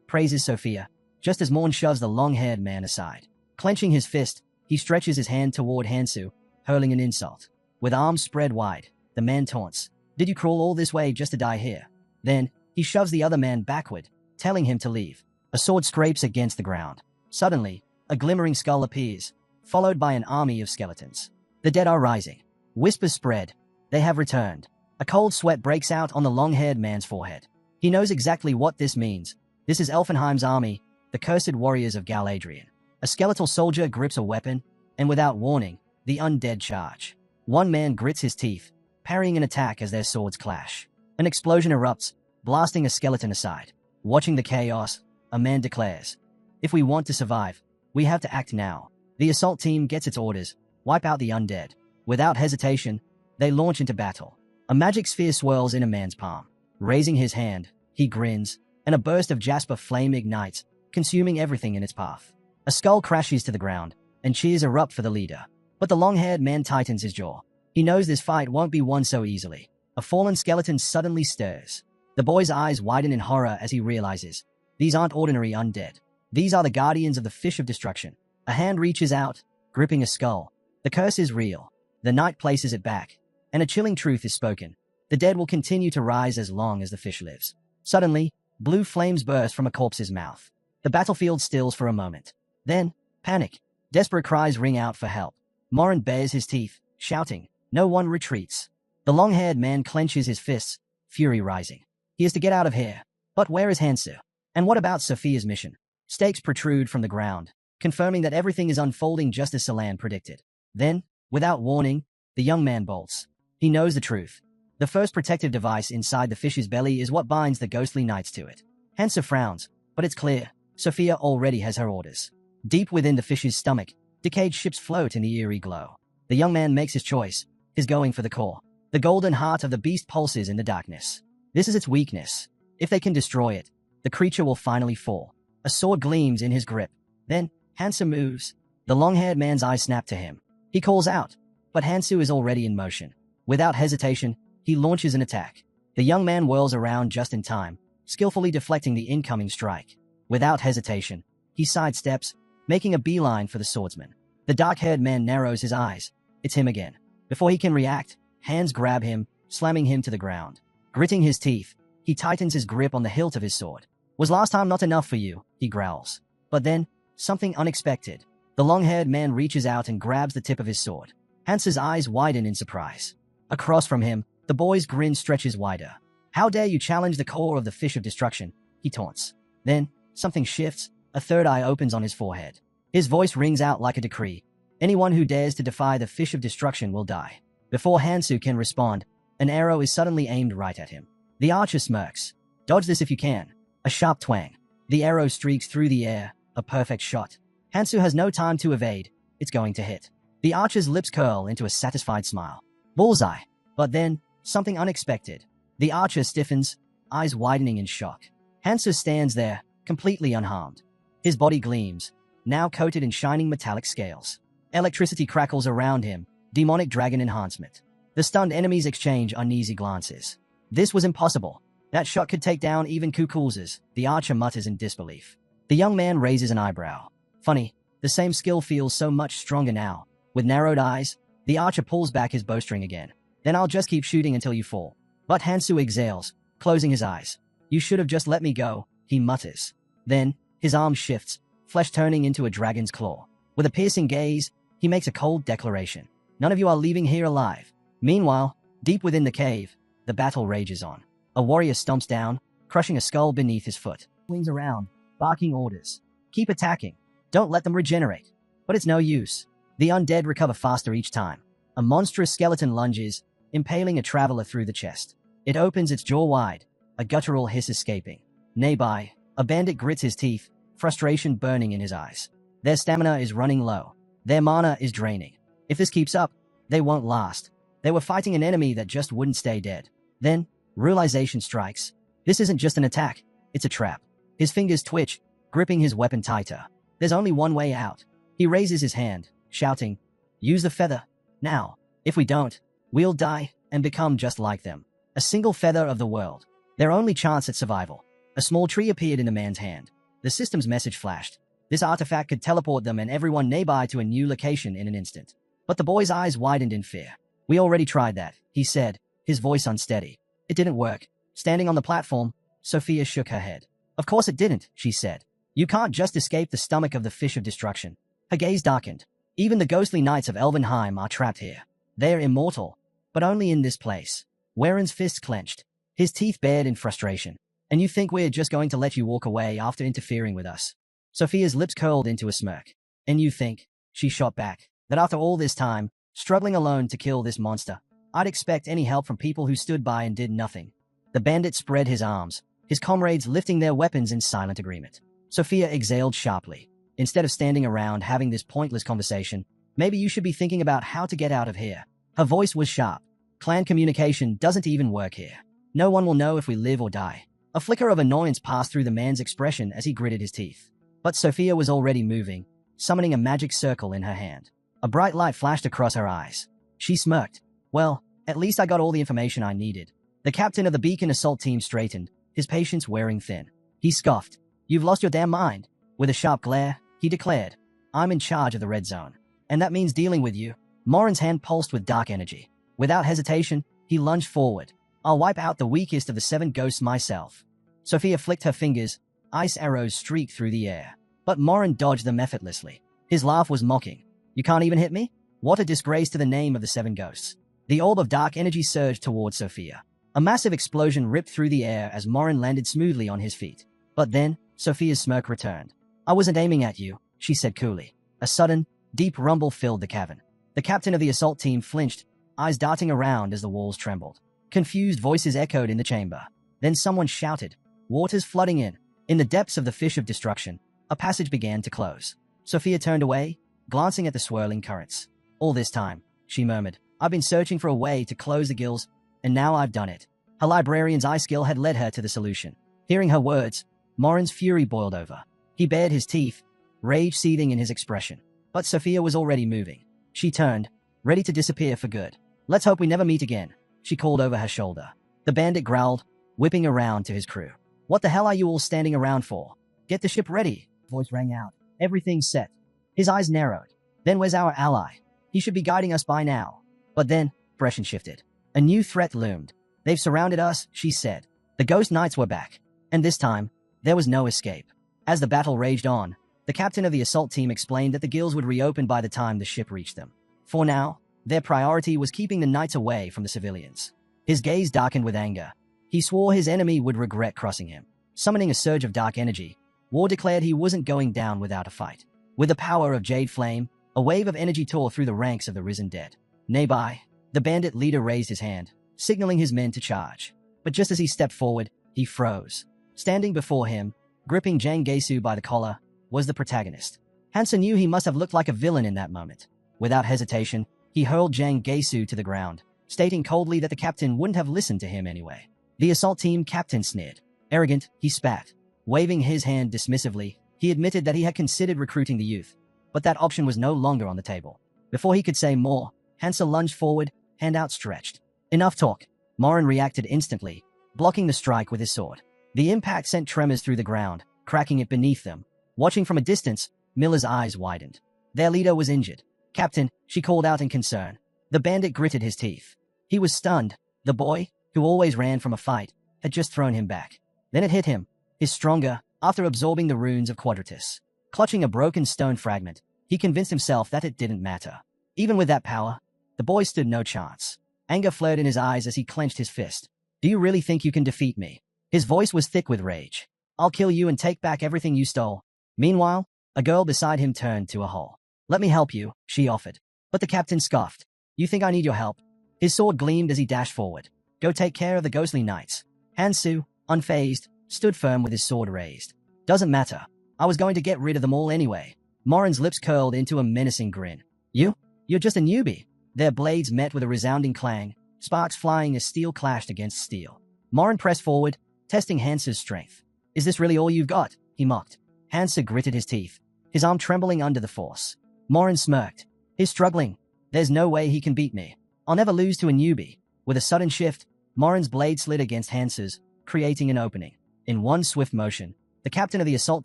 praises Sophia, just as Morn shoves the long-haired man aside. Clenching his fist, he stretches his hand toward Hansu, hurling an insult. With arms spread wide, the man taunts. Did you crawl all this way just to die here? Then, he shoves the other man backward, telling him to leave. A sword scrapes against the ground. Suddenly, a glimmering skull appears, followed by an army of skeletons. The dead are rising. Whispers spread. They have returned. A cold sweat breaks out on the long-haired man's forehead. He knows exactly what this means. This is Elfenheim's army, the cursed warriors of Galadriel. A skeletal soldier grips a weapon, and without warning, the undead charge. One man grits his teeth, parrying an attack as their swords clash. An explosion erupts, blasting a skeleton aside. Watching the chaos, a man declares, if we want to survive, we have to act now. The assault team gets its orders, wipe out the undead. Without hesitation, they launch into battle. A magic sphere swirls in a man's palm. Raising his hand, He grins, and a burst of jasper flame ignites, consuming everything in its path. A skull crashes to the ground, and cheers erupt for the leader. But the long-haired man tightens his jaw. He knows this fight won't be won so easily. A fallen skeleton suddenly stirs. The boy's eyes widen in horror as he realizes, these aren't ordinary undead. These are the guardians of the Fish of Destruction. A hand reaches out, gripping a skull. The curse is real. The knight places it back, and a chilling truth is spoken. The dead will continue to rise as long as the fish lives. Suddenly, blue flames burst from a corpse's mouth. The battlefield stills for a moment. Then, panic. Desperate cries ring out for help. Morin bares his teeth, shouting. No one retreats. The long-haired man clenches his fists, fury rising. He is to get out of here. But where is Hansu? And what about Sophia's mission? Stakes protrude from the ground, confirming that everything is unfolding just as Salan predicted. Then, without warning, the young man bolts. He knows the truth. The first protective device inside the fish's belly is what binds the ghostly knights to it. Hansa frowns, but it's clear. Sophia already has her orders. Deep within the fish's stomach, decayed ships float in the eerie glow. The young man makes his choice. He's going for the core. The golden heart of the beast pulses in the darkness. This is its weakness. If they can destroy it, the creature will finally fall. A sword gleams in his grip. Then, Hansu moves. The long-haired man's eyes snap to him. He calls out, but Hansu is already in motion. Without hesitation, he launches an attack. The young man whirls around just in time, skillfully deflecting the incoming strike. Without hesitation, he sidesteps, making a beeline for the swordsman. The dark-haired man narrows his eyes. It's him again. Before he can react, hands grab him, slamming him to the ground. Gritting his teeth, he tightens his grip on the hilt of his sword. Was last time not enough for you? He growls. But then, something unexpected. The long-haired man reaches out and grabs the tip of his sword. Hansu's eyes widen in surprise. Across from him, the boy's grin stretches wider. How dare you challenge the core of the Fish of Destruction? He taunts. Then, something shifts. A third eye opens on his forehead. His voice rings out like a decree. Anyone who dares to defy the Fish of Destruction will die. Before Hansu can respond, an arrow is suddenly aimed right at him. The archer smirks. Dodge this if you can. A sharp twang. The arrow streaks through the air, a perfect shot. Hansu has no time to evade. It's going to hit. The archer's lips curl into a satisfied smile. Bullseye. But then, something unexpected. The archer stiffens, eyes widening in shock. Hansu stands there, completely unharmed. His body gleams, now coated in shining metallic scales. Electricity crackles around him, demonic dragon enhancement. The stunned enemies exchange uneasy glances. This was impossible. That shot could take down even Kukulzes, the archer mutters in disbelief. The young man raises an eyebrow. Funny, the same skill feels so much stronger now. With narrowed eyes, the archer pulls back his bowstring again. Then I'll just keep shooting until you fall. But Hansu exhales, closing his eyes. You should have just let me go, he mutters. Then, his arm shifts, flesh turning into a dragon's claw. With a piercing gaze, he makes a cold declaration. None of you are leaving here alive. Meanwhile, deep within the cave, the battle rages on. A warrior stomps down, crushing a skull beneath his foot. Swings around, barking orders. Keep attacking. Don't let them regenerate. But it's no use. The undead recover faster each time. A monstrous skeleton lunges, impaling a traveler through the chest. It opens its jaw wide, a guttural hiss escaping. Nearby, a bandit grits his teeth, frustration burning in his eyes. Their stamina is running low. Their mana is draining. If this keeps up, they won't last. They were fighting an enemy that just wouldn't stay dead. Then, realization strikes. This isn't just an attack, it's a trap. His fingers twitch, gripping his weapon tighter. There's only one way out. He raises his hand, shouting, use the feather. Now, if we don't, we'll die and become just like them. A single feather of the world. Their only chance at survival. A small tree appeared in the man's hand. The system's message flashed. This artifact could teleport them and everyone nearby to a new location in an instant. But the boy's eyes widened in fear. We already tried that, he said, his voice unsteady. It didn't work. Standing on the platform, Sophia shook her head. Of course it didn't, she said. You can't just escape the stomach of the Fish of Destruction. Her gaze darkened. Even the ghostly knights of Elvenheim are trapped here. They are immortal, but only in this place. Waren's fists clenched, his teeth bared in frustration. And you think we're just going to let you walk away after interfering with us? Sophia's lips curled into a smirk. And you think, she shot back, that after all this time, struggling alone to kill this monster, I'd expect any help from people who stood by and did nothing. The bandit spread his arms, his comrades lifting their weapons in silent agreement. Sophia exhaled sharply. Instead of standing around having this pointless conversation, maybe you should be thinking about how to get out of here. Her voice was sharp. Clan communication doesn't even work here. No one will know if we live or die. A flicker of annoyance passed through the man's expression as he gritted his teeth. But Sophia was already moving, summoning a magic circle in her hand. A bright light flashed across her eyes. She smirked. Well, at least I got all the information I needed. The captain of the Beacon assault team straightened, his patience wearing thin. He scoffed. You've lost your damn mind. With a sharp glare, he declared, I'm in charge of the red zone. And that means dealing with you. Morin's hand pulsed with dark energy. Without hesitation, he lunged forward. I'll wipe out the weakest of the 7 ghosts myself. Sophia flicked her fingers. Ice arrows streaked through the air. But Morin dodged them effortlessly. His laugh was mocking. You can't even hit me? What a disgrace to the name of the 7 ghosts. The orb of dark energy surged towards Sophia. A massive explosion ripped through the air as Morin landed smoothly on his feet. But then, Sophia's smirk returned. I wasn't aiming at you, she said coolly. A sudden, deep rumble filled the cavern. The captain of the assault team flinched, eyes darting around as the walls trembled. Confused voices echoed in the chamber. Then someone shouted, waters flooding in. In the depths of the fish of destruction, a passage began to close. Sophia turned away, glancing at the swirling currents. All this time, she murmured, I've been searching for a way to close the gills, and now I've done it. Her librarian's eye skill had led her to the solution. Hearing her words, Morin's fury boiled over. He bared his teeth, rage seething in his expression. But Sophia was already moving. She turned, ready to disappear for good. Let's hope we never meet again, she called over her shoulder. The bandit growled, whipping around to his crew. What the hell are you all standing around for? Get the ship ready, voice rang out. Everything's set. His eyes narrowed. Then where's our ally? He should be guiding us by now. But then, expression shifted. A new threat loomed. They've surrounded us, she said. The ghost knights were back. And this time, there was no escape. As the battle raged on, the captain of the assault team explained that the gills would reopen by the time the ship reached them. For now, their priority was keeping the knights away from the civilians. His gaze darkened with anger. He swore his enemy would regret crossing him. Summoning a surge of dark energy, War declared he wasn't going down without a fight. With the power of Jade Flame, a wave of energy tore through the ranks of the risen dead. Nearby, the bandit leader raised his hand, signaling his men to charge. But just as he stepped forward, he froze. Standing before him, gripping Jang Gesu by the collar, was the protagonist. Hansa knew he must have looked like a villain in that moment. Without hesitation, he hurled Jang Gesu to the ground, stating coldly that the captain wouldn't have listened to him anyway. The assault team captain sneered. Arrogant, he spat. Waving his hand dismissively, he admitted that he had considered recruiting the youth, but that option was no longer on the table. Before he could say more, Hansa lunged forward, hand outstretched. Enough talk. Morin reacted instantly, blocking the strike with his sword. The impact sent tremors through the ground, cracking it beneath them. Watching from a distance, Miller's eyes widened. Their leader was injured. Captain, she called out in concern. The bandit gritted his teeth. He was stunned. The boy, who always ran from a fight, had just thrown him back. Then it hit him. His stronger, after absorbing the runes of Quadratus. Clutching a broken stone fragment, he convinced himself that it didn't matter. Even with that power, the boy stood no chance. Anger flared in his eyes as he clenched his fist. Do you really think you can defeat me? His voice was thick with rage. I'll kill you and take back everything you stole. Meanwhile, a girl beside him turned to a hole. Let me help you, she offered. But the captain scoffed. You think I need your help? His sword gleamed as he dashed forward. Go take care of the ghostly knights. Hansu, unfazed, stood firm with his sword raised. Doesn't matter. I was going to get rid of them all anyway. Morin's lips curled into a menacing grin. You're just a newbie. Their blades met with a resounding clang, sparks flying as steel clashed against steel. Morin pressed forward, testing Hansa's strength. Is this really all you've got? He mocked. Hansa gritted his teeth, his arm trembling under the force. Morin smirked. He's struggling. There's no way he can beat me. I'll never lose to a newbie. With a sudden shift, Morin's blade slid against Hansa's, creating an opening. In one swift motion, the captain of the assault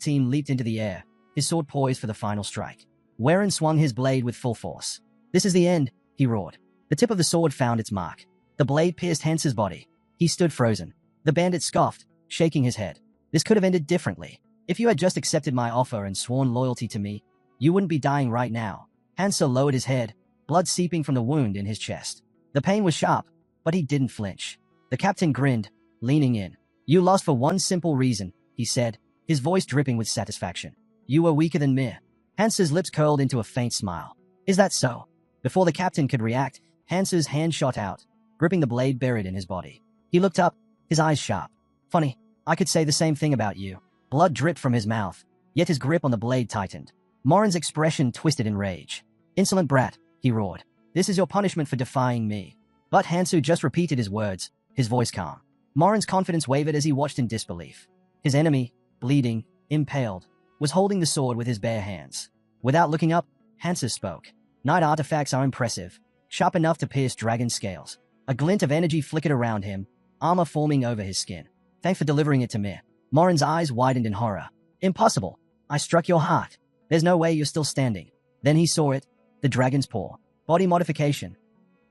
team leaped into the air, his sword poised for the final strike. Warren swung his blade with full force. This is the end, he roared. The tip of the sword found its mark. The blade pierced Hansa's body. He stood frozen. The bandit scoffed, shaking his head. This could have ended differently. If you had just accepted my offer and sworn loyalty to me, you wouldn't be dying right now. Hansa lowered his head, blood seeping from the wound in his chest. The pain was sharp, but he didn't flinch. The captain grinned, leaning in. You lost for one simple reason, he said, his voice dripping with satisfaction. You were weaker than me. Hansa's lips curled into a faint smile. Is that so? Before the captain could react, Hansa's hand shot out, gripping the blade buried in his body. He looked up, his eyes sharp. Funny, I could say the same thing about you. Blood dripped from his mouth, yet his grip on the blade tightened. Morin's expression twisted in rage. Insolent brat, he roared. This is your punishment for defying me. But Hansu just repeated his words, his voice calm. Morin's confidence wavered as he watched in disbelief. His enemy, bleeding, impaled, was holding the sword with his bare hands. Without looking up, Hansa spoke. Night artifacts are impressive, sharp enough to pierce dragon scales. A glint of energy flickered around him, armor forming over his skin. Thanks for delivering it to me. Morin's eyes widened in horror. Impossible. I struck your heart. There's no way you're still standing. Then he saw it. The dragon's paw. Body modification.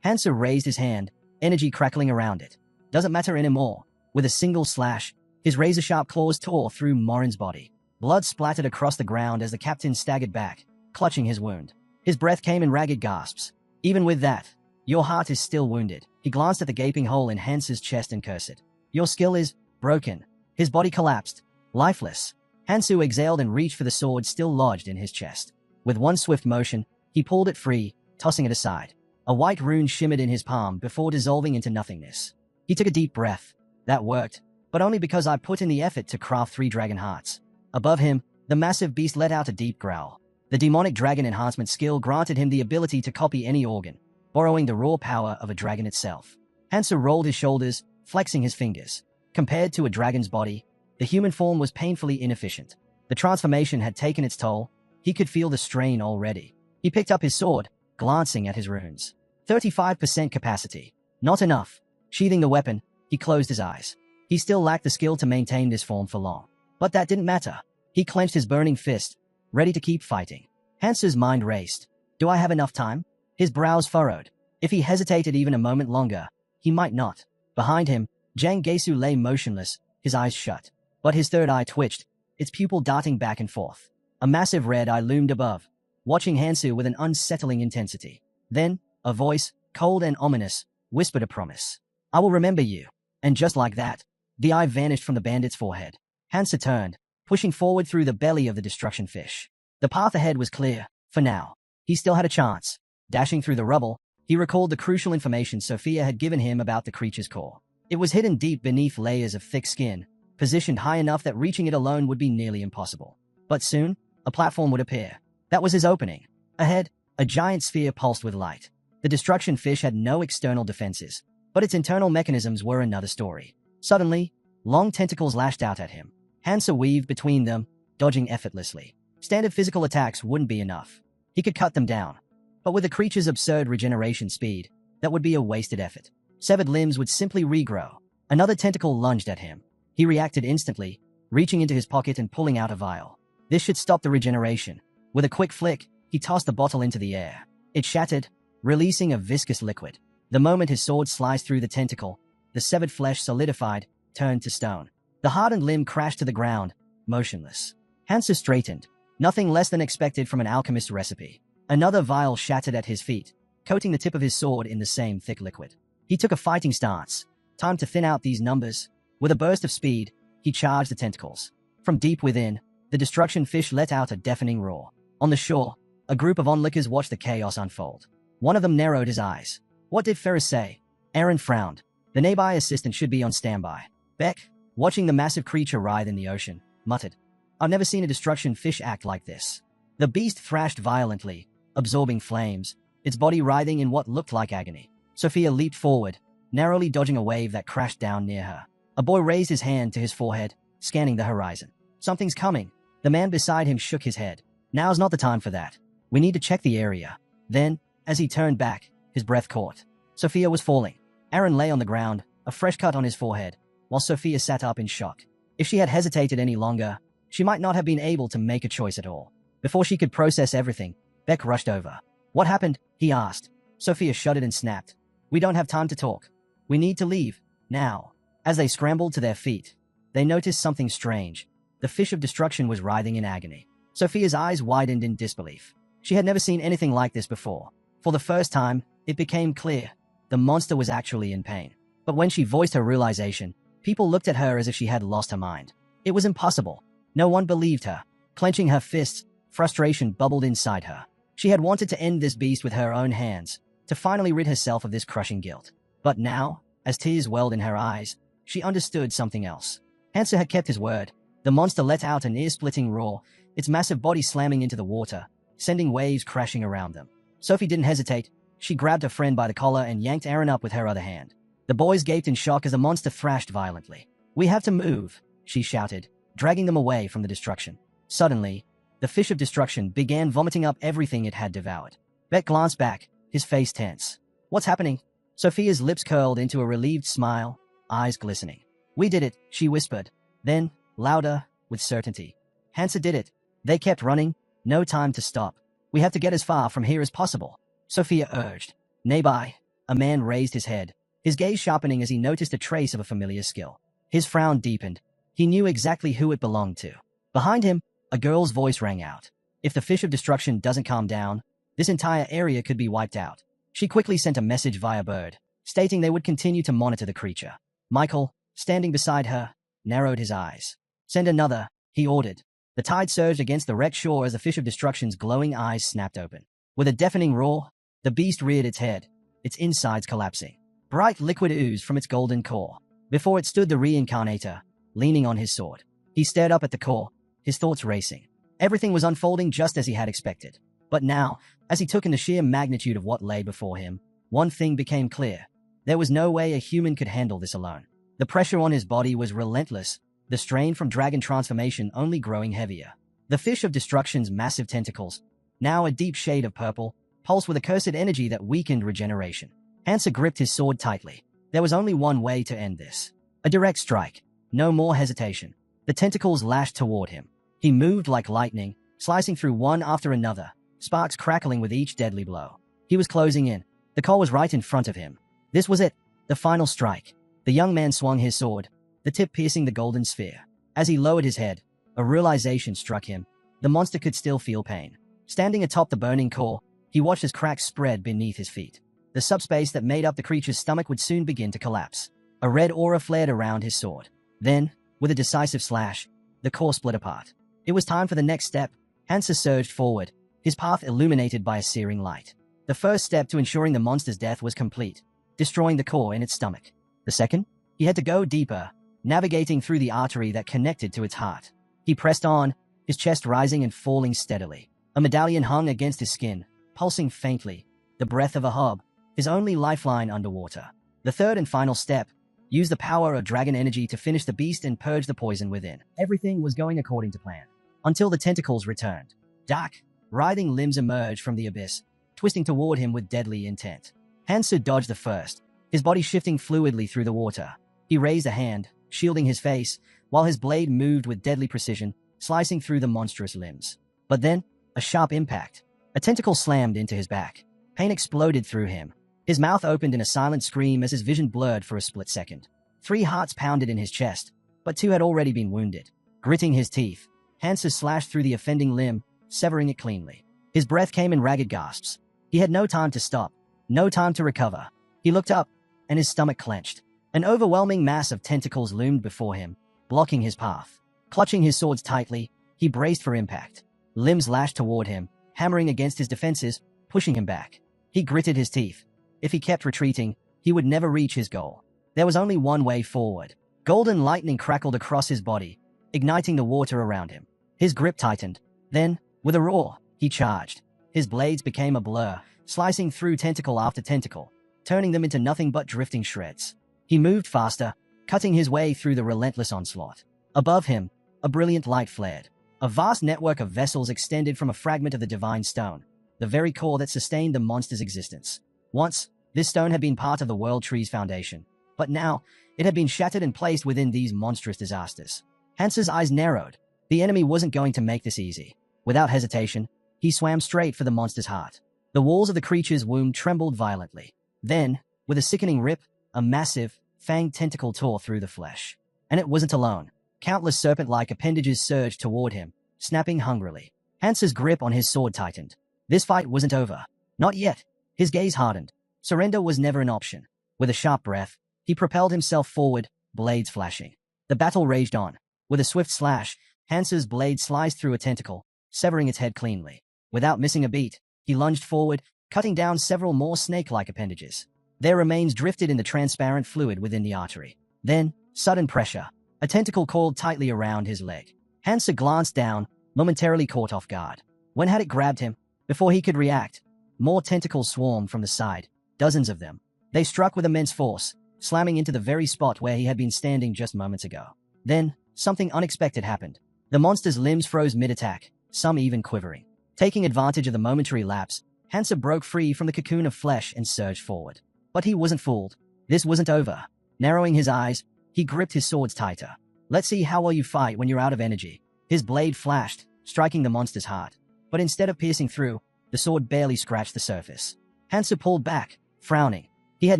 Hansa raised his hand, energy crackling around it. Doesn't matter anymore. With a single slash, his razor-sharp claws tore through Morin's body. Blood splattered across the ground as the captain staggered back, clutching his wound. His breath came in ragged gasps. Even with that, your heart is still wounded. He glanced at the gaping hole in Hansa's chest and cursed. Your skill is broken. His body collapsed, lifeless. Hansu exhaled and reached for the sword still lodged in his chest. With one swift motion, he pulled it free, tossing it aside. A white rune shimmered in his palm before dissolving into nothingness. He took a deep breath. That worked, but only because I put in the effort to craft 3 dragon hearts. Above him, the massive beast let out a deep growl. The demonic dragon enhancement skill granted him the ability to copy any organ, borrowing the raw power of a dragon itself. Hansa rolled his shoulders, flexing his fingers. Compared to a dragon's body, the human form was painfully inefficient. The transformation had taken its toll. He could feel the strain already. He picked up his sword, glancing at his runes. 35% capacity. Not enough. Sheathing the weapon, he closed his eyes. He still lacked the skill to maintain this form for long. But that didn't matter. He clenched his burning fist, ready to keep fighting. Hansa's mind raced. Do I have enough time? His brows furrowed. If he hesitated even a moment longer, he might not. Behind him, Jang Gesu lay motionless, his eyes shut. But his third eye twitched, its pupil darting back and forth. A massive red eye loomed above, watching Hansu with an unsettling intensity. Then, a voice, cold and ominous, whispered a promise. I will remember you. And just like that, the eye vanished from the bandit's forehead. Hansa turned, pushing forward through the belly of the destruction fish. The path ahead was clear, for now. He still had a chance. Dashing through the rubble, he recalled the crucial information Sophia had given him about the creature's core. It was hidden deep beneath layers of thick skin, positioned high enough that reaching it alone would be nearly impossible. But soon, a platform would appear. That was his opening. Ahead, a giant sphere pulsed with light. The destruction fish had no external defenses, but its internal mechanisms were another story. Suddenly, long tentacles lashed out at him. Hansa weaved between them, dodging effortlessly. Standard physical attacks wouldn't be enough. He could cut them down. But with the creature's absurd regeneration speed, that would be a wasted effort. Severed limbs would simply regrow. Another tentacle lunged at him. He reacted instantly, reaching into his pocket and pulling out a vial. This should stop the regeneration. With a quick flick, he tossed the bottle into the air. It shattered, releasing a viscous liquid. The moment his sword sliced through the tentacle, the severed flesh solidified, turned to stone. The hardened limb crashed to the ground, motionless. Hansa straightened. Nothing less than expected from an alchemist's recipe. Another vial shattered at his feet, coating the tip of his sword in the same thick liquid. He took a fighting stance. Time to thin out these numbers. With a burst of speed, he charged the tentacles. From deep within, the destruction fish let out a deafening roar. On the shore, a group of onlookers watched the chaos unfold. One of them narrowed his eyes. What did Ferris say? Aaron frowned. The nearby assistant should be on standby. Beck, watching the massive creature writhe in the ocean, muttered, I've never seen a destruction fish act like this. The beast thrashed violently, absorbing flames, its body writhing in what looked like agony. Sophia leaped forward, narrowly dodging a wave that crashed down near her. A boy raised his hand to his forehead, scanning the horizon. Something's coming. The man beside him shook his head. Now's not the time for that. We need to check the area. Then, as he turned back, his breath caught. Sophia was falling. Aaron lay on the ground, a fresh cut on his forehead, while Sophia sat up in shock. If she had hesitated any longer, she might not have been able to make a choice at all. Before she could process everything, Beck rushed over. What happened? He asked. Sophia shuddered and snapped. We don't have time to talk. We need to leave, now. As they scrambled to their feet, they noticed something strange. The fish of destruction was writhing in agony. Sophia's eyes widened in disbelief. She had never seen anything like this before. For the first time, it became clear. The monster was actually in pain. But when she voiced her realization, people looked at her as if she had lost her mind. It was impossible. No one believed her. Clenching her fists, frustration bubbled inside her. She had wanted to end this beast with her own hands, to finally rid herself of this crushing guilt. But now, as tears welled in her eyes, she understood something else. Hansa had kept his word. The monster let out an ear-splitting roar, its massive body slamming into the water, sending waves crashing around them. Sophie didn't hesitate. She grabbed her friend by the collar and yanked Aaron up with her other hand. The boys gaped in shock as the monster thrashed violently. "We have to move," she shouted, dragging them away from the destruction. Suddenly, the fish of destruction began vomiting up everything it had devoured. Bet glanced back, his face tense. "What's happening?" Sophia's lips curled into a relieved smile, eyes glistening. "We did it," she whispered. Then, louder, with certainty. "Hansa did it." They kept running, no time to stop. "We have to get as far from here as possible," Sophia urged. Nearby, a man raised his head, his gaze sharpening as he noticed a trace of a familiar skill. His frown deepened. He knew exactly who it belonged to. Behind him, a girl's voice rang out. "If the fish of destruction doesn't calm down, this entire area could be wiped out." She quickly sent a message via bird, stating they would continue to monitor the creature. Michael, standing beside her, narrowed his eyes. "Send another," he ordered. The tide surged against the wrecked shore as the fish of destruction's glowing eyes snapped open. With a deafening roar, the beast reared its head, its insides collapsing. Bright liquid oozed from its golden core. Before it stood the Reincarnator, leaning on his sword. He stared up at the core, his thoughts racing. Everything was unfolding just as he had expected. But now, as he took in the sheer magnitude of what lay before him, one thing became clear. There was no way a human could handle this alone. The pressure on his body was relentless, the strain from dragon transformation only growing heavier. The fish of destruction's massive tentacles, now a deep shade of purple, pulsed with a cursed energy that weakened regeneration. Hansa gripped his sword tightly. There was only one way to end this. A direct strike. No more hesitation. The tentacles lashed toward him. He moved like lightning, slicing through one after another, sparks crackling with each deadly blow. He was closing in. The core was right in front of him. This was it, the final strike. The young man swung his sword, the tip piercing the golden sphere. As he lowered his head, a realization struck him. The monster could still feel pain. Standing atop the burning core, he watched as cracks spread beneath his feet. The subspace that made up the creature's stomach would soon begin to collapse. A red aura flared around his sword. Then, with a decisive slash, the core split apart. It was time for the next step. Hansa surged forward, his path illuminated by a searing light. The first step to ensuring the monster's death was complete, destroying the core in its stomach. The second, he had to go deeper, navigating through the artery that connected to its heart. He pressed on, his chest rising and falling steadily. A medallion hung against his skin, pulsing faintly, the breath of a hub, his only lifeline underwater. The third and final step, use the power of dragon energy to finish the beast and purge the poison within. Everything was going according to plan, until the tentacles returned. Dark, writhing limbs emerged from the abyss, twisting toward him with deadly intent. Hansa dodged the first, his body shifting fluidly through the water. He raised a hand, shielding his face, while his blade moved with deadly precision, slicing through the monstrous limbs. But then, a sharp impact. A tentacle slammed into his back. Pain exploded through him. His mouth opened in a silent scream as his vision blurred for a split second. 3 hearts pounded in his chest, but 2 had already been wounded. Gritting his teeth, Hansa slashed through the offending limb, severing it cleanly. His breath came in ragged gasps. He had no time to stop, no time to recover. He looked up, and his stomach clenched. An overwhelming mass of tentacles loomed before him, blocking his path. Clutching his swords tightly, he braced for impact. Limbs lashed toward him, hammering against his defenses, pushing him back. He gritted his teeth. If he kept retreating, he would never reach his goal. There was only one way forward. Golden lightning crackled across his body, igniting the water around him. His grip tightened. Then, with a roar, he charged. His blades became a blur, slicing through tentacle after tentacle, turning them into nothing but drifting shreds. He moved faster, cutting his way through the relentless onslaught. Above him, a brilliant light flared. A vast network of vessels extended from a fragment of the divine stone, the very core that sustained the monster's existence. Once, this stone had been part of the World Tree's foundation, but now, it had been shattered and placed within these monstrous disasters. Hansa's eyes narrowed. The enemy wasn't going to make this easy. Without hesitation, he swam straight for the monster's heart. The walls of the creature's womb trembled violently. Then, with a sickening rip, a massive, fanged tentacle tore through the flesh. And it wasn't alone. Countless serpent-like appendages surged toward him, snapping hungrily. Hansa's grip on his sword tightened. This fight wasn't over. Not yet. His gaze hardened. Surrender was never an option. With a sharp breath, he propelled himself forward, blades flashing. The battle raged on. With a swift slash, Hansa's blade sliced through a tentacle, severing its head cleanly. Without missing a beat, he lunged forward, cutting down several more snake-like appendages. Their remains drifted in the transparent fluid within the artery. Then, sudden pressure. A tentacle coiled tightly around his leg. Hansa glanced down, momentarily caught off guard. When had it grabbed him? Before he could react, more tentacles swarmed from the side, dozens of them. They struck with immense force, slamming into the very spot where he had been standing just moments ago. Then, something unexpected happened. The monster's limbs froze mid-attack, some even quivering. Taking advantage of the momentary lapse, Hansa broke free from the cocoon of flesh and surged forward. But he wasn't fooled. This wasn't over. Narrowing his eyes, he gripped his swords tighter. Let's see how well you fight when you're out of energy. His blade flashed, striking the monster's heart. But instead of piercing through, the sword barely scratched the surface. Hansa pulled back, frowning. He had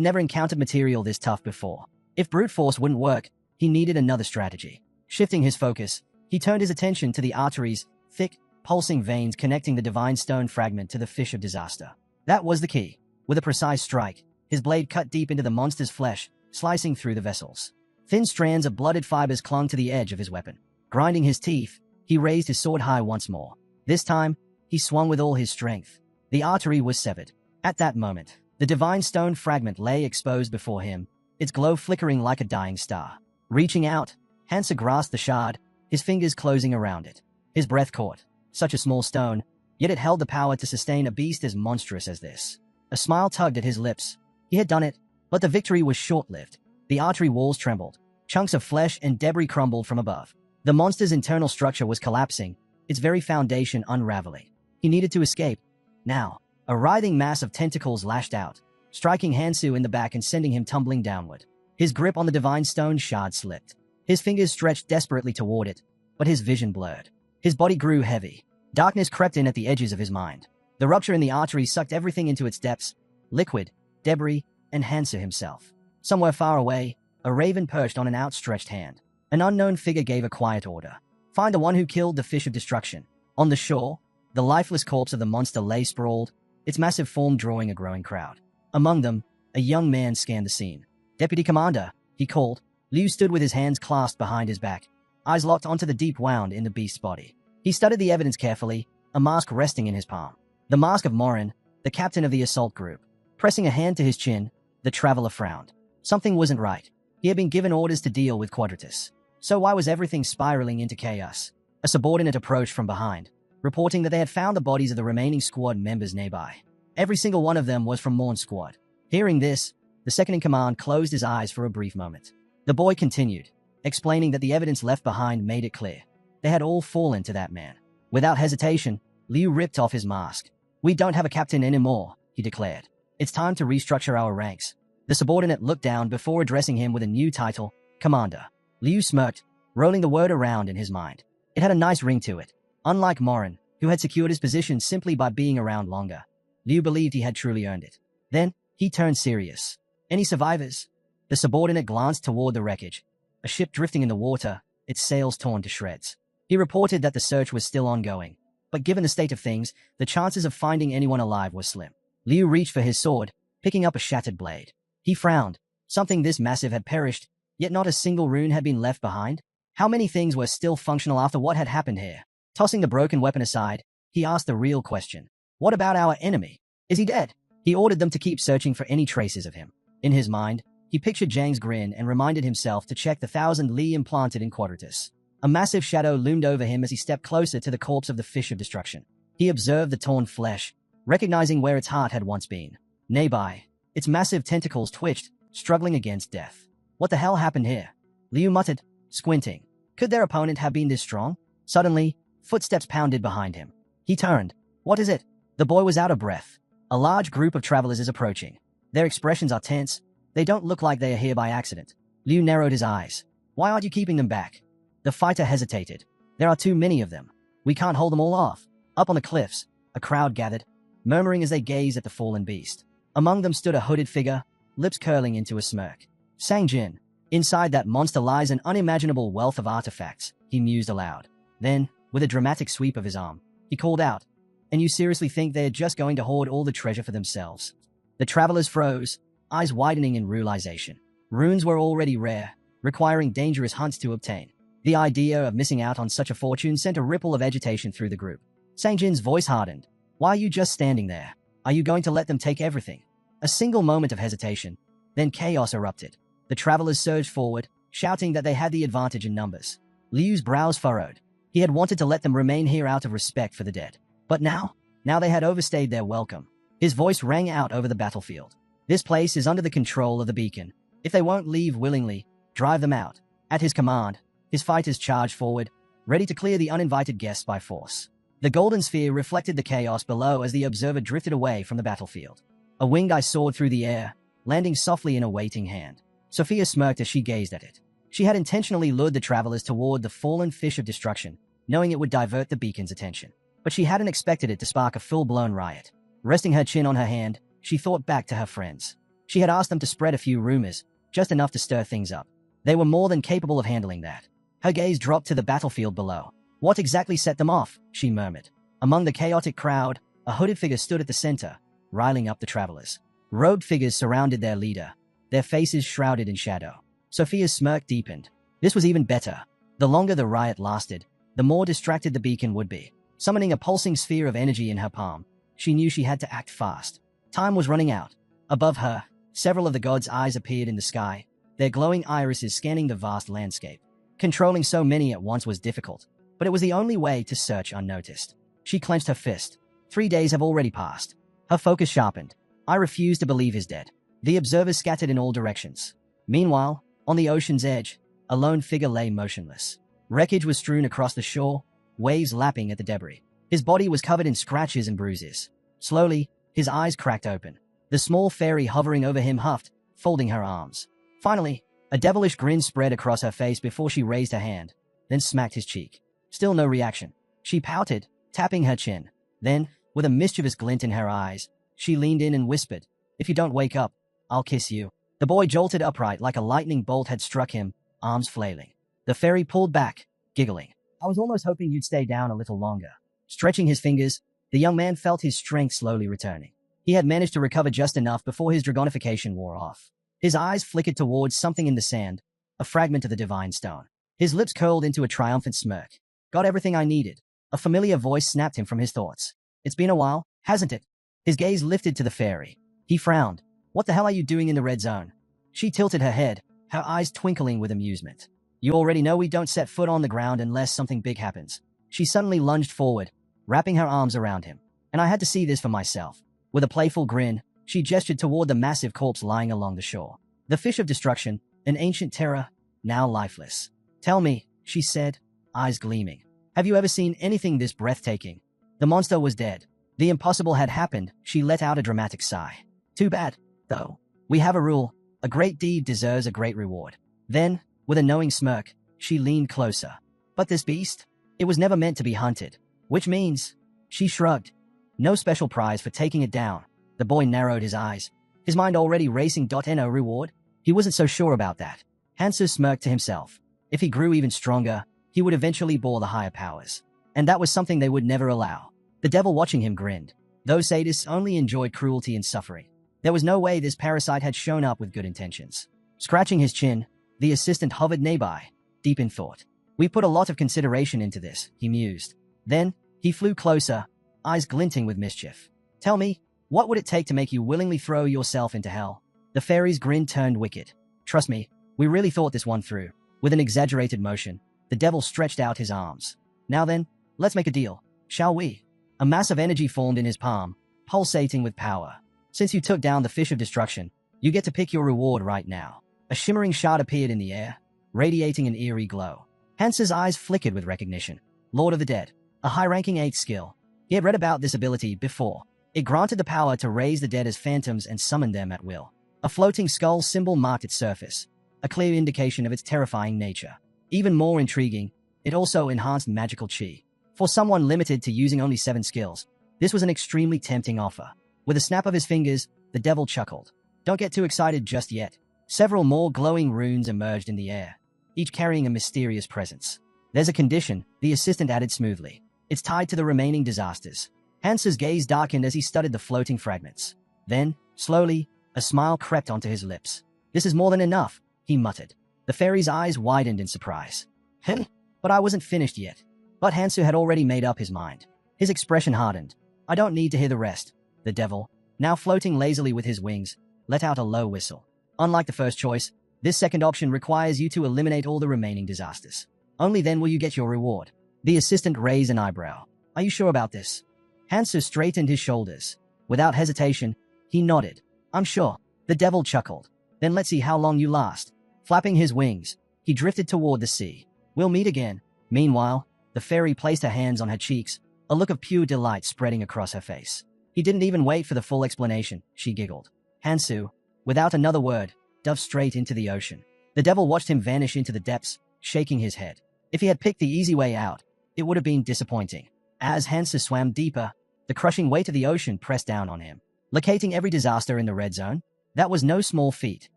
never encountered material this tough before. If brute force wouldn't work, he needed another strategy. Shifting his focus, he turned his attention to the arteries, thick, pulsing veins connecting the divine stone fragment to the fish of disaster. That was the key. With a precise strike, his blade cut deep into the monster's flesh, slicing through the vessels. Thin strands of blooded fibers clung to the edge of his weapon. Grinding his teeth, he raised his sword high once more. This time, he swung with all his strength. The artery was severed. At that moment, the divine stone fragment lay exposed before him, its glow flickering like a dying star. Reaching out, Hansa grasped the shard, his fingers closing around it. His breath caught. Such a small stone, yet it held the power to sustain a beast as monstrous as this. A smile tugged at his lips. He had done it, but the victory was short-lived. The artery walls trembled. Chunks of flesh and debris crumbled from above. The monster's internal structure was collapsing, its very foundation unraveling. He needed to escape. Now, a writhing mass of tentacles lashed out, striking Hansu in the back and sending him tumbling downward. His grip on the divine stone shard slipped. His fingers stretched desperately toward it, but his vision blurred. His body grew heavy. Darkness crept in at the edges of his mind. The rupture in the artery sucked everything into its depths, liquid, debris, and Hansa himself. Somewhere far away, a raven perched on an outstretched hand. An unknown figure gave a quiet order. Find the one who killed the fish of destruction. On the shore, the lifeless corpse of the monster lay sprawled, its massive form drawing a growing crowd. Among them, a young man scanned the scene. Deputy Commander, he called. Liu stood with his hands clasped behind his back, eyes locked onto the deep wound in the beast's body. He studied the evidence carefully, a mask resting in his palm. The mask of Morin, the captain of the assault group. Pressing a hand to his chin, the traveler frowned. Something wasn't right. He had been given orders to deal with Quadratus. So why was everything spiraling into chaos? A subordinate approached from behind, reporting that they had found the bodies of the remaining squad members nearby. Every single one of them was from Morn's squad. Hearing this, the second-in-command closed his eyes for a brief moment. The boy continued, explaining that the evidence left behind made it clear. They had all fallen to that man. Without hesitation, Liu ripped off his mask. We don't have a captain anymore, he declared. It's time to restructure our ranks. The subordinate looked down before addressing him with a new title, Commander. Liu smirked, rolling the word around in his mind. It had a nice ring to it. Unlike Morin, who had secured his position simply by being around longer, Liu believed he had truly earned it. Then, he turned serious. Any survivors? The subordinate glanced toward the wreckage. A ship drifting in the water, its sails torn to shreds. He reported that the search was still ongoing, but given the state of things, the chances of finding anyone alive were slim. Liu reached for his sword, picking up a shattered blade. He frowned. Something this massive had perished, yet not a single rune had been left behind. How many things were still functional after what had happened here? Tossing the broken weapon aside, he asked the real question. What about our enemy? Is he dead? He ordered them to keep searching for any traces of him. In his mind, he pictured Zhang's grin and reminded himself to check the 1,000 Li implanted in Quadratus. A massive shadow loomed over him as he stepped closer to the corpse of the fish of destruction. He observed the torn flesh, recognizing where its heart had once been. Nearby, its massive tentacles twitched, struggling against death. What the hell happened here? Liu muttered, squinting. Could their opponent have been this strong? Suddenly, footsteps pounded behind him. He turned. What is it? The boy was out of breath. A large group of travelers is approaching. Their expressions are tense. They don't look like they are here by accident. Liu narrowed his eyes. Why aren't you keeping them back? The fighter hesitated. There are too many of them. We can't hold them all off. Up on the cliffs, a crowd gathered, murmuring as they gazed at the fallen beast. Among them stood a hooded figure, lips curling into a smirk. Sang Jin. Inside that monster lies an unimaginable wealth of artifacts, he mused aloud. Then, with a dramatic sweep of his arm, he called out, And you seriously think they're just going to hoard all the treasure for themselves? The travelers froze, eyes widening in realization. Runes were already rare, requiring dangerous hunts to obtain. The idea of missing out on such a fortune sent a ripple of agitation through the group. Sangjin's voice hardened. Why are you just standing there? Are you going to let them take everything? A single moment of hesitation, then chaos erupted. The travelers surged forward, shouting that they had the advantage in numbers. Liu's brows furrowed. He had wanted to let them remain here out of respect for the dead. But now they had overstayed their welcome. His voice rang out over the battlefield. This place is under the control of the beacon. If they won't leave willingly, drive them out. At his command, his fighters charged forward, ready to clear the uninvited guests by force. The golden sphere reflected the chaos below as the observer drifted away from the battlefield. A winged eye soared through the air, landing softly in a waiting hand. Sophia smirked as she gazed at it. She had intentionally lured the travelers toward the fallen fish of destruction, knowing it would divert the beacon's attention. But she hadn't expected it to spark a full-blown riot. Resting her chin on her hand, she thought back to her friends. She had asked them to spread a few rumors, just enough to stir things up. They were more than capable of handling that. Her gaze dropped to the battlefield below. What exactly set them off? She murmured. Among the chaotic crowd, a hooded figure stood at the center, riling up the travelers. Robed figures surrounded their leader, their faces shrouded in shadow. Sophia's smirk deepened. This was even better. The longer the riot lasted, the more distracted the beacon would be. Summoning a pulsing sphere of energy in her palm, she knew she had to act fast. Time was running out. Above her, several of the gods' eyes appeared in the sky, their glowing irises scanning the vast landscape. Controlling so many at once was difficult, but it was the only way to search unnoticed. She clenched her fist. 3 days have already passed. Her focus sharpened. I refuse to believe he's dead. The observers scattered in all directions. Meanwhile, on the ocean's edge, a lone figure lay motionless. Wreckage was strewn across the shore, waves lapping at the debris. His body was covered in scratches and bruises. Slowly, his eyes cracked open. The small fairy hovering over him huffed, folding her arms. Finally, a devilish grin spread across her face before she raised her hand, then smacked his cheek. Still no reaction. She pouted, tapping her chin. Then, with a mischievous glint in her eyes, she leaned in and whispered, "If you don't wake up, I'll kiss you." The boy jolted upright like a lightning bolt had struck him, arms flailing. The fairy pulled back, giggling. "I was almost hoping you'd stay down a little longer." Stretching his fingers, the young man felt his strength slowly returning. He had managed to recover just enough before his dragonification wore off. His eyes flickered towards something in the sand, a fragment of the divine stone. His lips curled into a triumphant smirk. "Got everything I needed." A familiar voice snapped him from his thoughts. "It's been a while, hasn't it?" His gaze lifted to the fairy. He frowned. "What the hell are you doing in the red zone?" She tilted her head, her eyes twinkling with amusement. "You already know we don't set foot on the ground unless something big happens." She suddenly lunged forward, wrapping her arms around him. "And I had to see this for myself." With a playful grin, she gestured toward the massive corpse lying along the shore. The fish of destruction, an ancient terror, now lifeless. "Tell me," she said, eyes gleaming. "Have you ever seen anything this breathtaking?" The monster was dead. The impossible had happened. She let out a dramatic sigh. "Too bad, though. We have a rule. A great deed deserves a great reward." Then, with a knowing smirk, she leaned closer. "But this beast? It was never meant to be hunted. Which means..." She shrugged. "No special prize for taking it down." The boy narrowed his eyes, his mind already racing. No reward? He wasn't so sure about that. Hansu smirked to himself. If he grew even stronger, he would eventually bore the higher powers. And that was something they would never allow. The devil watching him grinned. Those sadists only enjoyed cruelty and suffering. There was no way this parasite had shown up with good intentions. Scratching his chin, the assistant hovered nearby, deep in thought. "We put a lot of consideration into this," he mused. Then, he flew closer, eyes glinting with mischief. "Tell me, what would it take to make you willingly throw yourself into hell?" The fairy's grin turned wicked. "Trust me, we really thought this one through." With an exaggerated motion, the devil stretched out his arms. "Now then, let's make a deal, shall we?" A mass of energy formed in his palm, pulsating with power. "Since you took down the fish of destruction, you get to pick your reward right now." A shimmering shard appeared in the air, radiating an eerie glow. Hansa's eyes flickered with recognition. Lord of the Dead, a high-ranking 8th skill. He had read about this ability before. It granted the power to raise the dead as phantoms and summon them at will. A floating skull symbol marked its surface, a clear indication of its terrifying nature. Even more intriguing, it also enhanced magical chi. For someone limited to using only 7 skills, this was an extremely tempting offer. With a snap of his fingers, the devil chuckled. "Don't get too excited just yet." Several more glowing runes emerged in the air, each carrying a mysterious presence. "There's a condition," the assistant added smoothly. "It's tied to the remaining disasters." Hansa's gaze darkened as he studied the floating fragments. Then, slowly, a smile crept onto his lips. "This is more than enough," he muttered. The fairy's eyes widened in surprise. But I wasn't finished yet." But Hansu had already made up his mind. His expression hardened. "I don't need to hear the rest." The devil, now floating lazily with his wings, let out a low whistle. "Unlike the first choice, this second option requires you to eliminate all the remaining disasters. Only then will you get your reward." The assistant raised an eyebrow. "Are you sure about this?" Hansu straightened his shoulders. Without hesitation, he nodded. "I'm sure." The devil chuckled. Then let's see how long you last. Flapping his wings, he drifted toward the sea. We'll meet again. Meanwhile, the fairy placed her hands on her cheeks, a look of pure delight spreading across her face. He didn't even wait for the full explanation, she giggled. Hansu, without another word, dove straight into the ocean. The devil watched him vanish into the depths, shaking his head. If he had picked the easy way out, it would have been disappointing. As Hansu swam deeper, the crushing weight of the ocean pressed down on him, locating every disaster in the red zone. That was no small feat,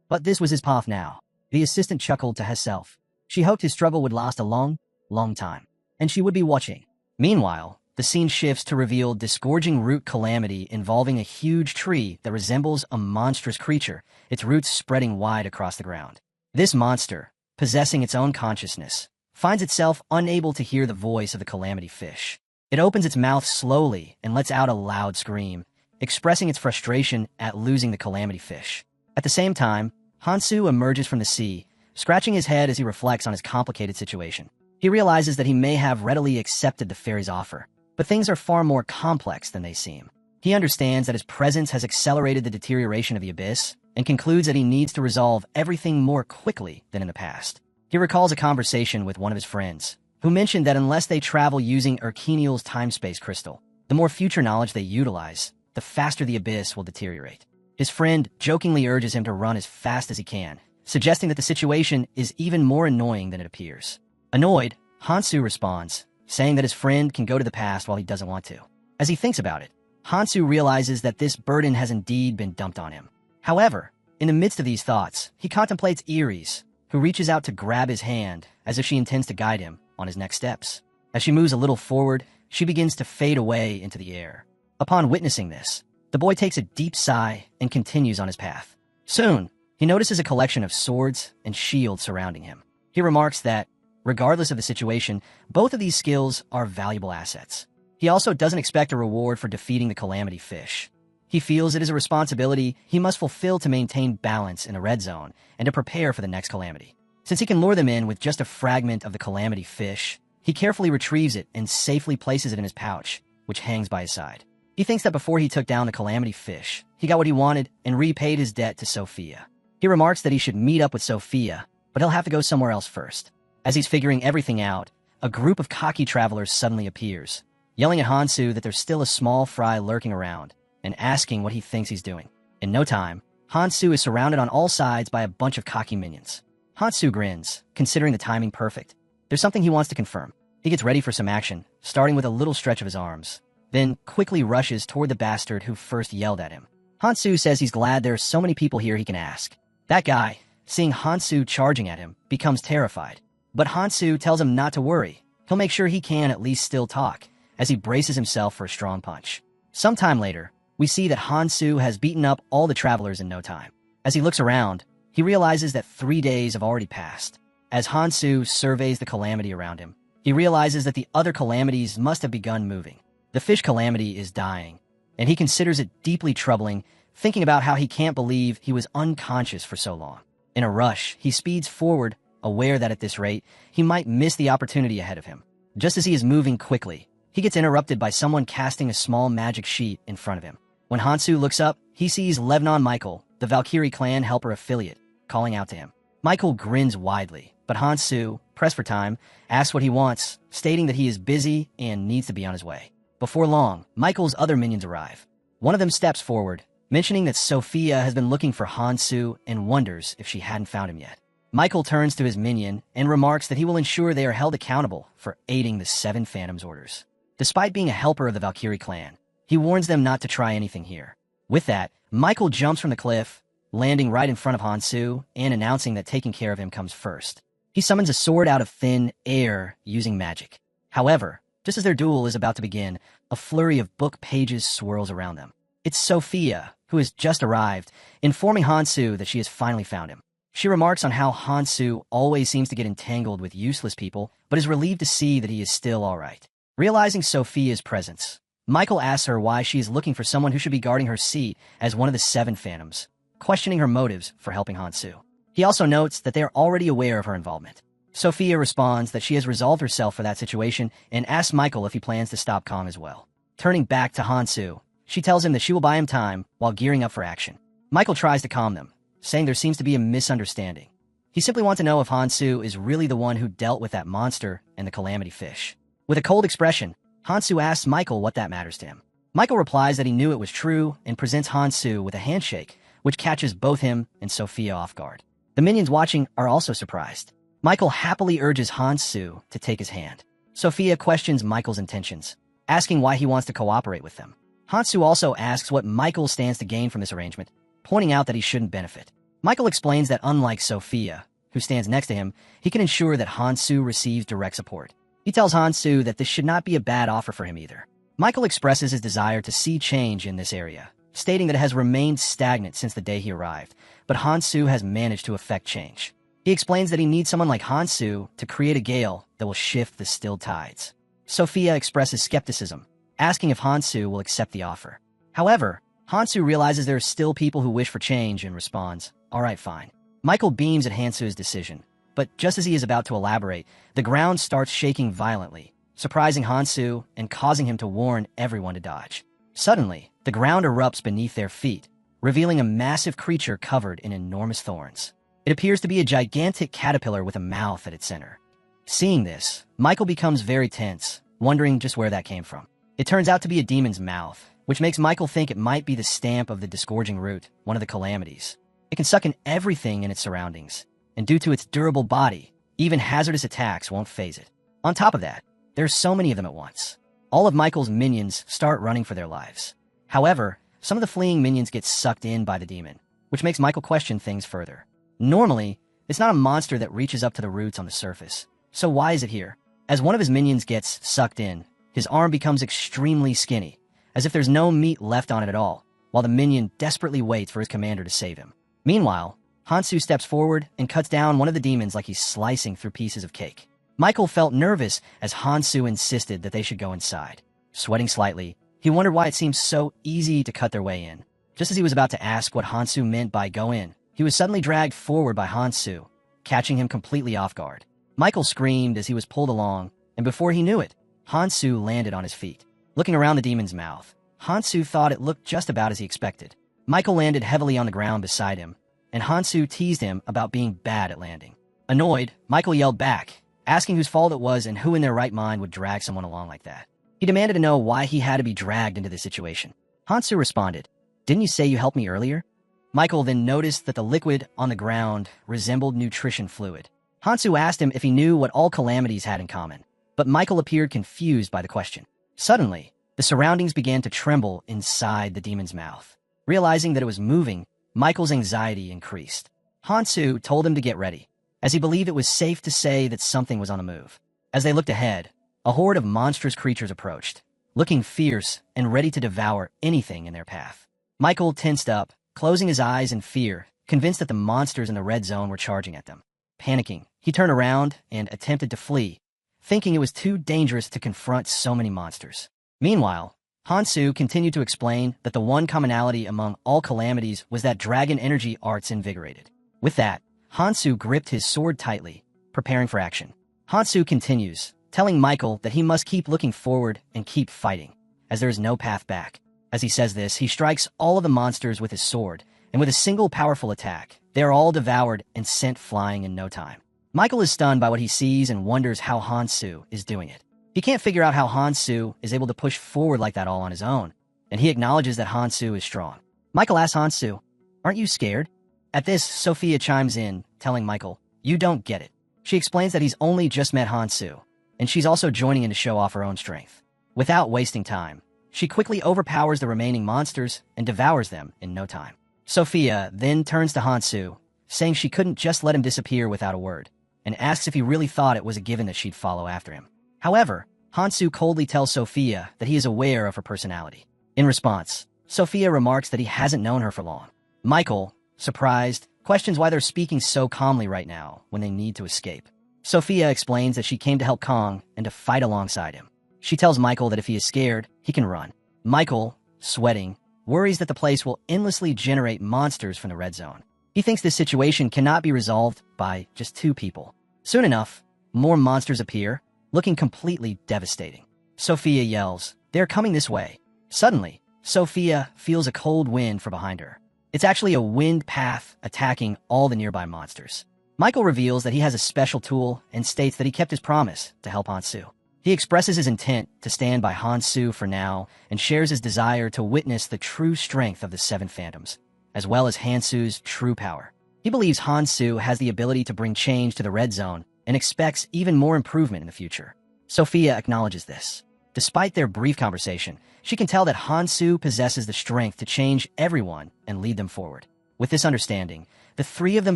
but this was his path now. The assistant chuckled to herself. She hoped his struggle would last a long, long time, and she would be watching. Meanwhile, the scene shifts to reveal disgorging root calamity involving a huge tree that resembles a monstrous creature, its roots spreading wide across the ground. This monster, possessing its own consciousness, finds itself unable to hear the voice of the calamity fish. It opens its mouth slowly and lets out a loud scream, expressing its frustration at losing the calamity fish. At the same time, Hansu emerges from the sea, scratching his head as he reflects on his complicated situation. He realizes that he may have readily accepted the fairy's offer, but things are far more complex than they seem. He understands that his presence has accelerated the deterioration of the abyss, and concludes that he needs to resolve everything more quickly than in the past. He recalls a conversation with one of his friends, who mentioned that unless they travel using Urkeniel's time-space crystal, the more future knowledge they utilize, the faster the abyss will deteriorate. His friend jokingly urges him to run as fast as he can, suggesting that the situation is even more annoying than it appears. Annoyed, Hansu responds, saying that his friend can go to the past while he doesn't want to. As he thinks about it, Hansu realizes that this burden has indeed been dumped on him. However, in the midst of these thoughts, he contemplates Iris, who reaches out to grab his hand as if she intends to guide him on his next steps. As she moves a little forward, she begins to fade away into the air. Upon witnessing this, the boy takes a deep sigh and continues on his path. Soon, he notices a collection of swords and shields surrounding him. He remarks that, regardless of the situation, both of these skills are valuable assets. He also doesn't expect a reward for defeating the calamity fish. He feels it is a responsibility he must fulfill to maintain balance in a red zone and to prepare for the next calamity. Since he can lure them in with just a fragment of the calamity fish, he carefully retrieves it and safely places it in his pouch, which hangs by his side. He thinks that before he took down the calamity fish, he got what he wanted and repaid his debt to Sophia. He remarks that he should meet up with Sophia, but he'll have to go somewhere else first. As he's figuring everything out, a group of cocky travelers suddenly appears, yelling at Hansu that there's still a small fry lurking around, and asking what he thinks he's doing. In no time, Hansu is surrounded on all sides by a bunch of cocky minions. Hansu grins, considering the timing perfect. There's something he wants to confirm. He gets ready for some action, starting with a little stretch of his arms, then quickly rushes toward the bastard who first yelled at him. Hansu says he's glad there are so many people here he can ask. That guy, seeing Hansu charging at him, becomes terrified. But Hansu tells him not to worry. He'll make sure he can at least still talk, as he braces himself for a strong punch. Sometime later, we see that Hansu has beaten up all the travelers in no time. As he looks around, he realizes that 3 days have already passed. As Hansu surveys the calamity around him, he realizes that the other calamities must have begun moving. The fish calamity is dying, and he considers it deeply troubling, thinking about how he can't believe he was unconscious for so long. In a rush, he speeds forward, aware that at this rate, he might miss the opportunity ahead of him. Just as he is moving quickly, he gets interrupted by someone casting a small magic sheet in front of him. When Hansu looks up, he sees Levnon Michael, the Valkyrie clan helper affiliate, calling out to him. Michael grins widely, but Hansu, pressed for time, asks what he wants, stating that he is busy and needs to be on his way. Before long, Michael's other minions arrive. One of them steps forward, mentioning that Sophia has been looking for Hansu and wonders if she hadn't found him yet. Michael turns to his minion and remarks that he will ensure they are held accountable for aiding the Seven Phantoms' orders. Despite being a helper of the Valkyrie clan, he warns them not to try anything here. With that, Michael jumps from the cliff, landing right in front of Hansu and announcing that taking care of him comes first. He summons a sword out of thin air using magic. However, just as their duel is about to begin, a flurry of book pages swirls around them. It's Sophia, who has just arrived, informing Hansu that she has finally found him. She remarks on how Hansu always seems to get entangled with useless people, but is relieved to see that he is still all right. Realizing Sophia's presence, Michael asks her why she is looking for someone who should be guarding her seat as one of the Seven Phantoms, questioning her motives for helping Hansu. He also notes that they are already aware of her involvement. Sophia responds that she has resolved herself for that situation and asks Michael if he plans to stop Kong as well. Turning back to Hansu, she tells him that she will buy him time while gearing up for action. Michael tries to calm them, saying there seems to be a misunderstanding. He simply wants to know if Hansu is really the one who dealt with that monster and the calamity fish. With a cold expression, Hansu asks Michael what that matters to him. Michael replies that he knew it was true and presents Hansu with a handshake, which catches both him and Sophia off guard. The minions watching are also surprised. Michael happily urges Hansu to take his hand. Sophia questions Michael's intentions, asking why he wants to cooperate with them. Hansu also asks what Michael stands to gain from this arrangement, pointing out that he shouldn't benefit. Michael explains that unlike Sophia, who stands next to him, he can ensure that Hansu receives direct support. He tells Hansu that this should not be a bad offer for him either. Michael expresses his desire to see change in this area, stating that it has remained stagnant since the day he arrived, but Hansu has managed to effect change. He explains that he needs someone like Hansu to create a gale that will shift the still tides. Sophia expresses skepticism, asking if Hansu will accept the offer. However, Hansu realizes there are still people who wish for change and responds, "All right, fine." Michael beams at Hansu's decision, but just as he is about to elaborate, the ground starts shaking violently, surprising Hansu and causing him to warn everyone to dodge. Suddenly, the ground erupts beneath their feet, revealing a massive creature covered in enormous thorns. It appears to be a gigantic caterpillar with a mouth at its center. Seeing this, Michael becomes very tense, wondering just where that came from. It turns out to be a demon's mouth, which makes Michael think it might be the stamp of the disgorging root, one of the calamities. It can suck in everything in its surroundings, and due to its durable body, even hazardous attacks won't faze it. On top of that, there's so many of them at once. All of Michael's minions start running for their lives. However, some of the fleeing minions get sucked in by the demon, which makes Michael question things further. Normally, it's not a monster that reaches up to the roots on the surface. So why is it here? As one of his minions gets sucked in, his arm becomes extremely skinny, as if there's no meat left on it at all, while the minion desperately waits for his commander to save him. Meanwhile, Hansu steps forward and cuts down one of the demons like he's slicing through pieces of cake. Michael felt nervous as Hansu insisted that they should go inside. Sweating slightly, he wondered why it seemed so easy to cut their way in. Just as he was about to ask what Hansu meant by go in, he was suddenly dragged forward by Hansu, catching him completely off guard. Michael screamed as he was pulled along, and before he knew it, Hansu landed on his feet. Looking around the demon's mouth, Hansu thought it looked just about as he expected. Michael landed heavily on the ground beside him, and Hansu teased him about being bad at landing. Annoyed, Michael yelled back, asking whose fault it was and who in their right mind would drag someone along like that. He demanded to know why he had to be dragged into this situation. Hansu responded, "Didn't you say you helped me earlier?" Michael then noticed that the liquid on the ground resembled nutrition fluid. Hansu asked him if he knew what all calamities had in common, but Michael appeared confused by the question. Suddenly, the surroundings began to tremble inside the demon's mouth. Realizing that it was moving, Michael's anxiety increased. Hansu told him to get ready, as he believed it was safe to say that something was on the move. As they looked ahead, a horde of monstrous creatures approached, looking fierce and ready to devour anything in their path. Michael tensed up, closing his eyes in fear, convinced that the monsters in the red zone were charging at them. Panicking, he turned around and attempted to flee, thinking it was too dangerous to confront so many monsters. Meanwhile, Hansu continued to explain that the one commonality among all calamities was that dragon energy arts invigorated. With that, Hansu gripped his sword tightly, preparing for action. Hansu continues, telling Michael that he must keep looking forward and keep fighting, as there is no path back. As he says this, he strikes all of the monsters with his sword, and with a single powerful attack, they are all devoured and sent flying in no time. Michael is stunned by what he sees and wonders how Hansu is doing it. He can't figure out how Hansu is able to push forward like that all on his own, and he acknowledges that Hansu is strong. Michael asks Hansu, "Aren't you scared?" At this, Sophia chimes in, telling Michael, "You don't get it." She explains that he's only just met Hansu, and she's also joining in to show off her own strength. Without wasting time, she quickly overpowers the remaining monsters and devours them in no time. Sophia then turns to Hansu, saying she couldn't just let him disappear without a word, and asks if he really thought it was a given that she'd follow after him. However, Hansu coldly tells Sophia that he is aware of her personality. In response, Sophia remarks that he hasn't known her for long. Michael, surprised, questions why they're speaking so calmly right now when they need to escape. Sophia explains that she came to help Kong and to fight alongside him. She tells Michael that if he is scared, he can run. Michael, sweating, worries that the place will endlessly generate monsters from the red zone. He thinks this situation cannot be resolved by just two people. Soon enough, more monsters appear, looking completely devastating. Sophia yells, "They're coming this way." Suddenly, Sophia feels a cold wind from behind her. It's actually a wind path attacking all the nearby monsters. Michael reveals that he has a special tool and states that he kept his promise to help Hansu. He expresses his intent to stand by Hansu for now and shares his desire to witness the true strength of the Seven Phantoms, as well as Hansu's true power. He believes Hansu has the ability to bring change to the Red Zone and expects even more improvement in the future. Sophia acknowledges this. Despite their brief conversation, she can tell that Hansu possesses the strength to change everyone and lead them forward. With this understanding, the three of them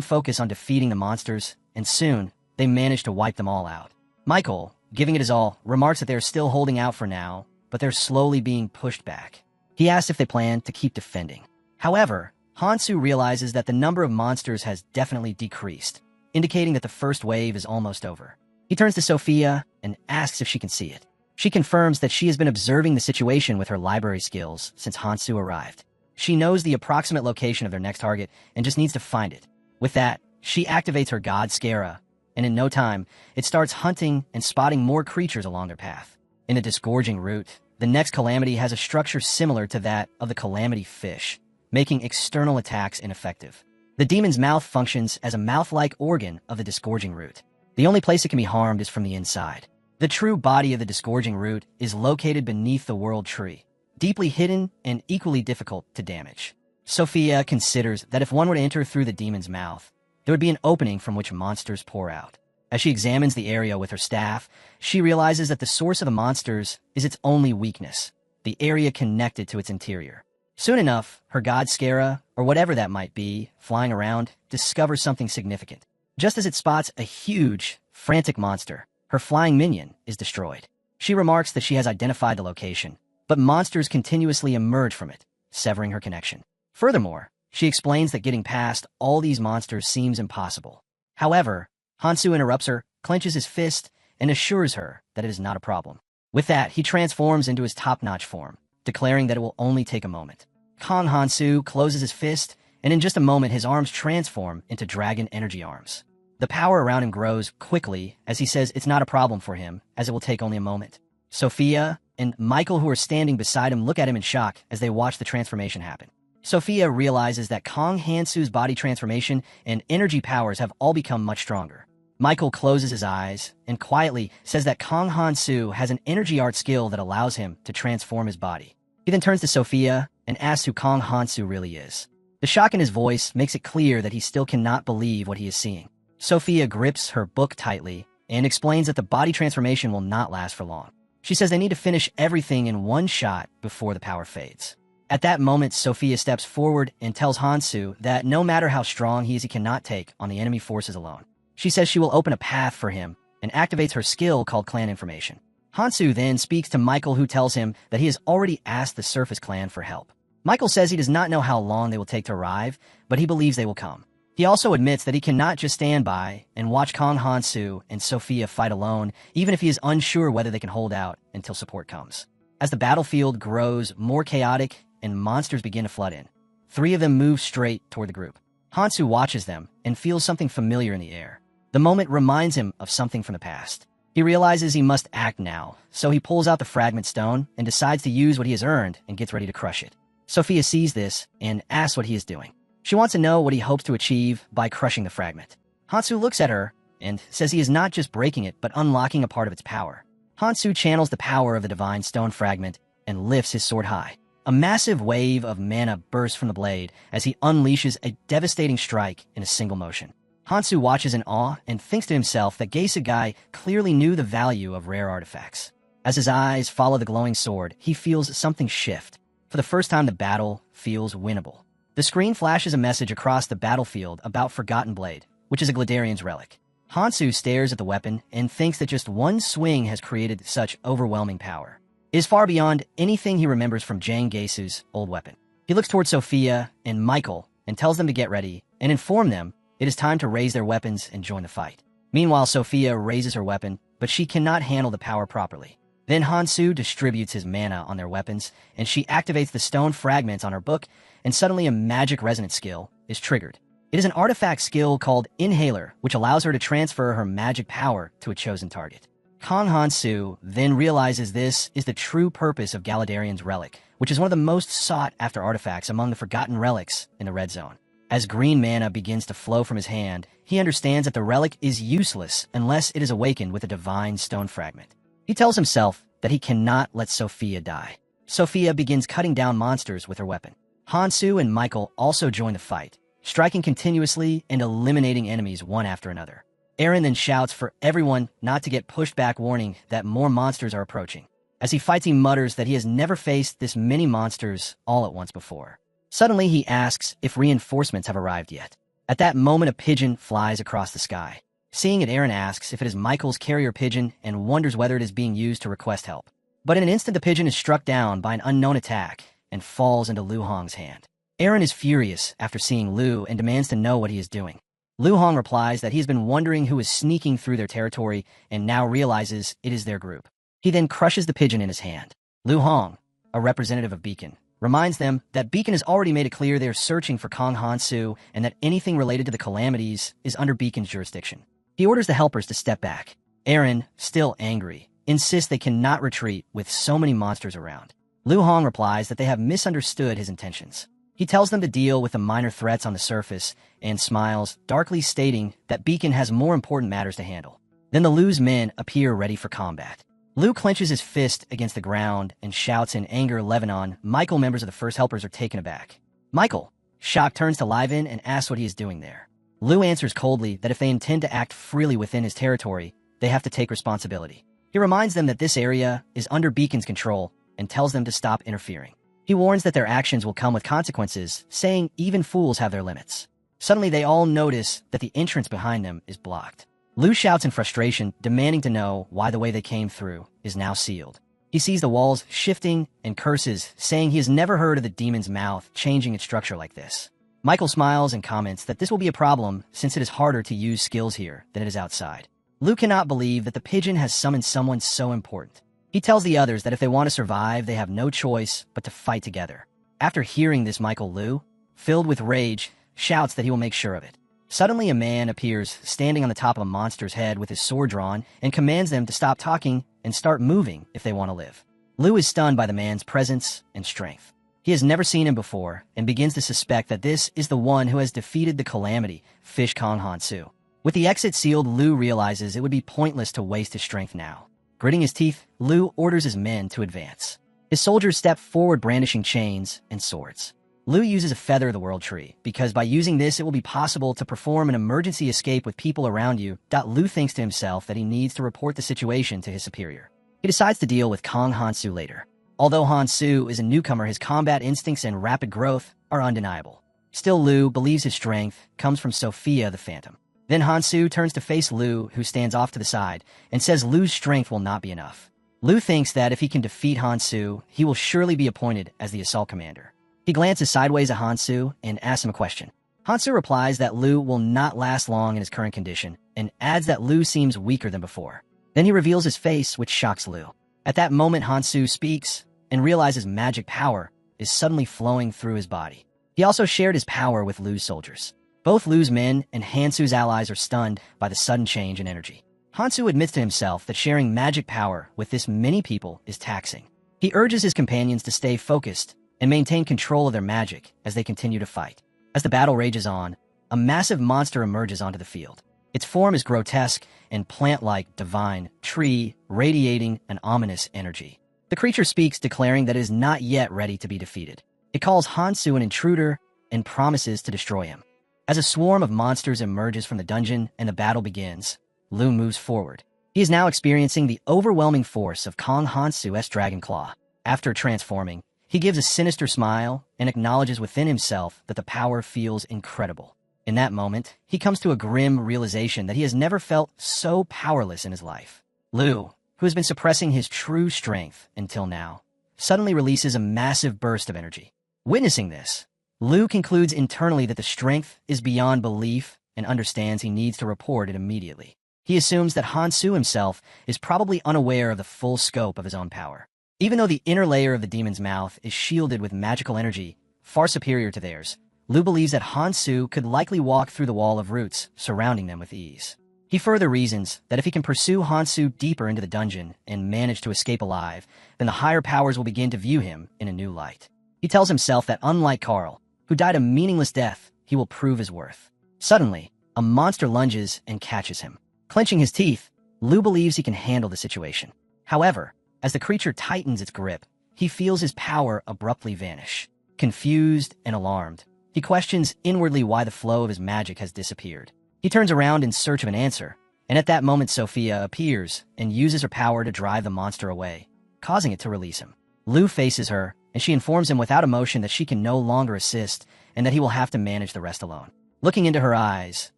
focus on defeating the monsters, and soon, they manage to wipe them all out. Michael, giving it his all, remarks that they are still holding out for now, but they're slowly being pushed back. He asks if they plan to keep defending. However, Hansu realizes that the number of monsters has definitely decreased, indicating that the first wave is almost over. He turns to Sophia and asks if she can see it. She confirms that she has been observing the situation with her library skills since Hansu arrived. She knows the approximate location of their next target and just needs to find it. With that, she activates her god Scara, and in no time, it starts hunting and spotting more creatures along their path. In a disgorging route, the next calamity has a structure similar to that of the calamity fish, making external attacks ineffective. The demon's mouth functions as a mouth-like organ of the disgorging root. The only place it can be harmed is from the inside. The true body of the disgorging root is located beneath the world tree, deeply hidden and equally difficult to damage. Sophia considers that if one were to enter through the demon's mouth, there would be an opening from which monsters pour out. As she examines the area with her staff, she realizes that the source of the monsters is its only weakness, the area connected to its interior. Soon enough, her god Scara, or whatever that might be, flying around, discovers something significant. Just as it spots a huge, frantic monster, her flying minion is destroyed. She remarks that she has identified the location, but monsters continuously emerge from it, severing her connection. Furthermore, she explains that getting past all these monsters seems impossible. However, Hansu interrupts her, clenches his fist, and assures her that it is not a problem. With that, he transforms into his top-notch form, declaring that it will only take a moment. Kong Hansu closes his fist, and in just a moment his arms transform into dragon energy arms. The power around him grows quickly as he says it's not a problem for him, as it will take only a moment. Sophia and Michael, who are standing beside him, look at him in shock as they watch the transformation happen. Sophia realizes that Kong Hansu's body transformation and energy powers have all become much stronger. Michael closes his eyes and quietly says that Kong Hansu has an energy art skill that allows him to transform his body. He then turns to Sophia and asks who Kong Hansu really is. The shock in his voice makes it clear that he still cannot believe what he is seeing. Sophia grips her book tightly and explains that the body transformation will not last for long. She says they need to finish everything in one shot before the power fades. At that moment, Sophia steps forward and tells Hansu that no matter how strong he is, he cannot take on the enemy forces alone. She says she will open a path for him and activates her skill called Clan Information. Hansu then speaks to Michael, who tells him that he has already asked the Surface Clan for help. Michael says he does not know how long they will take to arrive, but he believes they will come. He also admits that he cannot just stand by and watch Kong Hansu and Sophia fight alone, even if he is unsure whether they can hold out until support comes. As the battlefield grows more chaotic and monsters begin to flood in, three of them move straight toward the group. Hansu watches them and feels something familiar in the air. The moment reminds him of something from the past. He realizes he must act now, so he pulls out the fragment stone and decides to use what he has earned and gets ready to crush it. Sophia sees this and asks what he is doing. She wants to know what he hopes to achieve by crushing the fragment. Hansu looks at her and says he is not just breaking it, but unlocking a part of its power. Hansu channels the power of the divine stone fragment and lifts his sword high. A massive wave of mana bursts from the blade as he unleashes a devastating strike in a single motion. Hansu watches in awe and thinks to himself that Geisugai clearly knew the value of rare artifacts. As his eyes follow the glowing sword, he feels something shift. For the first time, the battle feels winnable. The screen flashes a message across the battlefield about Forgotten Blade, which is a Gladarian's relic. Hansu stares at the weapon and thinks that just one swing has created such overwhelming power. It is far beyond anything he remembers from Jang Geisu's old weapon. He looks towards Sophia and Michael and tells them to get ready and inform them it is time to raise their weapons and join the fight. Meanwhile, Sophia raises her weapon, but she cannot handle the power properly. Then Hansu distributes his mana on their weapons, and she activates the stone fragments on her book, and suddenly a magic resonance skill is triggered. It is an artifact skill called Inhaler, which allows her to transfer her magic power to a chosen target. Kong Hansu then realizes this is the true purpose of Galadarian's relic, which is one of the most sought-after artifacts among the forgotten relics in the Red Zone. As green mana begins to flow from his hand, he understands that the relic is useless unless it is awakened with a divine stone fragment. He tells himself that he cannot let Sophia die. Sophia begins cutting down monsters with her weapon. Hansu and Michael also join the fight, striking continuously and eliminating enemies one after another. Eren then shouts for everyone not to get pushed back, warning that more monsters are approaching. As he fights, he mutters that he has never faced this many monsters all at once before. Suddenly, he asks if reinforcements have arrived yet. At that moment, a pigeon flies across the sky. Seeing it, Eren asks if it is Michael's carrier pigeon and wonders whether it is being used to request help. But in an instant, the pigeon is struck down by an unknown attack and falls into Lu Hong's hand. Eren is furious after seeing Lu and demands to know what he is doing. Lu Hong replies that he has been wondering who is sneaking through their territory and now realizes it is their group. He then crushes the pigeon in his hand. Lu Hong, a representative of Beacon, reminds them that Beacon has already made it clear they are searching for Kong Hansu and that anything related to the calamities is under Beacon's jurisdiction. He orders the helpers to step back. Eren, still angry, insists they cannot retreat with so many monsters around. Lu Hong replies that they have misunderstood his intentions. He tells them to deal with the minor threats on the surface and smiles, darkly stating that Beacon has more important matters to handle. Then the Lu's men appear ready for combat. Lu clenches his fist against the ground and shouts in anger. Lebanon, Michael, members of the first helpers, are taken aback. Michael, shocked, turns to Liven and asks what he is doing there. Lu answers coldly that if they intend to act freely within his territory, they have to take responsibility. He reminds them that this area is under Beacon's control and tells them to stop interfering. He warns that their actions will come with consequences, saying even fools have their limits. Suddenly, they all notice that the entrance behind them is blocked. Lu shouts in frustration, demanding to know why the way they came through is now sealed. He sees the walls shifting and curses, saying he has never heard of the demon's mouth changing its structure like this. Michael smiles and comments that this will be a problem since it is harder to use skills here than it is outside. Lu cannot believe that the pigeon has summoned someone so important. He tells the others that if they want to survive, they have no choice but to fight together. After hearing this, Lu, filled with rage, shouts that he will make sure of it. Suddenly, a man appears standing on the top of a monster's head with his sword drawn and commands them to stop talking and start moving if they want to live. Lu is stunned by the man's presence and strength. He has never seen him before and begins to suspect that this is the one who has defeated the calamity, Fish Kong Hansu. With the exit sealed, Lu realizes it would be pointless to waste his strength now. Gritting his teeth, Lu orders his men to advance. His soldiers step forward brandishing chains and swords. Lu uses a Feather of the World Tree, because by using this it will be possible to perform an emergency escape with people around you. Lu thinks to himself that he needs to report the situation to his superior. He decides to deal with Kong Hansu later. Although Hansu is a newcomer, his combat instincts and rapid growth are undeniable. Still, Lu believes his strength comes from Sophia the Phantom. Then Hansu turns to face Lu, who stands off to the side, and says Lu's strength will not be enough. Lu thinks that if he can defeat Hansu, he will surely be appointed as the assault commander. He glances sideways at Hansu and asks him a question. Hansu replies that Lu will not last long in his current condition, and adds that Lu seems weaker than before. Then he reveals his face, which shocks Lu. At that moment, Hansu speaks and realizes magic power is suddenly flowing through his body. He also shared his power with Lu's soldiers. Both Lu's men and Hansu's allies are stunned by the sudden change in energy. Hansu admits to himself that sharing magic power with this many people is taxing. He urges his companions to stay focused and maintain control of their magic as they continue to fight. As the battle rages on, a massive monster emerges onto the field. Its form is grotesque and plant-like, divine tree, radiating an ominous energy. The creature speaks, declaring that it is not yet ready to be defeated. It calls Hansu an intruder and promises to destroy him. As a swarm of monsters emerges from the dungeon and the battle begins, Lu moves forward. He is now experiencing the overwhelming force of Kong Hansu's Dragon Claw. After transforming, he gives a sinister smile and acknowledges within himself that the power feels incredible. In that moment, he comes to a grim realization that he has never felt so powerless in his life. Lu, who has been suppressing his true strength until now, suddenly releases a massive burst of energy. Witnessing this, Lu concludes internally that the strength is beyond belief and understands he needs to report it immediately. He assumes that Hansu himself is probably unaware of the full scope of his own power. Even though the inner layer of the demon's mouth is shielded with magical energy far superior to theirs, Lu believes that Hansu could likely walk through the wall of roots surrounding them with ease. He further reasons that if he can pursue Hansu deeper into the dungeon and manage to escape alive, then the higher powers will begin to view him in a new light. He tells himself that unlike Carl, who died a meaningless death, he will prove his worth. Suddenly, a monster lunges and catches him. Clenching his teeth, Lu believes he can handle the situation. However, as the creature tightens its grip, he feels his power abruptly vanish. Confused and alarmed, he questions inwardly why the flow of his magic has disappeared. He turns around in search of an answer, and at that moment Sophia appears and uses her power to drive the monster away, causing it to release him. Lu faces her, and she informs him without emotion that she can no longer assist and that he will have to manage the rest alone. Looking into her eyes,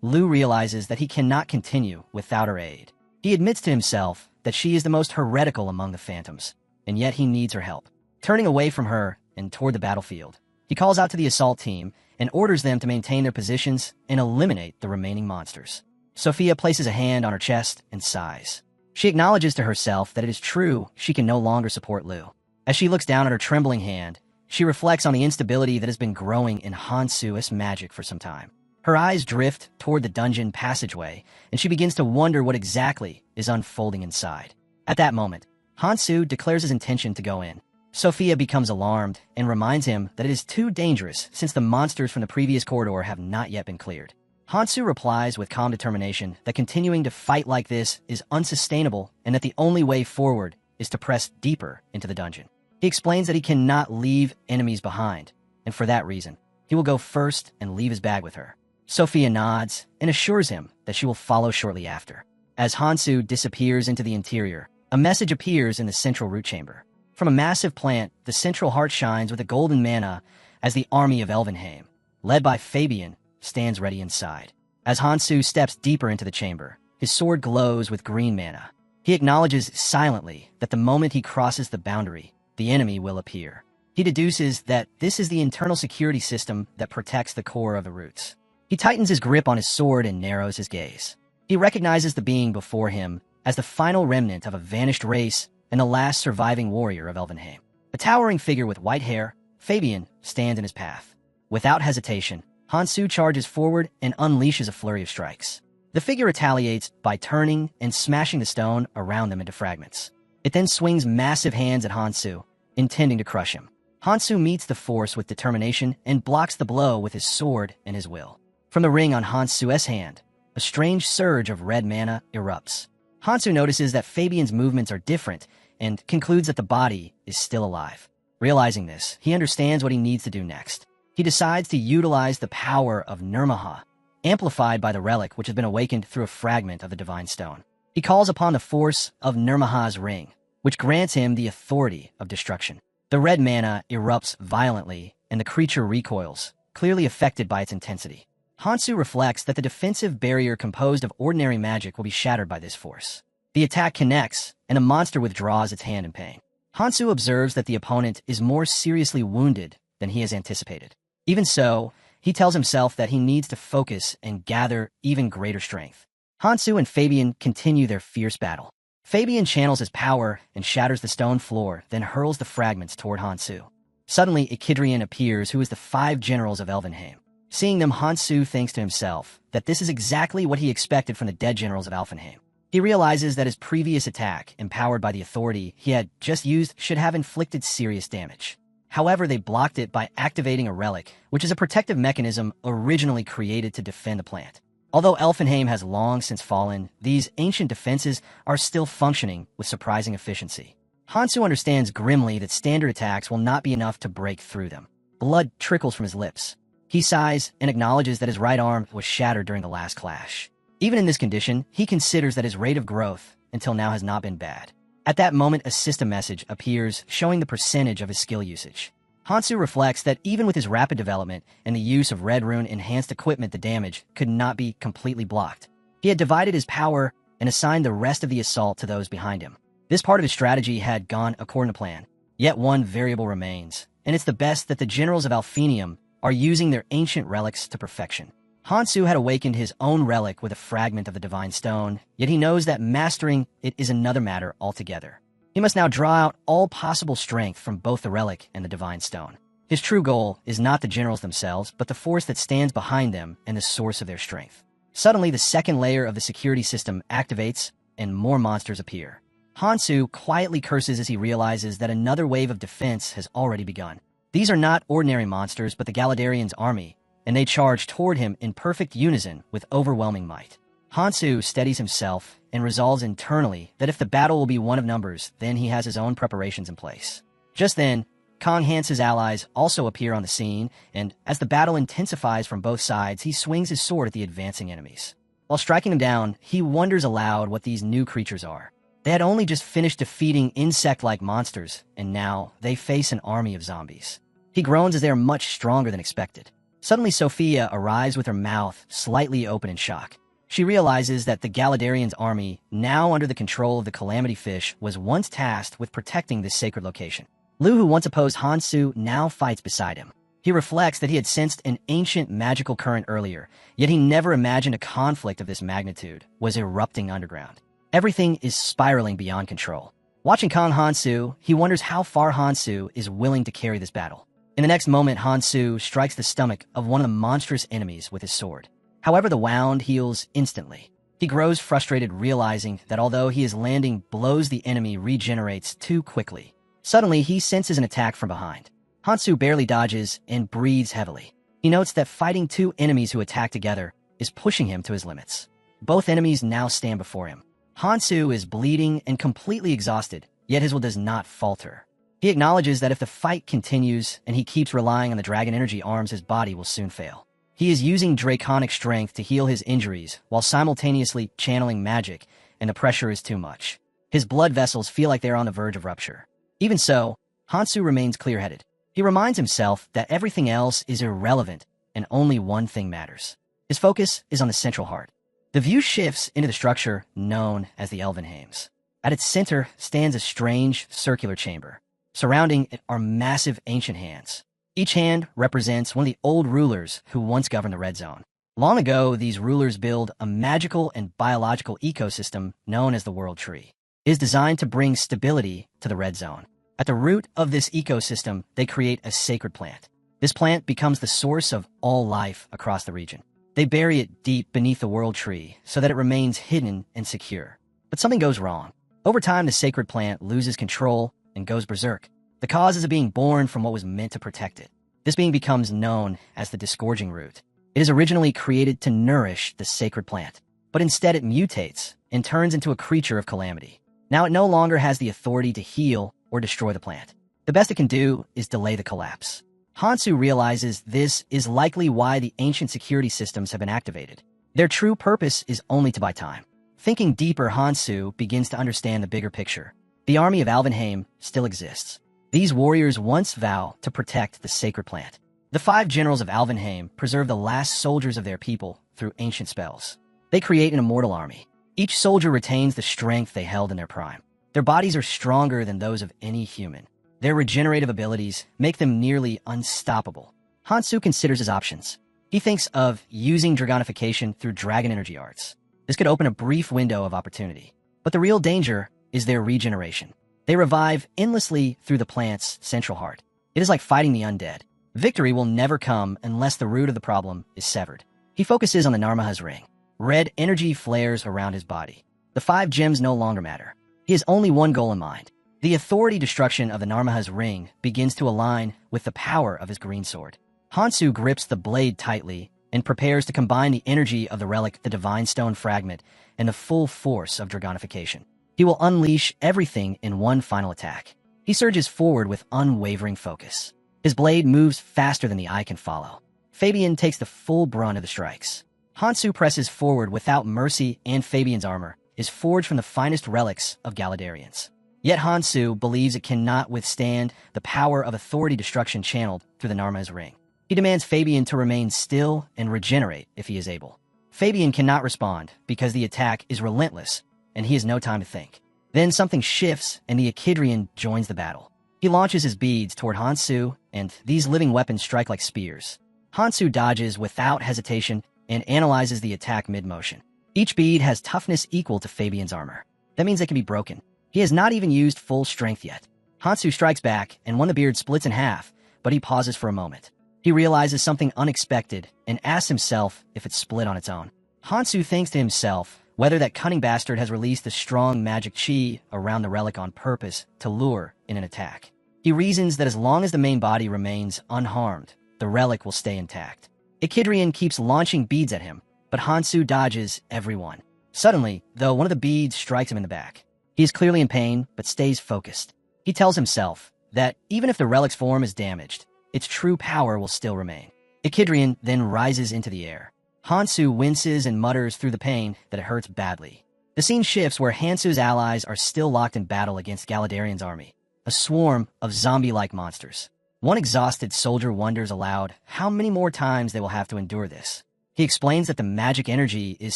Lu realizes that he cannot continue without her aid. He admits to himself that she is the most heretical among the phantoms, and yet he needs her help. Turning away from her and toward the battlefield, he calls out to the assault team and orders them to maintain their positions and eliminate the remaining monsters. Sophia places a hand on her chest and sighs. She acknowledges to herself that it is true she can no longer support Lu. As she looks down at her trembling hand, she reflects on the instability that has been growing in Hansu's magic for some time. Her eyes drift toward the dungeon passageway, and she begins to wonder what exactly is unfolding inside. At that moment, Hansu declares his intention to go in. Sophia becomes alarmed and reminds him that it is too dangerous since the monsters from the previous corridor have not yet been cleared. Hansu replies with calm determination that continuing to fight like this is unsustainable and that the only way forward is to press deeper into the dungeon. He explains that he cannot leave enemies behind, and for that reason, he will go first and leave his bag with her. Sophia nods and assures him that she will follow shortly after. As Hansu disappears into the interior, a message appears in the central root chamber. From a massive plant, the central heart shines with a golden mana as the army of Elvenheim, led by Fabian, stands ready inside. As Hansu steps deeper into the chamber, his sword glows with green mana. He acknowledges silently that the moment he crosses the boundary, the enemy will appear. He deduces that this is the internal security system that protects the core of the roots. He tightens his grip on his sword and narrows his gaze. He recognizes the being before him as the final remnant of a vanished race and the last surviving warrior of Elvenheim. A towering figure with white hair, Fabian, stands in his path. Without hesitation, Hansu charges forward and unleashes a flurry of strikes. The figure retaliates by turning and smashing the stone around them into fragments. It then swings massive hands at Hansu, intending to crush him. Hansu meets the force with determination and blocks the blow with his sword and his will. From the ring on Hansu's hand, a strange surge of red mana erupts. Hansu notices that Fabian's movements are different and concludes that the body is still alive. Realizing this, he understands what he needs to do next. He decides to utilize the power of Nirmaha, amplified by the relic which has been awakened through a fragment of the Divine Stone. He calls upon the force of Nirmaha's ring, which grants him the authority of destruction. The red mana erupts violently, and the creature recoils, clearly affected by its intensity. Hansu reflects that the defensive barrier composed of ordinary magic will be shattered by this force. The attack connects, and the monster withdraws its hand in pain. Hansu observes that the opponent is more seriously wounded than he has anticipated. Even so, he tells himself that he needs to focus and gather even greater strength. Hansu and Fabian continue their fierce battle. Fabian channels his power and shatters the stone floor, then hurls the fragments toward Hansu. Suddenly, Echidrian appears, who is the 5 generals of Elvenheim. Seeing them, Hansu thinks to himself that this is exactly what he expected from the dead generals of Alfenheim. He realizes that his previous attack, empowered by the authority he had just used, should have inflicted serious damage. However, they blocked it by activating a relic, which is a protective mechanism originally created to defend the plant. Although Elfenheim has long since fallen, these ancient defenses are still functioning with surprising efficiency. Hansu understands grimly that standard attacks will not be enough to break through them. Blood trickles from his lips. He sighs and acknowledges that his right arm was shattered during the last clash. Even in this condition, he considers that his rate of growth until now has not been bad. At that moment, a system message appears showing the percentage of his skill usage. Hansu reflects that even with his rapid development and the use of Red Rune enhanced equipment, the damage could not be completely blocked. He had divided his power and assigned the rest of the assault to those behind him. This part of his strategy had gone according to plan. Yet one variable remains, and it's the best that the generals of Alfenium are using their ancient relics to perfection. Hansu had awakened his own relic with a fragment of the Divine Stone, yet he knows that mastering it is another matter altogether. He must now draw out all possible strength from both the relic and the Divine Stone. His true goal is not the generals themselves, but the force that stands behind them and the source of their strength. Suddenly, the second layer of the security system activates, and more monsters appear. Hansu quietly curses as he realizes that another wave of defense has already begun. These are not ordinary monsters, but the Galadarian's army, and they charge toward him in perfect unison with overwhelming might. Hansu steadies himself and resolves internally that if the battle will be one of numbers, then he has his own preparations in place. Just then, Kong Hance's allies also appear on the scene, and as the battle intensifies from both sides, he swings his sword at the advancing enemies. While striking them down, he wonders aloud what these new creatures are. They had only just finished defeating insect-like monsters, and now they face an army of zombies. He groans as they are much stronger than expected. Suddenly, Sophia arrives with her mouth slightly open in shock. She realizes that the Galadarian's army, now under the control of the Calamity Fish, was once tasked with protecting this sacred location. Lu, who once opposed Hansu, now fights beside him. He reflects that he had sensed an ancient magical current earlier, yet he never imagined a conflict of this magnitude was erupting underground. Everything is spiraling beyond control. Watching Kong Hansu, he wonders how far Hansu is willing to carry this battle. In the next moment, Hansu strikes the stomach of one of the monstrous enemies with his sword. However, the wound heals instantly. He grows frustrated, realizing that although he is landing blows, the enemy regenerates too quickly. Suddenly, he senses an attack from behind. Hansu barely dodges and breathes heavily. He notes that fighting two enemies who attack together is pushing him to his limits. Both enemies now stand before him. Hansu is bleeding and completely exhausted, yet his will does not falter. He acknowledges that if the fight continues and he keeps relying on the dragon energy arms, his body will soon fail. He is using draconic strength to heal his injuries while simultaneously channeling magic, and the pressure is too much. His blood vessels feel like they are on the verge of rupture. Even so, Hansu remains clear-headed. He reminds himself that everything else is irrelevant and only one thing matters. His focus is on the central heart. The view shifts into the structure known as the Elvenheims. At its center stands a strange circular chamber. Surrounding it are massive ancient hands. Each hand represents one of the old rulers who once governed the Red Zone. Long ago, these rulers built a magical and biological ecosystem known as the World Tree. It is designed to bring stability to the Red Zone. At the root of this ecosystem, they create a sacred plant. This plant becomes the source of all life across the region. They bury it deep beneath the World Tree so that it remains hidden and secure. But something goes wrong. Over time, the sacred plant loses control and goes berserk. The cause is a being born from what was meant to protect it. This being becomes known as the disgorging root. It is originally created to nourish the sacred plant, but instead it mutates and turns into a creature of calamity. Now it no longer has the authority to heal or destroy the plant. The best it can do is delay the collapse. Hansu realizes this is likely why the ancient security systems have been activated. Their true purpose is only to buy time. Thinking deeper, Hansu begins to understand the bigger picture. The army of Alvenheim still exists. These warriors once vow to protect the sacred plant. The 5 generals of Alvenheim preserve the last soldiers of their people through ancient spells. They create an immortal army. Each soldier retains the strength they held in their prime. Their bodies are stronger than those of any human. Their regenerative abilities make them nearly unstoppable. Hansu considers his options. He thinks of using dragonification through dragon energy arts. This could open a brief window of opportunity. But the real danger is their regeneration. They revive endlessly through the plant's central heart. It is like fighting the undead. Victory will never come unless the root of the problem is severed. He focuses on the Narmaha's ring. Red energy flares around his body. The 5 gems no longer matter. He has only one goal in mind. The authority destruction of the Narmaha's ring begins to align with the power of his green sword. Hansu grips the blade tightly and prepares to combine the energy of the relic, the Divine Stone Fragment, and the full force of dragonification. He will unleash everything in one final attack. He surges forward with unwavering focus. His blade moves faster than the eye can follow. Fabian takes the full brunt of the strikes. Hansu presses forward without mercy, and Fabian's armor is forged from the finest relics of Galadarians. Yet Hansu believes it cannot withstand the power of authority destruction channeled through the Narma's ring. He demands Fabian to remain still and regenerate if he is able. Fabian cannot respond because the attack is relentless and he has no time to think. Then something shifts and the Echidrian joins the battle. He launches his beads toward Hansu, and these living weapons strike like spears. Hansu dodges without hesitation and analyzes the attack mid-motion. Each bead has toughness equal to Fabian's armor. That means they can be broken. He has not even used full strength yet. Hansu strikes back, and one of the beard splits in half, but he pauses for a moment. He realizes something unexpected and asks himself if it's split on its own. Hansu thinks to himself whether that cunning bastard has released the strong magic chi around the relic on purpose to lure in an attack. He reasons that as long as the main body remains unharmed, the relic will stay intact. Echidrian keeps launching beads at him, but Hansu dodges every one. Suddenly, though, one of the beads strikes him in the back. He is clearly in pain, but stays focused. He tells himself that even if the relic's form is damaged, its true power will still remain. Echidrian then rises into the air. Hansu winces and mutters through the pain that it hurts badly. The scene shifts where Hansu's allies are still locked in battle against Galadarian's army, a swarm of zombie-like monsters. One exhausted soldier wonders aloud how many more times they will have to endure this. He explains that the magic energy is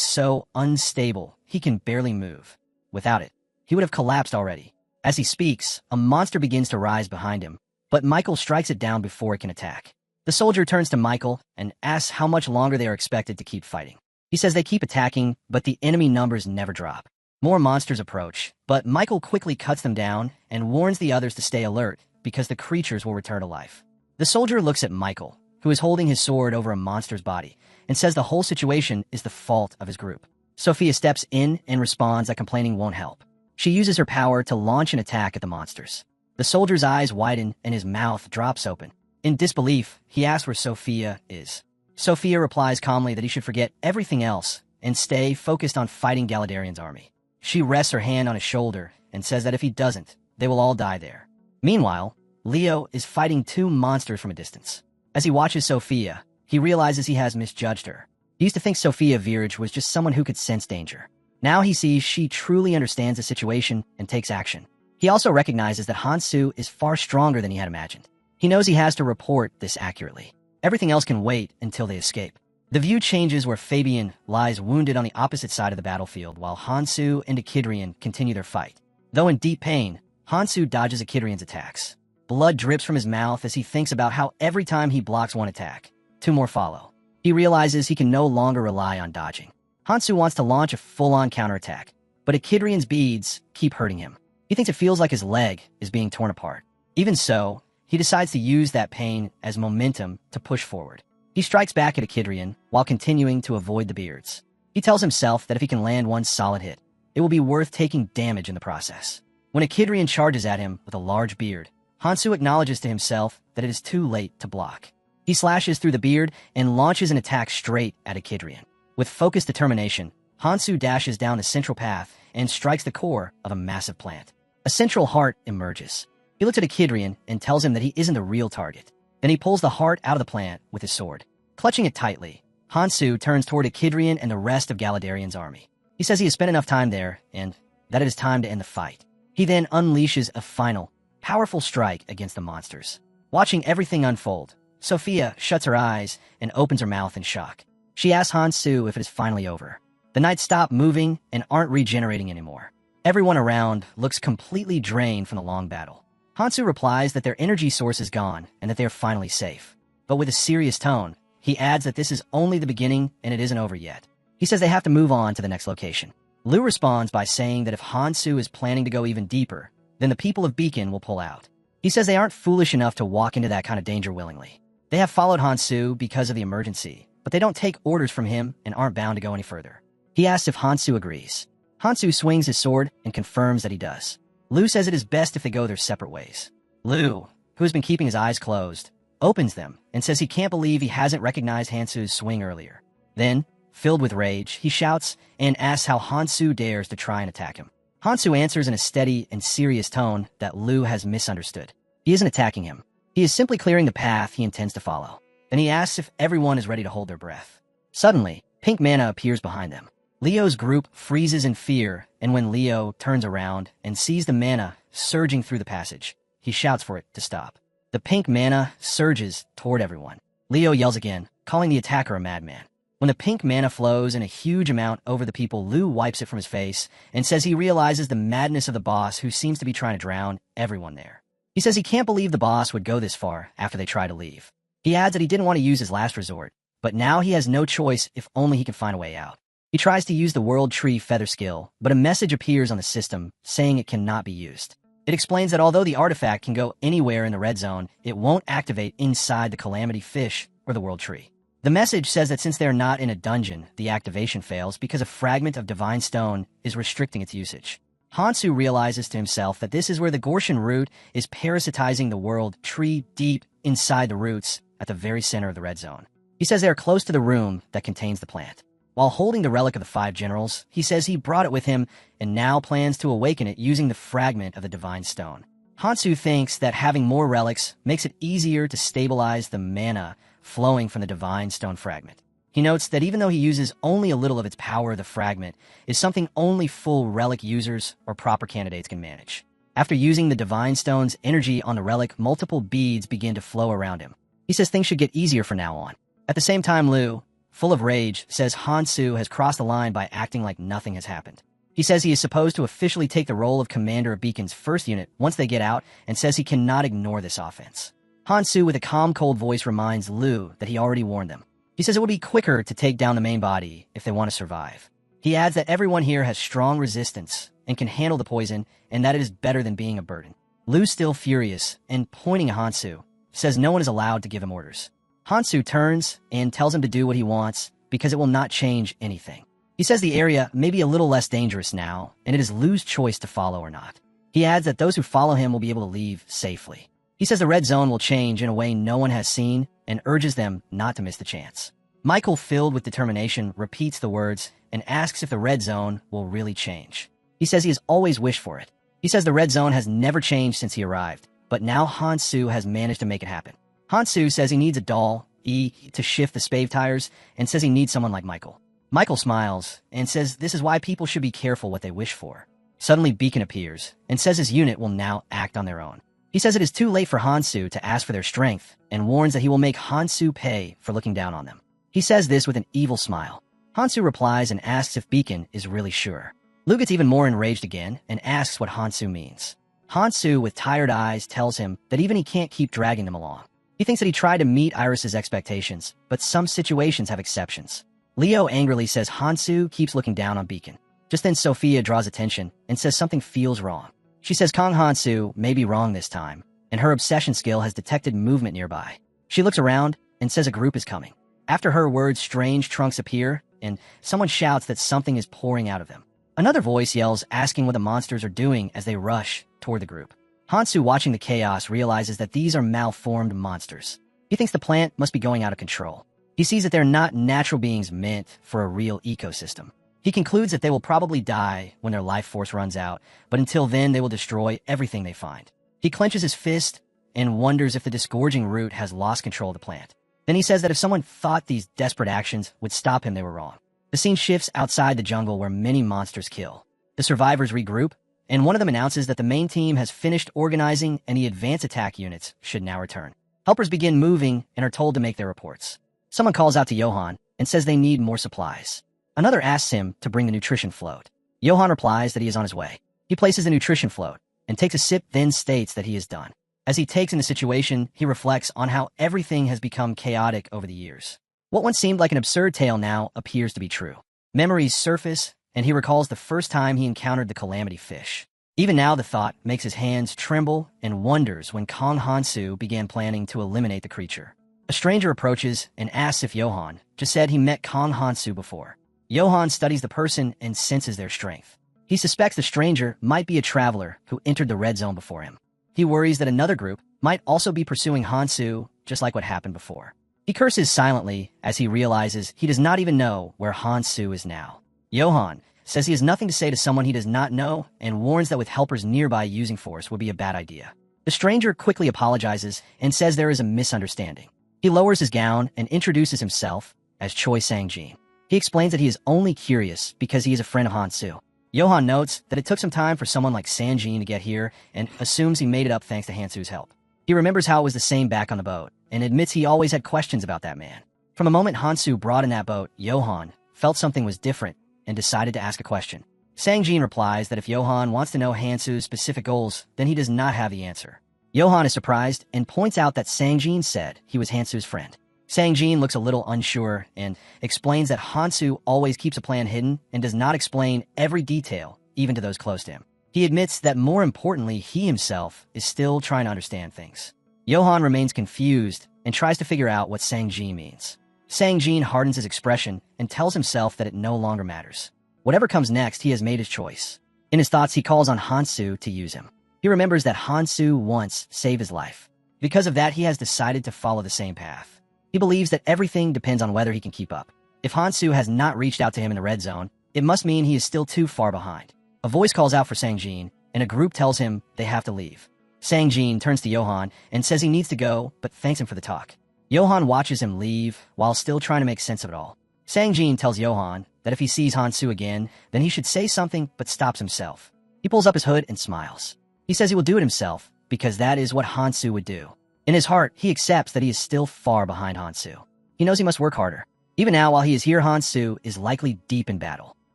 so unstable he can barely move. Without it, he would have collapsed already. As he speaks, a monster begins to rise behind him, but Michael strikes it down before it can attack. The soldier turns to Michael and asks how much longer they are expected to keep fighting. He says they keep attacking, but the enemy numbers never drop. More monsters approach, but Michael quickly cuts them down and warns the others to stay alert because the creatures will return to life. The soldier looks at Michael, who is holding his sword over a monster's body, and says the whole situation is the fault of his group. Sophia steps in and responds that complaining won't help. She uses her power to launch an attack at the monsters. The soldier's eyes widen and his mouth drops open. In disbelief, he asks where Sophia is. Sophia replies calmly that he should forget everything else and stay focused on fighting Galadarian's army. She rests her hand on his shoulder and says that if he doesn't, they will all die there. Meanwhile, Leo is fighting two monsters from a distance. As he watches Sophia, he realizes he has misjudged her. He used to think Sophia Virge was just someone who could sense danger. Now he sees she truly understands the situation and takes action. He also recognizes that Hansu is far stronger than he had imagined. He knows he has to report this accurately. Everything else can wait until they escape. The view changes where Fabian lies wounded on the opposite side of the battlefield while Hansu and Echidrian continue their fight. Though in deep pain, Hansu dodges Echidrian's attacks. Blood drips from his mouth as he thinks about how every time he blocks one attack, two more follow. He realizes he can no longer rely on dodging. Hansu wants to launch a full-on counterattack, but Echidrian's beads keep hurting him. He thinks it feels like his leg is being torn apart. Even so, he decides to use that pain as momentum to push forward. He strikes back at Echidrian while continuing to avoid the beards. He tells himself that if he can land one solid hit, it will be worth taking damage in the process. When Echidrian charges at him with a large beard, Hansu acknowledges to himself that it is too late to block. He slashes through the beard and launches an attack straight at Echidrian. With focused determination, Hansu dashes down the central path and strikes the core of a massive plant. A central heart emerges. He looks at Echidrian and tells him that he isn't the real target. Then he pulls the heart out of the plant with his sword. Clutching it tightly, Hansu turns toward Echidrian and the rest of Galadarian's army. He says he has spent enough time there and that it is time to end the fight. He then unleashes a final, powerful strike against the monsters. Watching everything unfold, Sophia shuts her eyes and opens her mouth in shock. She asks Hansu if it is finally over. The knights stop moving and aren't regenerating anymore. Everyone around looks completely drained from the long battle. Hansu replies that their energy source is gone and that they are finally safe. But with a serious tone, he adds that this is only the beginning and it isn't over yet. He says they have to move on to the next location. Lu responds by saying that if Hansu is planning to go even deeper, then the people of Beacon will pull out. He says they aren't foolish enough to walk into that kind of danger willingly. They have followed Hansu because of the emergency, but they don't take orders from him and aren't bound to go any further. He asks if Hansu agrees. Hansu swings his sword and confirms that he does. Lu says it is best if they go their separate ways. Lu, who has been keeping his eyes closed, opens them and says he can't believe he hasn't recognized Hansu's swing earlier. Then, filled with rage, he shouts and asks how Hansu dares to try and attack him. Hansu answers in a steady and serious tone that Lu has misunderstood. He isn't attacking him. He is simply clearing the path he intends to follow. Then he asks if everyone is ready to hold their breath. Suddenly, pink mana appears behind them. Leo's group freezes in fear, and when Leo turns around and sees the mana surging through the passage, he shouts for it to stop. The pink mana surges toward everyone. Leo yells again, calling the attacker a madman. When the pink mana flows in a huge amount over the people, Lu wipes it from his face and says he realizes the madness of the boss who seems to be trying to drown everyone there. He says he can't believe the boss would go this far after they try to leave. He adds that he didn't want to use his last resort, but now he has no choice if only he can find a way out. He tries to use the World Tree Feather skill, but a message appears on the system saying it cannot be used. It explains that although the artifact can go anywhere in the red zone, it won't activate inside the Calamity Fish or the World Tree. The message says that since they're not in a dungeon, the activation fails because a fragment of Divine Stone is restricting its usage. Hansu realizes to himself that this is where the Gorshan root is parasitizing the world tree deep inside the roots at the very center of the red zone. He says they are close to the room that contains the plant. While holding the relic of the 5 generals, he says he brought it with him and now plans to awaken it using the fragment of the Divine Stone. Hansu thinks that having more relics makes it easier to stabilize the mana flowing from the Divine Stone fragment. He notes that even though he uses only a little of its power, the fragment is something only full relic users or proper candidates can manage. After using the Divine Stone's energy on the relic, multiple beads begin to flow around him. He says things should get easier from now on. At the same time, Liu, full of rage, says Hansu has crossed the line by acting like nothing has happened. He says he is supposed to officially take the role of commander of Beacon's first unit once they get out, and says he cannot ignore this offense. Hansu, with a calm, cold voice, reminds Liu that he already warned them. He says it would be quicker to take down the main body if they want to survive. He adds that everyone here has strong resistance and can handle the poison, and that it is better than being a burden. Liu's still furious, and pointing at Hansu, says no one is allowed to give him orders. Hansu turns and tells him to do what he wants because it will not change anything. He says the area may be a little less dangerous now, and it is Liu's choice to follow or not. He adds that those who follow him will be able to leave safely. He says the red zone will change in a way no one has seen and urges them not to miss the chance. Michael, filled with determination, repeats the words and asks if the red zone will really change. He says he has always wished for it. He says the red zone has never changed since he arrived, but now Hansu has managed to make it happen. Hansu says he needs a doll, to shift the spave tires, and says he needs someone like Michael. Michael smiles and says this is why people should be careful what they wish for. Suddenly, Beacon appears and says his unit will now act on their own. He says it is too late for Hansu to ask for their strength and warns that he will make Hansu pay for looking down on them. He says this with an evil smile. Hansu replies and asks if Beacon is really sure. Liu gets even more enraged again and asks what Hansu means. Hansu, with tired eyes, tells him that even he can't keep dragging them along. He thinks that he tried to meet Iris's expectations, but some situations have exceptions. Leo angrily says Hansu keeps looking down on Beacon. Just then Sophia draws attention and says something feels wrong. She says Kong Hansu may be wrong this time, and her obsession skill has detected movement nearby. She looks around and says a group is coming. After her words, strange trunks appear, and someone shouts that something is pouring out of them. Another voice yells, asking what the monsters are doing as they rush toward the group. Hansu, watching the chaos, realizes that these are malformed monsters. He thinks the plant must be going out of control. He sees that they're not natural beings meant for a real ecosystem. He concludes that they will probably die when their life force runs out, but until then they will destroy everything they find. He clenches his fist and wonders if the disgorging root has lost control of the plant. Then he says that if someone thought these desperate actions would stop him, they were wrong. The scene shifts outside the jungle where many monsters kill. The survivors regroup, and one of them announces that the main team has finished organizing and the advance attack units should now return. Helpers begin moving and are told to make their reports. Someone calls out to Johan and says they need more supplies. Another asks him to bring the nutrition float. Johan replies that he is on his way. He places the nutrition float and takes a sip, then states that he is done. As he takes in the situation, he reflects on how everything has become chaotic over the years. What once seemed like an absurd tale now appears to be true. Memories surface, and he recalls the first time he encountered the calamity fish. Even now, the thought makes his hands tremble and wonders when Kong Hansu began planning to eliminate the creature. A stranger approaches and asks if Johan just said he met Kong Hansu before. Johan studies the person and senses their strength. He suspects the stranger might be a traveler who entered the red zone before him. He worries that another group might also be pursuing Hansu, just like what happened before. He curses silently as he realizes he does not even know where Hansu is now. Johan says he has nothing to say to someone he does not know and warns that with helpers nearby, using force would be a bad idea. The stranger quickly apologizes and says there is a misunderstanding. He lowers his gown and introduces himself as Choi Sang-jin. He explains that he is only curious because he is a friend of Hansu. Johan notes that it took some time for someone like Sang-jin to get here and assumes he made it up thanks to Hansu's help. He remembers how it was the same back on the boat and admits he always had questions about that man. From the moment Hansu brought in that boat, Johan felt something was different and decided to ask a question. Sang-jin replies that if Johan wants to know Hansu's specific goals, then he does not have the answer. Johan is surprised and points out that Sang-jin said he was Hansu's friend. Sang-jin looks a little unsure and explains that Hansu always keeps a plan hidden and does not explain every detail, even to those close to him. He admits that more importantly, he himself is still trying to understand things. Johan remains confused and tries to figure out what Sang-jin means. Sang-jin hardens his expression and tells himself that it no longer matters. Whatever comes next, he has made his choice. In his thoughts, he calls on Hansu to use him. He remembers that Hansu once saved his life. Because of that, he has decided to follow the same path. He believes that everything depends on whether he can keep up. If Hansu has not reached out to him in the red zone, it must mean he is still too far behind. A voice calls out for Sang-jin, and a group tells him they have to leave. Sang-jin turns to Johan and says he needs to go, but thanks him for the talk. Johan watches him leave while still trying to make sense of it all. Sang-jin tells Johan that if he sees Hansu again, then he should say something but stops himself. He pulls up his hood and smiles. He says he will do it himself because that is what Hansu would do. In his heart, he accepts that he is still far behind Hansu. He knows he must work harder. Even now, while he is here, Hansu is likely deep in battle.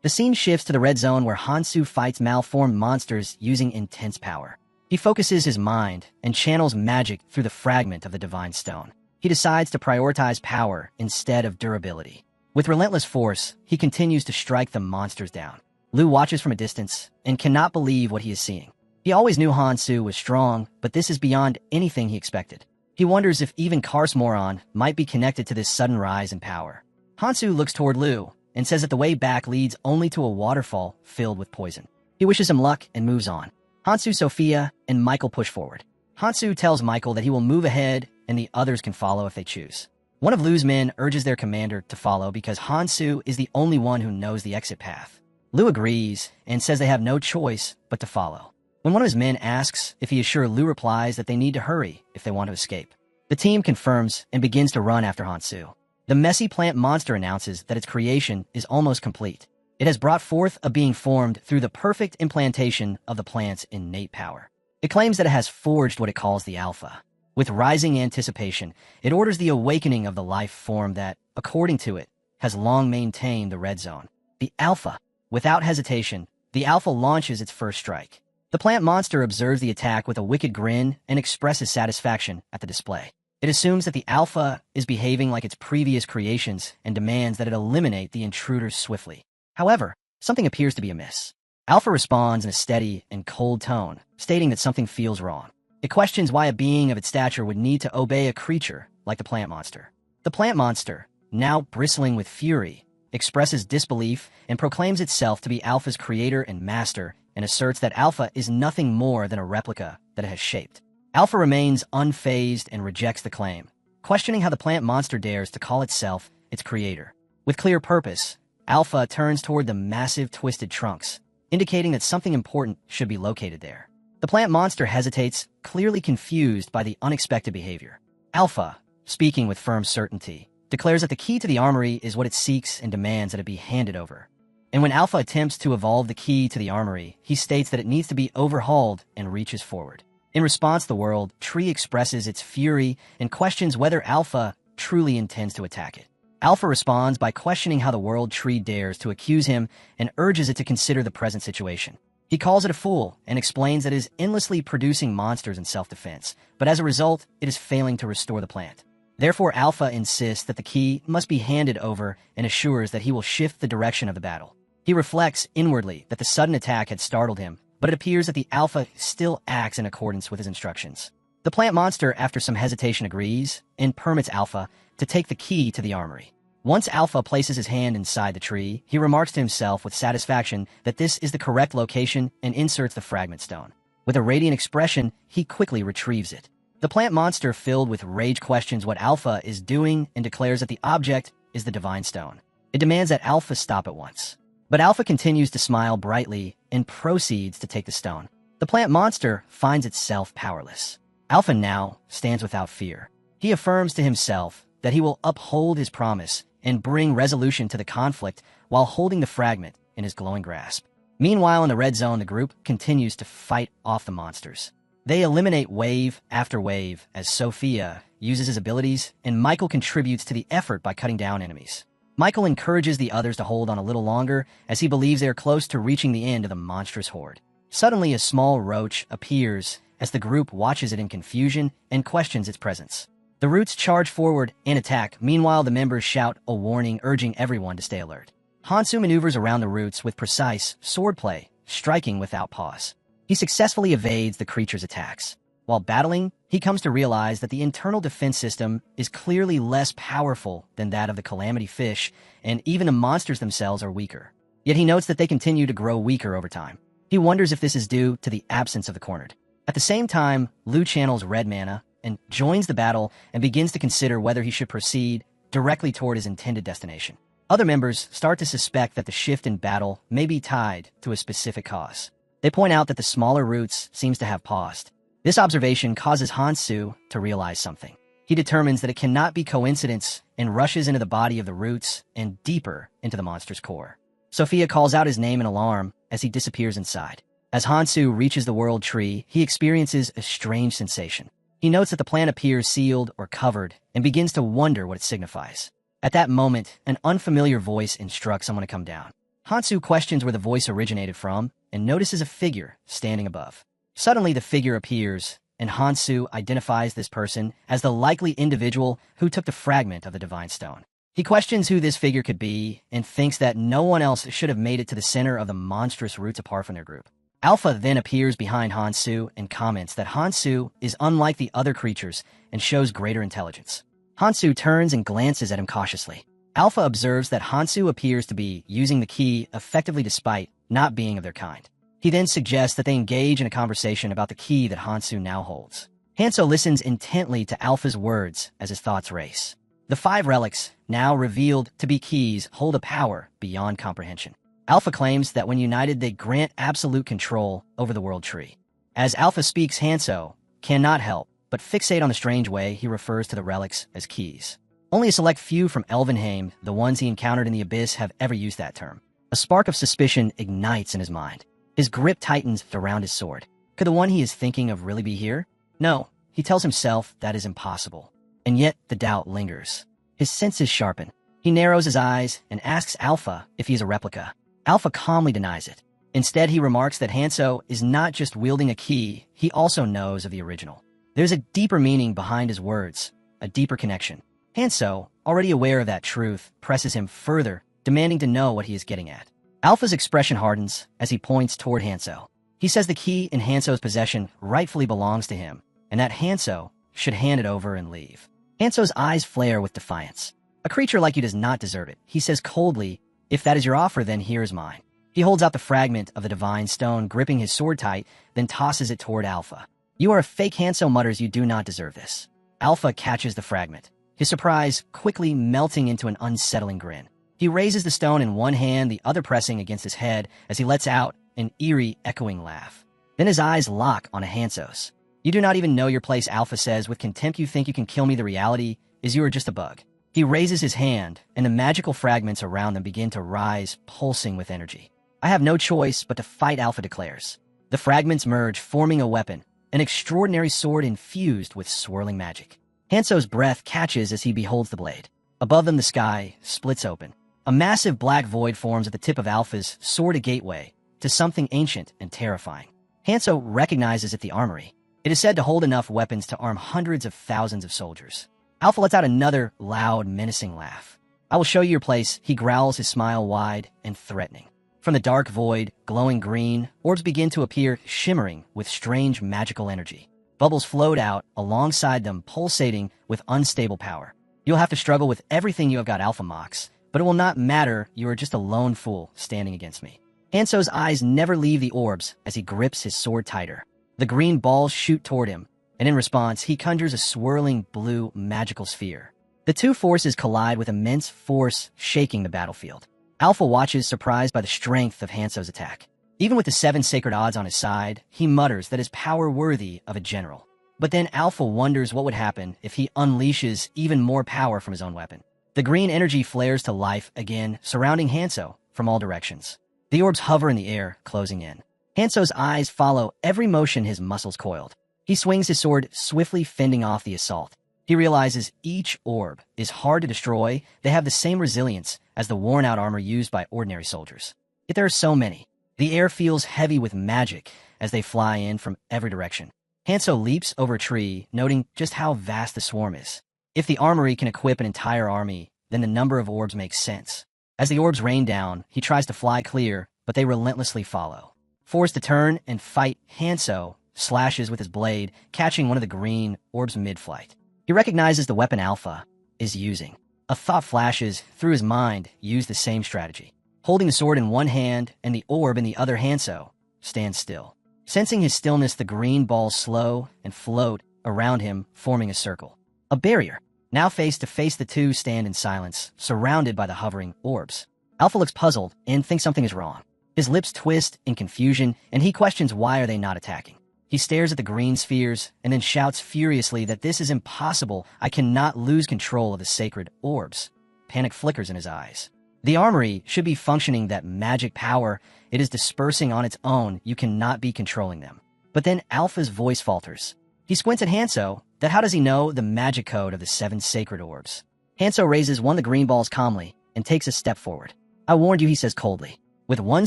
The scene shifts to the red zone where Hansu fights malformed monsters using intense power. He focuses his mind and channels magic through the fragment of the divine stone. He decides to prioritize power instead of durability. With relentless force, he continues to strike the monsters down. Lu watches from a distance and cannot believe what he is seeing. He always knew Hansu was strong, but this is beyond anything he expected. He wonders if even Kars Moron might be connected to this sudden rise in power. Hansu looks toward Lu and says that the way back leads only to a waterfall filled with poison. He wishes him luck and moves on. Hansu, Sophia, and Michael push forward. Hansu tells Michael that he will move ahead and the others can follow if they choose. One of Lu's men urges their commander to follow because Hansu is the only one who knows the exit path. Lu agrees and says they have no choice but to follow. When one of his men asks if he is sure, Lu replies that they need to hurry if they want to escape. The team confirms and begins to run after Hansu. The messy plant monster announces that its creation is almost complete. It has brought forth a being formed through the perfect implantation of the plant's innate power. It claims that it has forged what it calls the Alpha. With rising anticipation, it orders the awakening of the life form that, according to it, has long maintained the red zone. The Alpha. Without hesitation, the Alpha launches its first strike. The plant monster observes the attack with a wicked grin and expresses satisfaction at the display. It assumes that the Alpha is behaving like its previous creations and demands that it eliminate the intruders swiftly. However, something appears to be amiss. Alpha responds in a steady and cold tone, stating that something feels wrong. It questions why a being of its stature would need to obey a creature like the plant monster. The plant monster, now bristling with fury, expresses disbelief and proclaims itself to be Alpha's creator and master and asserts that Alpha is nothing more than a replica that it has shaped. Alpha remains unfazed and rejects the claim, questioning how the plant monster dares to call itself its creator. With clear purpose, Alpha turns toward the massive twisted trunks, indicating that something important should be located there. The plant monster hesitates, clearly confused by the unexpected behavior. Alpha, speaking with firm certainty, declares that the key to the armory is what it seeks and demands that it be handed over. And when Alpha attempts to evolve the key to the armory, he states that it needs to be overhauled and reaches forward. In response, the world tree expresses its fury and questions whether Alpha truly intends to attack it. Alpha responds by questioning how the world tree dares to accuse him and urges it to consider the present situation. He calls it a fool and explains that it is endlessly producing monsters in self-defense, but as a result, it is failing to restore the plant. Therefore, Alpha insists that the key must be handed over and assures that he will shift the direction of the battle. He reflects inwardly that the sudden attack had startled him, but it appears that the Alpha still acts in accordance with his instructions. The plant monster, after some hesitation, agrees and permits Alpha to take the key to the armory. Once Alpha places his hand inside the tree, he remarks to himself with satisfaction that this is the correct location and inserts the fragment stone. With a radiant expression, he quickly retrieves it. The plant monster, filled with rage, questions what Alpha is doing and declares that the object is the divine stone. It demands that Alpha stop at once. But Alpha continues to smile brightly and proceeds to take the stone. The plant monster finds itself powerless. Alpha now stands without fear. He affirms to himself that he will uphold his promise and bring resolution to the conflict while holding the fragment in his glowing grasp. Meanwhile, in the red zone, the group continues to fight off the monsters. They eliminate wave after wave as Sophia uses his abilities and Michael contributes to the effort by cutting down enemies. Michael encourages the others to hold on a little longer as he believes they are close to reaching the end of the monstrous horde. Suddenly, a small roach appears as the group watches it in confusion and questions its presence. The roots charge forward and attack. Meanwhile, the members shout a warning, urging everyone to stay alert. Hansu maneuvers around the roots with precise swordplay, striking without pause. He successfully evades the creature's attacks. While battling, he comes to realize that the internal defense system is clearly less powerful than that of the Calamity Fish, and even the monsters themselves are weaker. Yet he notes that they continue to grow weaker over time. He wonders if this is due to the absence of the Cornered. At the same time, Lu channels red mana and joins the battle and begins to consider whether he should proceed directly toward his intended destination. Other members start to suspect that the shift in battle may be tied to a specific cause. They point out that the smaller roots seems to have paused. This observation causes Hansu to realize something. He determines that it cannot be coincidence and rushes into the body of the roots and deeper into the monster's core. Sophia calls out his name in alarm as he disappears inside. As Hansu reaches the world tree, he experiences a strange sensation. He notes that the plant appears sealed or covered and begins to wonder what it signifies. At that moment, an unfamiliar voice instructs someone to come down. Hansu questions where the voice originated from and notices a figure standing above. Suddenly, the figure appears, and Hansu identifies this person as the likely individual who took the fragment of the Divine Stone. He questions who this figure could be and thinks that no one else should have made it to the center of the monstrous roots apart from their group. Alpha then appears behind Hansu and comments that Hansu is unlike the other creatures and shows greater intelligence. Hansu turns and glances at him cautiously. Alpha observes that Hansu appears to be using the key effectively despite not being of their kind. He then suggests that they engage in a conversation about the key that Hansu now holds. Hanso listens intently to Alpha's words as his thoughts race. The 5 relics, now revealed to be keys, hold a power beyond comprehension. Alpha claims that when united they grant absolute control over the world tree. As Alpha speaks, Hanso cannot help but fixate on the strange way he refers to the relics as keys. Only a select few from Elvenheim, the ones he encountered in the Abyss, have ever used that term. A spark of suspicion ignites in his mind. His grip tightens around his sword. Could the one he is thinking of really be here? No, he tells himself that is impossible. And yet the doubt lingers. His senses sharpen. He narrows his eyes and asks Alpha if he is a replica. Alpha calmly denies it. Instead, he remarks that Hanso is not just wielding a key, he also knows of the original. There's a deeper meaning behind his words, a deeper connection. Hanso, already aware of that truth, presses him further, demanding to know what he is getting at. Alpha's expression hardens as he points toward Hanso. He says the key in Hanso's possession rightfully belongs to him, and that Hanso should hand it over and leave. Hanso's eyes flare with defiance. A creature like you does not deserve it, he says coldly. If that is your offer, then here is mine. He holds out the fragment of the Divine Stone, gripping his sword tight, then tosses it toward Alpha. You are a fake, Hanso mutters. You do not deserve this. Alpha catches the fragment, his surprise quickly melting into an unsettling grin. He raises the stone in one hand, the other pressing against his head as he lets out an eerie, echoing laugh. Then his eyes lock on a Hanso's. You do not even know your place, Alpha says. With contempt, you think you can kill me. The reality is you are just a bug. He raises his hand, and the magical fragments around them begin to rise, pulsing with energy. I have no choice but to fight, Alpha declares. The fragments merge, forming a weapon, an extraordinary sword infused with swirling magic. Hanso's breath catches as he beholds the blade. Above them, the sky splits open. A massive black void forms at the tip of Alpha's sword, a gateway to something ancient and terrifying. Hanso recognizes it, the armory. It is said to hold enough weapons to arm hundreds of thousands of soldiers. Alpha lets out another loud, menacing laugh. I will show you your place, he growls, his smile wide and threatening. From the dark void, glowing green, orbs begin to appear, shimmering with strange magical energy. Bubbles float out alongside them, pulsating with unstable power. You'll have to struggle with everything you have got, Alpha mocks. But it will not matter, you are just a lone fool standing against me. Hanso's eyes never leave the orbs as he grips his sword tighter. The green balls shoot toward him, and in response, he conjures a swirling blue magical sphere. The two forces collide with immense force, shaking the battlefield. Alpha watches, surprised by the strength of Hanso's attack. Even with the 7 sacred odds on his side, he mutters that his power worthy of a general. But then Alpha wonders what would happen if he unleashes even more power from his own weapon. The green energy flares to life again, surrounding Hanso from all directions. The orbs hover in the air, closing in. Hanso's eyes follow every motion, his muscles coiled. He swings his sword, swiftly fending off the assault. He realizes each orb is hard to destroy. They have the same resilience as the worn-out armor used by ordinary soldiers. Yet there are so many. The air feels heavy with magic as they fly in from every direction. Hanso leaps over a tree, noting just how vast the swarm is. If the armory can equip an entire army, then the number of orbs makes sense. As the orbs rain down, he tries to fly clear, but they relentlessly follow. Forced to turn and fight, Hanso slashes with his blade, catching one of the green orbs mid-flight. He recognizes the weapon Alpha is using. A thought flashes through his mind. Use the same strategy. Holding the sword in one hand and the orb in the other, Hanso stands still. Sensing his stillness, the green balls slow and float around him, forming a circle. A barrier. Now face to face, the two stand in silence, surrounded by the hovering orbs. Alpha looks puzzled and thinks something is wrong. His lips twist in confusion, and he questions why are they not attacking. He stares at the green spheres and then shouts furiously that this is impossible. I cannot lose control of the sacred orbs. Panic flickers in his eyes. The armory should be functioning, that magic power. It is dispersing on its own. You cannot be controlling them. But then Alpha's voice falters. He squints at Hanso. That how does he know the magic code of the 7 sacred orbs? Hanso raises one of the green balls calmly and takes a step forward. I warned you, he says coldly. With one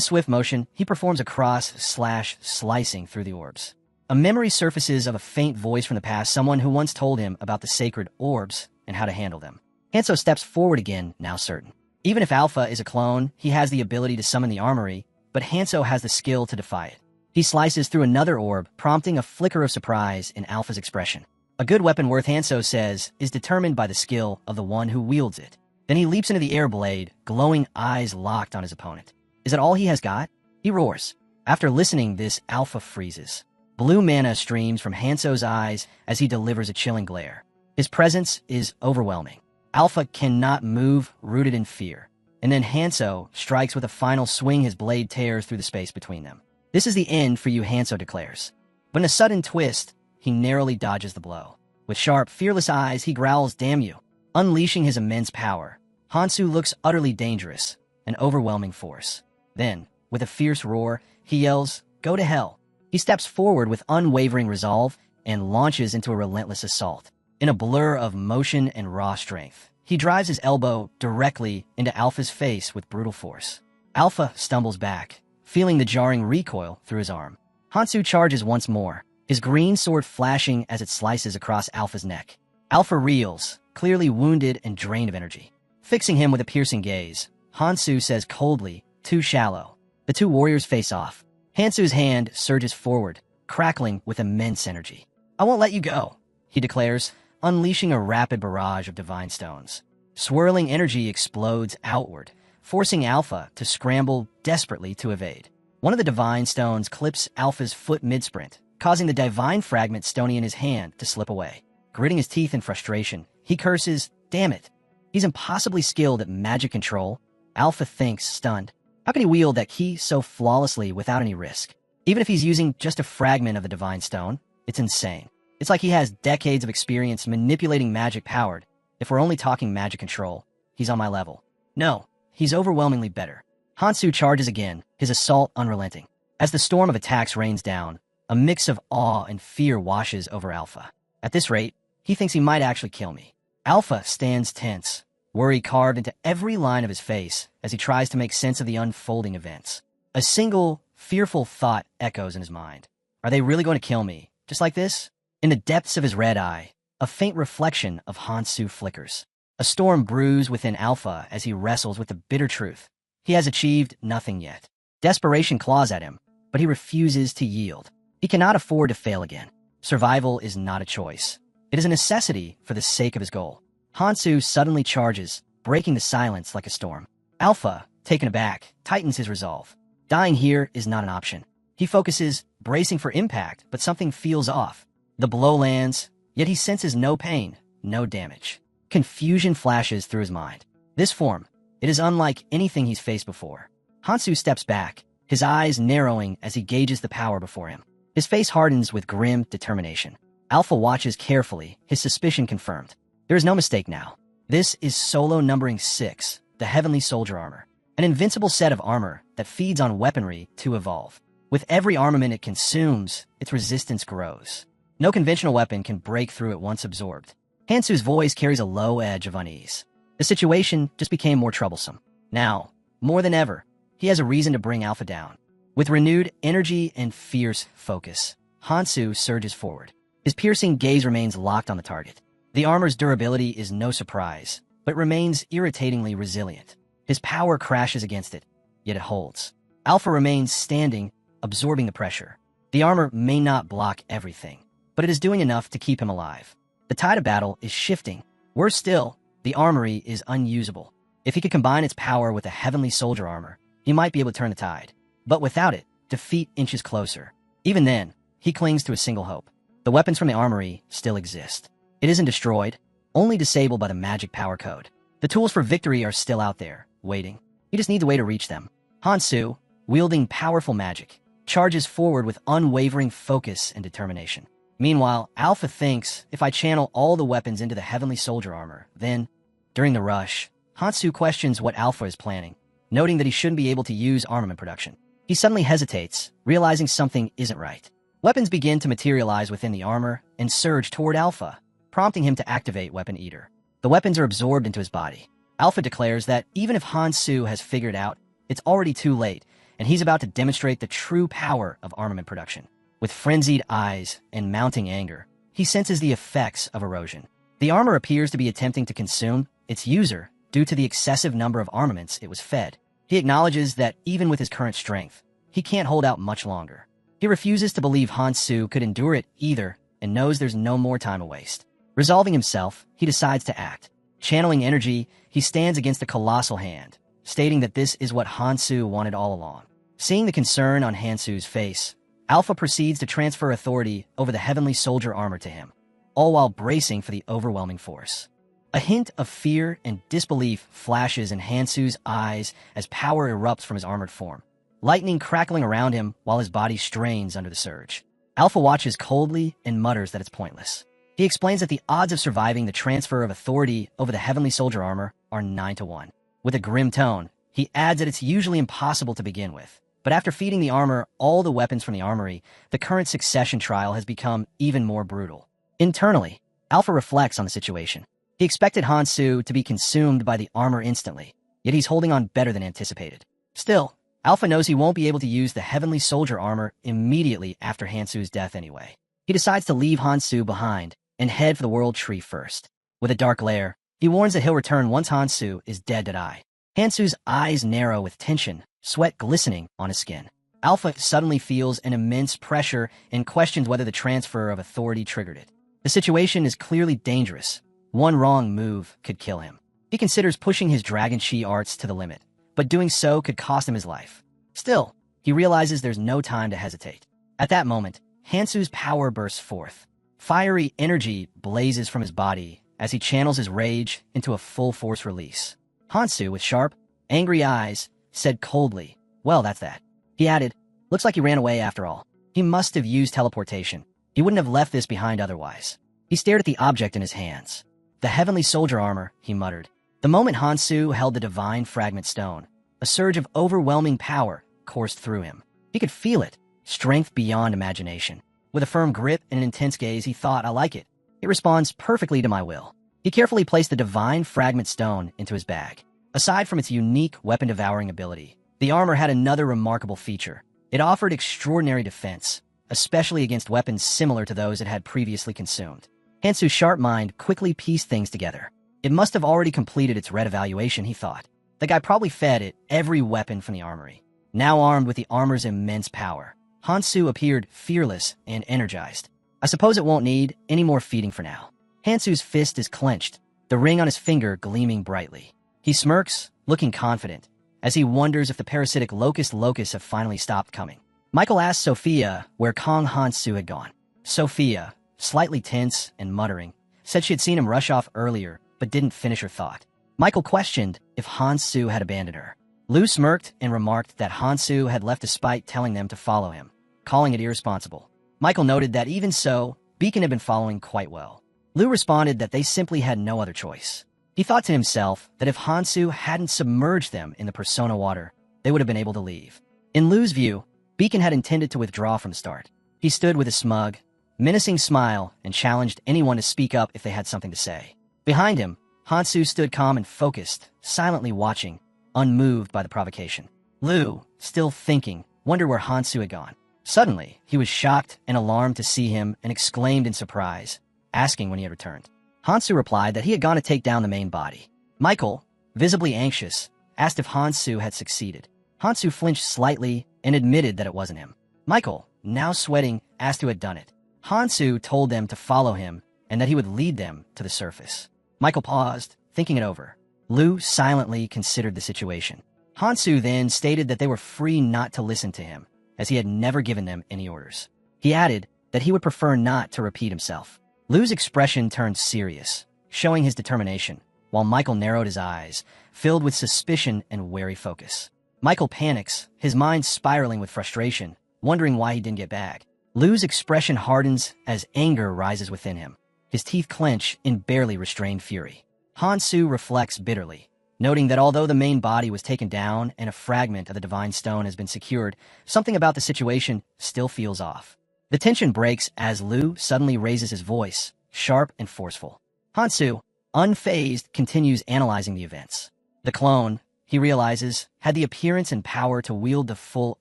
swift motion, he performs a cross/slash, slicing through the orbs. A memory surfaces of a faint voice from the past, someone who once told him about the sacred orbs and how to handle them. Hanso steps forward again, now certain. Even if Alpha is a clone, he has the ability to summon the armory, but Hanso has the skill to defy it. He slices through another orb, prompting a flicker of surprise in Alpha's expression. A good weapon worth, Hanso says, is determined by the skill of the one who wields it. Then he leaps into the air blade, glowing eyes locked on his opponent. Is it all he has got? He roars. After listening this, Alpha freezes. Blue mana streams from Hanso's eyes as he delivers a chilling glare. His presence is overwhelming. Alpha cannot move, rooted in fear. And then Hanso strikes with a final swing. His blade tears through the space between them. This is the end for you, Hanso declares. But in a sudden twist, he narrowly dodges the blow. With sharp, fearless eyes, he growls, damn you. Unleashing his immense power, Hansu looks utterly dangerous, an overwhelming force. Then, with a fierce roar, he yells, go to hell. He steps forward with unwavering resolve and launches into a relentless assault. In a blur of motion and raw strength, he drives his elbow directly into Alpha's face with brutal force. Alpha stumbles back, feeling the jarring recoil through his arm. Hansu charges once more, his green sword flashing as it slices across Alpha's neck. Alpha reels, clearly wounded and drained of energy. Fixing him with a piercing gaze, Hansu says coldly, too shallow. The two warriors face off. Hansu's hand surges forward, crackling with immense energy. I won't let you go, he declares, unleashing a rapid barrage of divine stones. Swirling energy explodes outward, forcing Alpha to scramble desperately to evade. One of the divine stones clips Alpha's foot mid-sprint, causing the divine fragment stony in his hand to slip away. Gritting his teeth in frustration, he curses, damn it. He's impossibly skilled at magic control. Alpha thinks, stunned. How can he wield that key so flawlessly without any risk? Even if he's using just a fragment of the divine stone, it's insane. It's like he has decades of experience manipulating magic powered. If we're only talking magic control, he's on my level. No, he's overwhelmingly better. Hansu charges again, his assault unrelenting. As the storm of attacks rains down, a mix of awe and fear washes over Alpha. At this rate, he thinks he might actually kill me. Alpha stands tense, worry carved into every line of his face as he tries to make sense of the unfolding events. A single, fearful thought echoes in his mind. Are they really going to kill me? Just like this? In the depths of his red eye, a faint reflection of Hansu flickers. A storm brews within Alpha as he wrestles with the bitter truth. He has achieved nothing yet. Desperation claws at him, but he refuses to yield. He cannot afford to fail again. Survival is not a choice. It is a necessity for the sake of his goal. Hansu suddenly charges, breaking the silence like a storm. Alpha, taken aback, tightens his resolve. Dying here is not an option. He focuses, bracing for impact, but something feels off. The blow lands, yet he senses no pain, no damage. Confusion flashes through his mind. This form, it is unlike anything he's faced before. Hansu steps back, his eyes narrowing as he gauges the power before him. His face hardens with grim determination. Alpha watches carefully, his suspicion confirmed. There is no mistake now. This is solo numbering 6, the Heavenly Soldier Armor. An invincible set of armor that feeds on weaponry to evolve. With every armament it consumes, its resistance grows. No conventional weapon can break through it once absorbed. Hansu's voice carries a low edge of unease. The situation just became more troublesome. Now, more than ever, he has a reason to bring Alpha down. With renewed energy and fierce focus, Hansu surges forward. His piercing gaze remains locked on the target. The armor's durability is no surprise, but remains irritatingly resilient. His power crashes against it, yet it holds. Alpha remains standing, absorbing the pressure. The armor may not block everything, but it is doing enough to keep him alive. The tide of battle is shifting. Worse still, the armory is unusable. If he could combine its power with a heavenly soldier armor, he might be able to turn the tide. But without it, defeat inches closer. Even then, he clings to a single hope. The weapons from the armory still exist. It isn't destroyed, only disabled by the magic power code. The tools for victory are still out there, waiting. He just needs a way to reach them. Hansu, wielding powerful magic, charges forward with unwavering focus and determination. Meanwhile, Alpha thinks, if I channel all the weapons into the heavenly soldier armor, then, during the rush, Hansu questions what Alpha is planning, noting that he shouldn't be able to use armament production. He suddenly hesitates, realizing something isn't right. Weapons begin to materialize within the armor and surge toward Alpha, prompting him to activate Weapon Eater. The weapons are absorbed into his body. Alpha declares that even if Hansu has figured out, it's already too late, and he's about to demonstrate the true power of armament production. With frenzied eyes and mounting anger, he senses the effects of erosion. The armor appears to be attempting to consume its user due to the excessive number of armaments it was fed. He acknowledges that even with his current strength, he can't hold out much longer. He refuses to believe Hansu could endure it either and knows there's no more time to waste. Resolving himself, he decides to act. Channeling energy, he stands against the colossal hand, stating that this is what Hansu wanted all along. Seeing the concern on Hansu's face, Alpha proceeds to transfer authority over the heavenly soldier armor to him, all while bracing for the overwhelming force. A hint of fear and disbelief flashes in Hansu's eyes as power erupts from his armored form, lightning crackling around him while his body strains under the surge. Alpha watches coldly and mutters that it's pointless. He explains that the odds of surviving the transfer of authority over the heavenly soldier armor are 9-1. With a grim tone, he adds that it's usually impossible to begin with. But after feeding the armor all the weapons from the armory, the current succession trial has become even more brutal. Internally, Alpha reflects on the situation. He expected Hansu to be consumed by the armor instantly, yet he's holding on better than anticipated. Still, Alpha knows he won't be able to use the heavenly soldier armor immediately after Hansu's death anyway. He decides to leave Hansu behind and head for the world tree first. With a dark lair, he warns that he'll return once Hansu is dead to die. Hansu's eyes narrow with tension, sweat glistening on his skin. Alpha suddenly feels an immense pressure and questions whether the transfer of authority triggered it. The situation is clearly dangerous. One wrong move could kill him. He considers pushing his Dragon Chi arts to the limit, but doing so could cost him his life. Still, he realizes there's no time to hesitate. At that moment, Hansu's power bursts forth. Fiery energy blazes from his body as he channels his rage into a full-force release. Hansu, with sharp, angry eyes, said coldly, "Well, that's that." He added, "Looks like he ran away after all. He must have used teleportation. He wouldn't have left this behind otherwise." He stared at the object in his hands. "The heavenly soldier armor," he muttered. The moment Hansu held the divine fragment stone, a surge of overwhelming power coursed through him. He could feel it, strength beyond imagination. With a firm grip and an intense gaze, he thought, "I like it. It responds perfectly to my will." He carefully placed the divine fragment stone into his bag. Aside from its unique weapon-devouring ability, the armor had another remarkable feature. It offered extraordinary defense, especially against weapons similar to those it had previously consumed. Hansu's sharp mind quickly pieced things together. It must have already completed its red evaluation, he thought. The guy probably fed it every weapon from the armory. Now armed with the armor's immense power, Hansu appeared fearless and energized. "I suppose it won't need any more feeding for now." Hansu's fist is clenched, the ring on his finger gleaming brightly. He smirks, looking confident, as he wonders if the parasitic locusts have finally stopped coming. Michael asks Sophia where Kong Hansu had gone. Sophia, slightly tense and muttering, said she had seen him rush off earlier, but didn't finish her thought. Michael questioned if Hansu had abandoned her. Lu smirked and remarked that Hansu had left despite telling them to follow him, calling it irresponsible. Michael noted that even so, Beacon had been following quite well. Lu responded that they simply had no other choice. He thought to himself that if Hansu hadn't submerged them in the Persona water, they would have been able to leave. In Lu's view, Beacon had intended to withdraw from the start. He stood with a smug, menacing smile and challenged anyone to speak up if they had something to say. Behind him, Hansu stood calm and focused, silently watching, unmoved by the provocation. Lu, still thinking, wondered where Hansu had gone. Suddenly, he was shocked and alarmed to see him and exclaimed in surprise, asking when he had returned. Hansu replied that he had gone to take down the main body. Michael, visibly anxious, asked if Hansu had succeeded. Hansu flinched slightly and admitted that it wasn't him. Michael, now sweating, asked who had done it. Hansu told them to follow him and that he would lead them to the surface. Michael paused, thinking it over. Lu silently considered the situation. Hansu then stated that they were free not to listen to him, as he had never given them any orders. He added that he would prefer not to repeat himself. Lu's expression turned serious, showing his determination, while Michael narrowed his eyes, filled with suspicion and wary focus. Michael panics, his mind spiraling with frustration, wondering why he didn't get back. Lu's expression hardens as anger rises within him. His teeth clench in barely restrained fury. Hansu reflects bitterly, noting that although the main body was taken down and a fragment of the Divine Stone has been secured, something about the situation still feels off. The tension breaks as Lu suddenly raises his voice, sharp and forceful. Hansu, unfazed, continues analyzing the events. The clone, he realizes, had the appearance and power to wield the full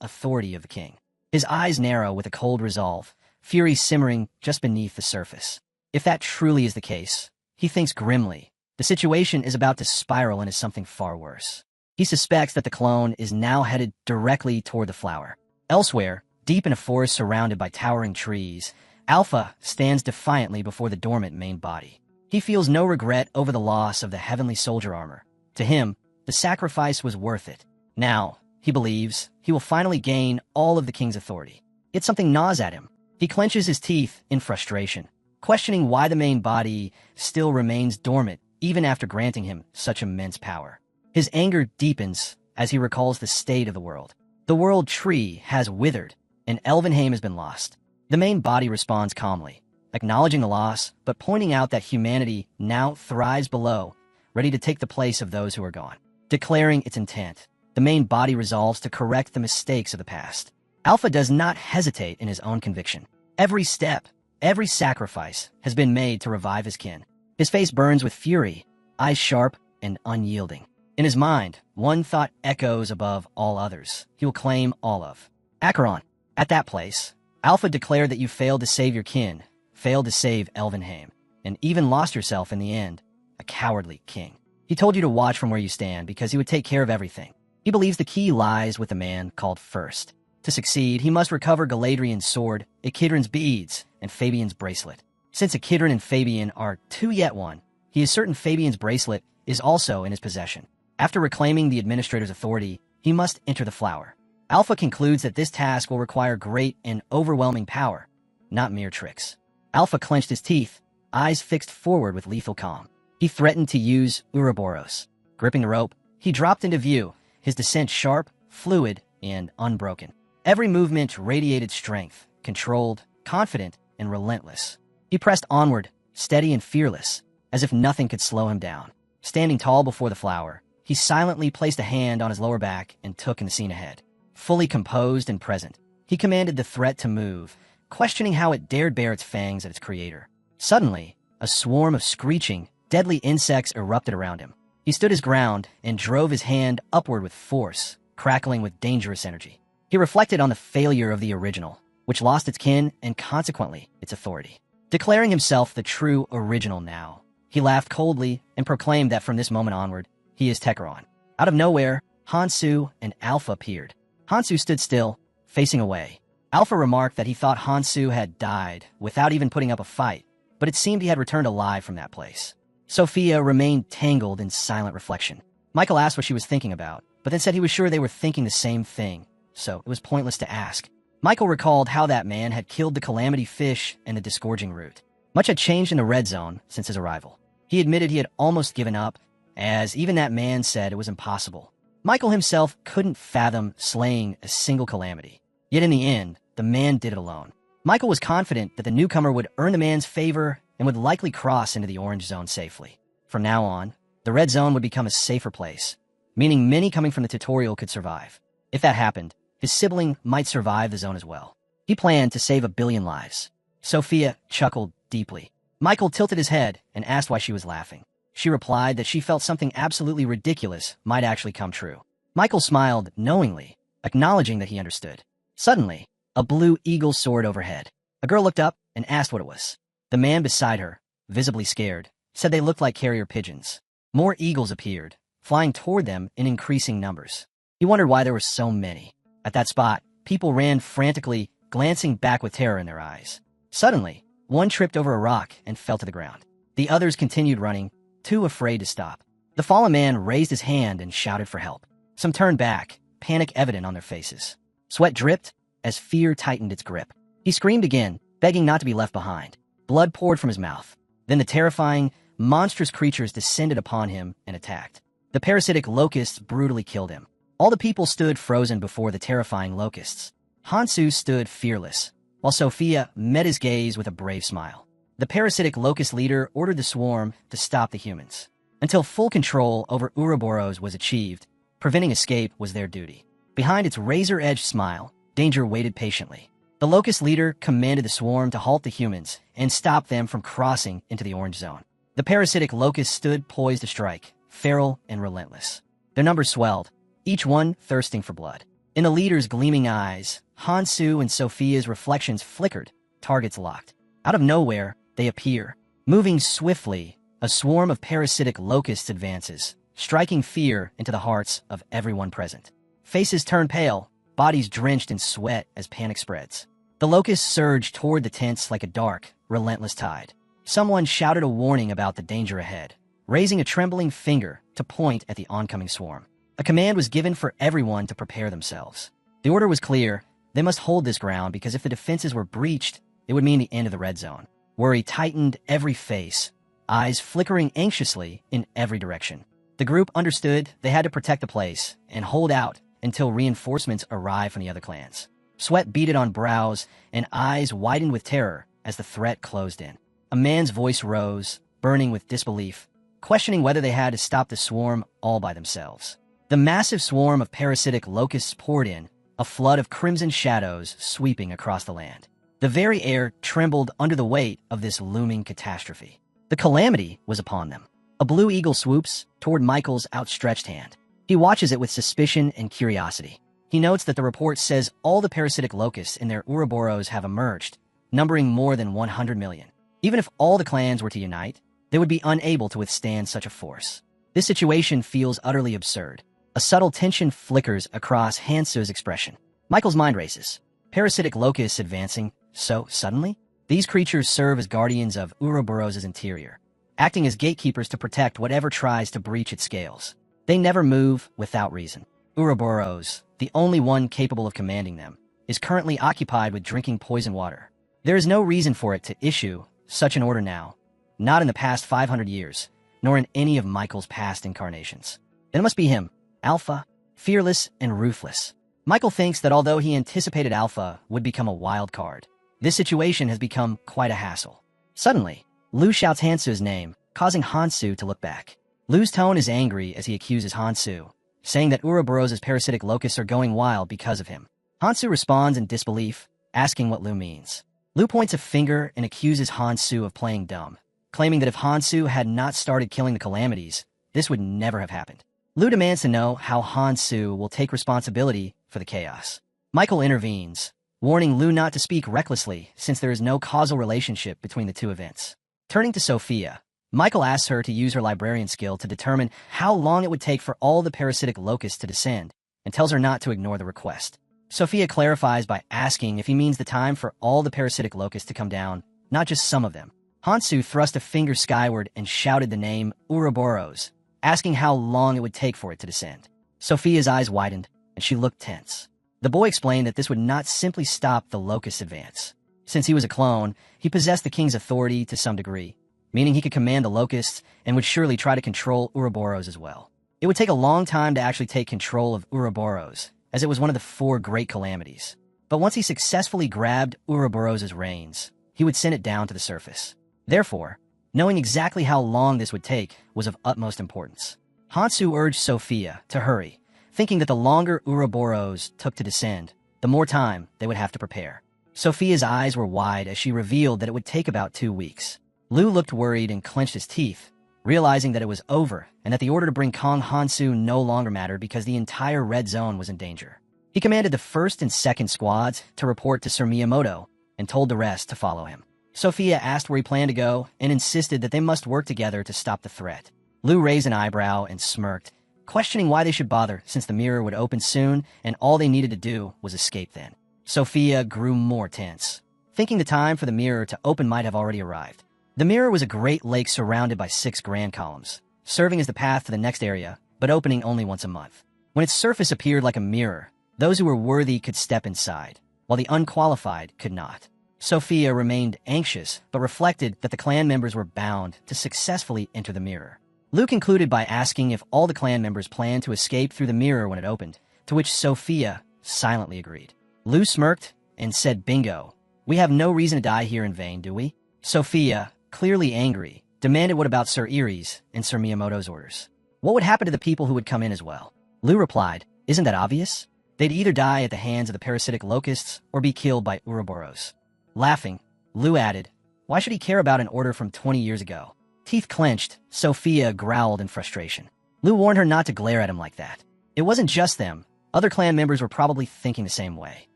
authority of the king. His eyes narrow with a cold resolve, fury simmering just beneath the surface. If that truly is the case, he thinks grimly, the situation is about to spiral into something far worse. He suspects that the clone is now headed directly toward the flower. Elsewhere, deep in a forest surrounded by towering trees, Alpha stands defiantly before the dormant main body. He feels no regret over the loss of the heavenly soldier armor. To him, the sacrifice was worth it. Now, he believes, he will finally gain all of the king's authority. Yet something gnaws at him. He clenches his teeth in frustration, questioning why the main body still remains dormant even after granting him such immense power. His anger deepens as he recalls the state of the world. The world tree has withered, and Elvenheim has been lost. The main body responds calmly, acknowledging the loss, but pointing out that humanity now thrives below, ready to take the place of those who are gone. Declaring its intent, the main body resolves to correct the mistakes of the past. Alpha does not hesitate in his own conviction. Every step, every sacrifice has been made to revive his kin. His face burns with fury, eyes sharp and unyielding. In his mind, one thought echoes above all others. He will claim all of Acheron. At that place, Alpha declared that you failed to save your kin, failed to save Elvenheim, and even lost yourself in the end, a cowardly king. He told you to watch from where you stand because he would take care of everything. He believes the key lies with a man called First. To succeed, he must recover Galadriel's sword, Echidron's beads, and Fabian's bracelet. Since Echidron and Fabian are two yet one, he is certain Fabian's bracelet is also in his possession. After reclaiming the administrator's authority, he must enter the flower. Alpha concludes that this task will require great and overwhelming power, not mere tricks. Alpha clenched his teeth, eyes fixed forward with lethal calm. He threatened to use Ouroboros. Gripping the rope, he dropped into view, his descent sharp, fluid, and unbroken. Every movement radiated strength, controlled, confident, and relentless. He pressed onward, steady and fearless, as if nothing could slow him down. Standing tall before the flower, he silently placed a hand on his lower back and took in the scene ahead. Fully composed and present, he commanded the threat to move, questioning how it dared bare its fangs at its creator. Suddenly, a swarm of screeching, deadly insects erupted around him. He stood his ground and drove his hand upward with force, crackling with dangerous energy. He reflected on the failure of the original, which lost its kin and consequently its authority. Declaring himself the true original now, he laughed coldly and proclaimed that from this moment onward, he is Techeron. Out of nowhere, Hansu and Alpha appeared. Hansu stood still, facing away. Alpha remarked that he thought Hansu had died without even putting up a fight, but it seemed he had returned alive from that place. Sophia remained tangled in silent reflection. Michael asked what she was thinking about, but then said he was sure they were thinking the same thing, so it was pointless to ask. Michael recalled how that man had killed the Calamity Fish and the Disgorging Root. Much had changed in the Red Zone since his arrival. He admitted he had almost given up, as even that man said it was impossible. Michael himself couldn't fathom slaying a single Calamity. Yet in the end, the man did it alone. Michael was confident that the newcomer would earn the man's favor and would likely cross into the Orange Zone safely. From now on, the Red Zone would become a safer place, meaning many coming from the tutorial could survive. If that happened, his sibling might survive the zone as well. He planned to save 1 billion lives. Sophia chuckled deeply. Michael tilted his head and asked why she was laughing. She replied that she felt something absolutely ridiculous might actually come true. Michael smiled knowingly, acknowledging that he understood. Suddenly, a blue eagle soared overhead. A girl looked up and asked what it was. The man beside her, visibly scared, said they looked like carrier pigeons. More eagles appeared, flying toward them in increasing numbers. He wondered why there were so many. At that spot, people ran frantically, glancing back with terror in their eyes. Suddenly, one tripped over a rock and fell to the ground. The others continued running, too afraid to stop. The fallen man raised his hand and shouted for help. Some turned back, panic evident on their faces. Sweat dripped as fear tightened its grip. He screamed again, begging not to be left behind. Blood poured from his mouth. Then the terrifying, monstrous creatures descended upon him and attacked. The parasitic locusts brutally killed him. All the people stood frozen before the terrifying locusts. Hansu stood fearless, while Sophia met his gaze with a brave smile. The parasitic locust leader ordered the swarm to stop the humans. Until full control over Ouroboros was achieved, preventing escape was their duty. Behind its razor-edged smile, danger waited patiently. The locust leader commanded the swarm to halt the humans and stop them from crossing into the orange zone. The parasitic locusts stood poised to strike, feral and relentless. Their numbers swelled, each one thirsting for blood. In the leader's gleaming eyes, Hansu and Sophia's reflections flickered, targets locked. Out of nowhere, they appear. Moving swiftly, a swarm of parasitic locusts advances, striking fear into the hearts of everyone present. Faces turn pale, bodies drenched in sweat as panic spreads. The locusts surge toward the tents like a dark, relentless tide. Someone shouted a warning about the danger ahead, raising a trembling finger to point at the oncoming swarm. A command was given for everyone to prepare themselves. The order was clear. They must hold this ground because if the defenses were breached, it would mean the end of the red zone. Worry tightened every face, eyes flickering anxiously in every direction. The group understood they had to protect the place and hold out until reinforcements arrived from the other clans. Sweat beaded on brows and eyes widened with terror as the threat closed in. A man's voice rose, burning with disbelief, questioning whether they had to stop the swarm all by themselves. The massive swarm of parasitic locusts poured in, a flood of crimson shadows sweeping across the land. The very air trembled under the weight of this looming catastrophe. The calamity was upon them. A blue eagle swoops toward Michael's outstretched hand. He watches it with suspicion and curiosity. He notes that the report says all the parasitic locusts in their Ouroboros have emerged, numbering more than 100 million. Even if all the clans were to unite, they would be unable to withstand such a force. This situation feels utterly absurd. A subtle tension flickers across Hansu's expression. Michael's mind races. Parasitic locusts advancing so suddenly? These creatures serve as guardians of Ouroboros' interior, acting as gatekeepers to protect whatever tries to breach its scales. They never move without reason. Ouroboros, the only one capable of commanding them, is currently occupied with drinking poison water. There is no reason for it to issue such an order now, not in the past 500 years, nor in any of Michael's past incarnations. Then it must be him, Alpha, fearless and ruthless. Michael thinks that although he anticipated Alpha would become a wild card, this situation has become quite a hassle. Suddenly, Lu shouts Hansu's name, causing Hansu to look back. Lu's tone is angry as he accuses Hansu, saying that Ouroboros' parasitic locusts are going wild because of him. Hansu responds in disbelief, asking what Lu means. Lu points a finger and accuses Hansu of playing dumb, claiming that if Hansu had not started killing the calamities, this would never have happened. Lu demands to know how Hansu will take responsibility for the chaos. Michael intervenes, warning Lu not to speak recklessly since there is no causal relationship between the two events. Turning to Sophia, Michael asks her to use her librarian skill to determine how long it would take for all the parasitic locusts to descend, and tells her not to ignore the request. Sophia clarifies by asking if he means the time for all the parasitic locusts to come down, not just some of them. Hansu thrust a finger skyward and shouted the name Ouroboros, asking how long it would take for it to descend. Sophia's eyes widened, and she looked tense. The boy explained that this would not simply stop the locust advance. Since he was a clone, he possessed the king's authority to some degree, meaning he could command the locusts and would surely try to control Ouroboros as well. It would take a long time to actually take control of Ouroboros, as it was one of the 4 great calamities. But once he successfully grabbed Ouroboros' reins, he would send it down to the surface. Therefore, knowing exactly how long this would take was of utmost importance. Hansu urged Sophia to hurry, thinking that the longer Ouroboros took to descend, the more time they would have to prepare. Sophia's eyes were wide as she revealed that it would take about 2 weeks. Lu looked worried and clenched his teeth, realizing that it was over and that the order to bring Kong Hansu no longer mattered because the entire red zone was in danger. He commanded the 1st and 2nd squads to report to Sir Miyamoto and told the rest to follow him. Sophia asked where he planned to go and insisted that they must work together to stop the threat. Lu raised an eyebrow and smirked, questioning why they should bother since the mirror would open soon and all they needed to do was escape then. Sophia grew more tense, thinking the time for the mirror to open might have already arrived. The mirror was a great lake surrounded by 6 grand columns, serving as the path to the next area, but opening only once a month. When its surface appeared like a mirror, those who were worthy could step inside, while the unqualified could not. Sophia remained anxious, but reflected that the clan members were bound to successfully enter the mirror. Lu concluded by asking if all the clan members planned to escape through the mirror when it opened, to which Sophia silently agreed. Lu smirked and said, "Bingo. We have no reason to die here in vain, do we?" Sophia, clearly angry, demanded what about Sir Erie's and Sir Miyamoto's orders. What would happen to the people who would come in as well? Lu replied, "Isn't that obvious? They'd either die at the hands of the parasitic locusts or be killed by Ouroboros." Laughing, Lu added, "Why should he care about an order from 20 years ago?" Teeth clenched, Sophia growled in frustration. Lu warned her not to glare at him like that. It wasn't just them. Other clan members were probably thinking the same way.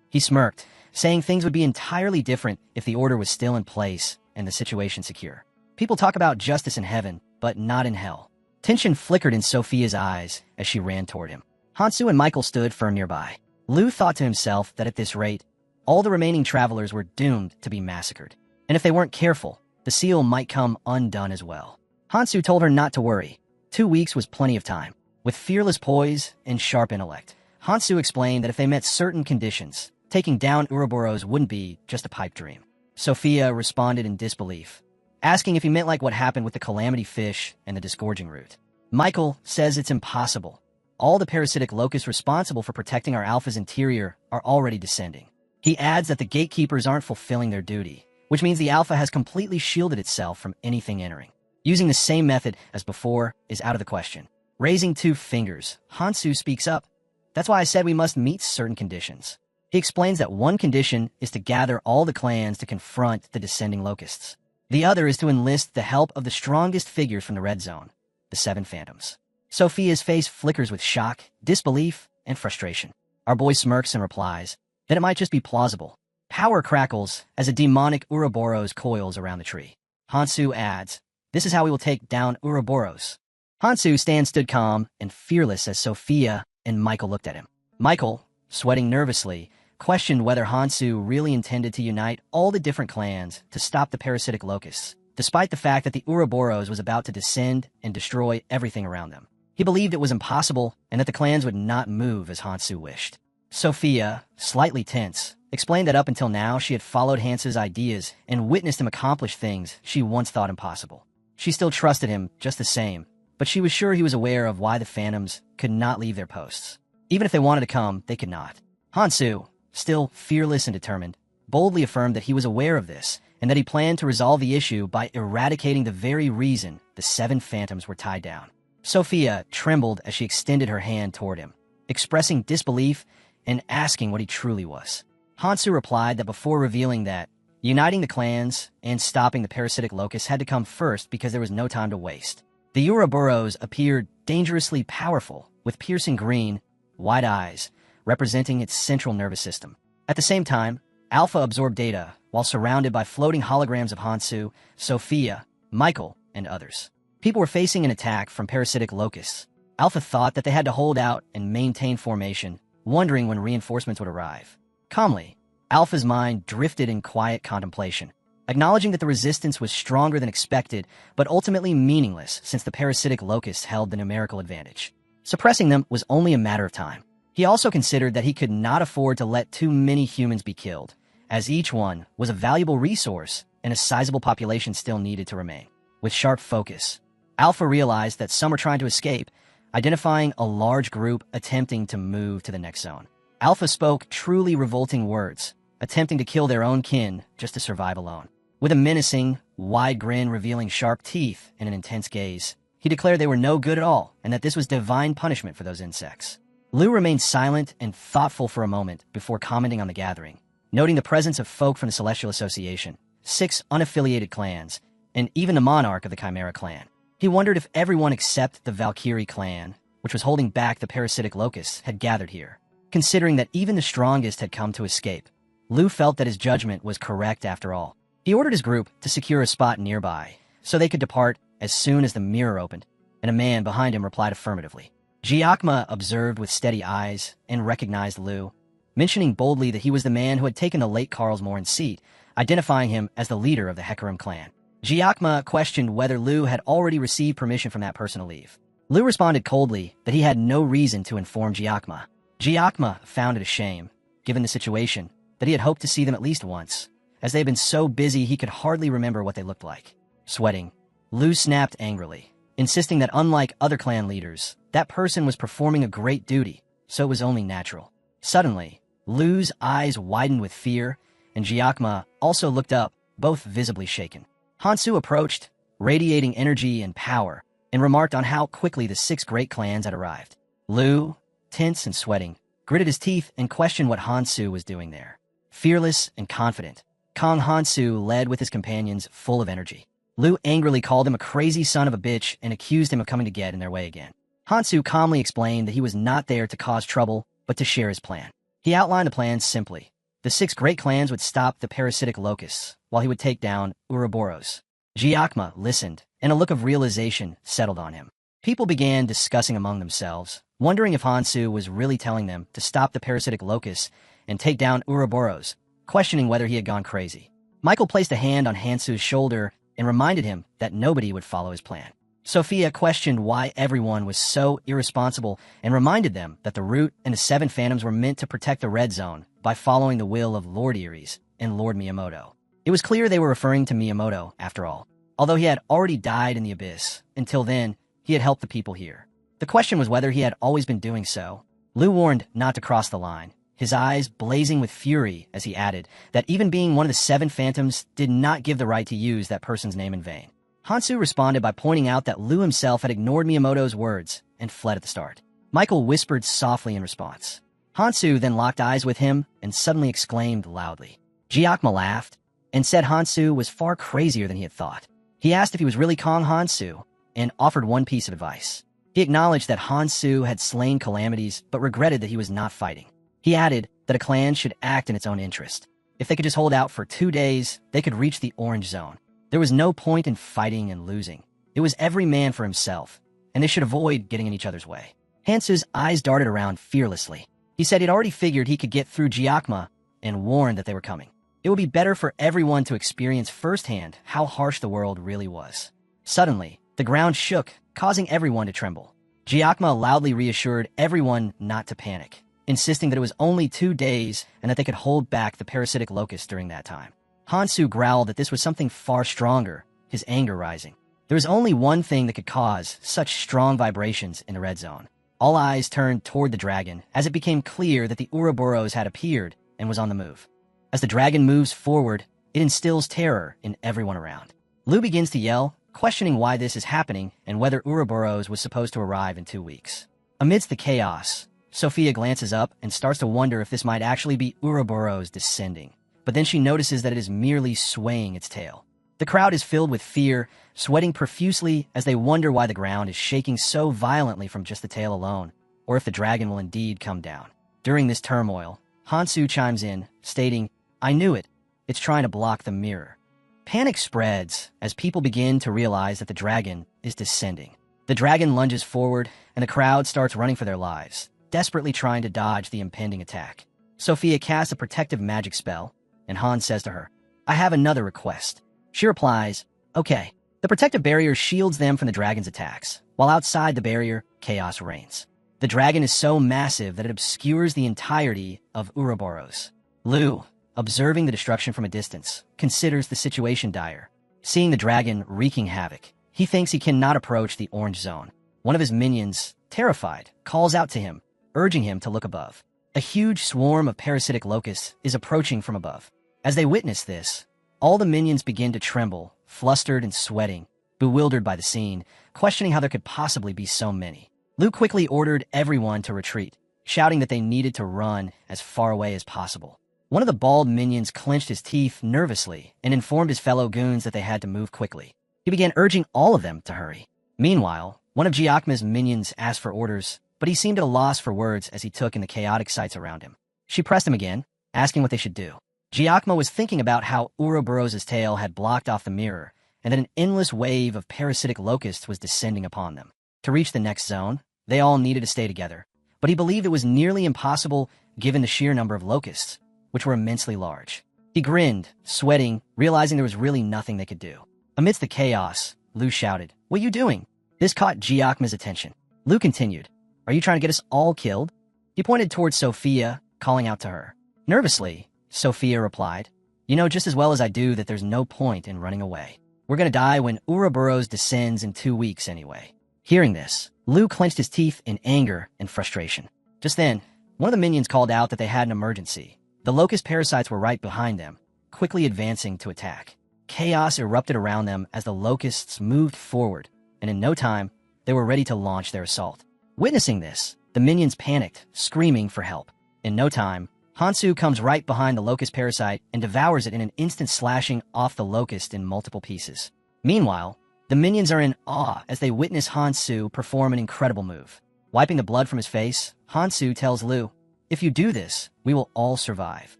He smirked, saying things would be entirely different if the order was still in place and the situation secure. People talk about justice in heaven, but not in hell. Tension flickered in Sophia's eyes as she ran toward him. Hansu and Michael stood firm nearby. Lu thought to himself that at this rate, all the remaining travelers were doomed to be massacred. And if they weren't careful, the seal might come undone as well. Hansu told her not to worry. 2 weeks was plenty of time. With fearless poise and sharp intellect, Hansu explained that if they met certain conditions, taking down Ouroboros wouldn't be just a pipe dream. Sophia responded in disbelief, asking if he meant like what happened with the calamity fish and the disgorging route. Michael says it's impossible. All the parasitic locusts responsible for protecting our alpha's interior are already descending. He adds that the gatekeepers aren't fulfilling their duty, which means the alpha has completely shielded itself from anything entering. Using the same method as before is out of the question. Raising 2 fingers, Hansu speaks up. "That's why I said we must meet certain conditions." He explains that one condition is to gather all the clans to confront the descending locusts. The other is to enlist the help of the strongest figures from the red zone, the 7 phantoms. Sophia's face flickers with shock, disbelief, and frustration. Our boy smirks and replies that it might just be plausible. Power crackles as a demonic Ouroboros coils around the tree. Hansu adds, "This is how we will take down Ouroboros." Hansu stood calm and fearless as Sophia and Michael looked at him. Michael, sweating nervously, questioned whether Hansu really intended to unite all the different clans to stop the parasitic locusts, despite the fact that the Ouroboros was about to descend and destroy everything around them. He believed it was impossible and that the clans would not move as Hansu wished. Sophia, slightly tense, explained that up until now she had followed Hansu's ideas and witnessed him accomplish things she once thought impossible. She still trusted him just the same, but she was sure he was aware of why the phantoms could not leave their posts. Even if they wanted to come, they could not. Hansu, still fearless and determined, boldly affirmed that he was aware of this and that he planned to resolve the issue by eradicating the very reason the 7 phantoms were tied down. Sophia trembled as she extended her hand toward him, expressing disbelief and asking what he truly was. Hansu replied that before revealing that, uniting the clans and stopping the parasitic locusts had to come first because there was no time to waste. The Ouroboros appeared dangerously powerful, with piercing green, wide eyes, representing its central nervous system. At the same time, Alpha absorbed data while surrounded by floating holograms of Hansu, Sophia, Michael, and others. People were facing an attack from parasitic locusts. Alpha thought that they had to hold out and maintain formation, wondering when reinforcements would arrive. Calmly, Alpha's mind drifted in quiet contemplation, acknowledging that the resistance was stronger than expected, but ultimately meaningless since the parasitic locusts held the numerical advantage. Suppressing them was only a matter of time. He also considered that he could not afford to let too many humans be killed, as each one was a valuable resource and a sizable population still needed to remain. With sharp focus, Alpha realized that some were trying to escape, identifying a large group attempting to move to the next zone. Alpha spoke truly revolting words, attempting to kill their own kin just to survive alone. With a menacing, wide grin revealing sharp teeth and an intense gaze, he declared they were no good at all and that this was divine punishment for those insects. Lu remained silent and thoughtful for a moment before commenting on the gathering, noting the presence of folk from the Celestial Association, 6 unaffiliated clans, and even the monarch of the Chimera clan. He wondered if everyone except the Valkyrie clan, which was holding back the parasitic locusts, had gathered here. Considering that even the strongest had come to escape, Lu felt that his judgment was correct after all. He ordered his group to secure a spot nearby, so they could depart as soon as the mirror opened, and a man behind him replied affirmatively. Giacomo observed with steady eyes and recognized Lu. mentioning boldly that he was the man who had taken the late Karlsmorn's seat, identifying him as the leader of the Hecarim clan. Giacomo questioned whether Lu had already received permission from that person to leave. Lu responded coldly that he had no reason to inform Giacomo. Giacomo found it a shame, given the situation, that he had hoped to see them at least once, as they had been so busy he could hardly remember what they looked like. Sweating, Lu snapped angrily, insisting that unlike other clan leaders, that person was performing a great duty, so it was only natural. Suddenly, Lu's eyes widened with fear, and Giacomo also looked up, both visibly shaken. Hansu approached, radiating energy and power, and remarked on how quickly the 6 great clans had arrived. Lu, tense and sweating, gritted his teeth and questioned what Hansu was doing there. Fearless and confident, Kong Hansu led with his companions full of energy. Lu angrily called him a crazy son of a bitch and accused him of coming to get in their way again. Hansu calmly explained that he was not there to cause trouble, but to share his plan. He outlined the plan simply. The 6 great clans would stop the parasitic locusts, while he would take down Ouroboros. Giacomo listened, and a look of realization settled on him. People began discussing among themselves, wondering if Hansu was really telling them to stop the parasitic locusts and take down Ouroboros, questioning whether he had gone crazy. Michael placed a hand on Hansu's shoulder and reminded him that nobody would follow his plan. Sophia questioned why everyone was so irresponsible and reminded them that the Root and the 7 Phantoms were meant to protect the Red Zone by following the will of Lord Ares and Lord Miyamoto. It was clear they were referring to Miyamoto, after all. Although he had already died in the Abyss, until then, he had helped the people here. The question was whether he had always been doing so. Lu warned not to cross the line, his eyes blazing with fury as he added that even being one of the 7 Phantoms did not give the right to use that person's name in vain. Hansu responded by pointing out that Lu himself had ignored Miyamoto's words and fled at the start. Michael whispered softly in response. Hansu then locked eyes with him and suddenly exclaimed loudly. Giacomo laughed and said Hansu was far crazier than he had thought. He asked if he was really Kong Hansu and offered one piece of advice. He acknowledged that Hansu had slain calamities but regretted that he was not fighting. He added that a clan should act in its own interest. If they could just hold out for 2 days, they could reach the Orange Zone. There was no point in fighting and losing. It was every man for himself, and they should avoid getting in each other's way. Hansu's eyes darted around fearlessly. He said he'd already figured he could get through Giacomo and warned that they were coming. It would be better for everyone to experience firsthand how harsh the world really was. Suddenly, the ground shook, causing everyone to tremble. Giacomo loudly reassured everyone not to panic, insisting that it was only 2 days and that they could hold back the parasitic locusts during that time. Hansu growled that this was something far stronger, his anger rising. There was only one thing that could cause such strong vibrations in the Red Zone. All eyes turned toward the dragon as it became clear that the Ouroboros had appeared and was on the move. As the dragon moves forward, it instills terror in everyone around. Lu begins to yell, questioning why this is happening and whether Ouroboros was supposed to arrive in 2 weeks. Amidst the chaos, Sophia glances up and starts to wonder if this might actually be Ouroboros descending. But then she notices that it is merely swaying its tail. The crowd is filled with fear, sweating profusely as they wonder why the ground is shaking so violently from just the tail alone, or if the dragon will indeed come down. During this turmoil, Hansu chimes in, stating, "I knew it. It's trying to block the mirror." Panic spreads as people begin to realize that the dragon is descending. The dragon lunges forward, and the crowd starts running for their lives, desperately trying to dodge the impending attack. Sophia casts a protective magic spell, and Han says to her, "I have another request." She replies, "Okay." The protective barrier shields them from the dragon's attacks, while outside the barrier, chaos reigns. The dragon is so massive that it obscures the entirety of Ouroboros. Lu, observing the destruction from a distance, considers the situation dire. Seeing the dragon wreaking havoc, he thinks he cannot approach the Orange Zone. One of his minions, terrified, calls out to him, urging him to look above. A huge swarm of parasitic locusts is approaching from above. As they witness this, all the minions begin to tremble, flustered and sweating, bewildered by the scene, questioning how there could possibly be so many. Lu quickly ordered everyone to retreat, shouting that they needed to run as far away as possible. One of the bald minions clenched his teeth nervously and informed his fellow goons that they had to move quickly. He began urging all of them to hurry. Meanwhile, one of Giacomo's minions asked for orders, but he seemed at a loss for words as he took in the chaotic sights around him. She pressed him again, asking what they should do. Giacomo was thinking about how Ouroboros' tail had blocked off the mirror, and that an endless wave of parasitic locusts was descending upon them. To reach the next zone, they all needed to stay together, but he believed it was nearly impossible given the sheer number of locusts, which were immensely large. He grinned, sweating, realizing there was really nothing they could do. Amidst the chaos, Lu shouted, "What are you doing?" This caught Giacoma's attention. Lu continued, "Are you trying to get us all killed?" He pointed towards Sophia, calling out to her. Nervously, Sophia replied, "You know just as well as I do that there's no point in running away. We're gonna die when Ouroboros descends in 2 weeks anyway." Hearing this, Lu clenched his teeth in anger and frustration. Just then, one of the minions called out that they had an emergency. The locust parasites were right behind them, quickly advancing to attack. Chaos erupted around them as the locusts moved forward, and in no time, they were ready to launch their assault. Witnessing this, the minions panicked, screaming for help. In no time, Hansu comes right behind the locust parasite and devours it in an instant, slashing off the locust in multiple pieces. Meanwhile, the minions are in awe as they witness Hansu perform an incredible move. Wiping the blood from his face, Hansu tells Lu, "If you do this, we will all survive."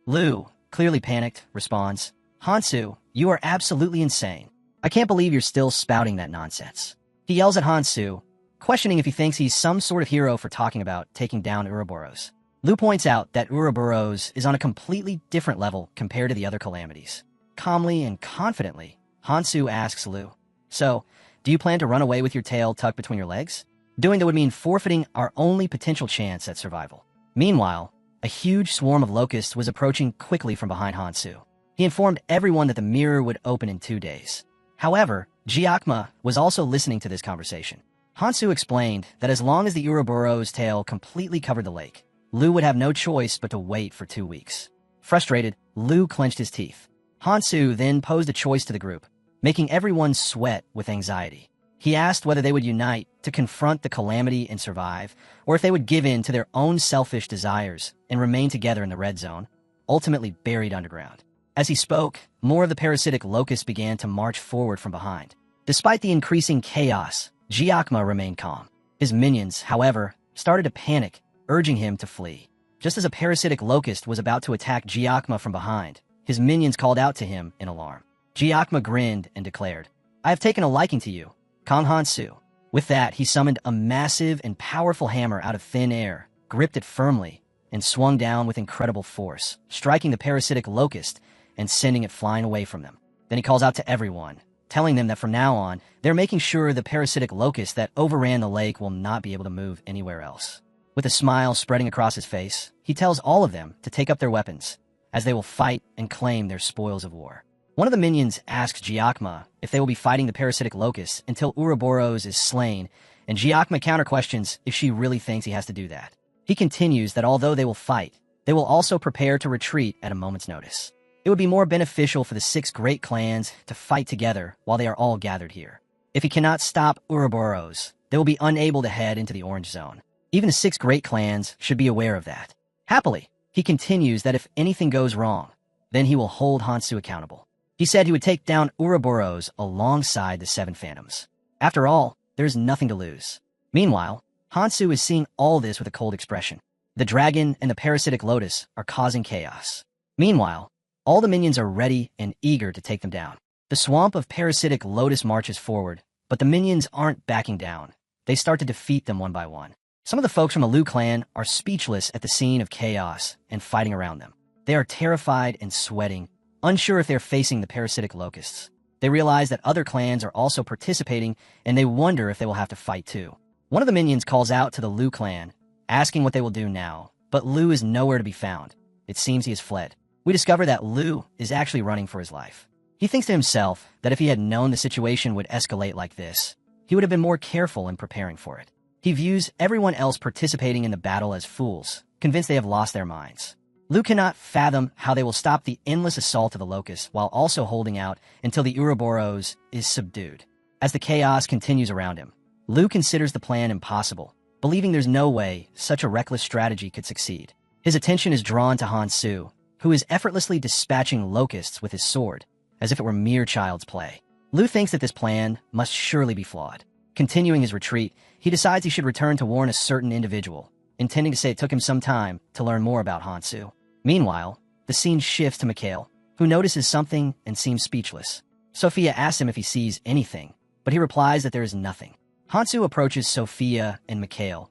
Lu, clearly panicked, responds, "Hansu, you are absolutely insane. I can't believe you're still spouting that nonsense." He yells at Hansu, questioning if he thinks he's some sort of hero for talking about taking down Ouroboros. Lu points out that Ouroboros is on a completely different level compared to the other calamities. Calmly and confidently, Hansu asks Lu, "So, do you plan to run away with your tail tucked between your legs? Doing that would mean forfeiting our only potential chance at survival." Meanwhile, a huge swarm of locusts was approaching quickly from behind Hansu. He informed everyone that the mirror would open in 2 days. However, Giacomo was also listening to this conversation. Hansu explained that as long as the Ouroboros' tail completely covered the lake, Lu would have no choice but to wait for 2 weeks. Frustrated, Lu clenched his teeth. Hansu then posed a choice to the group, making everyone sweat with anxiety. He asked whether they would unite to confront the calamity and survive, or if they would give in to their own selfish desires and remain together in the red zone, ultimately buried underground. As he spoke, more of the parasitic locusts began to march forward from behind. Despite the increasing chaos, Giacomo remained calm. His minions, however, started to panic, urging him to flee. Just as a parasitic locust was about to attack Giacomo from behind, his minions called out to him in alarm. Giacomo grinned and declared, "I have taken a liking to you, Kong Hansu." With that, he summoned a massive and powerful hammer out of thin air, gripped it firmly, and swung down with incredible force, striking the parasitic locust and sending it flying away from them. Then he calls out to everyone, telling them that from now on, they're making sure the parasitic locust that overran the lake will not be able to move anywhere else. With a smile spreading across his face, he tells all of them to take up their weapons, as they will fight and claim their spoils of war. One of the minions asks Giacomo if they will be fighting the parasitic locusts until Ouroboros is slain, and Giacomo counter-questions if she really thinks he has to do that. He continues that although they will fight, they will also prepare to retreat at a moment's notice. It would be more beneficial for the 6 great clans to fight together while they are all gathered here. If he cannot stop Ouroboros, they will be unable to head into the Orange Zone. Even the 6 great clans should be aware of that. Happily, he continues that if anything goes wrong, then he will hold Hansu accountable. He said he would take down Ouroboros alongside the 7 phantoms. After all, there's nothing to lose. Meanwhile, Hansu is seeing all this with a cold expression. The dragon and the parasitic lotus are causing chaos. Meanwhile, all the minions are ready and eager to take them down. The swamp of parasitic lotus marches forward, but the minions aren't backing down. They start to defeat them one by one. Some of the folks from the Lu clan are speechless at the scene of chaos and fighting around them. They are terrified and sweating, unsure if they're facing the parasitic locusts. They realize that other clans are also participating, and they wonder if they will have to fight too. One of the minions calls out to the Lu clan, asking what they will do now, but Lu is nowhere to be found. It seems he has fled. We discover that Lu is actually running for his life. He thinks to himself that if he had known the situation would escalate like this, he would have been more careful in preparing for it. He views everyone else participating in the battle as fools, convinced they have lost their minds. Lu cannot fathom how they will stop the endless assault of the locusts while also holding out until the Ouroboros is subdued. As the chaos continues around him, Lu considers the plan impossible, believing there's no way such a reckless strategy could succeed. His attention is drawn to Hansu, who is effortlessly dispatching locusts with his sword, as if it were mere child's play. Lu thinks that this plan must surely be flawed. Continuing his retreat, he decides he should return to warn a certain individual, intending to say it took him some time to learn more about Hansu. Meanwhile, the scene shifts to Mikhail, who notices something and seems speechless. Sophia asks him if he sees anything, but he replies that there is nothing. Hansu approaches Sophia and Mikhail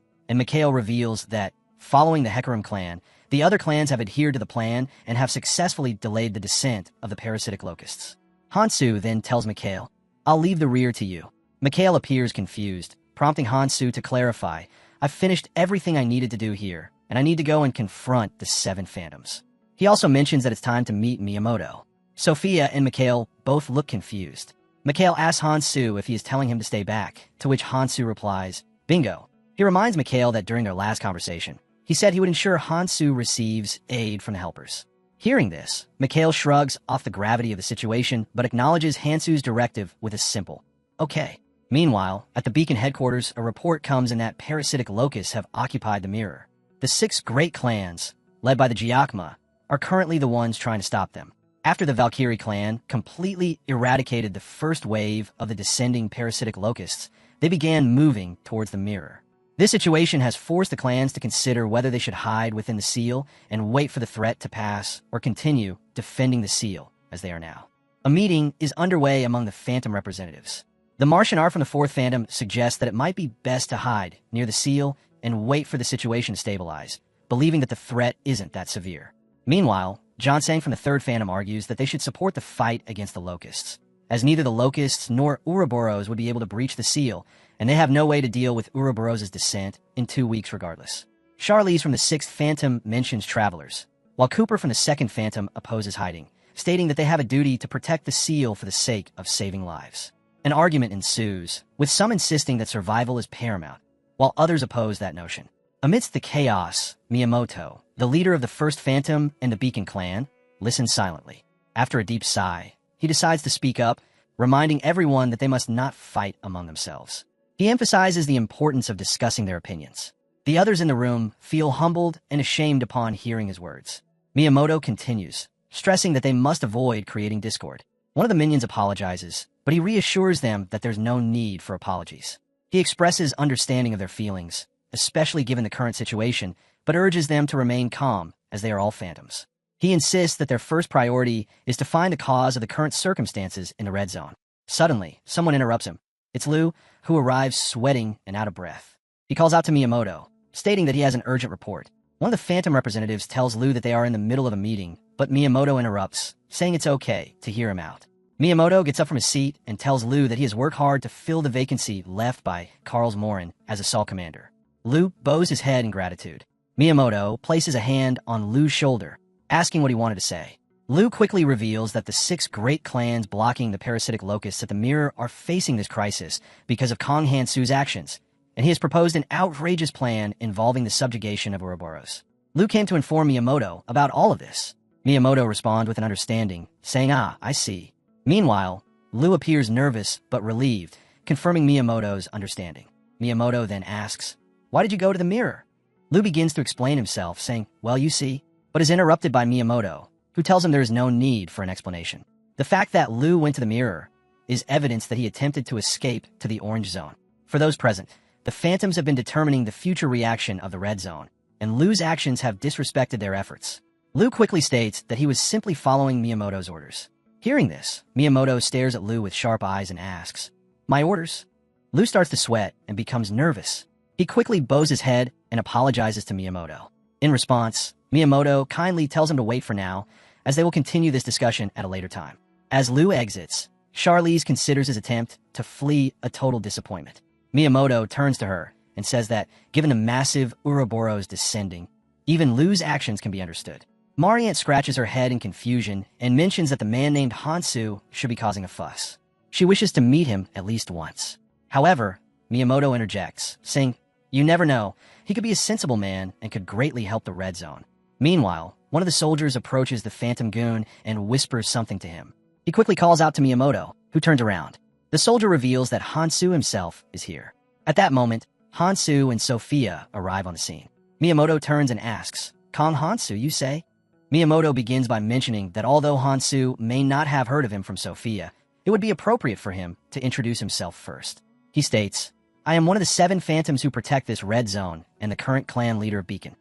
reveals that, following the Hecarim clan, The other clans have adhered to the plan and have successfully delayed the descent of the parasitic locusts. Hansu then tells Mikhail, "I'll leave the rear to you." Mikhail appears confused, prompting Hansu to clarify, "I've finished everything I needed to do here, and I need to go and confront the 7 phantoms." He also mentions that it's time to meet Miyamoto. Sophia and Mikhail both look confused. Mikhail asks Hansu if he is telling him to stay back, to which Hansu replies, "Bingo." He reminds Mikhail that during their last conversation, he said he would ensure Hansu receives aid from the helpers. Hearing this, Mikhail shrugs off the gravity of the situation, but acknowledges Hansu's directive with a simple, "Okay." Meanwhile, at the Beacon headquarters, a report comes in that parasitic locusts have occupied the mirror. The 6 great clans, led by the Giacomo, are currently the ones trying to stop them. After the Valkyrie clan completely eradicated the first wave of the descending parasitic locusts, they began moving towards the mirror. This situation has forced the clans to consider whether they should hide within the seal and wait for the threat to pass or continue defending the seal as they are now. A meeting is underway among the Phantom representatives. The Martian art from the 4th Phantom suggests that it might be best to hide near the seal and wait for the situation to stabilize, believing that the threat isn't that severe. Meanwhile, Johnsang from the 3rd Phantom argues that they should support the fight against the locusts, as neither the locusts nor Ouroboros would be able to breach the seal, and they have no way to deal with Ouroboros' descent in 2 weeks regardless. Charlize from the 6th Phantom mentions travelers, while Cooper from the 2nd Phantom opposes hiding, stating that they have a duty to protect the seal for the sake of saving lives. An argument ensues, with some insisting that survival is paramount, while others oppose that notion. Amidst the chaos, Miyamoto, the leader of the 1st Phantom and the Beacon clan, listens silently. After a deep sigh, he decides to speak up, reminding everyone that they must not fight among themselves. He emphasizes the importance of discussing their opinions. The others in the room feel humbled and ashamed upon hearing his words. Miyamoto continues, stressing that they must avoid creating discord. One of the minions apologizes, but he reassures them that there's no need for apologies. He expresses understanding of their feelings, especially given the current situation, but urges them to remain calm, as they are all phantoms. He insists that their first priority is to find the cause of the current circumstances in the red zone. Suddenly, someone interrupts him. It's Liu, who arrives sweating and out of breath. He calls out to Miyamoto, stating that he has an urgent report. One of the Phantom representatives tells Liu that they are in the middle of a meeting, but Miyamoto interrupts, saying it's okay to hear him out. Miyamoto gets up from his seat and tells Liu that he has worked hard to fill the vacancy left by Carl's Morin as assault commander. Liu bows his head in gratitude. Miyamoto places a hand on Liu's shoulder, asking what he wanted to say. Liu quickly reveals that the 6 great clans blocking the parasitic locusts at the mirror are facing this crisis because of Kong Hansu's actions, and he has proposed an outrageous plan involving the subjugation of Ouroboros. Liu came to inform Miyamoto about all of this. Miyamoto responds with an understanding, saying, I see. Meanwhile, Liu appears nervous but relieved, confirming Miyamoto's understanding. Miyamoto then asks, "Why did you go to the mirror?" Liu begins to explain himself, saying, "Well, you see," but is interrupted by Miyamoto, who tells him there is no need for an explanation. The fact that Liu went to the mirror is evidence that he attempted to escape to the orange zone. For those present, the Phantoms have been determining the future reaction of the red zone, and Liu's actions have disrespected their efforts. Liu quickly states that he was simply following Miyamoto's orders. Hearing this, Miyamoto stares at Liu with sharp eyes and asks, "My orders?" Liu starts to sweat and becomes nervous. He quickly bows his head and apologizes to Miyamoto. In response, Miyamoto kindly tells him to wait for now, as they will continue this discussion at a later time. As Liu exits, Charlize considers his attempt to flee a total disappointment. Miyamoto turns to her and says that, given the massive Ouroboros descending, even Liu's actions can be understood. Mariant scratches her head in confusion and mentions that the man named Hansu should be causing a fuss. She wishes to meet him at least once. However, Miyamoto interjects, saying, "You never know, he could be a sensible man and could greatly help the red zone." Meanwhile, one of the soldiers approaches the Phantom Goon and whispers something to him. He quickly calls out to Miyamoto, who turns around. The soldier reveals that Hansu himself is here. At that moment, Hansu and Sophia arrive on the scene. Miyamoto turns and asks, "Kong Hansu, you say?" Miyamoto begins by mentioning that although Hansu may not have heard of him from Sophia, it would be appropriate for him to introduce himself first. He states, "I am one of the 7 Phantoms who protect this red zone and the current clan leader of Beacon."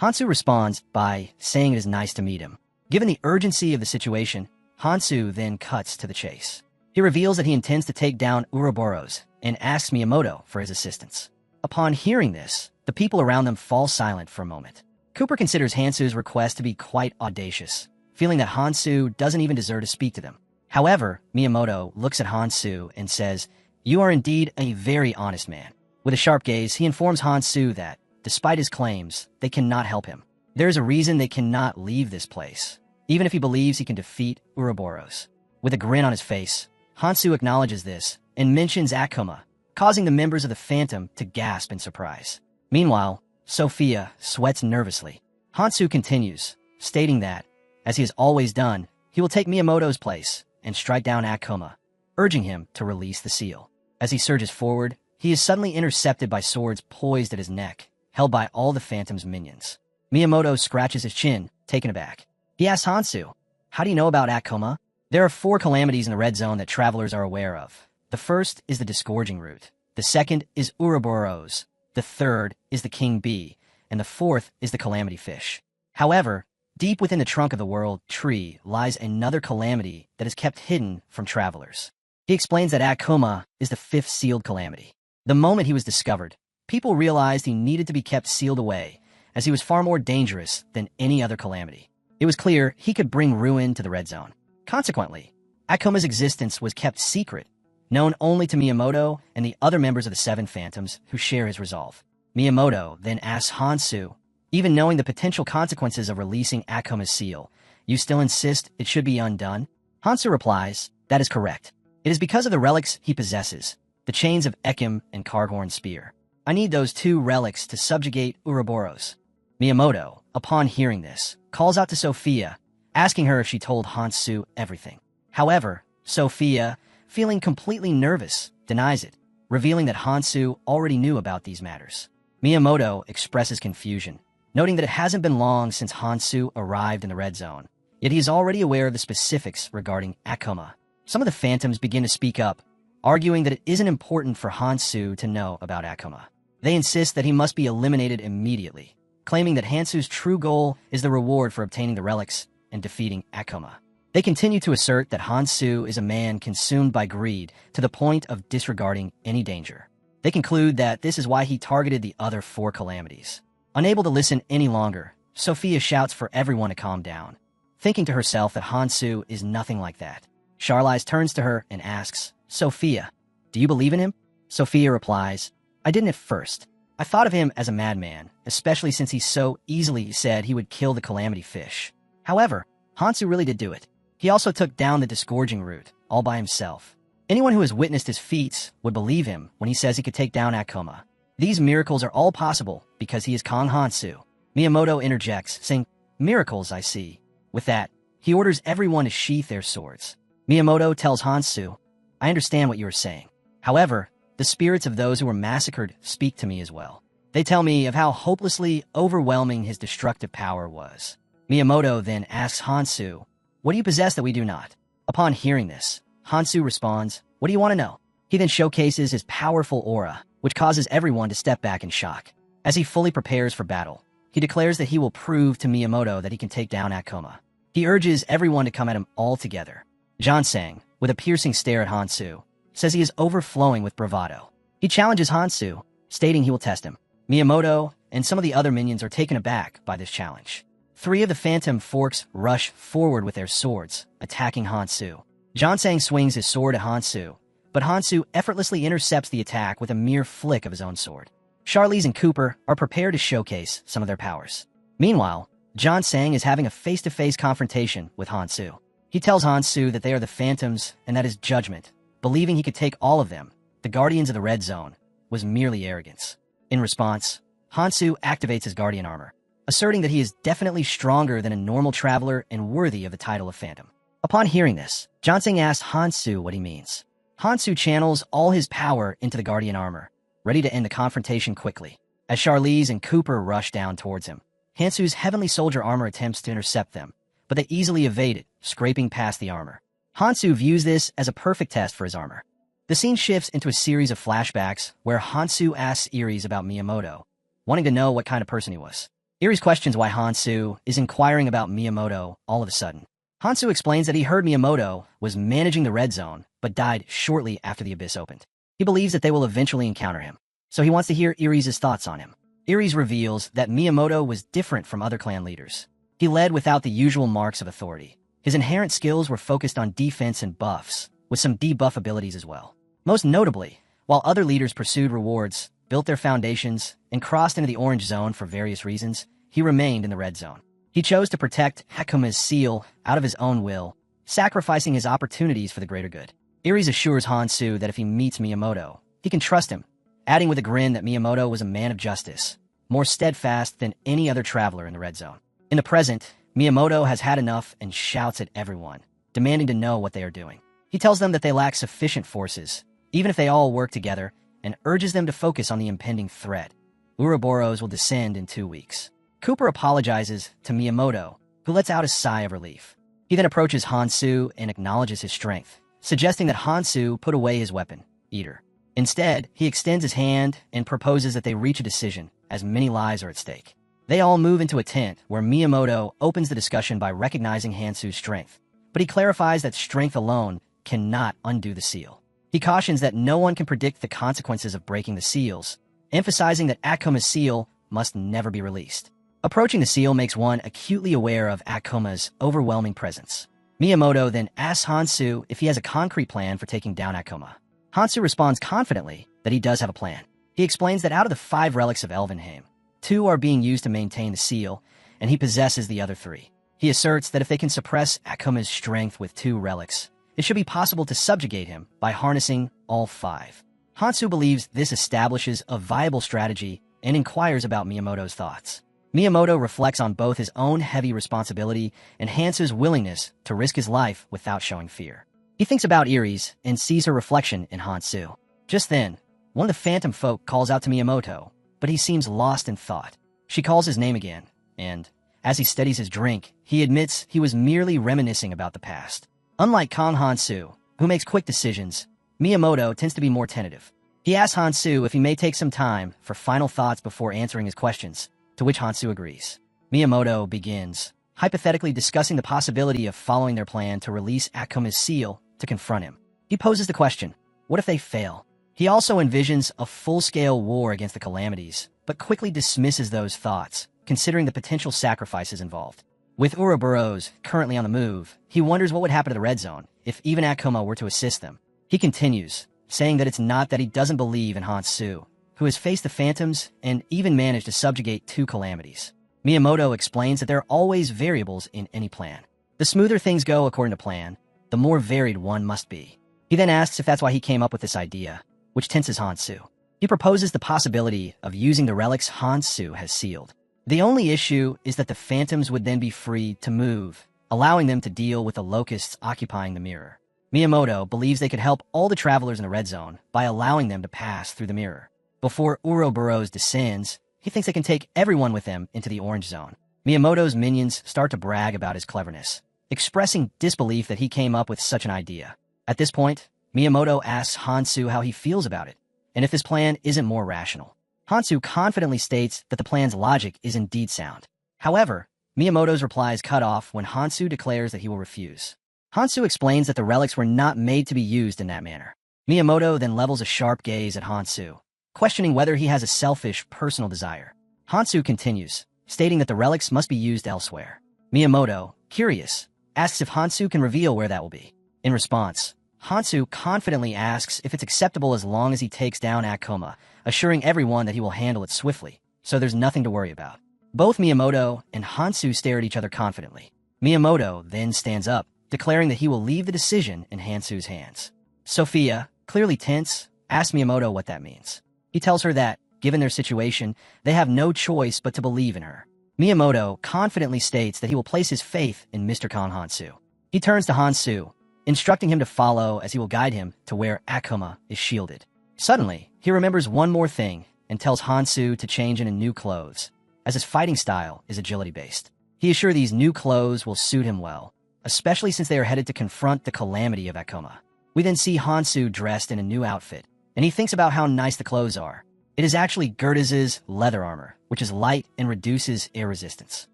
Hansu responds by saying it is nice to meet him. Given the urgency of the situation, Hansu then cuts to the chase. He reveals that he intends to take down Ouroboros and asks Miyamoto for his assistance. Upon hearing this, the people around them fall silent for a moment. Cooper considers Hansu's request to be quite audacious, feeling that Hansu doesn't even deserve to speak to them. However, Miyamoto looks at Hansu and says, "You are indeed a very honest man." With a sharp gaze, he informs Hansu that, despite his claims, they cannot help him. There is a reason they cannot leave this place, even if he believes he can defeat Ouroboros. With a grin on his face, Hansu acknowledges this and mentions Akuma, causing the members of the Phantom to gasp in surprise. Meanwhile, Sophia sweats nervously. Hansu continues, stating that, as he has always done, he will take Miyamoto's place and strike down Akuma, urging him to release the seal. As he surges forward, he is suddenly intercepted by swords poised at his neck, held by all the Phantom's minions. Miyamoto scratches his chin, taken aback. He asks Hansu, "How do you know about Akuma?" There are 4 calamities in the red zone that travelers are aware of. The first is the disgorging root. The second is Ouroboros. The third is the king bee. And the fourth is the calamity fish. However, deep within the trunk of the world tree lies another calamity that is kept hidden from travelers. He explains that Akuma is the 5th sealed calamity. The moment he was discovered, people realized he needed to be kept sealed away, as he was far more dangerous than any other calamity. It was clear he could bring ruin to the red zone. Consequently, Akuma's existence was kept secret, known only to Miyamoto and the other members of the 7 Phantoms who share his resolve. Miyamoto then asks Hansu, "Even knowing the potential consequences of releasing Akuma's seal, you still insist it should be undone?" Hansu replies, "That is correct. It is because of the relics he possesses, the chains of Ekim and Karghorn's spear. I need those 2 relics to subjugate Ouroboros." Miyamoto, upon hearing this, calls out to Sophia, asking her if she told Hansu everything. However, Sophia, feeling completely nervous, denies it, revealing that Hansu already knew about these matters. Miyamoto expresses confusion, noting that it hasn't been long since Hansu arrived in the red zone, yet he is already aware of the specifics regarding Akuma. Some of the Phantoms begin to speak up, arguing that it isn't important for Hansu to know about Akuma. They insist that he must be eliminated immediately, claiming that Hansu's true goal is the reward for obtaining the relics and defeating Akuma. They continue to assert that Hansu is a man consumed by greed to the point of disregarding any danger. They conclude that this is why he targeted the other 4 calamities. Unable to listen any longer, Sophia shouts for everyone to calm down, thinking to herself that Hansu is nothing like that. Charlize turns to her and asks, "Sophia, do you believe in him?" Sophia replies, "I didn't at first. I thought of him as a madman, especially since he so easily said he would kill the calamity fish. However, Hansu really did do it. He also took down the disgorging root, all by himself. Anyone who has witnessed his feats would believe him when he says he could take down Akuma. These miracles are all possible because he is Kong Hansu." Miyamoto interjects, saying, "Miracles, I see." With that, he orders everyone to sheath their swords. Miyamoto tells Hansu, "I understand what you are saying. However, the spirits of those who were massacred speak to me as well. They tell me of how hopelessly overwhelming his destructive power was." Miyamoto then asks Hansu, "What do you possess that we do not?" Upon hearing this, Hansu responds, "What do you want to know?" He then showcases his powerful aura, which causes everyone to step back in shock. As he fully prepares for battle, he declares that he will prove to Miyamoto that he can take down Akuma. He urges everyone to come at him all together. Jansang, with a piercing stare at Hansu, says he is overflowing with bravado. He challenges Hansu, stating he will test him. Miyamoto and some of the other minions are taken aback by this challenge. 3 of the Phantom Forks rush forward with their swords, attacking Hansu. Jansang swings his sword at Hansu, but Hansu effortlessly intercepts the attack with a mere flick of his own sword. Charlize and Cooper are prepared to showcase some of their powers. Meanwhile, Jansang is having a face-to-face confrontation with Hansu. He tells Hansu that they are the Phantoms and that his judgment, believing he could take all of them, the Guardians of the Red Zone, was merely arrogance. In response, Hansu activates his Guardian armor, asserting that he is definitely stronger than a normal traveler and worthy of the title of Phantom. Upon hearing this, Jansang asks Hansu what he means. Hansu channels all his power into the Guardian armor, ready to end the confrontation quickly. As Charlize and Cooper rush down towards him, Hansu's Heavenly Soldier armor attempts to intercept them, but they easily evade it, scraping past the armor. Hansu views this as a perfect test for his armor. The scene shifts into a series of flashbacks where Hansu asks Iris about Miyamoto, wanting to know what kind of person he was. Iris questions why Hansu is inquiring about Miyamoto all of a sudden. Hansu explains that he heard Miyamoto was managing the Red Zone, but died shortly after the Abyss opened. He believes that they will eventually encounter him, so he wants to hear Iris' thoughts on him. Aries reveals that Miyamoto was different from other clan leaders. He led without the usual marks of authority. His inherent skills were focused on defense and buffs, with some debuff abilities as well. Most notably, while other leaders pursued rewards, built their foundations, and crossed into the orange zone for various reasons, he remained in the red zone. He chose to protect Akuma's seal out of his own will, sacrificing his opportunities for the greater good. Aries assures Hansu that if he meets Miyamoto, he can trust him, adding with a grin that Miyamoto was a man of justice, more steadfast than any other traveler in the red zone. In the present, Miyamoto has had enough and shouts at everyone, demanding to know what they are doing. He tells them that they lack sufficient forces, even if they all work together, and urges them to focus on the impending threat. Ouroboros will descend in 2 weeks. Cooper apologizes to Miyamoto, who lets out a sigh of relief. He then approaches Hansu and acknowledges his strength, suggesting that Hansu put away his weapon, Eater. Instead, he extends his hand and proposes that they reach a decision, as many lives are at stake. They all move into a tent, where Miyamoto opens the discussion by recognizing Hansu's strength, but he clarifies that strength alone cannot undo the seal. He cautions that no one can predict the consequences of breaking the seals, emphasizing that Akuma's seal must never be released. Approaching the seal makes one acutely aware of Akuma's overwhelming presence. Miyamoto then asks Hansu if he has a concrete plan for taking down Akuma. Hansu responds confidently that he does have a plan. He explains that out of the 5 relics of Elvenheim, 2 are being used to maintain the seal, and he possesses the other 3. He asserts that if they can suppress Akuma's strength with 2 relics, it should be possible to subjugate him by harnessing all 5. Hansu believes this establishes a viable strategy and inquires about Miyamoto's thoughts. Miyamoto reflects on both his own heavy responsibility and Hansu's willingness to risk his life without showing fear. He thinks about Aries and sees her reflection in Hansu. Just then, one of the phantom folk calls out to Miyamoto, but he seems lost in thought. She calls his name again, and, as he steadies his drink, he admits he was merely reminiscing about the past. Unlike Kong Hansu, who makes quick decisions, Miyamoto tends to be more tentative. He asks Hansu if he may take some time for final thoughts before answering his questions, to which Hansu agrees. Miyamoto begins, hypothetically discussing the possibility of following their plan to release Akuma's seal to confront him. He poses the question, what if they fail? He also envisions a full-scale war against the Calamities, but quickly dismisses those thoughts, considering the potential sacrifices involved. With Ouroboros currently on the move, he wonders what would happen to the Red Zone if even Akuma were to assist them. He continues, saying that it's not that he doesn't believe in Hansu, who has faced the Phantoms and even managed to subjugate 2 Calamities. Miyamoto explains that there are always variables in any plan. The smoother things go according to plan, the more varied one must be. He then asks if that's why he came up with this idea, which tenses Hansu. He proposes the possibility of using the relics Hansu has sealed. The only issue is that the Phantoms would then be free to move, allowing them to deal with the locusts occupying the mirror. Miyamoto believes they could help all the travelers in the Red Zone by allowing them to pass through the mirror. Before Ouroboros descends, he thinks they can take everyone with them into the Orange Zone. Miyamoto's minions start to brag about his cleverness, expressing disbelief that he came up with such an idea. At this point, Miyamoto asks Hansu how he feels about it, and if this plan isn't more rational. Hansu confidently states that the plan's logic is indeed sound. However, Miyamoto's reply is cut off when Hansu declares that he will refuse. Hansu explains that the relics were not made to be used in that manner. Miyamoto then levels a sharp gaze at Hansu, questioning whether he has a selfish, personal desire. Hansu continues, stating that the relics must be used elsewhere. Miyamoto, curious, asks if Hansu can reveal where that will be. In response, Hansu confidently asks if it's acceptable as long as he takes down Akuma, assuring everyone that he will handle it swiftly, so there's nothing to worry about. Both Miyamoto and Hansu stare at each other confidently. Miyamoto then stands up, declaring that he will leave the decision in Hansu's hands. Sophia, clearly tense, asks Miyamoto what that means. He tells her that, given their situation, they have no choice but to believe in her. Miyamoto confidently states that he will place his faith in Mr. Kong Hansu. He turns to Hansu, instructing him to follow as he will guide him to where Akuma is shielded. Suddenly, he remembers one more thing and tells Hansu to change into new clothes, as his fighting style is agility-based. He is sure these new clothes will suit him well, especially since they are headed to confront the calamity of Akuma. We then see Hansu dressed in a new outfit, and he thinks about how nice the clothes are. It is actually Gerda's leather armor, which is light and reduces air resistance.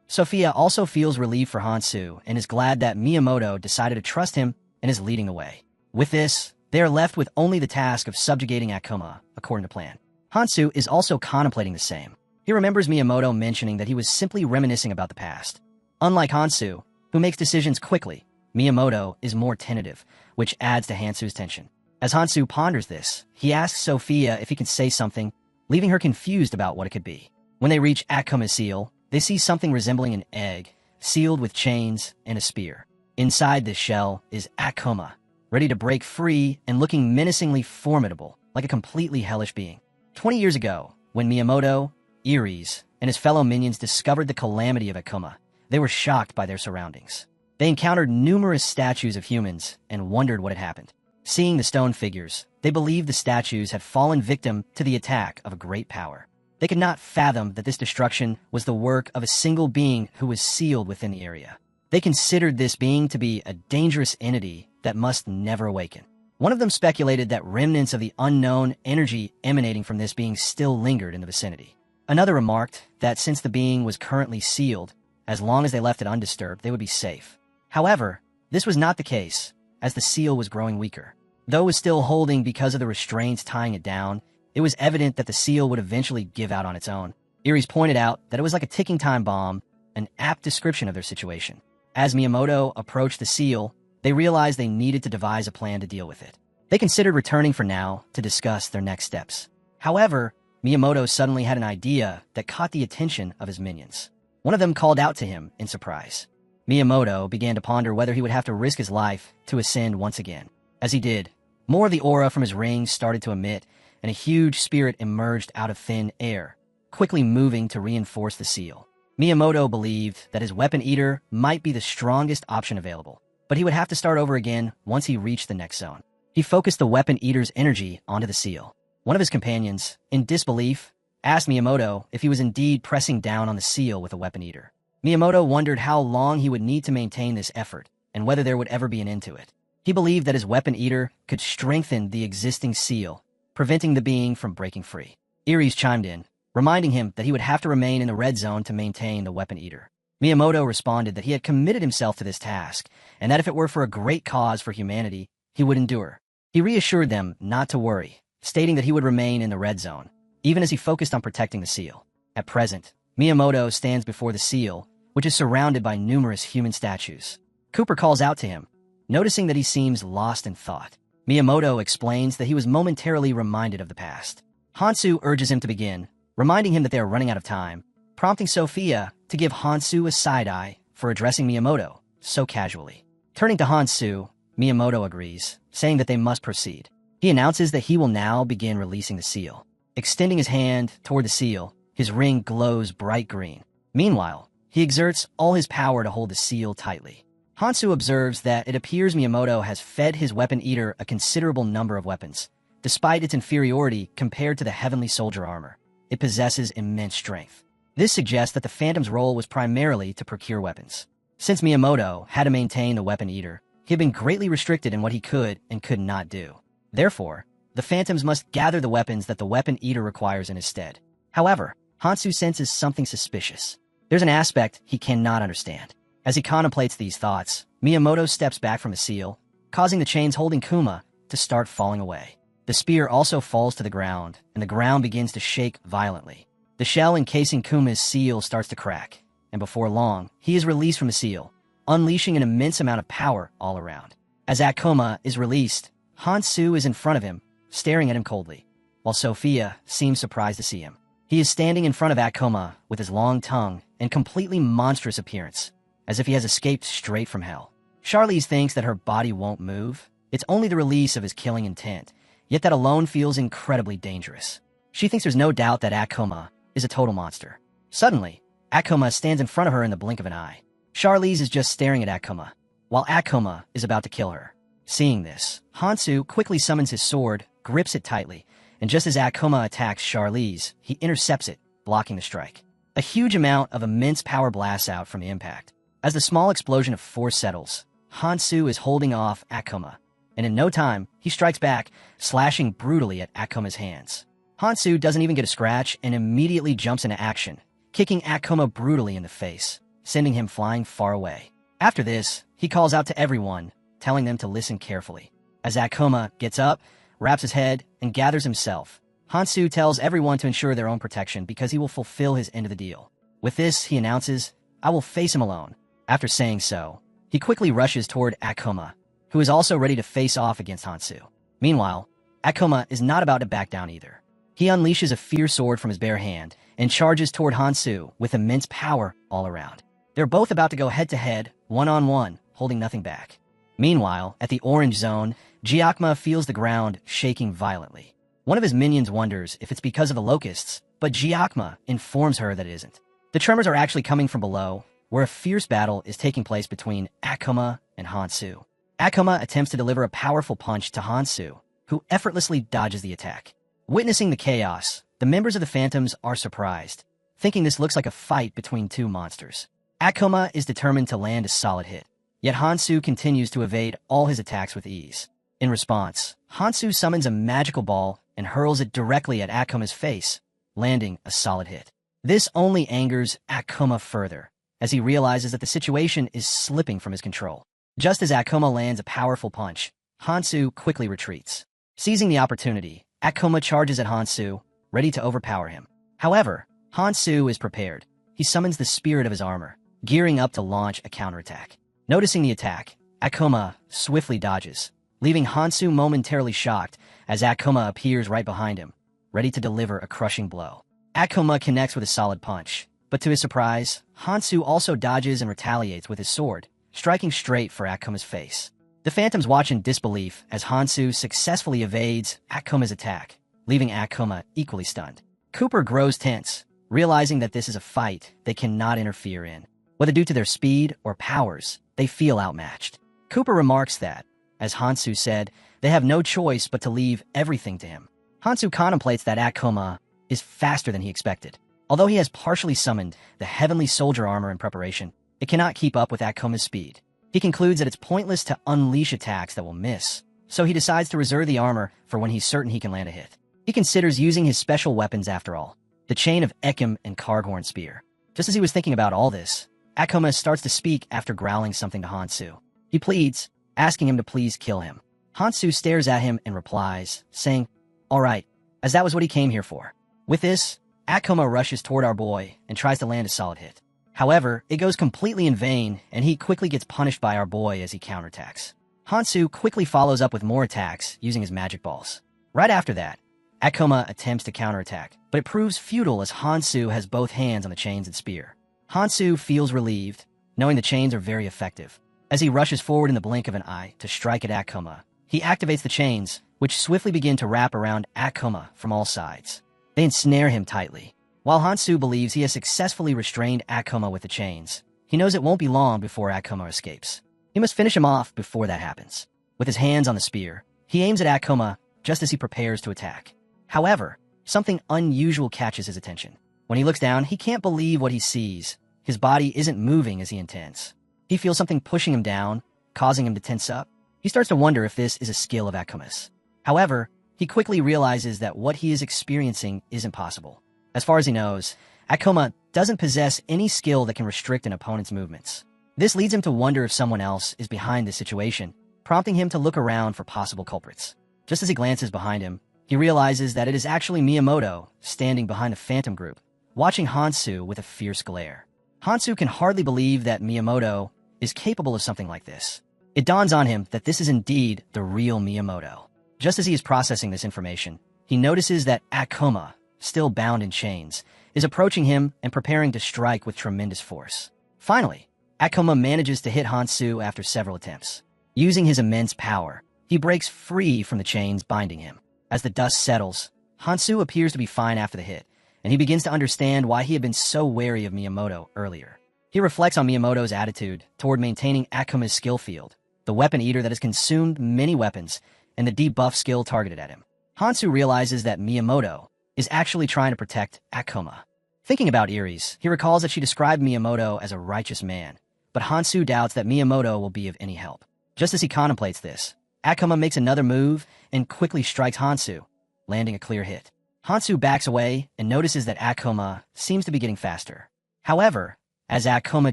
Sophia also feels relief for Hansu and is glad that Miyamoto decided to trust him and is leading the way. With this, they are left with only the task of subjugating Akuma, according to plan. Hansu is also contemplating the same. He remembers Miyamoto mentioning that he was simply reminiscing about the past. Unlike Hansu, who makes decisions quickly, Miyamoto is more tentative, which adds to Hansu's tension. As Hansu ponders this, he asks Sophia if he can say something, leaving her confused about what it could be. When they reach Akuma's seal, they see something resembling an egg, sealed with chains and a spear. Inside this shell is Akuma, ready to break free and looking menacingly formidable, like a completely hellish being. 20 years ago, when Miyamoto, Iris, and his fellow minions discovered the calamity of Akuma, they were shocked by their surroundings. They encountered numerous statues of humans and wondered what had happened. Seeing the stone figures, they believed the statues had fallen victim to the attack of a great power. They could not fathom that this destruction was the work of a single being who was sealed within the area. They considered this being to be a dangerous entity that must never awaken. One of them speculated that remnants of the unknown energy emanating from this being still lingered in the vicinity. Another remarked that since the being was currently sealed, as long as they left it undisturbed, they would be safe. However, this was not the case, as the seal was growing weaker. Though it was still holding because of the restraints tying it down, it was evident that the seal would eventually give out on its own. Iris pointed out that it was like a ticking time bomb, an apt description of their situation. As Miyamoto approached the seal, they realized they needed to devise a plan to deal with it. They considered returning for now to discuss their next steps. However, Miyamoto suddenly had an idea that caught the attention of his minions. One of them called out to him in surprise. Miyamoto began to ponder whether he would have to risk his life to ascend once again. As he did, more of the aura from his rings started to emit, and a huge spirit emerged out of thin air, quickly moving to reinforce the seal. Miyamoto believed that his weapon eater might be the strongest option available, but he would have to start over again once he reached the next zone. He focused the weapon eater's energy onto the seal. One of his companions, in disbelief, asked Miyamoto if he was indeed pressing down on the seal with a weapon eater. Miyamoto wondered how long he would need to maintain this effort, and whether there would ever be an end to it. He believed that his weapon eater could strengthen the existing seal, preventing the being from breaking free. Iris chimed in, reminding him that he would have to remain in the red zone to maintain the weapon eater. Miyamoto responded that he had committed himself to this task, and that if it were for a great cause for humanity, he would endure. He reassured them not to worry, stating that he would remain in the red zone, even as he focused on protecting the seal. At present, Miyamoto stands before the seal, which is surrounded by numerous human statues. Cooper calls out to him, noticing that he seems lost in thought. Miyamoto explains that he was momentarily reminded of the past. Hansu urges him to begin, reminding him that they are running out of time, prompting Sophia to give Hansu a side-eye for addressing Miyamoto so casually. Turning to Hansu, Miyamoto agrees, saying that they must proceed. He announces that he will now begin releasing the seal. Extending his hand toward the seal, his ring glows bright green. Meanwhile, he exerts all his power to hold the seal tightly. Hansu observes that it appears Miyamoto has fed his weapon eater a considerable number of weapons. Despite its inferiority compared to the heavenly soldier armor, it possesses immense strength. This suggests that the Phantom's role was primarily to procure weapons. Since Miyamoto had to maintain the weapon eater, he had been greatly restricted in what he could and could not do. Therefore, the Phantoms must gather the weapons that the weapon eater requires in his stead. However, Hansu senses something suspicious. There's an aspect he cannot understand. As he contemplates these thoughts, Miyamoto steps back from the seal, causing the chains holding Kuma to start falling away. The spear also falls to the ground, and the ground begins to shake violently. The shell encasing Kuma's seal starts to crack, and before long, he is released from the seal, unleashing an immense amount of power all around. As Akuma is released, Hansu is in front of him, staring at him coldly, while Sophia seems surprised to see him. He is standing in front of Akuma with his long tongue and completely monstrous appearance, as if he has escaped straight from hell. Charlize thinks that her body won't move. It's only the release of his killing intent, yet that alone feels incredibly dangerous. She thinks there's no doubt that Akuma is a total monster. Suddenly, Akuma stands in front of her in the blink of an eye. Charlize is just staring at Akuma, while Akuma is about to kill her. Seeing this, Hansu quickly summons his sword, grips it tightly, and just as Akuma attacks Charlize, he intercepts it, blocking the strike. A huge amount of immense power blasts out from the impact. As the small explosion of force settles, Hansu is holding off Akuma, and in no time, he strikes back, slashing brutally at Akuma's hands. Hansu doesn't even get a scratch and immediately jumps into action, kicking Akuma brutally in the face, sending him flying far away. After this, he calls out to everyone, telling them to listen carefully. As Akuma gets up, wraps his head, and gathers himself, Hansu tells everyone to ensure their own protection because he will fulfill his end of the deal. With this, he announces, "I will face him alone." After saying so, he quickly rushes toward Akuma, who is also ready to face off against Hansu. Meanwhile, Akuma is not about to back down either. He unleashes a fierce sword from his bare hand and charges toward Hansu with immense power all around. They're both about to go head-to-head, one-on-one, holding nothing back. Meanwhile, at the orange zone, Gyakma feels the ground shaking violently. One of his minions wonders if it's because of the locusts, but Gyakma informs her that it isn't. The tremors are actually coming from below, where a fierce battle is taking place between Akuma and Hansu. Akuma attempts to deliver a powerful punch to Hansu, who effortlessly dodges the attack. Witnessing the chaos, the members of the Phantoms are surprised, thinking this looks like a fight between two monsters. Akuma is determined to land a solid hit, yet Hansu continues to evade all his attacks with ease. In response, Hansu summons a magical ball and hurls it directly at Akuma's face, landing a solid hit. This only angers Akuma further, as he realizes that the situation is slipping from his control. Just as Akuma lands a powerful punch, Hansu quickly retreats. Seizing the opportunity, Akuma charges at Hansu, ready to overpower him. However, Hansu is prepared. He summons the spirit of his armor, gearing up to launch a counterattack. Noticing the attack, Akuma swiftly dodges, leaving Hansu momentarily shocked as Akuma appears right behind him, ready to deliver a crushing blow. Akuma connects with a solid punch, but to his surprise, Hansu also dodges and retaliates with his sword, striking straight for Akuma's face. The Phantoms watch in disbelief as Hansu successfully evades Akuma's attack, leaving Akuma equally stunned. Cooper grows tense, realizing that this is a fight they cannot interfere in. Whether due to their speed or powers, they feel outmatched. Cooper remarks that, as Hansu said, they have no choice but to leave everything to him. Hansu contemplates that Akuma is faster than he expected. Although he has partially summoned the heavenly soldier armor in preparation, it cannot keep up with Akuma's speed. He concludes that it's pointless to unleash attacks that will miss, so he decides to reserve the armor for when he's certain he can land a hit. He considers using his special weapons after all, the chain of Ekim and Karghorn spear. Just as he was thinking about all this, Akuma starts to speak after growling something to Hansu. He pleads, asking him to please kill him. Hansu stares at him and replies, saying, "All right, as that was what he came here for." With this, Akuma rushes toward our boy and tries to land a solid hit. However, it goes completely in vain, and he quickly gets punished by our boy as he counterattacks. Hansu quickly follows up with more attacks using his magic balls. Right after that, Akuma attempts to counterattack, but it proves futile as Hansu has both hands on the chains and spear. Hansu feels relieved, knowing the chains are very effective. As he rushes forward in the blink of an eye to strike at Akuma, he activates the chains, which swiftly begin to wrap around Akuma from all sides. They ensnare him tightly. While Hansu believes he has successfully restrained Akuma with the chains, he knows it won't be long before Akuma escapes. He must finish him off before that happens. With his hands on the spear, he aims at Akuma just as he prepares to attack. However, something unusual catches his attention. When he looks down, he can't believe what he sees. His body isn't moving as he intends. He feels something pushing him down, causing him to tense up. He starts to wonder if this is a skill of Akuma's. However, he quickly realizes that what he is experiencing isn't possible. As far as he knows, Akuma doesn't possess any skill that can restrict an opponent's movements. This leads him to wonder if someone else is behind this situation, prompting him to look around for possible culprits. Just as he glances behind him, he realizes that it is actually Miyamoto standing behind the Phantom group, watching Hansu with a fierce glare. Hansu can hardly believe that Miyamoto is capable of something like this. It dawns on him that this is indeed the real Miyamoto. Just as he is processing this information, he notices that Akuma, still bound in chains, is approaching him and preparing to strike with tremendous force. Finally, Akuma manages to hit Hansu after several attempts. Using his immense power, he breaks free from the chains binding him. As the dust settles, Hansu appears to be fine after the hit, and he begins to understand why he had been so wary of Miyamoto earlier. He reflects on Miyamoto's attitude toward maintaining Akuma's skill field, the weapon eater that has consumed many weapons, and the debuff skill targeted at him. Hansu realizes that Miyamoto is actually trying to protect Akuma. Thinking about Iris, he recalls that she described Miyamoto as a righteous man, but Hansu doubts that Miyamoto will be of any help. Just as he contemplates this, Akuma makes another move and quickly strikes Hansu, landing a clear hit. Hansu backs away and notices that Akuma seems to be getting faster. However, as Akuma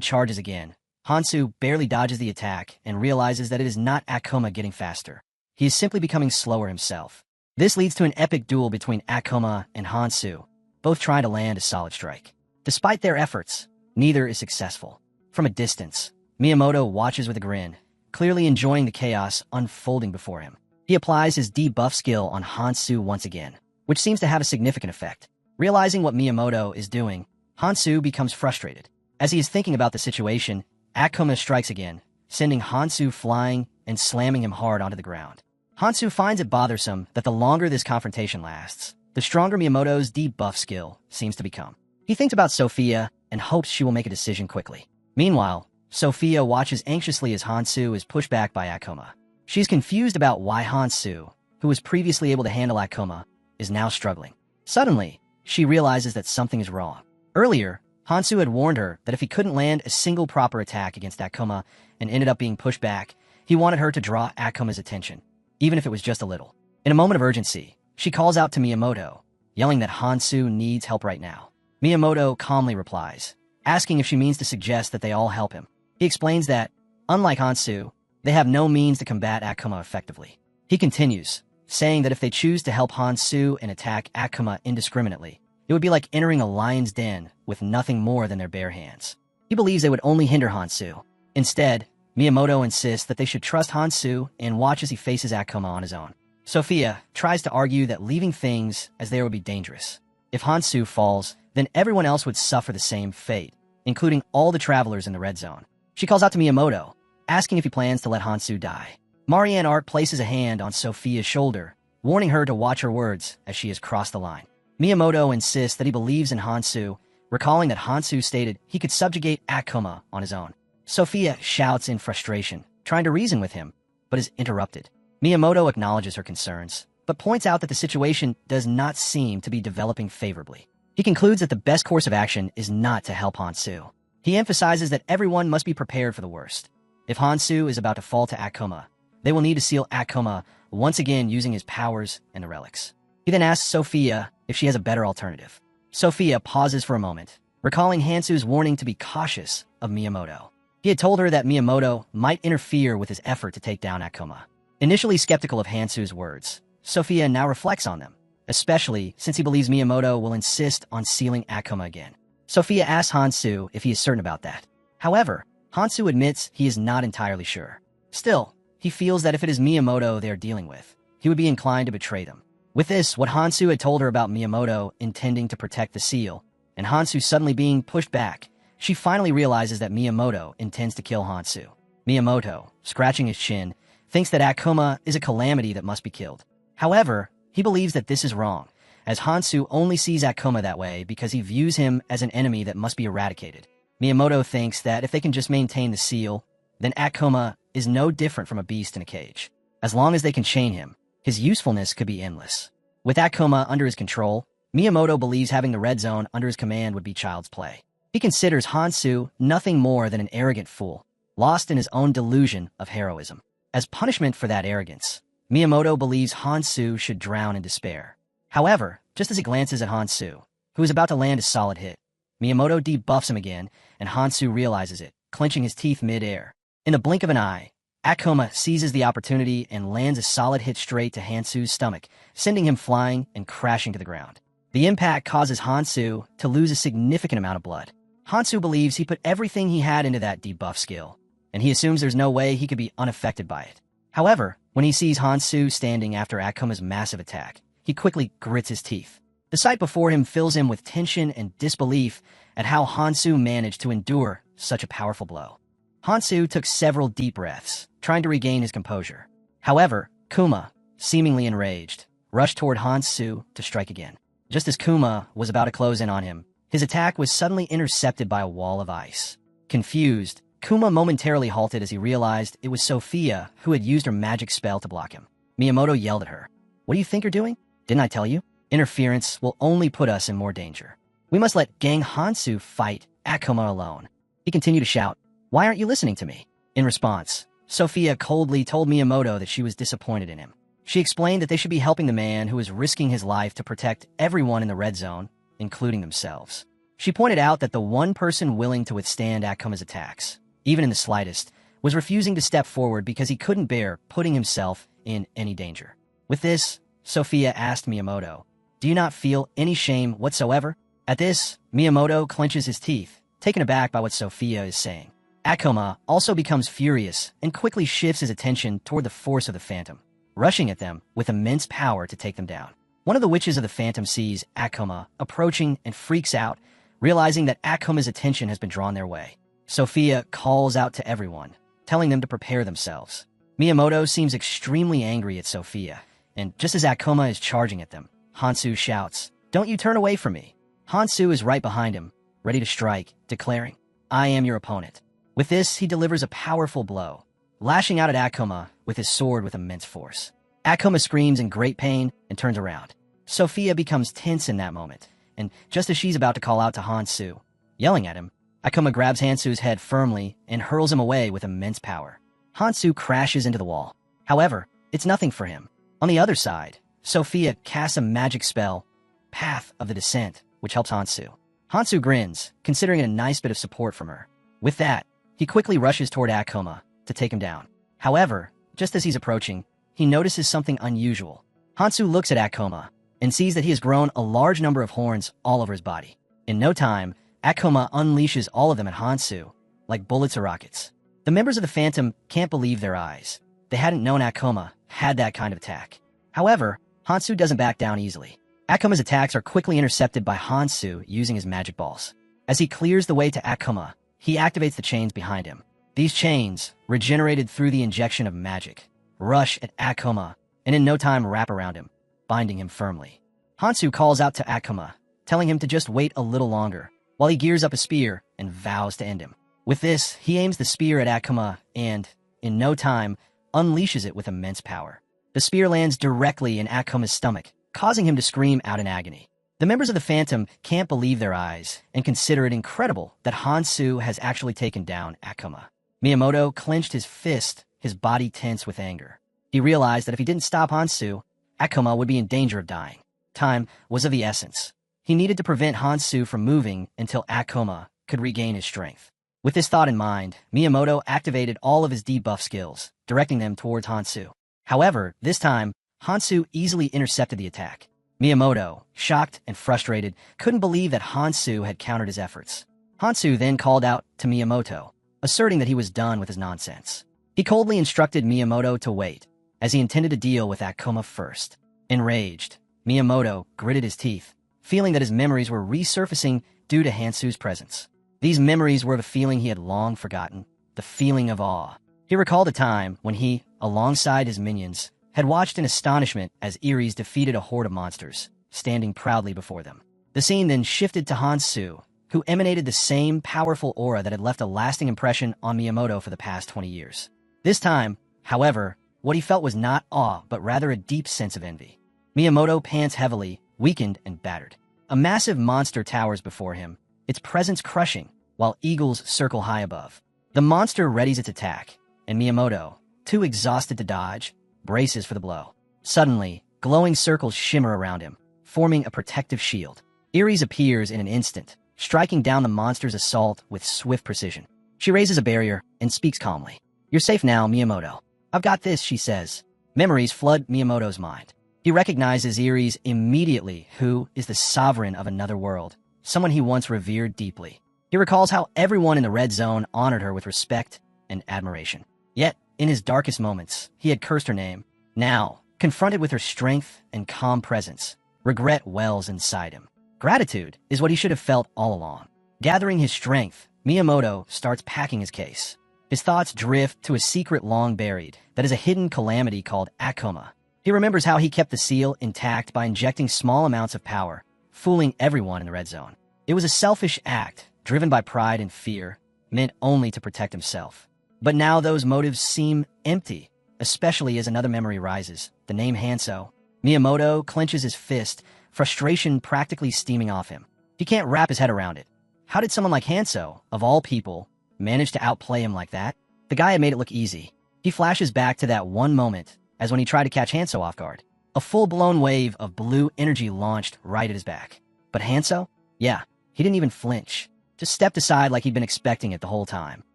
charges again, Hansu barely dodges the attack and realizes that it is not Akuma getting faster. He is simply becoming slower himself. This leads to an epic duel between Akuma and Hansu, both trying to land a solid strike. Despite their efforts, neither is successful. From a distance, Miyamoto watches with a grin, clearly enjoying the chaos unfolding before him. He applies his debuff skill on Hansu once again, which seems to have a significant effect. Realizing what Miyamoto is doing, Hansu becomes frustrated. As he is thinking about the situation, Akuma strikes again, sending Hansu flying and slamming him hard onto the ground. Hansu finds it bothersome that the longer this confrontation lasts, the stronger Miyamoto's debuff skill seems to become. He thinks about Sophia and hopes she will make a decision quickly. Meanwhile, Sophia watches anxiously as Hansu is pushed back by Akuma. She's confused about why Hansu, who was previously able to handle Akuma, is now struggling. Suddenly, she realizes that something is wrong. Earlier, Hansu had warned her that if he couldn't land a single proper attack against Akuma and ended up being pushed back, he wanted her to draw Akuma's attention, even if it was just a little. In a moment of urgency, she calls out to Miyamoto, yelling that Hansu needs help right now. Miyamoto calmly replies, asking if she means to suggest that they all help him. He explains that, unlike Hansu, they have no means to combat Akuma effectively. He continues, saying that if they choose to help Hansu and attack Akuma indiscriminately, it would be like entering a lion's den with nothing more than their bare hands. He believes they would only hinder Hansu. Instead, Miyamoto insists that they should trust Hansu and watch as he faces Akuma on his own. Sophia tries to argue that leaving things as they would be dangerous. If Hansu falls, then everyone else would suffer the same fate, including all the travelers in the red zone. She calls out to Miyamoto, asking if he plans to let Hansu die. Marianne Art places a hand on Sophia's shoulder, warning her to watch her words as she has crossed the line. Miyamoto insists that he believes in Hansu, recalling that Hansu stated he could subjugate Akuma on his own. Sophia shouts in frustration, trying to reason with him, but is interrupted. Miyamoto acknowledges her concerns, but points out that the situation does not seem to be developing favorably. He concludes that the best course of action is not to help Hansu. He emphasizes that everyone must be prepared for the worst. If Hansu is about to fall to Akuma, they will need to seal Akuma once again using his powers and the relics. He then asks Sophia if she has a better alternative. Sophia pauses for a moment, recalling Hansu's warning to be cautious of Miyamoto. He had told her that Miyamoto might interfere with his effort to take down Akuma. Initially skeptical of Hansu's words, Sophia now reflects on them, especially since he believes Miyamoto will insist on sealing Akuma again. Sophia asks Hansu if he is certain about that. However, Hansu admits he is not entirely sure. Still, he feels that if it is Miyamoto they are dealing with, he would be inclined to betray them. With this, what Hansu had told her about Miyamoto intending to protect the seal, and Hansu suddenly being pushed back, she finally realizes that Miyamoto intends to kill Hansu. Miyamoto, scratching his chin, thinks that Akuma is a calamity that must be killed. However, he believes that this is wrong, as Hansu only sees Akuma that way because he views him as an enemy that must be eradicated. Miyamoto thinks that if they can just maintain the seal, then Akuma is no different from a beast in a cage. As long as they can chain him, his usefulness could be endless. With Akuma under his control, Miyamoto believes having the red zone under his command would be child's play. He considers Hansu nothing more than an arrogant fool, lost in his own delusion of heroism. As punishment for that arrogance, Miyamoto believes Hansu should drown in despair. However, just as he glances at Hansu, who is about to land a solid hit, Miyamoto debuffs him again, and Hansu realizes it, clenching his teeth mid-air. In the blink of an eye, Akuma seizes the opportunity and lands a solid hit straight to Hansu's stomach, sending him flying and crashing to the ground. The impact causes Hansu to lose a significant amount of blood. Hansu believes he put everything he had into that debuff skill, and he assumes there's no way he could be unaffected by it. However, when he sees Hansu standing after Akuma's massive attack, he quickly grits his teeth. The sight before him fills him with tension and disbelief at how Hansu managed to endure such a powerful blow. Hansu took several deep breaths, trying to regain his composure. However, Kuma, seemingly enraged, rushed toward Hansu to strike again. Just as Kuma was about to close in on him, his attack was suddenly intercepted by a wall of ice. Confused, Kuma momentarily halted as he realized it was Sophia who had used her magic spell to block him. Miyamoto yelled at her, "What do you think you're doing? Didn't I tell you? Interference will only put us in more danger. We must let Gang Hansu fight Akuma alone." He continued to shout, "Why aren't you listening to me?" In response, Sophia coldly told Miyamoto that she was disappointed in him. She explained that they should be helping the man who was risking his life to protect everyone in the red zone, including themselves. She pointed out that the one person willing to withstand Akuma's attacks, even in the slightest, was refusing to step forward because he couldn't bear putting himself in any danger. With this, Sophia asked Miyamoto. Do you not feel any shame whatsoever? At this, Miyamoto clenches his teeth, taken aback by what Sophia is saying. Akuma also becomes furious and quickly shifts his attention toward the force of the Phantom, rushing at them with immense power to take them down. One of the witches of the Phantom sees Akuma approaching and freaks out, realizing that Akuma's attention has been drawn their way. Sophia calls out to everyone, telling them to prepare themselves. Miyamoto seems extremely angry at Sophia, and just as Akuma is charging at them, Hansu shouts, "Don't you turn away from me!" Hansu is right behind him, ready to strike, declaring, "I am your opponent." With this, he delivers a powerful blow, lashing out at Akuma with his sword with immense force. Akuma screams in great pain and turns around. Sophia becomes tense in that moment, and just as she's about to call out to Hansu, yelling at him, Akuma grabs Hansu's head firmly and hurls him away with immense power. Hansu crashes into the wall. However, it's nothing for him. On the other side, Sophia casts a magic spell, Path of the Descent, which helps Hansu. Hansu grins, considering it a nice bit of support from her. With that, he quickly rushes toward Akuma to take him down. However, just as he's approaching, he notices something unusual. Hansu looks at Akuma and sees that he has grown a large number of horns all over his body. In no time, Akuma unleashes all of them at Hansu, like bullets or rockets. The members of the Phantom can't believe their eyes. They hadn't known Akuma had that kind of attack. However, Hansu doesn't back down easily. Akuma's attacks are quickly intercepted by Hansu using his magic balls. As he clears the way to Akuma, he activates the chains behind him. These chains, regenerated through the injection of magic, rush at Akuma and in no time wrap around him, binding him firmly. Hansu calls out to Akuma, telling him to just wait a little longer, while he gears up a spear and vows to end him. With this, he aims the spear at Akuma and, in no time, unleashes it with immense power. The spear lands directly in Akuma's stomach, causing him to scream out in agony. The members of the Phantom can't believe their eyes and consider it incredible that Hansu has actually taken down Akuma. Miyamoto clenched his fist, his body tense with anger. He realized that if he didn't stop Hansu, Akuma would be in danger of dying. Time was of the essence. He needed to prevent Hansu from moving until Akuma could regain his strength. With this thought in mind, Miyamoto activated all of his debuff skills, directing them towards Hansu. However, this time, Hansu easily intercepted the attack. Miyamoto, shocked and frustrated, couldn't believe that Hansu had countered his efforts. Hansu then called out to Miyamoto, asserting that he was done with his nonsense. He coldly instructed Miyamoto to wait, as he intended to deal with Akuma first. Enraged, Miyamoto gritted his teeth, feeling that his memories were resurfacing due to Hansu's presence. These memories were of a feeling he had long forgotten, the feeling of awe. He recalled a time when he, alongside his minions, had watched in astonishment as Ares defeated a horde of monsters, standing proudly before them. The scene then shifted to Hansu, who emanated the same powerful aura that had left a lasting impression on Miyamoto for the past 20 years. This time, however, what he felt was not awe, but rather a deep sense of envy. Miyamoto pants heavily, weakened and battered. A massive monster towers before him, its presence crushing, while eagles circle high above. The monster readies its attack, and Miyamoto, too exhausted to dodge, braces for the blow. Suddenly, glowing circles shimmer around him, forming a protective shield. Ares appears in an instant, striking down the monster's assault with swift precision. She raises a barrier and speaks calmly. "You're safe now, Miyamoto. I've got this," she says. Memories flood Miyamoto's mind. He recognizes Ares immediately, who is the sovereign of another world, someone he once revered deeply. He recalls how everyone in the Red Zone honored her with respect and admiration. Yet, in his darkest moments, he had cursed her name. Now, confronted with her strength and calm presence, regret wells inside him. Gratitude is what he should have felt all along. Gathering his strength, Miyamoto starts packing his case. His thoughts drift to a secret long buried that is a hidden calamity called Akuma. He remembers how he kept the seal intact by injecting small amounts of power, fooling everyone in the Red Zone. It was a selfish act, driven by pride and fear, meant only to protect himself. But now those motives seem empty, especially as another memory rises, the name Hanso. Miyamoto clenches his fist, frustration practically steaming off him. He can't wrap his head around it. How did someone like Hanso, of all people, manage to outplay him like that? The guy had made it look easy. He flashes back to that one moment, as when he tried to catch Hanso off guard. A full-blown wave of blue energy launched right at his back. But Hanso? Yeah, he didn't even flinch. Just stepped aside like he'd been expecting it the whole time.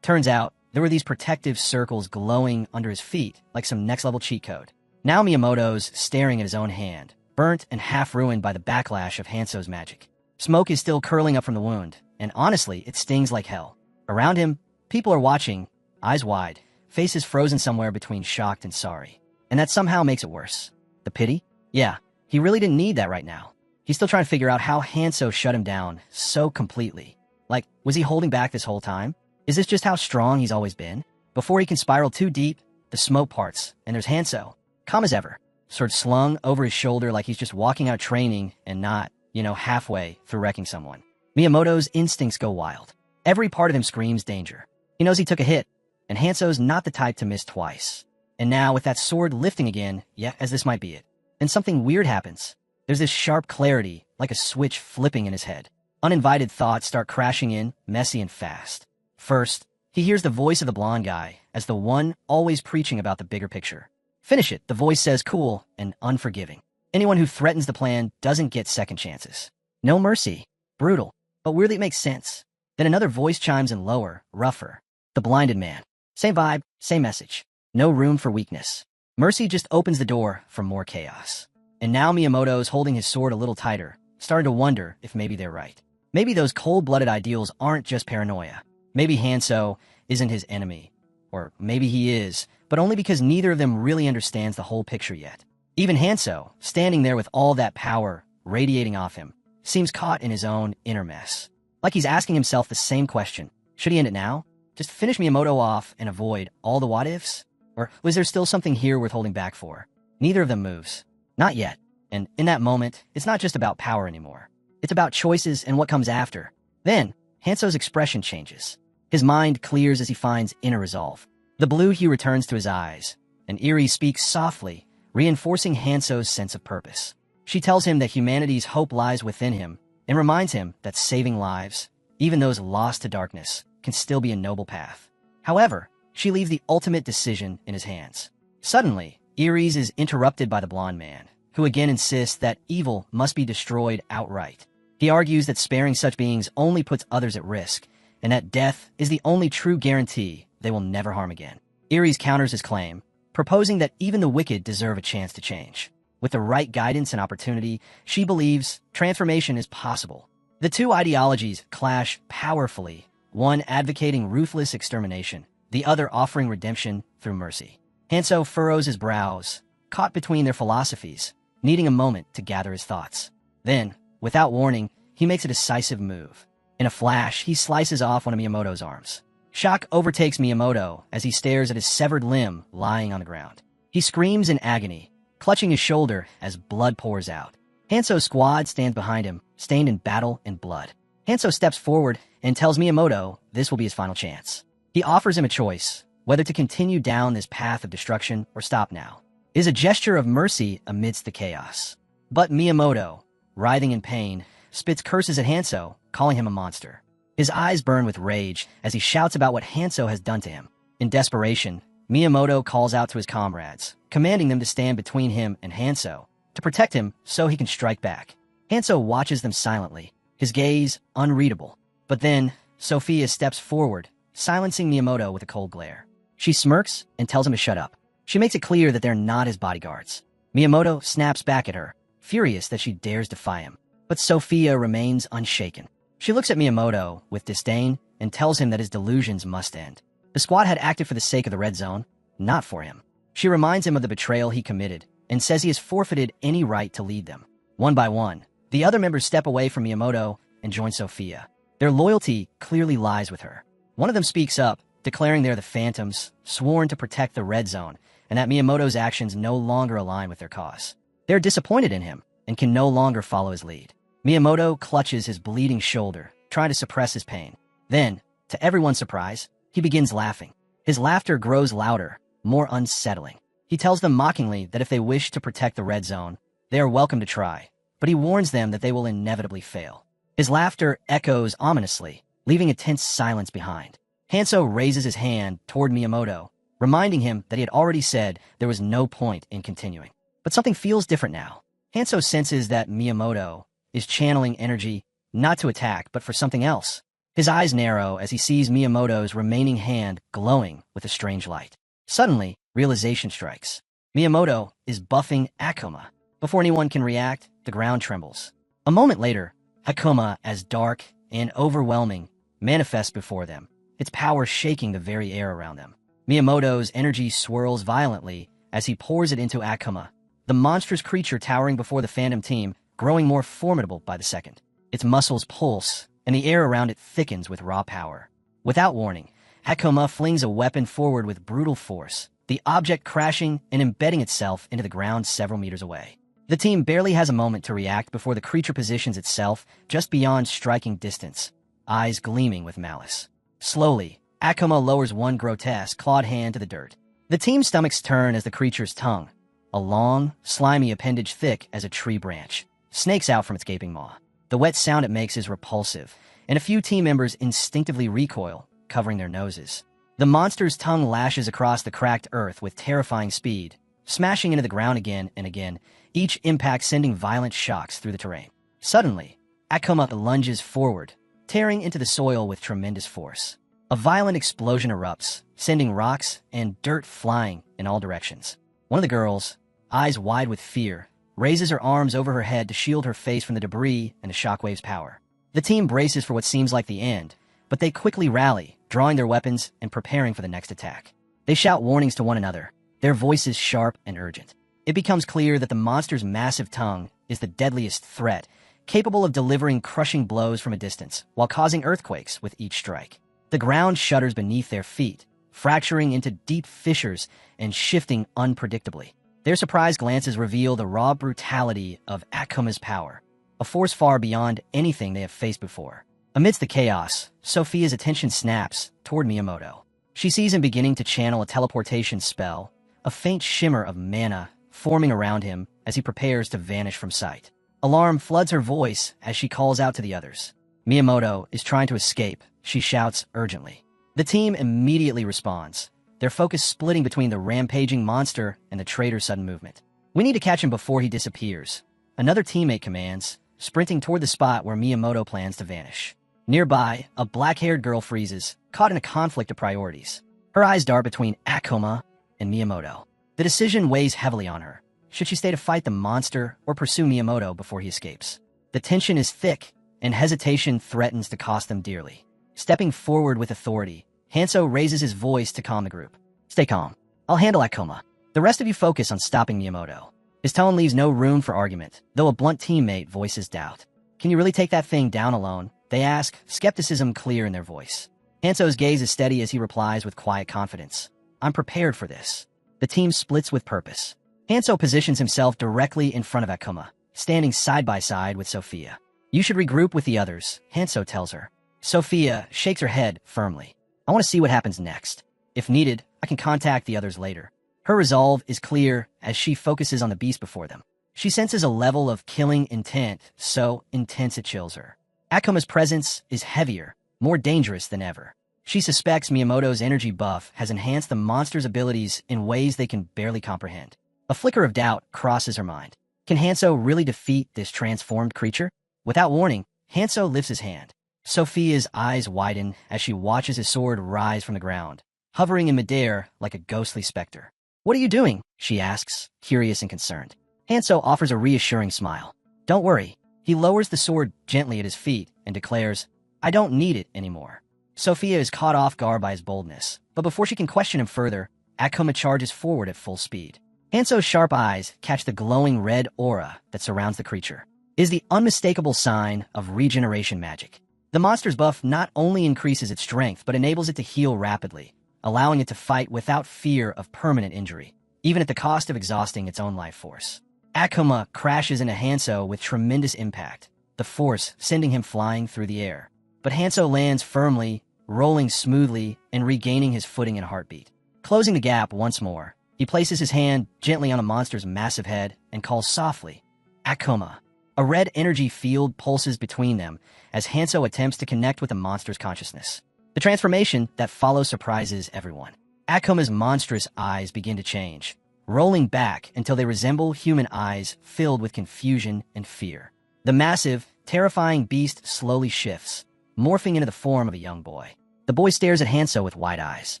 Turns out, there were these protective circles glowing under his feet like some next-level cheat code. Now Miyamoto's staring at his own hand, burnt and half-ruined by the backlash of Hanso's magic. Smoke is still curling up from the wound, and honestly, it stings like hell. Around him, people are watching, eyes wide, faces frozen somewhere between shocked and sorry. And that somehow makes it worse. The pity? Yeah, he really didn't need that right now. He's still trying to figure out how Hanso shut him down so completely. Like, was he holding back this whole time? Is this just how strong he's always been? Before he can spiral too deep, the smoke parts, and there's Hanso, calm as ever, sword slung over his shoulder like he's just walking out of training and not, halfway through wrecking someone. Miyamoto's instincts go wild. Every part of him screams danger. He knows he took a hit, and Hanso's not the type to miss twice. And now, with that sword lifting again, as this might be it, then something weird happens. There's this sharp clarity, like a switch flipping in his head. Uninvited thoughts start crashing in, messy and fast. First, he hears the voice of the blonde guy as the one always preaching about the bigger picture. Finish it, the voice says, cool and unforgiving. Anyone who threatens the plan doesn't get second chances. No mercy. Brutal. But weirdly it makes sense. Then another voice chimes in lower, rougher. The blinded man. Same vibe, same message. No room for weakness. Mercy just opens the door for more chaos. And now Miyamoto's holding his sword a little tighter, starting to wonder if maybe they're right. Maybe those cold-blooded ideals aren't just paranoia. Maybe Hanso isn't his enemy. Or maybe he is, but only because neither of them really understands the whole picture yet. Even Hanso, standing there with all that power radiating off him, seems caught in his own inner mess. Like he's asking himself the same question. Should he end it now? Just finish Miyamoto off and avoid all the what-ifs? Or was there still something here worth holding back for? Neither of them moves. Not yet. And in that moment, it's not just about power anymore. It's about choices and what comes after. Then, Hanso's expression changes. His mind clears as he finds inner resolve. The blue hue returns to his eyes, and Eri speaks softly, reinforcing Hanso's sense of purpose. She tells him that humanity's hope lies within him, and reminds him that saving lives, even those lost to darkness, can still be a noble path. However, she leaves the ultimate decision in his hands. Suddenly, Eri's is interrupted by the blonde man, who again insists that evil must be destroyed outright. He argues that sparing such beings only puts others at risk, and that death is the only true guarantee they will never harm again. Eri's counters his claim, proposing that even the wicked deserve a chance to change. With the right guidance and opportunity, she believes transformation is possible. The two ideologies clash powerfully, one advocating ruthless extermination, the other offering redemption through mercy. Hanso furrows his brows, caught between their philosophies, needing a moment to gather his thoughts. Then, without warning, he makes a decisive move. In a flash, he slices off one of Miyamoto's arms. Shock overtakes Miyamoto as he stares at his severed limb lying on the ground. He screams in agony, clutching his shoulder as blood pours out. Hanso's squad stands behind him, stained in battle and blood. Hanso steps forward and tells Miyamoto this will be his final chance. He offers him a choice, whether to continue down this path of destruction or stop now. It is a gesture of mercy amidst the chaos. But Miyamoto, writhing in pain, spits curses at Hanso, calling him a monster. His eyes burn with rage as he shouts about what Hanso has done to him. In desperation, Miyamoto calls out to his comrades, commanding them to stand between him and Hanso, to protect him so he can strike back. Hanso watches them silently, his gaze unreadable. But then, Sophia steps forward, silencing Miyamoto with a cold glare. She smirks and tells him to shut up. She makes it clear that they're not his bodyguards. Miyamoto snaps back at her, furious that she dares defy him. But Sophia remains unshaken. She looks at Miyamoto with disdain and tells him that his delusions must end. The squad had acted for the sake of the Red Zone, not for him. She reminds him of the betrayal he committed and says he has forfeited any right to lead them. One by one, the other members step away from Miyamoto and join Sophia. Their loyalty clearly lies with her. One of them speaks up, declaring they're the Phantoms, sworn to protect the Red Zone, and that Miyamoto's actions no longer align with their cause. They're disappointed in him and can no longer follow his lead. Miyamoto clutches his bleeding shoulder, trying to suppress his pain. Then, to everyone's surprise, he begins laughing. His laughter grows louder, more unsettling. He tells them mockingly that if they wish to protect the Red Zone, they are welcome to try, but he warns them that they will inevitably fail. His laughter echoes ominously, leaving a tense silence behind. Hanso raises his hand toward Miyamoto, reminding him that he had already said there was no point in continuing. But something feels different now. Hanso senses that Miyamoto is channeling energy not to attack, but for something else. His eyes narrow as he sees Miyamoto's remaining hand glowing with a strange light. Suddenly, realization strikes. Miyamoto is buffing Akuma. Before anyone can react, the ground trembles. A moment later, Akuma, as dark and overwhelming, manifests before them, its power shaking the very air around them. Miyamoto's energy swirls violently as he pours it into Akuma, the monstrous creature towering before the Phantom team, growing more formidable by the second. Its muscles pulse, and the air around it thickens with raw power. Without warning, Akuma flings a weapon forward with brutal force, the object crashing and embedding itself into the ground several meters away. The team barely has a moment to react before the creature positions itself just beyond striking distance, eyes gleaming with malice. Slowly, Akuma lowers one grotesque, clawed hand to the dirt. The team's stomachs turn as the creature's tongue, a long, slimy appendage thick as a tree branch, snakes out from its gaping maw. The wet sound it makes is repulsive, and a few team members instinctively recoil, covering their noses. The monster's tongue lashes across the cracked earth with terrifying speed, smashing into the ground again and again, each impact sending violent shocks through the terrain. Suddenly, Akuma lunges forward, tearing into the soil with tremendous force. A violent explosion erupts, sending rocks and dirt flying in all directions. One of the girls, eyes wide with fear, raises her arms over her head to shield her face from the debris and the shockwave's power. The team braces for what seems like the end, but they quickly rally, drawing their weapons and preparing for the next attack. They shout warnings to one another, their voices sharp and urgent. It becomes clear that the monster's massive tongue is the deadliest threat, capable of delivering crushing blows from a distance, while causing earthquakes with each strike. The ground shudders beneath their feet, fracturing into deep fissures and shifting unpredictably. Their surprised glances reveal the raw brutality of Akuma's power, a force far beyond anything they have faced before. Amidst the chaos, Sophia's attention snaps toward Miyamoto. She sees him beginning to channel a teleportation spell, a faint shimmer of mana forming around him as he prepares to vanish from sight. Alarm floods her voice as she calls out to the others. Miyamoto is trying to escape, she shouts urgently. The team immediately responds, their focus splitting between the rampaging monster and the traitor's sudden movement. We need to catch him before he disappears, another teammate commands, sprinting toward the spot where Miyamoto plans to vanish. Nearby, a black-haired girl freezes, caught in a conflict of priorities. Her eyes dart between Akuma and Miyamoto. The decision weighs heavily on her. Should she stay to fight the monster or pursue Miyamoto before he escapes? The tension is thick, and hesitation threatens to cost them dearly. Stepping forward with authority, Hanzo raises his voice to calm the group. Stay calm. I'll handle Akuma. The rest of you focus on stopping Miyamoto. His tone leaves no room for argument, though a blunt teammate voices doubt. Can you really take that thing down alone? They ask, skepticism clear in their voice. Hanzo's gaze is steady as he replies with quiet confidence. I'm prepared for this. The team splits with purpose. Hanzo positions himself directly in front of Akuma, standing side by side with Sophia. You should regroup with the others, Hanzo tells her. Sophia shakes her head firmly. I want to see what happens next. If needed, I can contact the others later. Her resolve is clear as she focuses on the beast before them. She senses a level of killing intent, so intense it chills her. Akuma's presence is heavier, more dangerous than ever. She suspects Miyamoto's energy buff has enhanced the monster's abilities in ways they can barely comprehend. A flicker of doubt crosses her mind. Can Hanzo really defeat this transformed creature? Without warning, Hanzo lifts his hand. Sophia's eyes widen as she watches his sword rise from the ground, hovering in midair like a ghostly specter. What are you doing? She asks, curious and concerned. Hanzo offers a reassuring smile. Don't worry. He lowers the sword gently at his feet and declares, I don't need it anymore. Sophia is caught off guard by his boldness, but before she can question him further, Akuma charges forward at full speed. Hanzo's sharp eyes catch the glowing red aura that surrounds the creature. It is the unmistakable sign of regeneration magic. The monster's buff not only increases its strength, but enables it to heal rapidly, allowing it to fight without fear of permanent injury, even at the cost of exhausting its own life force. Akuma crashes into Hanzo with tremendous impact, the force sending him flying through the air. But Hanzo lands firmly, rolling smoothly, and regaining his footing and heartbeat. Closing the gap once more, he places his hand gently on the monster's massive head and calls softly, Akuma. A red energy field pulses between them as Hanzo attempts to connect with the monster's consciousness. The transformation that follows surprises everyone. Akuma's monstrous eyes begin to change, rolling back until they resemble human eyes filled with confusion and fear. The massive, terrifying beast slowly shifts, morphing into the form of a young boy. The boy stares at Hanzo with wide eyes.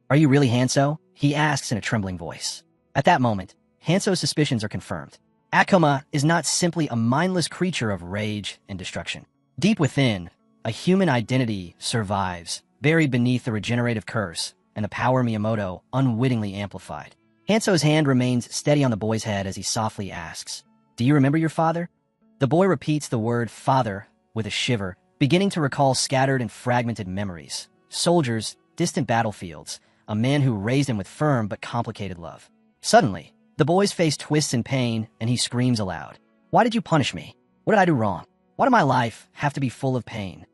Are you really Hanzo? He asks in a trembling voice. At that moment, Hanso's suspicions are confirmed. Akuma is not simply a mindless creature of rage and destruction. Deep within, a human identity survives, buried beneath the regenerative curse and the power Miyamoto unwittingly amplified. Hanso's hand remains steady on the boy's head as he softly asks, "Do you remember your father?" The boy repeats the word father with a shiver, beginning to recall scattered and fragmented memories. Soldiers, distant battlefields, a man who raised him with firm but complicated love. Suddenly, the boy's face twists in pain and he screams aloud. "Why did you punish me? What did I do wrong? Why did my life have to be full of pain?"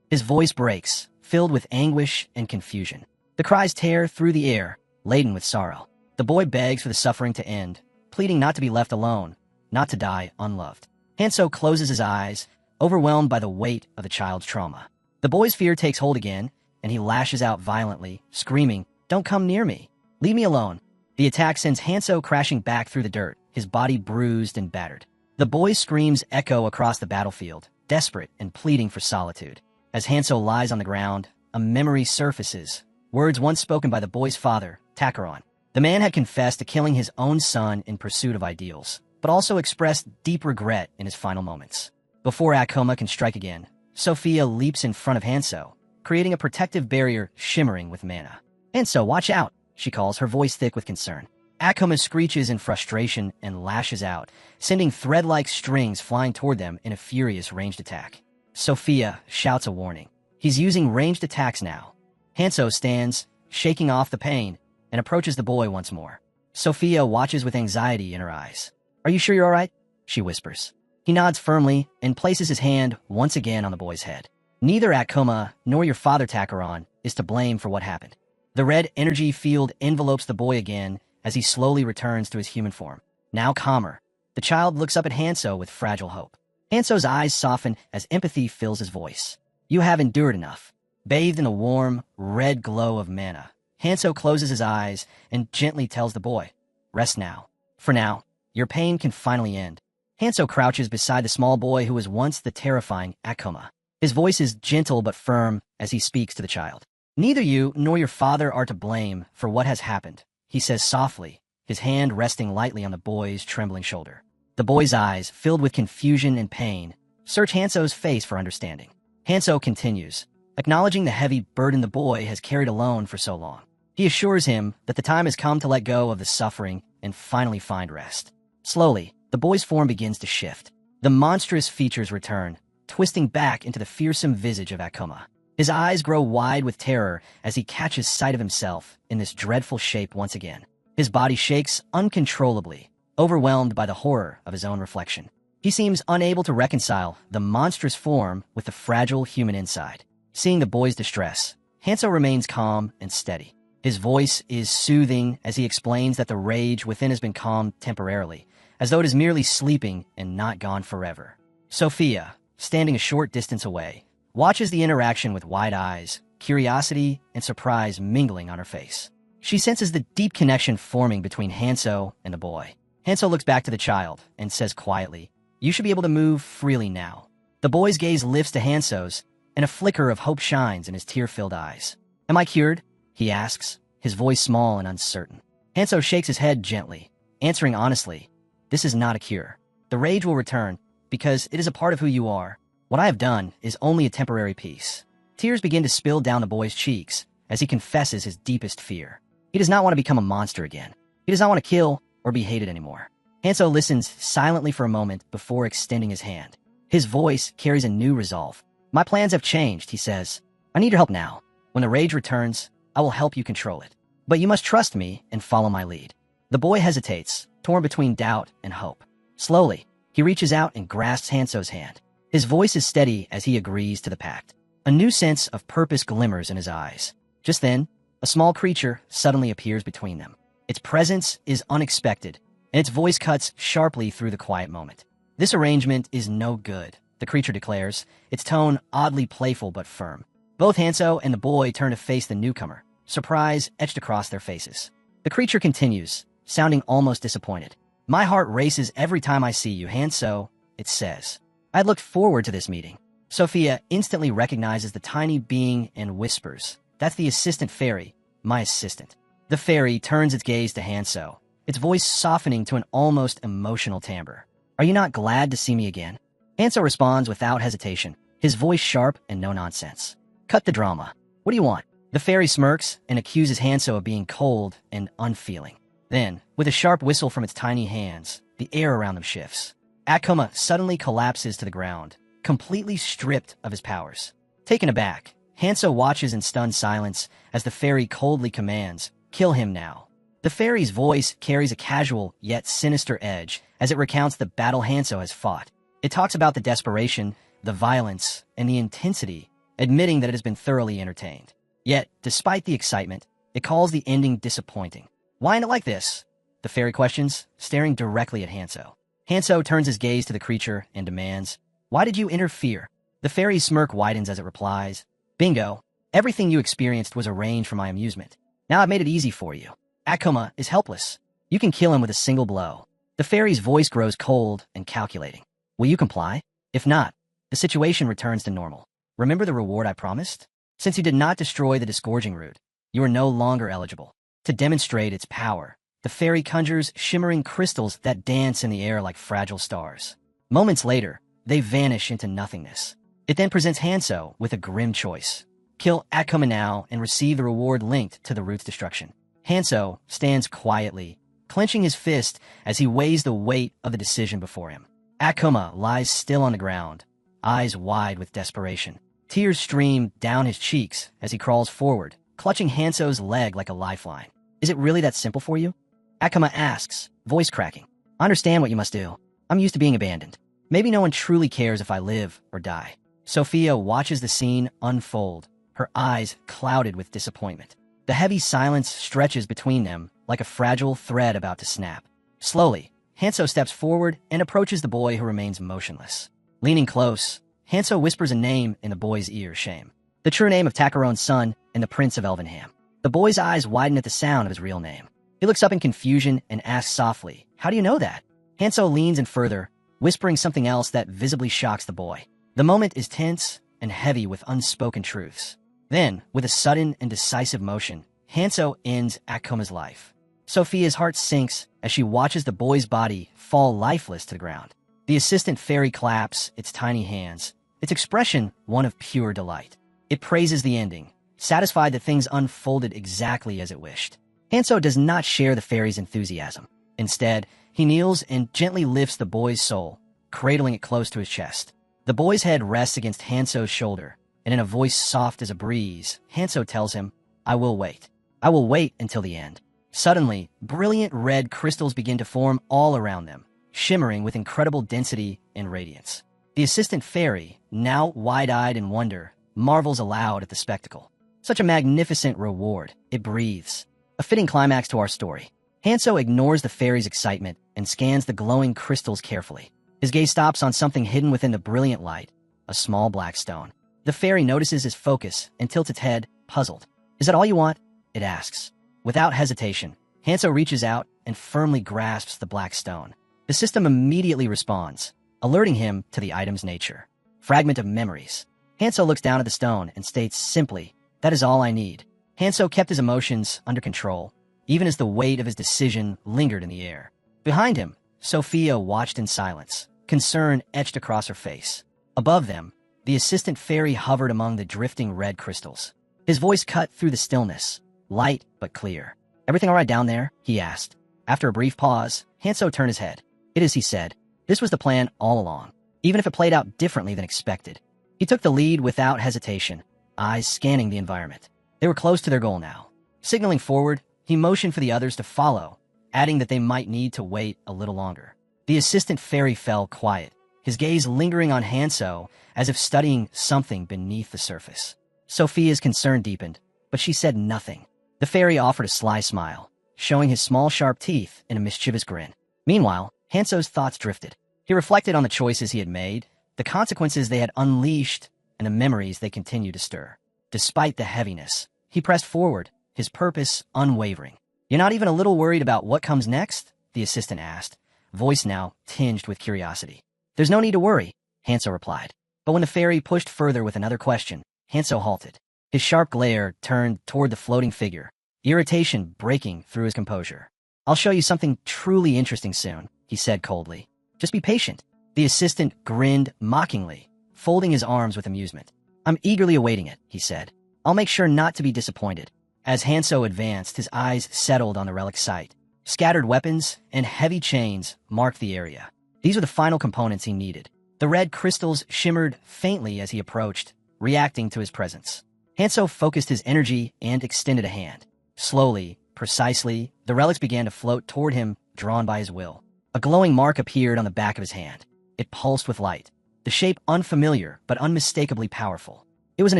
His voice breaks, filled with anguish and confusion. The cries tear through the air, laden with sorrow. The boy begs for the suffering to end, pleading not to be left alone, not to die unloved. Hanso closes his eyes, overwhelmed by the weight of the child's trauma. The boy's fear takes hold again, and he lashes out violently, screaming, "Don't come near me! Leave me alone!" The attack sends Hanso crashing back through the dirt, his body bruised and battered. The boy's screams echo across the battlefield, desperate and pleading for solitude. As Hanso lies on the ground, a memory surfaces, words once spoken by the boy's father, Takeron. The man had confessed to killing his own son in pursuit of ideals, but also expressed deep regret in his final moments. Before Akuma can strike again, Sophia leaps in front of Hanso, creating a protective barrier shimmering with mana. "Hanso, watch out!" she calls, her voice thick with concern. Akuma screeches in frustration and lashes out, sending thread-like strings flying toward them in a furious ranged attack. Sophia shouts a warning. He's using ranged attacks now. Hanso stands, shaking off the pain, and approaches the boy once more. Sophia watches with anxiety in her eyes. "Are you sure you're all right?" she whispers. He nods firmly and places his hand once again on the boy's head. "Neither Akuma nor your father, Takeron, is to blame for what happened." The red energy field envelopes the boy again as he slowly returns to his human form. Now calmer, the child looks up at Hanso with fragile hope. Hanso's eyes soften as empathy fills his voice. "You have endured enough." Bathed in a warm, red glow of mana, Hanso closes his eyes and gently tells the boy, "Rest now. For now, your pain can finally end." Hanso crouches beside the small boy who was once the terrifying Akuma. His voice is gentle but firm as he speaks to the child. "Neither you nor your father are to blame for what has happened," he says softly, his hand resting lightly on the boy's trembling shoulder. The boy's eyes, filled with confusion and pain, search Hanso's face for understanding. Hanso continues, acknowledging the heavy burden the boy has carried alone for so long. He assures him that the time has come to let go of the suffering and finally find rest. Slowly, the boy's form begins to shift. The monstrous features return, twisting back into the fearsome visage of Akuma. His eyes grow wide with terror as he catches sight of himself in this dreadful shape once again. His body shakes uncontrollably, overwhelmed by the horror of his own reflection. He seems unable to reconcile the monstrous form with the fragile human inside. Seeing the boy's distress, Hanso remains calm and steady. His voice is soothing as he explains that the rage within has been calmed temporarily, as though it is merely sleeping and not gone forever. Sophia, standing a short distance away, watches the interaction with wide eyes, curiosity and surprise mingling on her face. She senses the deep connection forming between Hanso and the boy. Hanso looks back to the child and says quietly, "You should be able to move freely now." The boy's gaze lifts to Hanso's, and a flicker of hope shines in his tear-filled eyes. "Am I cured?" he asks, his voice small and uncertain. Hanso shakes his head gently, answering honestly, "This is not a cure. The rage will return, because it is a part of who you are. What I have done is only a temporary peace." Tears begin to spill down the boy's cheeks as he confesses his deepest fear. He does not want to become a monster again. He does not want to kill or be hated anymore. Hanso listens silently for a moment before extending his hand. His voice carries a new resolve. "My plans have changed," he says. "I need your help now. When the rage returns, I will help you control it. But you must trust me and follow my lead." The boy hesitates, torn between doubt and hope. Slowly, he reaches out and grasps Hanso's hand. His voice is steady as he agrees to the pact. A new sense of purpose glimmers in his eyes. Just then, a small creature suddenly appears between them. Its presence is unexpected, and its voice cuts sharply through the quiet moment. "This arrangement is no good," the creature declares, its tone oddly playful but firm. Both Hanso and the boy turn to face the newcomer, surprise etched across their faces. The creature continues, sounding almost disappointed. "My heart races every time I see you, Hanso," it says. "I looked forward to this meeting." Sophia instantly recognizes the tiny being and whispers, "That's the assistant fairy, my assistant." The fairy turns its gaze to Hanso, its voice softening to an almost emotional timbre. "Are you not glad to see me again?" Hanso responds without hesitation, his voice sharp and no nonsense. "Cut the drama. What do you want?" The fairy smirks and accuses Hanso of being cold and unfeeling. Then, with a sharp whistle from its tiny hands, the air around them shifts. Akuma suddenly collapses to the ground, completely stripped of his powers. Taken aback, Hanso watches in stunned silence as the fairy coldly commands, "Kill him now." The fairy's voice carries a casual yet sinister edge as it recounts the battle Hanso has fought. It talks about the desperation, the violence, and the intensity, admitting that it has been thoroughly entertained. Yet, despite the excitement, it calls the ending disappointing. "Why end it like this?" the fairy questions, staring directly at Hanso. Hanso turns his gaze to the creature and demands, "Why did you interfere?" The fairy's smirk widens as it replies, "Bingo. Everything you experienced was arranged for my amusement. Now I've made it easy for you. Akuma is helpless. You can kill him with a single blow." The fairy's voice grows cold and calculating. "Will you comply? If not, the situation returns to normal. Remember the reward I promised? Since you did not destroy the disgorging root, you are no longer eligible." To demonstrate its power, the fairy conjures shimmering crystals that dance in the air like fragile stars. Moments later, they vanish into nothingness. It then presents Hanso with a grim choice. Kill Akuma now and receive the reward linked to the root's destruction. Hanso stands quietly, clenching his fist as he weighs the weight of the decision before him. Akuma lies still on the ground, eyes wide with desperation. Tears stream down his cheeks as he crawls forward, clutching Hanso's leg like a lifeline. "Is it really that simple for you?" Akuma asks, voice cracking. "I understand what you must do. I'm used to being abandoned. Maybe no one truly cares if I live or die." Sophia watches the scene unfold, her eyes clouded with disappointment. The heavy silence stretches between them like a fragile thread about to snap. Slowly, Hanso steps forward and approaches the boy who remains motionless. Leaning close, Hanso whispers a name in the boy's ear, Shame. The true name of Takarone's son and the Prince of Elvenham. The boy's eyes widen at the sound of his real name. He looks up in confusion and asks softly, "How do you know that?" Hanso leans in further, whispering something else that visibly shocks the boy. The moment is tense and heavy with unspoken truths. Then, with a sudden and decisive motion, Hanso ends Akuma's life. Sophia's heart sinks as she watches the boy's body fall lifeless to the ground. The assistant fairy claps its tiny hands, its expression one of pure delight. It praises the ending, satisfied that things unfolded exactly as it wished. Hanso does not share the fairy's enthusiasm. Instead, he kneels and gently lifts the boy's soul, cradling it close to his chest. The boy's head rests against Hanso's shoulder, and in a voice soft as a breeze, Hanso tells him, "I will wait. I will wait until the end." Suddenly, brilliant red crystals begin to form all around them, shimmering with incredible density and radiance. The assistant fairy, now wide-eyed in wonder, marvels aloud at the spectacle. "Such a magnificent reward," it breathes. A fitting climax to our story. Hanso ignores the fairy's excitement and scans the glowing crystals carefully. His gaze stops on something hidden within the brilliant light, a small black stone. The fairy notices his focus and tilts its head, puzzled. "Is that all you want?" it asks. Without hesitation, Hanso reaches out and firmly grasps the black stone. The system immediately responds, alerting him to the item's nature. Fragment of memories. Hanso looks down at the stone and states simply, "That is all I need." Hanso kept his emotions under control, even as the weight of his decision lingered in the air. Behind him, Sophia watched in silence, concern etched across her face. Above them, the assistant fairy hovered among the drifting red crystals. His voice cut through the stillness, light but clear. "Everything all right down there?" he asked. After a brief pause, Hanso turned his head. "It is," he said. "This was the plan all along, even if it played out differently than expected." He took the lead without hesitation, eyes scanning the environment. They were close to their goal now. Signaling forward, he motioned for the others to follow, adding that they might need to wait a little longer. The assistant fairy fell quiet, his gaze lingering on Hanso as if studying something beneath the surface. Sophia's concern deepened, but she said nothing. The fairy offered a sly smile, showing his small sharp teeth in a mischievous grin. Meanwhile, Hanso's thoughts drifted. He reflected on the choices he had made, the consequences they had unleashed, and the memories they continued to stir. Despite the heaviness, he pressed forward, his purpose unwavering. "You're not even a little worried about what comes next?" the assistant asked, voice now tinged with curiosity. "There's no need to worry," Hanso replied. But when the fairy pushed further with another question, Hanso halted. His sharp glare turned toward the floating figure, irritation breaking through his composure. I'll show you something truly interesting soon, he said coldly. Just be patient. The assistant grinned mockingly, folding his arms with amusement. I'm eagerly awaiting it, he said. I'll make sure not to be disappointed. As Hanso advanced, his eyes settled on the relic's site. Scattered weapons and heavy chains marked the area. These were the final components he needed. The red crystals shimmered faintly as he approached, reacting to his presence. Hanso focused his energy and extended a hand. Slowly, precisely, the relics began to float toward him, drawn by his will. A glowing mark appeared on the back of his hand. It pulsed with light, the shape unfamiliar but unmistakably powerful. It was an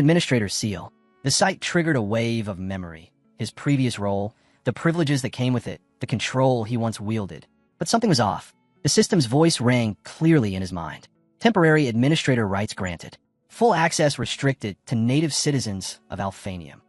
administrator's seal. The sight triggered a wave of memory. His previous role, the privileges that came with it, the control he once wielded. But something was off. The system's voice rang clearly in his mind. Temporary administrator rights granted. Full access restricted to native citizens of Alphanium.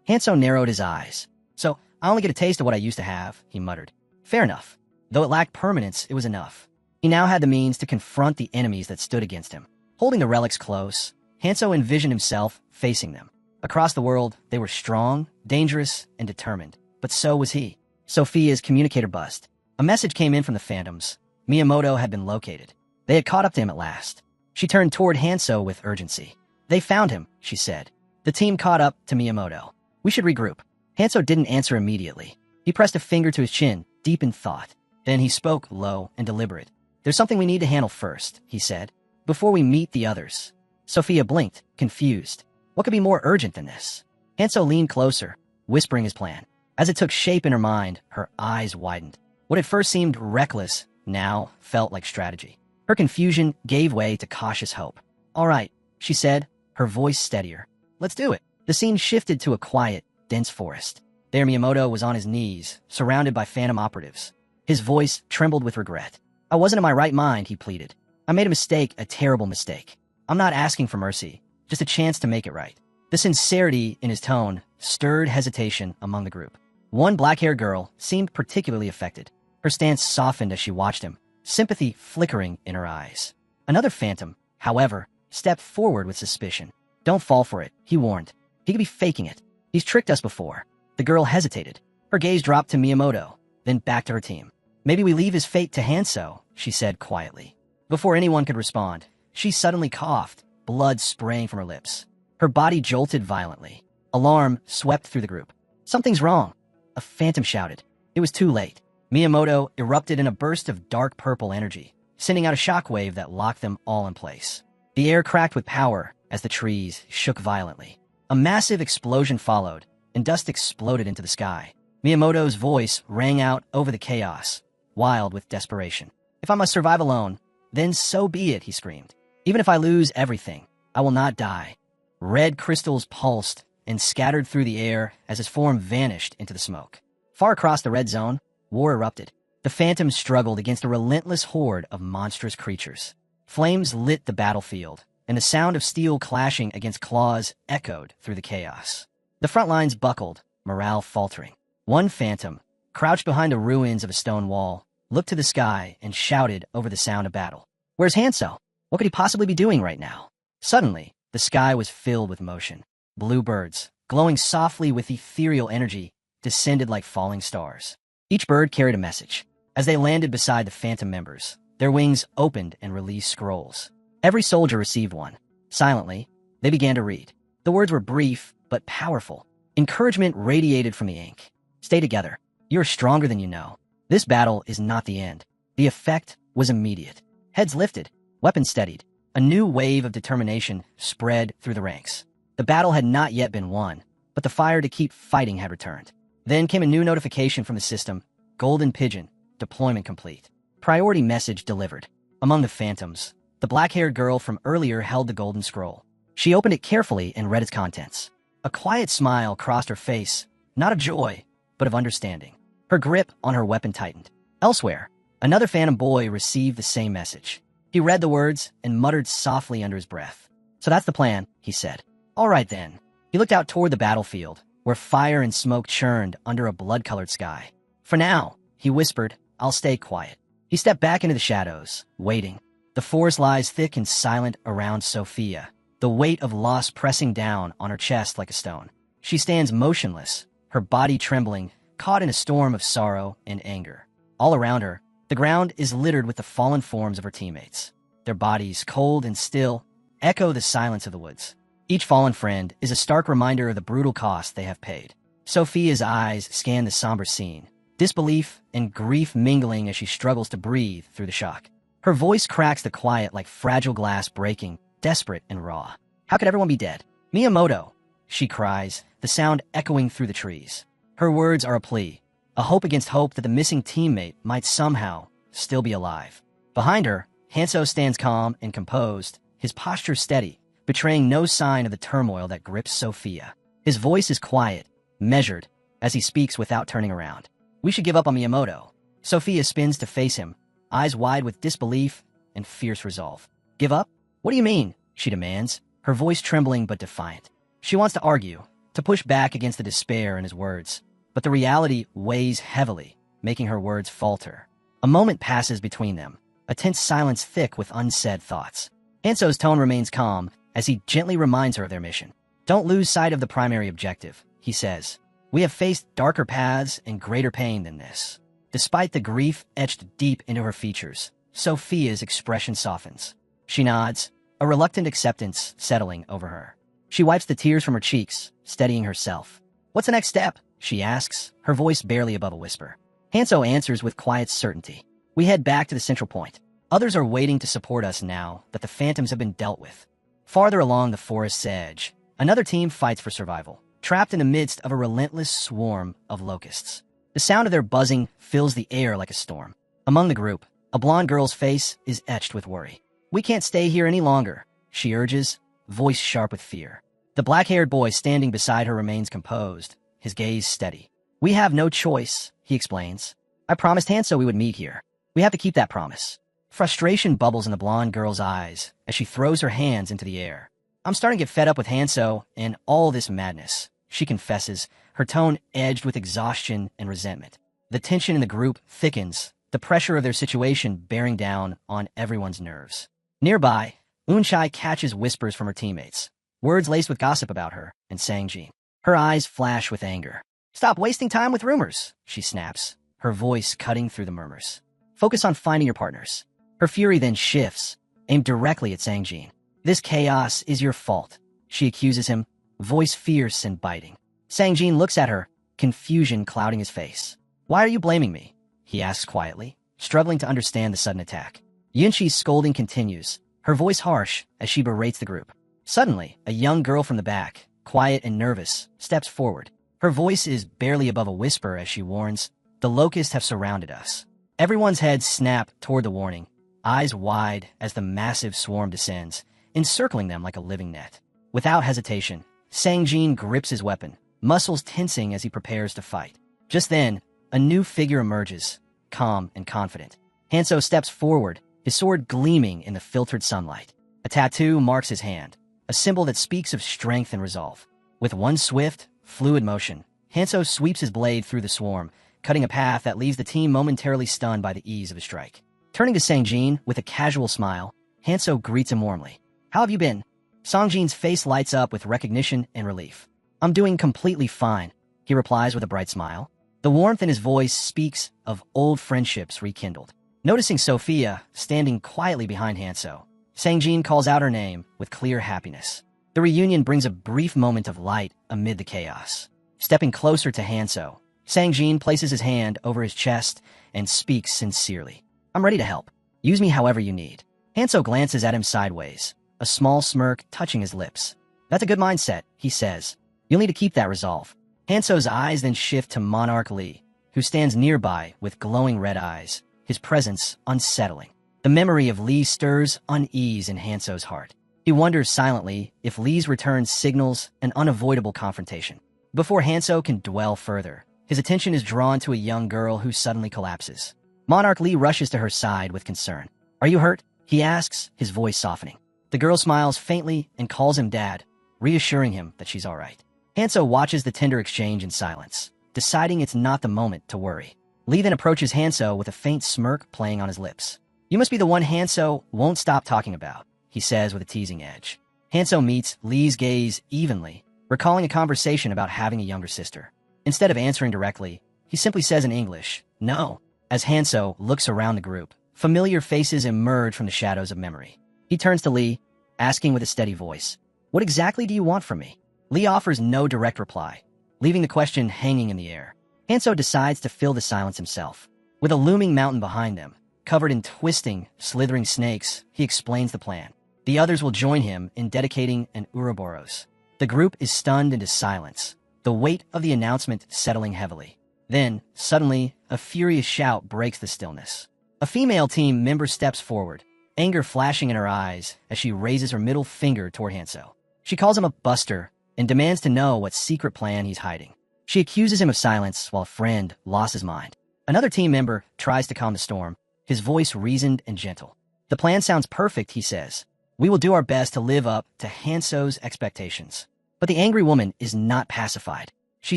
Hanso narrowed his eyes. So, I only get a taste of what I used to have, he muttered. Fair enough. Though it lacked permanence, it was enough. He now had the means to confront the enemies that stood against him. Holding the relics close, Hanso envisioned himself facing them. Across the world, they were strong, dangerous, and determined. But so was he. Sophia's communicator buzzed. A message came in from the Phantoms. Miyamoto had been located. They had caught up to him at last. She turned toward Hanso with urgency. They found him, she said. The team caught up to Miyamoto. We should regroup. Hanso didn't answer immediately. He pressed a finger to his chin, deep in thought. Then he spoke low and deliberate. There's something we need to handle first, he said, before we meet the others. Sophia blinked, confused. What could be more urgent than this? Hanso leaned closer, whispering his plan. As it took shape in her mind, her eyes widened. What at first seemed reckless now felt like strategy. Her confusion gave way to cautious hope. All right, she said, her voice steadier. Let's do it. The scene shifted to a quiet, dense forest. There Miyamoto was on his knees, surrounded by phantom operatives. His voice trembled with regret. I wasn't in my right mind, he pleaded. I made a mistake, a terrible mistake. I'm not asking for mercy, just a chance to make it right. The sincerity in his tone stirred hesitation among the group. One black-haired girl seemed particularly affected. Her stance softened as she watched him, sympathy flickering in her eyes. Another phantom, however, stepped forward with suspicion. Don't fall for it, he warned. He could be faking it. He's tricked us before. The girl hesitated. Her gaze dropped to Miyamoto, then back to her team. Maybe we leave his fate to Hanso, she said quietly. Before anyone could respond, she suddenly coughed, blood spraying from her lips. Her body jolted violently. Alarm swept through the group. Something's wrong, a phantom shouted. It was too late. Miyamoto erupted in a burst of dark purple energy, sending out a shockwave that locked them all in place. The air cracked with power as the trees shook violently. A massive explosion followed, and dust exploded into the sky. Miyamoto's voice rang out over the chaos, wild with desperation. If I must survive alone, then so be it, he screamed. Even if I lose everything, I will not die. Red crystals pulsed and scattered through the air as his form vanished into the smoke. Far across the red zone, war erupted. The phantoms struggled against a relentless horde of monstrous creatures. Flames lit the battlefield, and the sound of steel clashing against claws echoed through the chaos. The front lines buckled, morale faltering. One phantom, crouched behind the ruins of a stone wall, looked to the sky and shouted over the sound of battle. Where's Hanso? What could he possibly be doing right now? Suddenly, the sky was filled with motion. Blue birds, glowing softly with ethereal energy, descended like falling stars. Each bird carried a message. As they landed beside the phantom members, their wings opened and released scrolls. Every soldier received one. Silently, they began to read. The words were brief, but powerful. Encouragement radiated from the ink. Stay together. You're stronger than you know. This battle is not the end. The effect was immediate. Heads lifted, weapons steadied. A new wave of determination spread through the ranks. The battle had not yet been won, but the fire to keep fighting had returned. Then came a new notification from the system. Golden Pigeon, deployment complete. Priority message delivered. Among the phantoms, the black-haired girl from earlier held the golden scroll. She opened it carefully and read its contents. A quiet smile crossed her face, not of joy, but of understanding. Her grip on her weapon tightened. Elsewhere, another phantom boy received the same message. He read the words and muttered softly under his breath. So that's the plan, he said. All right then. He looked out toward the battlefield, where fire and smoke churned under a blood-colored sky. For now, he whispered, I'll stay quiet. He stepped back into the shadows, waiting. The forest lies thick and silent around Sophia, the weight of loss pressing down on her chest like a stone. She stands motionless, her body trembling, caught in a storm of sorrow and anger. All around her, the ground is littered with the fallen forms of her teammates. Their bodies, cold and still, echo the silence of the woods. Each fallen friend is a stark reminder of the brutal cost they have paid. Sophia's eyes scan the somber scene, disbelief and grief mingling as she struggles to breathe through the shock. Her voice cracks the quiet like fragile glass breaking, desperate and raw. How could everyone be dead? Miyamoto, she cries, the sound echoing through the trees. Her words are a plea, a hope against hope that the missing teammate might somehow still be alive. Behind her, Hanso stands calm and composed, his posture steady, betraying no sign of the turmoil that grips Sophia. His voice is quiet, measured, as he speaks without turning around. We should give up on Miyamoto. Sophia spins to face him, eyes wide with disbelief and fierce resolve. Give up? What do you mean? She demands, her voice trembling but defiant. She wants to argue, to push back against the despair in his words, but the reality weighs heavily, making her words falter. A moment passes between them, a tense silence thick with unsaid thoughts. Hanso's tone remains calm as he gently reminds her of their mission. Don't lose sight of the primary objective, he says. We have faced darker paths and greater pain than this. Despite the grief etched deep into her features, Sophia's expression softens. She nods, a reluctant acceptance settling over her. She wipes the tears from her cheeks, steadying herself. What's the next step? She asks, her voice barely above a whisper. Hanso answers with quiet certainty. We head back to the central point. Others are waiting to support us now that the phantoms have been dealt with. Farther along the forest's edge, another team fights for survival, trapped in the midst of a relentless swarm of locusts. The sound of their buzzing fills the air like a storm. Among the group, a blonde girl's face is etched with worry. We can't stay here any longer, she urges, voice sharp with fear. The black-haired boy standing beside her remains composed, his gaze steady. We have no choice, he explains. I promised Hanso we would meet here. We have to keep that promise. Frustration bubbles in the blonde girl's eyes as she throws her hands into the air. I'm starting to get fed up with Hanso and all this madness, she confesses, her tone edged with exhaustion and resentment. The tension in the group thickens, the pressure of their situation bearing down on everyone's nerves. Nearby, Unchai catches whispers from her teammates, words laced with gossip about her and Sangjin. Her eyes flash with anger. Stop wasting time with rumors, she snaps, her voice cutting through the murmurs. Focus on finding your partners. Her fury then shifts, aimed directly at Sangjin. This chaos is your fault, she accuses him, voice fierce and biting. Sangjin looks at her, confusion clouding his face. Why are you blaming me? He asks quietly, struggling to understand the sudden attack. Yunqi's scolding continues, her voice harsh as she berates the group. Suddenly, a young girl from the back, quiet and nervous, steps forward. Her voice is barely above a whisper as she warns, the locusts have surrounded us. Everyone's heads snap toward the warning, eyes wide as the massive swarm descends, encircling them like a living net. Without hesitation, Sangjin grips his weapon, muscles tensing as he prepares to fight. Just then, a new figure emerges, calm and confident. Hanso steps forward, his sword gleaming in the filtered sunlight. A tattoo marks his hand, a symbol that speaks of strength and resolve. With one swift, fluid motion, Hanso sweeps his blade through the swarm, cutting a path that leaves the team momentarily stunned by the ease of his strike. Turning to Sangjin with a casual smile, Hanso greets him warmly. How have you been? Sangjin's face lights up with recognition and relief. I'm doing completely fine, he replies with a bright smile. The warmth in his voice speaks of old friendships rekindled. Noticing Sophia standing quietly behind Hanso, Sangjin calls out her name with clear happiness. The reunion brings a brief moment of light amid the chaos. Stepping closer to Hanso, Sangjin places his hand over his chest and speaks sincerely. I'm ready to help. Use me however you need. Hanso glances at him sideways, a small smirk touching his lips. That's a good mindset, he says. You'll need to keep that resolve. Hanso's eyes then shift to Monarch Lee, who stands nearby with glowing red eyes, his presence unsettling. The memory of Lee stirs unease in Hanso's heart. He wonders silently if Lee's return signals an unavoidable confrontation. Before Hanso can dwell further, his attention is drawn to a young girl who suddenly collapses. Monarch Lee rushes to her side with concern. Are you hurt? He asks, his voice softening. The girl smiles faintly and calls him Dad, reassuring him that she's all right. Hanso watches the tender exchange in silence, deciding it's not the moment to worry. Lee then approaches Hanso with a faint smirk playing on his lips. You must be the one Hanso won't stop talking about, he says with a teasing edge. Hanso meets Lee's gaze evenly, recalling a conversation about having a younger sister. Instead of answering directly, he simply says in English, "No." As Hanso looks around the group, familiar faces emerge from the shadows of memory. He turns to Lee, asking with a steady voice, "What exactly do you want from me?" Lee offers no direct reply, leaving the question hanging in the air. Hanso decides to fill the silence himself. With a looming mountain behind them, covered in twisting, slithering snakes, he explains the plan. The others will join him in dedicating an Ouroboros. The group is stunned into silence, the weight of the announcement settling heavily. Then, suddenly, a furious shout breaks the stillness. A female team member steps forward, anger flashing in her eyes as she raises her middle finger toward Hanso. She calls him a buster and demands to know what secret plan he's hiding. She accuses him of silence while a friend lost his mind. Another team member tries to calm the storm, his voice reasoned and gentle. "The plan sounds perfect," he says. "We will do our best to live up to Hanso's expectations." But the angry woman is not pacified. She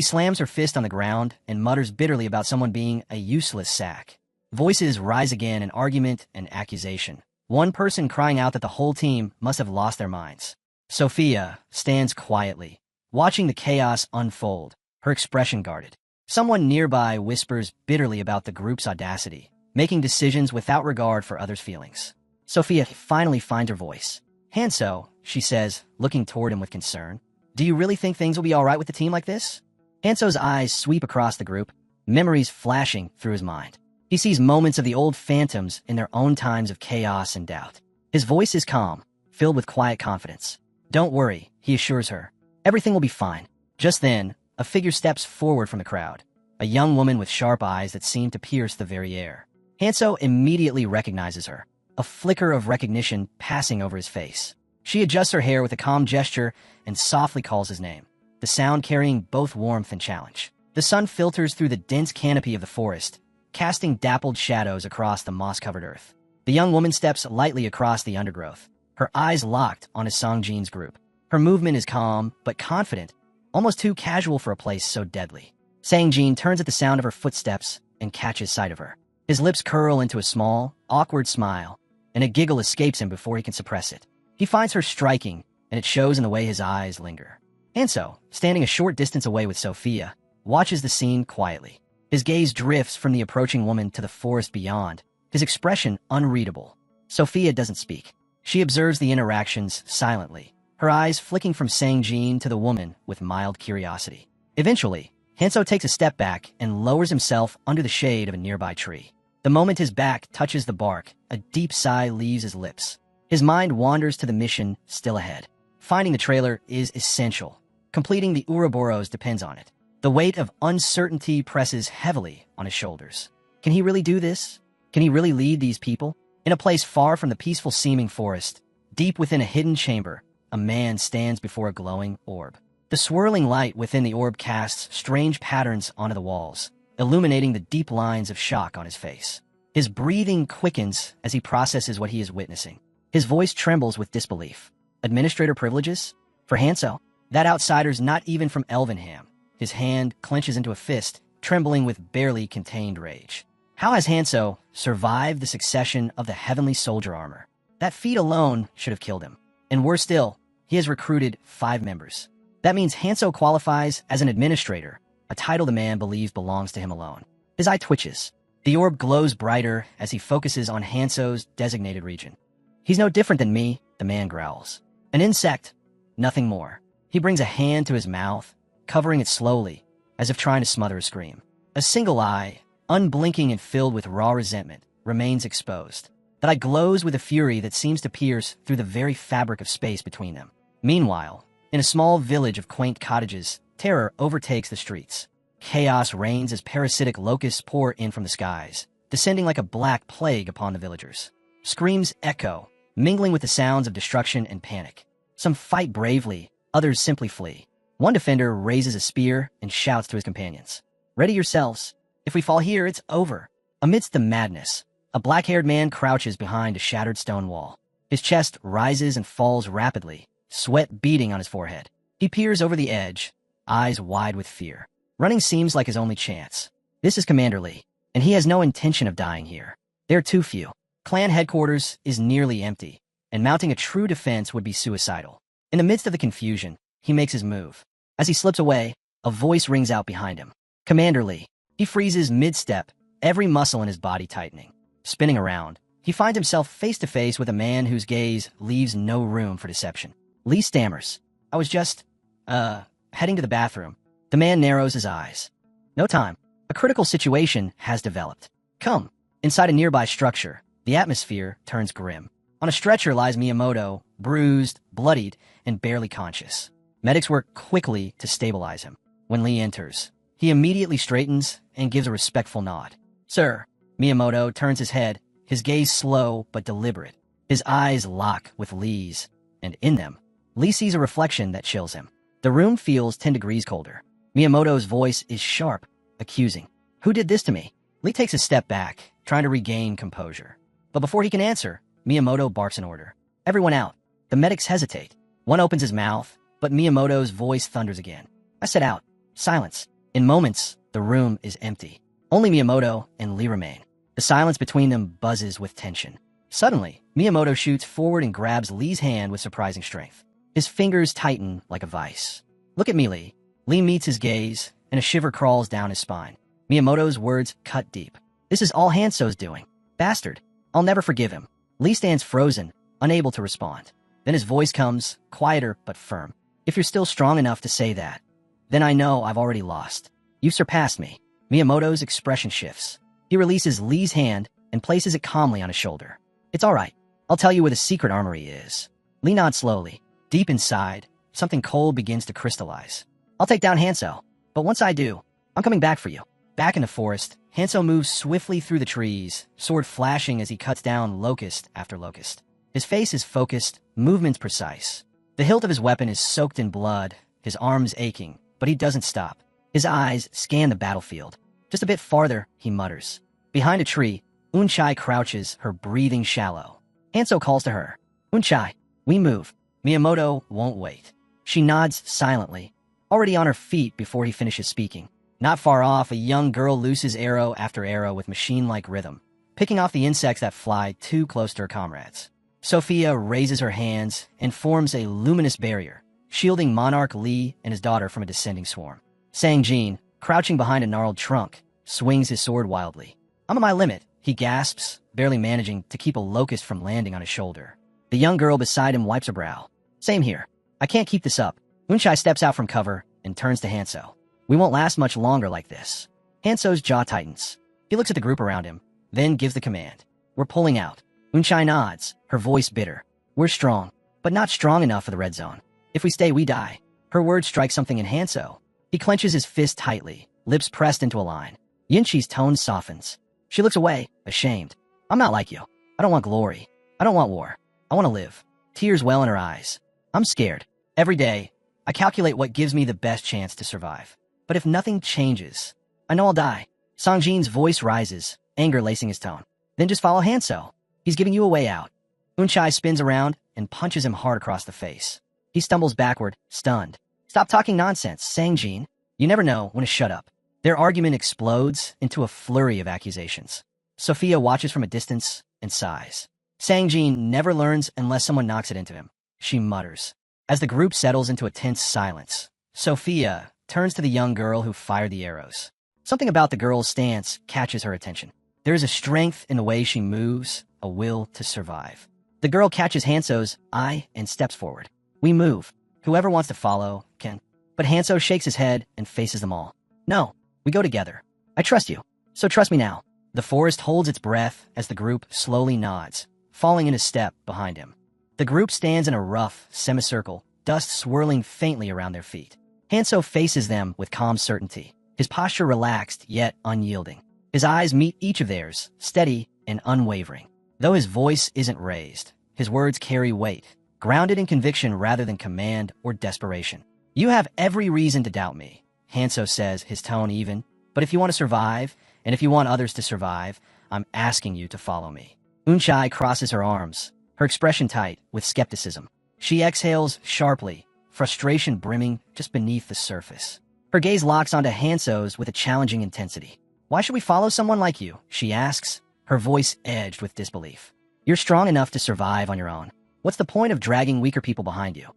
slams her fist on the ground and mutters bitterly about someone being a useless sack. Voices rise again in argument and accusation, one person crying out that the whole team must have lost their minds. Sophia stands quietly, watching the chaos unfold, her expression guarded. Someone nearby whispers bitterly about the group's audacity, making decisions without regard for others' feelings. Sophia finally finds her voice. "Hanso," she says, looking toward him with concern, "do you really think things will be all right with a team like this?" Hanso's eyes sweep across the group, memories flashing through his mind. He sees moments of the old phantoms in their own times of chaos and doubt. His voice is calm, filled with quiet confidence. "Don't worry," he assures her. "Everything will be fine." Just then, a figure steps forward from the crowd, a young woman with sharp eyes that seem to pierce the very air. Hanso immediately recognizes her, a flicker of recognition passing over his face. She adjusts her hair with a calm gesture and softly calls his name, the sound carrying both warmth and challenge. The sun filters through the dense canopy of the forest, casting dappled shadows across the moss-covered earth. The young woman steps lightly across the undergrowth, her eyes locked on his Songjin's group. Her movement is calm but confident, almost too casual for a place so deadly. Songjin turns at the sound of her footsteps and catches sight of her. His lips curl into a small, awkward smile, and a giggle escapes him before he can suppress it. He finds her striking, and it shows in the way his eyes linger. Hanso, standing a short distance away with Sophia, watches the scene quietly. His gaze drifts from the approaching woman to the forest beyond, his expression unreadable. Sophia doesn't speak. She observes the interactions silently, her eyes flicking from Songjin to the woman with mild curiosity. Eventually, Hanso takes a step back and lowers himself under the shade of a nearby tree. The moment his back touches the bark, a deep sigh leaves his lips. His mind wanders to the mission still ahead. Finding the trailer is essential. Completing the Ouroboros depends on it. The weight of uncertainty presses heavily on his shoulders. Can he really do this? Can he really lead these people? In a place far from the peaceful seeming forest, deep within a hidden chamber, a man stands before a glowing orb. The swirling light within the orb casts strange patterns onto the walls, illuminating the deep lines of shock on his face. His breathing quickens as he processes what he is witnessing. His voice trembles with disbelief. Administrator privileges? For Hanso, that outsider's not even from Elvenham. His hand clenches into a fist, trembling with barely contained rage. How has Hanso survived the succession of the heavenly soldier armor? That feat alone should have killed him. And worse still, he has recruited 5 members. That means Hanso qualifies as an administrator, a title the man believes belongs to him alone. His eye twitches. The orb glows brighter as he focuses on Hanso's designated region. "He's no different than me," the man growls. "An insect, nothing more." He brings a hand to his mouth, covering it slowly, as if trying to smother a scream. A single eye, unblinking and filled with raw resentment, remains exposed. That eye glows with a fury that seems to pierce through the very fabric of space between them. Meanwhile, in a small village of quaint cottages, terror overtakes the streets. Chaos reigns as parasitic locusts pour in from the skies, descending like a black plague upon the villagers. Screams echo, mingling with the sounds of destruction and panic. Some fight bravely, others simply flee. One defender raises a spear and shouts to his companions, "Ready yourselves. If we fall here, it's over." Amidst the madness, a black-haired man crouches behind a shattered stone wall. His chest rises and falls rapidly, sweat beading on his forehead. He peers over the edge, eyes wide with fear. Running seems like his only chance. This is Commander Lee, and he has no intention of dying here. There are too few. Clan headquarters is nearly empty, and mounting a true defense would be suicidal. In the midst of the confusion, he makes his move. As he slips away, a voice rings out behind him. "Commander Lee." He freezes mid-step, every muscle in his body tightening. Spinning around, he finds himself face-to-face with a man whose gaze leaves no room for deception. Lee stammers, "I was just, heading to the bathroom." The man narrows his eyes. "No time. A critical situation has developed. Come." Inside a nearby structure, the atmosphere turns grim. On a stretcher lies Miyamoto, bruised, bloodied, and barely conscious. Medics work quickly to stabilize him. When Lee enters, he immediately straightens and gives a respectful nod. "Sir." Miyamoto turns his head, his gaze slow but deliberate. His eyes lock with Lee's, and in them, Lee sees a reflection that chills him. The room feels 10 degrees colder. Miyamoto's voice is sharp, accusing. "Who did this to me?" Lee takes a step back, trying to regain composure. But before he can answer, Miyamoto barks an order. "Everyone out." The medics hesitate. One opens his mouth, but Miyamoto's voice thunders again. "I said out." Silence. In moments, the room is empty. Only Miyamoto and Lee remain. The silence between them buzzes with tension. Suddenly, Miyamoto shoots forward and grabs Lee's hand with surprising strength. His fingers tighten like a vice. "Look at me, Lee." Lee meets his gaze, and a shiver crawls down his spine. Miyamoto's words cut deep. "This is all Hanso's doing. Bastard. I'll never forgive him." Lee stands frozen, unable to respond. Then his voice comes, quieter but firm. "If you're still strong enough to say that, then I know I've already lost. You've surpassed me." Miyamoto's expression shifts. He releases Lee's hand and places it calmly on his shoulder. "It's all right. I'll tell you where the secret armory is." Lee nods slowly. Deep inside, something cold begins to crystallize. "I'll take down Hanso, but once I do, I'm coming back for you." Back in the forest, Hanso moves swiftly through the trees, sword flashing as he cuts down locust after locust. His face is focused, movements precise. The hilt of his weapon is soaked in blood, his arms aching, but he doesn't stop. His eyes scan the battlefield. Just a bit farther, he mutters. Behind a tree, Unchai crouches, her breathing shallow. Hanso calls to her. "Unchai, we move." Miyamoto won't wait. She nods silently, already on her feet before he finishes speaking. Not far off, a young girl looses arrow after arrow with machine-like rhythm, picking off the insects that fly too close to her comrades. Sophia raises her hands and forms a luminous barrier, shielding Monarch Lee and his daughter from a descending swarm. Sang-jin, crouching behind a gnarled trunk, swings his sword wildly. "I'm at my limit," he gasps, barely managing to keep a locust from landing on his shoulder. The young girl beside him wipes her brow. "Same here. I can't keep this up." Unchai steps out from cover and turns to Hanso. "We won't last much longer like this." Hanso's jaw tightens. He looks at the group around him, then gives the command. "We're pulling out." Unchai nods, her voice bitter. "We're strong, but not strong enough for the red zone. If we stay, we die." Her words strike something in Hanso. He clenches his fist tightly, lips pressed into a line. Yinchi's tone softens. She looks away, ashamed. "I'm not like you. I don't want glory. I don't want war. I want to live." Tears well in her eyes. "I'm scared. Every day, I calculate what gives me the best chance to survive. But if nothing changes, I know I'll die." Sang-jin's voice rises, anger lacing his tone. "Then just follow Hanso. He's giving you a way out." Unchai spins around and punches him hard across the face. He stumbles backward, stunned. "Stop talking nonsense, Sang-jin. You never know when to shut up." Their argument explodes into a flurry of accusations. Sophia watches from a distance and sighs. Sang-jin never learns unless someone knocks it into him. She mutters. As the group settles into a tense silence, Sophia turns to the young girl who fired the arrows. Something about the girl's stance catches her attention. There is a strength in the way she moves, a will to survive. The girl catches Hanso's eye and steps forward. "We move. Whoever wants to follow can." But Hanso shakes his head and faces them all. "No, we go together. I trust you, so trust me now." The forest holds its breath as the group slowly nods, falling in a step behind him. The group stands in a rough semicircle, dust swirling faintly around their feet. Hanso faces them with calm certainty, his posture relaxed yet unyielding. His eyes meet each of theirs, steady and unwavering. Though his voice isn't raised, his words carry weight, grounded in conviction rather than command or desperation. "You have every reason to doubt me," Hanso says, his tone even. "But if you want to survive, and if you want others to survive, I'm asking you to follow me." Unchai crosses her arms, her expression tight with skepticism. She exhales sharply, frustration brimming just beneath the surface. Her gaze locks onto Hanso's with a challenging intensity. "Why should we follow someone like you?" she asks, her voice edged with disbelief. "You're strong enough to survive on your own. What's the point of dragging weaker people behind you?"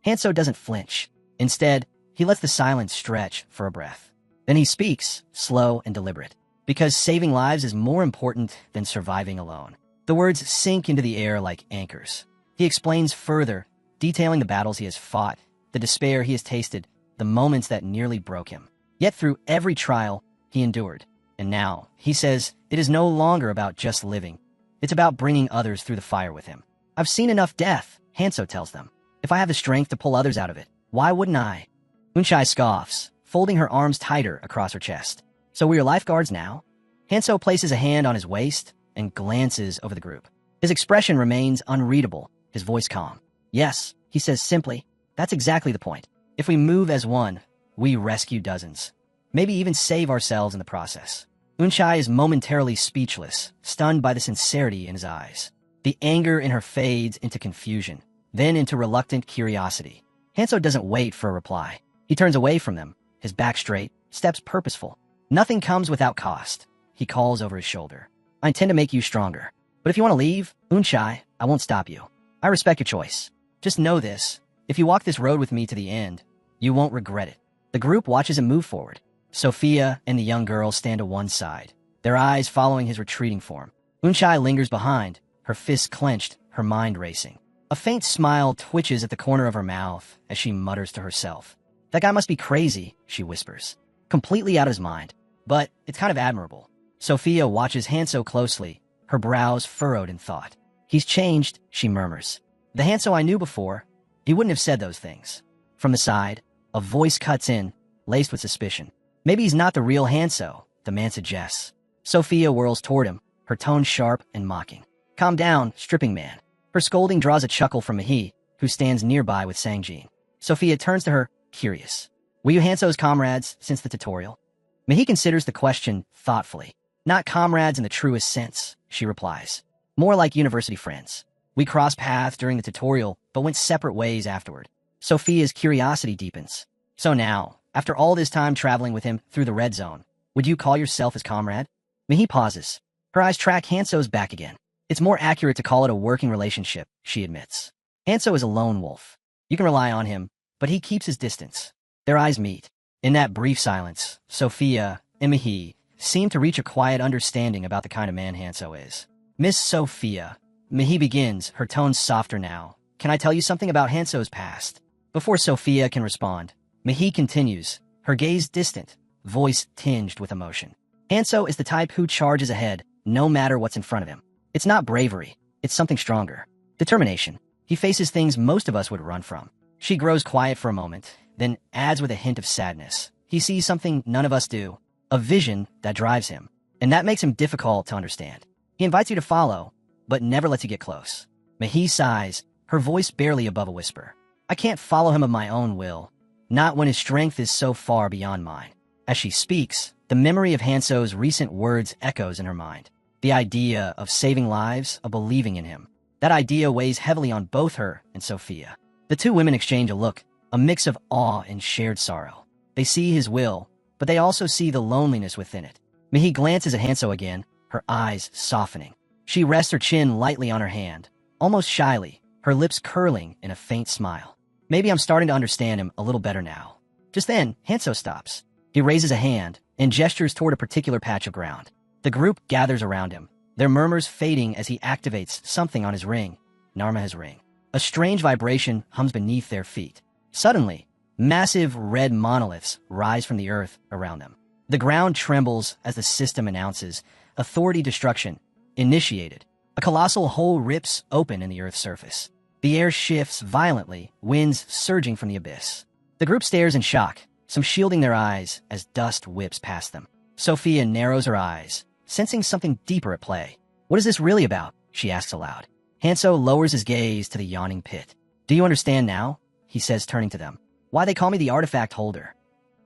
Hanso doesn't flinch. Instead, he lets the silence stretch for a breath. Then he speaks, slow and deliberate. Because saving lives is more important than surviving alone. The words sink into the air like anchors. He explains further, detailing the battles he has fought, the despair he has tasted, the moments that nearly broke him. Yet through every trial, he endured. And now, he says, it is no longer about just living. It's about bringing others through the fire with him. I've seen enough death, Hanso tells them. If I have the strength to pull others out of it, why wouldn't I? Unchai scoffs, folding her arms tighter across her chest. So we're your lifeguards now? Hanso places a hand on his waist and glances over the group. His expression remains unreadable, his voice calm. Yes, he says simply, that's exactly the point. If we move as one, we rescue dozens. Maybe even save ourselves in the process. Unchai is momentarily speechless, stunned by the sincerity in his eyes. The anger in her fades into confusion, then into reluctant curiosity. Hanso doesn't wait for a reply. He turns away from them, his back straight, steps purposeful. Nothing comes without cost. He calls over his shoulder. I intend to make you stronger. But if you want to leave, Unchai, I won't stop you. I respect your choice. Just know this. If you walk this road with me to the end, you won't regret it. The group watches him move forward. Sophia and the young girl stand to one side, their eyes following his retreating form. Unchai lingers behind, her fists clenched, her mind racing. A faint smile twitches at the corner of her mouth as she mutters to herself. That guy must be crazy, she whispers. Completely out of his mind. But it's kind of admirable. Sophia watches Hanso closely, her brows furrowed in thought. He's changed, she murmurs. The Hanso I knew before, he wouldn't have said those things. From the side, a voice cuts in, laced with suspicion. Maybe he's not the real Hanso, the man suggests. Sophia whirls toward him, her tone sharp and mocking. Calm down, stripping man. Her scolding draws a chuckle from Mahi, who stands nearby with Sangjin. Sophia turns to her, curious. Were you Hanso's comrades since the tutorial? Mahi considers the question thoughtfully. Not comrades in the truest sense, she replies. More like university friends. We crossed paths during the tutorial, but went separate ways afterward. Sophia's curiosity deepens. So now, after all this time traveling with him through the red zone, would you call yourself his comrade? Mahi pauses. Her eyes track Hanso's back again. It's more accurate to call it a working relationship, she admits. Hanso is a lone wolf. You can rely on him, but he keeps his distance. Their eyes meet. In that brief silence, Sophia and Mahi seem to reach a quiet understanding about the kind of man Hanso is. Miss Sophia, Mahi begins, her tone softer now. Can I tell you something about Hanso's past? Before Sophia can respond, Mahi continues, her gaze distant, voice tinged with emotion. Hanso is the type who charges ahead, no matter what's in front of him. It's not bravery, it's something stronger. Determination. He faces things most of us would run from. She grows quiet for a moment, then adds with a hint of sadness. He sees something none of us do, a vision that drives him, and that makes him difficult to understand. He invites you to follow, but never lets you get close. Mahi sighs, her voice barely above a whisper. I can't follow him of my own will, not when his strength is so far beyond mine. As she speaks, the memory of Hanso's recent words echoes in her mind. The idea of saving lives, of believing in him. That idea weighs heavily on both her and Sophia. The two women exchange a look, a mix of awe and shared sorrow. They see his will, but they also see the loneliness within it. Mahi glances at Hanso again, her eyes softening. She rests her chin lightly on her hand, almost shyly, her lips curling in a faint smile. Maybe I'm starting to understand him a little better now. Just then, Hanso stops. He raises a hand and gestures toward a particular patch of ground. The group gathers around him, their murmurs fading as he activates something on his ring, Narma's ring. A strange vibration hums beneath their feet. Suddenly, massive red monoliths rise from the earth around them. The ground trembles as the system announces, authority destruction, initiated. A colossal hole rips open in the earth's surface. The air shifts violently, winds surging from the abyss. The group stares in shock, some shielding their eyes as dust whips past them. Sophia narrows her eyes, sensing something deeper at play. What is this really about? She asks aloud. Hanso lowers his gaze to the yawning pit. Do you understand now? He says, turning to them. Why they call me the artifact holder.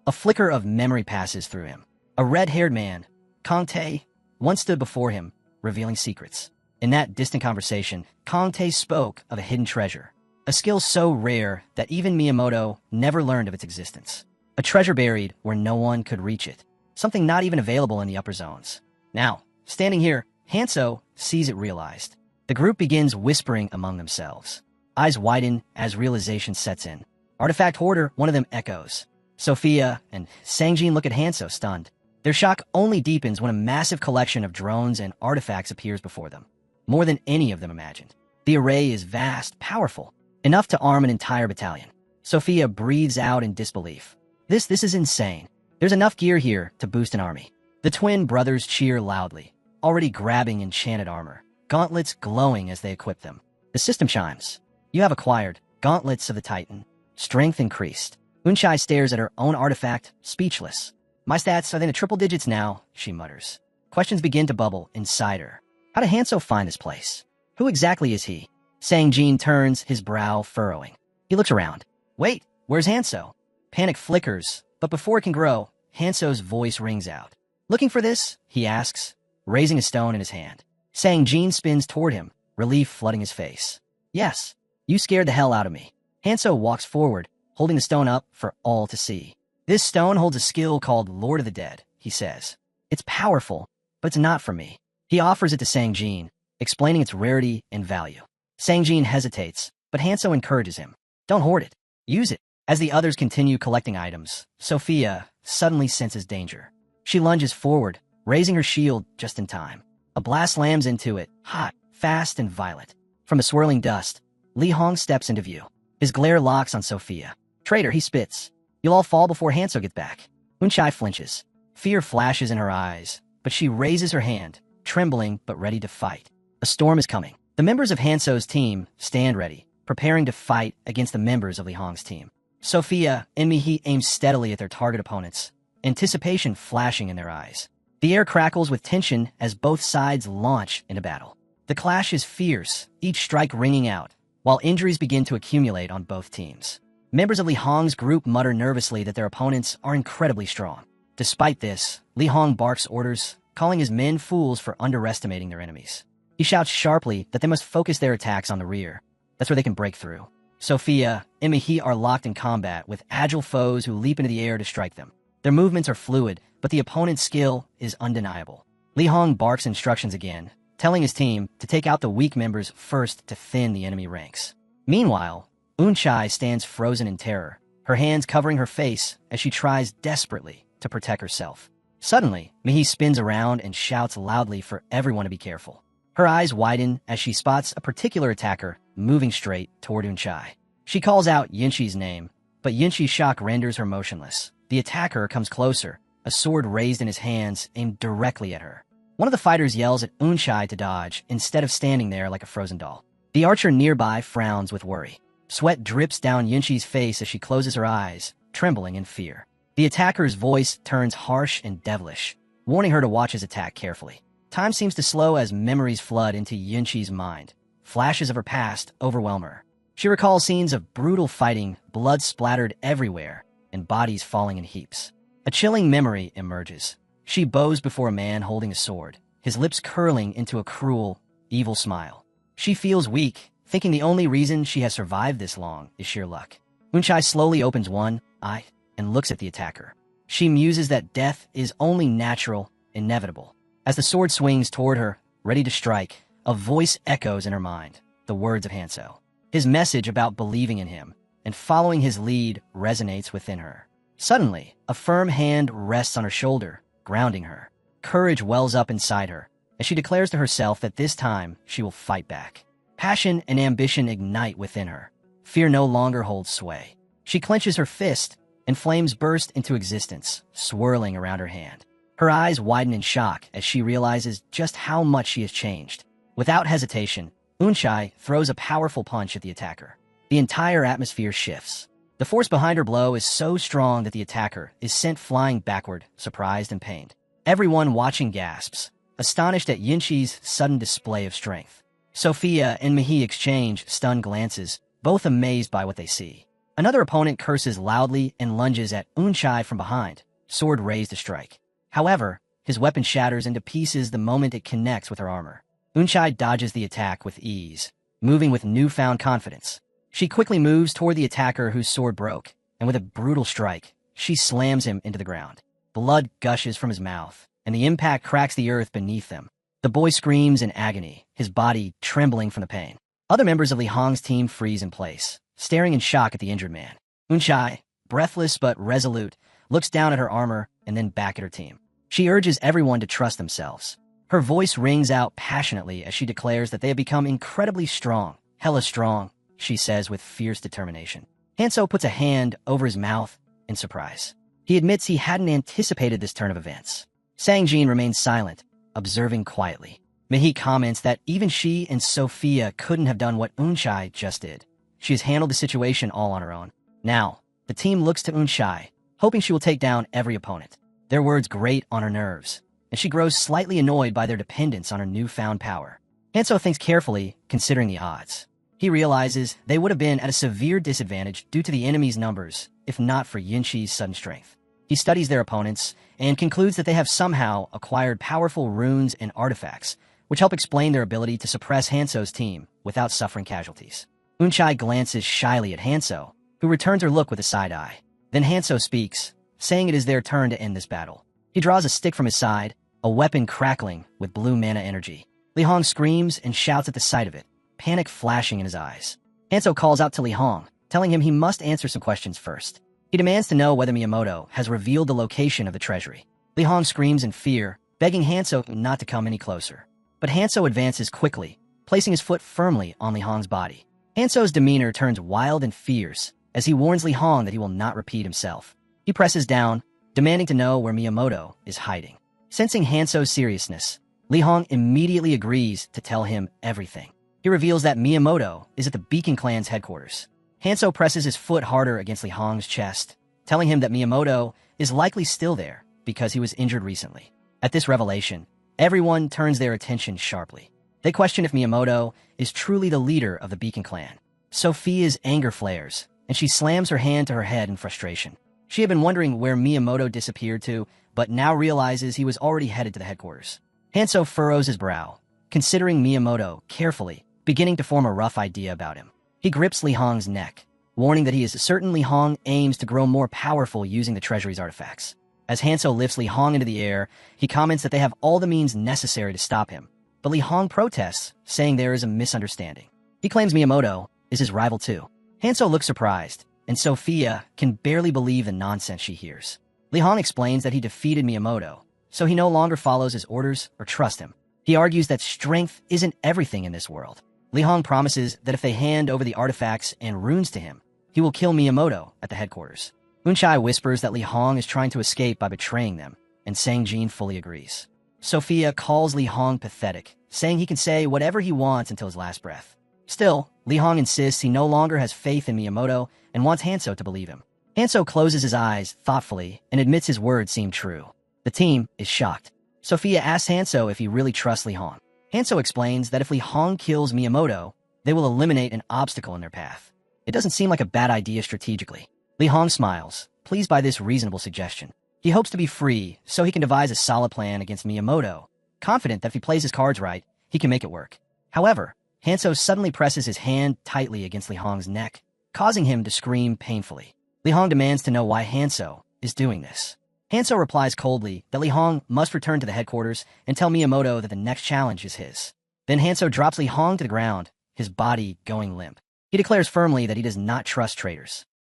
A flicker of memory passes through him. A red-haired man, Characte, once stood before him, revealing secrets. In that distant conversation, Characte spoke of a hidden treasure, a skill so rare that even Miyamoto never learned of its existence. A treasure buried where no one could reach it, something not even available in the upper zones. Now, standing here, Hanso sees it realized. The group begins whispering among themselves. Eyes widen as realization sets in. Artifact Hoarder, one of them echoes. Sophia and Sangjin look at Hanso, stunned. Their shock only deepens when a massive collection of drones and artifacts appears before them. More than any of them imagined. The array is vast, powerful, enough to arm an entire battalion. Sophia breathes out in disbelief. This is insane. There's enough gear here to boost an army. The twin brothers cheer loudly, already grabbing enchanted armor, gauntlets glowing as they equip them. The system chimes. You have acquired Gauntlets of the Titan. Strength increased. Unchai stares at her own artifact, speechless. My stats are in the triple digits now, she mutters. Questions begin to bubble inside her. How did Hanso find this place? Who exactly is he? Sangjin turns, his brow furrowing. He looks around. Wait, where's Hanso? Panic flickers, but before it can grow, Hanso's voice rings out. Looking for this? He asks, raising a stone in his hand. Sangjin spins toward him, relief flooding his face. Yes, you scared the hell out of me. Hanso walks forward, holding the stone up for all to see. This stone holds a skill called Lord of the Dead, he says. It's powerful, but it's not for me. He offers it to Sangjin, explaining its rarity and value. Sangjin hesitates, but Hanso encourages him. Don't hoard it. Use it. As the others continue collecting items, Sophia suddenly senses danger. She lunges forward, raising her shield just in time. A blast slams into it, hot, fast, and violent. From the swirling dust, Li Hong steps into view. His glare locks on Sophia. Traitor, he spits. You'll all fall before Hanso gets back. Unchai flinches. Fear flashes in her eyes, but she raises her hand, trembling but ready to fight. A storm is coming. The members of Hanso's team stand ready, preparing to fight against the members of Li Hong's team. Sophia and Mihi aim steadily at their target opponents, anticipation flashing in their eyes. The air crackles with tension as both sides launch into battle. The clash is fierce, each strike ringing out, while injuries begin to accumulate on both teams. Members of Li Hong's group mutter nervously that their opponents are incredibly strong. Despite this, Li Hong barks orders, calling his men fools for underestimating their enemies. He shouts sharply that they must focus their attacks on the rear. That's where they can break through. Sophia and Mihi are locked in combat with agile foes who leap into the air to strike them. Their movements are fluid, but the opponent's skill is undeniable. Li Hong barks instructions again, telling his team to take out the weak members first to thin the enemy ranks. Meanwhile, Unchai stands frozen in terror, her hands covering her face as she tries desperately to protect herself. Suddenly, Mihi spins around and shouts loudly for everyone to be careful. Her eyes widen as she spots a particular attacker moving straight toward Unchai. She calls out Yinshi's name, but Yinshi's shock renders her motionless. The attacker comes closer, a sword raised in his hands aimed directly at her. One of the fighters yells at Unchai to dodge instead of standing there like a frozen doll. The archer nearby frowns with worry. Sweat drips down Yinshi's face as she closes her eyes, trembling in fear. The attacker's voice turns harsh and devilish, warning her to watch his attack carefully. Time seems to slow as memories flood into Yinshi's mind. Flashes of her past overwhelm her. She recalls scenes of brutal fighting, blood splattered everywhere, and bodies falling in heaps. A chilling memory emerges. She bows before a man holding a sword, his lips curling into a cruel, evil smile. She feels weak, thinking the only reason she has survived this long is sheer luck. Unchai slowly opens one eye and looks at the attacker. She muses that death is only natural, inevitable. As the sword swings toward her, ready to strike, a voice echoes in her mind, the words of Hanso. His message about believing in him and following his lead resonates within her. Suddenly, a firm hand rests on her shoulder, grounding her. Courage wells up inside her as she declares to herself that this time she will fight back. Passion and ambition ignite within her. Fear no longer holds sway. She clenches her fist, and flames burst into existence, swirling around her hand. Her eyes widen in shock as she realizes just how much she has changed. Without hesitation, Unchai throws a powerful punch at the attacker. The entire atmosphere shifts. The force behind her blow is so strong that the attacker is sent flying backward, surprised and pained. Everyone watching gasps, astonished at Yinshi's sudden display of strength. Sophia and Mihi exchange stunned glances, both amazed by what they see. Another opponent curses loudly and lunges at Unchai from behind, sword raised to strike. However, his weapon shatters into pieces the moment it connects with her armor. Unchai dodges the attack with ease, moving with newfound confidence. She quickly moves toward the attacker whose sword broke, and with a brutal strike, she slams him into the ground. Blood gushes from his mouth, and the impact cracks the earth beneath them. The boy screams in agony, his body trembling from the pain. Other members of Li Hong's team freeze in place, staring in shock at the injured man. Unchai, breathless but resolute, looks down at her armor and then back at her team. She urges everyone to trust themselves. Her voice rings out passionately as she declares that they have become incredibly strong. Hella strong, she says with fierce determination. Hanso puts a hand over his mouth in surprise. He admits he hadn't anticipated this turn of events. Sang-jin remains silent, observing quietly. Mihi comments that even she and Sophia couldn't have done what Eunchai just did. She has handled the situation all on her own. Now, the team looks to Eunchai, hoping she will take down every opponent. Their words grate on her nerves, and she grows slightly annoyed by their dependence on her newfound power. Hanso thinks carefully, considering the odds. He realizes they would have been at a severe disadvantage due to the enemy's numbers, if not for Yinchi's sudden strength. He studies their opponents and concludes that they have somehow acquired powerful runes and artifacts, which help explain their ability to suppress Hanso's team without suffering casualties. Eunchai glances shyly at Hanso, who returns her look with a side eye. Then Hanso speaks, saying it is their turn to end this battle. He draws a stick from his side, a weapon crackling with blue mana energy. Li Hong screams and shouts at the sight of it, panic flashing in his eyes. Hanso calls out to Li Hong, telling him he must answer some questions first. He demands to know whether Miyamoto has revealed the location of the treasury. Li Hong screams in fear, begging Hanso not to come any closer. But Hanso advances quickly, placing his foot firmly on Li Hong's body. Hanso's demeanor turns wild and fierce as he warns Li Hong that he will not repeat himself. He presses down, demanding to know where Miyamoto is hiding. Sensing Hanso's seriousness, Li Hong immediately agrees to tell him everything. He reveals that Miyamoto is at the Beacon Clan's headquarters. Hanso presses his foot harder against Li Hong's chest, telling him that Miyamoto is likely still there because he was injured recently. At this revelation, everyone turns their attention sharply. They question if Miyamoto is truly the leader of the Beacon Clan. Sophia's anger flares, and she slams her hand to her head in frustration. She had been wondering where Miyamoto disappeared to, but now realizes he was already headed to the headquarters. Hanso furrows his brow, considering Miyamoto carefully, beginning to form a rough idea about him. He grips Li Hong's neck, warning that he is certain Li Hong aims to grow more powerful using the treasury's artifacts. As Hanso lifts Li Hong into the air, he comments that they have all the means necessary to stop him. But Li Hong protests, saying there is a misunderstanding. He claims Miyamoto is his rival too. Hanso looks surprised, and Sophia can barely believe the nonsense she hears. Li Hong explains that he defeated Miyamoto, so he no longer follows his orders or trusts him. He argues that strength isn't everything in this world. Li Hong promises that if they hand over the artifacts and runes to him, he will kill Miyamoto at the headquarters. Eunchai whispers that Li Hong is trying to escape by betraying them, and Sang-jin fully agrees. Sophia calls Li Hong pathetic, saying he can say whatever he wants until his last breath. Still, Li Hong insists he no longer has faith in Miyamoto and wants Hanso to believe him. Hanso closes his eyes thoughtfully and admits his words seem true. The team is shocked. Sophia asks Hanso if he really trusts Li Hong. Hanso explains that if Li Hong kills Miyamoto, they will eliminate an obstacle in their path. It doesn't seem like a bad idea strategically. Li Hong smiles, pleased by this reasonable suggestion. He hopes to be free so he can devise a solid plan against Miyamoto, confident that if he plays his cards right, he can make it work. However, Hanso suddenly presses his hand tightly against Li Hong's neck, causing him to scream painfully. Li Hong demands to know why Hanso is doing this. Hanso replies coldly that Li Hong must return to the headquarters and tell Miyamoto that the next challenge is his. Then Hanso drops Li Hong to the ground, his body going limp. He declares firmly that he does not trust traitors.